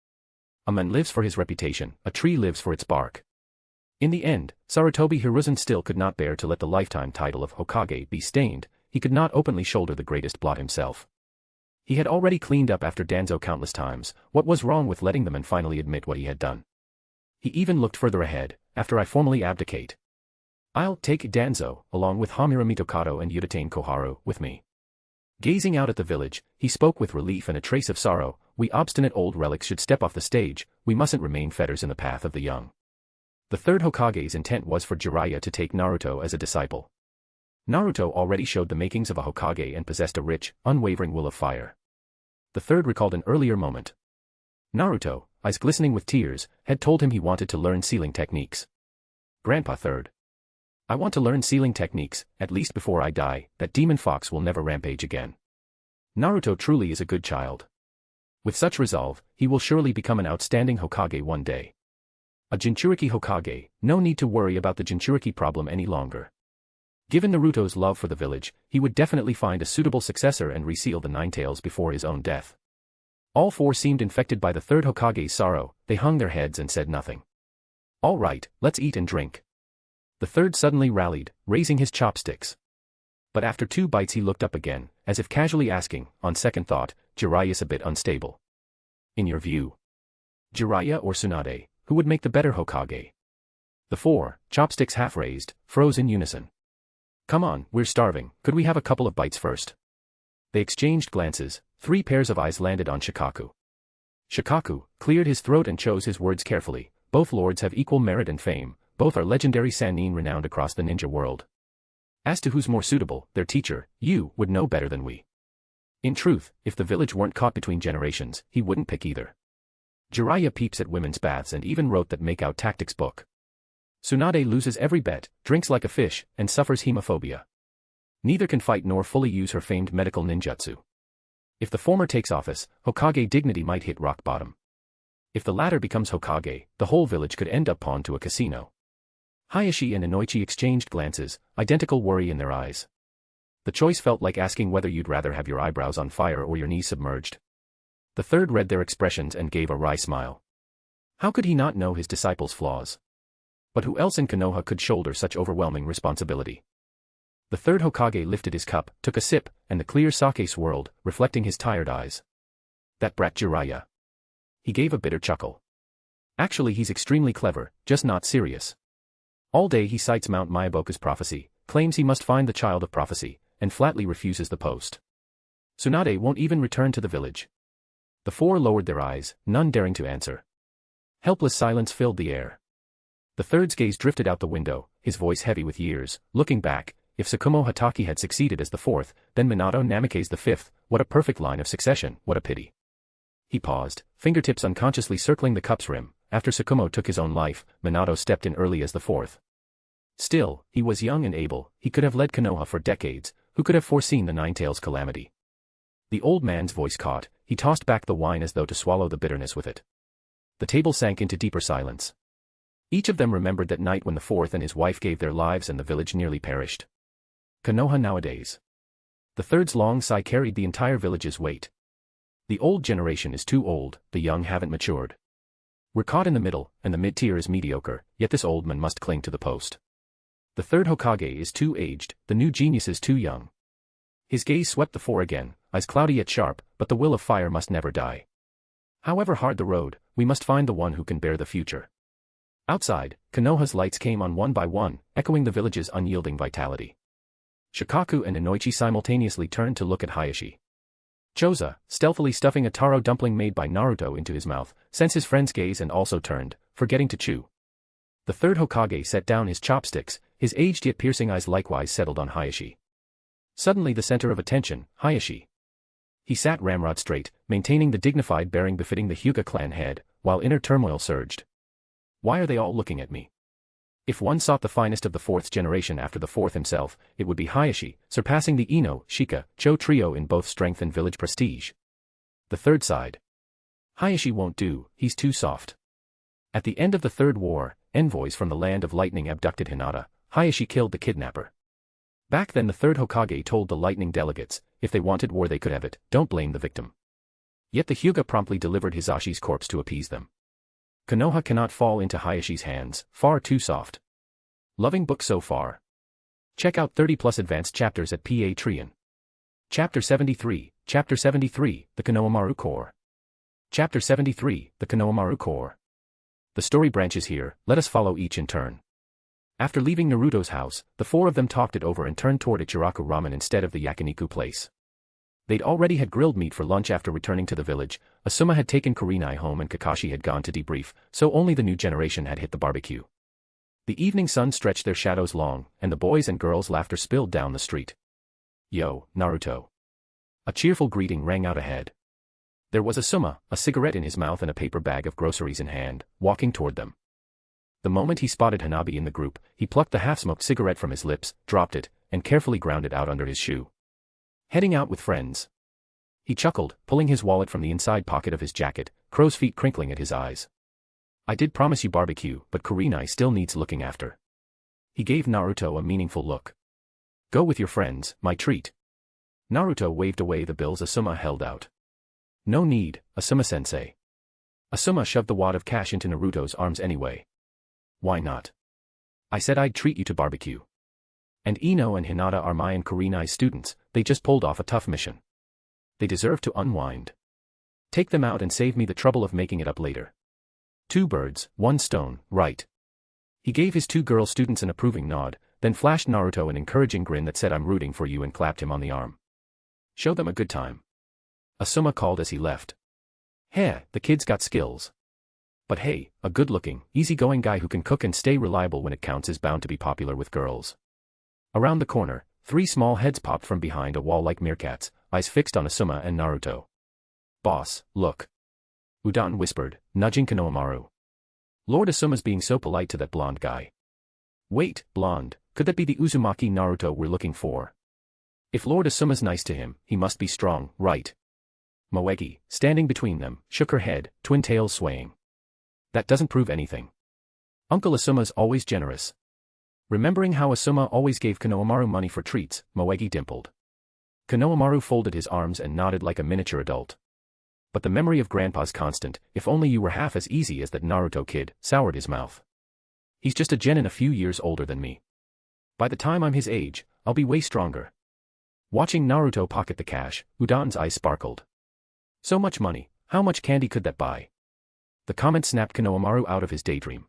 A man lives for his reputation, a tree lives for its bark. In the end, Sarutobi Hiruzen still could not bear to let the lifetime title of Hokage be stained. He could not openly shoulder the greatest blot himself. He had already cleaned up after Danzo countless times. What was wrong with letting the man finally admit what he had done? He even looked further ahead. "After I formally abdicate, I'll take Danzo, along with Hamura Mitokado and Yuditane Koharu, with me." Gazing out at the village, he spoke with relief and a trace of sorrow. "We obstinate old relics should step off the stage. We mustn't remain fetters in the path of the young." The third Hokage's intent was for Jiraiya to take Naruto as a disciple. Naruto already showed the makings of a Hokage and possessed a rich, unwavering will of fire. The third recalled an earlier moment. Naruto, eyes glistening with tears, had told him he wanted to learn sealing techniques. "Grandpa Third, I want to learn sealing techniques, at least before I die. That demon fox will never rampage again." Naruto truly is a good child. With such resolve, he will surely become an outstanding Hokage one day. A Jinchuriki Hokage, no need to worry about the Jinchuriki problem any longer. Given Naruto's love for the village, he would definitely find a suitable successor and reseal the Nine-Tails before his own death. All four seemed infected by the third Hokage's sorrow. They hung their heads and said nothing. All right, let's eat and drink. The third suddenly rallied, raising his chopsticks. But after 2 bites he looked up again, as if casually asking, on second thought, Jiraiya's a bit unstable. In your view, Jiraiya or Tsunade, who would make the better Hokage? The four, chopsticks half raised, froze in unison. Come on, we're starving, could we have a couple of bites first? They exchanged glances. 3 pairs of eyes landed on Shikaku. Shikaku cleared his throat and chose his words carefully. Both lords have equal merit and fame, both are legendary sannin renowned across the ninja world. As to who's more suitable, their teacher, you, would know better than we. In truth, if the village weren't caught between generations, he wouldn't pick either. Jiraiya peeps at women's baths and even wrote that make-out tactics book. Tsunade loses every bet, drinks like a fish, and suffers hemophobia. Neither can fight nor fully use her famed medical ninjutsu. If the former takes office, Hokage dignity might hit rock bottom. If the latter becomes Hokage, the whole village could end up pawned to a casino. Hayashi and Inoichi exchanged glances, identical worry in their eyes. The choice felt like asking whether you'd rather have your eyebrows on fire or your knees submerged. The third read their expressions and gave a wry smile. How could he not know his disciples' flaws? But who else in Konoha could shoulder such overwhelming responsibility? The third Hokage lifted his cup, took a sip, and the clear sake swirled, reflecting his tired eyes. That brat Jiraiya. He gave a bitter chuckle. Actually he's extremely clever, just not serious. All day he cites Mount Myaboku's prophecy, claims he must find the child of prophecy, and flatly refuses the post. Tsunade won't even return to the village. The four lowered their eyes, none daring to answer. Helpless silence filled the air. The third's gaze drifted out the window, his voice heavy with years, looking back. If Tsukumo Hatake had succeeded as the fourth, then Minato Namikaze the fifth. What a perfect line of succession, what a pity. He paused, fingertips unconsciously circling the cup's rim. After Tsukumo took his own life, Minato stepped in early as the fourth. Still, he was young and able, he could have led Konoha for decades, who could have foreseen the Nine-Tails calamity? The old man's voice caught, he tossed back the wine as though to swallow the bitterness with it. The table sank into deeper silence. Each of them remembered that night when the fourth and his wife gave their lives and the village nearly perished. Konoha nowadays. The third's long sigh carried the entire village's weight. The old generation is too old, the young haven't matured. We're caught in the middle, and the mid-tier is mediocre, yet this old man must cling to the post. The third Hokage is too aged, the new genius is too young. His gaze swept the four again, eyes cloudy yet sharp, but the will of fire must never die. However hard the road, we must find the one who can bear the future. Outside, Konoha's lights came on one by one, echoing the village's unyielding vitality. Shikaku and Inoichi simultaneously turned to look at Hayashi. Choza, stealthily stuffing a taro dumpling made by Naruto into his mouth, sensed his friend's gaze and also turned, forgetting to chew. The third Hokage set down his chopsticks, his aged yet piercing eyes likewise settled on Hayashi. Suddenly the center of attention, Hayashi. He sat ramrod straight, maintaining the dignified bearing befitting the Hyuga clan head, while inner turmoil surged. Why are they all looking at me? If one sought the finest of the fourth generation after the fourth himself, it would be Hayashi, surpassing the Ino, Shika, Cho trio in both strength and village prestige. The third sighed. Hayashi won't do, he's too soft. At the end of the third war, envoys from the land of lightning abducted Hinata. Hayashi killed the kidnapper. Back then the third Hokage told the lightning delegates, if they wanted war they could have it, don't blame the victim. Yet the Hyuga promptly delivered Hisashi's corpse to appease them. Konoha cannot fall into Hayashi's hands, far too soft. Loving book so far. Check out 30+ advanced chapters at Patreon. Chapter 73, The Konohamaru Core. Chapter 73, The Konohamaru Core. The story branches here, let us follow each in turn. After leaving Naruto's house, the four of them talked it over and turned toward Ichiraku Ramen instead of the yakiniku place. They'd already had grilled meat for lunch after returning to the village. Asuma had taken Kurenai home and Kakashi had gone to debrief, so only the new generation had hit the barbecue. The evening sun stretched their shadows long, and the boys' and girls' laughter spilled down the street. Yo, Naruto. A cheerful greeting rang out ahead. There was Asuma, a cigarette in his mouth and a paper bag of groceries in hand, walking toward them. The moment he spotted Hanabi in the group, he plucked the half-smoked cigarette from his lips, dropped it, and carefully ground it out under his shoe. Heading out with friends. He chuckled, pulling his wallet from the inside pocket of his jacket, crow's feet crinkling at his eyes. I did promise you barbecue, but Kurenai still needs looking after. He gave Naruto a meaningful look. Go with your friends, my treat. Naruto waved away the bills Asuma held out. No need, Asuma-sensei. Asuma shoved the wad of cash into Naruto's arms anyway. Why not? I said I'd treat you to barbecue. And Ino and Hinata are my and Kurenai's students, they just pulled off a tough mission. They deserve to unwind. Take them out and save me the trouble of making it up later. 2 birds, 1 stone, right? He gave his 2 girl students an approving nod, then flashed Naruto an encouraging grin that said I'm rooting for you and clapped him on the arm. Show them a good time. Asuma called as he left. Heh, the kid's got skills. But hey, a good-looking, easygoing guy who can cook and stay reliable when it counts is bound to be popular with girls. Around the corner, 3 small heads popped from behind a wall like meerkats, eyes fixed on Asuma and Naruto. Boss, look. Udan whispered, nudging Konohamaru. Lord Asuma's being so polite to that blonde guy. Wait, blonde, could that be the Uzumaki Naruto we're looking for? If Lord Asuma's nice to him, he must be strong, right? Moegi, standing between them, shook her head, twin tails swaying. That doesn't prove anything. Uncle Asuma's always generous. Remembering how Asuma always gave Konohamaru money for treats, Moegi dimpled. Konohamaru folded his arms and nodded like a miniature adult. But the memory of Grandpa's constant, if only you were half as easy as that Naruto kid, soured his mouth. He's just a genin a few years older than me. By the time I'm his age, I'll be way stronger. Watching Naruto pocket the cash, Udan's eyes sparkled. So much money, how much candy could that buy? The comment snapped Konohamaru out of his daydream.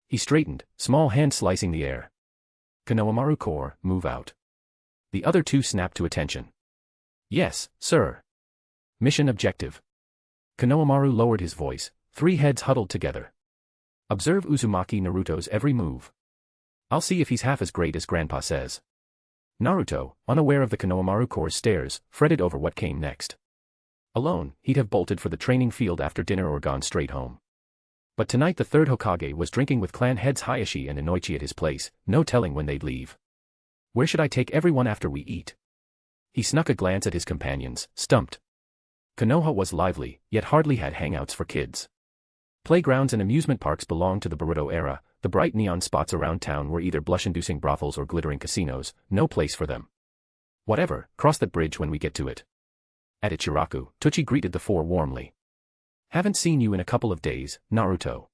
He straightened, small hand slicing the air. Konohamaru core, move out. The other 2 snapped to attention. Yes, sir. Mission objective. Konohamaru lowered his voice, 3 heads huddled together. Observe Uzumaki Naruto's every move. I'll see if he's half as great as Grandpa says. Naruto, unaware of the Konohamaru core's stares, fretted over what came next. Alone, he'd have bolted for the training field after dinner or gone straight home. But tonight the 3rd Hokage was drinking with clan heads Hayashi and Inoichi at his place, no telling when they'd leave. Where should I take everyone after we eat? He snuck a glance at his companions, stumped. Konoha was lively, yet hardly had hangouts for kids. Playgrounds and amusement parks belonged to the Boruto era, the bright neon spots around town were either blush-inducing brothels or glittering casinos, no place for them. Whatever, cross that bridge when we get to it. At Ichiraku, Tochi greeted the 4 warmly. Haven't seen you in a couple of days, Naruto.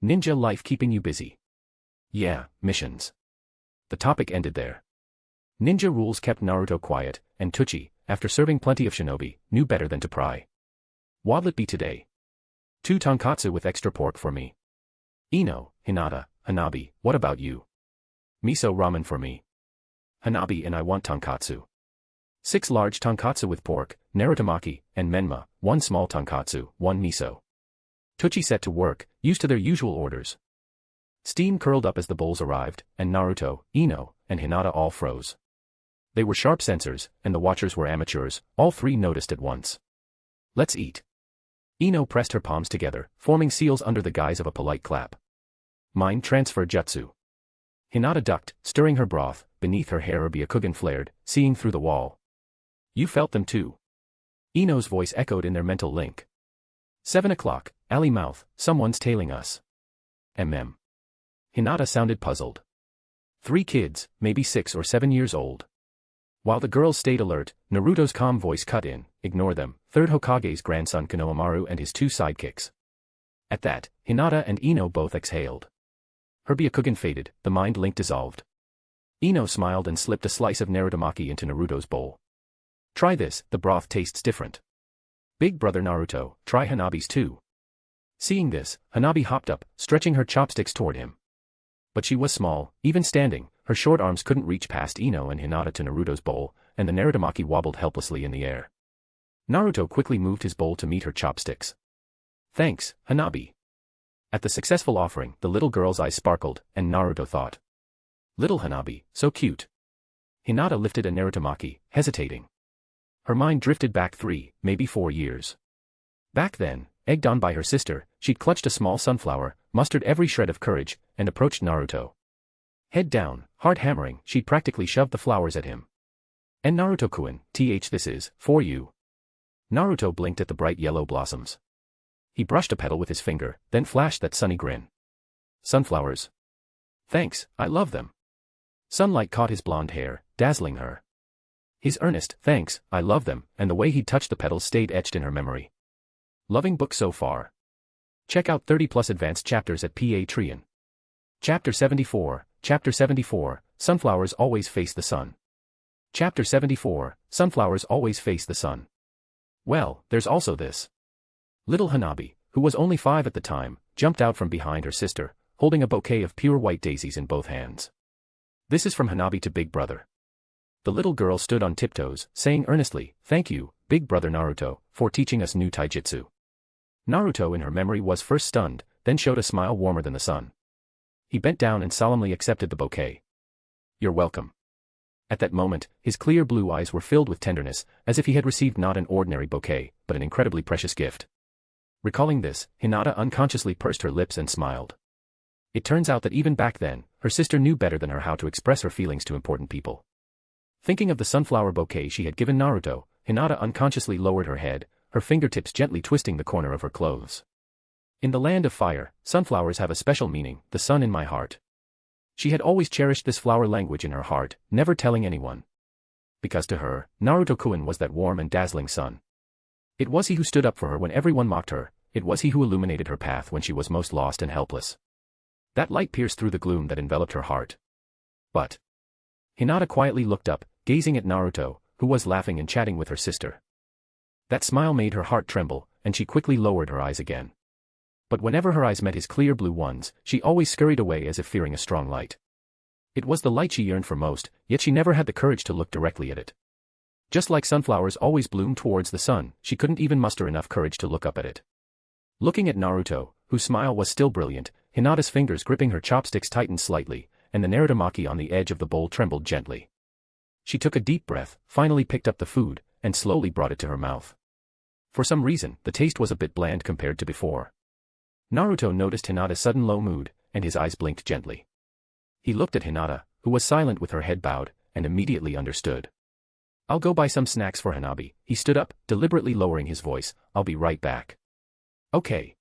Ninja life keeping you busy? Yeah, missions. The topic ended there. Ninja rules kept Naruto quiet, and Tochi, after serving plenty of shinobi, knew better than to pry. What'll it be today? 2 tonkatsu with extra pork for me. Ino, Hinata, Hanabi, what about you? Miso ramen for me. Hanabi and I want tonkatsu. 6 large tonkatsu with pork, narutomaki, and menma, 1 small tonkatsu, 1 miso. Tochi set to work, used to their usual orders. Steam curled up as the bowls arrived, and Naruto, Ino, and Hinata all froze. They were sharp sensors, and the watchers were amateurs, all 3 noticed at once. Let's eat. Ino pressed her palms together, forming seals under the guise of a polite clap. Mind transfer jutsu. Hinata ducked, stirring her broth, beneath her hair Byakugan flared, seeing through the wall. You felt them too. Ino's voice echoed in their mental link. 7 o'clock, alley mouth, someone's tailing us. Hinata sounded puzzled. 3 kids, maybe 6 or 7 years old. While the girls stayed alert, Naruto's calm voice cut in, ignore them, 3rd Hokage's grandson Konohamaru and his 2 sidekicks. At that, Hinata and Ino both exhaled. Her Byakugan faded, the mind link dissolved. Ino smiled and slipped a slice of narutomaki into Naruto's bowl. Try this, the broth tastes different. Big brother Naruto, try Hanabi's too. Seeing this, Hanabi hopped up, stretching her chopsticks toward him. But she was small, even standing, her short arms couldn't reach past Ino and Hinata to Naruto's bowl, and the narutomaki wobbled helplessly in the air. Naruto quickly moved his bowl to meet her chopsticks. Thanks, Hanabi. At the successful offering, the little girl's eyes sparkled, and Naruto thought. Little Hanabi, so cute. Hinata lifted a narutomaki, hesitating. Her mind drifted back 3, maybe 4 years. Back then, egged on by her sister, she'd clutched a small sunflower, mustered every shred of courage, and approached Naruto. Head down, heart hammering, she'd practically shoved the flowers at him. And Naruto-kun, this is, for you. Naruto blinked at the bright yellow blossoms. He brushed a petal with his finger, then flashed that sunny grin. Sunflowers. Thanks, I love them. Sunlight caught his blonde hair, dazzling her. His earnest, thanks, I love them, and the way he touched the petals stayed etched in her memory. Loving book so far. Check out 30+ advanced chapters at Patreon. Chapter 74, Sunflowers Always Face the Sun. Chapter 74, Sunflowers Always Face the Sun. Well, there's also this. Little Hanabi, who was only 5 at the time, jumped out from behind her sister, holding a bouquet of pure white daisies in both hands. This is from Hanabi to Big Brother. The little girl stood on tiptoes, saying earnestly, "Thank you, Big Brother Naruto, for teaching us new taijutsu." Naruto in her memory was first stunned, then showed a smile warmer than the sun. He bent down and solemnly accepted the bouquet. "You're welcome." At that moment, his clear blue eyes were filled with tenderness, as if he had received not an ordinary bouquet, but an incredibly precious gift. Recalling this, Hinata unconsciously pursed her lips and smiled. It turns out that even back then, her sister knew better than her how to express her feelings to important people. Thinking of the sunflower bouquet she had given Naruto, Hinata unconsciously lowered her head, her fingertips gently twisting the corner of her clothes. In the land of fire, sunflowers have a special meaning, the sun in my heart. She had always cherished this flower language in her heart, never telling anyone. Because to her, Naruto-kun was that warm and dazzling sun. It was he who stood up for her when everyone mocked her, it was he who illuminated her path when she was most lost and helpless. That light pierced through the gloom that enveloped her heart. But Hinata quietly looked up, gazing at Naruto, who was laughing and chatting with her sister. That smile made her heart tremble, and she quickly lowered her eyes again. But whenever her eyes met his clear blue ones, she always scurried away as if fearing a strong light. It was the light she yearned for most, yet she never had the courage to look directly at it. Just like sunflowers always bloom towards the sun, she couldn't even muster enough courage to look up at it. Looking at Naruto, whose smile was still brilliant, Hinata's fingers gripping her chopsticks tightened slightly, and the narutomaki on the edge of the bowl trembled gently. She took a deep breath, finally picked up the food, and slowly brought it to her mouth. For some reason, the taste was a bit bland compared to before. Naruto noticed Hinata's sudden low mood, and his eyes blinked gently. He looked at Hinata, who was silent with her head bowed, and immediately understood. "I'll go buy some snacks for Hanabi." He stood up, deliberately lowering his voice. "I'll be right back." "Okay."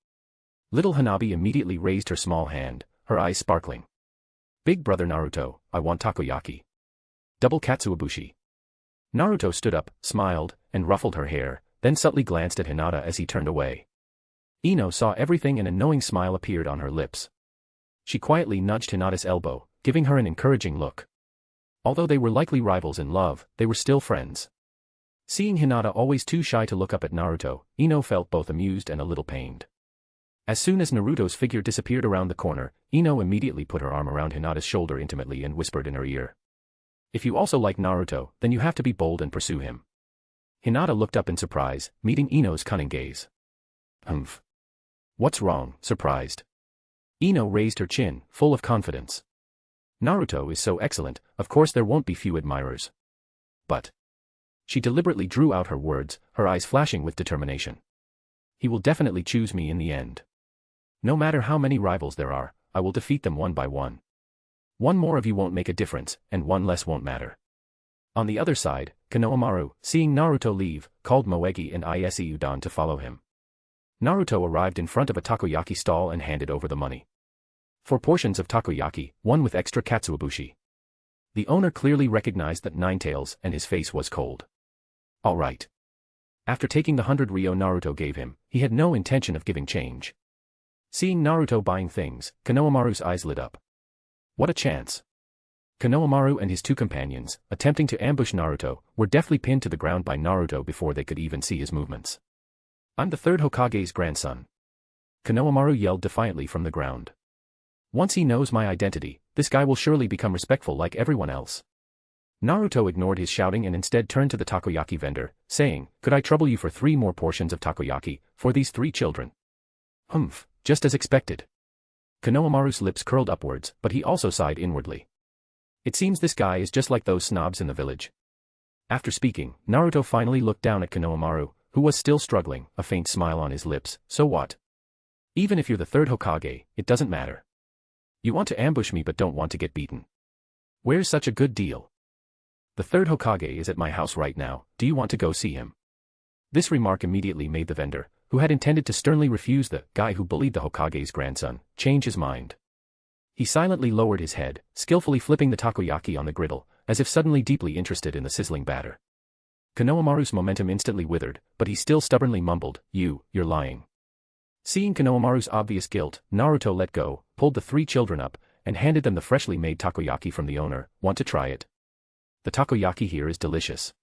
Little Hanabi immediately raised her small hand, her eyes sparkling. "Big Brother Naruto, I want takoyaki. Double katsuobushi." Naruto stood up, smiled, and ruffled her hair, then subtly glanced at Hinata as he turned away. Ino saw everything and a knowing smile appeared on her lips. She quietly nudged Hinata's elbow, giving her an encouraging look. Although they were likely rivals in love, they were still friends. Seeing Hinata always too shy to look up at Naruto, Ino felt both amused and a little pained. As soon as Naruto's figure disappeared around the corner, Ino immediately put her arm around Hinata's shoulder intimately and whispered in her ear. "If you also like Naruto, then you have to be bold and pursue him." Hinata looked up in surprise, meeting Ino's cunning gaze. "Humph. What's wrong?" surprised. Ino raised her chin, full of confidence. "Naruto is so excellent, of course there won't be few admirers. But..." She deliberately drew out her words, her eyes flashing with determination. "He will definitely choose me in the end. No matter how many rivals there are, I will defeat them one by one. One more of you won't make a difference, and one less won't matter." On the other side, Konohamaru, seeing Naruto leave, called Moegi and Ise Udon to follow him. Naruto arrived in front of a takoyaki stall and handed over the money. 4 portions of takoyaki, one with extra katsuobushi. The owner clearly recognized that Nine-Tails, and his face was cold. "All right." After taking the 100 ryo Naruto gave him, he had no intention of giving change. Seeing Naruto buying things, Konohamaru's eyes lit up. What a chance. Konohamaru and his 2 companions, attempting to ambush Naruto, were deftly pinned to the ground by Naruto before they could even see his movements. "I'm the 3rd Hokage's grandson." Konohamaru yelled defiantly from the ground. "Once he knows my identity, this guy will surely become respectful like everyone else." Naruto ignored his shouting and instead turned to the takoyaki vendor, saying, "Could I trouble you for 3 more portions of takoyaki, for these 3 children?" "Humph, just as expected." Konohamaru's lips curled upwards, but he also sighed inwardly. It seems this guy is just like those snobs in the village. After speaking, Naruto finally looked down at Konohamaru, who was still struggling, a faint smile on his lips. "So what? Even if you're the 3rd Hokage, it doesn't matter. You want to ambush me but don't want to get beaten. Where's such a good deal? The 3rd Hokage is at my house right now, do you want to go see him?" This remark immediately made the vendor, who had intended to sternly refuse the guy who bullied the Hokage's grandson, change his mind. He silently lowered his head, skillfully flipping the takoyaki on the griddle, as if suddenly deeply interested in the sizzling batter. Konohamaru's momentum instantly withered, but he still stubbornly mumbled, "You're lying." Seeing Konohamaru's obvious guilt, Naruto let go, pulled the three children up, and handed them the freshly made takoyaki from the owner. "Want to try it? The takoyaki here is delicious."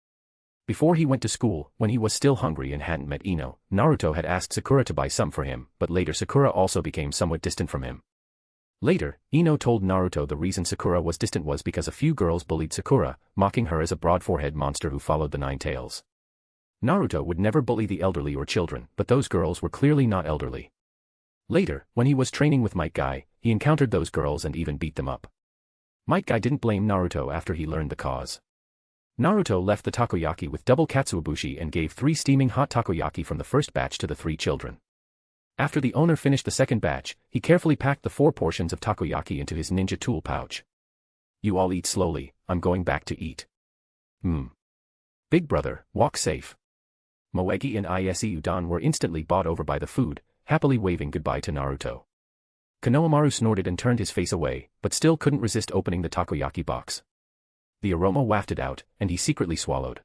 Before he went to school, when he was still hungry and hadn't met Ino, Naruto had asked Sakura to buy some for him, but later Sakura also became somewhat distant from him. Later, Ino told Naruto the reason Sakura was distant was because a few girls bullied Sakura, mocking her as a broad-forehead monster who followed the Nine Tails. Naruto would never bully the elderly or children, but those girls were clearly not elderly. Later, when he was training with Might Guy, he encountered those girls and even beat them up. Might Guy didn't blame Naruto after he learned the cause. Naruto left the takoyaki with double katsuobushi and gave 3 steaming hot takoyaki from the first batch to the 3 children. After the owner finished the second batch, he carefully packed the 4 portions of takoyaki into his ninja tool pouch. "You all eat slowly, I'm going back to eat." Big brother, walk safe." Moegi and Ise Udon were instantly bought over by the food, happily waving goodbye to Naruto. Konohamaru snorted and turned his face away, but still couldn't resist opening the takoyaki box. The aroma wafted out, and he secretly swallowed.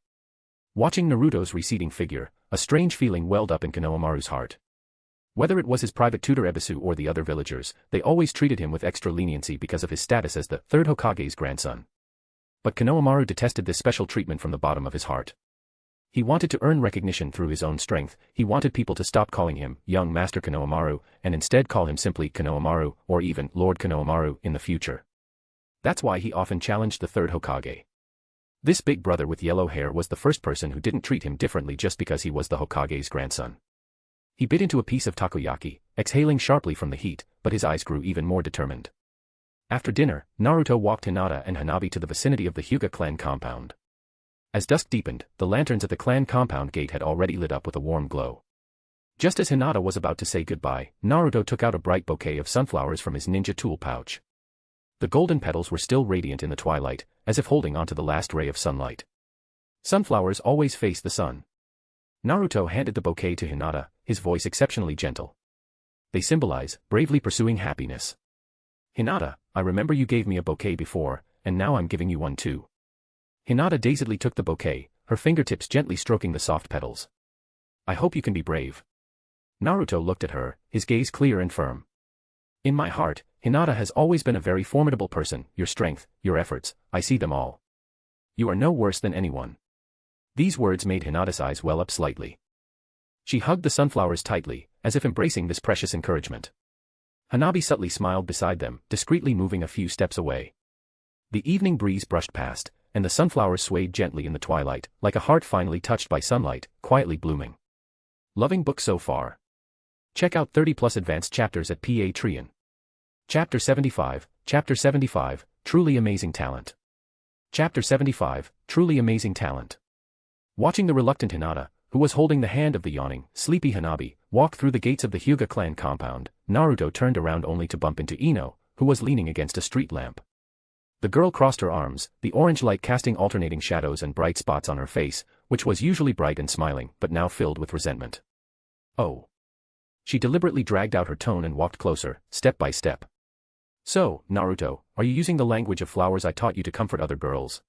Watching Naruto's receding figure, a strange feeling welled up in Konohamaru's heart. Whether it was his private tutor Ebisu or the other villagers, they always treated him with extra leniency because of his status as the 3rd Hokage's grandson. But Konohamaru detested this special treatment from the bottom of his heart. He wanted to earn recognition through his own strength. He wanted people to stop calling him Young Master Konohamaru and instead call him simply Konohamaru or even Lord Konohamaru in the future. That's why he often challenged the 3rd Hokage. This big brother with yellow hair was the first person who didn't treat him differently just because he was the Hokage's grandson. He bit into a piece of takoyaki, exhaling sharply from the heat, but his eyes grew even more determined. After dinner, Naruto walked Hinata and Hanabi to the vicinity of the Hyuga clan compound. As dusk deepened, the lanterns at the clan compound gate had already lit up with a warm glow. Just as Hinata was about to say goodbye, Naruto took out a bright bouquet of sunflowers from his ninja tool pouch. The golden petals were still radiant in the twilight, as if holding onto the last ray of sunlight. Sunflowers always face the sun. Naruto handed the bouquet to Hinata, his voice exceptionally gentle. "They symbolize bravely pursuing happiness. Hinata, I remember you gave me a bouquet before, and now I'm giving you one too." Hinata dazedly took the bouquet, her fingertips gently stroking the soft petals. "I hope you can be brave." Naruto looked at her, his gaze clear and firm. "In my heart, Hinata has always been a very formidable person. Your strength, your efforts, I see them all. You are no worse than anyone." These words made Hinata's eyes well up slightly. She hugged the sunflowers tightly, as if embracing this precious encouragement. Hanabi subtly smiled beside them, discreetly moving a few steps away. The evening breeze brushed past, and the sunflowers swayed gently in the twilight, like a heart finally touched by sunlight, quietly blooming. Loving book so far? Check out 30+ advanced chapters at Patreon. Chapter 75, Truly Amazing Talent. Chapter 75, Truly Amazing Talent. Watching the reluctant Hinata, who was holding the hand of the yawning, sleepy Hanabi, walk through the gates of the Hyuga clan compound, Naruto turned around only to bump into Ino, who was leaning against a street lamp. The girl crossed her arms, the orange light casting alternating shadows and bright spots on her face, which was usually bright and smiling but now filled with resentment. "Oh." She deliberately dragged out her tone and walked closer, step by step. "So, Naruto, are you using the language of flowers I taught you to comfort other girls?"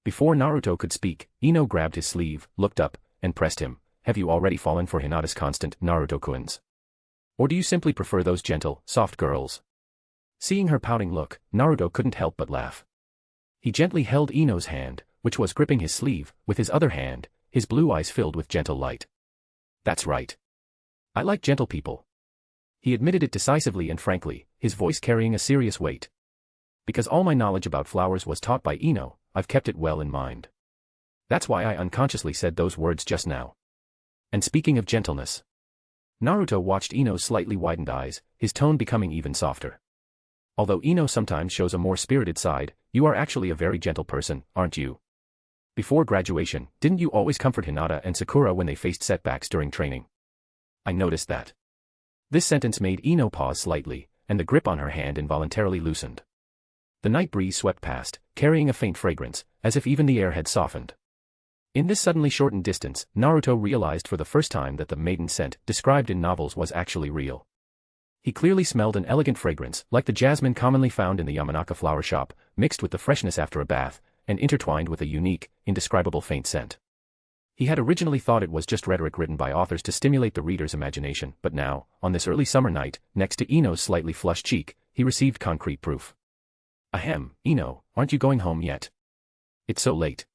Before Naruto could speak, Ino grabbed his sleeve, looked up, and pressed him. "Have you already fallen for Hinata's constant Naruto-kuns? Or do you simply prefer those gentle, soft girls?" Seeing her pouting look, Naruto couldn't help but laugh. He gently held Ino's hand, which was gripping his sleeve, with his other hand, his blue eyes filled with gentle light. "That's right. I like gentle people." He admitted it decisively and frankly, his voice carrying a serious weight. "Because all my knowledge about flowers was taught by Ino, I've kept it well in mind. That's why I unconsciously said those words just now. And speaking of gentleness." Naruto watched Ino's slightly widened eyes, his tone becoming even softer. "Although Ino sometimes shows a more spirited side, you are actually a very gentle person, aren't you? Before graduation, didn't you always comfort Hinata and Sakura when they faced setbacks during training? I noticed that." This sentence made Ino pause slightly, and the grip on her hand involuntarily loosened. The night breeze swept past, carrying a faint fragrance, as if even the air had softened. In this suddenly shortened distance, Naruto realized for the first time that the maiden scent described in novels was actually real. He clearly smelled an elegant fragrance, like the jasmine commonly found in the Yamanaka flower shop, mixed with the freshness after a bath, and intertwined with a unique, indescribable faint scent. He had originally thought it was just rhetoric written by authors to stimulate the reader's imagination, but now, on this early summer night, next to Ino's slightly flushed cheek, he received concrete proof. Ahem, Ino, aren't you going home yet? It's so late.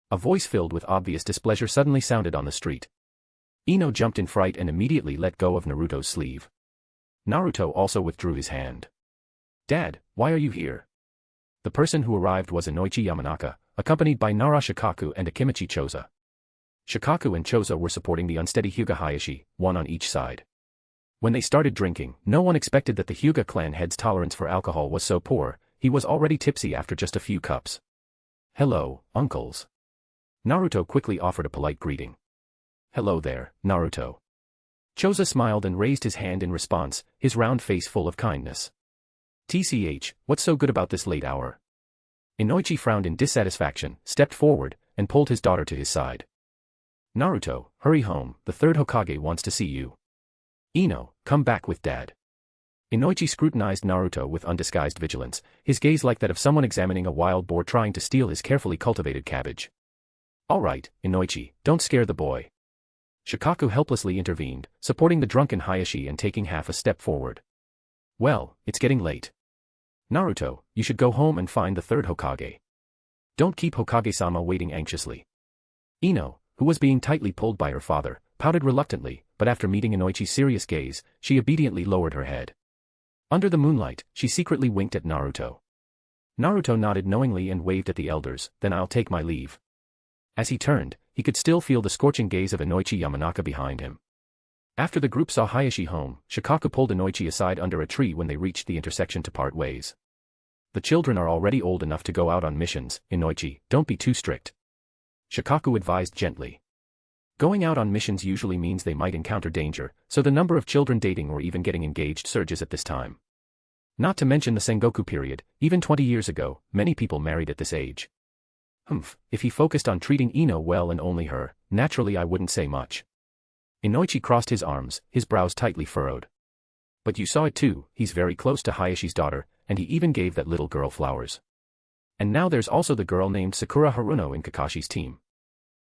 A voice filled with obvious displeasure suddenly sounded on the street. Ino jumped in fright and immediately let go of Naruto's sleeve. Naruto also withdrew his hand. Dad, why are you here? The person who arrived was Inoichi Yamanaka, accompanied by Nara Shikaku and Akimichi Choza. Shikaku and Choza were supporting the unsteady Hyuga Hayashi, one on each side. When they started drinking, no one expected that the Hyuga clan head's tolerance for alcohol was so poor. He was already tipsy after just a few cups. Hello, uncles. Naruto quickly offered a polite greeting. Hello there, Naruto. Choza smiled and raised his hand in response, his round face full of kindness. TCH, what's so good about this late hour? Inoichi frowned in dissatisfaction, stepped forward, and pulled his daughter to his side. Naruto, hurry home, the third Hokage wants to see you. Ino, come back with Dad. Inoichi scrutinized Naruto with undisguised vigilance, his gaze like that of someone examining a wild boar trying to steal his carefully cultivated cabbage. All right, Inoichi, don't scare the boy. Shikaku helplessly intervened, supporting the drunken Hayashi and taking half a step forward. Well, it's getting late. Naruto, you should go home and find the third Hokage. Don't keep Hokage-sama waiting anxiously. Ino, who was being tightly pulled by her father, pouted reluctantly, but after meeting Inoichi's serious gaze, she obediently lowered her head. Under the moonlight, she secretly winked at Naruto. Naruto nodded knowingly and waved at the elders, then I'll take my leave. As he turned, he could still feel the scorching gaze of Inoichi Yamanaka behind him. After the group saw Hayashi home, Shikaku pulled Inoichi aside under a tree when they reached the intersection to part ways. The children are already old enough to go out on missions, Inoichi, don't be too strict. Shikaku advised gently. Going out on missions usually means they might encounter danger, so the number of children dating or even getting engaged surges at this time. Not to mention the Sengoku period, even 20 years ago, many people married at this age. If he focused on treating Ino well and only her, naturally I wouldn't say much. Inoichi crossed his arms, his brows tightly furrowed. But you saw it too, he's very close to Hayashi's daughter, and he even gave that little girl flowers. And now there's also the girl named Sakura Haruno in Kakashi's team.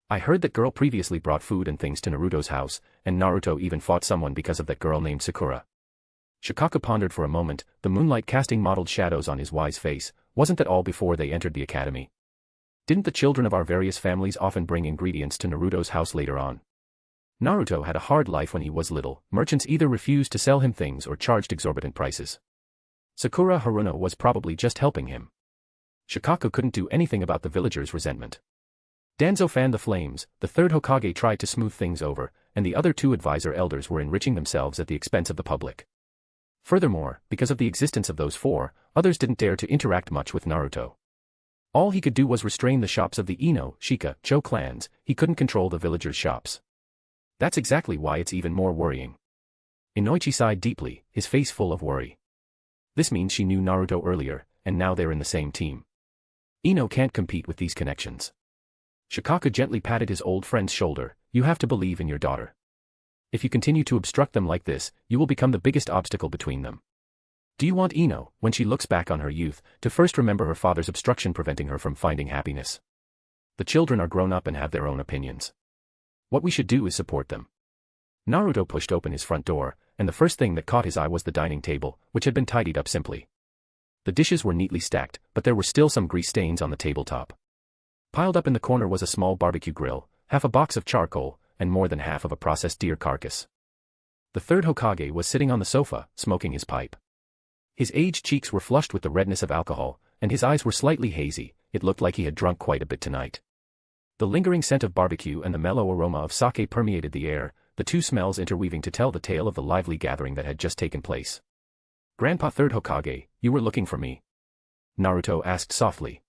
I heard that girl previously brought food and things to Naruto's house, and Naruto even fought someone because of that girl named Sakura. Shikaku pondered for a moment, the moonlight casting mottled shadows on his wise face. Wasn't that all before they entered the academy? Didn't the children of our various families often bring ingredients to Naruto's house later on? Naruto had a hard life when he was little, merchants either refused to sell him things or charged exorbitant prices. Sakura Haruno was probably just helping him. Shikaku couldn't do anything about the villagers' resentment. Danzo fanned the flames, the third Hokage tried to smooth things over, and the other two advisor elders were enriching themselves at the expense of the public. Furthermore, because of the existence of those four, others didn't dare to interact much with Naruto. All he could do was restrain the shops of the Ino, Shika, Cho clans. He couldn't control the villagers' shops. That's exactly why it's even more worrying. Inoichi sighed deeply, his face full of worry. This means she knew Naruto earlier, and now they're in the same team. Ino can't compete with these connections. Shikaku gently patted his old friend's shoulder. You have to believe in your daughter. If you continue to obstruct them like this, you will become the biggest obstacle between them. Do you want Ino, when she looks back on her youth, to first remember her father's obstruction preventing her from finding happiness? The children are grown up and have their own opinions. What we should do is support them. Naruto pushed open his front door, and the first thing that caught his eye was the dining table, which had been tidied up simply. The dishes were neatly stacked, but there were still some grease stains on the tabletop. Piled up in the corner was a small barbecue grill, half a box of charcoal, and more than half of a processed deer carcass. The third Hokage was sitting on the sofa, smoking his pipe. His aged cheeks were flushed with the redness of alcohol, and his eyes were slightly hazy. It looked like he had drunk quite a bit tonight. The lingering scent of barbecue and the mellow aroma of sake permeated the air, the two smells interweaving to tell the tale of the lively gathering that had just taken place. Grandpa Third Hokage, you were looking for me? Naruto asked softly.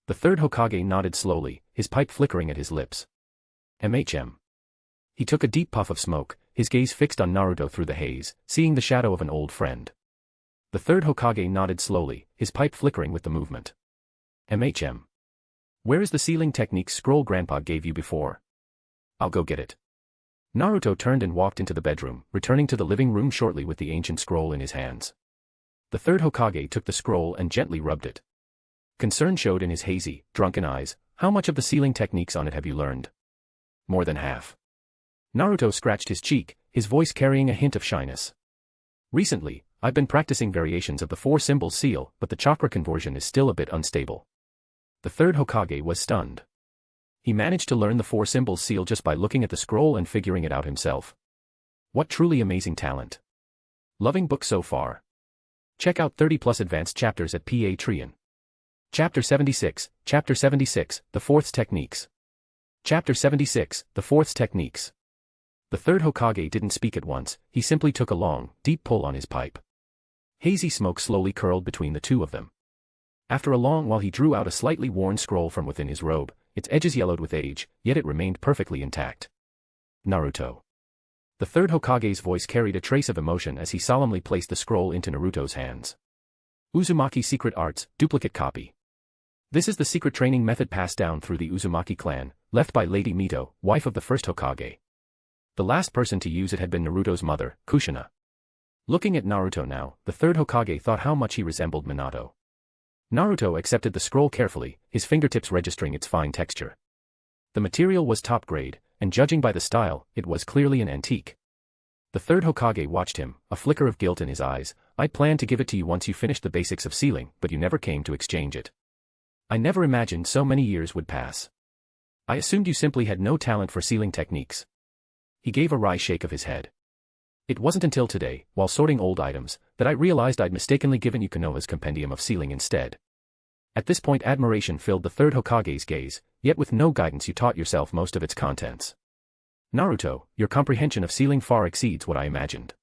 The third Hokage nodded slowly, his pipe flickering at his lips. MHM. He took a deep puff of smoke, his gaze fixed on Naruto through the haze, seeing the shadow of an old friend. The third Hokage nodded slowly, his pipe flickering with the movement. MHM. Where is the sealing technique scroll Grandpa gave you before? I'll go get it. Naruto turned and walked into the bedroom, returning to the living room shortly with the ancient scroll in his hands. The third Hokage took the scroll and gently rubbed it. Concern showed in his hazy, drunken eyes. How much of the sealing techniques on it have you learned? More than half. Naruto scratched his cheek, his voice carrying a hint of shyness. Recently, I've been practicing variations of the four symbols seal, but the chakra conversion is still a bit unstable. The third Hokage was stunned. He managed to learn the four symbols seal just by looking at the scroll and figuring it out himself. What truly amazing talent. Loving book so far. Check out 30+ advanced chapters at Patreon. Chapter 76, The Fourth's Techniques. Chapter 76, The Fourth's Techniques. The third Hokage didn't speak at once, he simply took a long, deep pull on his pipe. Hazy smoke slowly curled between the two of them. After a long while he drew out a slightly worn scroll from within his robe, its edges yellowed with age, yet it remained perfectly intact. Naruto. The third Hokage's voice carried a trace of emotion as he solemnly placed the scroll into Naruto's hands. Uzumaki Secret Arts, Duplicate Copy. This is the secret training method passed down through the Uzumaki clan, left by Lady Mito, wife of the first Hokage. The last person to use it had been Naruto's mother, Kushina. Looking at Naruto now, the third Hokage thought how much he resembled Minato. Naruto accepted the scroll carefully, his fingertips registering its fine texture. The material was top grade, and judging by the style, it was clearly an antique. The third Hokage watched him, a flicker of guilt in his eyes. I planned to give it to you once you finished the basics of sealing, but you never came to exchange it. I never imagined so many years would pass. I assumed you simply had no talent for sealing techniques. He gave a wry shake of his head. It wasn't until today, while sorting old items, that I realized I'd mistakenly given you Konoha's compendium of sealing instead. At this point admiration filled the third Hokage's gaze, yet with no guidance you taught yourself most of its contents. Naruto, your comprehension of sealing far exceeds what I imagined.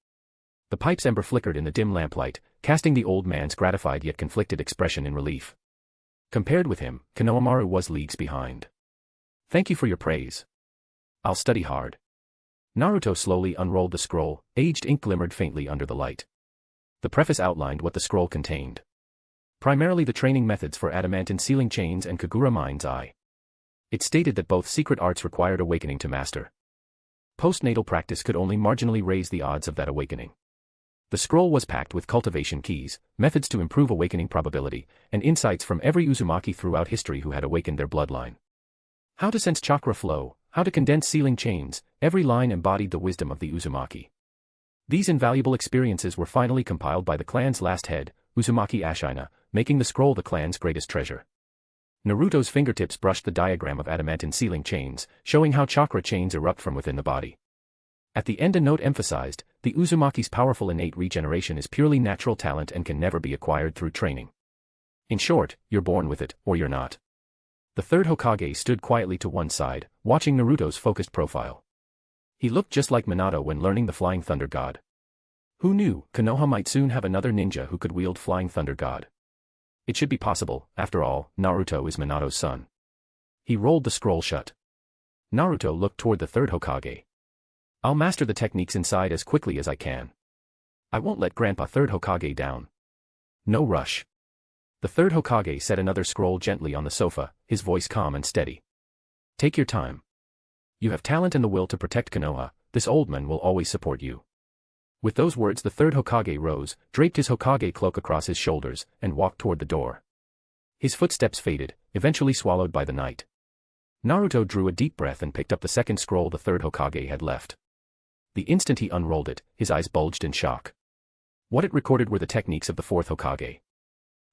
The pipe's ember flickered in the dim lamplight, casting the old man's gratified yet conflicted expression in relief. Compared with him, Konohamaru was leagues behind. Thank you for your praise. I'll study hard. Naruto slowly unrolled the scroll, aged ink glimmered faintly under the light. The preface outlined what the scroll contained. Primarily the training methods for adamantine sealing chains and Kagura Mind's Eye. It stated that both secret arts required awakening to master. Postnatal practice could only marginally raise the odds of that awakening. The scroll was packed with cultivation keys, methods to improve awakening probability, and insights from every Uzumaki throughout history who had awakened their bloodline. How to sense chakra flow, how to condense sealing chains, every line embodied the wisdom of the Uzumaki. These invaluable experiences were finally compiled by the clan's last head, Uzumaki Ashina, making the scroll the clan's greatest treasure. Naruto's fingertips brushed the diagram of adamantine sealing chains, showing how chakra chains erupt from within the body. At the end a note emphasized, the Uzumaki's powerful innate regeneration is purely natural talent and can never be acquired through training. In short, you're born with it, or you're not. The third Hokage stood quietly to one side, watching Naruto's focused profile. He looked just like Minato when learning the Flying Thunder God. Who knew, Konoha might soon have another ninja who could wield Flying Thunder God. It should be possible, after all, Naruto is Minato's son. He rolled the scroll shut. Naruto looked toward the third Hokage. I'll master the techniques inside as quickly as I can. I won't let Grandpa third Hokage down. No rush. The third Hokage set another scroll gently on the sofa, his voice calm and steady. Take your time. You have talent and the will to protect Konoha, this old man will always support you. With those words the third Hokage rose, draped his Hokage cloak across his shoulders, and walked toward the door. His footsteps faded, eventually swallowed by the night. Naruto drew a deep breath and picked up the second scroll the third Hokage had left. The instant he unrolled it, his eyes bulged in shock. What it recorded were the techniques of the fourth Hokage.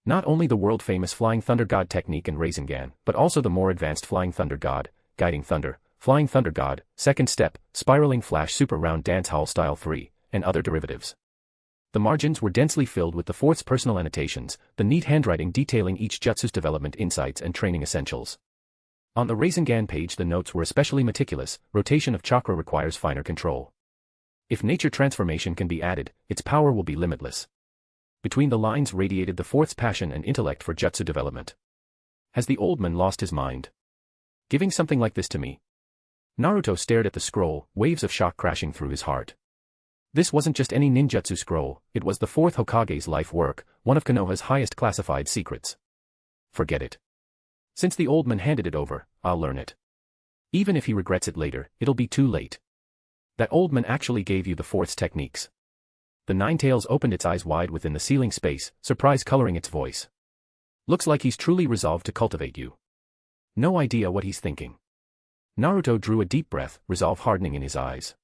Not only the world-famous Flying Thunder God technique and Rasengan, but also the more advanced Flying Thunder God, Guiding Thunder, Flying Thunder God, Second Step, Spiraling Flash Super Round Dance Hall Style 3, and other derivatives. The margins were densely filled with the fourth's personal annotations, the neat handwriting detailing each jutsu's development insights and training essentials. On the Rasengan page the notes were especially meticulous, rotation of chakra requires finer control. If nature transformation can be added, its power will be limitless. Between the lines radiated the fourth's passion and intellect for jutsu development. Has the old man lost his mind? Giving something like this to me? Naruto stared at the scroll, waves of shock crashing through his heart. This wasn't just any ninjutsu scroll, it was the fourth Hokage's life work, one of Konoha's highest classified secrets. Forget it. Since the old man handed it over, I'll learn it. Even if he regrets it later, it'll be too late. That old man actually gave you the fourth's techniques. The Nine-Tails opened its eyes wide within the ceiling space, surprise coloring its voice. Looks like he's truly resolved to cultivate you. No idea what he's thinking. Naruto drew a deep breath, resolve hardening in his eyes.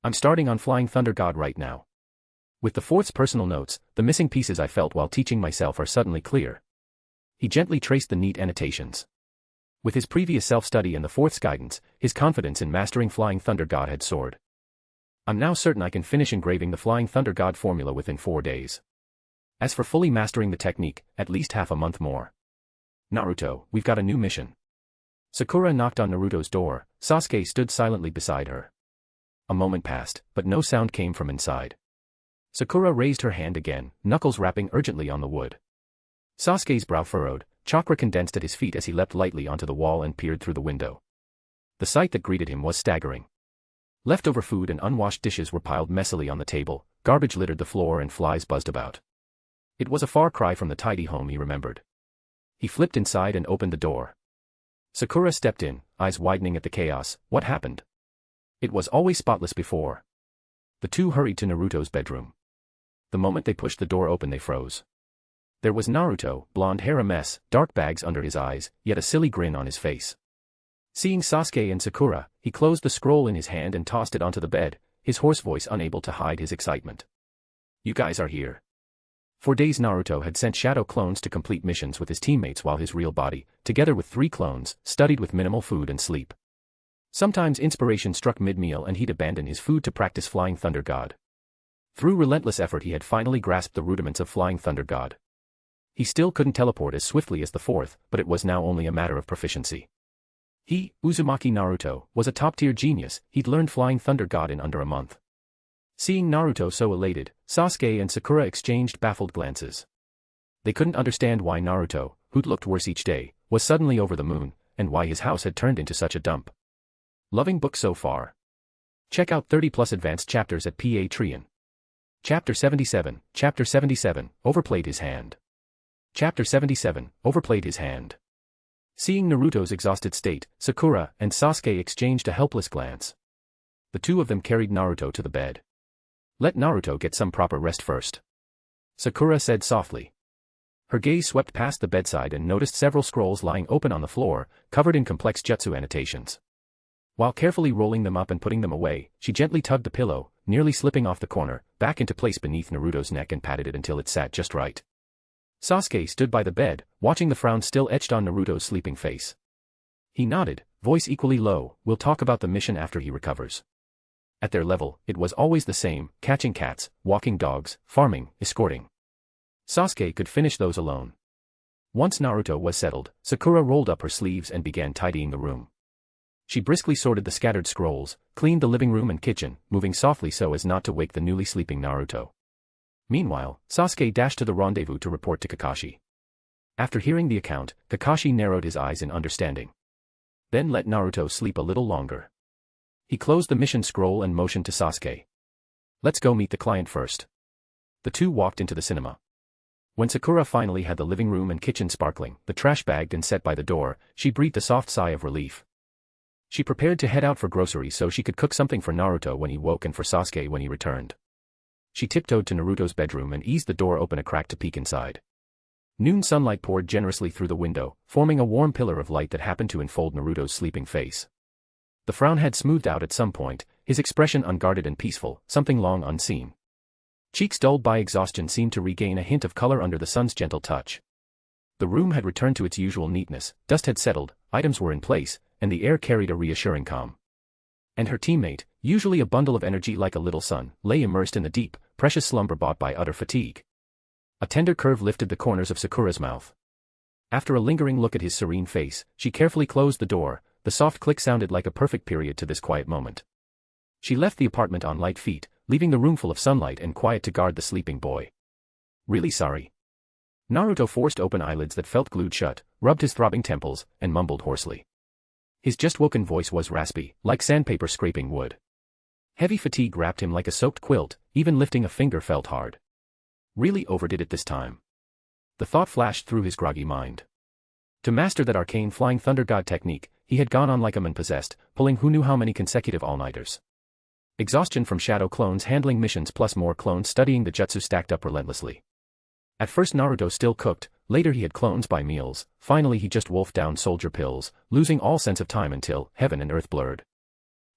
I'm starting on Flying Thunder God right now. With the fourth's personal notes, the missing pieces I felt while teaching myself are suddenly clear. He gently traced the neat annotations. With his previous self-study and the fourth's guidance, his confidence in mastering Flying Thunder God had soared. I'm now certain I can finish engraving the Flying Thunder God formula within 4 days. As for fully mastering the technique, at least half a month more. Naruto, we've got a new mission. Sakura knocked on Naruto's door. Sasuke stood silently beside her. A moment passed, but no sound came from inside. Sakura raised her hand again, knuckles rapping urgently on the wood. Sasuke's brow furrowed, chakra condensed at his feet as he leapt lightly onto the wall and peered through the window. The sight that greeted him was staggering. Leftover food and unwashed dishes were piled messily on the table, garbage littered the floor and flies buzzed about. It was a far cry from the tidy home he remembered. He flipped inside and opened the door. Sakura stepped in, eyes widening at the chaos. What happened? It was always spotless before. The two hurried to Naruto's bedroom. The moment they pushed the door open they froze. There was Naruto, blonde hair a mess, dark bags under his eyes, yet a silly grin on his face. Seeing Sasuke and Sakura, he closed the scroll in his hand and tossed it onto the bed, his hoarse voice unable to hide his excitement. You guys are here. For days Naruto had sent shadow clones to complete missions with his teammates while his real body, together with 3 clones, studied with minimal food and sleep. Sometimes inspiration struck mid-meal and he'd abandon his food to practice Flying Thunder God. Through relentless effort he had finally grasped the rudiments of Flying Thunder God. He still couldn't teleport as swiftly as the fourth, but it was now only a matter of proficiency. He, Uzumaki Naruto, was a top-tier genius. He'd learned Flying Thunder God in under a month. Seeing Naruto so elated, Sasuke and Sakura exchanged baffled glances. They couldn't understand why Naruto, who'd looked worse each day, was suddenly over the moon, and why his house had turned into such a dump. Loving book so far? Check out 30+ advanced chapters at Patreon. Chapter 77, overplayed his hand. Chapter 77, overplayed his hand. Seeing Naruto's exhausted state, Sakura and Sasuke exchanged a helpless glance. The two of them carried Naruto to the bed. Let Naruto get some proper rest first. Sakura said softly. Her gaze swept past the bedside and noticed several scrolls lying open on the floor, covered in complex jutsu annotations. While carefully rolling them up and putting them away, she gently tugged the pillow, nearly slipping off the corner, back into place beneath Naruto's neck and patted it until it sat just right. Sasuke stood by the bed, watching the frown still etched on Naruto's sleeping face. He nodded, voice equally low, we'll talk about the mission after he recovers. At their level, it was always the same, catching cats, walking dogs, farming, escorting. Sasuke could finish those alone. Once Naruto was settled, Sakura rolled up her sleeves and began tidying the room. She briskly sorted the scattered scrolls, cleaned the living room and kitchen, moving softly so as not to wake the newly sleeping Naruto. Meanwhile, Sasuke dashed to the rendezvous to report to Kakashi. After hearing the account, Kakashi narrowed his eyes in understanding. Then let Naruto sleep a little longer. He closed the mission scroll and motioned to Sasuke. Let's go meet the client first. The two walked into the cinema. When Sakura finally had the living room and kitchen sparkling, the trash bagged and set by the door, she breathed a soft sigh of relief. She prepared to head out for groceries so she could cook something for Naruto when he woke and for Sasuke when he returned. She tiptoed to Naruto's bedroom and eased the door open a crack to peek inside. Noon sunlight poured generously through the window, forming a warm pillar of light that happened to enfold Naruto's sleeping face. The frown had smoothed out at some point, his expression unguarded and peaceful, something long unseen. Cheeks dulled by exhaustion seemed to regain a hint of color under the sun's gentle touch. The room had returned to its usual neatness, dust had settled, items were in place, and the air carried a reassuring calm. And her teammate, usually a bundle of energy like a little sun, lay immersed in the deep, precious slumber bought by utter fatigue. A tender curve lifted the corners of Sakura's mouth. After a lingering look at his serene face, she carefully closed the door. The soft click sounded like a perfect period to this quiet moment. She left the apartment on light feet, leaving the room full of sunlight and quiet to guard the sleeping boy. Really sorry. Naruto forced open eyelids that felt glued shut, rubbed his throbbing temples, and mumbled hoarsely. His just-woken voice was raspy, like sandpaper scraping wood. Heavy fatigue wrapped him like a soaked quilt, even lifting a finger felt hard. Really overdid it this time. The thought flashed through his groggy mind. To master that arcane flying thunder god technique, he had gone on like a man possessed, pulling who knew how many consecutive all-nighters. Exhaustion from shadow clones handling missions plus more clones studying the jutsu stacked up relentlessly. At first Naruto still cooked, later he had clones by meals, finally he just wolfed down soldier pills, losing all sense of time until heaven and earth blurred.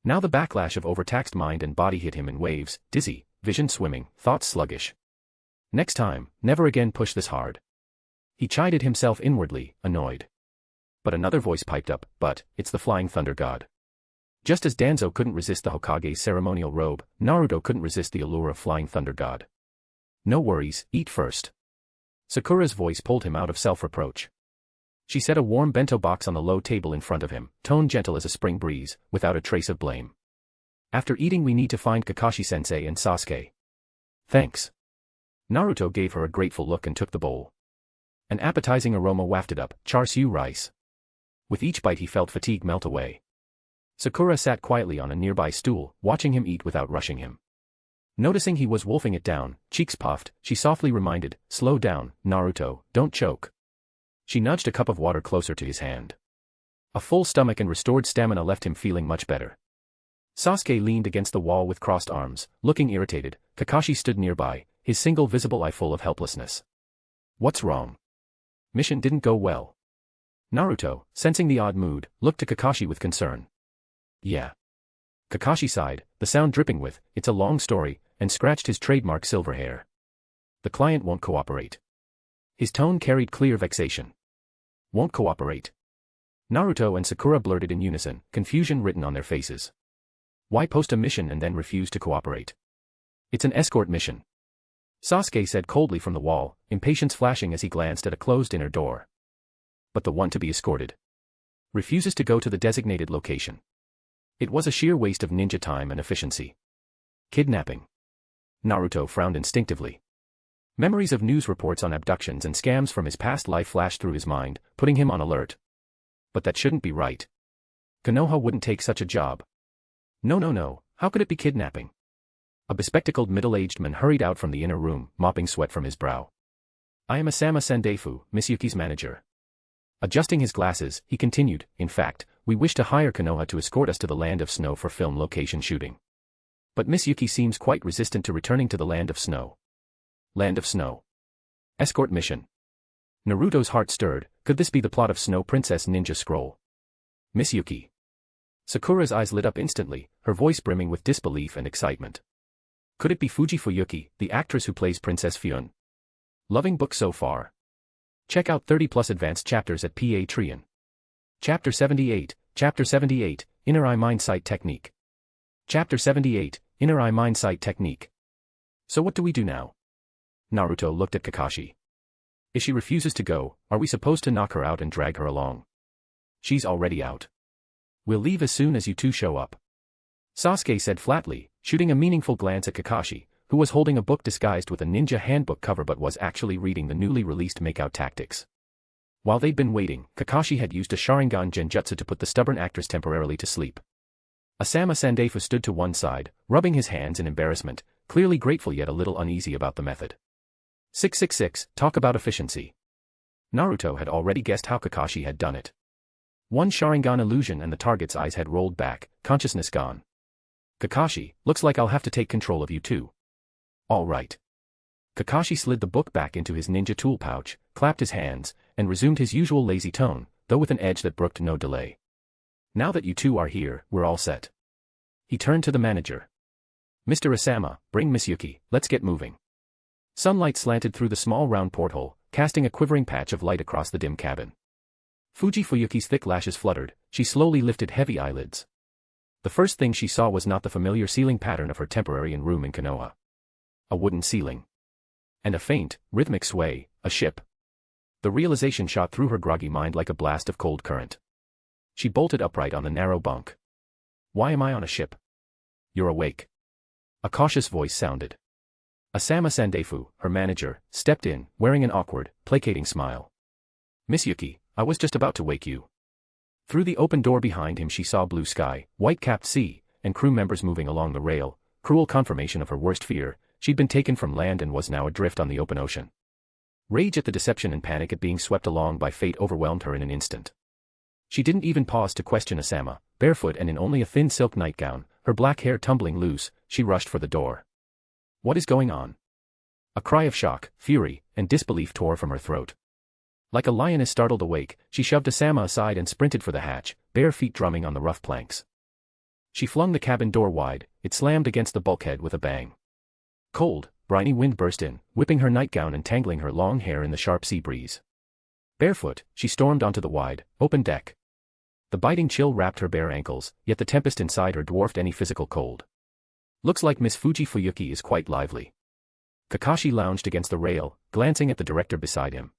Now the backlash of overtaxed mind and body hit him in waves, dizzy, vision swimming, thoughts sluggish. Next time, never again push this hard. He chided himself inwardly, annoyed. But another voice piped up, but, it's the flying thunder god. Just as Danzo couldn't resist the Hokage's ceremonial robe, Naruto couldn't resist the allure of flying thunder god. No worries, eat first. Sakura's voice pulled him out of self-reproach. She set a warm bento box on the low table in front of him, tone gentle as a spring breeze, without a trace of blame. After eating we need to find Kakashi-sensei and Sasuke. Thanks. Naruto gave her a grateful look and took the bowl. An appetizing aroma wafted up, char siu rice. With each bite he felt fatigue melt away. Sakura sat quietly on a nearby stool, watching him eat without rushing him. Noticing he was wolfing it down, cheeks puffed, she softly reminded, slow down, Naruto, don't choke. She nudged a cup of water closer to his hand. A full stomach and restored stamina left him feeling much better. Sasuke leaned against the wall with crossed arms, looking irritated. Kakashi stood nearby, his single visible eye full of helplessness. What's wrong? Mission didn't go well. Naruto, sensing the odd mood, looked to Kakashi with concern. Yeah. Kakashi sighed, the sound dripping with, it's a long story, and scratched his trademark silver hair. The client won't cooperate. His tone carried clear vexation. Won't cooperate. Naruto and Sakura blurted in unison, confusion written on their faces. Why post a mission and then refuse to cooperate? It's an escort mission. Sasuke said coldly from the wall, impatience flashing as he glanced at a closed inner door. But the one to be escorted refuses to go to the designated location. It was a sheer waste of ninja time and efficiency. Kidnapping. Naruto frowned instinctively. Memories of news reports on abductions and scams from his past life flashed through his mind, putting him on alert. But that shouldn't be right. Konoha wouldn't take such a job. No, how could it be kidnapping? A bespectacled middle-aged man hurried out from the inner room, mopping sweat from his brow. I am Asama Sandeifu, Miss Yuki's manager. Adjusting his glasses, he continued, in fact, we wish to hire Konoha to escort us to the Land of Snow for film location shooting. But Miss Yuki seems quite resistant to returning to the Land of Snow. Land of Snow. Escort mission. Naruto's heart stirred, could this be the plot of Snow Princess Ninja Scroll? Miss Yuki. Sakura's eyes lit up instantly, her voice brimming with disbelief and excitement. Could it be Fuji Fuyuki, the actress who plays Princess Fuyun? Loving book so far. Check out 30+ advanced chapters at Patreon. Chapter 78, Inner Eye Mind Sight Technique. Chapter 78, Inner Eye Mind Sight Technique. So what do we do now? Naruto looked at Kakashi. If she refuses to go, are we supposed to knock her out and drag her along? She's already out. We'll leave as soon as you two show up. Sasuke said flatly, shooting a meaningful glance at Kakashi, who was holding a book disguised with a ninja handbook cover but was actually reading the newly released Makeout Tactics. While they'd been waiting, Kakashi had used a Sharingan genjutsu to put the stubborn actress temporarily to sleep. Asama Sandeifu stood to one side, rubbing his hands in embarrassment, clearly grateful yet a little uneasy about the method. 666, talk about efficiency. Naruto had already guessed how Kakashi had done it. One Sharingan illusion and the target's eyes had rolled back, consciousness gone. Kakashi, looks like I'll have to take control of you too. All right. Kakashi slid the book back into his ninja tool pouch, clapped his hands, and resumed his usual lazy tone, though with an edge that brooked no delay. Now that you two are here, we're all set. He turned to the manager. Mr. Asama, bring Miss Yuki, let's get moving. Sunlight slanted through the small round porthole, casting a quivering patch of light across the dim cabin. Fuji Fuyuki's thick lashes fluttered, she slowly lifted heavy eyelids. The first thing she saw was not the familiar ceiling pattern of her temporary room in Konoha. A wooden ceiling. And a faint, rhythmic sway, a ship. The realization shot through her groggy mind like a blast of cold current. She bolted upright on the narrow bunk. Why am I on a ship? You're awake. A cautious voice sounded. Asama Sandeifu, her manager, stepped in, wearing an awkward, placating smile. Miss Yuki, I was just about to wake you. Through the open door behind him she saw blue sky, white-capped sea, and crew members moving along the rail, cruel confirmation of her worst fear, she'd been taken from land and was now adrift on the open ocean. Rage at the deception and panic at being swept along by fate overwhelmed her in an instant. She didn't even pause to question Asama. Barefoot and in only a thin silk nightgown, her black hair tumbling loose, she rushed for the door. What is going on? A cry of shock, fury, and disbelief tore from her throat. Like a lioness startled awake, she shoved Asama aside and sprinted for the hatch, bare feet drumming on the rough planks. She flung the cabin door wide, it slammed against the bulkhead with a bang. Cold, briny wind burst in, whipping her nightgown and tangling her long hair in the sharp sea breeze. Barefoot, she stormed onto the wide, open deck. The biting chill wrapped her bare ankles, yet the tempest inside her dwarfed any physical cold. Looks like Miss Fuyuki is quite lively. Kakashi lounged against the rail, glancing at the director beside him.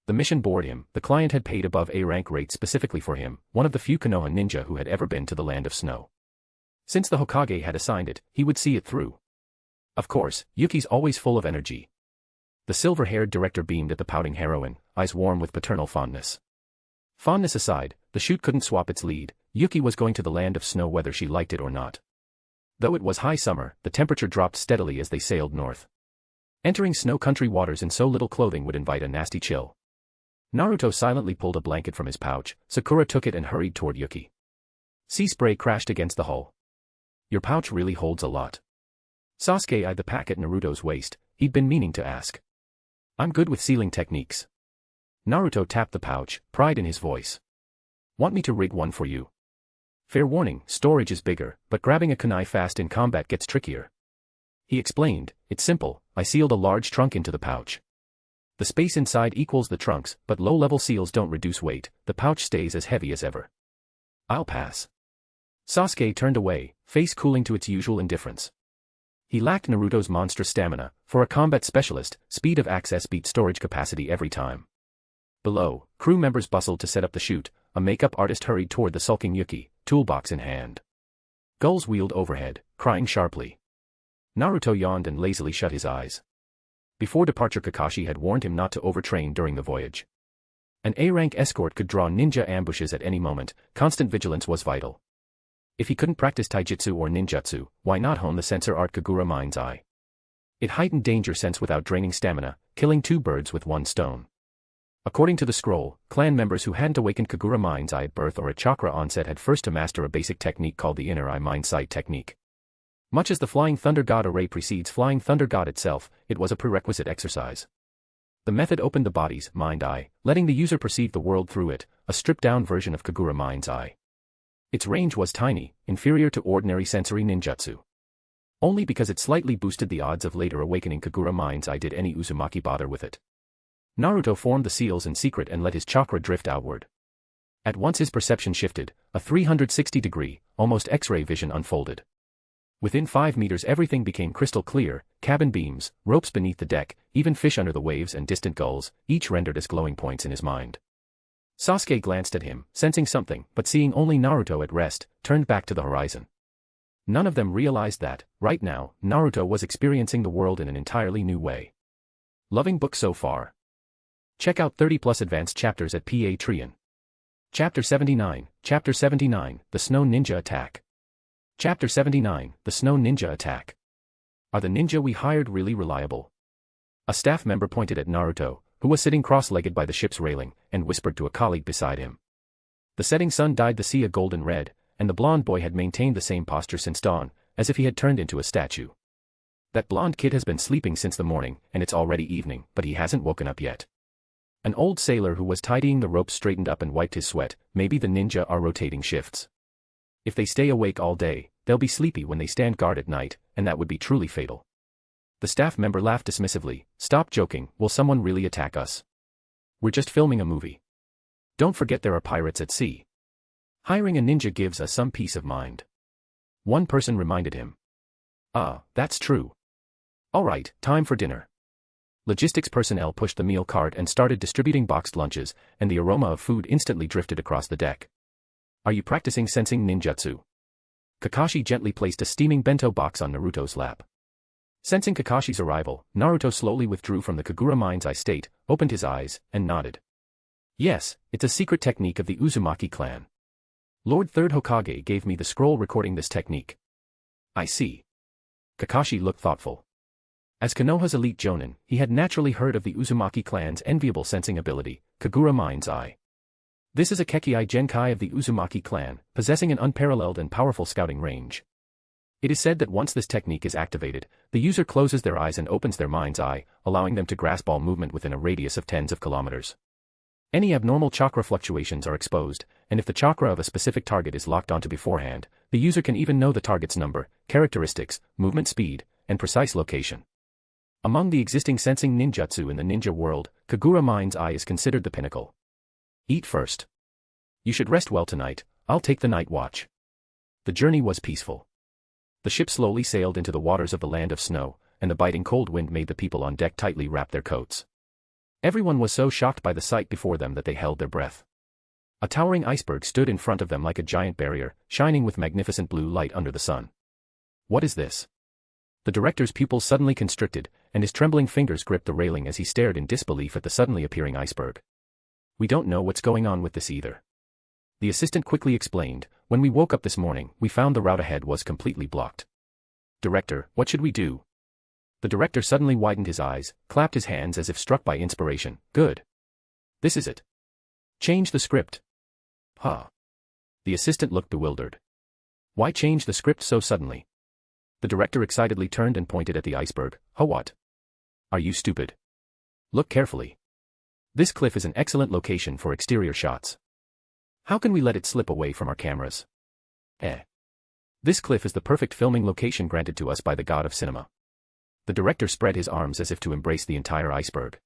The mission bored him. The client had paid above A-rank rates specifically for him, one of the few Konoha ninja who had ever been to the land of snow. Since the Hokage had assigned it, he would see it through. Of course, Yuki's always full of energy. The silver-haired director beamed at the pouting heroine, eyes warm with paternal fondness. Fondness aside, the chute couldn't swap its lead. Yuki was going to the land of snow whether she liked it or not. Though it was high summer, the temperature dropped steadily as they sailed north. Entering snow country waters in so little clothing would invite a nasty chill. Naruto silently pulled a blanket from his pouch. Sakura took it and hurried toward Yuki. Sea spray crashed against the hull. Your pouch really holds a lot. Sasuke eyed the pack at Naruto's waist. He'd been meaning to ask. I'm good with sealing techniques. Naruto tapped the pouch, pride in his voice. Want me to rig one for you? Fair warning, storage is bigger, but grabbing a kunai fast in combat gets trickier. He explained, it's simple, I sealed a large trunk into the pouch. The space inside equals the trunks, but low-level seals don't reduce weight, the pouch stays as heavy as ever. I'll pass. Sasuke turned away, face cooling to its usual indifference. He lacked Naruto's monstrous stamina. For a combat specialist, speed of access beat storage capacity every time. Below, crew members bustled to set up the chute. A makeup artist hurried toward the sulking Yuki, toolbox in hand. Gulls wheeled overhead, crying sharply. Naruto yawned and lazily shut his eyes. Before departure, Kakashi had warned him not to overtrain during the voyage. An A-rank escort could draw ninja ambushes at any moment. Constant vigilance was vital. If he couldn't practice taijutsu or ninjutsu, why not hone the sensor art Kagura Mind's Eye? It heightened danger sense without draining stamina, killing two birds with one stone. According to the scroll, clan members who hadn't awakened Kagura Mind's Eye at birth or at chakra onset had first to master a basic technique called the Inner Eye Mind Sight technique. Much as the Flying Thunder God array precedes Flying Thunder God itself, it was a prerequisite exercise. The method opened the body's mind eye, letting the user perceive the world through it, a stripped-down version of Kagura Mind's Eye. Its range was tiny, inferior to ordinary sensory ninjutsu. Only because it slightly boosted the odds of later awakening Kagura Mind's Eye did any Uzumaki bother with it. Naruto formed the seals in secret and let his chakra drift outward. At once his perception shifted, a 360-degree, almost X-ray vision unfolded. Within 5 meters everything became crystal clear, cabin beams, ropes beneath the deck, even fish under the waves and distant gulls, each rendered as glowing points in his mind. Sasuke glanced at him, sensing something, but seeing only Naruto at rest, turned back to the horizon. None of them realized that, right now, Naruto was experiencing the world in an entirely new way. Loving book so far? Check out 30+ advanced chapters at Patreon. Chapter 79, The Snow Ninja Attack. Chapter 79, The Snow Ninja Attack. Are the ninja we hired really reliable? A staff member pointed at Naruto, who was sitting cross-legged by the ship's railing, and whispered to a colleague beside him. The setting sun dyed the sea a golden red, and the blonde boy had maintained the same posture since dawn, as if he had turned into a statue. That blonde kid has been sleeping since the morning, and it's already evening, but he hasn't woken up yet. An old sailor who was tidying the ropes straightened up and wiped his sweat. Maybe the ninja are rotating shifts. If they stay awake all day, they'll be sleepy when they stand guard at night, and that would be truly fatal. The staff member laughed dismissively. Stop joking, will someone really attack us? We're just filming a movie. Don't forget there are pirates at sea. Hiring a ninja gives us some peace of mind. One person reminded him. That's true. Alright, time for dinner. Logistics personnel pushed the meal cart and started distributing boxed lunches, and the aroma of food instantly drifted across the deck. Are you practicing sensing ninjutsu? Kakashi gently placed a steaming bento box on Naruto's lap. Sensing Kakashi's arrival, Naruto slowly withdrew from the Kagura Mind's Eye state, opened his eyes, and nodded. Yes, it's a secret technique of the Uzumaki clan. Lord Third Hokage gave me the scroll recording this technique. I see. Kakashi looked thoughtful. As Konoha's elite jonin, he had naturally heard of the Uzumaki clan's enviable sensing ability, Kagura Mind's Eye. This is a Kekkei Genkai of the Uzumaki clan, possessing an unparalleled and powerful scouting range. It is said that once this technique is activated, the user closes their eyes and opens their mind's eye, allowing them to grasp all movement within a radius of tens of kilometers. Any abnormal chakra fluctuations are exposed, and if the chakra of a specific target is locked onto beforehand, the user can even know the target's number, characteristics, movement speed, and precise location. Among the existing sensing ninjutsu in the ninja world, Kagura Mind's Eye is considered the pinnacle. Eat first. You should rest well tonight, I'll take the night watch. The journey was peaceful. The ship slowly sailed into the waters of the land of snow, and the biting cold wind made the people on deck tightly wrap their coats. Everyone was so shocked by the sight before them that they held their breath. A towering iceberg stood in front of them like a giant barrier, shining with magnificent blue light under the sun. What is this? The director's pupils suddenly constricted, and his trembling fingers gripped the railing as he stared in disbelief at the suddenly appearing iceberg. We don't know what's going on with this either. The assistant quickly explained, when we woke up this morning, we found the route ahead was completely blocked. Director, what should we do? The director suddenly widened his eyes, clapped his hands as if struck by inspiration. Good. This is it. Change the script. Huh. The assistant looked bewildered. Why change the script so suddenly? The director excitedly turned and pointed at the iceberg. Huh, what? Are you stupid? Look carefully. This cliff is an excellent location for exterior shots. How can we let it slip away from our cameras? This cliff is the perfect filming location granted to us by the god of cinema. The director spread his arms as if to embrace the entire iceberg.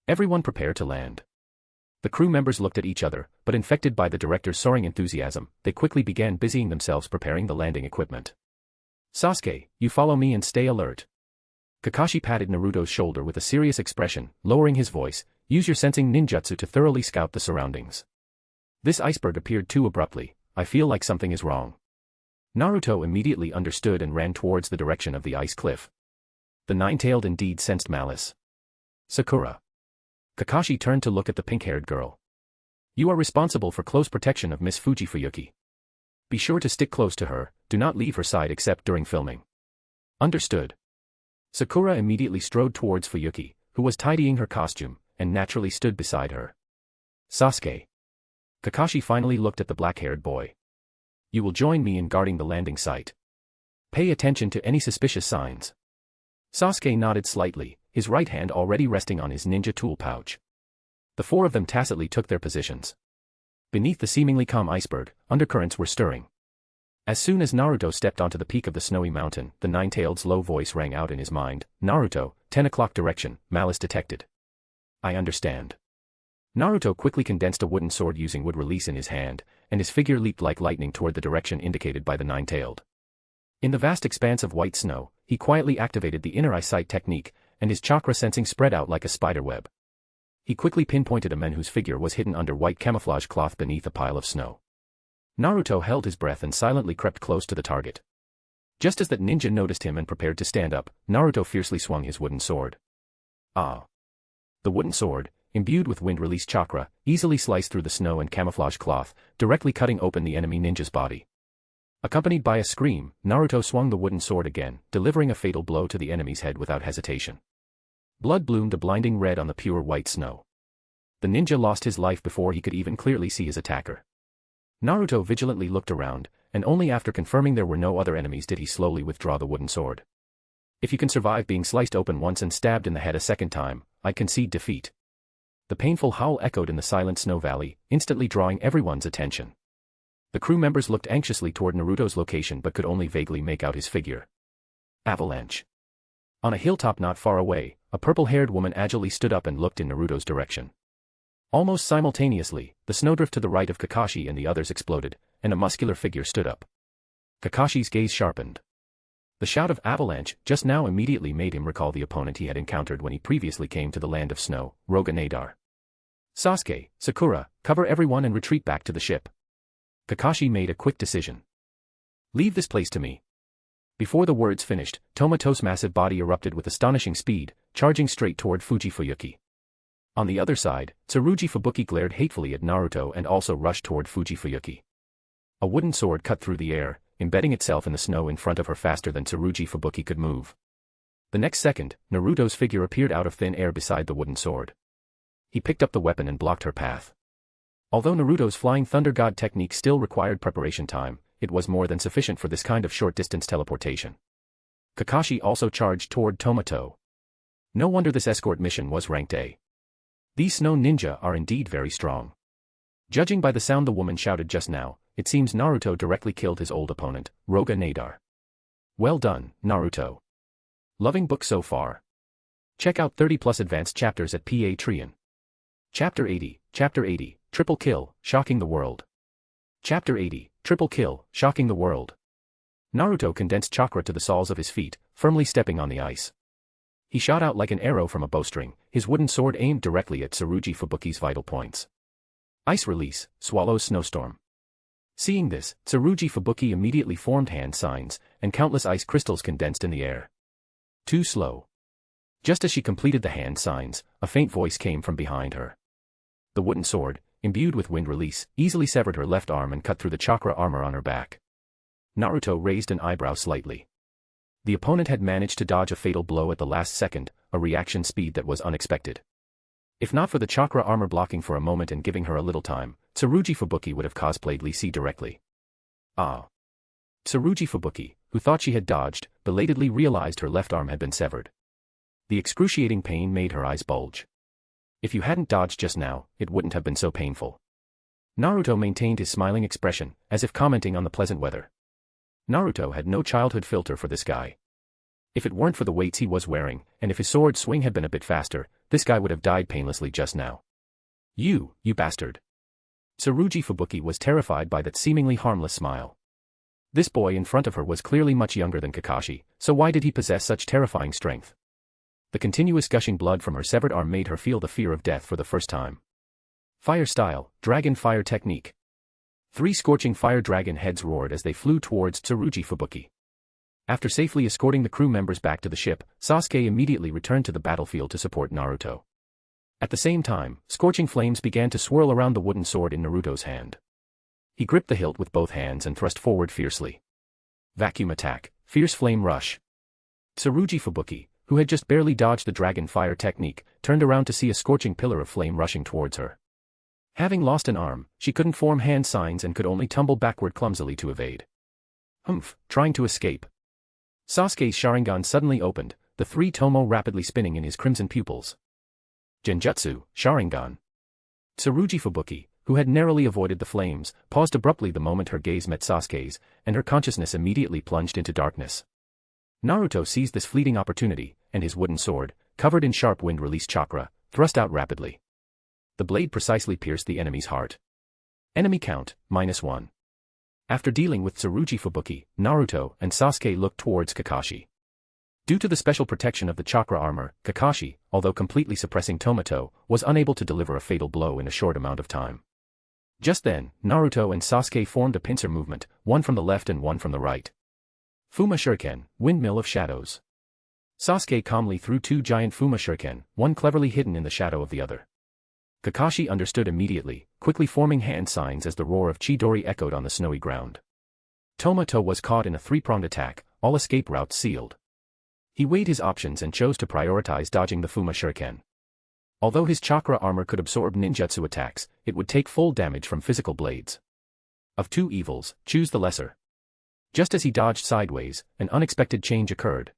Everyone prepare to land. The crew members looked at each other, but infected by the director's soaring enthusiasm, they quickly began busying themselves preparing the landing equipment. Sasuke, you follow me and stay alert. Kakashi patted Naruto's shoulder with a serious expression, lowering his voice. Use your sensing ninjutsu to thoroughly scout the surroundings. This iceberg appeared too abruptly. I feel like something is wrong. Naruto immediately understood and ran towards the direction of the ice cliff. The nine-tailed indeed sensed malice. Sakura. Kakashi turned to look at the pink-haired girl. You are responsible for close protection of Miss Fujifuyuki. Be sure to stick close to her, do not leave her side except during filming. Understood. Sakura immediately strode towards Fuyuki, who was tidying her costume, and naturally stood beside her. Sasuke. Kakashi finally looked at the black-haired boy. You will join me in guarding the landing site. Pay attention to any suspicious signs. Sasuke nodded slightly, his right hand already resting on his ninja tool pouch. The four of them tacitly took their positions. Beneath the seemingly calm iceberg, undercurrents were stirring. As soon as Naruto stepped onto the peak of the snowy mountain, the nine-tailed's low voice rang out in his mind. Naruto, 10 o'clock direction, malice detected. I understand. Naruto quickly condensed a wooden sword using wood release in his hand, and his figure leaped like lightning toward the direction indicated by the nine-tailed. In the vast expanse of white snow, he quietly activated the inner eyesight technique, and his chakra sensing spread out like a spider web. He quickly pinpointed a man whose figure was hidden under white camouflage cloth beneath a pile of snow. Naruto held his breath and silently crept close to the target. Just as that ninja noticed him and prepared to stand up, Naruto fiercely swung his wooden sword. Ah! The wooden sword, imbued with wind-release chakra, easily sliced through the snow and camouflage cloth, directly cutting open the enemy ninja's body. Accompanied by a scream, Naruto swung the wooden sword again, delivering a fatal blow to the enemy's head without hesitation. Blood bloomed a blinding red on the pure white snow. The ninja lost his life before he could even clearly see his attacker. Naruto vigilantly looked around, and only after confirming there were no other enemies did he slowly withdraw the wooden sword. If you can survive being sliced open once and stabbed in the head a second time, I concede defeat. The painful howl echoed in the silent snow valley, instantly drawing everyone's attention. The crew members looked anxiously toward Naruto's location but could only vaguely make out his figure. Avalanche. On a hilltop not far away, a purple-haired woman agilely stood up and looked in Naruto's direction. Almost simultaneously, the snowdrift to the right of Kakashi and the others exploded, and a muscular figure stood up. Kakashi's gaze sharpened. The shout of avalanche just now immediately made him recall the opponent he had encountered when he previously came to the land of snow, Roga Nadar. Sasuke, Sakura, cover everyone and retreat back to the ship. Kakashi made a quick decision. Leave this place to me. Before the words finished, Tomato's massive body erupted with astonishing speed, charging straight toward Fujifuyuki. On the other side, Tsurugi Fubuki glared hatefully at Naruto and also rushed toward Fujifuyuki. A wooden sword cut through the air, embedding itself in the snow in front of her faster than Tsurugi Fubuki could move. The next second, Naruto's figure appeared out of thin air beside the wooden sword. He picked up the weapon and blocked her path. Although Naruto's Flying Thunder God technique still required preparation time, it was more than sufficient for this kind of short-distance teleportation. Kakashi also charged toward Tomato. No wonder this escort mission was ranked A. These snow ninja are indeed very strong. Judging by the sound the woman shouted just now, it seems Naruto directly killed his old opponent, Roga Nadar. Well done, Naruto. Loving book so far. Check out 30+ advanced chapters at Patreon. Chapter 80, Triple Kill, Shocking the World. Chapter 80, Triple Kill, Shocking the World. Naruto condensed chakra to the soles of his feet, firmly stepping on the ice. He shot out like an arrow from a bowstring, his wooden sword aimed directly at Tsurugi Fubuki's vital points. Ice release, swallows snowstorm. Seeing this, Tsurugi Fubuki immediately formed hand signs, and countless ice crystals condensed in the air. Too slow. Just as she completed the hand signs, a faint voice came from behind her. The wooden sword, imbued with wind release, easily severed her left arm and cut through the chakra armor on her back. Naruto raised an eyebrow slightly. The opponent had managed to dodge a fatal blow at the last second, a reaction speed that was unexpected. If not for the chakra armor blocking for a moment and giving her a little time, Tsurugi Fubuki would have cosplayed Lee Si directly. Ah. Tsurugi Fubuki, who thought she had dodged, belatedly realized her left arm had been severed. The excruciating pain made her eyes bulge. If you hadn't dodged just now, it wouldn't have been so painful. Naruto maintained his smiling expression, as if commenting on the pleasant weather. Naruto had no childhood filter for this guy. If it weren't for the weights he was wearing, and if his sword swing had been a bit faster, this guy would have died painlessly just now. You bastard. Tsurugi Fubuki was terrified by that seemingly harmless smile. This boy in front of her was clearly much younger than Kakashi, so why did he possess such terrifying strength? The continuous gushing blood from her severed arm made her feel the fear of death for the first time. Fire style, dragon fire technique. 3 scorching fire dragon heads roared as they flew towards Tsurugi Fubuki. After safely escorting the crew members back to the ship, Sasuke immediately returned to the battlefield to support Naruto. At the same time, scorching flames began to swirl around the wooden sword in Naruto's hand. He gripped the hilt with both hands and thrust forward fiercely. Vacuum attack, fierce flame rush. Tsurugi Fubuki, who had just barely dodged the dragon fire technique, turned around to see a scorching pillar of flame rushing towards her. Having lost an arm, she couldn't form hand signs and could only tumble backward clumsily to evade. Trying to escape. Sasuke's Sharingan suddenly opened, the 3 tomo rapidly spinning in his crimson pupils. Genjutsu, Sharingan. Tsurugi Fubuki, who had narrowly avoided the flames, paused abruptly the moment her gaze met Sasuke's, and her consciousness immediately plunged into darkness. Naruto seized this fleeting opportunity, and his wooden sword, covered in sharp wind-release chakra, thrust out rapidly. The blade precisely pierced the enemy's heart. Enemy count, -1. After dealing with Tsurugi Fubuki, Naruto and Sasuke looked towards Kakashi. Due to the special protection of the chakra armor, Kakashi, although completely suppressing Tomato, was unable to deliver a fatal blow in a short amount of time. Just then, Naruto and Sasuke formed a pincer movement, one from the left and one from the right. Fuma Shuriken, Windmill of Shadows. Sasuke calmly threw 2 giant Fuma Shuriken, one cleverly hidden in the shadow of the other. Kakashi understood immediately, quickly forming hand signs as the roar of Chidori echoed on the snowy ground. Tomato was caught in a 3-pronged attack, all escape routes sealed. He weighed his options and chose to prioritize dodging the Fuma Shuriken. Although his chakra armor could absorb ninjutsu attacks, it would take full damage from physical blades. Of 2 evils, choose the lesser. Just as he dodged sideways, an unexpected change occurred.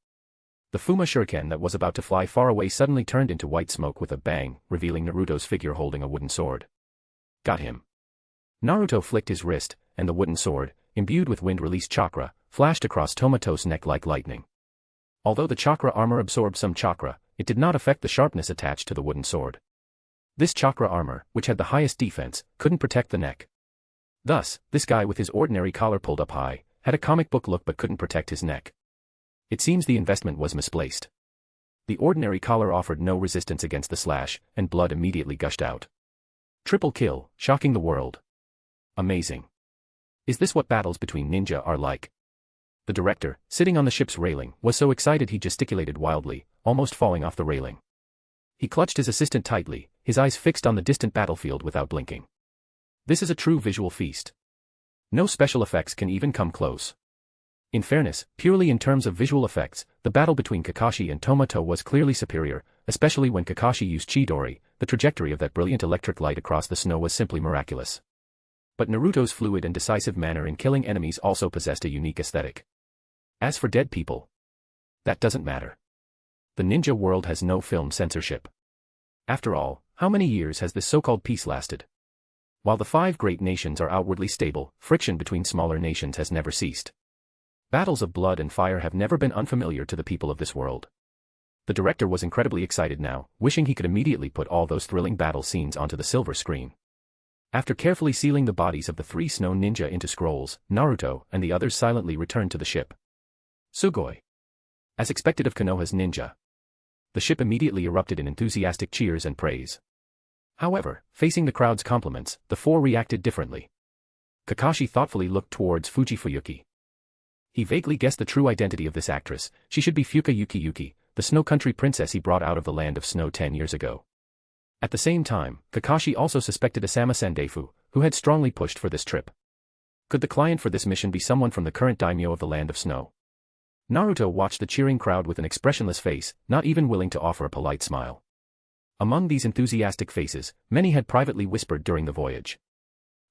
The Fuma Shuriken that was about to fly far away suddenly turned into white smoke with a bang, revealing Naruto's figure holding a wooden sword. Got him. Naruto flicked his wrist, and the wooden sword, imbued with wind-release chakra, flashed across Tomato's neck like lightning. Although the chakra armor absorbed some chakra, it did not affect the sharpness attached to the wooden sword. This chakra armor, which had the highest defense, couldn't protect the neck. Thus, this guy with his ordinary collar pulled up high, had a comic book look but couldn't protect his neck. It seems the investment was misplaced. The ordinary collar offered no resistance against the slash, and blood immediately gushed out. Triple kill, shocking the world. Amazing. Is this what battles between ninja are like? The director, sitting on the ship's railing, was so excited he gesticulated wildly, almost falling off the railing. He clutched his assistant tightly, his eyes fixed on the distant battlefield without blinking. This is a true visual feast. No special effects can even come close. In fairness, purely in terms of visual effects, the battle between Kakashi and Tomoto was clearly superior, especially when Kakashi used Chidori. The trajectory of that brilliant electric light across the snow was simply miraculous. But Naruto's fluid and decisive manner in killing enemies also possessed a unique aesthetic. As for dead people, that doesn't matter. The ninja world has no film censorship. After all, how many years has this so-called peace lasted? While the 5 great nations are outwardly stable, friction between smaller nations has never ceased. Battles of blood and fire have never been unfamiliar to the people of this world. The director was incredibly excited now, wishing he could immediately put all those thrilling battle scenes onto the silver screen. After carefully sealing the bodies of the 3 snow ninja into scrolls, Naruto and the others silently returned to the ship. Sugoi. As expected of Konoha's ninja, the ship immediately erupted in enthusiastic cheers and praise. However, facing the crowd's compliments, the 4 reacted differently. Kakashi thoughtfully looked towards Fujifuyuki. He vaguely guessed the true identity of this actress. She should be Fuka Yuki, the snow country princess he brought out of the land of snow 10 years ago. At the same time, Kakashi also suspected Asama Sandefu, who had strongly pushed for this trip. Could the client for this mission be someone from the current daimyo of the land of snow? Naruto watched the cheering crowd with an expressionless face, not even willing to offer a polite smile. Among these enthusiastic faces, many had privately whispered during the voyage,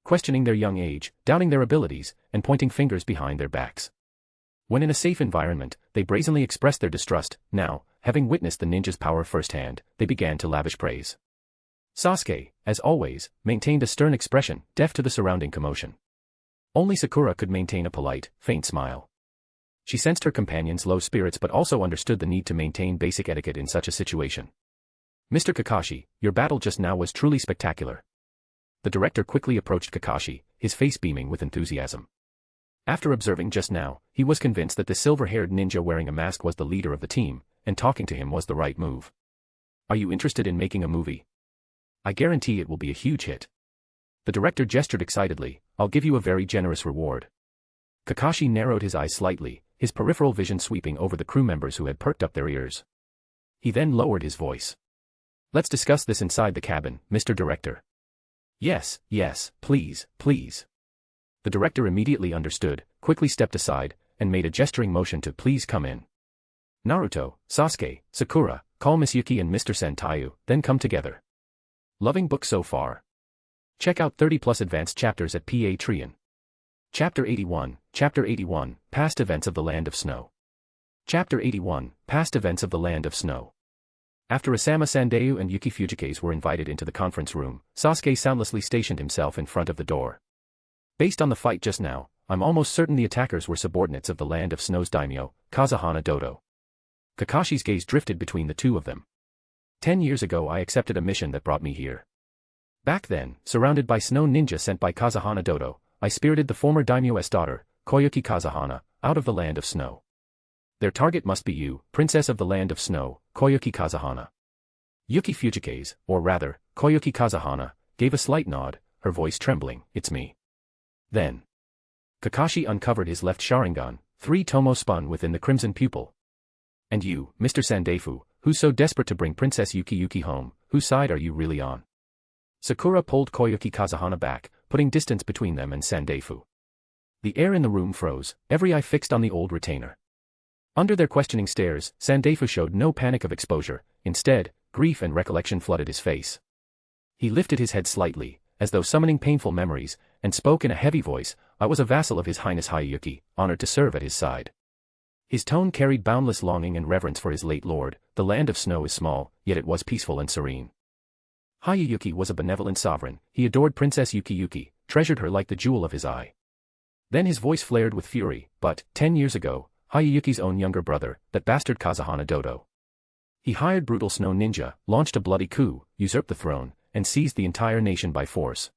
questioning their young age, doubting their abilities, and pointing fingers behind their backs. When in a safe environment, they brazenly expressed their distrust. Now, having witnessed the ninja's power firsthand, they began to lavish praise. Sasuke, as always, maintained a stern expression, deaf to the surrounding commotion. Only Sakura could maintain a polite, faint smile. She sensed her companion's low spirits but also understood the need to maintain basic etiquette in such a situation. Mr. Kakashi, your battle just now was truly spectacular. The director quickly approached Kakashi, his face beaming with enthusiasm. After observing just now, he was convinced that the silver-haired ninja wearing a mask was the leader of the team, and talking to him was the right move. Are you interested in making a movie? I guarantee it will be a huge hit. The director gestured excitedly. I'll give you a very generous reward. Kakashi narrowed his eyes slightly, his peripheral vision sweeping over the crew members who had perked up their ears. He then lowered his voice. Let's discuss this inside the cabin, Mr. Director. Yes, please. The director immediately understood, quickly stepped aside, and made a gesturing motion to please come in. Naruto, Sasuke, Sakura, call Miss Yuki and Mr. Sentayu, then come together. Loving book so far? Check out 30+ advanced chapters at Patreon. Chapter 81, Past Events of the Land of Snow. Chapter 81, Past Events of the Land of Snow. After Asama Sandeyu and Yuki Fujikase were invited into the conference room, Sasuke soundlessly stationed himself in front of the door. Based on the fight just now, I'm almost certain the attackers were subordinates of the Land of Snow's daimyo, Kazahana Dodo. Kakashi's gaze drifted between the two of them. 10 years ago I accepted a mission that brought me here. Back then, surrounded by snow ninja sent by Kazahana Dodo, I spirited the former daimyo's daughter, Koyuki Kazahana, out of the Land of Snow. Their target must be you, Princess of the Land of Snow, Koyuki Kazahana. Yuki Fujikase, or rather, Koyuki Kazahana, gave a slight nod, her voice trembling. It's me. Then, Kakashi uncovered his left Sharingan, 3 tomo spun within the crimson pupil. And you, Mr. Sandefu, who's so desperate to bring Princess Yuki home, whose side are you really on? Sakura pulled Koyuki Kazahana back, putting distance between them and Sandefu. The air in the room froze, every eye fixed on the old retainer. Under their questioning stares, Sandefu showed no panic of exposure, instead, grief and recollection flooded his face. He lifted his head slightly, as though summoning painful memories, and spoke in a heavy voice. I was a vassal of His Highness Hayayuki, honored to serve at his side. His tone carried boundless longing and reverence for his late lord. The Land of Snow is small, yet it was peaceful and serene. Hayayuki was a benevolent sovereign. He adored Princess Yuki, treasured her like the jewel of his eye. Then his voice flared with fury. But 10 years ago, Hayayuki's own younger brother, that bastard Kazahana Dodo. He hired brutal snow ninja, launched a bloody coup, usurped the throne, and seized the entire nation by force.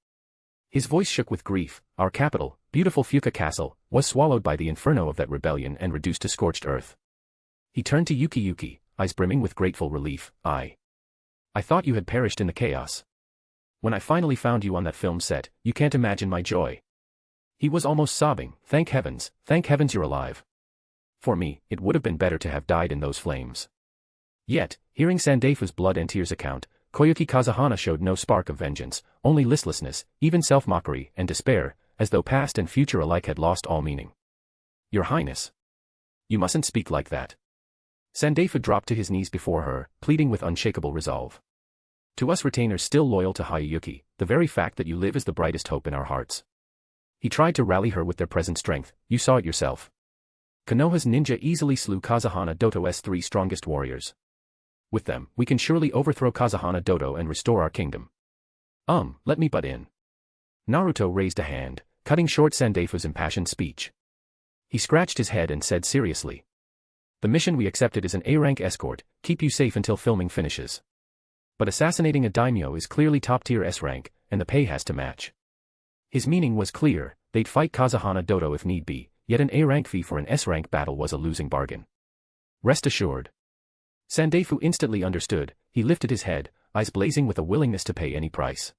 His voice shook with grief. Our capital, beautiful Fuka Castle, was swallowed by the inferno of that rebellion and reduced to scorched earth. He turned to Yuki, eyes brimming with grateful relief. I thought you had perished in the chaos. When I finally found you on that film set, you can't imagine my joy. He was almost sobbing. Thank heavens you're alive. For me, it would have been better to have died in those flames. Yet, hearing Sandefu's blood and tears account, Koyuki Kazahana showed no spark of vengeance, only listlessness, even self-mockery and despair, as though past and future alike had lost all meaning. Your Highness. You mustn't speak like that. Sandaifu dropped to his knees before her, pleading with unshakable resolve. To us retainers still loyal to Hayayuki, the very fact that you live is the brightest hope in our hearts. He tried to rally her with their present strength, you saw it yourself. Konoha's ninja easily slew Kazahana Doto's 3 strongest warriors. With them, we can surely overthrow Kazahana Doto and restore our kingdom. Let me butt in. Naruto raised a hand, cutting short Sandaifu's impassioned speech. He scratched his head and said seriously. The mission we accepted is an A-rank escort, keep you safe until filming finishes. But assassinating a daimyo is clearly top-tier S-rank, and the pay has to match. His meaning was clear, they'd fight Kazahana Doto if need be, yet an A-rank fee for an S-rank battle was a losing bargain. Rest assured. Sandaifu instantly understood, he lifted his head, eyes blazing with a willingness to pay any price.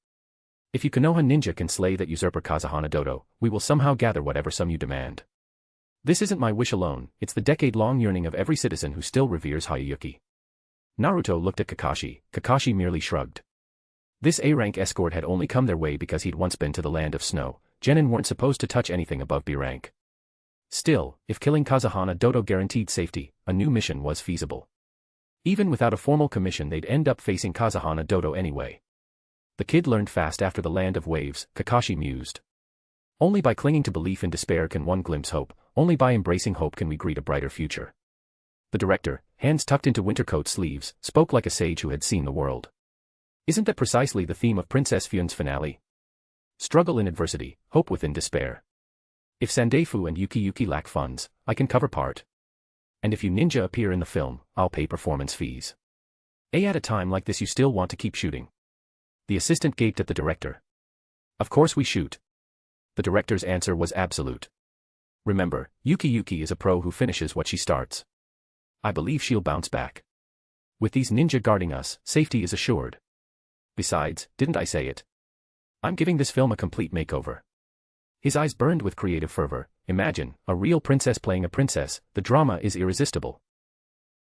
If you Konoha ninja can slay that usurper Kazahana Doto, we will somehow gather whatever sum you demand. This isn't my wish alone, it's the decade-long yearning of every citizen who still reveres Hayayuki. Naruto looked at Kakashi, Kakashi merely shrugged. This A-rank escort had only come their way because he'd once been to the land of snow, genin weren't supposed to touch anything above B rank. Still, if killing Kazahana Doto guaranteed safety, a new mission was feasible. Even without a formal commission they'd end up facing Kazahana Doto anyway. The kid learned fast after the land of waves, Kakashi mused. Only by clinging to belief in despair can one glimpse hope, only by embracing hope can we greet a brighter future. The director, hands tucked into wintercoat sleeves, spoke like a sage who had seen the world. Isn't that precisely the theme of Princess Fyun's finale? Struggle in adversity, hope within despair. If Sandaifu and Yuki lack funds, I can cover part. And if you ninja appear in the film, I'll pay performance fees. At a time like this you still want to keep shooting. The assistant gaped at the director. Of course we shoot. The director's answer was absolute. Remember, Yuki is a pro who finishes what she starts. I believe she'll bounce back. With these ninja guarding us, safety is assured. Besides, didn't I say it? I'm giving this film a complete makeover. His eyes burned with creative fervor. Imagine, a real princess playing a princess, the drama is irresistible.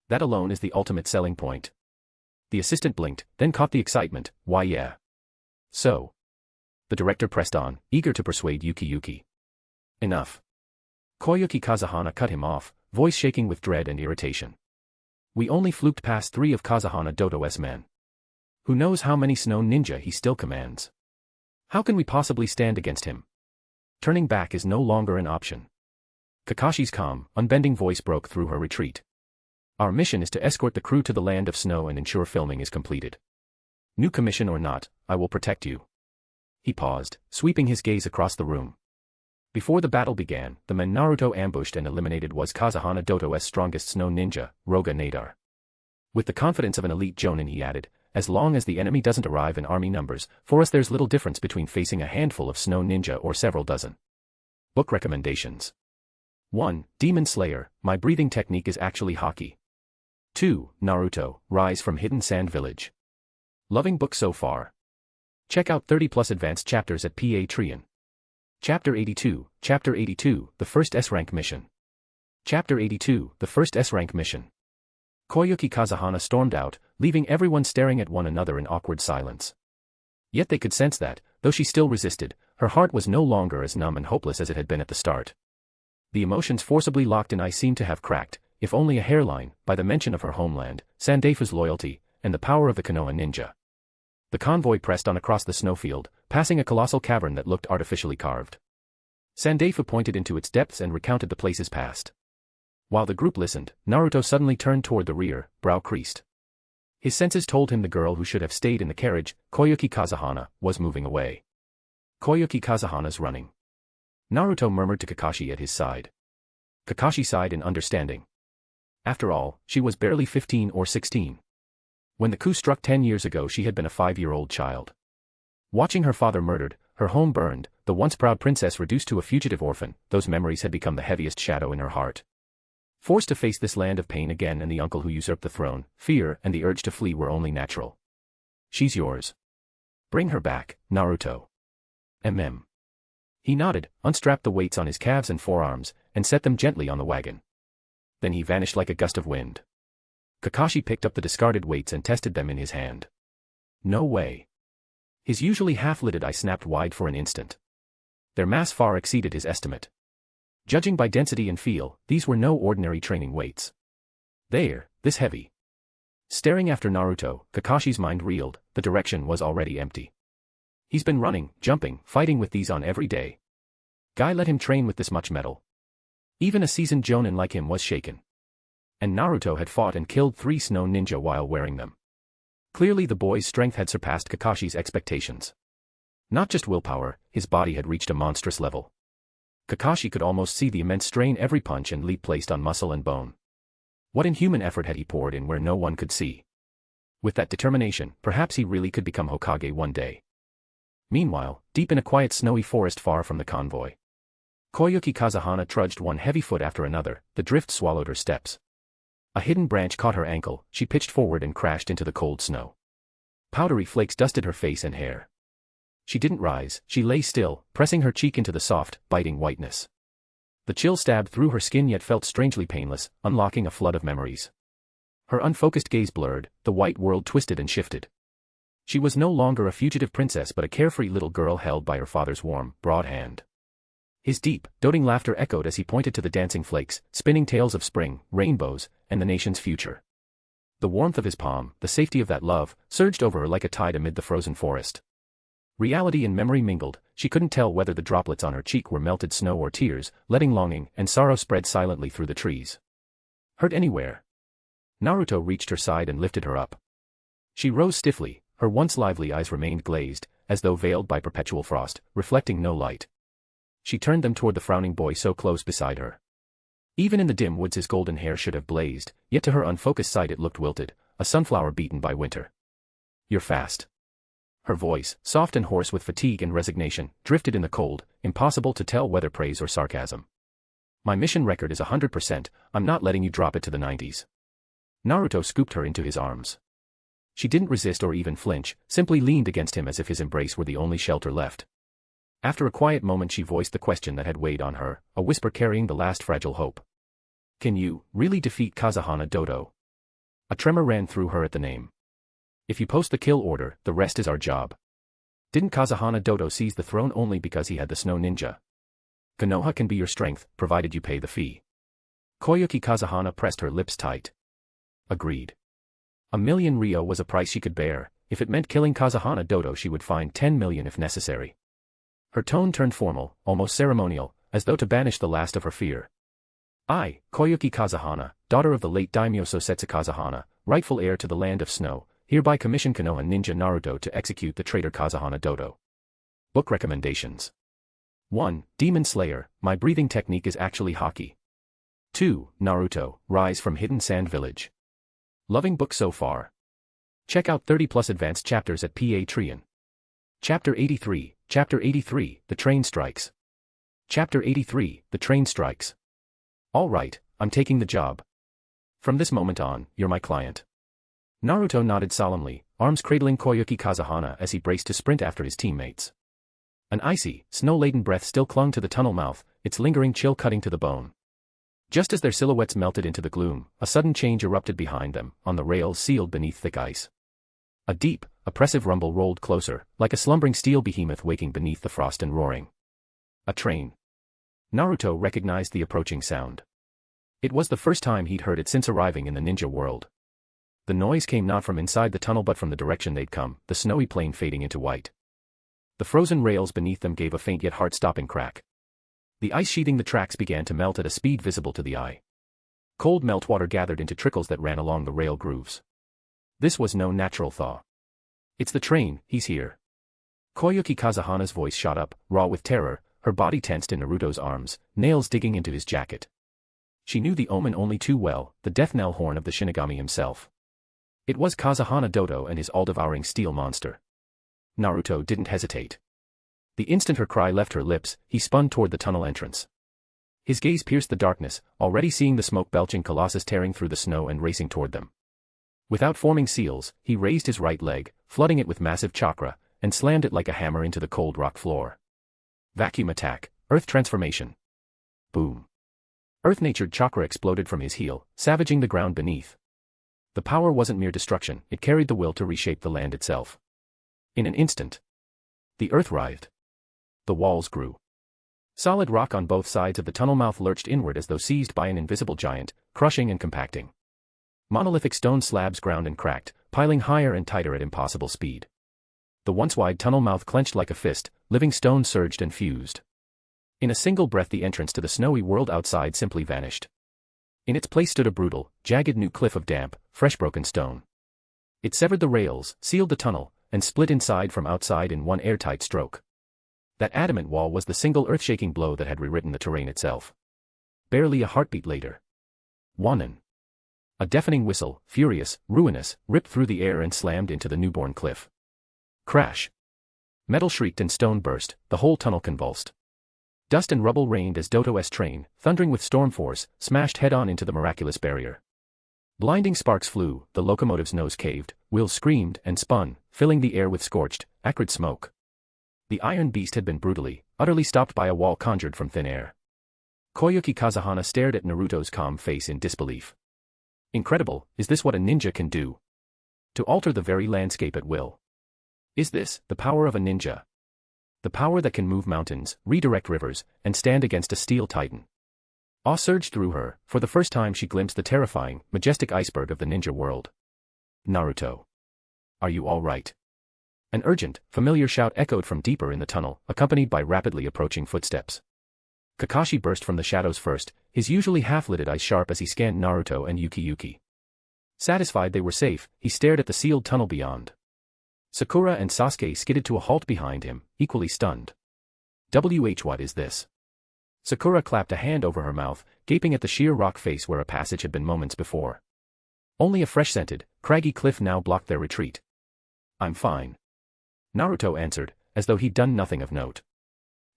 That alone is the ultimate selling point. The assistant blinked, then caught the excitement, why yeah. So. The director pressed on, eager to persuade Yuki. Enough. Koyuki Kazahana cut him off, voice shaking with dread and irritation. We only fluked past 3 of Kazahana Doto's men. Who knows how many snow ninja he still commands? How can we possibly stand against him? Turning back is no longer an option. Kakashi's calm, unbending voice broke through her retreat. Our mission is to escort the crew to the land of snow and ensure filming is completed. New commission or not, I will protect you. He paused, sweeping his gaze across the room. Before the battle began, the men Naruto ambushed and eliminated was Kazahana Doto's strongest snow ninja, Roga Nadar. With the confidence of an elite jonin he added, as long as the enemy doesn't arrive in army numbers, for us there's little difference between facing a handful of snow ninja or several dozen. Book recommendations. 1. Demon Slayer, my breathing technique is actually hockey. 2. Naruto, Rise from Hidden Sand Village. Loving book so far. Check out 30+ advanced chapters at Patreon. Chapter 82, The First S-Rank Mission. Chapter 82, The First S-Rank Mission. Koyuki Kazahana stormed out, leaving everyone staring at one another in awkward silence. Yet they could sense that, though she still resisted, her heart was no longer as numb and hopeless as it had been at the start. The emotions forcibly locked in ice seemed to have cracked, if only a hairline, by the mention of her homeland, Sandaifu's loyalty, and the power of the Konoha ninja. The convoy pressed on across the snowfield, passing a colossal cavern that looked artificially carved. Sandaifu pointed into its depths and recounted the places passed. While the group listened, Naruto suddenly turned toward the rear, brow creased. His senses told him the girl who should have stayed in the carriage, Koyuki Kazahana, was moving away. Koyuki Kazahana's running. Naruto murmured to Kakashi at his side. Kakashi sighed in understanding. After all, she was barely 15 or 16. When the coup struck 10 years ago she had been a 5-year-old child. Watching her father murdered, her home burned, the once proud princess reduced to a fugitive orphan, those memories had become the heaviest shadow in her heart. Forced to face this land of pain again and the uncle who usurped the throne, fear and the urge to flee were only natural. She's yours. Bring her back, Naruto. He nodded, unstrapped the weights on his calves and forearms, and set them gently on the wagon. Then he vanished like a gust of wind. Kakashi picked up the discarded weights and tested them in his hand. No way. His usually half-lidded eye snapped wide for an instant. Their mass far exceeded his estimate. Judging by density and feel, these were no ordinary training weights. They're this heavy. Staring after Naruto, Kakashi's mind reeled, the direction was already empty. He's been running, jumping, fighting with these on every day. Guy let him train with this much metal. Even a seasoned jonin like him was shaken. And Naruto had fought and killed 3 snow ninja while wearing them. Clearly the boy's strength had surpassed Kakashi's expectations. Not just willpower, his body had reached a monstrous level. Kakashi could almost see the immense strain every punch and leap placed on muscle and bone. What inhuman effort had he poured in where no one could see? With that determination, perhaps he really could become Hokage one day. Meanwhile, deep in a quiet snowy forest far from the convoy, Koyuki Kazahana trudged one heavy foot after another, the drift swallowed her steps. A hidden branch caught her ankle, she pitched forward and crashed into the cold snow. Powdery flakes dusted her face and hair. She didn't rise, she lay still, pressing her cheek into the soft, biting whiteness. The chill stabbed through her skin yet felt strangely painless, unlocking a flood of memories. Her unfocused gaze blurred, the white world twisted and shifted. She was no longer a fugitive princess but a carefree little girl held by her father's warm, broad hand. His deep, doting laughter echoed as he pointed to the dancing flakes, spinning tales of spring, rainbows, and the nation's future. The warmth of his palm, the safety of that love, surged over her like a tide amid the frozen forest. Reality and memory mingled, she couldn't tell whether the droplets on her cheek were melted snow or tears, letting longing and sorrow spread silently through the trees. Hurt anywhere? Naruto reached her side and lifted her up. She rose stiffly, her once lively eyes remained glazed, as though veiled by perpetual frost, reflecting no light. She turned them toward the frowning boy so close beside her. Even in the dim woods his golden hair should have blazed, yet to her unfocused sight it looked wilted, a sunflower beaten by winter. You're fast. Her voice, soft and hoarse with fatigue and resignation, drifted in the cold, impossible to tell whether praise or sarcasm. My mission record is 100%, I'm not letting you drop it to the 90s. Naruto scooped her into his arms. She didn't resist or even flinch, simply leaned against him as if his embrace were the only shelter left. After a quiet moment she voiced the question that had weighed on her, a whisper carrying the last fragile hope. Can you really defeat Kazahana Dodo? A tremor ran through her at the name. If you post the kill order, the rest is our job. Didn't Kazahana Dodo seize the throne only because he had the snow ninja? Konoha can be your strength, provided you pay the fee. Koyuki Kazahana pressed her lips tight. Agreed. 1,000,000 Ryo was a price she could bear, if it meant killing Kazahana Dodo she would find 10 million if necessary. Her tone turned formal, almost ceremonial, as though to banish the last of her fear. I, Koyuki Kazahana, daughter of the late daimyo Sosetsu Kazahana, rightful heir to the land of snow, hereby commission Konoha ninja Naruto to execute the traitor Kazahana Dodo. Book recommendations. 1. Demon Slayer, my breathing technique is actually haki. 2. Naruto, Rise from Hidden Sand Village. Loving book so far. Check out 30+ advanced chapters at Patreon. Chapter 83, The Train Strikes. Chapter 83, The Train Strikes. All right, I'm taking the job. From this moment on, you're my client. Naruto nodded solemnly, arms cradling Koyuki Kazahana as he braced to sprint after his teammates. An icy, snow-laden breath still clung to the tunnel mouth, its lingering chill cutting to the bone. Just as their silhouettes melted into the gloom, a sudden change erupted behind them, on the rails sealed beneath thick ice. A deep, oppressive rumble rolled closer, like a slumbering steel behemoth waking beneath the frost and roaring. A train. Naruto recognized the approaching sound. It was the first time he'd heard it since arriving in the ninja world. The noise came not from inside the tunnel but from the direction they'd come, the snowy plain fading into white. The frozen rails beneath them gave a faint yet heart-stopping crack. The ice sheeting the tracks began to melt at a speed visible to the eye. Cold meltwater gathered into trickles that ran along the rail grooves. This was no natural thaw. It's the train, he's here. Koyuki Kazahana's voice shot up, raw with terror, her body tensed in Naruto's arms, nails digging into his jacket. She knew the omen only too well, the death knell horn of the Shinigami himself. It was Kazahana Dodo and his all-devouring steel monster. Naruto didn't hesitate. The instant her cry left her lips, he spun toward the tunnel entrance. His gaze pierced the darkness, already seeing the smoke-belching colossus tearing through the snow and racing toward them. Without forming seals, he raised his right leg, flooding it with massive chakra, and slammed it like a hammer into the cold rock floor. Vacuum attack, earth transformation. Boom. Earth-natured chakra exploded from his heel, savaging the ground beneath. The power wasn't mere destruction, it carried the will to reshape the land itself. In an instant, the earth writhed. The walls grew. Solid rock on both sides of the tunnel mouth lurched inward as though seized by an invisible giant, crushing and compacting. Monolithic stone slabs ground and cracked, piling higher and tighter at impossible speed. The once wide tunnel mouth clenched like a fist, living stone surged and fused. In a single breath the entrance to the snowy world outside simply vanished. In its place stood a brutal, jagged new cliff of damp, fresh broken stone. It severed the rails, sealed the tunnel, and split inside from outside in one airtight stroke. That adamant wall was the single earth-shaking blow that had rewritten the terrain itself. Barely a heartbeat later. Wanan. A deafening whistle, furious, ruinous, ripped through the air and slammed into the newborn cliff. Crash. Metal shrieked and stone burst, the whole tunnel convulsed. Dust and rubble rained as Doto's train, thundering with storm force, smashed head-on into the miraculous barrier. Blinding sparks flew, the locomotive's nose caved, wheels screamed and spun, filling the air with scorched, acrid smoke. The iron beast had been brutally, utterly stopped by a wall conjured from thin air. Koyuki Kazahana stared at Naruto's calm face in disbelief. Incredible, is this what a ninja can do? To alter the very landscape at will. Is this the power of a ninja? The power that can move mountains, redirect rivers, and stand against a steel titan. Awe surged through her, for the first time she glimpsed the terrifying, majestic iceberg of the ninja world. Naruto. Are you all right? An urgent, familiar shout echoed from deeper in the tunnel, accompanied by rapidly approaching footsteps. Kakashi burst from the shadows first, his usually half-lidded eyes sharp as he scanned Naruto and Yuki. Satisfied they were safe, he stared at the sealed tunnel beyond. Sakura and Sasuke skidded to a halt behind him, equally stunned. What is this? Sakura clapped a hand over her mouth, gaping at the sheer rock face where a passage had been moments before. Only a fresh-scented, craggy cliff now blocked their retreat. I'm fine. Naruto answered, as though he'd done nothing of note.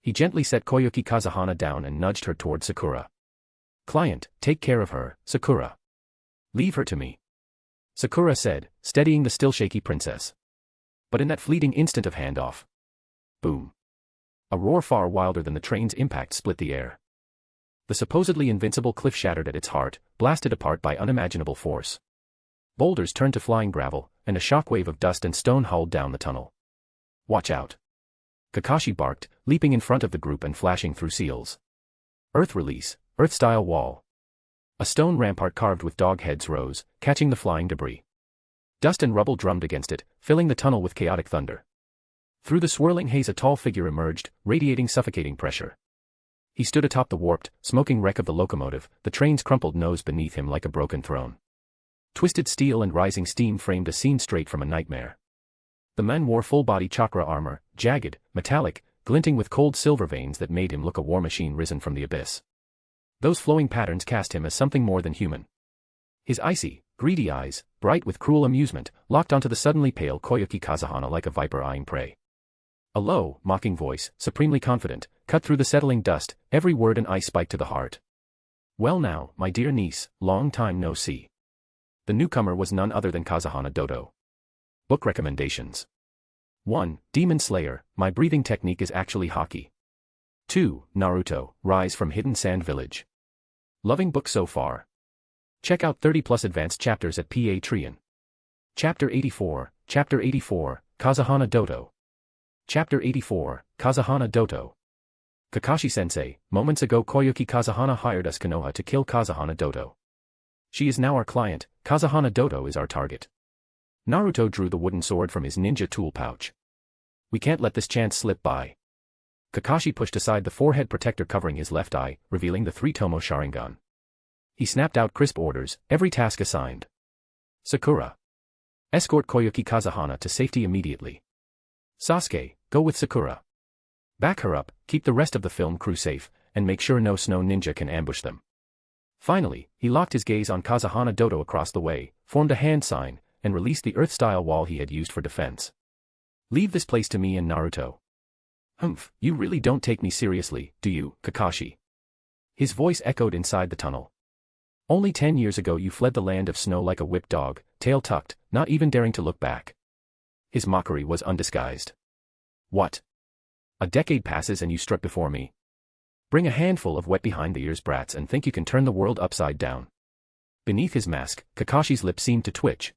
He gently set Koyuki Kazahana down and nudged her toward Sakura. Client, take care of her, Sakura. Leave her to me. Sakura said, steadying the still shaky princess. But in that fleeting instant of handoff. Boom. A roar far wilder than the train's impact split the air. The supposedly invincible cliff shattered at its heart, blasted apart by unimaginable force. Boulders turned to flying gravel, and a shockwave of dust and stone howled down the tunnel. Watch out. Kakashi barked, leaping in front of the group and flashing through seals. Earth release, Earth-style wall. A stone rampart carved with dog heads rose, catching the flying debris. Dust and rubble drummed against it, filling the tunnel with chaotic thunder. Through the swirling haze a tall figure emerged, radiating suffocating pressure. He stood atop the warped, smoking wreck of the locomotive, the train's crumpled nose beneath him like a broken throne. Twisted steel and rising steam framed a scene straight from a nightmare. The man wore full-body chakra armor, jagged, metallic, glinting with cold silver veins that made him look a war machine risen from the abyss. Those flowing patterns cast him as something more than human. His icy, greedy eyes, bright with cruel amusement, locked onto the suddenly pale Koyuki Kazahana like a viper eyeing prey. A low, mocking voice, supremely confident, cut through the settling dust, every word an ice spike to the heart. Well now, my dear niece, long time no see. The newcomer was none other than Kazahana Dodo. Book recommendations. 1. Demon Slayer, My Breathing Technique is Actually Haki. 2. Naruto, Rise from Hidden Sand Village. Loving book so far. Check out 30+ advanced chapters at Patreon. Chapter 84, Kazahana Dodo. Chapter 84, Kazahana Dodo. Kakashi-sensei, moments ago Koyuki Kazahana hired us Konoha to kill Kazahana Dodo. She is now our client, Kazahana Dodo is our target. Naruto drew the wooden sword from his ninja tool pouch. We can't let this chance slip by. Kakashi pushed aside the forehead protector covering his left eye, revealing the 3-tomo Sharingan. He snapped out crisp orders, every task assigned. Sakura. Escort Koyuki Kazahana to safety immediately. Sasuke, go with Sakura. Back her up, keep the rest of the film crew safe, and make sure no snow ninja can ambush them. Finally, he locked his gaze on Kazahana Dodo across the way, formed a hand sign, and released the earth-style wall he had used for defense. Leave this place to me and Naruto. Humph, you really don't take me seriously, do you, Kakashi? His voice echoed inside the tunnel. Only 10 years ago you fled the land of snow like a whipped dog, tail tucked, not even daring to look back. His mockery was undisguised. What? A decade passes and you strut before me. Bring a handful of wet behind-the-ears brats and think you can turn the world upside down. Beneath his mask, Kakashi's lips seemed to twitch.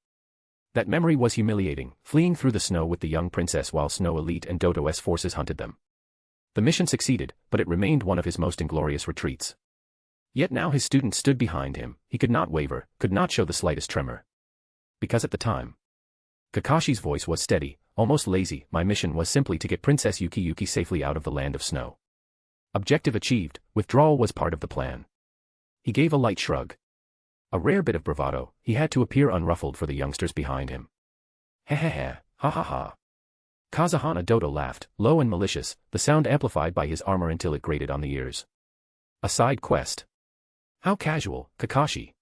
That memory was humiliating, fleeing through the snow with the young princess while Snow Elite and Dodo's forces hunted them. The mission succeeded, but it remained one of his most inglorious retreats. Yet now his student stood behind him, he could not waver, could not show the slightest tremor. Because at the time, Kakashi's voice was steady, almost lazy. My mission was simply to get Princess Yuki safely out of the land of snow. Objective achieved, withdrawal was part of the plan. He gave a light shrug. A rare bit of bravado, he had to appear unruffled for the youngsters behind him. Hehehe, ha ha ha. Kazahana Dodo laughed, low and malicious, the sound amplified by his armor until it grated on the ears. A side quest. How casual, Kakashi.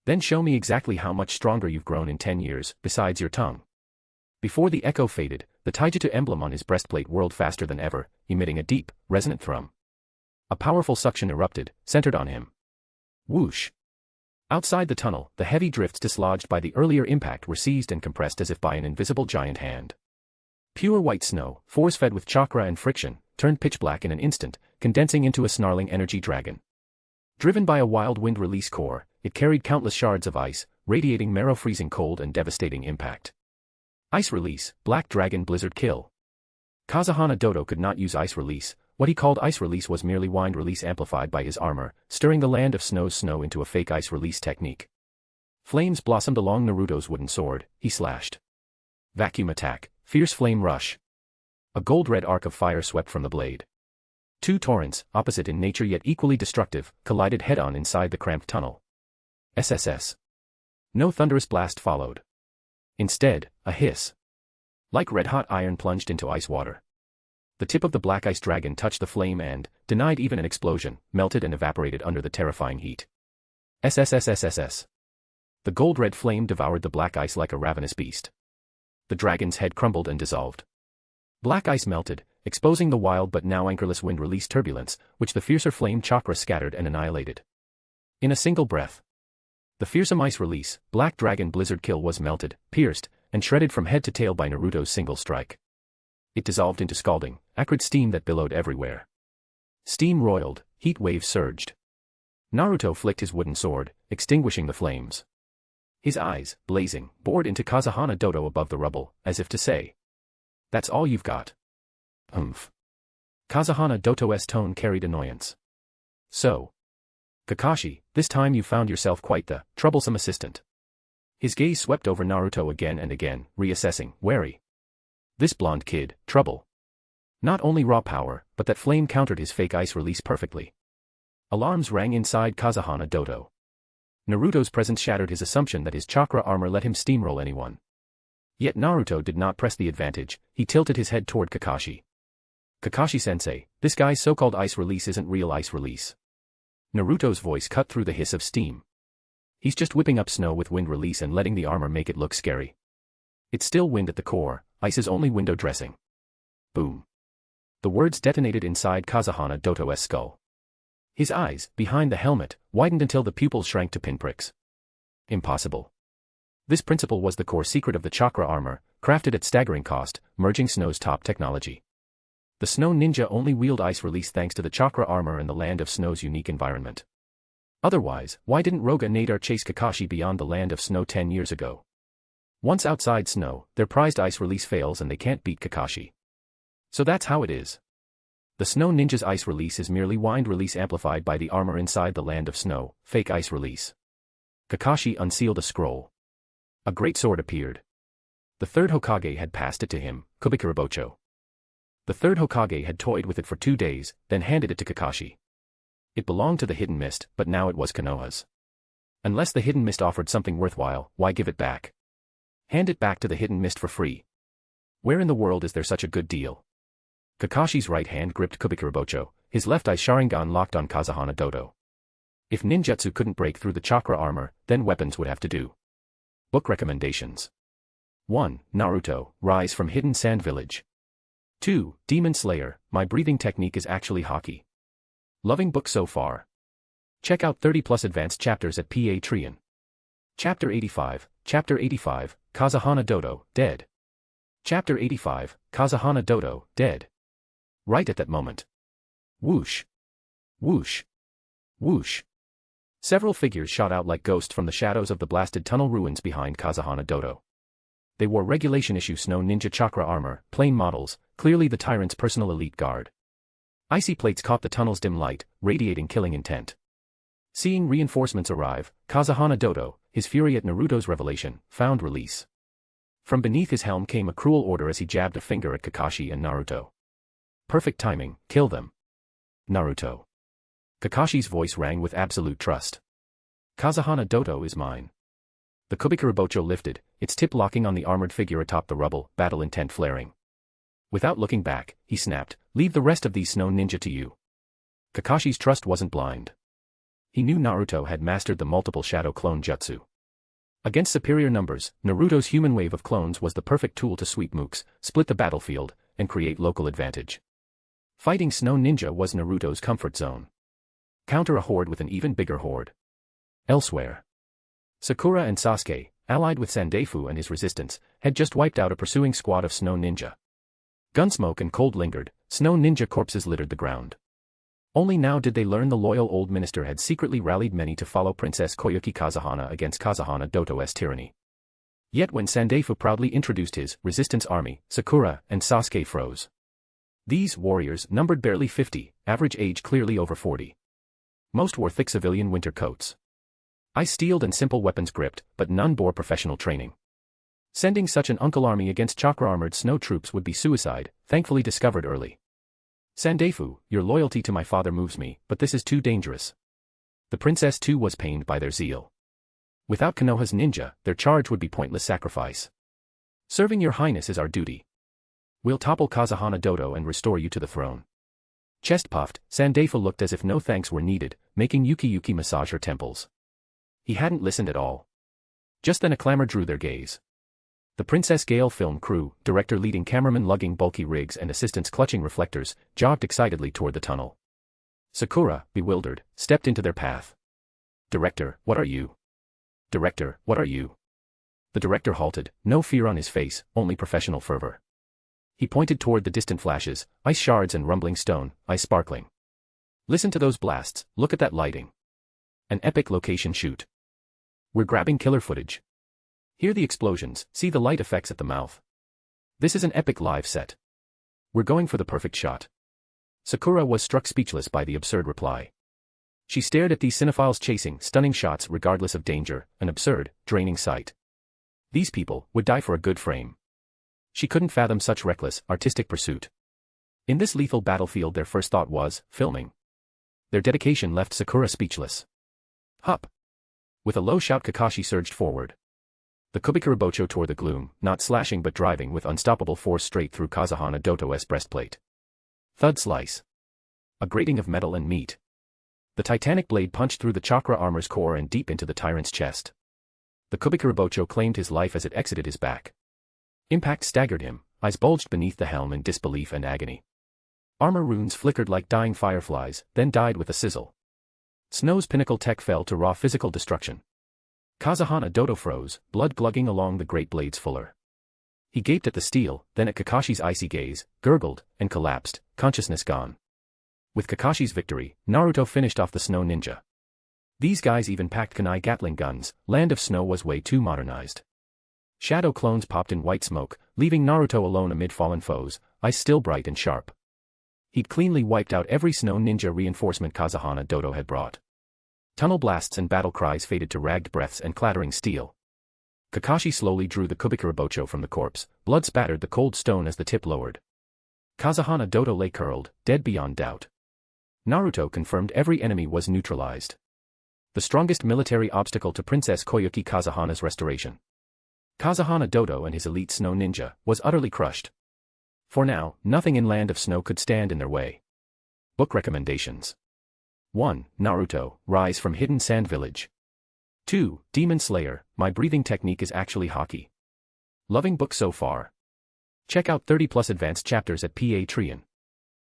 Then show me exactly how much stronger you've grown in 10 years, besides your tongue. Before the echo faded, the Taijutsu emblem on his breastplate whirled faster than ever, emitting a deep, resonant thrum. A powerful suction erupted, centered on him. Whoosh. Outside the tunnel, the heavy drifts dislodged by the earlier impact were seized and compressed as if by an invisible giant hand. Pure white snow, force-fed with chakra and friction, turned pitch black in an instant, condensing into a snarling energy dragon. Driven by a wild wind release core, it carried countless shards of ice, radiating marrow-freezing cold and devastating impact. Ice release, Black Dragon Blizzard Kill. Kazahana Dodo could not use ice release. What he called ice release was merely wind release amplified by his armor, stirring the land of snow's snow into a fake ice release technique. Flames blossomed along Naruto's wooden sword, he slashed. Vacuum attack, fierce flame rush. A gold-red arc of fire swept from the blade. Two torrents, opposite in nature yet equally destructive, collided head-on inside the cramped tunnel. SSS. No thunderous blast followed. Instead, a hiss. Like red-hot iron plunged into ice water. The tip of the black ice dragon touched the flame and, denied even an explosion, melted and evaporated under the terrifying heat. SSSSSS. The gold-red flame devoured the black ice like a ravenous beast. The dragon's head crumbled and dissolved. Black ice melted, exposing the wild but now anchorless wind-release turbulence, which the fiercer flame chakra scattered and annihilated. In a single breath. The fearsome ice release, Black Dragon Blizzard Kill was melted, pierced, and shredded from head to tail by Naruto's single strike. It dissolved into scalding, acrid steam that billowed everywhere. Steam roiled, heat waves surged. Naruto flicked his wooden sword, extinguishing the flames. His eyes, blazing, bored into Kazahana Dodo above the rubble, as if to say, "That's all you've got." Humph. Kazahana Doto's tone carried annoyance. So, Kakashi, this time you found yourself quite the troublesome assistant. His gaze swept over Naruto again and again, reassessing, wary. This blonde kid, trouble. Not only raw power, but that flame countered his fake ice release perfectly. Alarms rang inside Kazahana Dodo. Naruto's presence shattered his assumption that his chakra armor let him steamroll anyone. Yet Naruto did not press the advantage, he tilted his head toward Kakashi. Kakashi-sensei, this guy's so-called ice release isn't real ice release. Naruto's voice cut through the hiss of steam. He's just whipping up snow with wind release and letting the armor make it look scary. It's still wind at the core, ice is only window dressing. Boom. The words detonated inside Kazahana Doto's skull. His eyes, behind the helmet, widened until the pupils shrank to pinpricks. Impossible. This principle was the core secret of the chakra armor, crafted at staggering cost, merging snow's top technology. The snow ninja only wield ice release thanks to the chakra armor and the land of snow's unique environment. Otherwise, why didn't Roga Nadar chase Kakashi beyond the land of snow 10 years ago? Once outside snow, their prized ice release fails and they can't beat Kakashi. So that's how it is. The snow ninja's ice release is merely wind release amplified by the armor inside the land of snow, fake ice release. Kakashi unsealed a scroll. A great sword appeared. The third Hokage had passed it to him, Kubikurabocho. The third Hokage had toyed with it for 2 days, then handed it to Kakashi. It belonged to the Hidden Mist, but now it was Konoha's. Unless the Hidden Mist offered something worthwhile, why give it back? Hand it back to the Hidden Mist for free. Where in the world is there such a good deal? Kakashi's right hand gripped Kubikurabocho, his left eye Sharingan locked on Kazahana Dodo. If ninjutsu couldn't break through the chakra armor, then weapons would have to do. Book recommendations. 1. Naruto, Rise from Hidden Sand Village. 2. Demon Slayer, My Breathing Technique is Actually Hockey. Loving book so far. Check out 30+ advanced chapters at Patreon. Chapter 85, Kazahana Dodo, dead. Chapter 85, Kazahana Dodo, dead. Right at that moment. Whoosh. Whoosh. Whoosh. Several figures shot out like ghosts from the shadows of the blasted tunnel ruins behind Kazahana Dodo. They wore regulation issue snow ninja chakra armor, plain models, clearly the tyrant's personal elite guard. Icy plates caught the tunnel's dim light, radiating killing intent. Seeing reinforcements arrive, Kazahana Dodo, his fury at Naruto's revelation, found release. From beneath his helm came a cruel order as he jabbed a finger at Kakashi and Naruto. Perfect timing, kill them. Naruto. Kakashi's voice rang with absolute trust. Kazahana Dodo is mine. The Kubikurabocho lifted, its tip locking on the armored figure atop the rubble, battle intent flaring. Without looking back, he snapped, leave the rest of these snow ninja to you. Kakashi's trust wasn't blind. He knew Naruto had mastered the multiple shadow clone jutsu. Against superior numbers, Naruto's human wave of clones was the perfect tool to sweep mooks, split the battlefield, and create local advantage. Fighting snow ninja was Naruto's comfort zone. Counter a horde with an even bigger horde. Elsewhere, Sakura and Sasuke, allied with Sandaifu and his resistance, had just wiped out a pursuing squad of snow ninja. Gunsmoke and cold lingered, snow ninja corpses littered the ground. Only now did they learn the loyal old minister had secretly rallied many to follow Princess Koyuki Kazahana against Kazahana Doto's tyranny. Yet when Sandaifu proudly introduced his resistance army, Sakura and Sasuke froze. These warriors numbered barely 50, average age clearly over 40. Most wore thick civilian winter coats. Ice-steeled and simple weapons gripped, but none bore professional training. Sending such an uncle army against chakra-armored snow troops would be suicide, thankfully discovered early. Sandaifu, your loyalty to my father moves me, but this is too dangerous. The princess too was pained by their zeal. Without Konoha's ninja, their charge would be pointless sacrifice. Serving your highness is our duty. We'll topple Kazahana Dodo and restore you to the throne. Chest puffed, Sandaifu looked as if no thanks were needed, making Yuki massage her temples. He hadn't listened at all. Just then a clamor drew their gaze. The Princess Gale film crew, director leading cameraman lugging bulky rigs and assistants clutching reflectors, jogged excitedly toward the tunnel. Sakura, bewildered, stepped into their path. Director, what are you? Director, what are you? The director halted, no fear on his face, only professional fervor. He pointed toward the distant flashes, ice shards and rumbling stone, ice sparkling. Listen to those blasts, look at that lighting. An epic location shoot. We're grabbing killer footage. Hear the explosions, see the light effects at the mouth. This is an epic live set. We're going for the perfect shot. Sakura was struck speechless by the absurd reply. She stared at these cinephiles chasing stunning shots regardless of danger, an absurd, draining sight. These people would die for a good frame. She couldn't fathom such reckless, artistic pursuit. In this lethal battlefield their first thought was, filming. Their dedication left Sakura speechless. Hup! With a low shout Kakashi surged forward. The Kubikurabocho tore the gloom, not slashing but driving with unstoppable force straight through Kazahana Doto's breastplate. Thud slice. A grating of metal and meat. The titanic blade punched through the chakra armor's core and deep into the tyrant's chest. The Kubikurabocho claimed his life as it exited his back. Impact staggered him, eyes bulged beneath the helm in disbelief and agony. Armor runes flickered like dying fireflies, then died with a sizzle. Snow's pinnacle tech fell to raw physical destruction. Kazahana Dodo froze, blood glugging along the great blade's fuller. He gaped at the steel, then at Kakashi's icy gaze, gurgled, and collapsed, consciousness gone. With Kakashi's victory, Naruto finished off the snow ninja. These guys even packed kunai Gatling guns, Land of Snow was way too modernized. Shadow clones popped in white smoke, leaving Naruto alone amid fallen foes, eyes still bright and sharp. He'd cleanly wiped out every snow ninja reinforcement Kazahana Dodo had brought. Tunnel blasts and battle cries faded to ragged breaths and clattering steel. Kakashi slowly drew the Kubikurabocho from the corpse, blood spattered the cold stone as the tip lowered. Kazahana Dodo lay curled, dead beyond doubt. Naruto confirmed every enemy was neutralized. The strongest military obstacle to Princess Koyuki Kazahana's restoration. Kazahana Dodo and his elite snow ninja was utterly crushed. For now, nothing in Land of Snow could stand in their way. Book recommendations. 1. Naruto, Rise from Hidden Sand Village. 2. Demon Slayer, My Breathing Technique is Actually Hockey. Loving book so far. Check out 30+ advanced chapters at Patreon.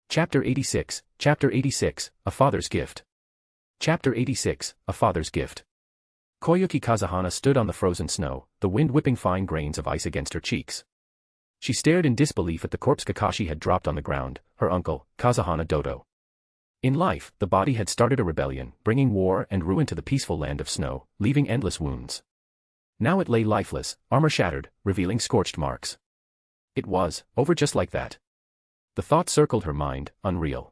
Chapter 86, A Father's Gift. Chapter 86, A Father's Gift. Koyuki Kazahana stood on the frozen snow, the wind whipping fine grains of ice against her cheeks. She stared in disbelief at the corpse Kakashi had dropped on the ground, her uncle, Kazahana Dodo. In life, the body had started a rebellion, bringing war and ruin to the peaceful Land of Snow, leaving endless wounds. Now it lay lifeless, armor shattered, revealing scorched marks. It was over just like that. The thought circled her mind, unreal.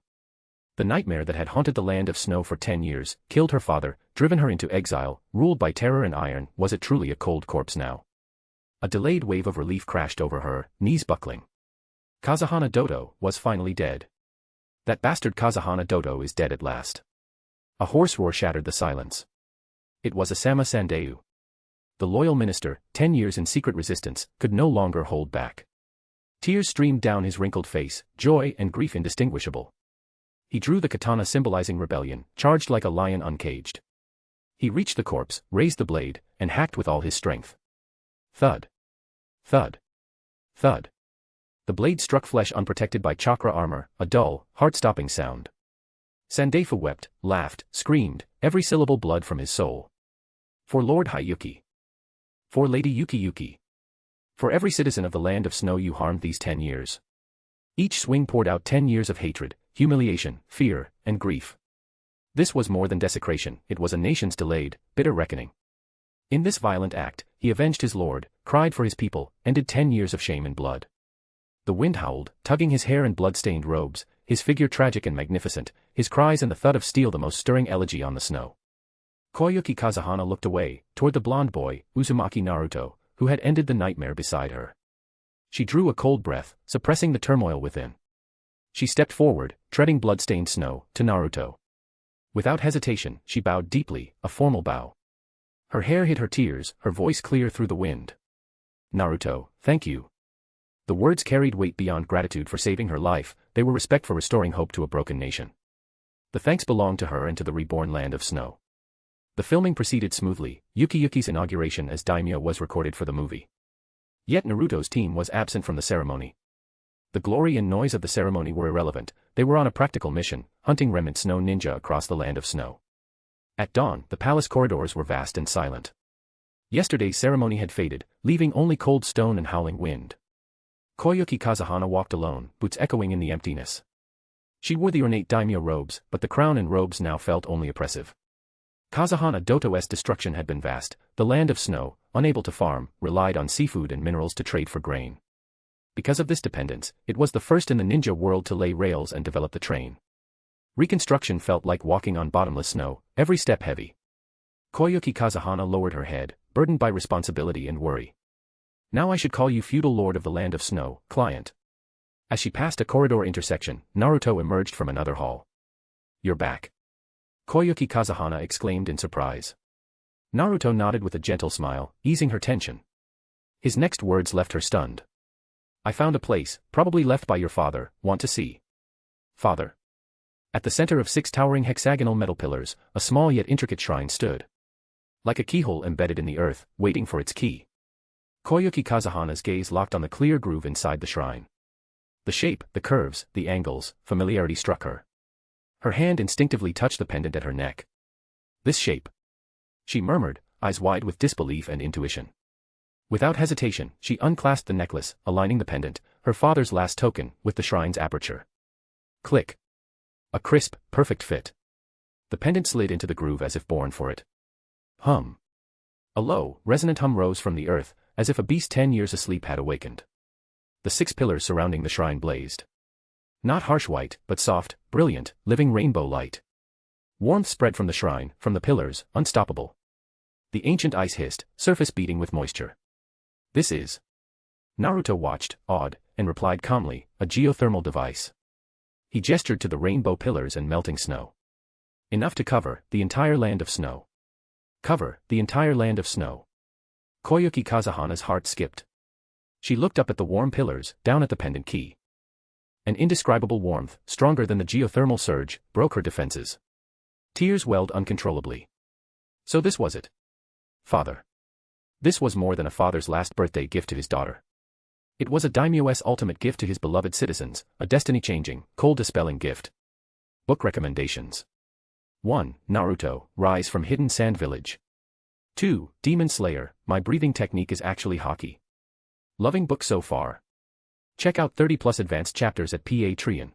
The nightmare that had haunted the land of snow for 10 years, killed her father, driven her into exile, ruled by terror and iron, was it truly a cold corpse now? A delayed wave of relief crashed over her, knees buckling. Kazuhana Dodo was finally dead. That bastard Kazuhana Dodo is dead at last. A hoarse roar shattered the silence. It was Asama Sandeu. The loyal minister, 10 years in secret resistance, could no longer hold back. Tears streamed down his wrinkled face, joy and grief indistinguishable. He drew the katana symbolizing rebellion, charged like a lion uncaged. He reached the corpse, raised the blade, and hacked with all his strength. Thud. Thud. Thud. The blade struck flesh unprotected by chakra armor, a dull, heart-stopping sound. Sandeifu wept, laughed, screamed, every syllable blood from his soul. For Lord Hayuki. For Lady Yuki Yuki. For every citizen of the land of snow you harmed these 10 years. Each swing poured out 10 years of hatred, humiliation, fear, and grief. This was more than desecration, it was a nation's delayed, bitter reckoning. In this violent act, he avenged his lord, cried for his people, ended 10 years of shame and blood. The wind howled, tugging his hair and blood-stained robes, his figure tragic and magnificent, his cries and the thud of steel the most stirring elegy on the snow. Koyuki Kazuhana looked away, toward the blonde boy, Uzumaki Naruto, who had ended the nightmare beside her. She drew a cold breath, suppressing the turmoil within. She stepped forward, treading blood-stained snow, to Naruto. Without hesitation, she bowed deeply, a formal bow. Her hair hid her tears, her voice clear through the wind. Naruto, thank you. The words carried weight beyond gratitude for saving her life, they were respect for restoring hope to a broken nation. The thanks belonged to her and to the reborn land of snow. The filming proceeded smoothly, Yuki's inauguration as daimyo was recorded for the movie. Yet Naruto's team was absent from the ceremony. The glory and noise of the ceremony were irrelevant, they were on a practical mission, hunting remnant snow ninja across the land of snow. At dawn, the palace corridors were vast and silent. Yesterday's ceremony had faded, leaving only cold stone and howling wind. Koyuki Kazuhana walked alone, boots echoing in the emptiness. She wore the ornate daimyo robes, but the crown and robes now felt only oppressive. Kazuhana Doto's destruction had been vast, the land of snow, unable to farm, relied on seafood and minerals to trade for grain. Because of this dependence, it was the first in the ninja world to lay rails and develop the train. Reconstruction felt like walking on bottomless snow, every step heavy. Koyuki Kazuhana lowered her head, burdened by responsibility and worry. Now I should call you feudal lord of the land of snow, client. As she passed a corridor intersection, Naruto emerged from another hall. You're back. Koyuki Kazuhana exclaimed in surprise. Naruto nodded with a gentle smile, easing her tension. His next words left her stunned. I found a place, probably left by your father, want to see. Father. At the center of 6 towering hexagonal metal pillars, a small yet intricate shrine stood. Like a keyhole embedded in the earth, waiting for its key. Koyuki Kazuhana's gaze locked on the clear groove inside the shrine. The shape, the curves, the angles, familiarity struck her. Her hand instinctively touched the pendant at her neck. This shape. She murmured, eyes wide with disbelief and intuition. Without hesitation, she unclasped the necklace, aligning the pendant, her father's last token, with the shrine's aperture. Click. A crisp, perfect fit. The pendant slid into the groove as if born for it. Hum. A low, resonant hum rose from the earth, as if a beast 10 years asleep had awakened. The 6 pillars surrounding the shrine blazed. Not harsh white, but soft, brilliant, living rainbow light. Warmth spread from the shrine, from the pillars, unstoppable. The ancient ice hissed, surface beating with moisture. This is. Naruto watched, awed, and replied calmly, a geothermal device. He gestured to the rainbow pillars and melting snow. Enough to cover the entire land of snow. Cover the entire land of snow. Koyuki Kazuhana's heart skipped. She looked up at the warm pillars, down at the pendant key. An indescribable warmth, stronger than the geothermal surge, broke her defenses. Tears welled uncontrollably. So this was it. Father. This was more than a father's last birthday gift to his daughter. It was a daimyo's ultimate gift to his beloved citizens, a destiny-changing, cold-dispelling gift. Book recommendations. 1. Naruto, Rise from Hidden Sand Village. 2. Demon Slayer, My Breathing Technique is Actually Hockey. Loving book so far. Check out 30+ advanced chapters at Patreon.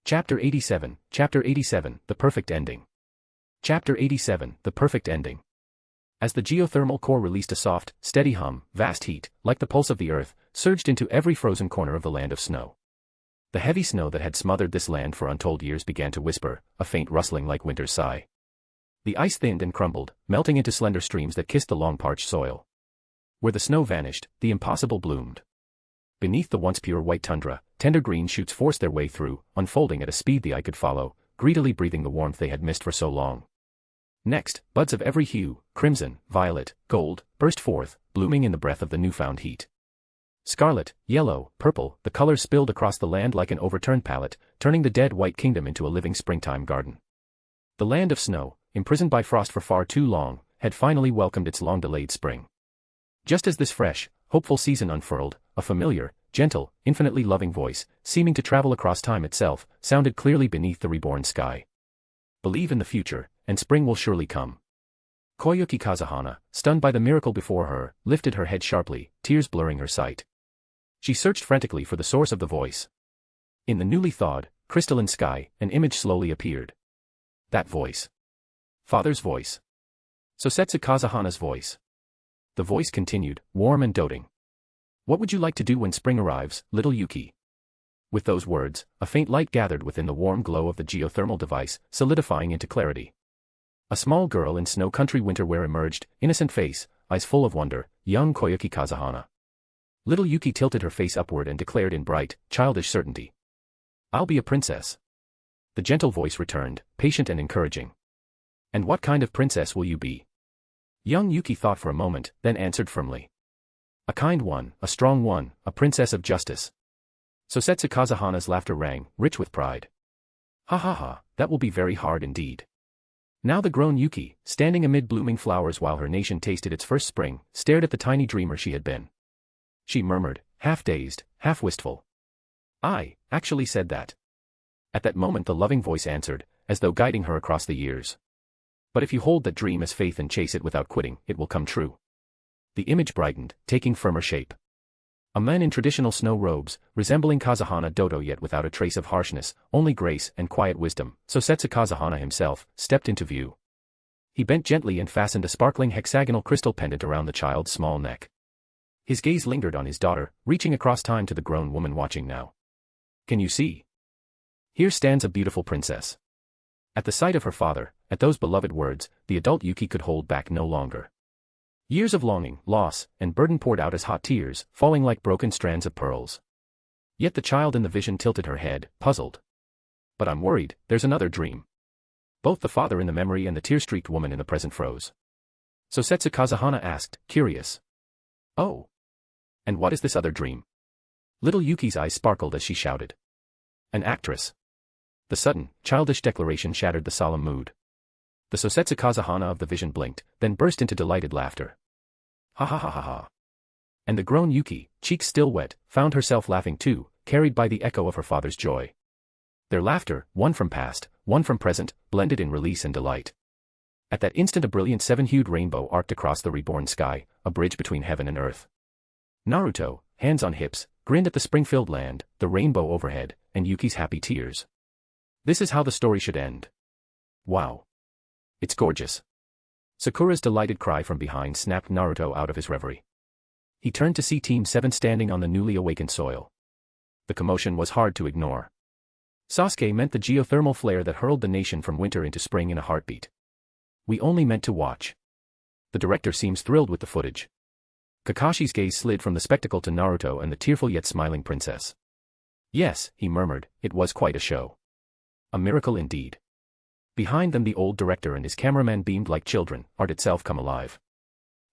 Chapter 87, The Perfect Ending. Chapter 87, The Perfect Ending. As the geothermal core released a soft, steady hum, vast heat, like the pulse of the earth, surged into every frozen corner of the land of snow. The heavy snow that had smothered this land for untold years began to whisper, a faint rustling like winter's sigh. The ice thinned and crumbled, melting into slender streams that kissed the long parched soil. Where the snow vanished, the impossible bloomed. Beneath the once pure white tundra, tender green shoots forced their way through, unfolding at a speed the eye could follow, greedily breathing the warmth they had missed for so long. Next, buds of every hue, crimson, violet, gold, burst forth, blooming in the breath of the newfound heat. Scarlet, yellow, purple, the colors spilled across the land like an overturned palette, turning the dead white kingdom into a living springtime garden. The land of snow, imprisoned by frost for far too long, had finally welcomed its long-delayed spring. Just as this fresh, hopeful season unfurled, a familiar, gentle, infinitely loving voice, seeming to travel across time itself, sounded clearly beneath the reborn sky. Believe in the future, and spring will surely come. Koyuki Kazahana, stunned by the miracle before her, lifted her head sharply, tears blurring her sight. She searched frantically for the source of the voice. In the newly thawed, crystalline sky, an image slowly appeared. That voice. Father's voice. Sosetsu Kazahana's voice. The voice continued, warm and doting. What would you like to do when spring arrives, little Yuki? With those words, a faint light gathered within the warm glow of the geothermal device, solidifying into clarity. A small girl in snow country winterwear emerged, innocent face, eyes full of wonder, young Koyuki Kazahana. Little Yuki tilted her face upward and declared in bright, childish certainty. I'll be a princess. The gentle voice returned, patient and encouraging. And what kind of princess will you be? Young Yuki thought for a moment, then answered firmly. A kind one, a strong one, a princess of justice. Sosetsu Kazahana's laughter rang, rich with pride. Ha ha ha, that will be very hard indeed. Now the grown Yuki, standing amid blooming flowers while her nation tasted its first spring, stared at the tiny dreamer she had been. She murmured, half dazed, half wistful. I actually said that. At that moment the loving voice answered, as though guiding her across the years. But if you hold that dream as faith and chase it without quitting, it will come true. The image brightened, taking firmer shape. A man in traditional snow robes, resembling Kazahana Dodo yet without a trace of harshness, only grace and quiet wisdom, Sosetsu Kazahana himself, stepped into view. He bent gently and fastened a sparkling hexagonal crystal pendant around the child's small neck. His gaze lingered on his daughter, reaching across time to the grown woman watching now. Can you see? Here stands a beautiful princess. At the sight of her father, at those beloved words, the adult Yuki could hold back no longer. Years of longing, loss, and burden poured out as hot tears, falling like broken strands of pearls. Yet the child in the vision tilted her head, puzzled. But I'm worried, there's another dream. Both the father in the memory and the tear-streaked woman in the present froze. Sosetsu Kazahana asked, curious. Oh. And what is this other dream? Little Yuki's eyes sparkled as she shouted. An actress. The sudden, childish declaration shattered the solemn mood. The Sosetsu Kazahana of the vision blinked, then burst into delighted laughter. Ha ha ha ha ha. And the grown Yuki, cheeks still wet, found herself laughing too, carried by the echo of her father's joy. Their laughter, one from past, one from present, blended in release and delight. At that instant a brilliant seven-hued rainbow arced across the reborn sky, a bridge between heaven and earth. Naruto, hands on hips, grinned at the spring-filled land, the rainbow overhead, and Yuki's happy tears. This is how the story should end. Wow. It's gorgeous. Sakura's delighted cry from behind snapped Naruto out of his reverie. He turned to see Team 7 standing on the newly awakened soil. The commotion was hard to ignore. Sasuke meant the geothermal flare that hurled the nation from winter into spring in a heartbeat. We only meant to watch. The director seems thrilled with the footage. Kakashi's gaze slid from the spectacle to Naruto and the tearful yet smiling princess. Yes, he murmured, it was quite a show. A miracle indeed. Behind them the old director and his cameraman beamed like children, art itself come alive.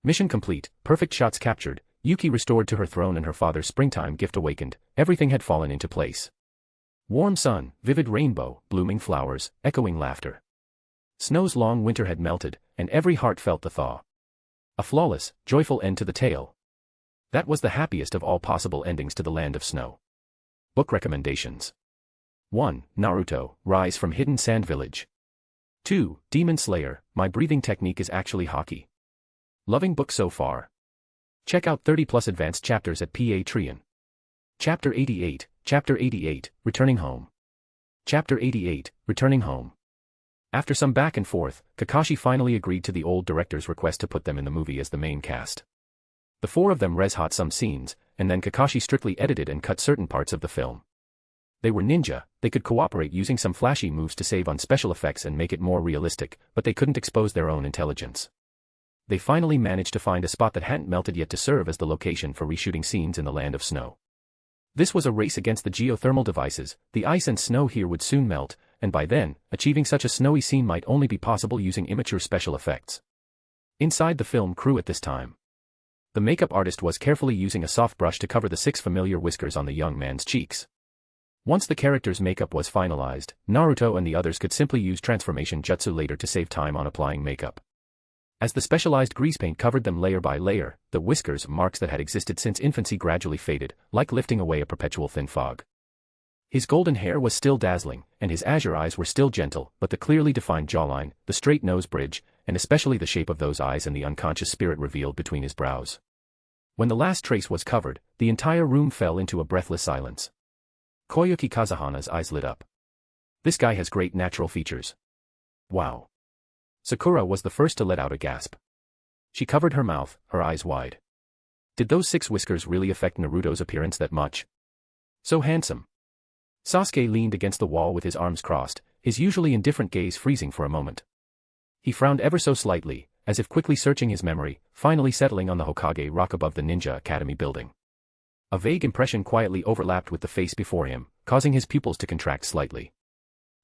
Mission complete, perfect shots captured, Yuki restored to her throne and her father's springtime gift awakened, everything had fallen into place. Warm sun, vivid rainbow, blooming flowers, echoing laughter. Snow's long winter had melted, and every heart felt the thaw. A flawless, joyful end to the tale. That was the happiest of all possible endings to the land of snow. Book recommendations. 1. Naruto, Rise from Hidden Sand Village. 2. Demon Slayer, My Breathing Technique is Actually Hockey. Loving book so far. Check out 30+ advanced chapters at Patreon. Chapter 88, Returning Home. Chapter 88, Returning Home. After some back and forth, Kakashi finally agreed to the old director's request to put them in the movie as the main cast. The four of them res-hot some scenes, and then Kakashi strictly edited and cut certain parts of the film. They were ninja, they could cooperate using some flashy moves to save on special effects and make it more realistic, but they couldn't expose their own intelligence. They finally managed to find a spot that hadn't melted yet to serve as the location for reshooting scenes in the Land of Snow. This was a race against the geothermal devices. The ice and snow here would soon melt, and by then, achieving such a snowy scene might only be possible using immature special effects. Inside the film crew at this time, the makeup artist was carefully using a soft brush to cover the 6 familiar whiskers on the young man's cheeks. Once the character's makeup was finalized, Naruto and the others could simply use transformation jutsu later to save time on applying makeup. As the specialized grease paint covered them layer by layer, the whiskers, marks that had existed since infancy, gradually faded, like lifting away a perpetual thin fog. His golden hair was still dazzling, and his azure eyes were still gentle, but the clearly defined jawline, the straight nose bridge, and especially the shape of those eyes and the unconscious spirit revealed between his brows. When the last trace was covered, the entire room fell into a breathless silence. Koyuki Kazahana's eyes lit up. This guy has great natural features. Wow. Sakura was the first to let out a gasp. She covered her mouth, her eyes wide. Did those 6 whiskers really affect Naruto's appearance that much? So handsome. Sasuke leaned against the wall with his arms crossed, his usually indifferent gaze freezing for a moment. He frowned ever so slightly, as if quickly searching his memory, finally settling on the Hokage rock above the Ninja Academy building. A vague impression quietly overlapped with the face before him, causing his pupils to contract slightly.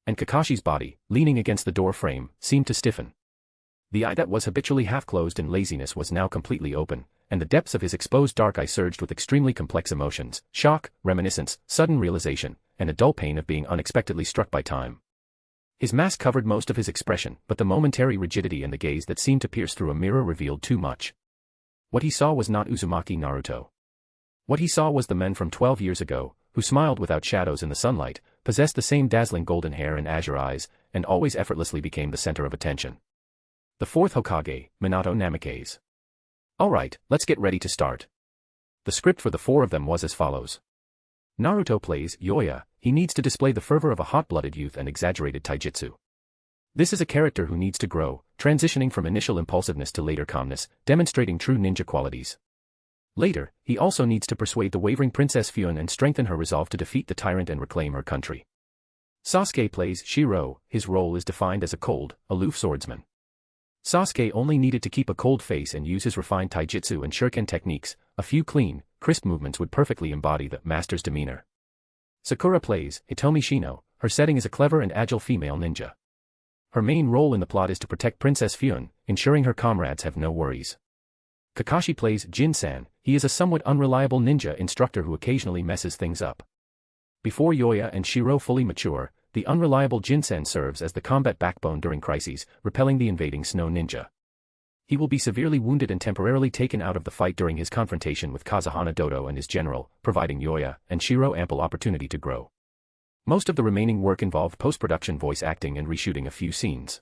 And Kakashi's body, leaning against the door frame, seemed to stiffen. The eye that was habitually half-closed in laziness was now completely open, and the depths of his exposed dark eye surged with extremely complex emotions: shock, reminiscence, sudden realization, and a dull pain of being unexpectedly struck by time. His mask covered most of his expression, but the momentary rigidity and the gaze that seemed to pierce through a mirror revealed too much. What he saw was not Uzumaki Naruto. What he saw was the men from 12 years ago, who smiled without shadows in the sunlight, possessed the same dazzling golden hair and azure eyes, and always effortlessly became the center of attention. The 4th Hokage, Minato Namikaze. Alright, let's get ready to start. The script for the 4 of them was as follows. Naruto plays Yoya. He needs to display the fervor of a hot-blooded youth and exaggerated taijutsu. This is a character who needs to grow, transitioning from initial impulsiveness to later calmness, demonstrating true ninja qualities. Later, he also needs to persuade the wavering Princess Fune and strengthen her resolve to defeat the tyrant and reclaim her country. Sasuke plays Shiro. His role is defined as a cold, aloof swordsman. Sasuke only needed to keep a cold face and use his refined taijutsu and shuriken techniques. A few clean, crisp movements would perfectly embody the master's demeanor. Sakura plays Hitomi Shino. Her setting is a clever and agile female ninja. Her main role in the plot is to protect Princess Fune, ensuring her comrades have no worries. Kakashi plays Jin-san. He is a somewhat unreliable ninja instructor who occasionally messes things up. Before Yoya and Shiro fully mature, the unreliable Jin-san serves as the combat backbone during crises, repelling the invading snow ninja. He will be severely wounded and temporarily taken out of the fight during his confrontation with Kazahana Dodo and his general, providing Yoya and Shiro ample opportunity to grow. Most of the remaining work involved post-production voice acting and reshooting a few scenes.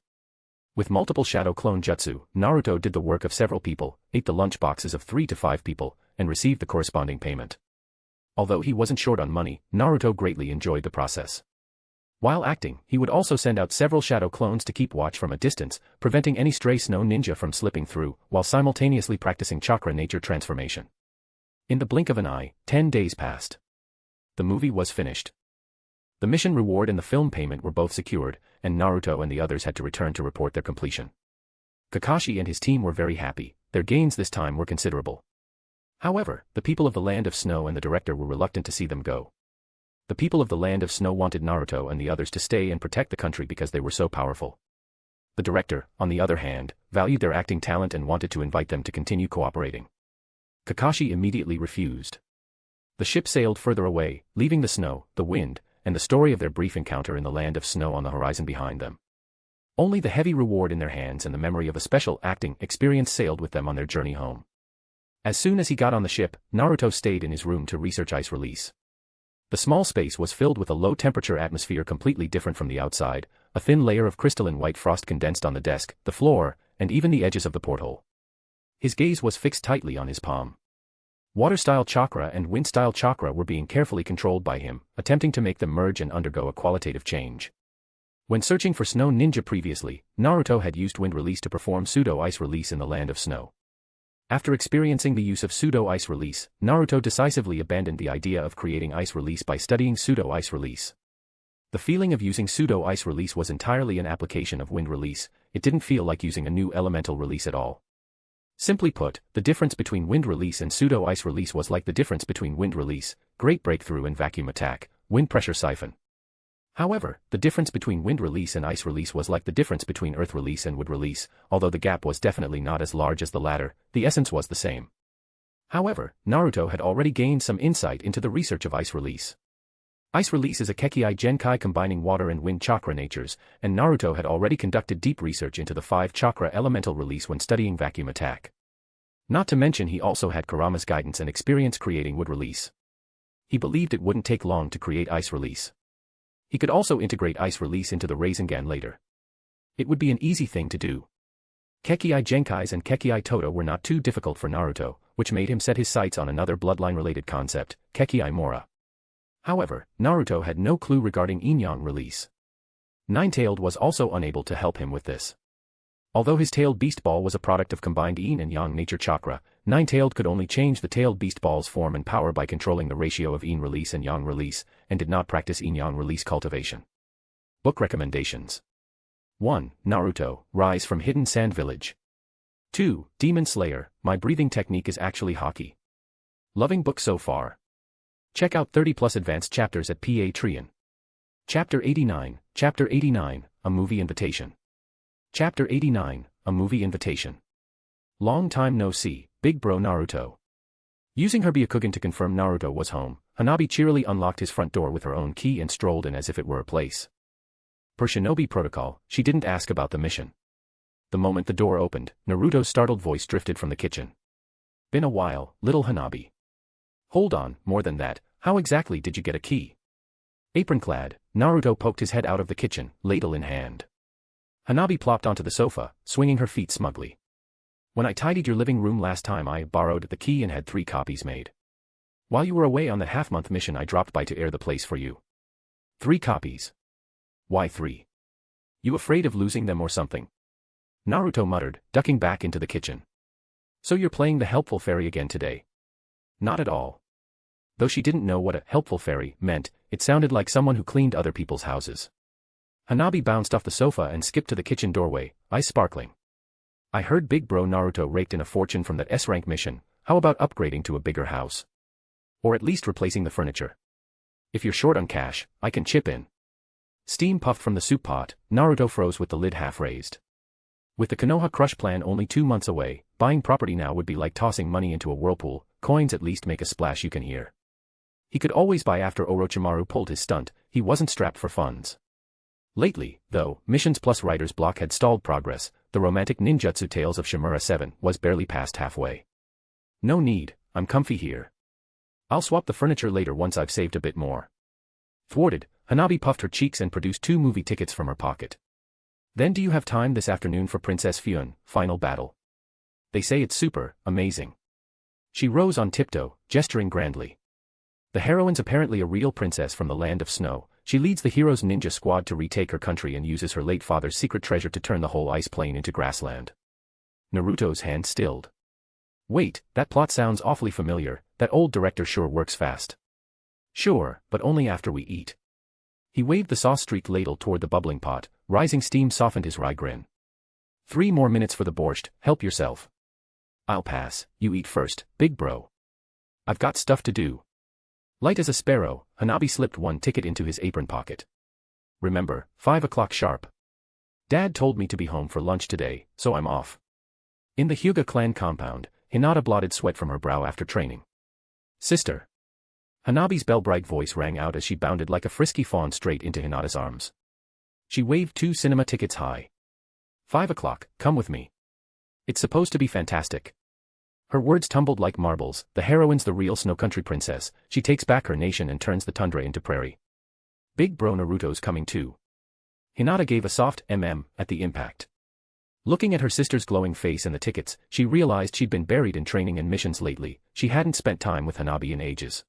With multiple shadow clone jutsu, Naruto did the work of several people, ate the lunch boxes of 3 to 5 people, and received the corresponding payment. Although he wasn't short on money, Naruto greatly enjoyed the process. While acting, he would also send out several shadow clones to keep watch from a distance, preventing any stray snow ninja from slipping through, while simultaneously practicing chakra nature transformation. In the blink of an eye, 10 days passed. The movie was finished. The mission reward and the film payment were both secured, and Naruto and the others had to return to report their completion. Kakashi and his team were very happy. Their gains this time were considerable. However, the people of the Land of Snow and the director were reluctant to see them go. The people of the Land of Snow wanted Naruto and the others to stay and protect the country because they were so powerful. The director, on the other hand, valued their acting talent and wanted to invite them to continue cooperating. Kakashi immediately refused. The ship sailed further away, leaving the snow, the wind, and the story of their brief encounter in the Land of Snow on the horizon behind them. Only the heavy reward in their hands and the memory of a special acting experience sailed with them on their journey home. As soon as he got on the ship, Naruto stayed in his room to research ice release. The small space was filled with a low-temperature atmosphere completely different from the outside, a thin layer of crystalline white frost condensed on the desk, the floor, and even the edges of the porthole. His gaze was fixed tightly on his palm. Water-style chakra and wind-style chakra were being carefully controlled by him, attempting to make them merge and undergo a qualitative change. When searching for Snow Ninja previously, Naruto had used wind release to perform pseudo-ice release in the Land of Snow. After experiencing the use of pseudo-ice release, Naruto decisively abandoned the idea of creating ice release by studying pseudo-ice release. The feeling of using pseudo-ice release was entirely an application of wind release. It didn't feel like using a new elemental release at all. Simply put, the difference between wind release and pseudo-ice release was like the difference between wind release, great breakthrough and vacuum attack, wind pressure siphon. However, the difference between wind release and ice release was like the difference between earth release and wood release. Although the gap was definitely not as large as the latter, the essence was the same. However, Naruto had already gained some insight into the research of ice release. Ice release is a Kekkai Genkai combining water and wind chakra natures, and Naruto had already conducted deep research into the 5 chakra elemental release when studying vacuum attack. Not to mention he also had Kurama's guidance and experience creating wood release. He believed it wouldn't take long to create ice release. He could also integrate ice release into the Rasengan later. It would be an easy thing to do. Kekkai Genkais and Kekkai Toto were not too difficult for Naruto, which made him set his sights on another bloodline-related concept, Kekkai Mora. However, Naruto had no clue regarding Yin-Yang release. Nine-Tailed was also unable to help him with this. Although his tailed beast ball was a product of combined Yin and Yang nature chakra, Nine-Tailed could only change the tailed beast ball's form and power by controlling the ratio of Yin release and Yang release, and did not practice Yin-Yang release cultivation. Book recommendations. 1. Naruto, Rise from Hidden Sand Village. 2. Demon Slayer, My Breathing Technique is Actually Haki. Loving book so far. Check out 30+ advanced chapters at Patreon. Chapter 89, A Movie Invitation. Chapter 89, A Movie Invitation. Long time no see, big bro Naruto. Using her Byakugan to confirm Naruto was home, Hanabi cheerily unlocked his front door with her own key and strolled in as if it were a place. Per shinobi protocol, she didn't ask about the mission. The moment the door opened, Naruto's startled voice drifted from the kitchen. Been a while, little Hanabi. Hold on, more than that, how exactly did you get a key? Apron-clad, Naruto poked his head out of the kitchen, ladle in hand. Hanabi plopped onto the sofa, swinging her feet smugly. When I tidied your living room last time I borrowed the key and had 3 copies made. While you were away on the half-month mission I dropped by to air the place for you. 3 copies. Why 3? You afraid of losing them or something? Naruto muttered, ducking back into the kitchen. So you're playing the helpful fairy again today? Not at all. Though she didn't know what a helpful fairy meant, it sounded like someone who cleaned other people's houses. Hanabi bounced off the sofa and skipped to the kitchen doorway, eyes sparkling. I heard big bro Naruto raked in a fortune from that S-rank mission. How about upgrading to a bigger house? Or at least replacing the furniture? If you're short on cash, I can chip in. Steam puffed from the soup pot, Naruto froze with the lid half raised. With the Konoha Crush plan only 2 months away, buying property now would be like tossing money into a whirlpool. Coins at least make a splash you can hear. He could always buy after Orochimaru pulled his stunt. He wasn't strapped for funds. Lately, though, missions plus writer's block had stalled progress. The romantic ninjutsu Tales of Shimura 7 was barely past halfway. No need, I'm comfy here. I'll swap the furniture later once I've saved a bit more. Thwarted, Hanabi puffed her cheeks and produced 2 movie tickets from her pocket. Then do you have time this afternoon for Princess Fune, Final Battle? They say it's super, amazing. She rose on tiptoe, gesturing grandly. The heroine's apparently a real princess from the land of snow. She leads the hero's ninja squad to retake her country and uses her late father's secret treasure to turn the whole ice plain into grassland. Naruto's hand stilled. Wait, that plot sounds awfully familiar. That old director sure works fast. Sure, but only after we eat. He waved the sauce-streaked ladle toward the bubbling pot. Rising steam softened his wry grin. 3 more minutes for the borscht, help yourself. I'll pass, you eat first, big bro. I've got stuff to do. Light as a sparrow, Hanabi slipped 1 ticket into his apron pocket. Remember, 5 o'clock sharp. Dad told me to be home for lunch today, so I'm off. In the Hyuga clan compound, Hinata blotted sweat from her brow after training. Sister. Hanabi's bell-bright voice rang out as she bounded like a frisky fawn straight into Hinata's arms. She waved 2 cinema tickets high. 5 o'clock, come with me. It's supposed to be fantastic. Her words tumbled like marbles. The heroine's the real snow country princess. She takes back her nation and turns the tundra into prairie. Big bro Naruto's coming too. Hinata gave a soft at the impact. Looking at her sister's glowing face and the tickets, she realized she'd been buried in training and missions lately. She hadn't spent time with Hanabi in ages.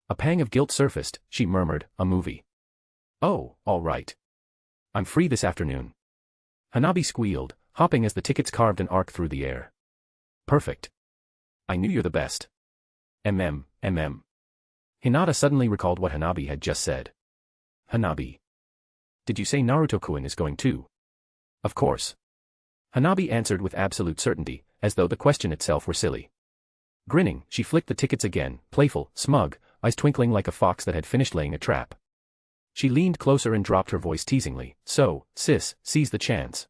A pang of guilt surfaced. She murmured, a movie. Oh, all right. I'm free this afternoon. Hanabi squealed, hopping as the tickets carved an arc through the air. Perfect. I knew you're the best. MM. Hinata suddenly recalled what Hanabi had just said. Hanabi. Did you say Naruto-kun is going too? Of course. Hanabi answered with absolute certainty, as though the question itself were silly. Grinning, she flicked the tickets again, playful, smug, eyes twinkling like a fox that had finished laying a trap. She leaned closer and dropped her voice teasingly. So, sis, seize the chance.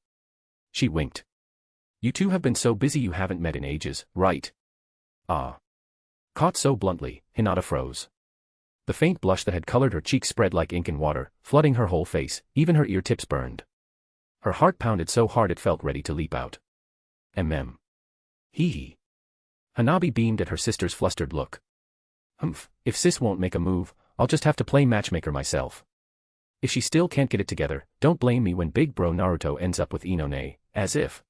She winked. You two have been so busy you haven't met in ages, right? Ah. Caught so bluntly, Hinata froze. The faint blush that had colored her cheeks spread like ink in water, flooding her whole face, even her ear tips burned. Her heart pounded so hard it felt ready to leap out. Hee hee. Hanabi beamed at her sister's flustered look. Humph, if sis won't make a move, I'll just have to play matchmaker myself. If she still can't get it together, don't blame me when big bro Naruto ends up with Ino-ne, as if.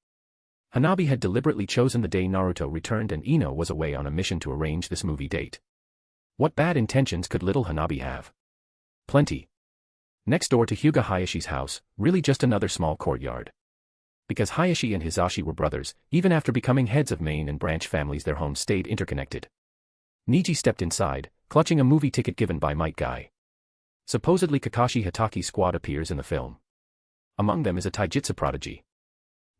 Hanabi had deliberately chosen the day Naruto returned and Ino was away on a mission to arrange this movie date. What bad intentions could little Hanabi have? Plenty. Next door to Hyuga Hayashi's house, really just another small courtyard. Because Hayashi and Hisashi were brothers, even after becoming heads of main and branch families their homes stayed interconnected. Niji stepped inside, clutching a movie ticket given by Might Guy. Supposedly Kakashi Hataki's squad appears in the film. Among them is a taijutsu prodigy.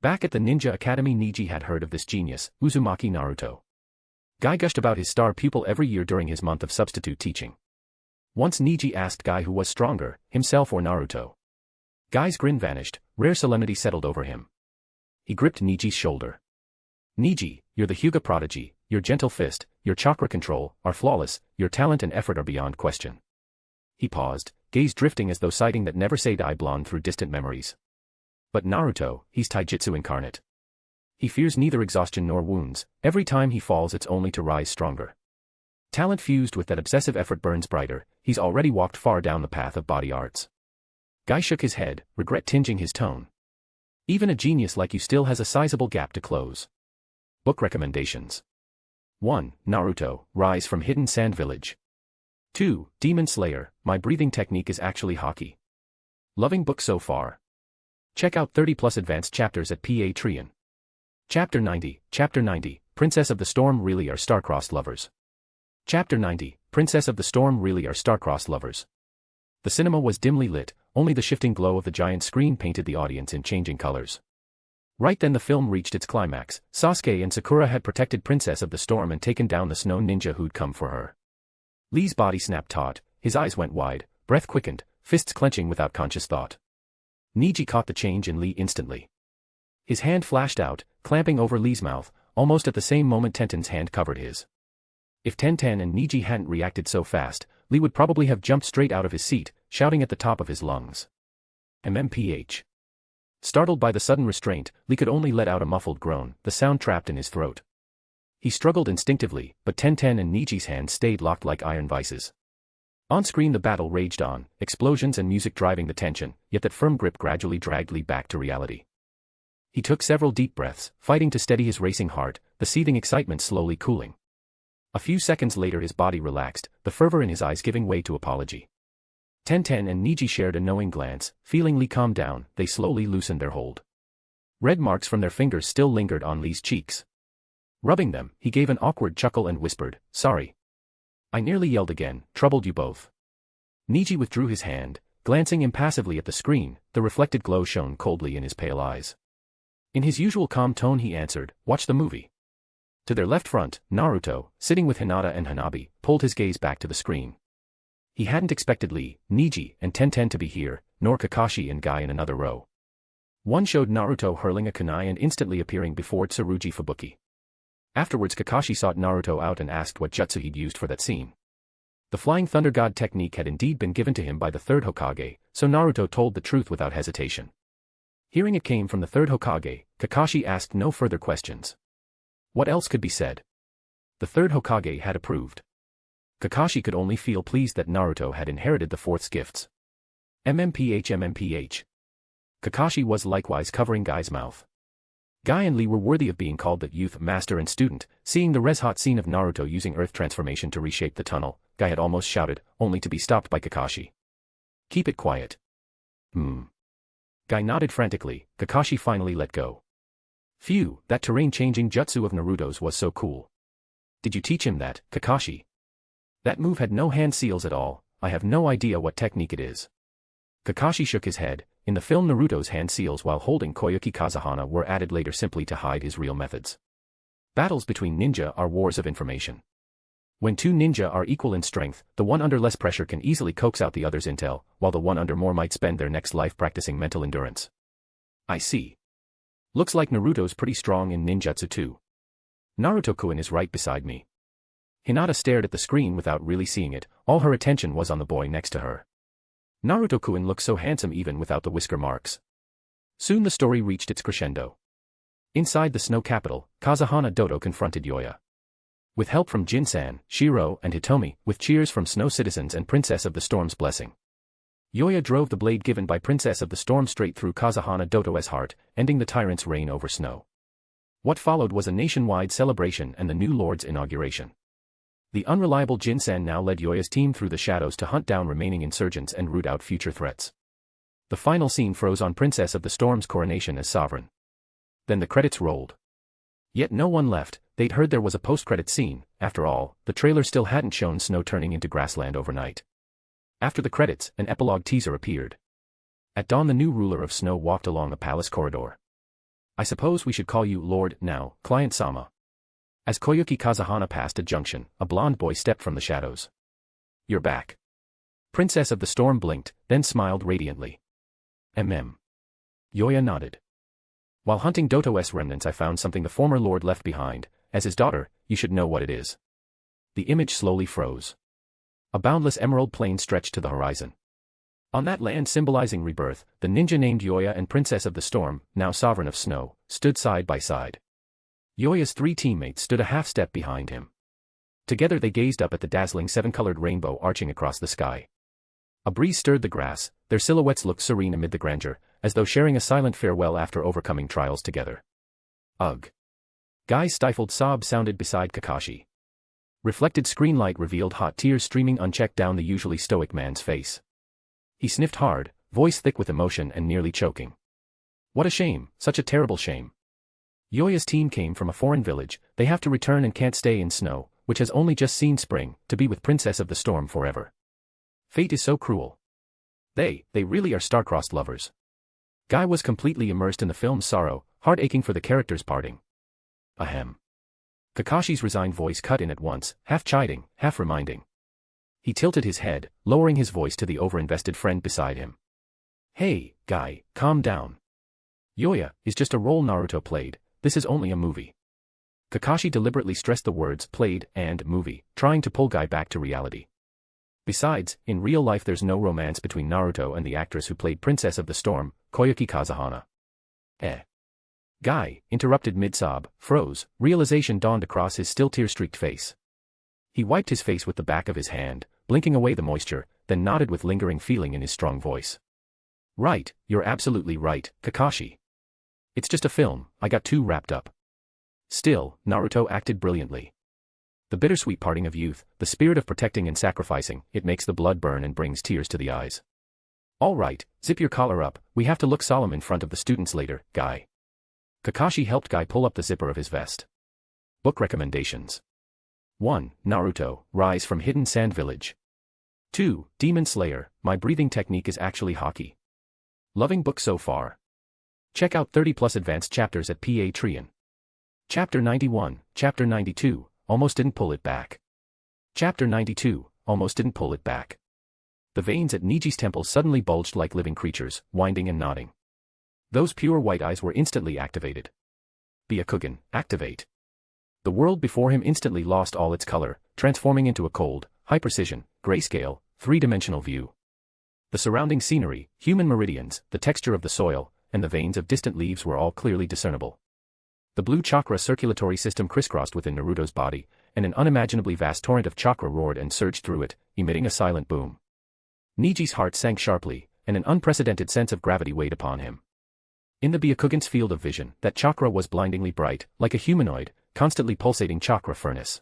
Back at the Ninja Academy Niji had heard of this genius, Uzumaki Naruto. Guy gushed about his star pupil every year during his month of substitute teaching. Once Niji asked Guy who was stronger, himself or Naruto. Guy's grin vanished, rare solemnity settled over him. He gripped Niji's shoulder. Niji, you're the Hyuga prodigy, your gentle fist, your chakra control, are flawless, your talent and effort are beyond question. He paused, gaze drifting as though sighting that never say die blonde through distant memories. But Naruto, he's taijutsu incarnate. He fears neither exhaustion nor wounds, every time he falls it's only to rise stronger. Talent fused with that obsessive effort burns brighter, he's already walked far down the path of body arts. Guy shook his head, regret tinging his tone. Even a genius like you still has a sizable gap to close. Book recommendations. 1. Naruto, Rise from Hidden Sand Village. 2. Demon Slayer, My Breathing Technique is Actually Hockey. Loving book so far. Check out 30+ advanced chapters at Patreon. Chapter 90, Princess of the Storm really are star-crossed lovers. Chapter 90, Princess of the Storm really are star-crossed lovers. The cinema was dimly lit, only the shifting glow of the giant screen painted the audience in changing colors. Right then the film reached its climax. Sasuke and Sakura had protected Princess of the Storm and taken down the snow ninja who'd come for her. Lee's body snapped taut, his eyes went wide, breath quickened, fists clenching without conscious thought. Niji caught the change in Lee instantly. His hand flashed out, clamping over Lee's mouth, almost at the same moment Tenten's hand covered his. If Tenten and Niji hadn't reacted so fast, Lee would probably have jumped straight out of his seat, shouting at the top of his lungs. MMPH. Startled by the sudden restraint, Lee could only let out a muffled groan, the sound trapped in his throat. He struggled instinctively, but Tenten and Niji's hands stayed locked like iron vices. On-screen the battle raged on, explosions and music driving the tension, yet that firm grip gradually dragged Lee back to reality. He took several deep breaths, fighting to steady his racing heart, the seething excitement slowly cooling. A few seconds later his body relaxed, the fervor in his eyes giving way to apology. Tenten and Niji shared a knowing glance, feeling Lee calm down, they slowly loosened their hold. Red marks from their fingers still lingered on Lee's cheeks. Rubbing them, he gave an awkward chuckle and whispered, "Sorry. I nearly yelled again, troubled you both." Niji withdrew his hand, glancing impassively at the screen, the reflected glow shone coldly in his pale eyes. In his usual calm tone he answered, "Watch the movie." To their left front, Naruto, sitting with Hinata and Hanabi, pulled his gaze back to the screen. He hadn't expected Lee, Niji, and Tenten to be here, nor Kakashi and Guy in another row. One showed Naruto hurling a kunai and instantly appearing before Tsurugi Fubuki. Afterwards Kakashi sought Naruto out and asked what jutsu he'd used for that scene. The Flying Thunder God technique had indeed been given to him by the third Hokage, so Naruto told the truth without hesitation. Hearing it came from the third Hokage, Kakashi asked no further questions. What else could be said? The third Hokage had approved. Kakashi could only feel pleased that Naruto had inherited the fourth's gifts. MMPH. Kakashi was likewise covering Guy's mouth. Guy and Lee were worthy of being called the youth master and student. Seeing the red-hot scene of Naruto using earth transformation to reshape the tunnel, Guy had almost shouted, only to be stopped by Kakashi. "Keep it quiet." Guy nodded frantically. Kakashi finally let go. Phew, that terrain-changing jutsu of Naruto's was so cool. Did you teach him that, Kakashi? That move had no hand seals at all, I have no idea what technique it is. Kakashi shook his head. In the film Naruto's hand seals while holding Koyuki Kazahana were added later simply to hide his real methods. Battles between ninja are wars of information. When two ninja are equal in strength, the one under less pressure can easily coax out the other's intel, while the one under more might spend their next life practicing mental endurance. I see. Looks like Naruto's pretty strong in ninjutsu too. Naruto-kun is right beside me. Hinata stared at the screen without really seeing it, all her attention was on the boy next to her. Naruto-kun looked so handsome even without the whisker marks. Soon the story reached its crescendo. Inside the snow capital, Kazahana Dodo confronted Yoya. With help from Jin-san, Shiro, and Hitomi, with cheers from Snow Citizens and Princess of the Storm's blessing, Yoya drove the blade given by Princess of the Storm straight through Kazahana Dodo's heart, ending the tyrant's reign over snow. What followed was a nationwide celebration and the new lord's inauguration. The unreliable Jin-san now led Yoya's team through the shadows to hunt down remaining insurgents and root out future threats. The final scene froze on Princess of the Storm's coronation as sovereign. Then the credits rolled. Yet no one left. They'd heard there was a post-credit scene. After all, the trailer still hadn't shown snow turning into grassland overnight. After the credits, an epilogue teaser appeared. At dawn the new ruler of snow walked along a palace corridor. I suppose we should call you Lord now, Client-sama. As Koyuki Kazahana passed a junction, a blonde boy stepped from the shadows. You're back. Princess of the Storm blinked, then smiled radiantly. Yoya nodded. While hunting Doto's remnants I found something the former lord left behind. As his daughter, you should know what it is. The image slowly froze. A boundless emerald plain stretched to the horizon. On that land symbolizing rebirth, the ninja named Yoya and Princess of the Storm, now sovereign of snow, stood side by side. Yoya's three teammates stood a half-step behind him. Together they gazed up at the dazzling seven-colored rainbow arching across the sky. A breeze stirred the grass, their silhouettes looked serene amid the grandeur, as though sharing a silent farewell after overcoming trials together. Ugh. Guy's stifled sob sounded beside Kakashi. Reflected screen light revealed hot tears streaming unchecked down the usually stoic man's face. He sniffed hard, voice thick with emotion and nearly choking. What a shame, such a terrible shame. Yoya's team came from a foreign village, they have to return and can't stay in snow, which has only just seen spring, to be with Princess of the Storm forever. Fate is so cruel. They really are star-crossed lovers. Guy was completely immersed in the film's sorrow, heart aching for the characters parting. Ahem. Kakashi's resigned voice cut in at once, half chiding, half reminding. He tilted his head, lowering his voice to the overinvested friend beside him. Hey, Guy, calm down. Yoya is just a role Naruto played, this is only a movie. Kakashi deliberately stressed the words played and movie, trying to pull Guy back to reality. Besides, in real life there's no romance between Naruto and the actress who played Princess of the Storm, Koyuki Kazahana. Guy, interrupted mid-sob, froze, realization dawned across his still tear-streaked face. He wiped his face with the back of his hand, blinking away the moisture, then nodded with lingering feeling in his strong voice. Right, you're absolutely right, Kakashi. It's just a film, I got too wrapped up. Still, Naruto acted brilliantly. The bittersweet parting of youth, the spirit of protecting and sacrificing, it makes the blood burn and brings tears to the eyes. All right, zip your collar up, we have to look solemn in front of the students later, Guy. Kakashi helped Guy pull up the zipper of his vest. Book recommendations. 1. Naruto, Rise from Hidden Sand Village. 2. Demon Slayer, My Breathing Technique is Actually Hockey. Loving book so far. Check out 30+ advanced chapters at Patreon. Chapter 91, Chapter 92, Almost Didn't Pull It Back. Chapter 92, Almost Didn't Pull It Back. The veins at Niji's temple suddenly bulged like living creatures, winding and nodding. Those pure white eyes were instantly activated. Byakugan, activate. The world before him instantly lost all its color, transforming into a cold, high-precision, grayscale, three-dimensional view. The surrounding scenery, human meridians, the texture of the soil, and the veins of distant leaves were all clearly discernible. The blue chakra circulatory system crisscrossed within Naruto's body, and an unimaginably vast torrent of chakra roared and surged through it, emitting a silent boom. Niji's heart sank sharply, and an unprecedented sense of gravity weighed upon him. In the Byakugan's field of vision, that chakra was blindingly bright, like a humanoid, constantly pulsating chakra furnace.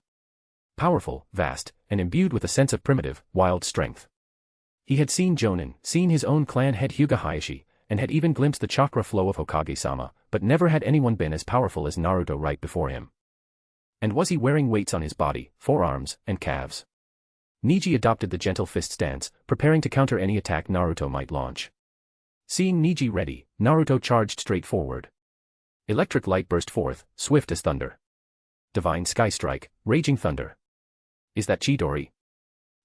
Powerful, vast, and imbued with a sense of primitive, wild strength. He had seen Jonin, seen his own clan head Hyuga Hayashi, and had even glimpsed the chakra flow of Hokage-sama, but never had anyone been as powerful as Naruto right before him. And was he wearing weights on his body, forearms, and calves? Niji adopted the gentle fist stance, preparing to counter any attack Naruto might launch. Seeing Niji ready, Naruto charged straight forward. Electric light burst forth, swift as thunder. Divine Sky Strike, Raging Thunder. Is that Chidori?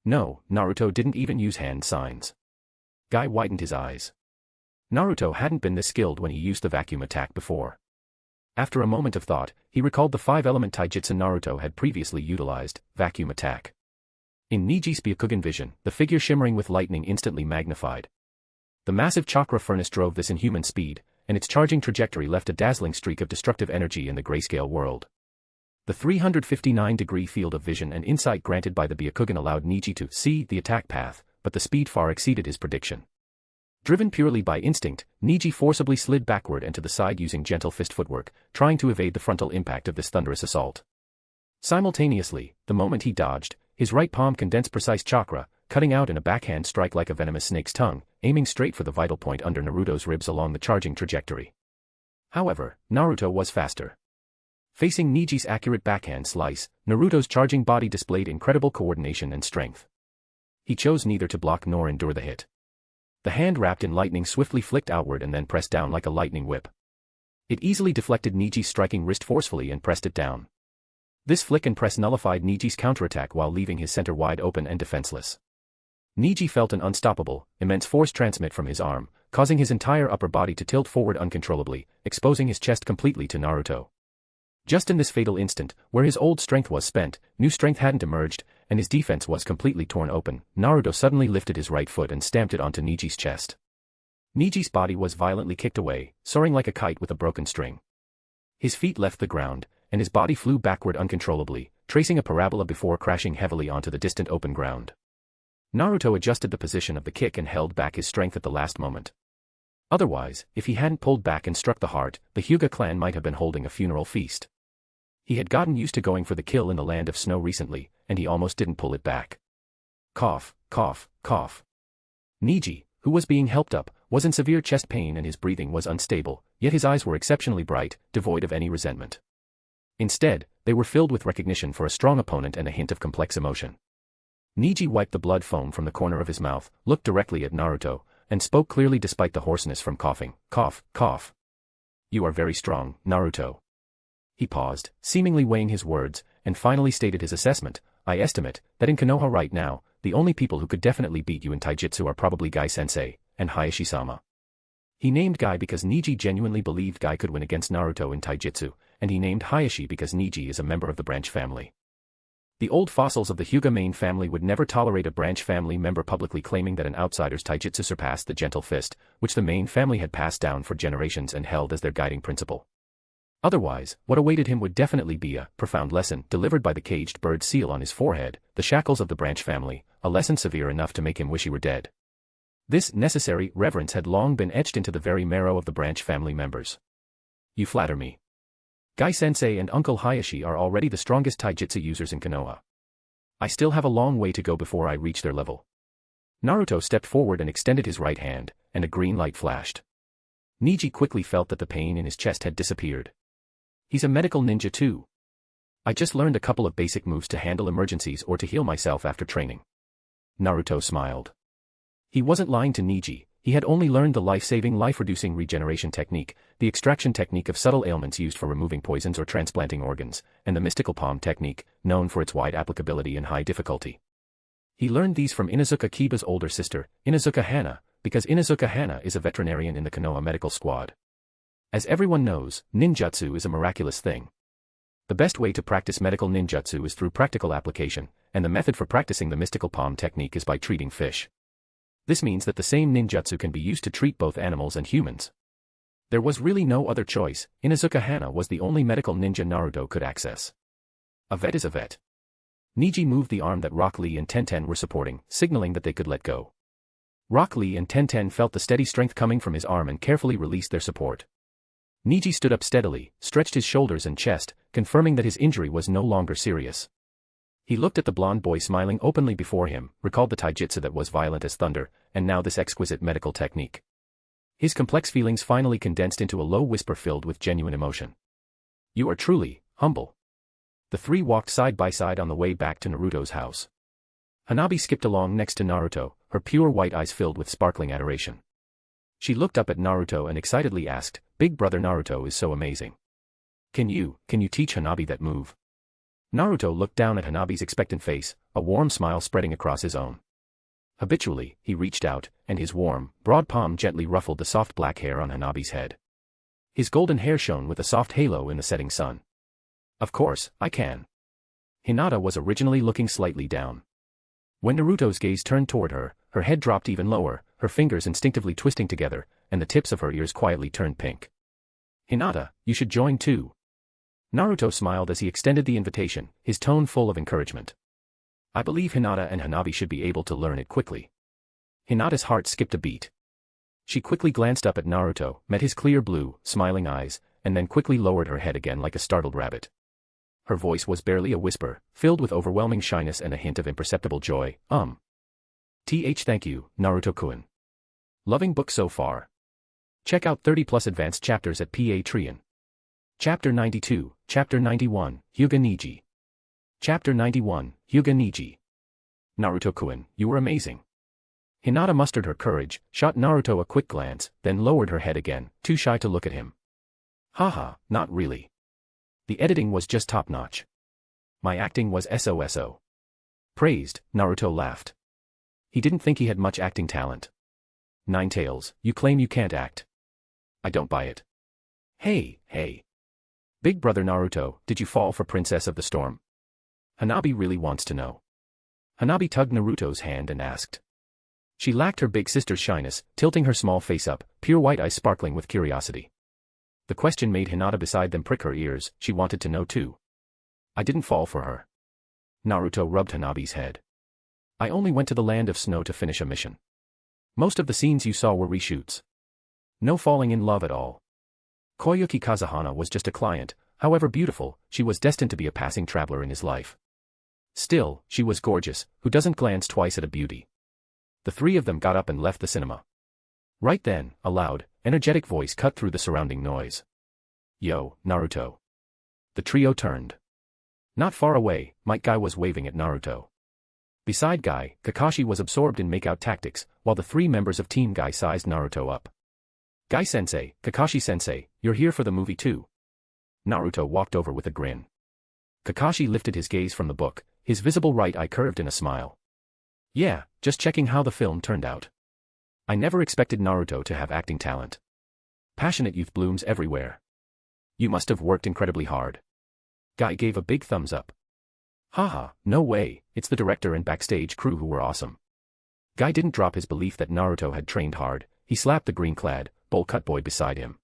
No, Naruto didn't even use hand signs. Guy widened his eyes. Naruto hadn't been this skilled when he used the vacuum attack before. After a moment of thought, he recalled the 5-element taijutsu Naruto had previously utilized, vacuum attack. In Niji's Byakugan vision, the figure shimmering with lightning instantly magnified. The massive chakra furnace drove this inhuman speed, and its charging trajectory left a dazzling streak of destructive energy in the grayscale world. The 359-degree field of vision and insight granted by the Byakugan allowed Niji to see the attack path, but the speed far exceeded his prediction. Driven purely by instinct, Niji forcibly slid backward and to the side using gentle fist footwork, trying to evade the frontal impact of this thunderous assault. Simultaneously, the moment he dodged, his right palm condensed precise chakra, cutting out in a backhand strike like a venomous snake's tongue, aiming straight for the vital point under Naruto's ribs along the charging trajectory. However, Naruto was faster. Facing Niji's accurate backhand slice, Naruto's charging body displayed incredible coordination and strength. He chose neither to block nor endure the hit. The hand wrapped in lightning swiftly flicked outward and then pressed down like a lightning whip. It easily deflected Niji's striking wrist forcefully and pressed it down. This flick and press nullified Niji's counterattack while leaving his center wide open and defenseless. Niji felt an unstoppable, immense force transmit from his arm, causing his entire upper body to tilt forward uncontrollably, exposing his chest completely to Naruto. Just in this fatal instant, where his old strength was spent, new strength hadn't emerged, and his defense was completely torn open, Naruto suddenly lifted his right foot and stamped it onto Niji's chest. Niji's body was violently kicked away, soaring like a kite with a broken string. His feet left the ground, and his body flew backward uncontrollably, tracing a parabola before crashing heavily onto the distant open ground. Naruto adjusted the position of the kick and held back his strength at the last moment. Otherwise, if he hadn't pulled back and struck the heart, the Hyuga clan might have been holding a funeral feast. He had gotten used to going for the kill in the land of snow recently, and he almost didn't pull it back. Cough, cough, cough. Niji, who was being helped up, was in severe chest pain and his breathing was unstable, yet his eyes were exceptionally bright, devoid of any resentment. Instead, they were filled with recognition for a strong opponent and a hint of complex emotion. Niji wiped the blood foam from the corner of his mouth, looked directly at Naruto, and spoke clearly despite the hoarseness from coughing. Cough, cough. You are very strong, Naruto. He paused, seemingly weighing his words, and finally stated his assessment. I estimate that in Konoha right now, the only people who could definitely beat you in taijutsu are probably Guy-sensei, and Hayashi-sama. He named Guy because Niji genuinely believed Guy could win against Naruto in taijutsu, and he named Hayashi because Niji is a member of the branch family. The old fossils of the Hyuga main family would never tolerate a branch family member publicly claiming that an outsider's taijutsu surpassed the gentle fist, which the main family had passed down for generations and held as their guiding principle. Otherwise, what awaited him would definitely be a profound lesson delivered by the caged bird seal on his forehead, the shackles of the branch family, a lesson severe enough to make him wish he were dead. This necessary reverence had long been etched into the very marrow of the branch family members. You flatter me. Guy-sensei and Uncle Hayashi are already the strongest taijutsu users in Konoha. I still have a long way to go before I reach their level. Naruto stepped forward and extended his right hand, and a green light flashed. Niji quickly felt that the pain in his chest had disappeared. He's a medical ninja too. I just learned a couple of basic moves to handle emergencies or to heal myself after training. Naruto smiled. He wasn't lying to Niji. He had only learned the life-saving, life-reducing regeneration technique, the extraction technique of subtle ailments used for removing poisons or transplanting organs, and the mystical palm technique, known for its wide applicability and high difficulty. He learned these from Inuzuka Kiba's older sister, Inuzuka Hana, because Inuzuka Hana is a veterinarian in the Konoha medical squad. As everyone knows, ninjutsu is a miraculous thing. The best way to practice medical ninjutsu is through practical application, and the method for practicing the mystical palm technique is by treating fish. This means that the same ninjutsu can be used to treat both animals and humans. There was really no other choice. Inuzuka Hana was the only medical ninja Naruto could access. A vet is a vet. Niji moved the arm that Rock Lee and Tenten were supporting, signaling that they could let go. Rock Lee and Tenten felt the steady strength coming from his arm and carefully released their support. Niji stood up steadily, stretched his shoulders and chest, confirming that his injury was no longer serious. He looked at the blonde boy smiling openly before him, recalled the taijutsu that was violent as thunder, and now this exquisite medical technique. His complex feelings finally condensed into a low whisper filled with genuine emotion. You are truly humble. The three walked side by side on the way back to Naruto's house. Hanabi skipped along next to Naruto, her pure white eyes filled with sparkling adoration. She looked up at Naruto and excitedly asked, "Big brother Naruto is so amazing. Can you teach Hanabi that move?" Naruto looked down at Hanabi's expectant face, a warm smile spreading across his own. Habitually, he reached out, and his warm, broad palm gently ruffled the soft black hair on Hanabi's head. His golden hair shone with a soft halo in the setting sun. "Of course, I can." Hinata was originally looking slightly down. When Naruto's gaze turned toward her, her head dropped even lower, her fingers instinctively twisting together, and the tips of her ears quietly turned pink. "Hinata, you should join too." Naruto smiled as he extended the invitation, his tone full of encouragement. "I believe Hinata and Hanabi should be able to learn it quickly." Hinata's heart skipped a beat. She quickly glanced up at Naruto, met his clear blue, smiling eyes, and then quickly lowered her head again like a startled rabbit. Her voice was barely a whisper, filled with overwhelming shyness and a hint of imperceptible joy. Thank you, Naruto-kun. Loving book so far. Check out 30+ advanced chapters at Patreon. Chapter 92, Chapter 91, Hyuga Niji. Chapter 91, Hyuga Niji. Naruto-kun, you were amazing. Hinata mustered her courage, shot Naruto a quick glance, then lowered her head again, too shy to look at him. Haha, not really. The editing was just top-notch. My acting was SOSO. Praised, Naruto laughed. He didn't think he had much acting talent. Nine-Tails, you claim you can't act. I don't buy it. Hey. Big brother Naruto, did you fall for Princess of the Storm? Hanabi really wants to know. Hanabi tugged Naruto's hand and asked. She lacked her big sister's shyness, tilting her small face up, pure white eyes sparkling with curiosity. The question made Hinata beside them prick her ears, she wanted to know too. I didn't fall for her. Naruto rubbed Hanabi's head. I only went to the land of snow to finish a mission. Most of the scenes you saw were reshoots. No falling in love at all. Koyuki Kazuhana was just a client, however beautiful, she was destined to be a passing traveler in his life. Still, she was gorgeous, who doesn't glance twice at a beauty? The three of them got up and left the cinema. Right then, a loud, energetic voice cut through the surrounding noise. Yo, Naruto. The trio turned. Not far away, Might Guy was waving at Naruto. Beside Guy, Kakashi was absorbed in make-out tactics, while the three members of Team Guy sized Naruto up. Guy-sensei, Kakashi-sensei, you're here for the movie too. Naruto walked over with a grin. Kakashi lifted his gaze from the book, his visible right eye curved in a smile. Yeah, just checking how the film turned out. I never expected Naruto to have acting talent. Passionate youth blooms everywhere. You must have worked incredibly hard. Guy gave a big thumbs up. Haha, no way, it's the director and backstage crew who were awesome. Guy didn't drop his belief that Naruto had trained hard, he slapped the green-clad, bowl-cut boy beside him.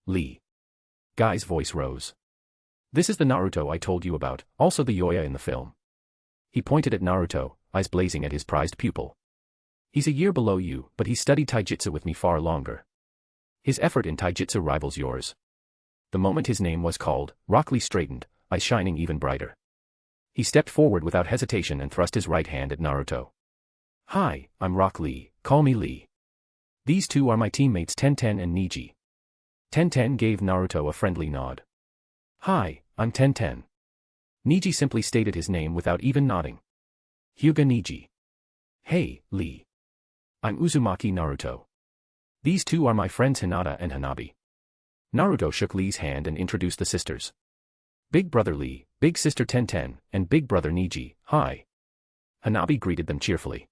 Lee. Guy's voice rose. This is the Naruto I told you about, also the Yoya in the film. He pointed at Naruto, eyes blazing at his prized pupil. He's a year below you, but he studied taijutsu with me far longer. His effort in taijutsu rivals yours. The moment his name was called, Rock Lee straightened, eyes shining even brighter. He stepped forward without hesitation and thrust his right hand at Naruto. Hi, I'm Rock Lee, call me Lee. These two are my teammates Tenten and Niji. Tenten gave Naruto a friendly nod. Hi, I'm Tenten. Niji simply stated his name without even nodding. Hyuga Niji. Hey, Lee. I'm Uzumaki Naruto. These two are my friends Hinata and Hanabi. Naruto shook Lee's hand and introduced the sisters. Big brother Lee, big sister Tenten, and big brother Niji, hi. Hanabi greeted them cheerfully.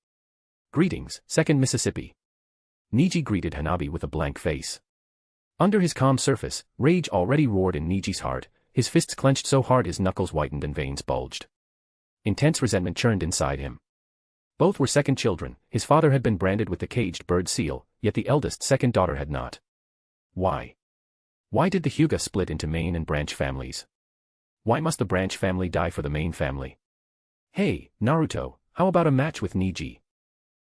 Greetings, Second Mississippi. Niji greeted Hanabi with a blank face. Under his calm surface, rage already roared in Niji's heart, his fists clenched so hard his knuckles whitened and veins bulged. Intense resentment churned inside him. Both were second children, his father had been branded with the caged bird seal, yet the eldest second daughter had not. Why? Why did the Hyuga split into main and branch families? Why must the branch family die for the main family? Hey, Naruto, how about a match with Niji?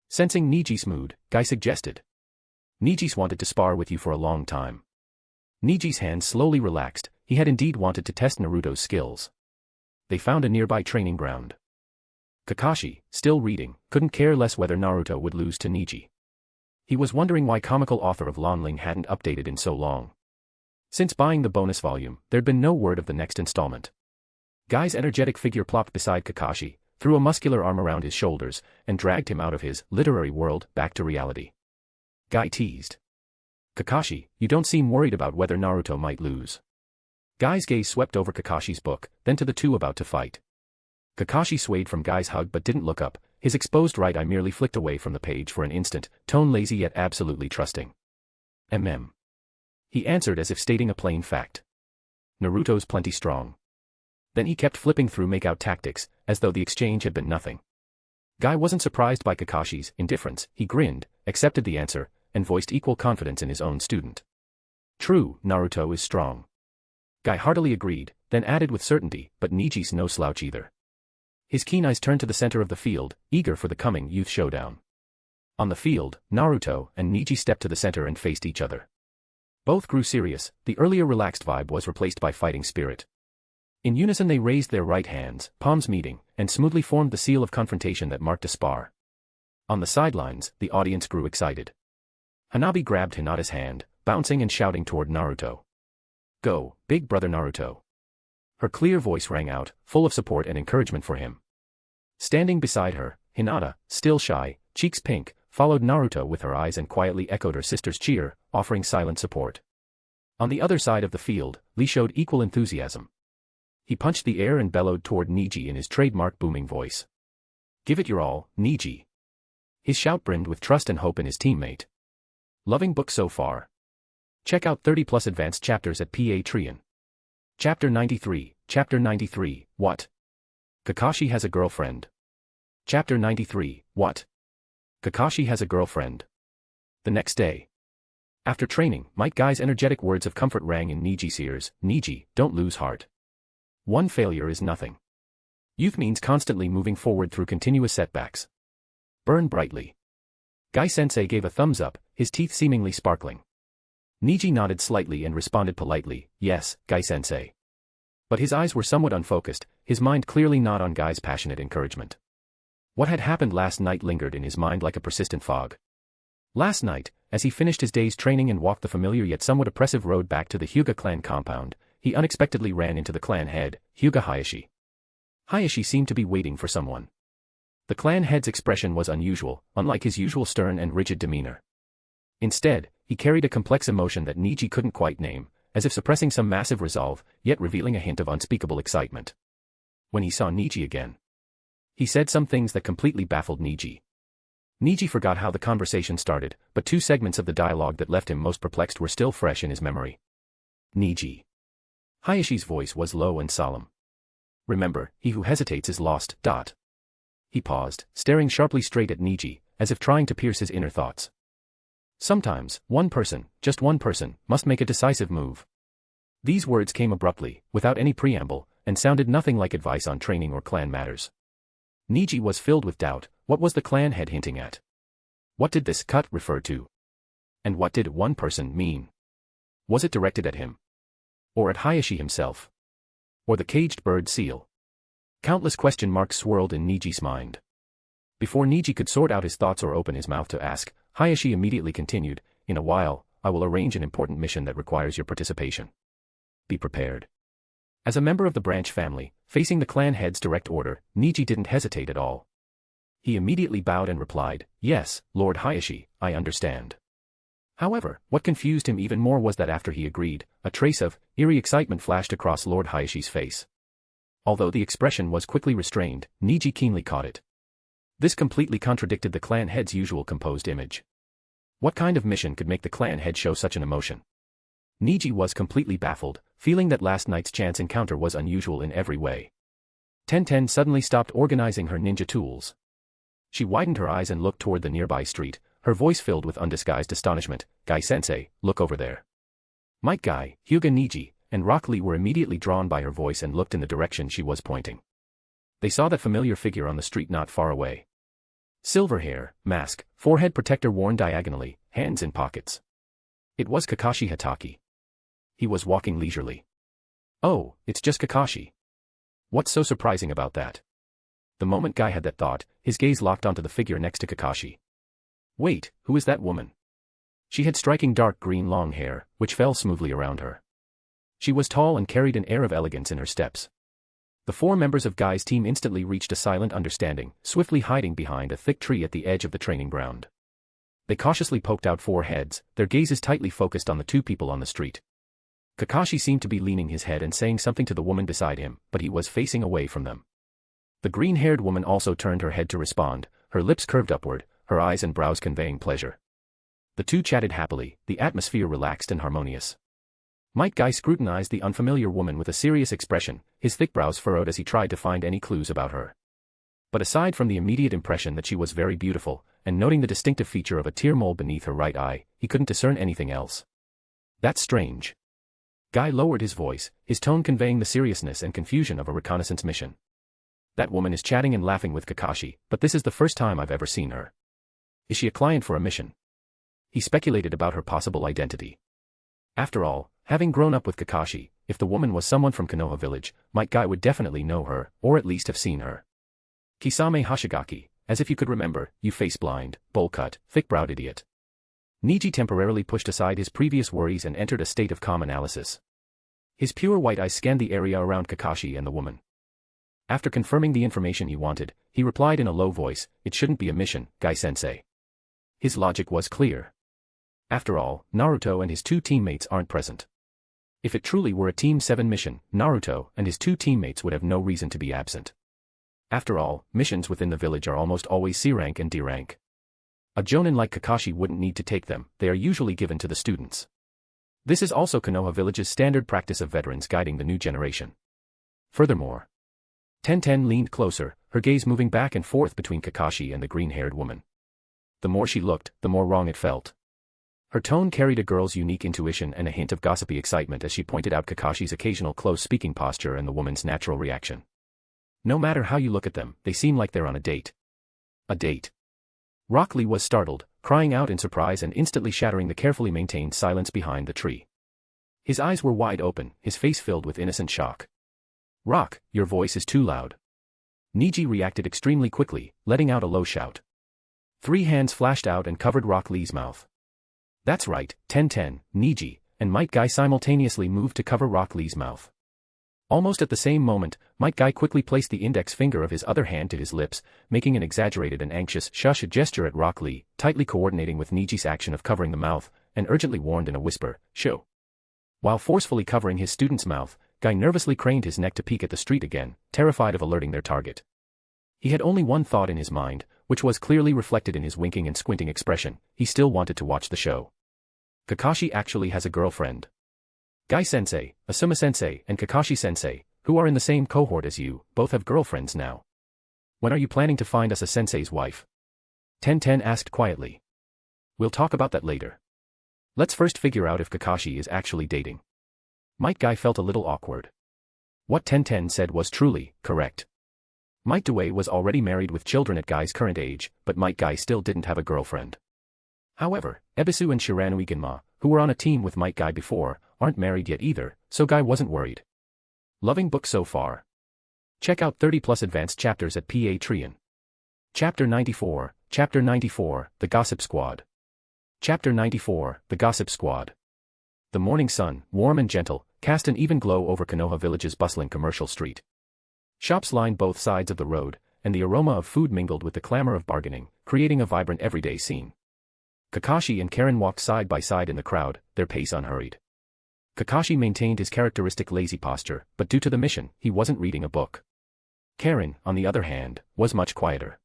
Sensing Niji's mood, Guy suggested. Niji's wanted to spar with you for a long time. Niji's hands slowly relaxed, he had indeed wanted to test Naruto's skills. They found a nearby training ground. Kakashi, still reading, couldn't care less whether Naruto would lose to Niji. He was wondering why comical author of Lanling hadn't updated in so long. Since buying the bonus volume, there'd been no word of the next installment. Guy's energetic figure plopped beside Kakashi, threw a muscular arm around his shoulders, and dragged him out of his literary world back to reality. Guy teased. Kakashi, you don't seem worried about whether Naruto might lose. Guy's gaze swept over Kakashi's book, then to the two about to fight. Kakashi swayed from Guy's hug but didn't look up, his exposed right eye merely flicked away from the page for an instant, tone lazy yet absolutely trusting. He answered as if stating a plain fact. Naruto's plenty strong. Then he kept flipping through make-out tactics, as though the exchange had been nothing. Guy wasn't surprised by Kakashi's indifference, he grinned, accepted the answer, and voiced equal confidence in his own student. True, Naruto is strong. Guy heartily agreed, then added with certainty, but Niji's no slouch either. His keen eyes turned to the center of the field, eager for the coming youth showdown. On the field, Naruto and Niji stepped to the center and faced each other. Both grew serious, the earlier relaxed vibe was replaced by fighting spirit. In unison they raised their right hands, palms meeting, and smoothly formed the seal of confrontation that marked a spar. On the sidelines, the audience grew excited. Hanabi grabbed Hinata's hand, bouncing and shouting toward Naruto. Go, big brother Naruto. Her clear voice rang out, full of support and encouragement for him. Standing beside her, Hinata, still shy, cheeks pink, followed Naruto with her eyes and quietly echoed her sister's cheer, offering silent support. On the other side of the field, Lee showed equal enthusiasm. He punched the air and bellowed toward Niji in his trademark booming voice. Give it your all, Niji. His shout brimmed with trust and hope in his teammate. Loving book so far. Check out 30+ advanced chapters at Patreon. Chapter 93, What? Kakashi has a girlfriend. Chapter 93, What? Kakashi has a girlfriend. The next day. After training, Might Guy's energetic words of comfort rang in Niji's ears. Niji, don't lose heart. One failure is nothing. Youth means constantly moving forward through continuous setbacks. Burn brightly. Guy-sensei gave a thumbs up, his teeth seemingly sparkling. Niji nodded slightly and responded politely, yes, Guy-sensei. But his eyes were somewhat unfocused, his mind clearly not on Guy's passionate encouragement. What had happened last night lingered in his mind like a persistent fog. Last night, as he finished his day's training and walked the familiar yet somewhat oppressive road back to the Hyuga clan compound, he unexpectedly ran into the clan head, Hyuga Hayashi. Hayashi seemed to be waiting for someone. The clan head's expression was unusual, unlike his usual stern and rigid demeanor. Instead, he carried a complex emotion that Niji couldn't quite name, as if suppressing some massive resolve, yet revealing a hint of unspeakable excitement. When he saw Niji again, he said some things that completely baffled Niji. Niji forgot how the conversation started, but two segments of the dialogue that left him most perplexed were still fresh in his memory. Niji. Hayashi's voice was low and solemn. Remember, he who hesitates is lost. He paused, staring sharply straight at Niji, as if trying to pierce his inner thoughts. Sometimes, one person, just one person, must make a decisive move. These words came abruptly, without any preamble, and sounded nothing like advice on training or clan matters. Niji was filled with doubt. What was the clan head hinting at? What did this cut refer to? And what did one person mean? Was it directed at him? Or at Hayashi himself? Or the caged bird seal? Countless question marks swirled in Niji's mind. Before Niji could sort out his thoughts or open his mouth to ask, Hayashi immediately continued, in a while, I will arrange an important mission that requires your participation. Be prepared. As a member of the branch family, facing the clan head's direct order, Niji didn't hesitate at all. He immediately bowed and replied, yes, Lord Hayashi, I understand. However, what confused him even more was that after he agreed, a trace of eerie excitement flashed across Lord Hayashi's face. Although the expression was quickly restrained, Niji keenly caught it. This completely contradicted the clan head's usual composed image. What kind of mission could make the clan head show such an emotion? Niji was completely baffled, feeling that last night's chance encounter was unusual in every way. Tenten suddenly stopped organizing her ninja tools. She widened her eyes and looked toward the nearby street, her voice filled with undisguised astonishment. Guy-sensei, look over there. Might Guy, Hyuga Niji, and Rock Lee were immediately drawn by her voice and looked in the direction she was pointing. They saw that familiar figure on the street not far away. Silver hair, mask, forehead protector worn diagonally, hands in pockets. It was Kakashi Hatake. He was walking leisurely. Oh, it's just Kakashi. What's so surprising about that? The moment Guy had that thought, his gaze locked onto the figure next to Kakashi. Wait, who is that woman? She had striking dark green long hair, which fell smoothly around her. She was tall and carried an air of elegance in her steps. The 4 members of Guy's team instantly reached a silent understanding, swiftly hiding behind a thick tree at the edge of the training ground. They cautiously poked out 4 heads, their gazes tightly focused on the 2 people on the street. Kakashi seemed to be leaning his head and saying something to the woman beside him, but he was facing away from them. The green-haired woman also turned her head to respond, her lips curved upward, her eyes and brows conveying pleasure. The 2 chatted happily, the atmosphere relaxed and harmonious. Might Guy scrutinized the unfamiliar woman with a serious expression, his thick brows furrowed as he tried to find any clues about her. But aside from the immediate impression that she was very beautiful, and noting the distinctive feature of a tear mole beneath her right eye, he couldn't discern anything else. That's strange. Guy lowered his voice, his tone conveying the seriousness and confusion of a reconnaissance mission. That woman is chatting and laughing with Kakashi, but this is the first time I've ever seen her. Is she a client for a mission? He speculated about her possible identity. After all, having grown up with Kakashi, if the woman was someone from Konoha village, Might Guy would definitely know her, or at least have seen her. Kisame Hashigaki, as if you could remember, you face-blind, bowl-cut, thick-browed idiot. Niji temporarily pushed aside his previous worries and entered a state of calm analysis. His pure white eyes scanned the area around Kakashi and the woman. After confirming the information he wanted, he replied in a low voice, "It shouldn't be a mission, Guy-sensei." His logic was clear. After all, Naruto and his 2 teammates aren't present. If it truly were a Team 7 mission, Naruto and his 2 teammates would have no reason to be absent. After all, missions within the village are almost always C rank and D rank. A jonin like Kakashi wouldn't need to take them, they are usually given to the students. This is also Konoha village's standard practice of veterans guiding the new generation. Furthermore, Tenten leaned closer, her gaze moving back and forth between Kakashi and the green-haired woman. The more she looked, the more wrong it felt. Her tone carried a girl's unique intuition and a hint of gossipy excitement as she pointed out Kakashi's occasional close speaking posture and the woman's natural reaction. No matter how you look at them, they seem like they're on a date. A date. Rock Lee was startled, crying out in surprise and instantly shattering the carefully maintained silence behind the tree. His eyes were wide open, his face filled with innocent shock. "Rock, your voice is too loud." Niji reacted extremely quickly, letting out a low shout. 3 hands flashed out and covered Rock Lee's mouth. That's right, Tenten, Niji, and Might Guy simultaneously moved to cover Rock Lee's mouth. Almost at the same moment, Might Guy quickly placed the index finger of his other hand to his lips, making an exaggerated and anxious shush gesture at Rock Lee, tightly coordinating with Niji's action of covering the mouth, and urgently warned in a whisper, "Show." While forcefully covering his student's mouth, Guy nervously craned his neck to peek at the street again, terrified of alerting their target. He had only one thought in his mind, which was clearly reflected in his winking and squinting expression: he still wanted to watch the show. Kakashi actually has a girlfriend. Guy-sensei, Asuma-sensei, and Kakashi-sensei, who are in the same cohort as you, both have girlfriends now. When are you planning to find us a sensei's wife? Tenten asked quietly. We'll talk about that later. Let's first figure out if Kakashi is actually dating. Might Guy felt a little awkward. What Tenten said was truly correct. Might Due was already married with children at Guy's current age, but Might Guy still didn't have a girlfriend. However, Ebisu and Shiranui Ginma, who were on a team with Might Guy before, aren't married yet either, so Guy wasn't worried. Loving book so far. Check out 30+ advanced chapters at Patreon. Chapter 94, The Gossip Squad. Chapter 94, The Gossip Squad. The morning sun, warm and gentle, cast an even glow over Konoha village's bustling commercial street. Shops lined both sides of the road, and the aroma of food mingled with the clamor of bargaining, creating a vibrant everyday scene. Kakashi and Karen walked side by side in the crowd, their pace unhurried. Kakashi maintained his characteristic lazy posture, but due to the mission, he wasn't reading a book. Karen, on the other hand, was much quieter.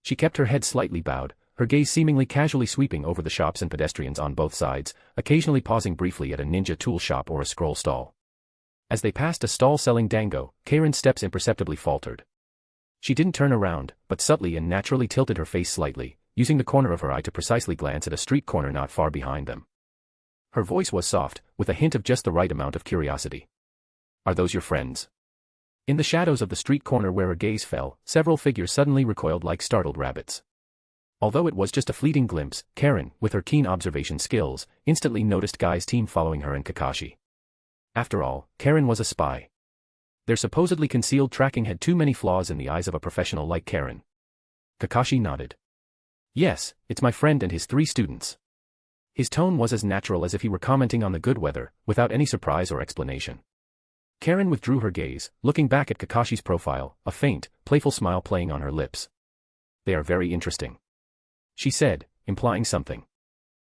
She kept her head slightly bowed, her gaze seemingly casually sweeping over the shops and pedestrians on both sides, occasionally pausing briefly at a ninja tool shop or a scroll stall. As they passed a stall selling dango, Karen's steps imperceptibly faltered. She didn't turn around, but subtly and naturally tilted her face slightly, using the corner of her eye to precisely glance at a street corner not far behind them. Her voice was soft, with a hint of just the right amount of curiosity. Are those your friends? In the shadows of the street corner where her gaze fell, several figures suddenly recoiled like startled rabbits. Although it was just a fleeting glimpse, Karen, with her keen observation skills, instantly noticed Guy's team following her and Kakashi. After all, Karen was a spy. Their supposedly concealed tracking had too many flaws in the eyes of a professional like Karen. Kakashi nodded. Yes, it's my friend and his 3 students. His tone was as natural as if he were commenting on the good weather, without any surprise or explanation. Karen withdrew her gaze, looking back at Kakashi's profile, a faint, playful smile playing on her lips. They are very interesting, she said, implying something.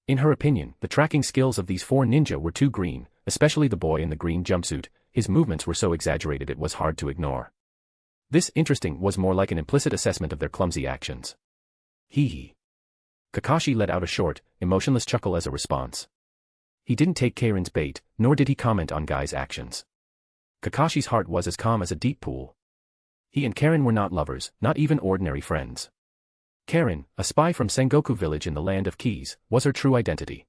In her opinion, the tracking skills of these four ninja were too green, especially the boy in the green jumpsuit. His movements were so exaggerated it was hard to ignore. This interesting was more like an implicit assessment of their clumsy actions. Hee hee. Kakashi let out a short, emotionless chuckle as a response. He didn't take Karen's bait, nor did he comment on Guy's actions. Kakashi's heart was as calm as a deep pool. He and Karen were not lovers, not even ordinary friends. Karen, a spy from Sengoku village in the land of keys, was her true identity.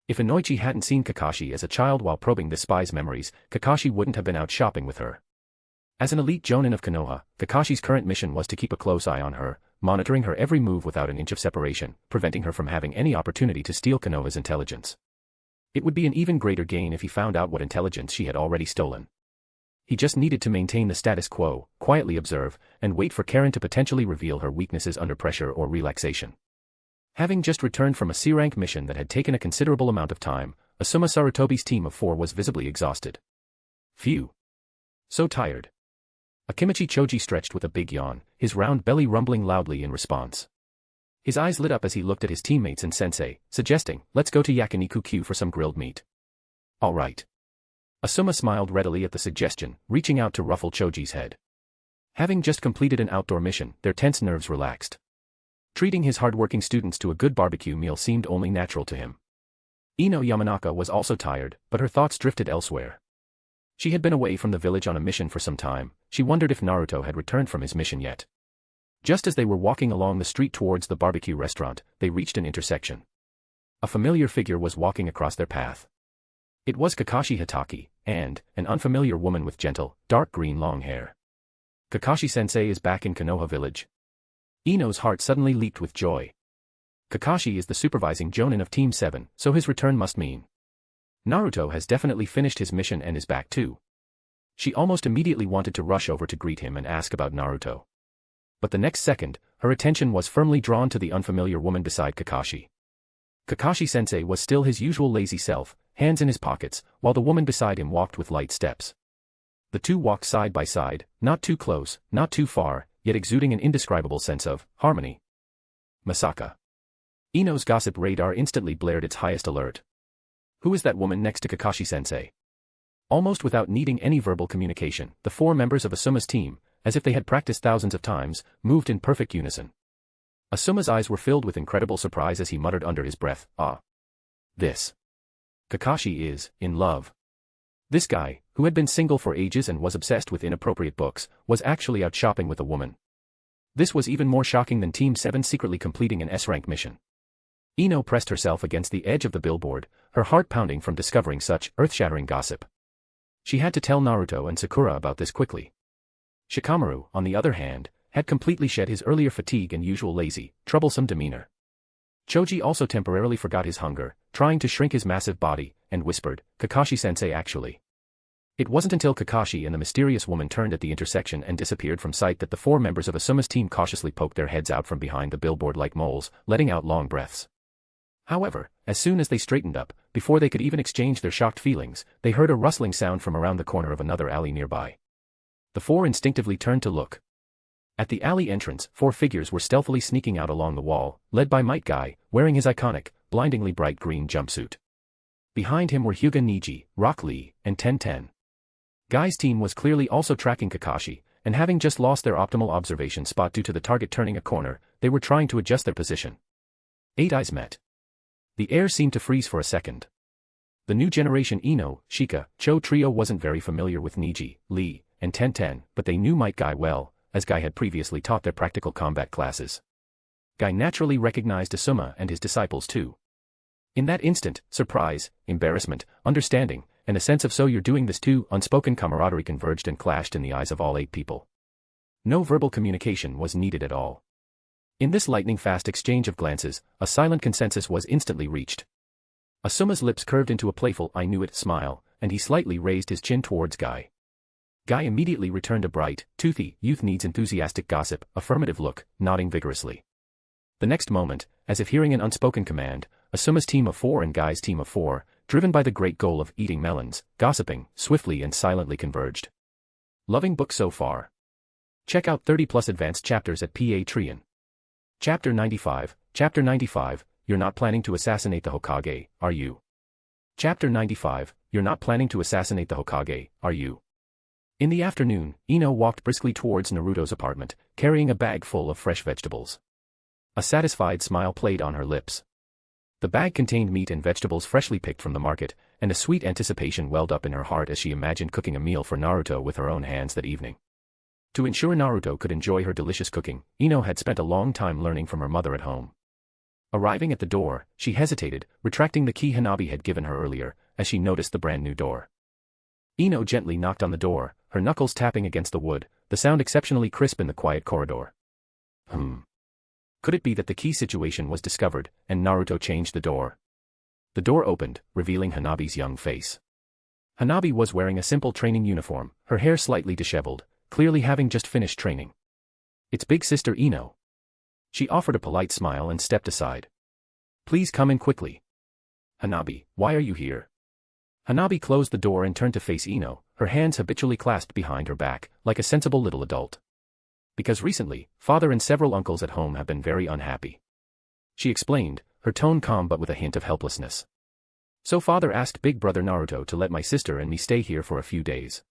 If Inoichi hadn't seen Kakashi as a child while probing the spy's memories, Kakashi wouldn't have been out shopping with her. As an elite jonin of Konoha, Kakashi's current mission was to keep a close eye on her, monitoring her every move without an inch of separation, preventing her from having any opportunity to steal Konoha's intelligence. It would be an even greater gain if he found out what intelligence she had already stolen. He just needed to maintain the status quo, quietly observe, and wait for Karen to potentially reveal her weaknesses under pressure or relaxation. Having just returned from a C-rank mission that had taken a considerable amount of time, Asuma Sarutobi's team of 4 was visibly exhausted. Phew. So tired. Akimichi Choji stretched with a big yawn, his round belly rumbling loudly in response. His eyes lit up as he looked at his teammates and sensei, suggesting, let's go to Yakiniku-Q for some grilled meat. All right. Asuma smiled readily at the suggestion, reaching out to ruffle Choji's head. Having just completed an outdoor mission, their tense nerves relaxed. Treating his hard-working students to a good barbecue meal seemed only natural to him. Ino Yamanaka was also tired, but her thoughts drifted elsewhere. She had been away from the village on a mission for some time. She wondered if Naruto had returned from his mission yet. Just as they were walking along the street towards the barbecue restaurant, they reached an intersection. A familiar figure was walking across their path. It was Kakashi Hatake, and an unfamiliar woman with gentle, dark green long hair. Kakashi-sensei is back in Konoha village. Ino's heart suddenly leaped with joy. Kakashi is the supervising jonin of Team 7, so his return must mean Naruto has definitely finished his mission and is back too. She almost immediately wanted to rush over to greet him and ask about Naruto. But the next second, her attention was firmly drawn to the unfamiliar woman beside Kakashi. Kakashi-sensei was still his usual lazy self, hands in his pockets, while the woman beside him walked with light steps. The two walked side by side, not too close, not too far, yet exuding an indescribable sense of harmony. Masaka. Ino's gossip radar instantly blared its highest alert. Who is that woman next to Kakashi-sensei? Almost without needing any verbal communication, the 4 members of Asuma's team, as if they had practiced thousands of times, moved in perfect unison. Asuma's eyes were filled with incredible surprise as he muttered under his breath, ah. This. Kakashi is in love. This guy, who had been single for ages and was obsessed with inappropriate books, was actually out shopping with a woman. This was even more shocking than Team 7 secretly completing an S-rank mission. Ino pressed herself against the edge of the billboard, her heart pounding from discovering such earth-shattering gossip. She had to tell Naruto and Sakura about this quickly. Shikamaru, on the other hand, had completely shed his earlier fatigue and usual lazy, troublesome demeanor. Choji also temporarily forgot his hunger, trying to shrink his massive body, and whispered, Kakashi-sensei actually. It wasn't until Kakashi and the mysterious woman turned at the intersection and disappeared from sight that the 4 members of Asuma's team cautiously poked their heads out from behind the billboard like moles, letting out long breaths. However, as soon as they straightened up, before they could even exchange their shocked feelings, they heard a rustling sound from around the corner of another alley nearby. The 4 instinctively turned to look. At the alley entrance, 4 figures were stealthily sneaking out along the wall, led by Might Guy, wearing his iconic, blindingly bright green jumpsuit. Behind him were Hyuga Niji, Rock Lee, and Ten. Guy's team was clearly also tracking Kakashi, and having just lost their optimal observation spot due to the target turning a corner, they were trying to adjust their position. 8 eyes met. The air seemed to freeze for a second. The new generation Ino, Shika, Cho trio wasn't very familiar with Niji, Lee, and Ten, but they knew Might Guy well, as Guy had previously taught their practical combat classes. Guy naturally recognized Asuma and his disciples too. In that instant, surprise, embarrassment, understanding, and a sense of so you're doing this too, unspoken camaraderie converged and clashed in the eyes of all 8 people. No verbal communication was needed at all. In this lightning-fast exchange of glances, a silent consensus was instantly reached. Asuma's lips curved into a playful I knew it smile, and he slightly raised his chin towards Guy. Guy immediately returned a bright, toothy, youth needs enthusiastic gossip, affirmative look, nodding vigorously. The next moment, as if hearing an unspoken command, Asuma's team of 4 and Guy's team of 4, driven by the great goal of eating melons, gossiping, swiftly and silently converged. Loving book so far. Check out 30+ advanced chapters at Patreon. Chapter 95, Chapter 95, You're not planning to assassinate the Hokage, are you? Chapter 95, You're not planning to assassinate the Hokage, are you? In the afternoon, Ino walked briskly towards Naruto's apartment, carrying a bag full of fresh vegetables. A satisfied smile played on her lips. The bag contained meat and vegetables freshly picked from the market, and a sweet anticipation welled up in her heart as she imagined cooking a meal for Naruto with her own hands that evening. To ensure Naruto could enjoy her delicious cooking, Ino had spent a long time learning from her mother at home. Arriving at the door, she hesitated, retracting the key Hanabi had given her earlier, as she noticed the brand new door. Ino gently knocked on the door, her knuckles tapping against the wood, the sound exceptionally crisp in the quiet corridor. Could it be that the key situation was discovered, and Naruto changed the door? The door opened, revealing Hanabi's young face. Hanabi was wearing a simple training uniform, her hair slightly disheveled, clearly having just finished training. It's big sister Ino. She offered a polite smile and stepped aside. Please come in quickly. Hanabi, why are you here? Hanabi closed the door and turned to face Ino, her hands habitually clasped behind her back, like a sensible little adult. Because recently, father and several uncles at home have been very unhappy. She explained, her tone calm but with a hint of helplessness. So father asked big brother Naruto to let my sister and me stay here for a few days.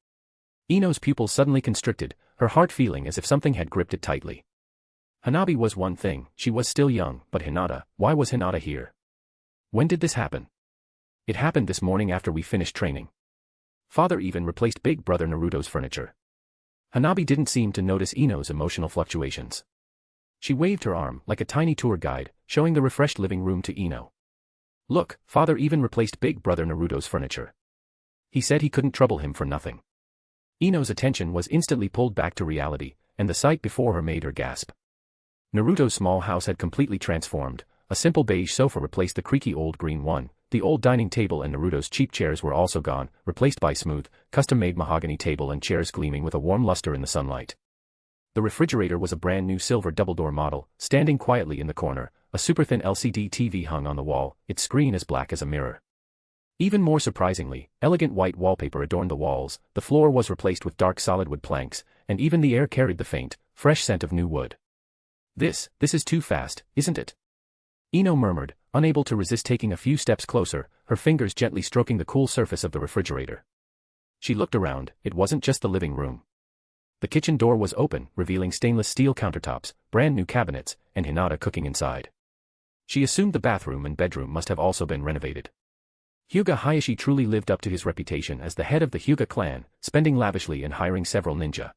Ino's pupils suddenly constricted, her heart feeling as if something had gripped it tightly. Hanabi was one thing, she was still young, but Hinata, why was Hinata here? When did this happen? It happened this morning after we finished training. Father even replaced big brother Naruto's furniture. Hanabi didn't seem to notice Ino's emotional fluctuations. She waved her arm like a tiny tour guide, showing the refreshed living room to Ino. Look, father even replaced big brother Naruto's furniture. He said he couldn't trouble him for nothing. Ino's attention was instantly pulled back to reality, and the sight before her made her gasp. Naruto's small house had completely transformed, a simple beige sofa replaced the creaky old green one, the old dining table and Naruto's cheap chairs were also gone, replaced by smooth, custom-made mahogany table and chairs gleaming with a warm luster in the sunlight. The refrigerator was a brand new silver double-door model, standing quietly in the corner, a super-thin LCD TV hung on the wall, its screen as black as a mirror. Even more surprisingly, elegant white wallpaper adorned the walls, the floor was replaced with dark solid wood planks, and even the air carried the faint, fresh scent of new wood. This is too fast, isn't it? Ino murmured, unable to resist taking a few steps closer, her fingers gently stroking the cool surface of the refrigerator. She looked around, it wasn't just the living room. The kitchen door was open, revealing stainless steel countertops, brand new cabinets, and Hinata cooking inside. She assumed the bathroom and bedroom must have also been renovated. Hyuga Hayashi truly lived up to his reputation as the head of the Hyuga clan, spending lavishly and hiring several ninja.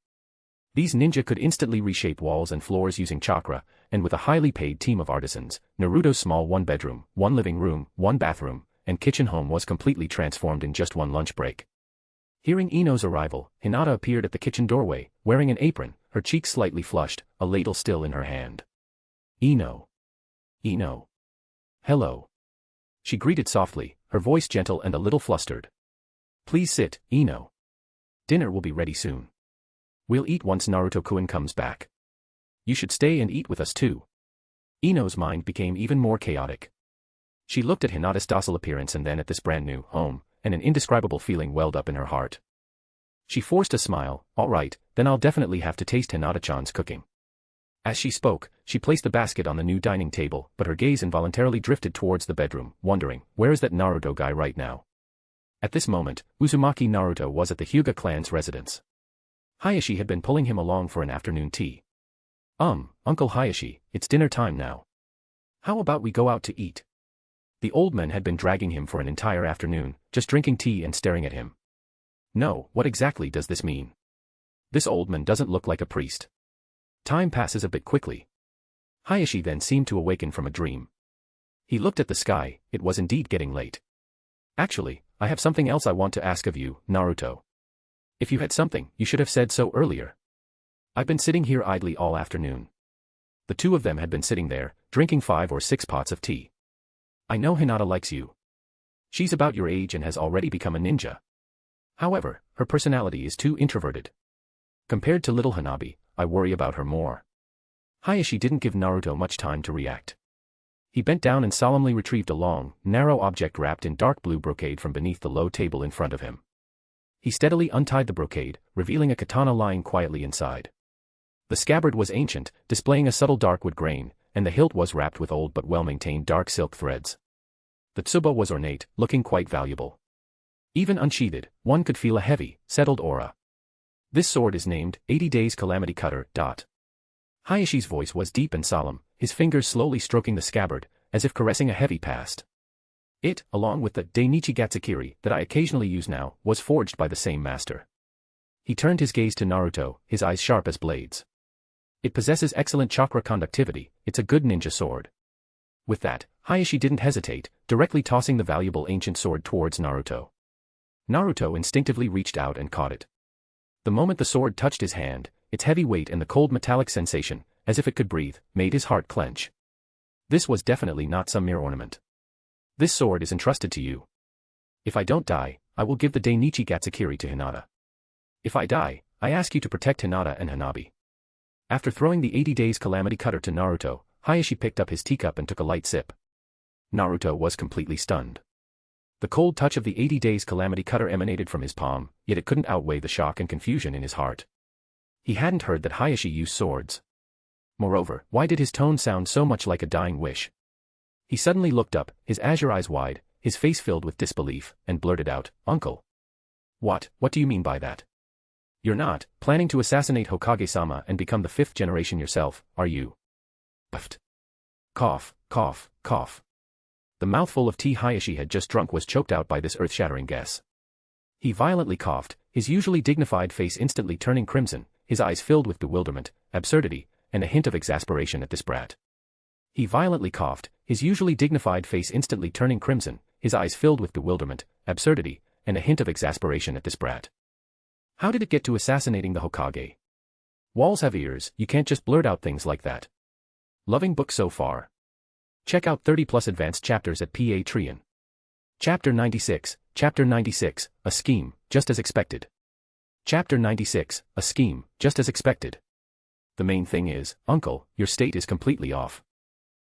These ninja could instantly reshape walls and floors using chakra, and with a highly paid team of artisans, Naruto's small one-bedroom, one living room, one bathroom, and kitchen home was completely transformed in just one lunch break. Hearing Ino's arrival, Hinata appeared at the kitchen doorway, wearing an apron, her cheeks slightly flushed, a ladle still in her hand. Ino. Ino. Hello. She greeted softly, her voice gentle and a little flustered. Please sit, Ino. Dinner will be ready soon. We'll eat once Naruto-kun comes back. You should stay and eat with us too. Ino's mind became even more chaotic. She looked at Hinata's docile appearance and then at this brand new home, and an indescribable feeling welled up in her heart. She forced a smile, all right, then I'll definitely have to taste Hinata-chan's cooking. As she spoke, she placed the basket on the new dining table, but her gaze involuntarily drifted towards the bedroom, wondering, where is that Naruto guy right now? At this moment, Uzumaki Naruto was at the Hyuga clan's residence. Hayashi had been pulling him along for an afternoon tea. Uncle Hayashi, it's dinner time now. How about we go out to eat? The old man had been dragging him for an entire afternoon, just drinking tea and staring at him. No, what exactly does this mean? This old man doesn't look like a priest. Time passes a bit quickly. Hayashi then seemed to awaken from a dream. He looked at the sky, it was indeed getting late. Actually, I have something else I want to ask of you, Naruto. If you had something, you should have said so earlier. I've been sitting here idly all afternoon. The two of them had been sitting there, drinking 5 or 6 pots of tea. I know Hinata likes you. She's about your age and has already become a ninja. However, her personality is too introverted. Compared to little Hanabi, I worry about her more. Hayashi didn't give Naruto much time to react. He bent down and solemnly retrieved a long, narrow object wrapped in dark blue brocade from beneath the low table in front of him. He steadily untied the brocade, revealing a katana lying quietly inside. The scabbard was ancient, displaying a subtle dark wood grain, and the hilt was wrapped with old but well-maintained dark silk threads. The tsuba was ornate, looking quite valuable. Even unsheathed, one could feel a heavy, settled aura. This sword is named 80 Days Calamity Cutter. Hayashi's voice was deep and solemn, his fingers slowly stroking the scabbard, as if caressing a heavy past. It, along with the Dainichi Gatsukiri that I occasionally use now, was forged by the same master. He turned his gaze to Naruto, his eyes sharp as blades. It possesses excellent chakra conductivity, it's a good ninja sword. With that, Hayashi didn't hesitate, directly tossing the valuable ancient sword towards Naruto. Naruto instinctively reached out and caught it. The moment the sword touched his hand, its heavy weight and the cold metallic sensation, as if it could breathe, made his heart clench. This was definitely not some mere ornament. This sword is entrusted to you. If I don't die, I will give the Dainichi Gatsukiri to Hinata. If I die, I ask you to protect Hinata and Hanabi. After throwing the 80 Days Calamity Cutter to Naruto, Hayashi picked up his teacup and took a light sip. Naruto was completely stunned. The cold touch of the 80 Days Calamity Cutter emanated from his palm, yet it couldn't outweigh the shock and confusion in his heart. He hadn't heard that Hayashi used swords. Moreover, why did his tone sound so much like a dying wish? He suddenly looked up, his azure eyes wide, his face filled with disbelief, and blurted out, "Uncle. What do you mean by that? You're not planning to assassinate Hokage-sama and become the 5th generation yourself, are you?" Puffed. Cough, cough, cough. The mouthful of tea Hayashi had just drunk was choked out by this earth-shattering guess. He violently coughed, his usually dignified face instantly turning crimson, his eyes filled with bewilderment, absurdity, and a hint of exasperation at this brat. He violently coughed, his usually dignified face instantly turning crimson, his eyes filled with bewilderment, absurdity, and a hint of exasperation at this brat. How did it get to assassinating the Hokage? Walls have ears, you can't just blurt out things like that. Loving book so far. Check out 30+ advanced chapters at Patreon. Chapter 96, a scheme, just as expected. Chapter 96, a scheme, just as expected. The main thing is, Uncle, your state is completely off.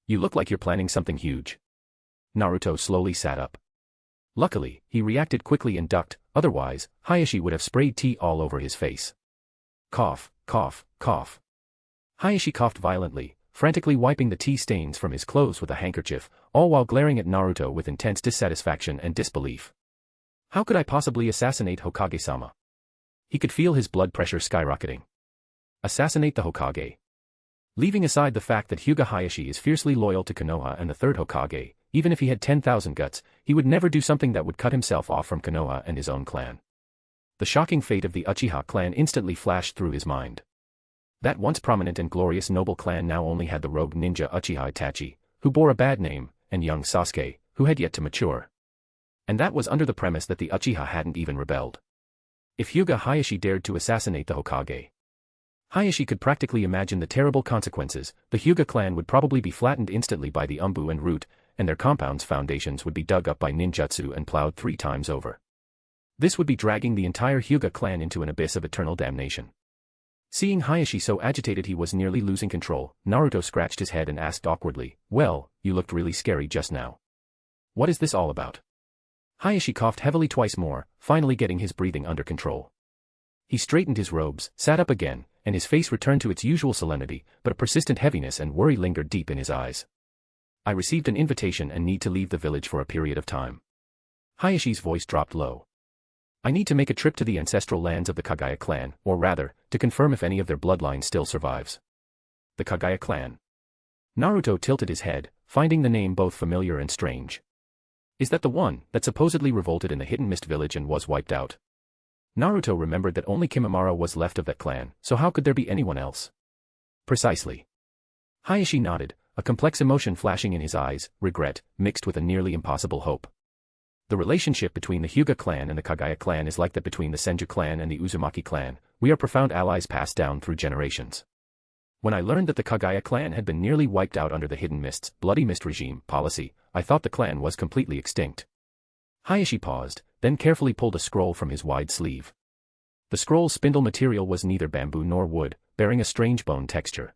You look like you're planning something huge. Naruto slowly sat up. Luckily, he reacted quickly and ducked, otherwise, Hayashi would have sprayed tea all over his face. Cough, cough, cough. Hayashi coughed violently, frantically wiping the tea stains from his clothes with a handkerchief, all while glaring at Naruto with intense dissatisfaction and disbelief. How could I possibly assassinate Hokage-sama? He could feel his blood pressure skyrocketing. Assassinate the Hokage. Leaving aside the fact that Hyuga Hayashi is fiercely loyal to Konoha and the 3rd Hokage, even if he had 10,000 guts, he would never do something that would cut himself off from Konoha and his own clan. The shocking fate of the Uchiha clan instantly flashed through his mind. That once prominent and glorious noble clan now only had the rogue ninja Uchiha Itachi, who bore a bad name, and young Sasuke, who had yet to mature. And that was under the premise that the Uchiha hadn't even rebelled. If Hyuga Hayashi dared to assassinate the Hokage, Hayashi could practically imagine the terrible consequences. The Hyuga clan would probably be flattened instantly by the Umbu and Root, and their compound's foundations would be dug up by ninjutsu and plowed 3 times over. This would be dragging the entire Hyuga clan into an abyss of eternal damnation. Seeing Hayashi so agitated he was nearly losing control, Naruto scratched his head and asked awkwardly, "Well, you looked really scary just now. What is this all about?" Hayashi coughed heavily twice more, finally getting his breathing under control. He straightened his robes, sat up again, and his face returned to its usual solemnity, but a persistent heaviness and worry lingered deep in his eyes. "I received an invitation and need to leave the village for a period of time." Hayashi's voice dropped low. "I need to make a trip to the ancestral lands of the Kagaya clan, or rather, to confirm if any of their bloodline still survives." The Kagaya clan. Naruto tilted his head, finding the name both familiar and strange. Is that the one that supposedly revolted in the Hidden Mist village and was wiped out? Naruto remembered that only Kimimaro was left of that clan, so how could there be anyone else? Precisely. Hayashi nodded, a complex emotion flashing in his eyes, regret, mixed with a nearly impossible hope. The relationship between the Hyuga clan and the Kagaya clan is like that between the Senju clan and the Uzumaki clan. We are profound allies passed down through generations. When I learned that the Kagaya clan had been nearly wiped out under the Hidden Mist's Bloody Mist regime policy, I thought the clan was completely extinct. Hayashi paused, then carefully pulled a scroll from his wide sleeve. The scroll's spindle material was neither bamboo nor wood, bearing a strange bone texture.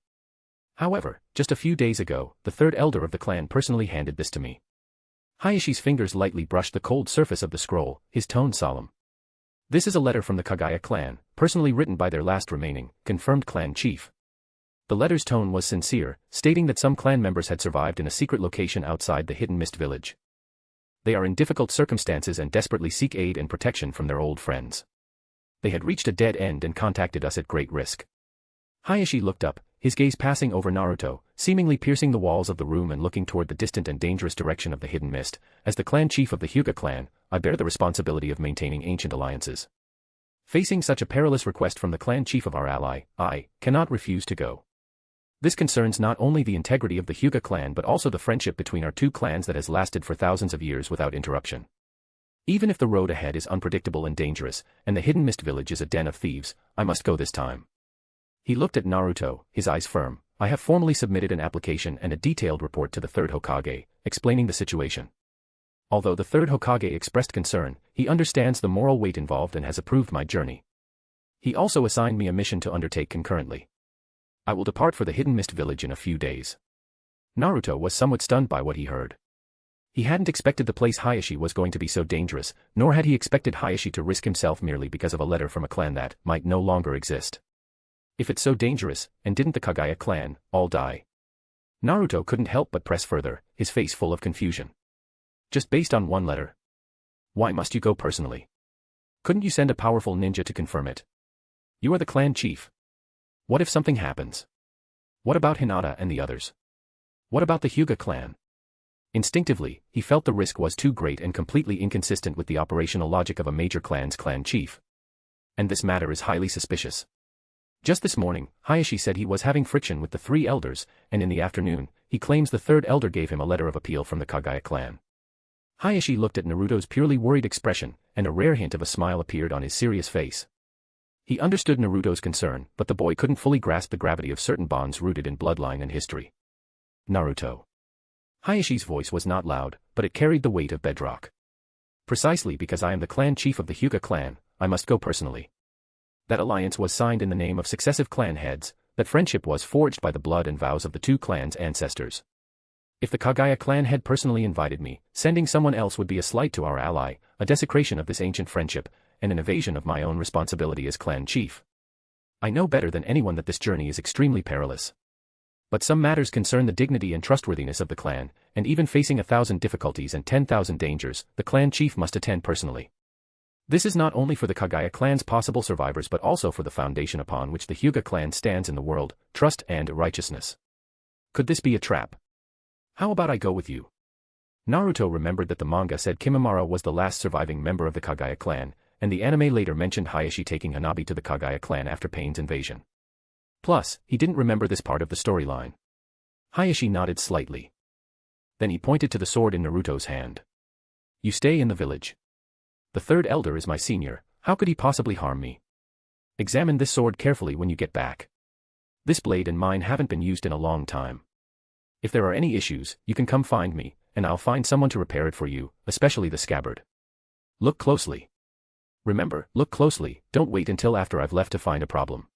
However, just a few days ago, the third elder of the clan personally handed this to me. Hayashi's fingers lightly brushed the cold surface of the scroll, his tone solemn. This is a letter from the Kagaya clan, personally written by their last remaining, confirmed clan chief. The letter's tone was sincere, stating that some clan members had survived in a secret location outside the Hidden Mist village. They are in difficult circumstances and desperately seek aid and protection from their old friends. They had reached a dead end and contacted us at great risk. Hayashi looked up, his gaze passing over Naruto, seemingly piercing the walls of the room and looking toward the distant and dangerous direction of the Hidden Mist. As the clan chief of the Hyuga clan, I bear the responsibility of maintaining ancient alliances. Facing such a perilous request from the clan chief of our ally, I cannot refuse to go. This concerns not only the integrity of the Hyuga clan but also the friendship between our two clans that has lasted for thousands of years without interruption. Even if the road ahead is unpredictable and dangerous, and the Hidden Mist village is a den of thieves, I must go this time. He looked at Naruto, his eyes firm. I have formally submitted an application and a detailed report to the third Hokage, explaining the situation. Although the third Hokage expressed concern, he understands the moral weight involved and has approved my journey. He also assigned me a mission to undertake concurrently. I will depart for the Hidden Mist village in a few days. Naruto was somewhat stunned by what he heard. He hadn't expected the place Hayashi was going to be so dangerous, nor had he expected Hayashi to risk himself merely because of a letter from a clan that might no longer exist. If it's so dangerous, and didn't the Kagaya clan all die? Naruto couldn't help but press further, his face full of confusion. Just based on one letter? Why must you go personally? Couldn't you send a powerful ninja to confirm it? You are the clan chief. What if something happens? What about Hinata and the others? What about the Hyuga clan? Instinctively, he felt the risk was too great and completely inconsistent with the operational logic of a major clan's clan chief. And this matter is highly suspicious. Just this morning, Hayashi said he was having friction with the three elders, and in the afternoon, he claims the third elder gave him a letter of appeal from the Kagaya clan. Hayashi looked at Naruto's purely worried expression, and a rare hint of a smile appeared on his serious face. He understood Naruto's concern, but the boy couldn't fully grasp the gravity of certain bonds rooted in bloodline and history. Naruto. Hayashi's voice was not loud, but it carried the weight of bedrock. Precisely because I am the clan chief of the Hyuga clan, I must go personally. That alliance was signed in the name of successive clan heads, that friendship was forged by the blood and vows of the two clans' ancestors. If the Kagaya clan had personally invited me, sending someone else would be a slight to our ally, a desecration of this ancient friendship, and an evasion of my own responsibility as clan chief. I know better than anyone that this journey is extremely perilous. But some matters concern the dignity and trustworthiness of the clan, and even facing 1,000 difficulties and 10,000 dangers, the clan chief must attend personally. This is not only for the Kagaya clan's possible survivors but also for the foundation upon which the Hyuga clan stands in the world, trust and righteousness. Could this be a trap? How about I go with you? Naruto remembered that the manga said Kimimaro was the last surviving member of the Kagaya clan, and the anime later mentioned Hayashi taking Hanabi to the Kagaya clan after Pain's invasion. Plus, he didn't remember this part of the storyline. Hayashi nodded slightly. Then he pointed to the sword in Naruto's hand. You stay in the village. The third elder is my senior, how could he possibly harm me? Examine this sword carefully when you get back. This blade and mine haven't been used in a long time. If there are any issues, you can come find me, and I'll find someone to repair it for you, especially the scabbard. Look closely. Remember, look closely, don't wait until after I've left to find a problem.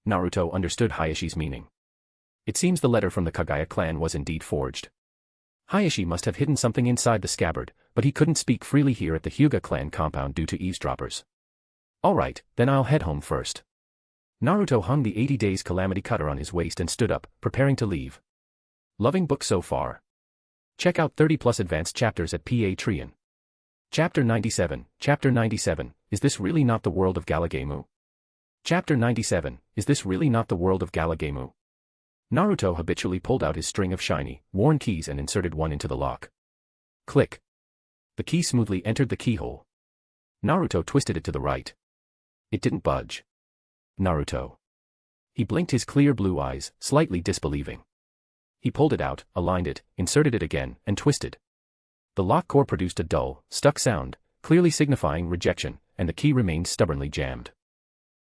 Naruto understood Hayashi's meaning. It seems the letter from the Kagaya clan was indeed forged. Hayashi must have hidden something inside the scabbard, but he couldn't speak freely here at the Hyuga clan compound due to eavesdroppers. Alright, then I'll head home first. Naruto hung the 80 Days Calamity Cutter on his waist and stood up, preparing to leave. Loving book so far. Check out 30+ advanced chapters at Patreon. Chapter 97, is this really not the world of Galagemu? Chapter 97, is this really not the world of Galagemu? Naruto habitually pulled out his string of shiny, worn keys and inserted one into the lock. Click. The key smoothly entered the keyhole. Naruto twisted it to the right. It didn't budge. Naruto. He blinked his clear blue eyes, slightly disbelieving. He pulled it out, aligned it, inserted it again, and twisted. The lock core produced a dull, stuck sound, clearly signifying rejection, and the key remained stubbornly jammed.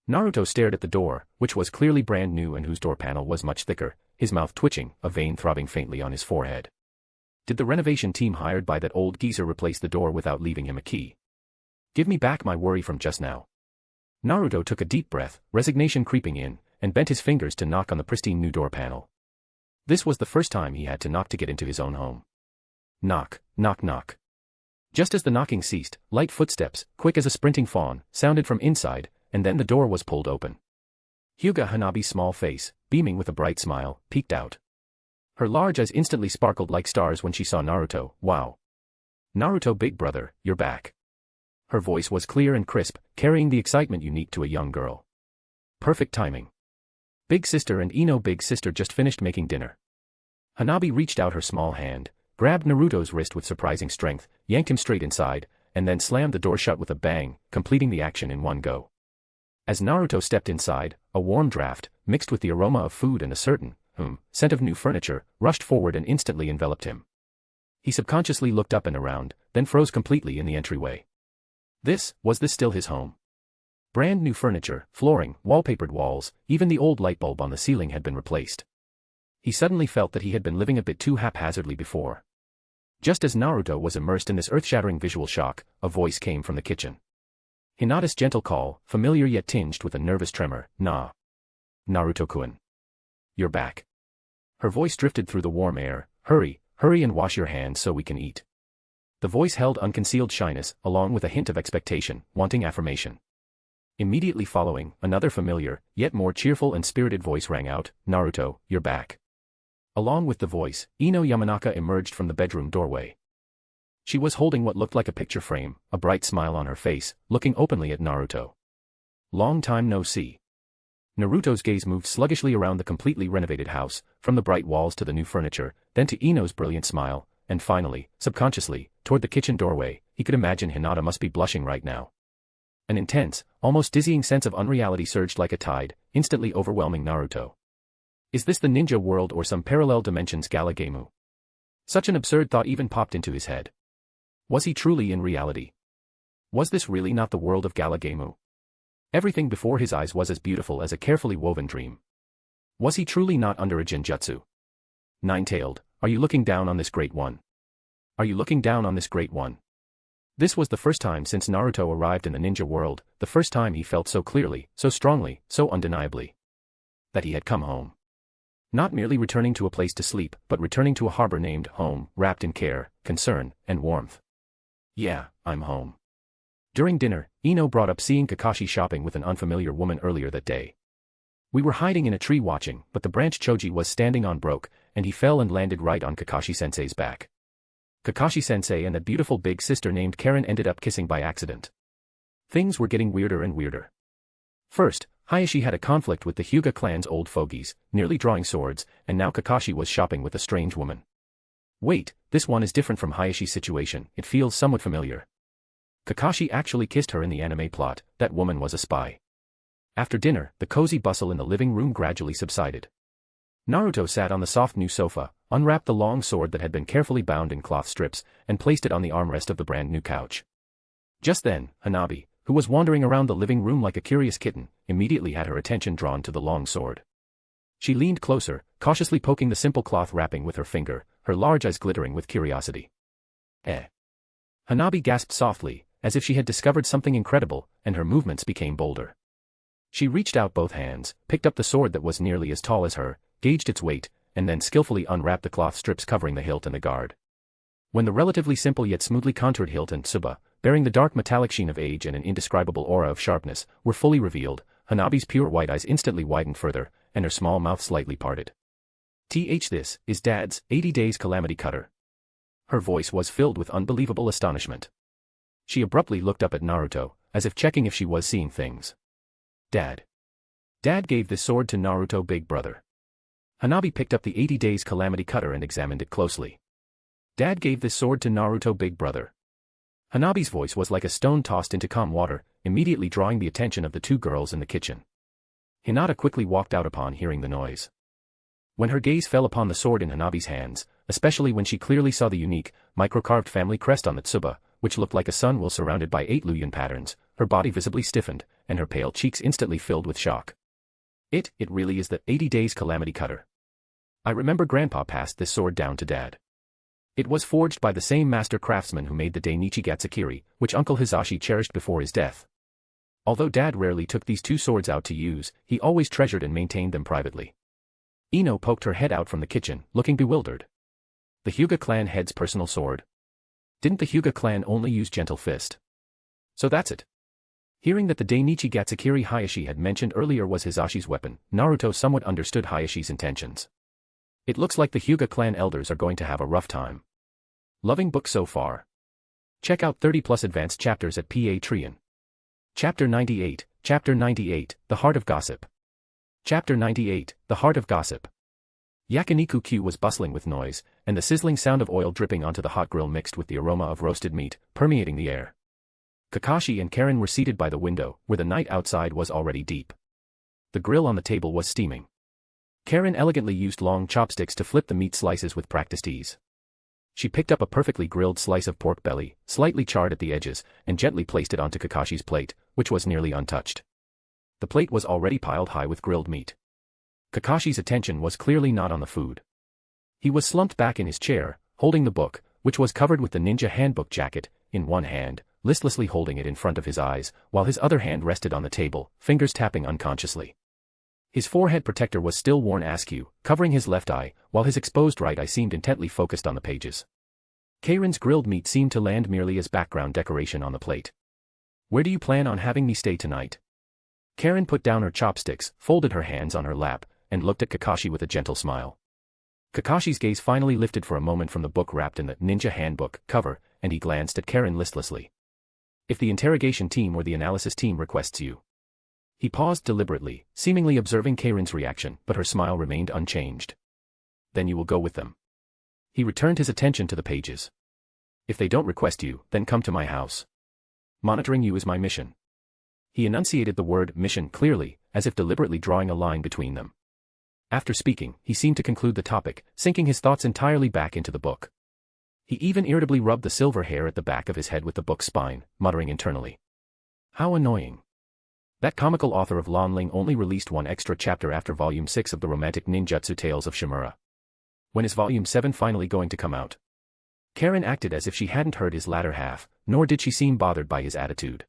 Naruto stared at the door, which was clearly brand new and whose door panel was much thicker, his mouth twitching, a vein throbbing faintly on his forehead. Did the renovation team hired by that old geezer replace the door without leaving him a key? Give me back my worry from just now. Naruto took a deep breath, resignation creeping in, and bent his fingers to knock on the pristine new door panel. This was the first time he had to knock to get into his own home. Knock, knock, knock. Just as the knocking ceased, light footsteps, quick as a sprinting fawn, sounded from inside, and then the door was pulled open. Hyuga Hanabi's small face, beaming with a bright smile, peeked out. Her large eyes instantly sparkled like stars when she saw Naruto. Wow. Naruto, big brother, you're back. Her voice was clear and crisp, carrying the excitement unique to a young girl. Perfect timing. Big sister and Ino big sister just finished making dinner. Hanabi reached out her small hand, grabbed Naruto's wrist with surprising strength, yanked him straight inside, and then slammed the door shut with a bang, completing the action in one go. As Naruto stepped inside, a warm draft, mixed with the aroma of food and a certain, scent of new furniture, rushed forward and instantly enveloped him. He subconsciously looked up and around, then froze completely in the entryway. Was this still his home? Brand new furniture, flooring, wallpapered walls, even the old light bulb on the ceiling had been replaced. He suddenly felt that he had been living a bit too haphazardly before. Just as Naruto was immersed in this earth-shattering visual shock, a voice came from the kitchen. Hinata's gentle call, familiar yet tinged with a nervous tremor, Naruto-kun. You're back. Her voice drifted through the warm air, hurry and wash your hands so we can eat. The voice held unconcealed shyness, along with a hint of expectation, wanting affirmation. Immediately following, another familiar, yet more cheerful and spirited voice rang out, Naruto, you're back. Along with the voice, Ino Yamanaka emerged from the bedroom doorway. She was holding what looked like a picture frame, a bright smile on her face, looking openly at Naruto. Long time no see. Naruto's gaze moved sluggishly around the completely renovated house, from the bright walls to the new furniture, then to Ino's brilliant smile, and finally, subconsciously, toward the kitchen doorway. He could imagine Hinata must be blushing right now. An intense, almost dizzying sense of unreality surged like a tide, instantly overwhelming Naruto. Is this the ninja world or some parallel dimensions Galagame? Such an absurd thought even popped into his head. Was he truly in reality? Was this really not the world of Galagame? Everything before his eyes was as beautiful as a carefully woven dream. Was he truly not under a genjutsu? Nine-tailed, are you looking down on this great one? Are you looking down on this great one? This was the first time since Naruto arrived in the ninja world, the first time he felt so clearly, so strongly, so undeniably, that he had come home. Not merely returning to a place to sleep, but returning to a harbor named home, wrapped in care, concern, and warmth. Yeah, I'm home. During dinner, Ino brought up seeing Kakashi shopping with an unfamiliar woman earlier that day. We were hiding in a tree watching, but the branch Choji was standing on broke, and he fell and landed right on Kakashi-sensei's back. Kakashi-sensei and that beautiful big sister named Karen ended up kissing by accident. Things were getting weirder and weirder. First, Hayashi had a conflict with the Hyuga clan's old fogies, nearly drawing swords, and now Kakashi was shopping with a strange woman. Wait, this one is different from Hayashi's situation, it feels somewhat familiar. Kakashi actually kissed her in the anime plot, that woman was a spy. After dinner, the cozy bustle in the living room gradually subsided. Naruto sat on the soft new sofa, unwrapped the long sword that had been carefully bound in cloth strips, and placed it on the armrest of the brand new couch. Just then, Hanabi, who was wandering around the living room like a curious kitten, immediately had her attention drawn to the long sword. She leaned closer, cautiously poking the simple cloth wrapping with her finger, her large eyes glittering with curiosity. Hanabi gasped softly, as if she had discovered something incredible, and her movements became bolder. She reached out both hands, picked up the sword that was nearly as tall as her, gauged its weight, and then skillfully unwrapped the cloth strips covering the hilt and the guard. When the relatively simple yet smoothly contoured hilt and tsuba, bearing the dark metallic sheen of age and an indescribable aura of sharpness, were fully revealed, Hanabi's pure white eyes instantly widened further, and her small mouth slightly parted. This is Dad's 80 Days Calamity Cutter. Her voice was filled with unbelievable astonishment. She abruptly looked up at Naruto, as if checking if she was seeing things. Dad gave this sword to Naruto, big brother. Hanabi picked up the 80 Days Calamity Cutter and examined it closely. Dad gave this sword to Naruto, big brother. Hanabi's voice was like a stone tossed into calm water, immediately drawing the attention of the two girls in the kitchen. Hinata quickly walked out upon hearing the noise. When her gaze fell upon the sword in Hanabi's hands, especially when she clearly saw the unique, micro-carved family crest on the tsuba, which looked like a sun will surrounded by 8 Luyan patterns, her body visibly stiffened, and her pale cheeks instantly filled with shock. It really is the 80 Days Calamity Cutter. I remember Grandpa passed this sword down to Dad. It was forged by the same master craftsman who made the Dainichi Gatsukiri, which Uncle Hisashi cherished before his death. Although Dad rarely took these two swords out to use, he always treasured and maintained them privately. Ino poked her head out from the kitchen, looking bewildered. The Hyuga clan head's personal sword? Didn't the Hyuga clan only use Gentle Fist? So that's it. Hearing that the Dainichi Gatsukiri Hayashi had mentioned earlier was Hisashi's weapon, Naruto somewhat understood Hayashi's intentions. It looks like the Hyuga clan elders are going to have a rough time. Loving book so far. Check out 30+ advanced chapters at Patreon. Chapter 98, The Heart of Gossip. Chapter 98, The Heart of Gossip. Yakiniku-Q was bustling with noise, and the sizzling sound of oil dripping onto the hot grill mixed with the aroma of roasted meat, permeating the air. Kakashi and Karen were seated by the window, where the night outside was already deep. The grill on the table was steaming. Karen elegantly used long chopsticks to flip the meat slices with practiced ease. She picked up a perfectly grilled slice of pork belly, slightly charred at the edges, and gently placed it onto Kakashi's plate, which was nearly untouched. The plate was already piled high with grilled meat. Kakashi's attention was clearly not on the food. He was slumped back in his chair, holding the book, which was covered with the ninja handbook jacket, in one hand, listlessly holding it in front of his eyes, while his other hand rested on the table, fingers tapping unconsciously. His forehead protector was still worn askew, covering his left eye, while his exposed right eye seemed intently focused on the pages. Karen's grilled meat seemed to land merely as background decoration on the plate. "Where do you plan on having me stay tonight?" Karen put down her chopsticks, folded her hands on her lap, and looked at Kakashi with a gentle smile. Kakashi's gaze finally lifted for a moment from the book wrapped in the ninja handbook cover, and he glanced at Karen listlessly. "If the interrogation team or the analysis team requests you." He paused deliberately, seemingly observing Karen's reaction, but her smile remained unchanged. "Then you will go with them." He returned his attention to the pages. "If they don't request you, then come to my house. Monitoring you is my mission." He enunciated the word mission clearly, as if deliberately drawing a line between them. After speaking, he seemed to conclude the topic, sinking his thoughts entirely back into the book. He even irritably rubbed the silver hair at the back of his head with the book's spine, muttering internally. How annoying. That comical author of Lanling only released one extra chapter after Volume 6 of the romantic ninjutsu tales of Shimura. When is Volume 7 finally going to come out? Karen acted as if she hadn't heard his latter half, nor did she seem bothered by his attitude.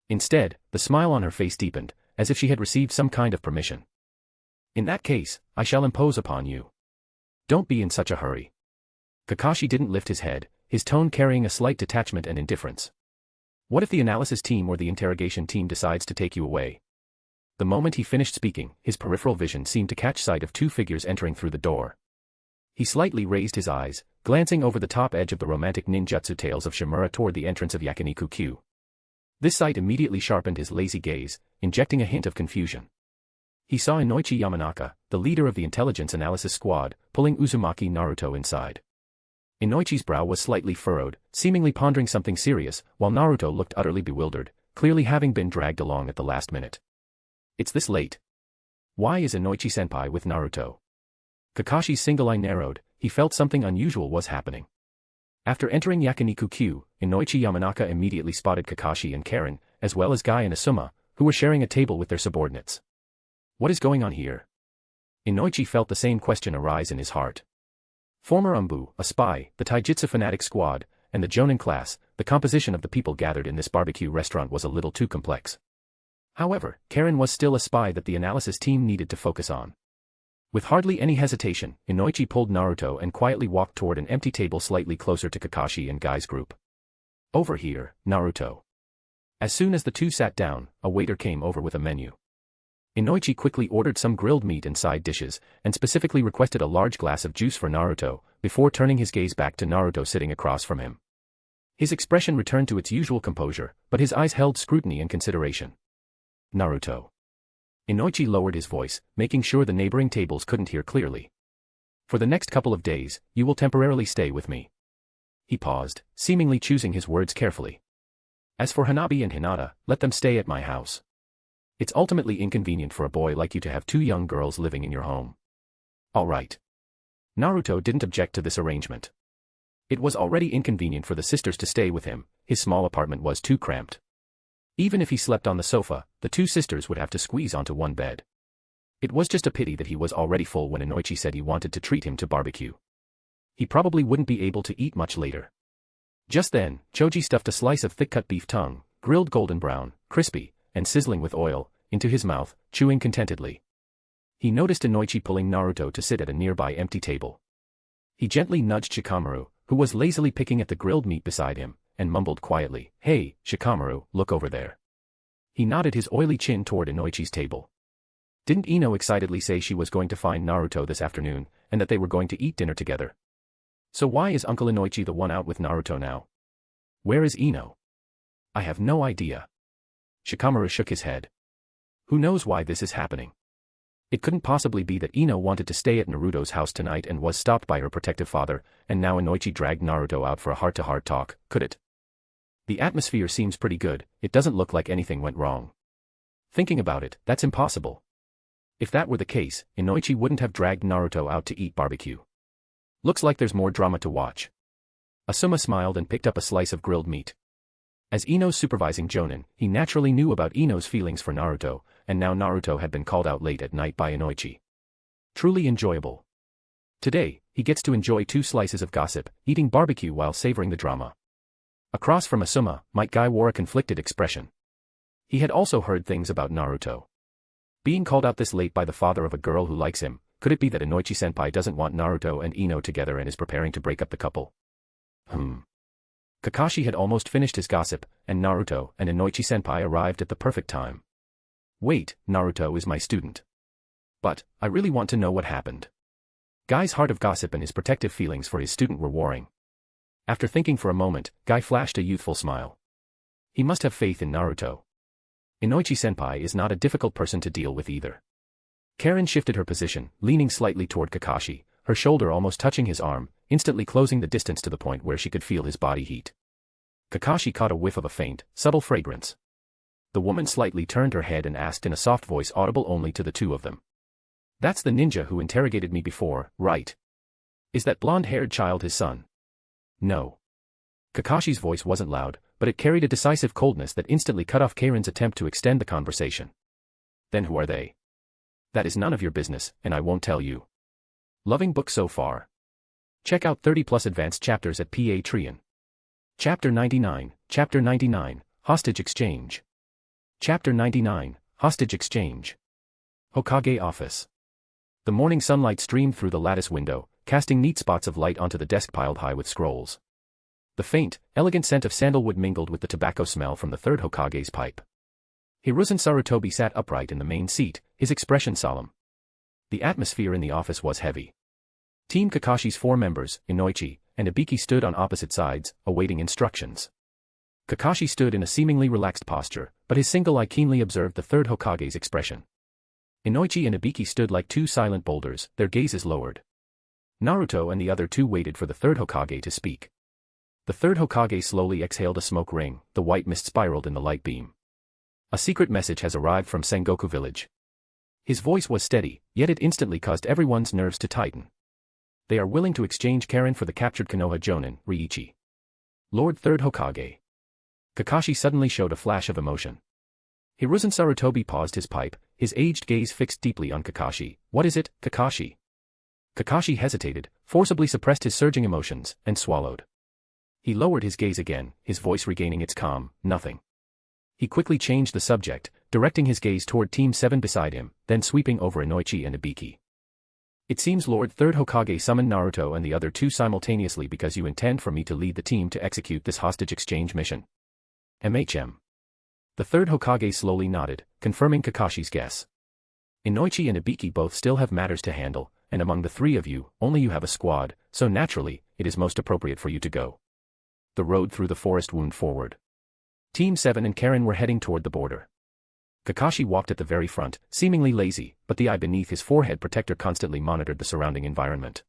Instead, the smile on her face deepened, as if she had received some kind of permission. "In that case, I shall impose upon you. Don't be in such a hurry." Kakashi didn't lift his head, his tone carrying a slight detachment and indifference. "What if the analysis team or the interrogation team decides to take you away?" The moment he finished speaking, his peripheral vision seemed to catch sight of two figures entering through the door. He slightly raised his eyes, glancing over the top edge of the romantic ninjutsu tales of Shimura toward the entrance of Yakiniku-Q. This sight immediately sharpened his lazy gaze, injecting a hint of confusion. He saw Inoichi Yamanaka, the leader of the intelligence analysis squad, pulling Uzumaki Naruto inside. Inoichi's brow was slightly furrowed, seemingly pondering something serious, while Naruto looked utterly bewildered, clearly having been dragged along at the last minute. "It's this late. Why is Inoichi-senpai with Naruto?" Kakashi's single eye narrowed, he felt something unusual was happening. After entering Yakiniku-Q, Inoichi Yamanaka immediately spotted Kakashi and Karen, as well as Guy and Asuma, who were sharing a table with their subordinates. What is going on here? Inoichi felt the same question arise in his heart. Former Umbu, a spy, the Taijutsu fanatic squad, and the Jonin class, the composition of the people gathered in this barbecue restaurant was a little too complex. However, Karen was still a spy that the analysis team needed to focus on. With hardly any hesitation, Inoichi pulled Naruto and quietly walked toward an empty table slightly closer to Kakashi and Guy's group. "Over here, Naruto." As soon as the two sat down, a waiter came over with a menu. Inoichi quickly ordered some grilled meat and side dishes, and specifically requested a large glass of juice for Naruto, before turning his gaze back to Naruto sitting across from him. His expression returned to its usual composure, but his eyes held scrutiny and consideration. "Naruto." Inoichi lowered his voice, making sure the neighboring tables couldn't hear clearly. "For the next couple of days, you will temporarily stay with me." He paused, seemingly choosing his words carefully. "As for Hanabi and Hinata, let them stay at my house. It's ultimately inconvenient for a boy like you to have two young girls living in your home." "All right." Naruto didn't object to this arrangement. It was already inconvenient for the sisters to stay with him, his small apartment was too cramped. Even if he slept on the sofa, the two sisters would have to squeeze onto one bed. It was just a pity that he was already full when Inoichi said he wanted to treat him to barbecue. He probably wouldn't be able to eat much later. Just then, Choji stuffed a slice of thick-cut beef tongue, grilled golden brown, crispy, and sizzling with oil, into his mouth, chewing contentedly. He noticed Inoichi pulling Naruto to sit at a nearby empty table. He gently nudged Shikamaru, who was lazily picking at the grilled meat beside him, and mumbled quietly, "Hey, Shikamaru, look over there." He nodded his oily chin toward Inoichi's table. Didn't Ino excitedly say she was going to find Naruto this afternoon, and that they were going to eat dinner together? So why is Uncle Inoichi the one out with Naruto now? Where is Ino? I have no idea. Shikamaru shook his head. Who knows why this is happening? It couldn't possibly be that Ino wanted to stay at Naruto's house tonight and was stopped by her protective father, and now Inoichi dragged Naruto out for a heart-to-heart talk, could it? The atmosphere seems pretty good, it doesn't look like anything went wrong. Thinking about it, that's impossible. If that were the case, Inoichi wouldn't have dragged Naruto out to eat barbecue. Looks like there's more drama to watch. Asuma smiled and picked up a slice of grilled meat. As Ino's supervising Jonin, he naturally knew about Ino's feelings for Naruto, and now Naruto had been called out late at night by Inoichi. Truly enjoyable. Today, he gets to enjoy 2 slices of gossip, eating barbecue while savoring the drama. Across from Asuma, Might Guy wore a conflicted expression. He had also heard things about Naruto. Being called out this late by the father of a girl who likes him, could it be that Inoichi-senpai doesn't want Naruto and Ino together and is preparing to break up the couple? Kakashi had almost finished his gossip, and Naruto and Inoichi-senpai arrived at the perfect time. Wait, Naruto is my student. But, I really want to know what happened. Guy's heart of gossip and his protective feelings for his student were warring. After thinking for a moment, Guy flashed a youthful smile. He must have faith in Naruto. Inoichi-senpai is not a difficult person to deal with either. Karen shifted her position, leaning slightly toward Kakashi, her shoulder almost touching his arm, instantly closing the distance to the point where she could feel his body heat. Kakashi caught a whiff of a faint, subtle fragrance. The woman slightly turned her head and asked in a soft voice audible only to the two of them. That's the ninja who interrogated me before, right? Is that blonde-haired child his son? No. Kakashi's voice wasn't loud, but it carried a decisive coldness that instantly cut off Karen's attempt to extend the conversation. Then who are they? That is none of your business, and I won't tell you. Loving book so far. Check out 30+ advanced chapters at Patreon. Chapter 99, Hostage Exchange. Chapter 99, Hostage Exchange. Hokage Office. The morning sunlight streamed through the lattice window, casting neat spots of light onto the desk piled high with scrolls. The faint, elegant scent of sandalwood mingled with the tobacco smell from the third Hokage's pipe. Hiruzen Sarutobi sat upright in the main seat, his expression solemn. The atmosphere in the office was heavy. Team Kakashi's 4 members, Inoichi and Ibiki, stood on opposite sides, awaiting instructions. Kakashi stood in a seemingly relaxed posture, but his single eye keenly observed the third Hokage's expression. Inoichi and Ibiki stood like 2 silent boulders, their gazes lowered. Naruto and the other 2 waited for the third Hokage to speak. The third Hokage slowly exhaled a smoke ring, the white mist spiraled in the light beam. A secret message has arrived from Sengoku Village. His voice was steady, yet it instantly caused everyone's nerves to tighten. They are willing to exchange Karen for the captured Konoha Jonin, Riichi. Lord Third Hokage. Kakashi suddenly showed a flash of emotion. Hiruzen Sarutobi paused his pipe, his aged gaze fixed deeply on Kakashi. What is it, Kakashi? Kakashi hesitated, forcibly suppressed his surging emotions, and swallowed. He lowered his gaze again, his voice regaining its calm. Nothing. He quickly changed the subject, directing his gaze toward Team 7 beside him, then sweeping over Inoichi and Ibiki. It seems Lord Third Hokage summoned Naruto and the other 2 simultaneously because you intend for me to lead the team to execute this hostage exchange mission. MHM. The third Hokage slowly nodded, confirming Kakashi's guess. Inoichi and Ibiki both still have matters to handle, and among the 3 of you, only you have a squad, so naturally, it is most appropriate for you to go. The road through the forest wound forward. Team 7 and Karen were heading toward the border. Kakashi walked at the very front, seemingly lazy, but the eye beneath his forehead protector constantly monitored the surrounding environment.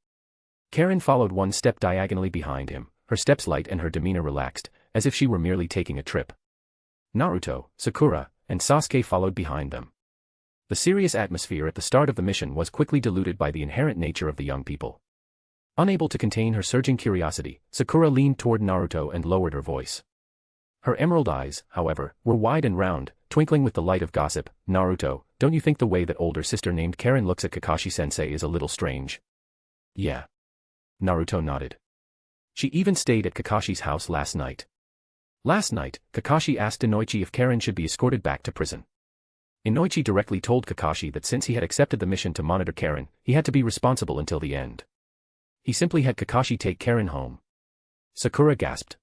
Karen followed 1 step diagonally behind him, her steps light and her demeanor relaxed, as if she were merely taking a trip. Naruto, Sakura, and Sasuke followed behind them. The serious atmosphere at the start of the mission was quickly diluted by the inherent nature of the young people. Unable to contain her surging curiosity, Sakura leaned toward Naruto and lowered her voice. Her emerald eyes, however, were wide and round, twinkling with the light of gossip. Naruto, don't you think the way that older sister named Karen looks at Kakashi-sensei is a little strange? Yeah. Naruto nodded. She even stayed at Kakashi's house last night. Last night, Kakashi asked Inoichi if Karen should be escorted back to prison. Inoichi directly told Kakashi that since he had accepted the mission to monitor Karen, he had to be responsible until the end. He simply had Kakashi take Karen home. Sakura gasped.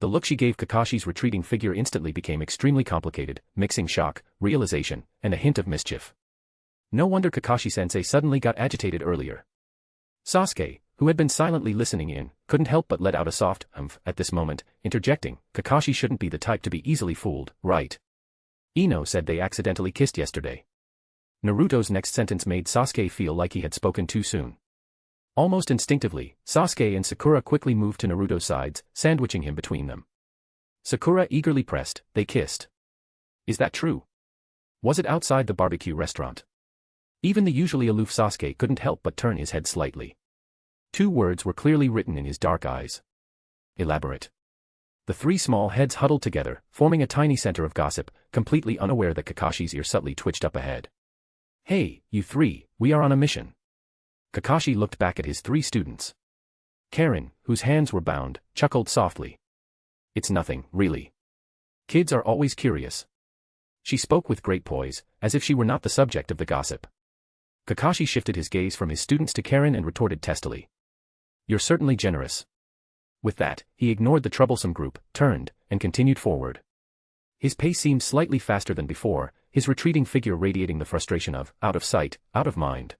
The look she gave Kakashi's retreating figure instantly became extremely complicated, mixing shock, realization, and a hint of mischief. No wonder Kakashi-sensei suddenly got agitated earlier. Sasuke, who had been silently listening in, couldn't help but let out a soft "umph" at this moment, interjecting, Kakashi shouldn't be the type to be easily fooled, right? Ino said they accidentally kissed yesterday. Naruto's next sentence made Sasuke feel like he had spoken too soon. Almost instinctively, Sasuke and Sakura quickly moved to Naruto's sides, sandwiching him between them. Sakura eagerly pressed, they kissed. Is that true? Was it outside the barbecue restaurant? Even the usually aloof Sasuke couldn't help but turn his head slightly. Two words were clearly written in his dark eyes. Elaborate. The three small heads huddled together, forming a tiny center of gossip, completely unaware that Kakashi's ear subtly twitched up ahead. Hey, you three, we are on a mission. Kakashi looked back at his three students. Karen, whose hands were bound, chuckled softly. It's nothing, really. Kids are always curious. She spoke with great poise, as if she were not the subject of the gossip. Kakashi shifted his gaze from his students to Karen and retorted testily. You're certainly generous. With that, he ignored the troublesome group, turned, and continued forward. His pace seemed slightly faster than before, his retreating figure radiating the frustration of, out of sight, out of mind.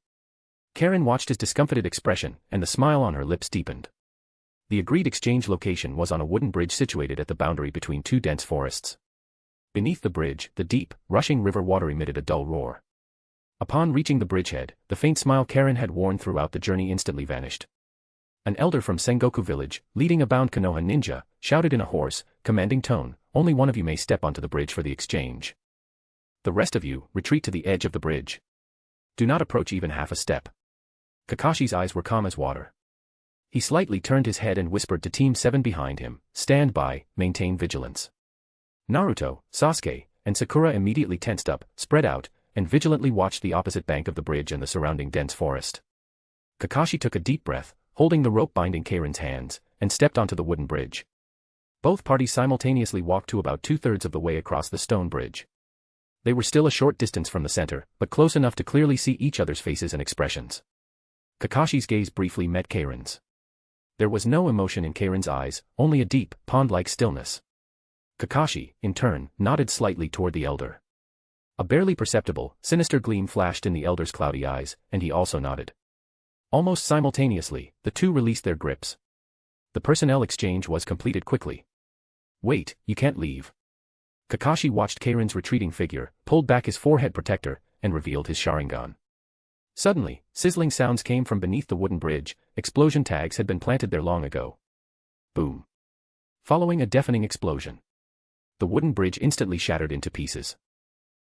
Karen watched his discomfited expression, and the smile on her lips deepened. The agreed exchange location was on a wooden bridge situated at the boundary between two dense forests. Beneath the bridge, the deep, rushing river water emitted a dull roar. Upon reaching the bridgehead, the faint smile Karen had worn throughout the journey instantly vanished. An elder from Sengoku village, leading a bound Konoha ninja, shouted in a hoarse, commanding tone, only one of you may step onto the bridge for the exchange. The rest of you, retreat to the edge of the bridge. Do not approach even half a step. Kakashi's eyes were calm as water. He slightly turned his head and whispered to Team 7 behind him, stand by, maintain vigilance. Naruto, Sasuke, and Sakura immediately tensed up, spread out, and vigilantly watched the opposite bank of the bridge and the surrounding dense forest. Kakashi took a deep breath, holding the rope binding Karen's hands, and stepped onto the wooden bridge. Both parties simultaneously walked to about 2/3 of the way across the stone bridge. They were still a short distance from the center, but close enough to clearly see each other's faces and expressions. Kakashi's gaze briefly met Karen's. There was no emotion in Karen's eyes, only a deep, pond-like stillness. Kakashi, in turn, nodded slightly toward the elder. A barely perceptible, sinister gleam flashed in the elder's cloudy eyes, and he also nodded. Almost simultaneously, the two released their grips. The personnel exchange was completed quickly. Wait, you can't leave. Kakashi watched Karen's retreating figure, pulled back his forehead protector, and revealed his Sharingan. Suddenly, sizzling sounds came from beneath the wooden bridge, explosion tags had been planted there long ago. Boom. Following a deafening explosion. The wooden bridge instantly shattered into pieces.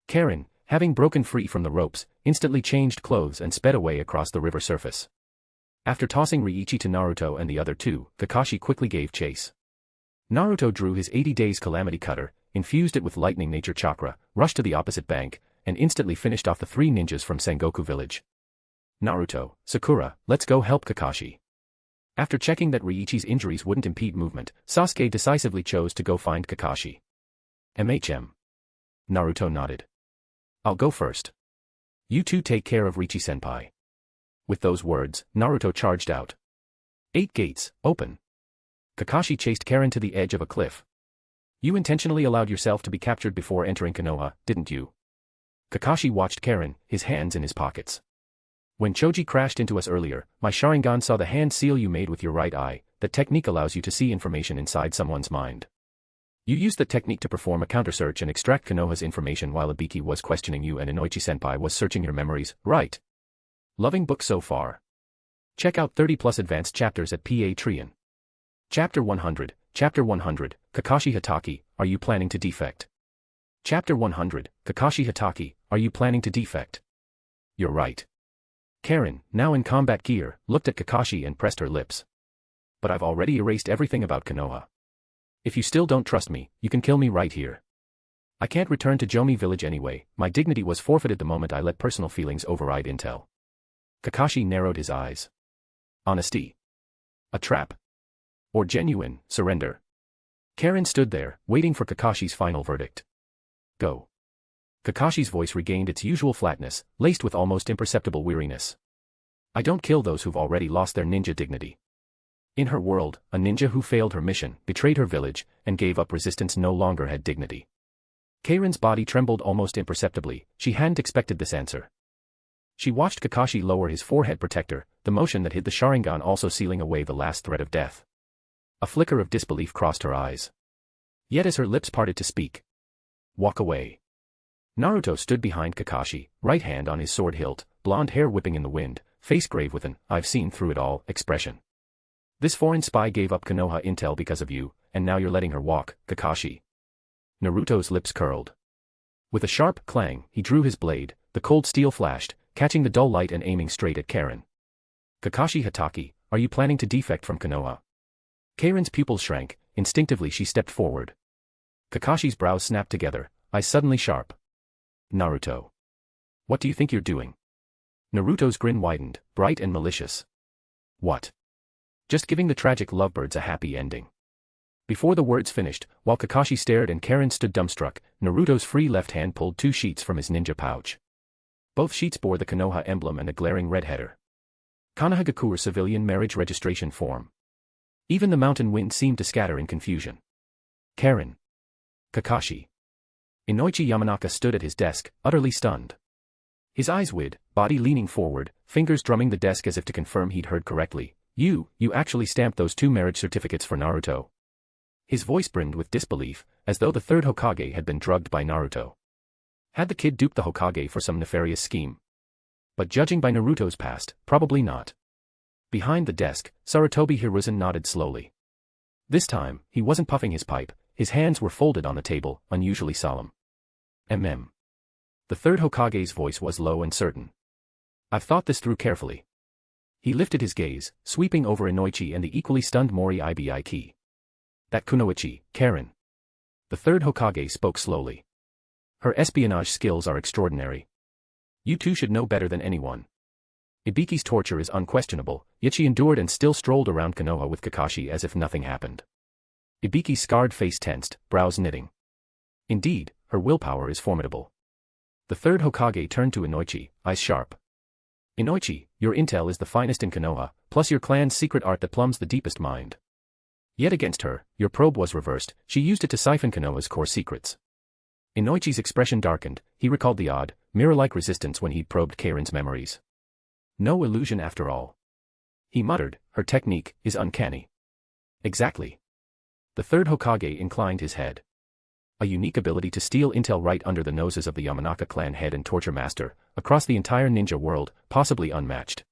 Karen, having broken free from the ropes, instantly changed clothes and sped away across the river surface. After tossing Riichi to Naruto and the other two, Kakashi quickly gave chase. Naruto drew his 80 Days Calamity Cutter, infused it with lightning nature chakra, rushed to the opposite bank, and instantly finished off the three ninjas from Sengoku village. Naruto, Sakura, let's go help Kakashi. After checking that Riichi's injuries wouldn't impede movement, Sasuke decisively chose to go find Kakashi. MHM. Naruto nodded. I'll go first. You two take care of Riichi-senpai. With those words, Naruto charged out. 8 gates, open. Kakashi chased Karen to the edge of a cliff. You intentionally allowed yourself to be captured before entering Konoha, didn't you? Kakashi watched Karen, his hands in his pockets. When Choji crashed into us earlier, my Sharingan saw the hand seal you made with your right eye. That technique allows you to see information inside someone's mind. You used the technique to perform a counter-search and extract Konoha's information while Ibiki was questioning you and Inoichi-senpai was searching your memories, right? Loving book so far. Check out 30+ advanced chapters at Patreon. Chapter 100, Kakashi Hatake, are you planning to defect? Chapter 100, Kakashi Hatake, are you planning to defect? You're right. Karen, now in combat gear, looked at Kakashi and pressed her lips. But I've already erased everything about Konoha. If you still don't trust me, you can kill me right here. I can't return to Jomi village anyway, my dignity was forfeited the moment I let personal feelings override intel. Kakashi narrowed his eyes. Honesty. A trap. Or genuine surrender. Karen stood there, waiting for Kakashi's final verdict. Go. Kakashi's voice regained its usual flatness, laced with almost imperceptible weariness. I don't kill those who've already lost their ninja dignity. In her world, a ninja who failed her mission, betrayed her village, and gave up resistance no longer had dignity. Karen's body trembled almost imperceptibly. She hadn't expected this answer. She watched Kakashi lower his forehead protector, the motion that hid the Sharingan also sealing away the last threat of death. A flicker of disbelief crossed her eyes. Yet as her lips parted to speak. Walk away. Naruto stood behind Kakashi, right hand on his sword hilt, blonde hair whipping in the wind, face grave with an "I've seen through it all" expression. This foreign spy gave up Konoha intel because of you, and now you're letting her walk, Kakashi. Naruto's lips curled. With a sharp clang, he drew his blade, the cold steel flashed, catching the dull light and aiming straight at Karen. Kakashi Hatake, are you planning to defect from Konoha? Karen's pupils shrank, instinctively she stepped forward. Kakashi's brows snapped together, eyes suddenly sharp. Naruto. What do you think you're doing? Naruto's grin widened, bright and malicious. What? Just giving the tragic lovebirds a happy ending. Before the words finished, while Kakashi stared and Karen stood dumbstruck, Naruto's free left hand pulled 2 sheets from his ninja pouch. Both sheets bore the Konoha emblem and a glaring red header. Kanahagakure Civilian Marriage Registration Form. Even the mountain wind seemed to scatter in confusion. Karen. Kakashi. Inoichi Yamanaka stood at his desk, utterly stunned. His eyes wide, body leaning forward, fingers drumming the desk as if to confirm he'd heard correctly. You actually stamped those 2 marriage certificates for Naruto. His voice brimmed with disbelief, as though the 3rd Hokage had been drugged by Naruto. Had the kid duped the Hokage for some nefarious scheme? But judging by Naruto's past, probably not. Behind the desk, Sarutobi Hiruzen nodded slowly. This time, he wasn't puffing his pipe, his hands were folded on the table, unusually solemn. The 3rd Hokage's voice was low and certain. I've thought this through carefully. He lifted his gaze, sweeping over Inoichi and the equally stunned Mori Ibiki. That Kunoichi, Karen. The 3rd Hokage spoke slowly. Her espionage skills are extraordinary. You two should know better than anyone. Ibiki's torture is unquestionable, yet she endured and still strolled around Konoha with Kakashi as if nothing happened. Ibiki's scarred face tensed, brows knitting. Indeed, her willpower is formidable. The 3rd Hokage turned to Inoichi, eyes sharp. Inoichi, your intel is the finest in Konoha, plus your clan's secret art that plumbs the deepest mind. Yet against her, your probe was reversed, she used it to siphon Konoha's core secrets. Inoichi's expression darkened, he recalled the odd, mirror-like resistance when he'd probed Karen's memories. No illusion after all. He muttered, her technique is uncanny. Exactly. The 3rd Hokage inclined his head. A unique ability to steal intel right under the noses of the Yamanaka clan head and torture master, across the entire ninja world, possibly unmatched.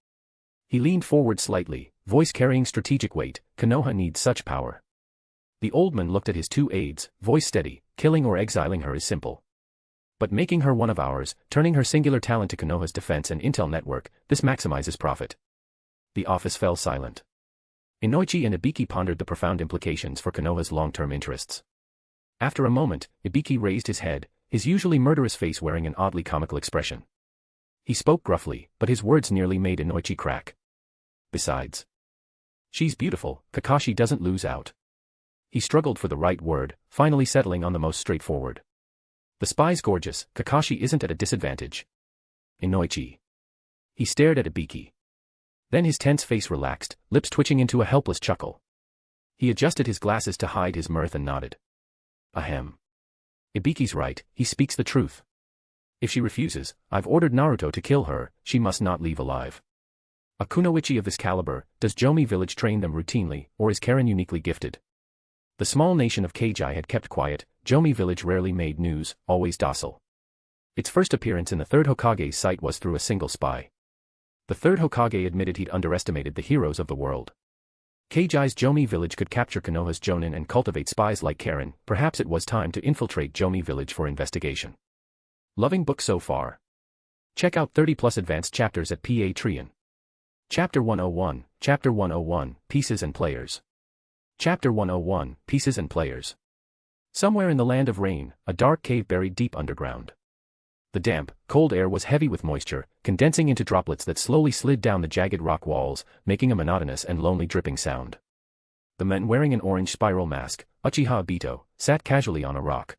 He leaned forward slightly, voice carrying strategic weight. Konoha needs such power. The old man looked at his 2 aides, voice steady. Killing or exiling her is simple. But making her one of ours, turning her singular talent to Konoha's defense and intel network, this maximizes profit. The office fell silent. Inoichi and Ibiki pondered the profound implications for Konoha's long-term interests. After a moment, Ibiki raised his head, his usually murderous face wearing an oddly comical expression. He spoke gruffly, but his words nearly made Inoichi crack. Besides, she's beautiful, Kakashi doesn't lose out. He struggled for the right word, finally settling on the most straightforward. The spy's gorgeous, Kakashi isn't at a disadvantage. Inoichi. He stared at Ibiki. Then his tense face relaxed, lips twitching into a helpless chuckle. He adjusted his glasses to hide his mirth and nodded. Ahem. Ibiki's right, he speaks the truth. If she refuses, I've ordered Naruto to kill her, she must not leave alive. A kunoichi of this caliber, does Jomi village train them routinely, or is Karen uniquely gifted? The small nation of Kajai had kept quiet, Jomi village rarely made news, always docile. Its first appearance in the 3rd Hokage's sight was through a single spy. The 3rd Hokage admitted he'd underestimated the heroes of the world. Kajai's Jomi village could capture Konoha's Jonin and cultivate spies like Karen, perhaps it was time to infiltrate Jomi village for investigation. Loving book so far? Check out 30+ advanced chapters at Patreon. Chapter 101, Pieces and Players. Chapter 101, Pieces and Players. Somewhere in the land of rain, a dark cave buried deep underground. The damp, cold air was heavy with moisture, condensing into droplets that slowly slid down the jagged rock walls, making a monotonous and lonely dripping sound. The man wearing an orange spiral mask, Uchiha Obito, sat casually on a rock.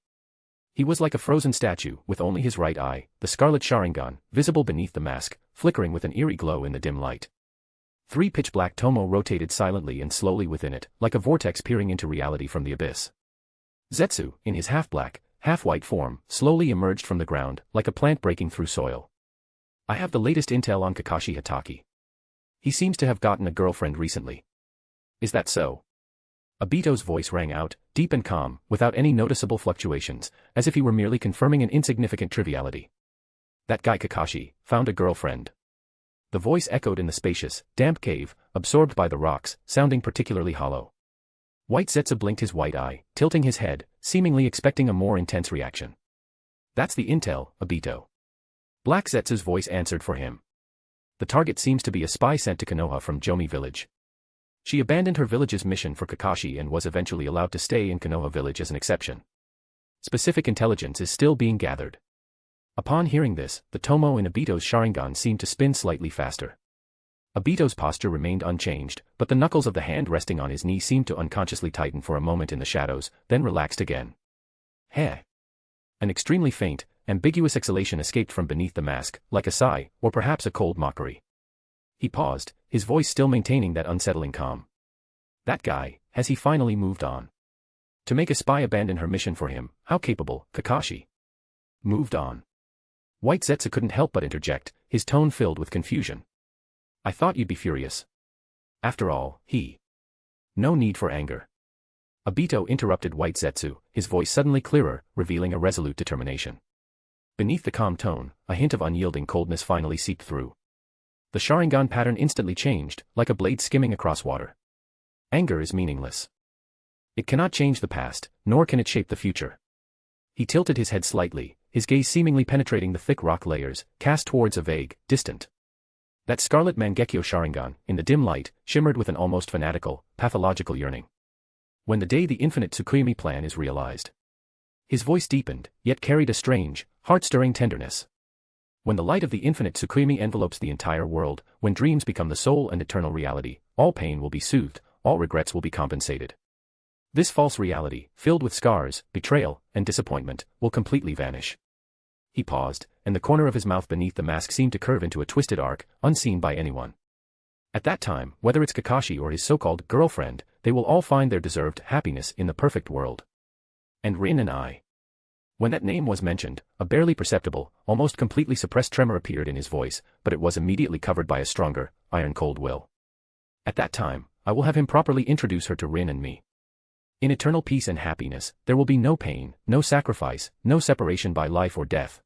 He was like a frozen statue, with only his right eye, the scarlet Sharingan, visible beneath the mask, flickering with an eerie glow in the dim light. 3 pitch-black tomo rotated silently and slowly within it, like a vortex peering into reality from the abyss. Zetsu, in his half-black, half-white form, slowly emerged from the ground, like a plant breaking through soil. I have the latest intel on Kakashi Hatake. He seems to have gotten a girlfriend recently. Is that so? Obito's voice rang out, deep and calm, without any noticeable fluctuations, as if he were merely confirming an insignificant triviality. That guy Kakashi found a girlfriend. The voice echoed in the spacious, damp cave, absorbed by the rocks, sounding particularly hollow. White Zetsu blinked his white eye, tilting his head, seemingly expecting a more intense reaction. That's the intel, Obito. Black Zetsu's voice answered for him. The target seems to be a spy sent to Konoha from Jomi village. She abandoned her village's mission for Kakashi and was eventually allowed to stay in Konoha village as an exception. Specific intelligence is still being gathered. Upon hearing this, the tomo in Obito's Sharingan seemed to spin slightly faster. Obito's posture remained unchanged, but the knuckles of the hand resting on his knee seemed to unconsciously tighten for a moment in the shadows, then relaxed again. Heh. An extremely faint, ambiguous exhalation escaped from beneath the mask, like a sigh, or perhaps a cold mockery. He paused, his voice still maintaining that unsettling calm. That guy, has he finally moved on? To make a spy abandon her mission for him, how capable, Kakashi? Moved on. White Zetsu couldn't help but interject, his tone filled with confusion. I thought you'd be furious. After all, No need for anger. Obito interrupted White Zetsu, his voice suddenly clearer, revealing a resolute determination. Beneath the calm tone, a hint of unyielding coldness finally seeped through. The Sharingan pattern instantly changed, like a blade skimming across water. Anger is meaningless. It cannot change the past, nor can it shape the future. He tilted his head slightly, his gaze seemingly penetrating the thick rock layers, cast towards a vague, distant. That scarlet Mangekyo Sharingan, in the dim light, shimmered with an almost fanatical, pathological yearning. When the day the Infinite Tsukuyomi plan is realized. His voice deepened, yet carried a strange, heart-stirring tenderness. When the light of the Infinite Tsukuyomi envelopes the entire world, when dreams become the sole and eternal reality, all pain will be soothed, all regrets will be compensated. This false reality, filled with scars, betrayal, and disappointment, will completely vanish. He paused, and the corner of his mouth beneath the mask seemed to curve into a twisted arc, unseen by anyone. At that time, whether it's Kakashi or his so-called girlfriend, they will all find their deserved happiness in the perfect world. And Rin and I. When that name was mentioned, a barely perceptible, almost completely suppressed tremor appeared in his voice, but it was immediately covered by a stronger, iron-cold will. At that time, I will have him properly introduce her to Rin and me. In eternal peace and happiness, there will be no pain, no sacrifice, no separation by life or death.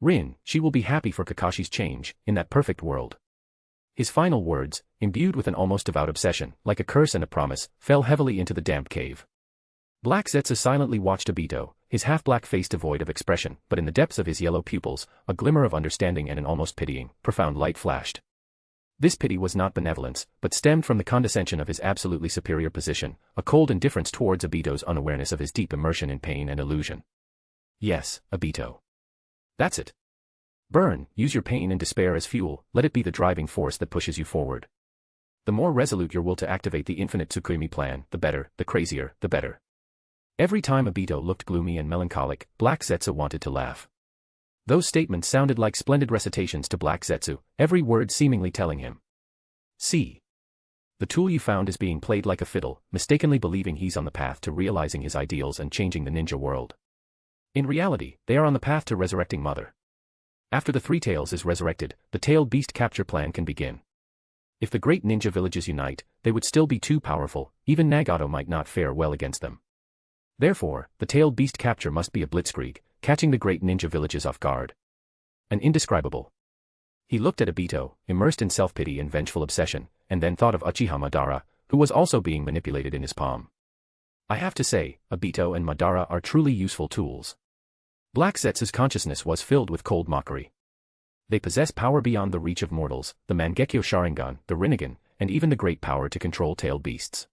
Rin, she will be happy for Kakashi's change, in that perfect world. His final words, imbued with an almost devout obsession, like a curse and a promise, fell heavily into the damp cave. Black Zetsu silently watched Obito, his half-black face devoid of expression, but in the depths of his yellow pupils, a glimmer of understanding and an almost pitying, profound light flashed. This pity was not benevolence, but stemmed from the condescension of his absolutely superior position, a cold indifference towards Obito's unawareness of his deep immersion in pain and illusion. Yes, Obito. That's it. Burn, use your pain and despair as fuel, let it be the driving force that pushes you forward. The more resolute your will to activate the Infinite Tsukuyomi plan, the better, the crazier, the better. Every time Obito looked gloomy and melancholic, Black Zetsu wanted to laugh. Those statements sounded like splendid recitations to Black Zetsu, every word seemingly telling him. See. The tool you found is being played like a fiddle, mistakenly believing he's on the path to realizing his ideals and changing the ninja world. In reality, they are on the path to resurrecting Mother. After the Three Tails is resurrected, the tailed beast capture plan can begin. If the great ninja villages unite, they would still be too powerful, even Nagato might not fare well against them. Therefore, the tailed beast capture must be a blitzkrieg, catching the great ninja villages off guard. An indescribable. He looked at Obito, immersed in self-pity and vengeful obsession, and then thought of Uchiha Madara, who was also being manipulated in his palm. I have to say, Obito and Madara are truly useful tools. Black Zetsu's consciousness was filled with cold mockery. They possess power beyond the reach of mortals, the Mangekyo Sharingan, the Rinnegan, and even the great power to control tailed beasts.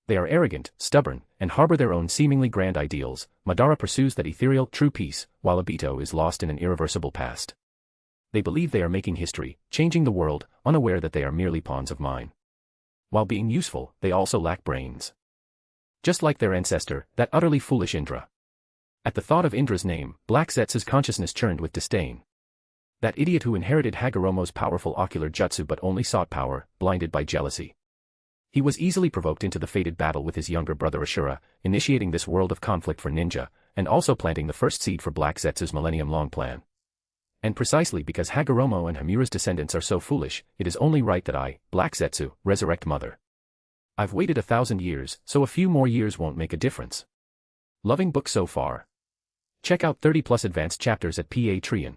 They are arrogant, stubborn, and harbor their own seemingly grand ideals. Madara pursues that ethereal, true peace, while Obito is lost in an irreversible past. They believe they are making history, changing the world, unaware that they are merely pawns of mine. While being useful, they also lack brains. Just like their ancestor, that utterly foolish Indra. At the thought of Indra's name, Black Zetsu's consciousness churned with disdain. That idiot who inherited Hagoromo's powerful ocular jutsu but only sought power, blinded by jealousy. He was easily provoked into the fated battle with his younger brother Ashura, initiating this world of conflict for ninja, and also planting the first seed for Black Zetsu's millennium-long plan. And precisely because Hagoromo and Hamura's descendants are so foolish, it is only right that I, Black Zetsu, resurrect Mother. I've waited 1,000 years, so a few more years won't make a difference. Loving book so far. Check out 30+ advanced chapters at Patreon.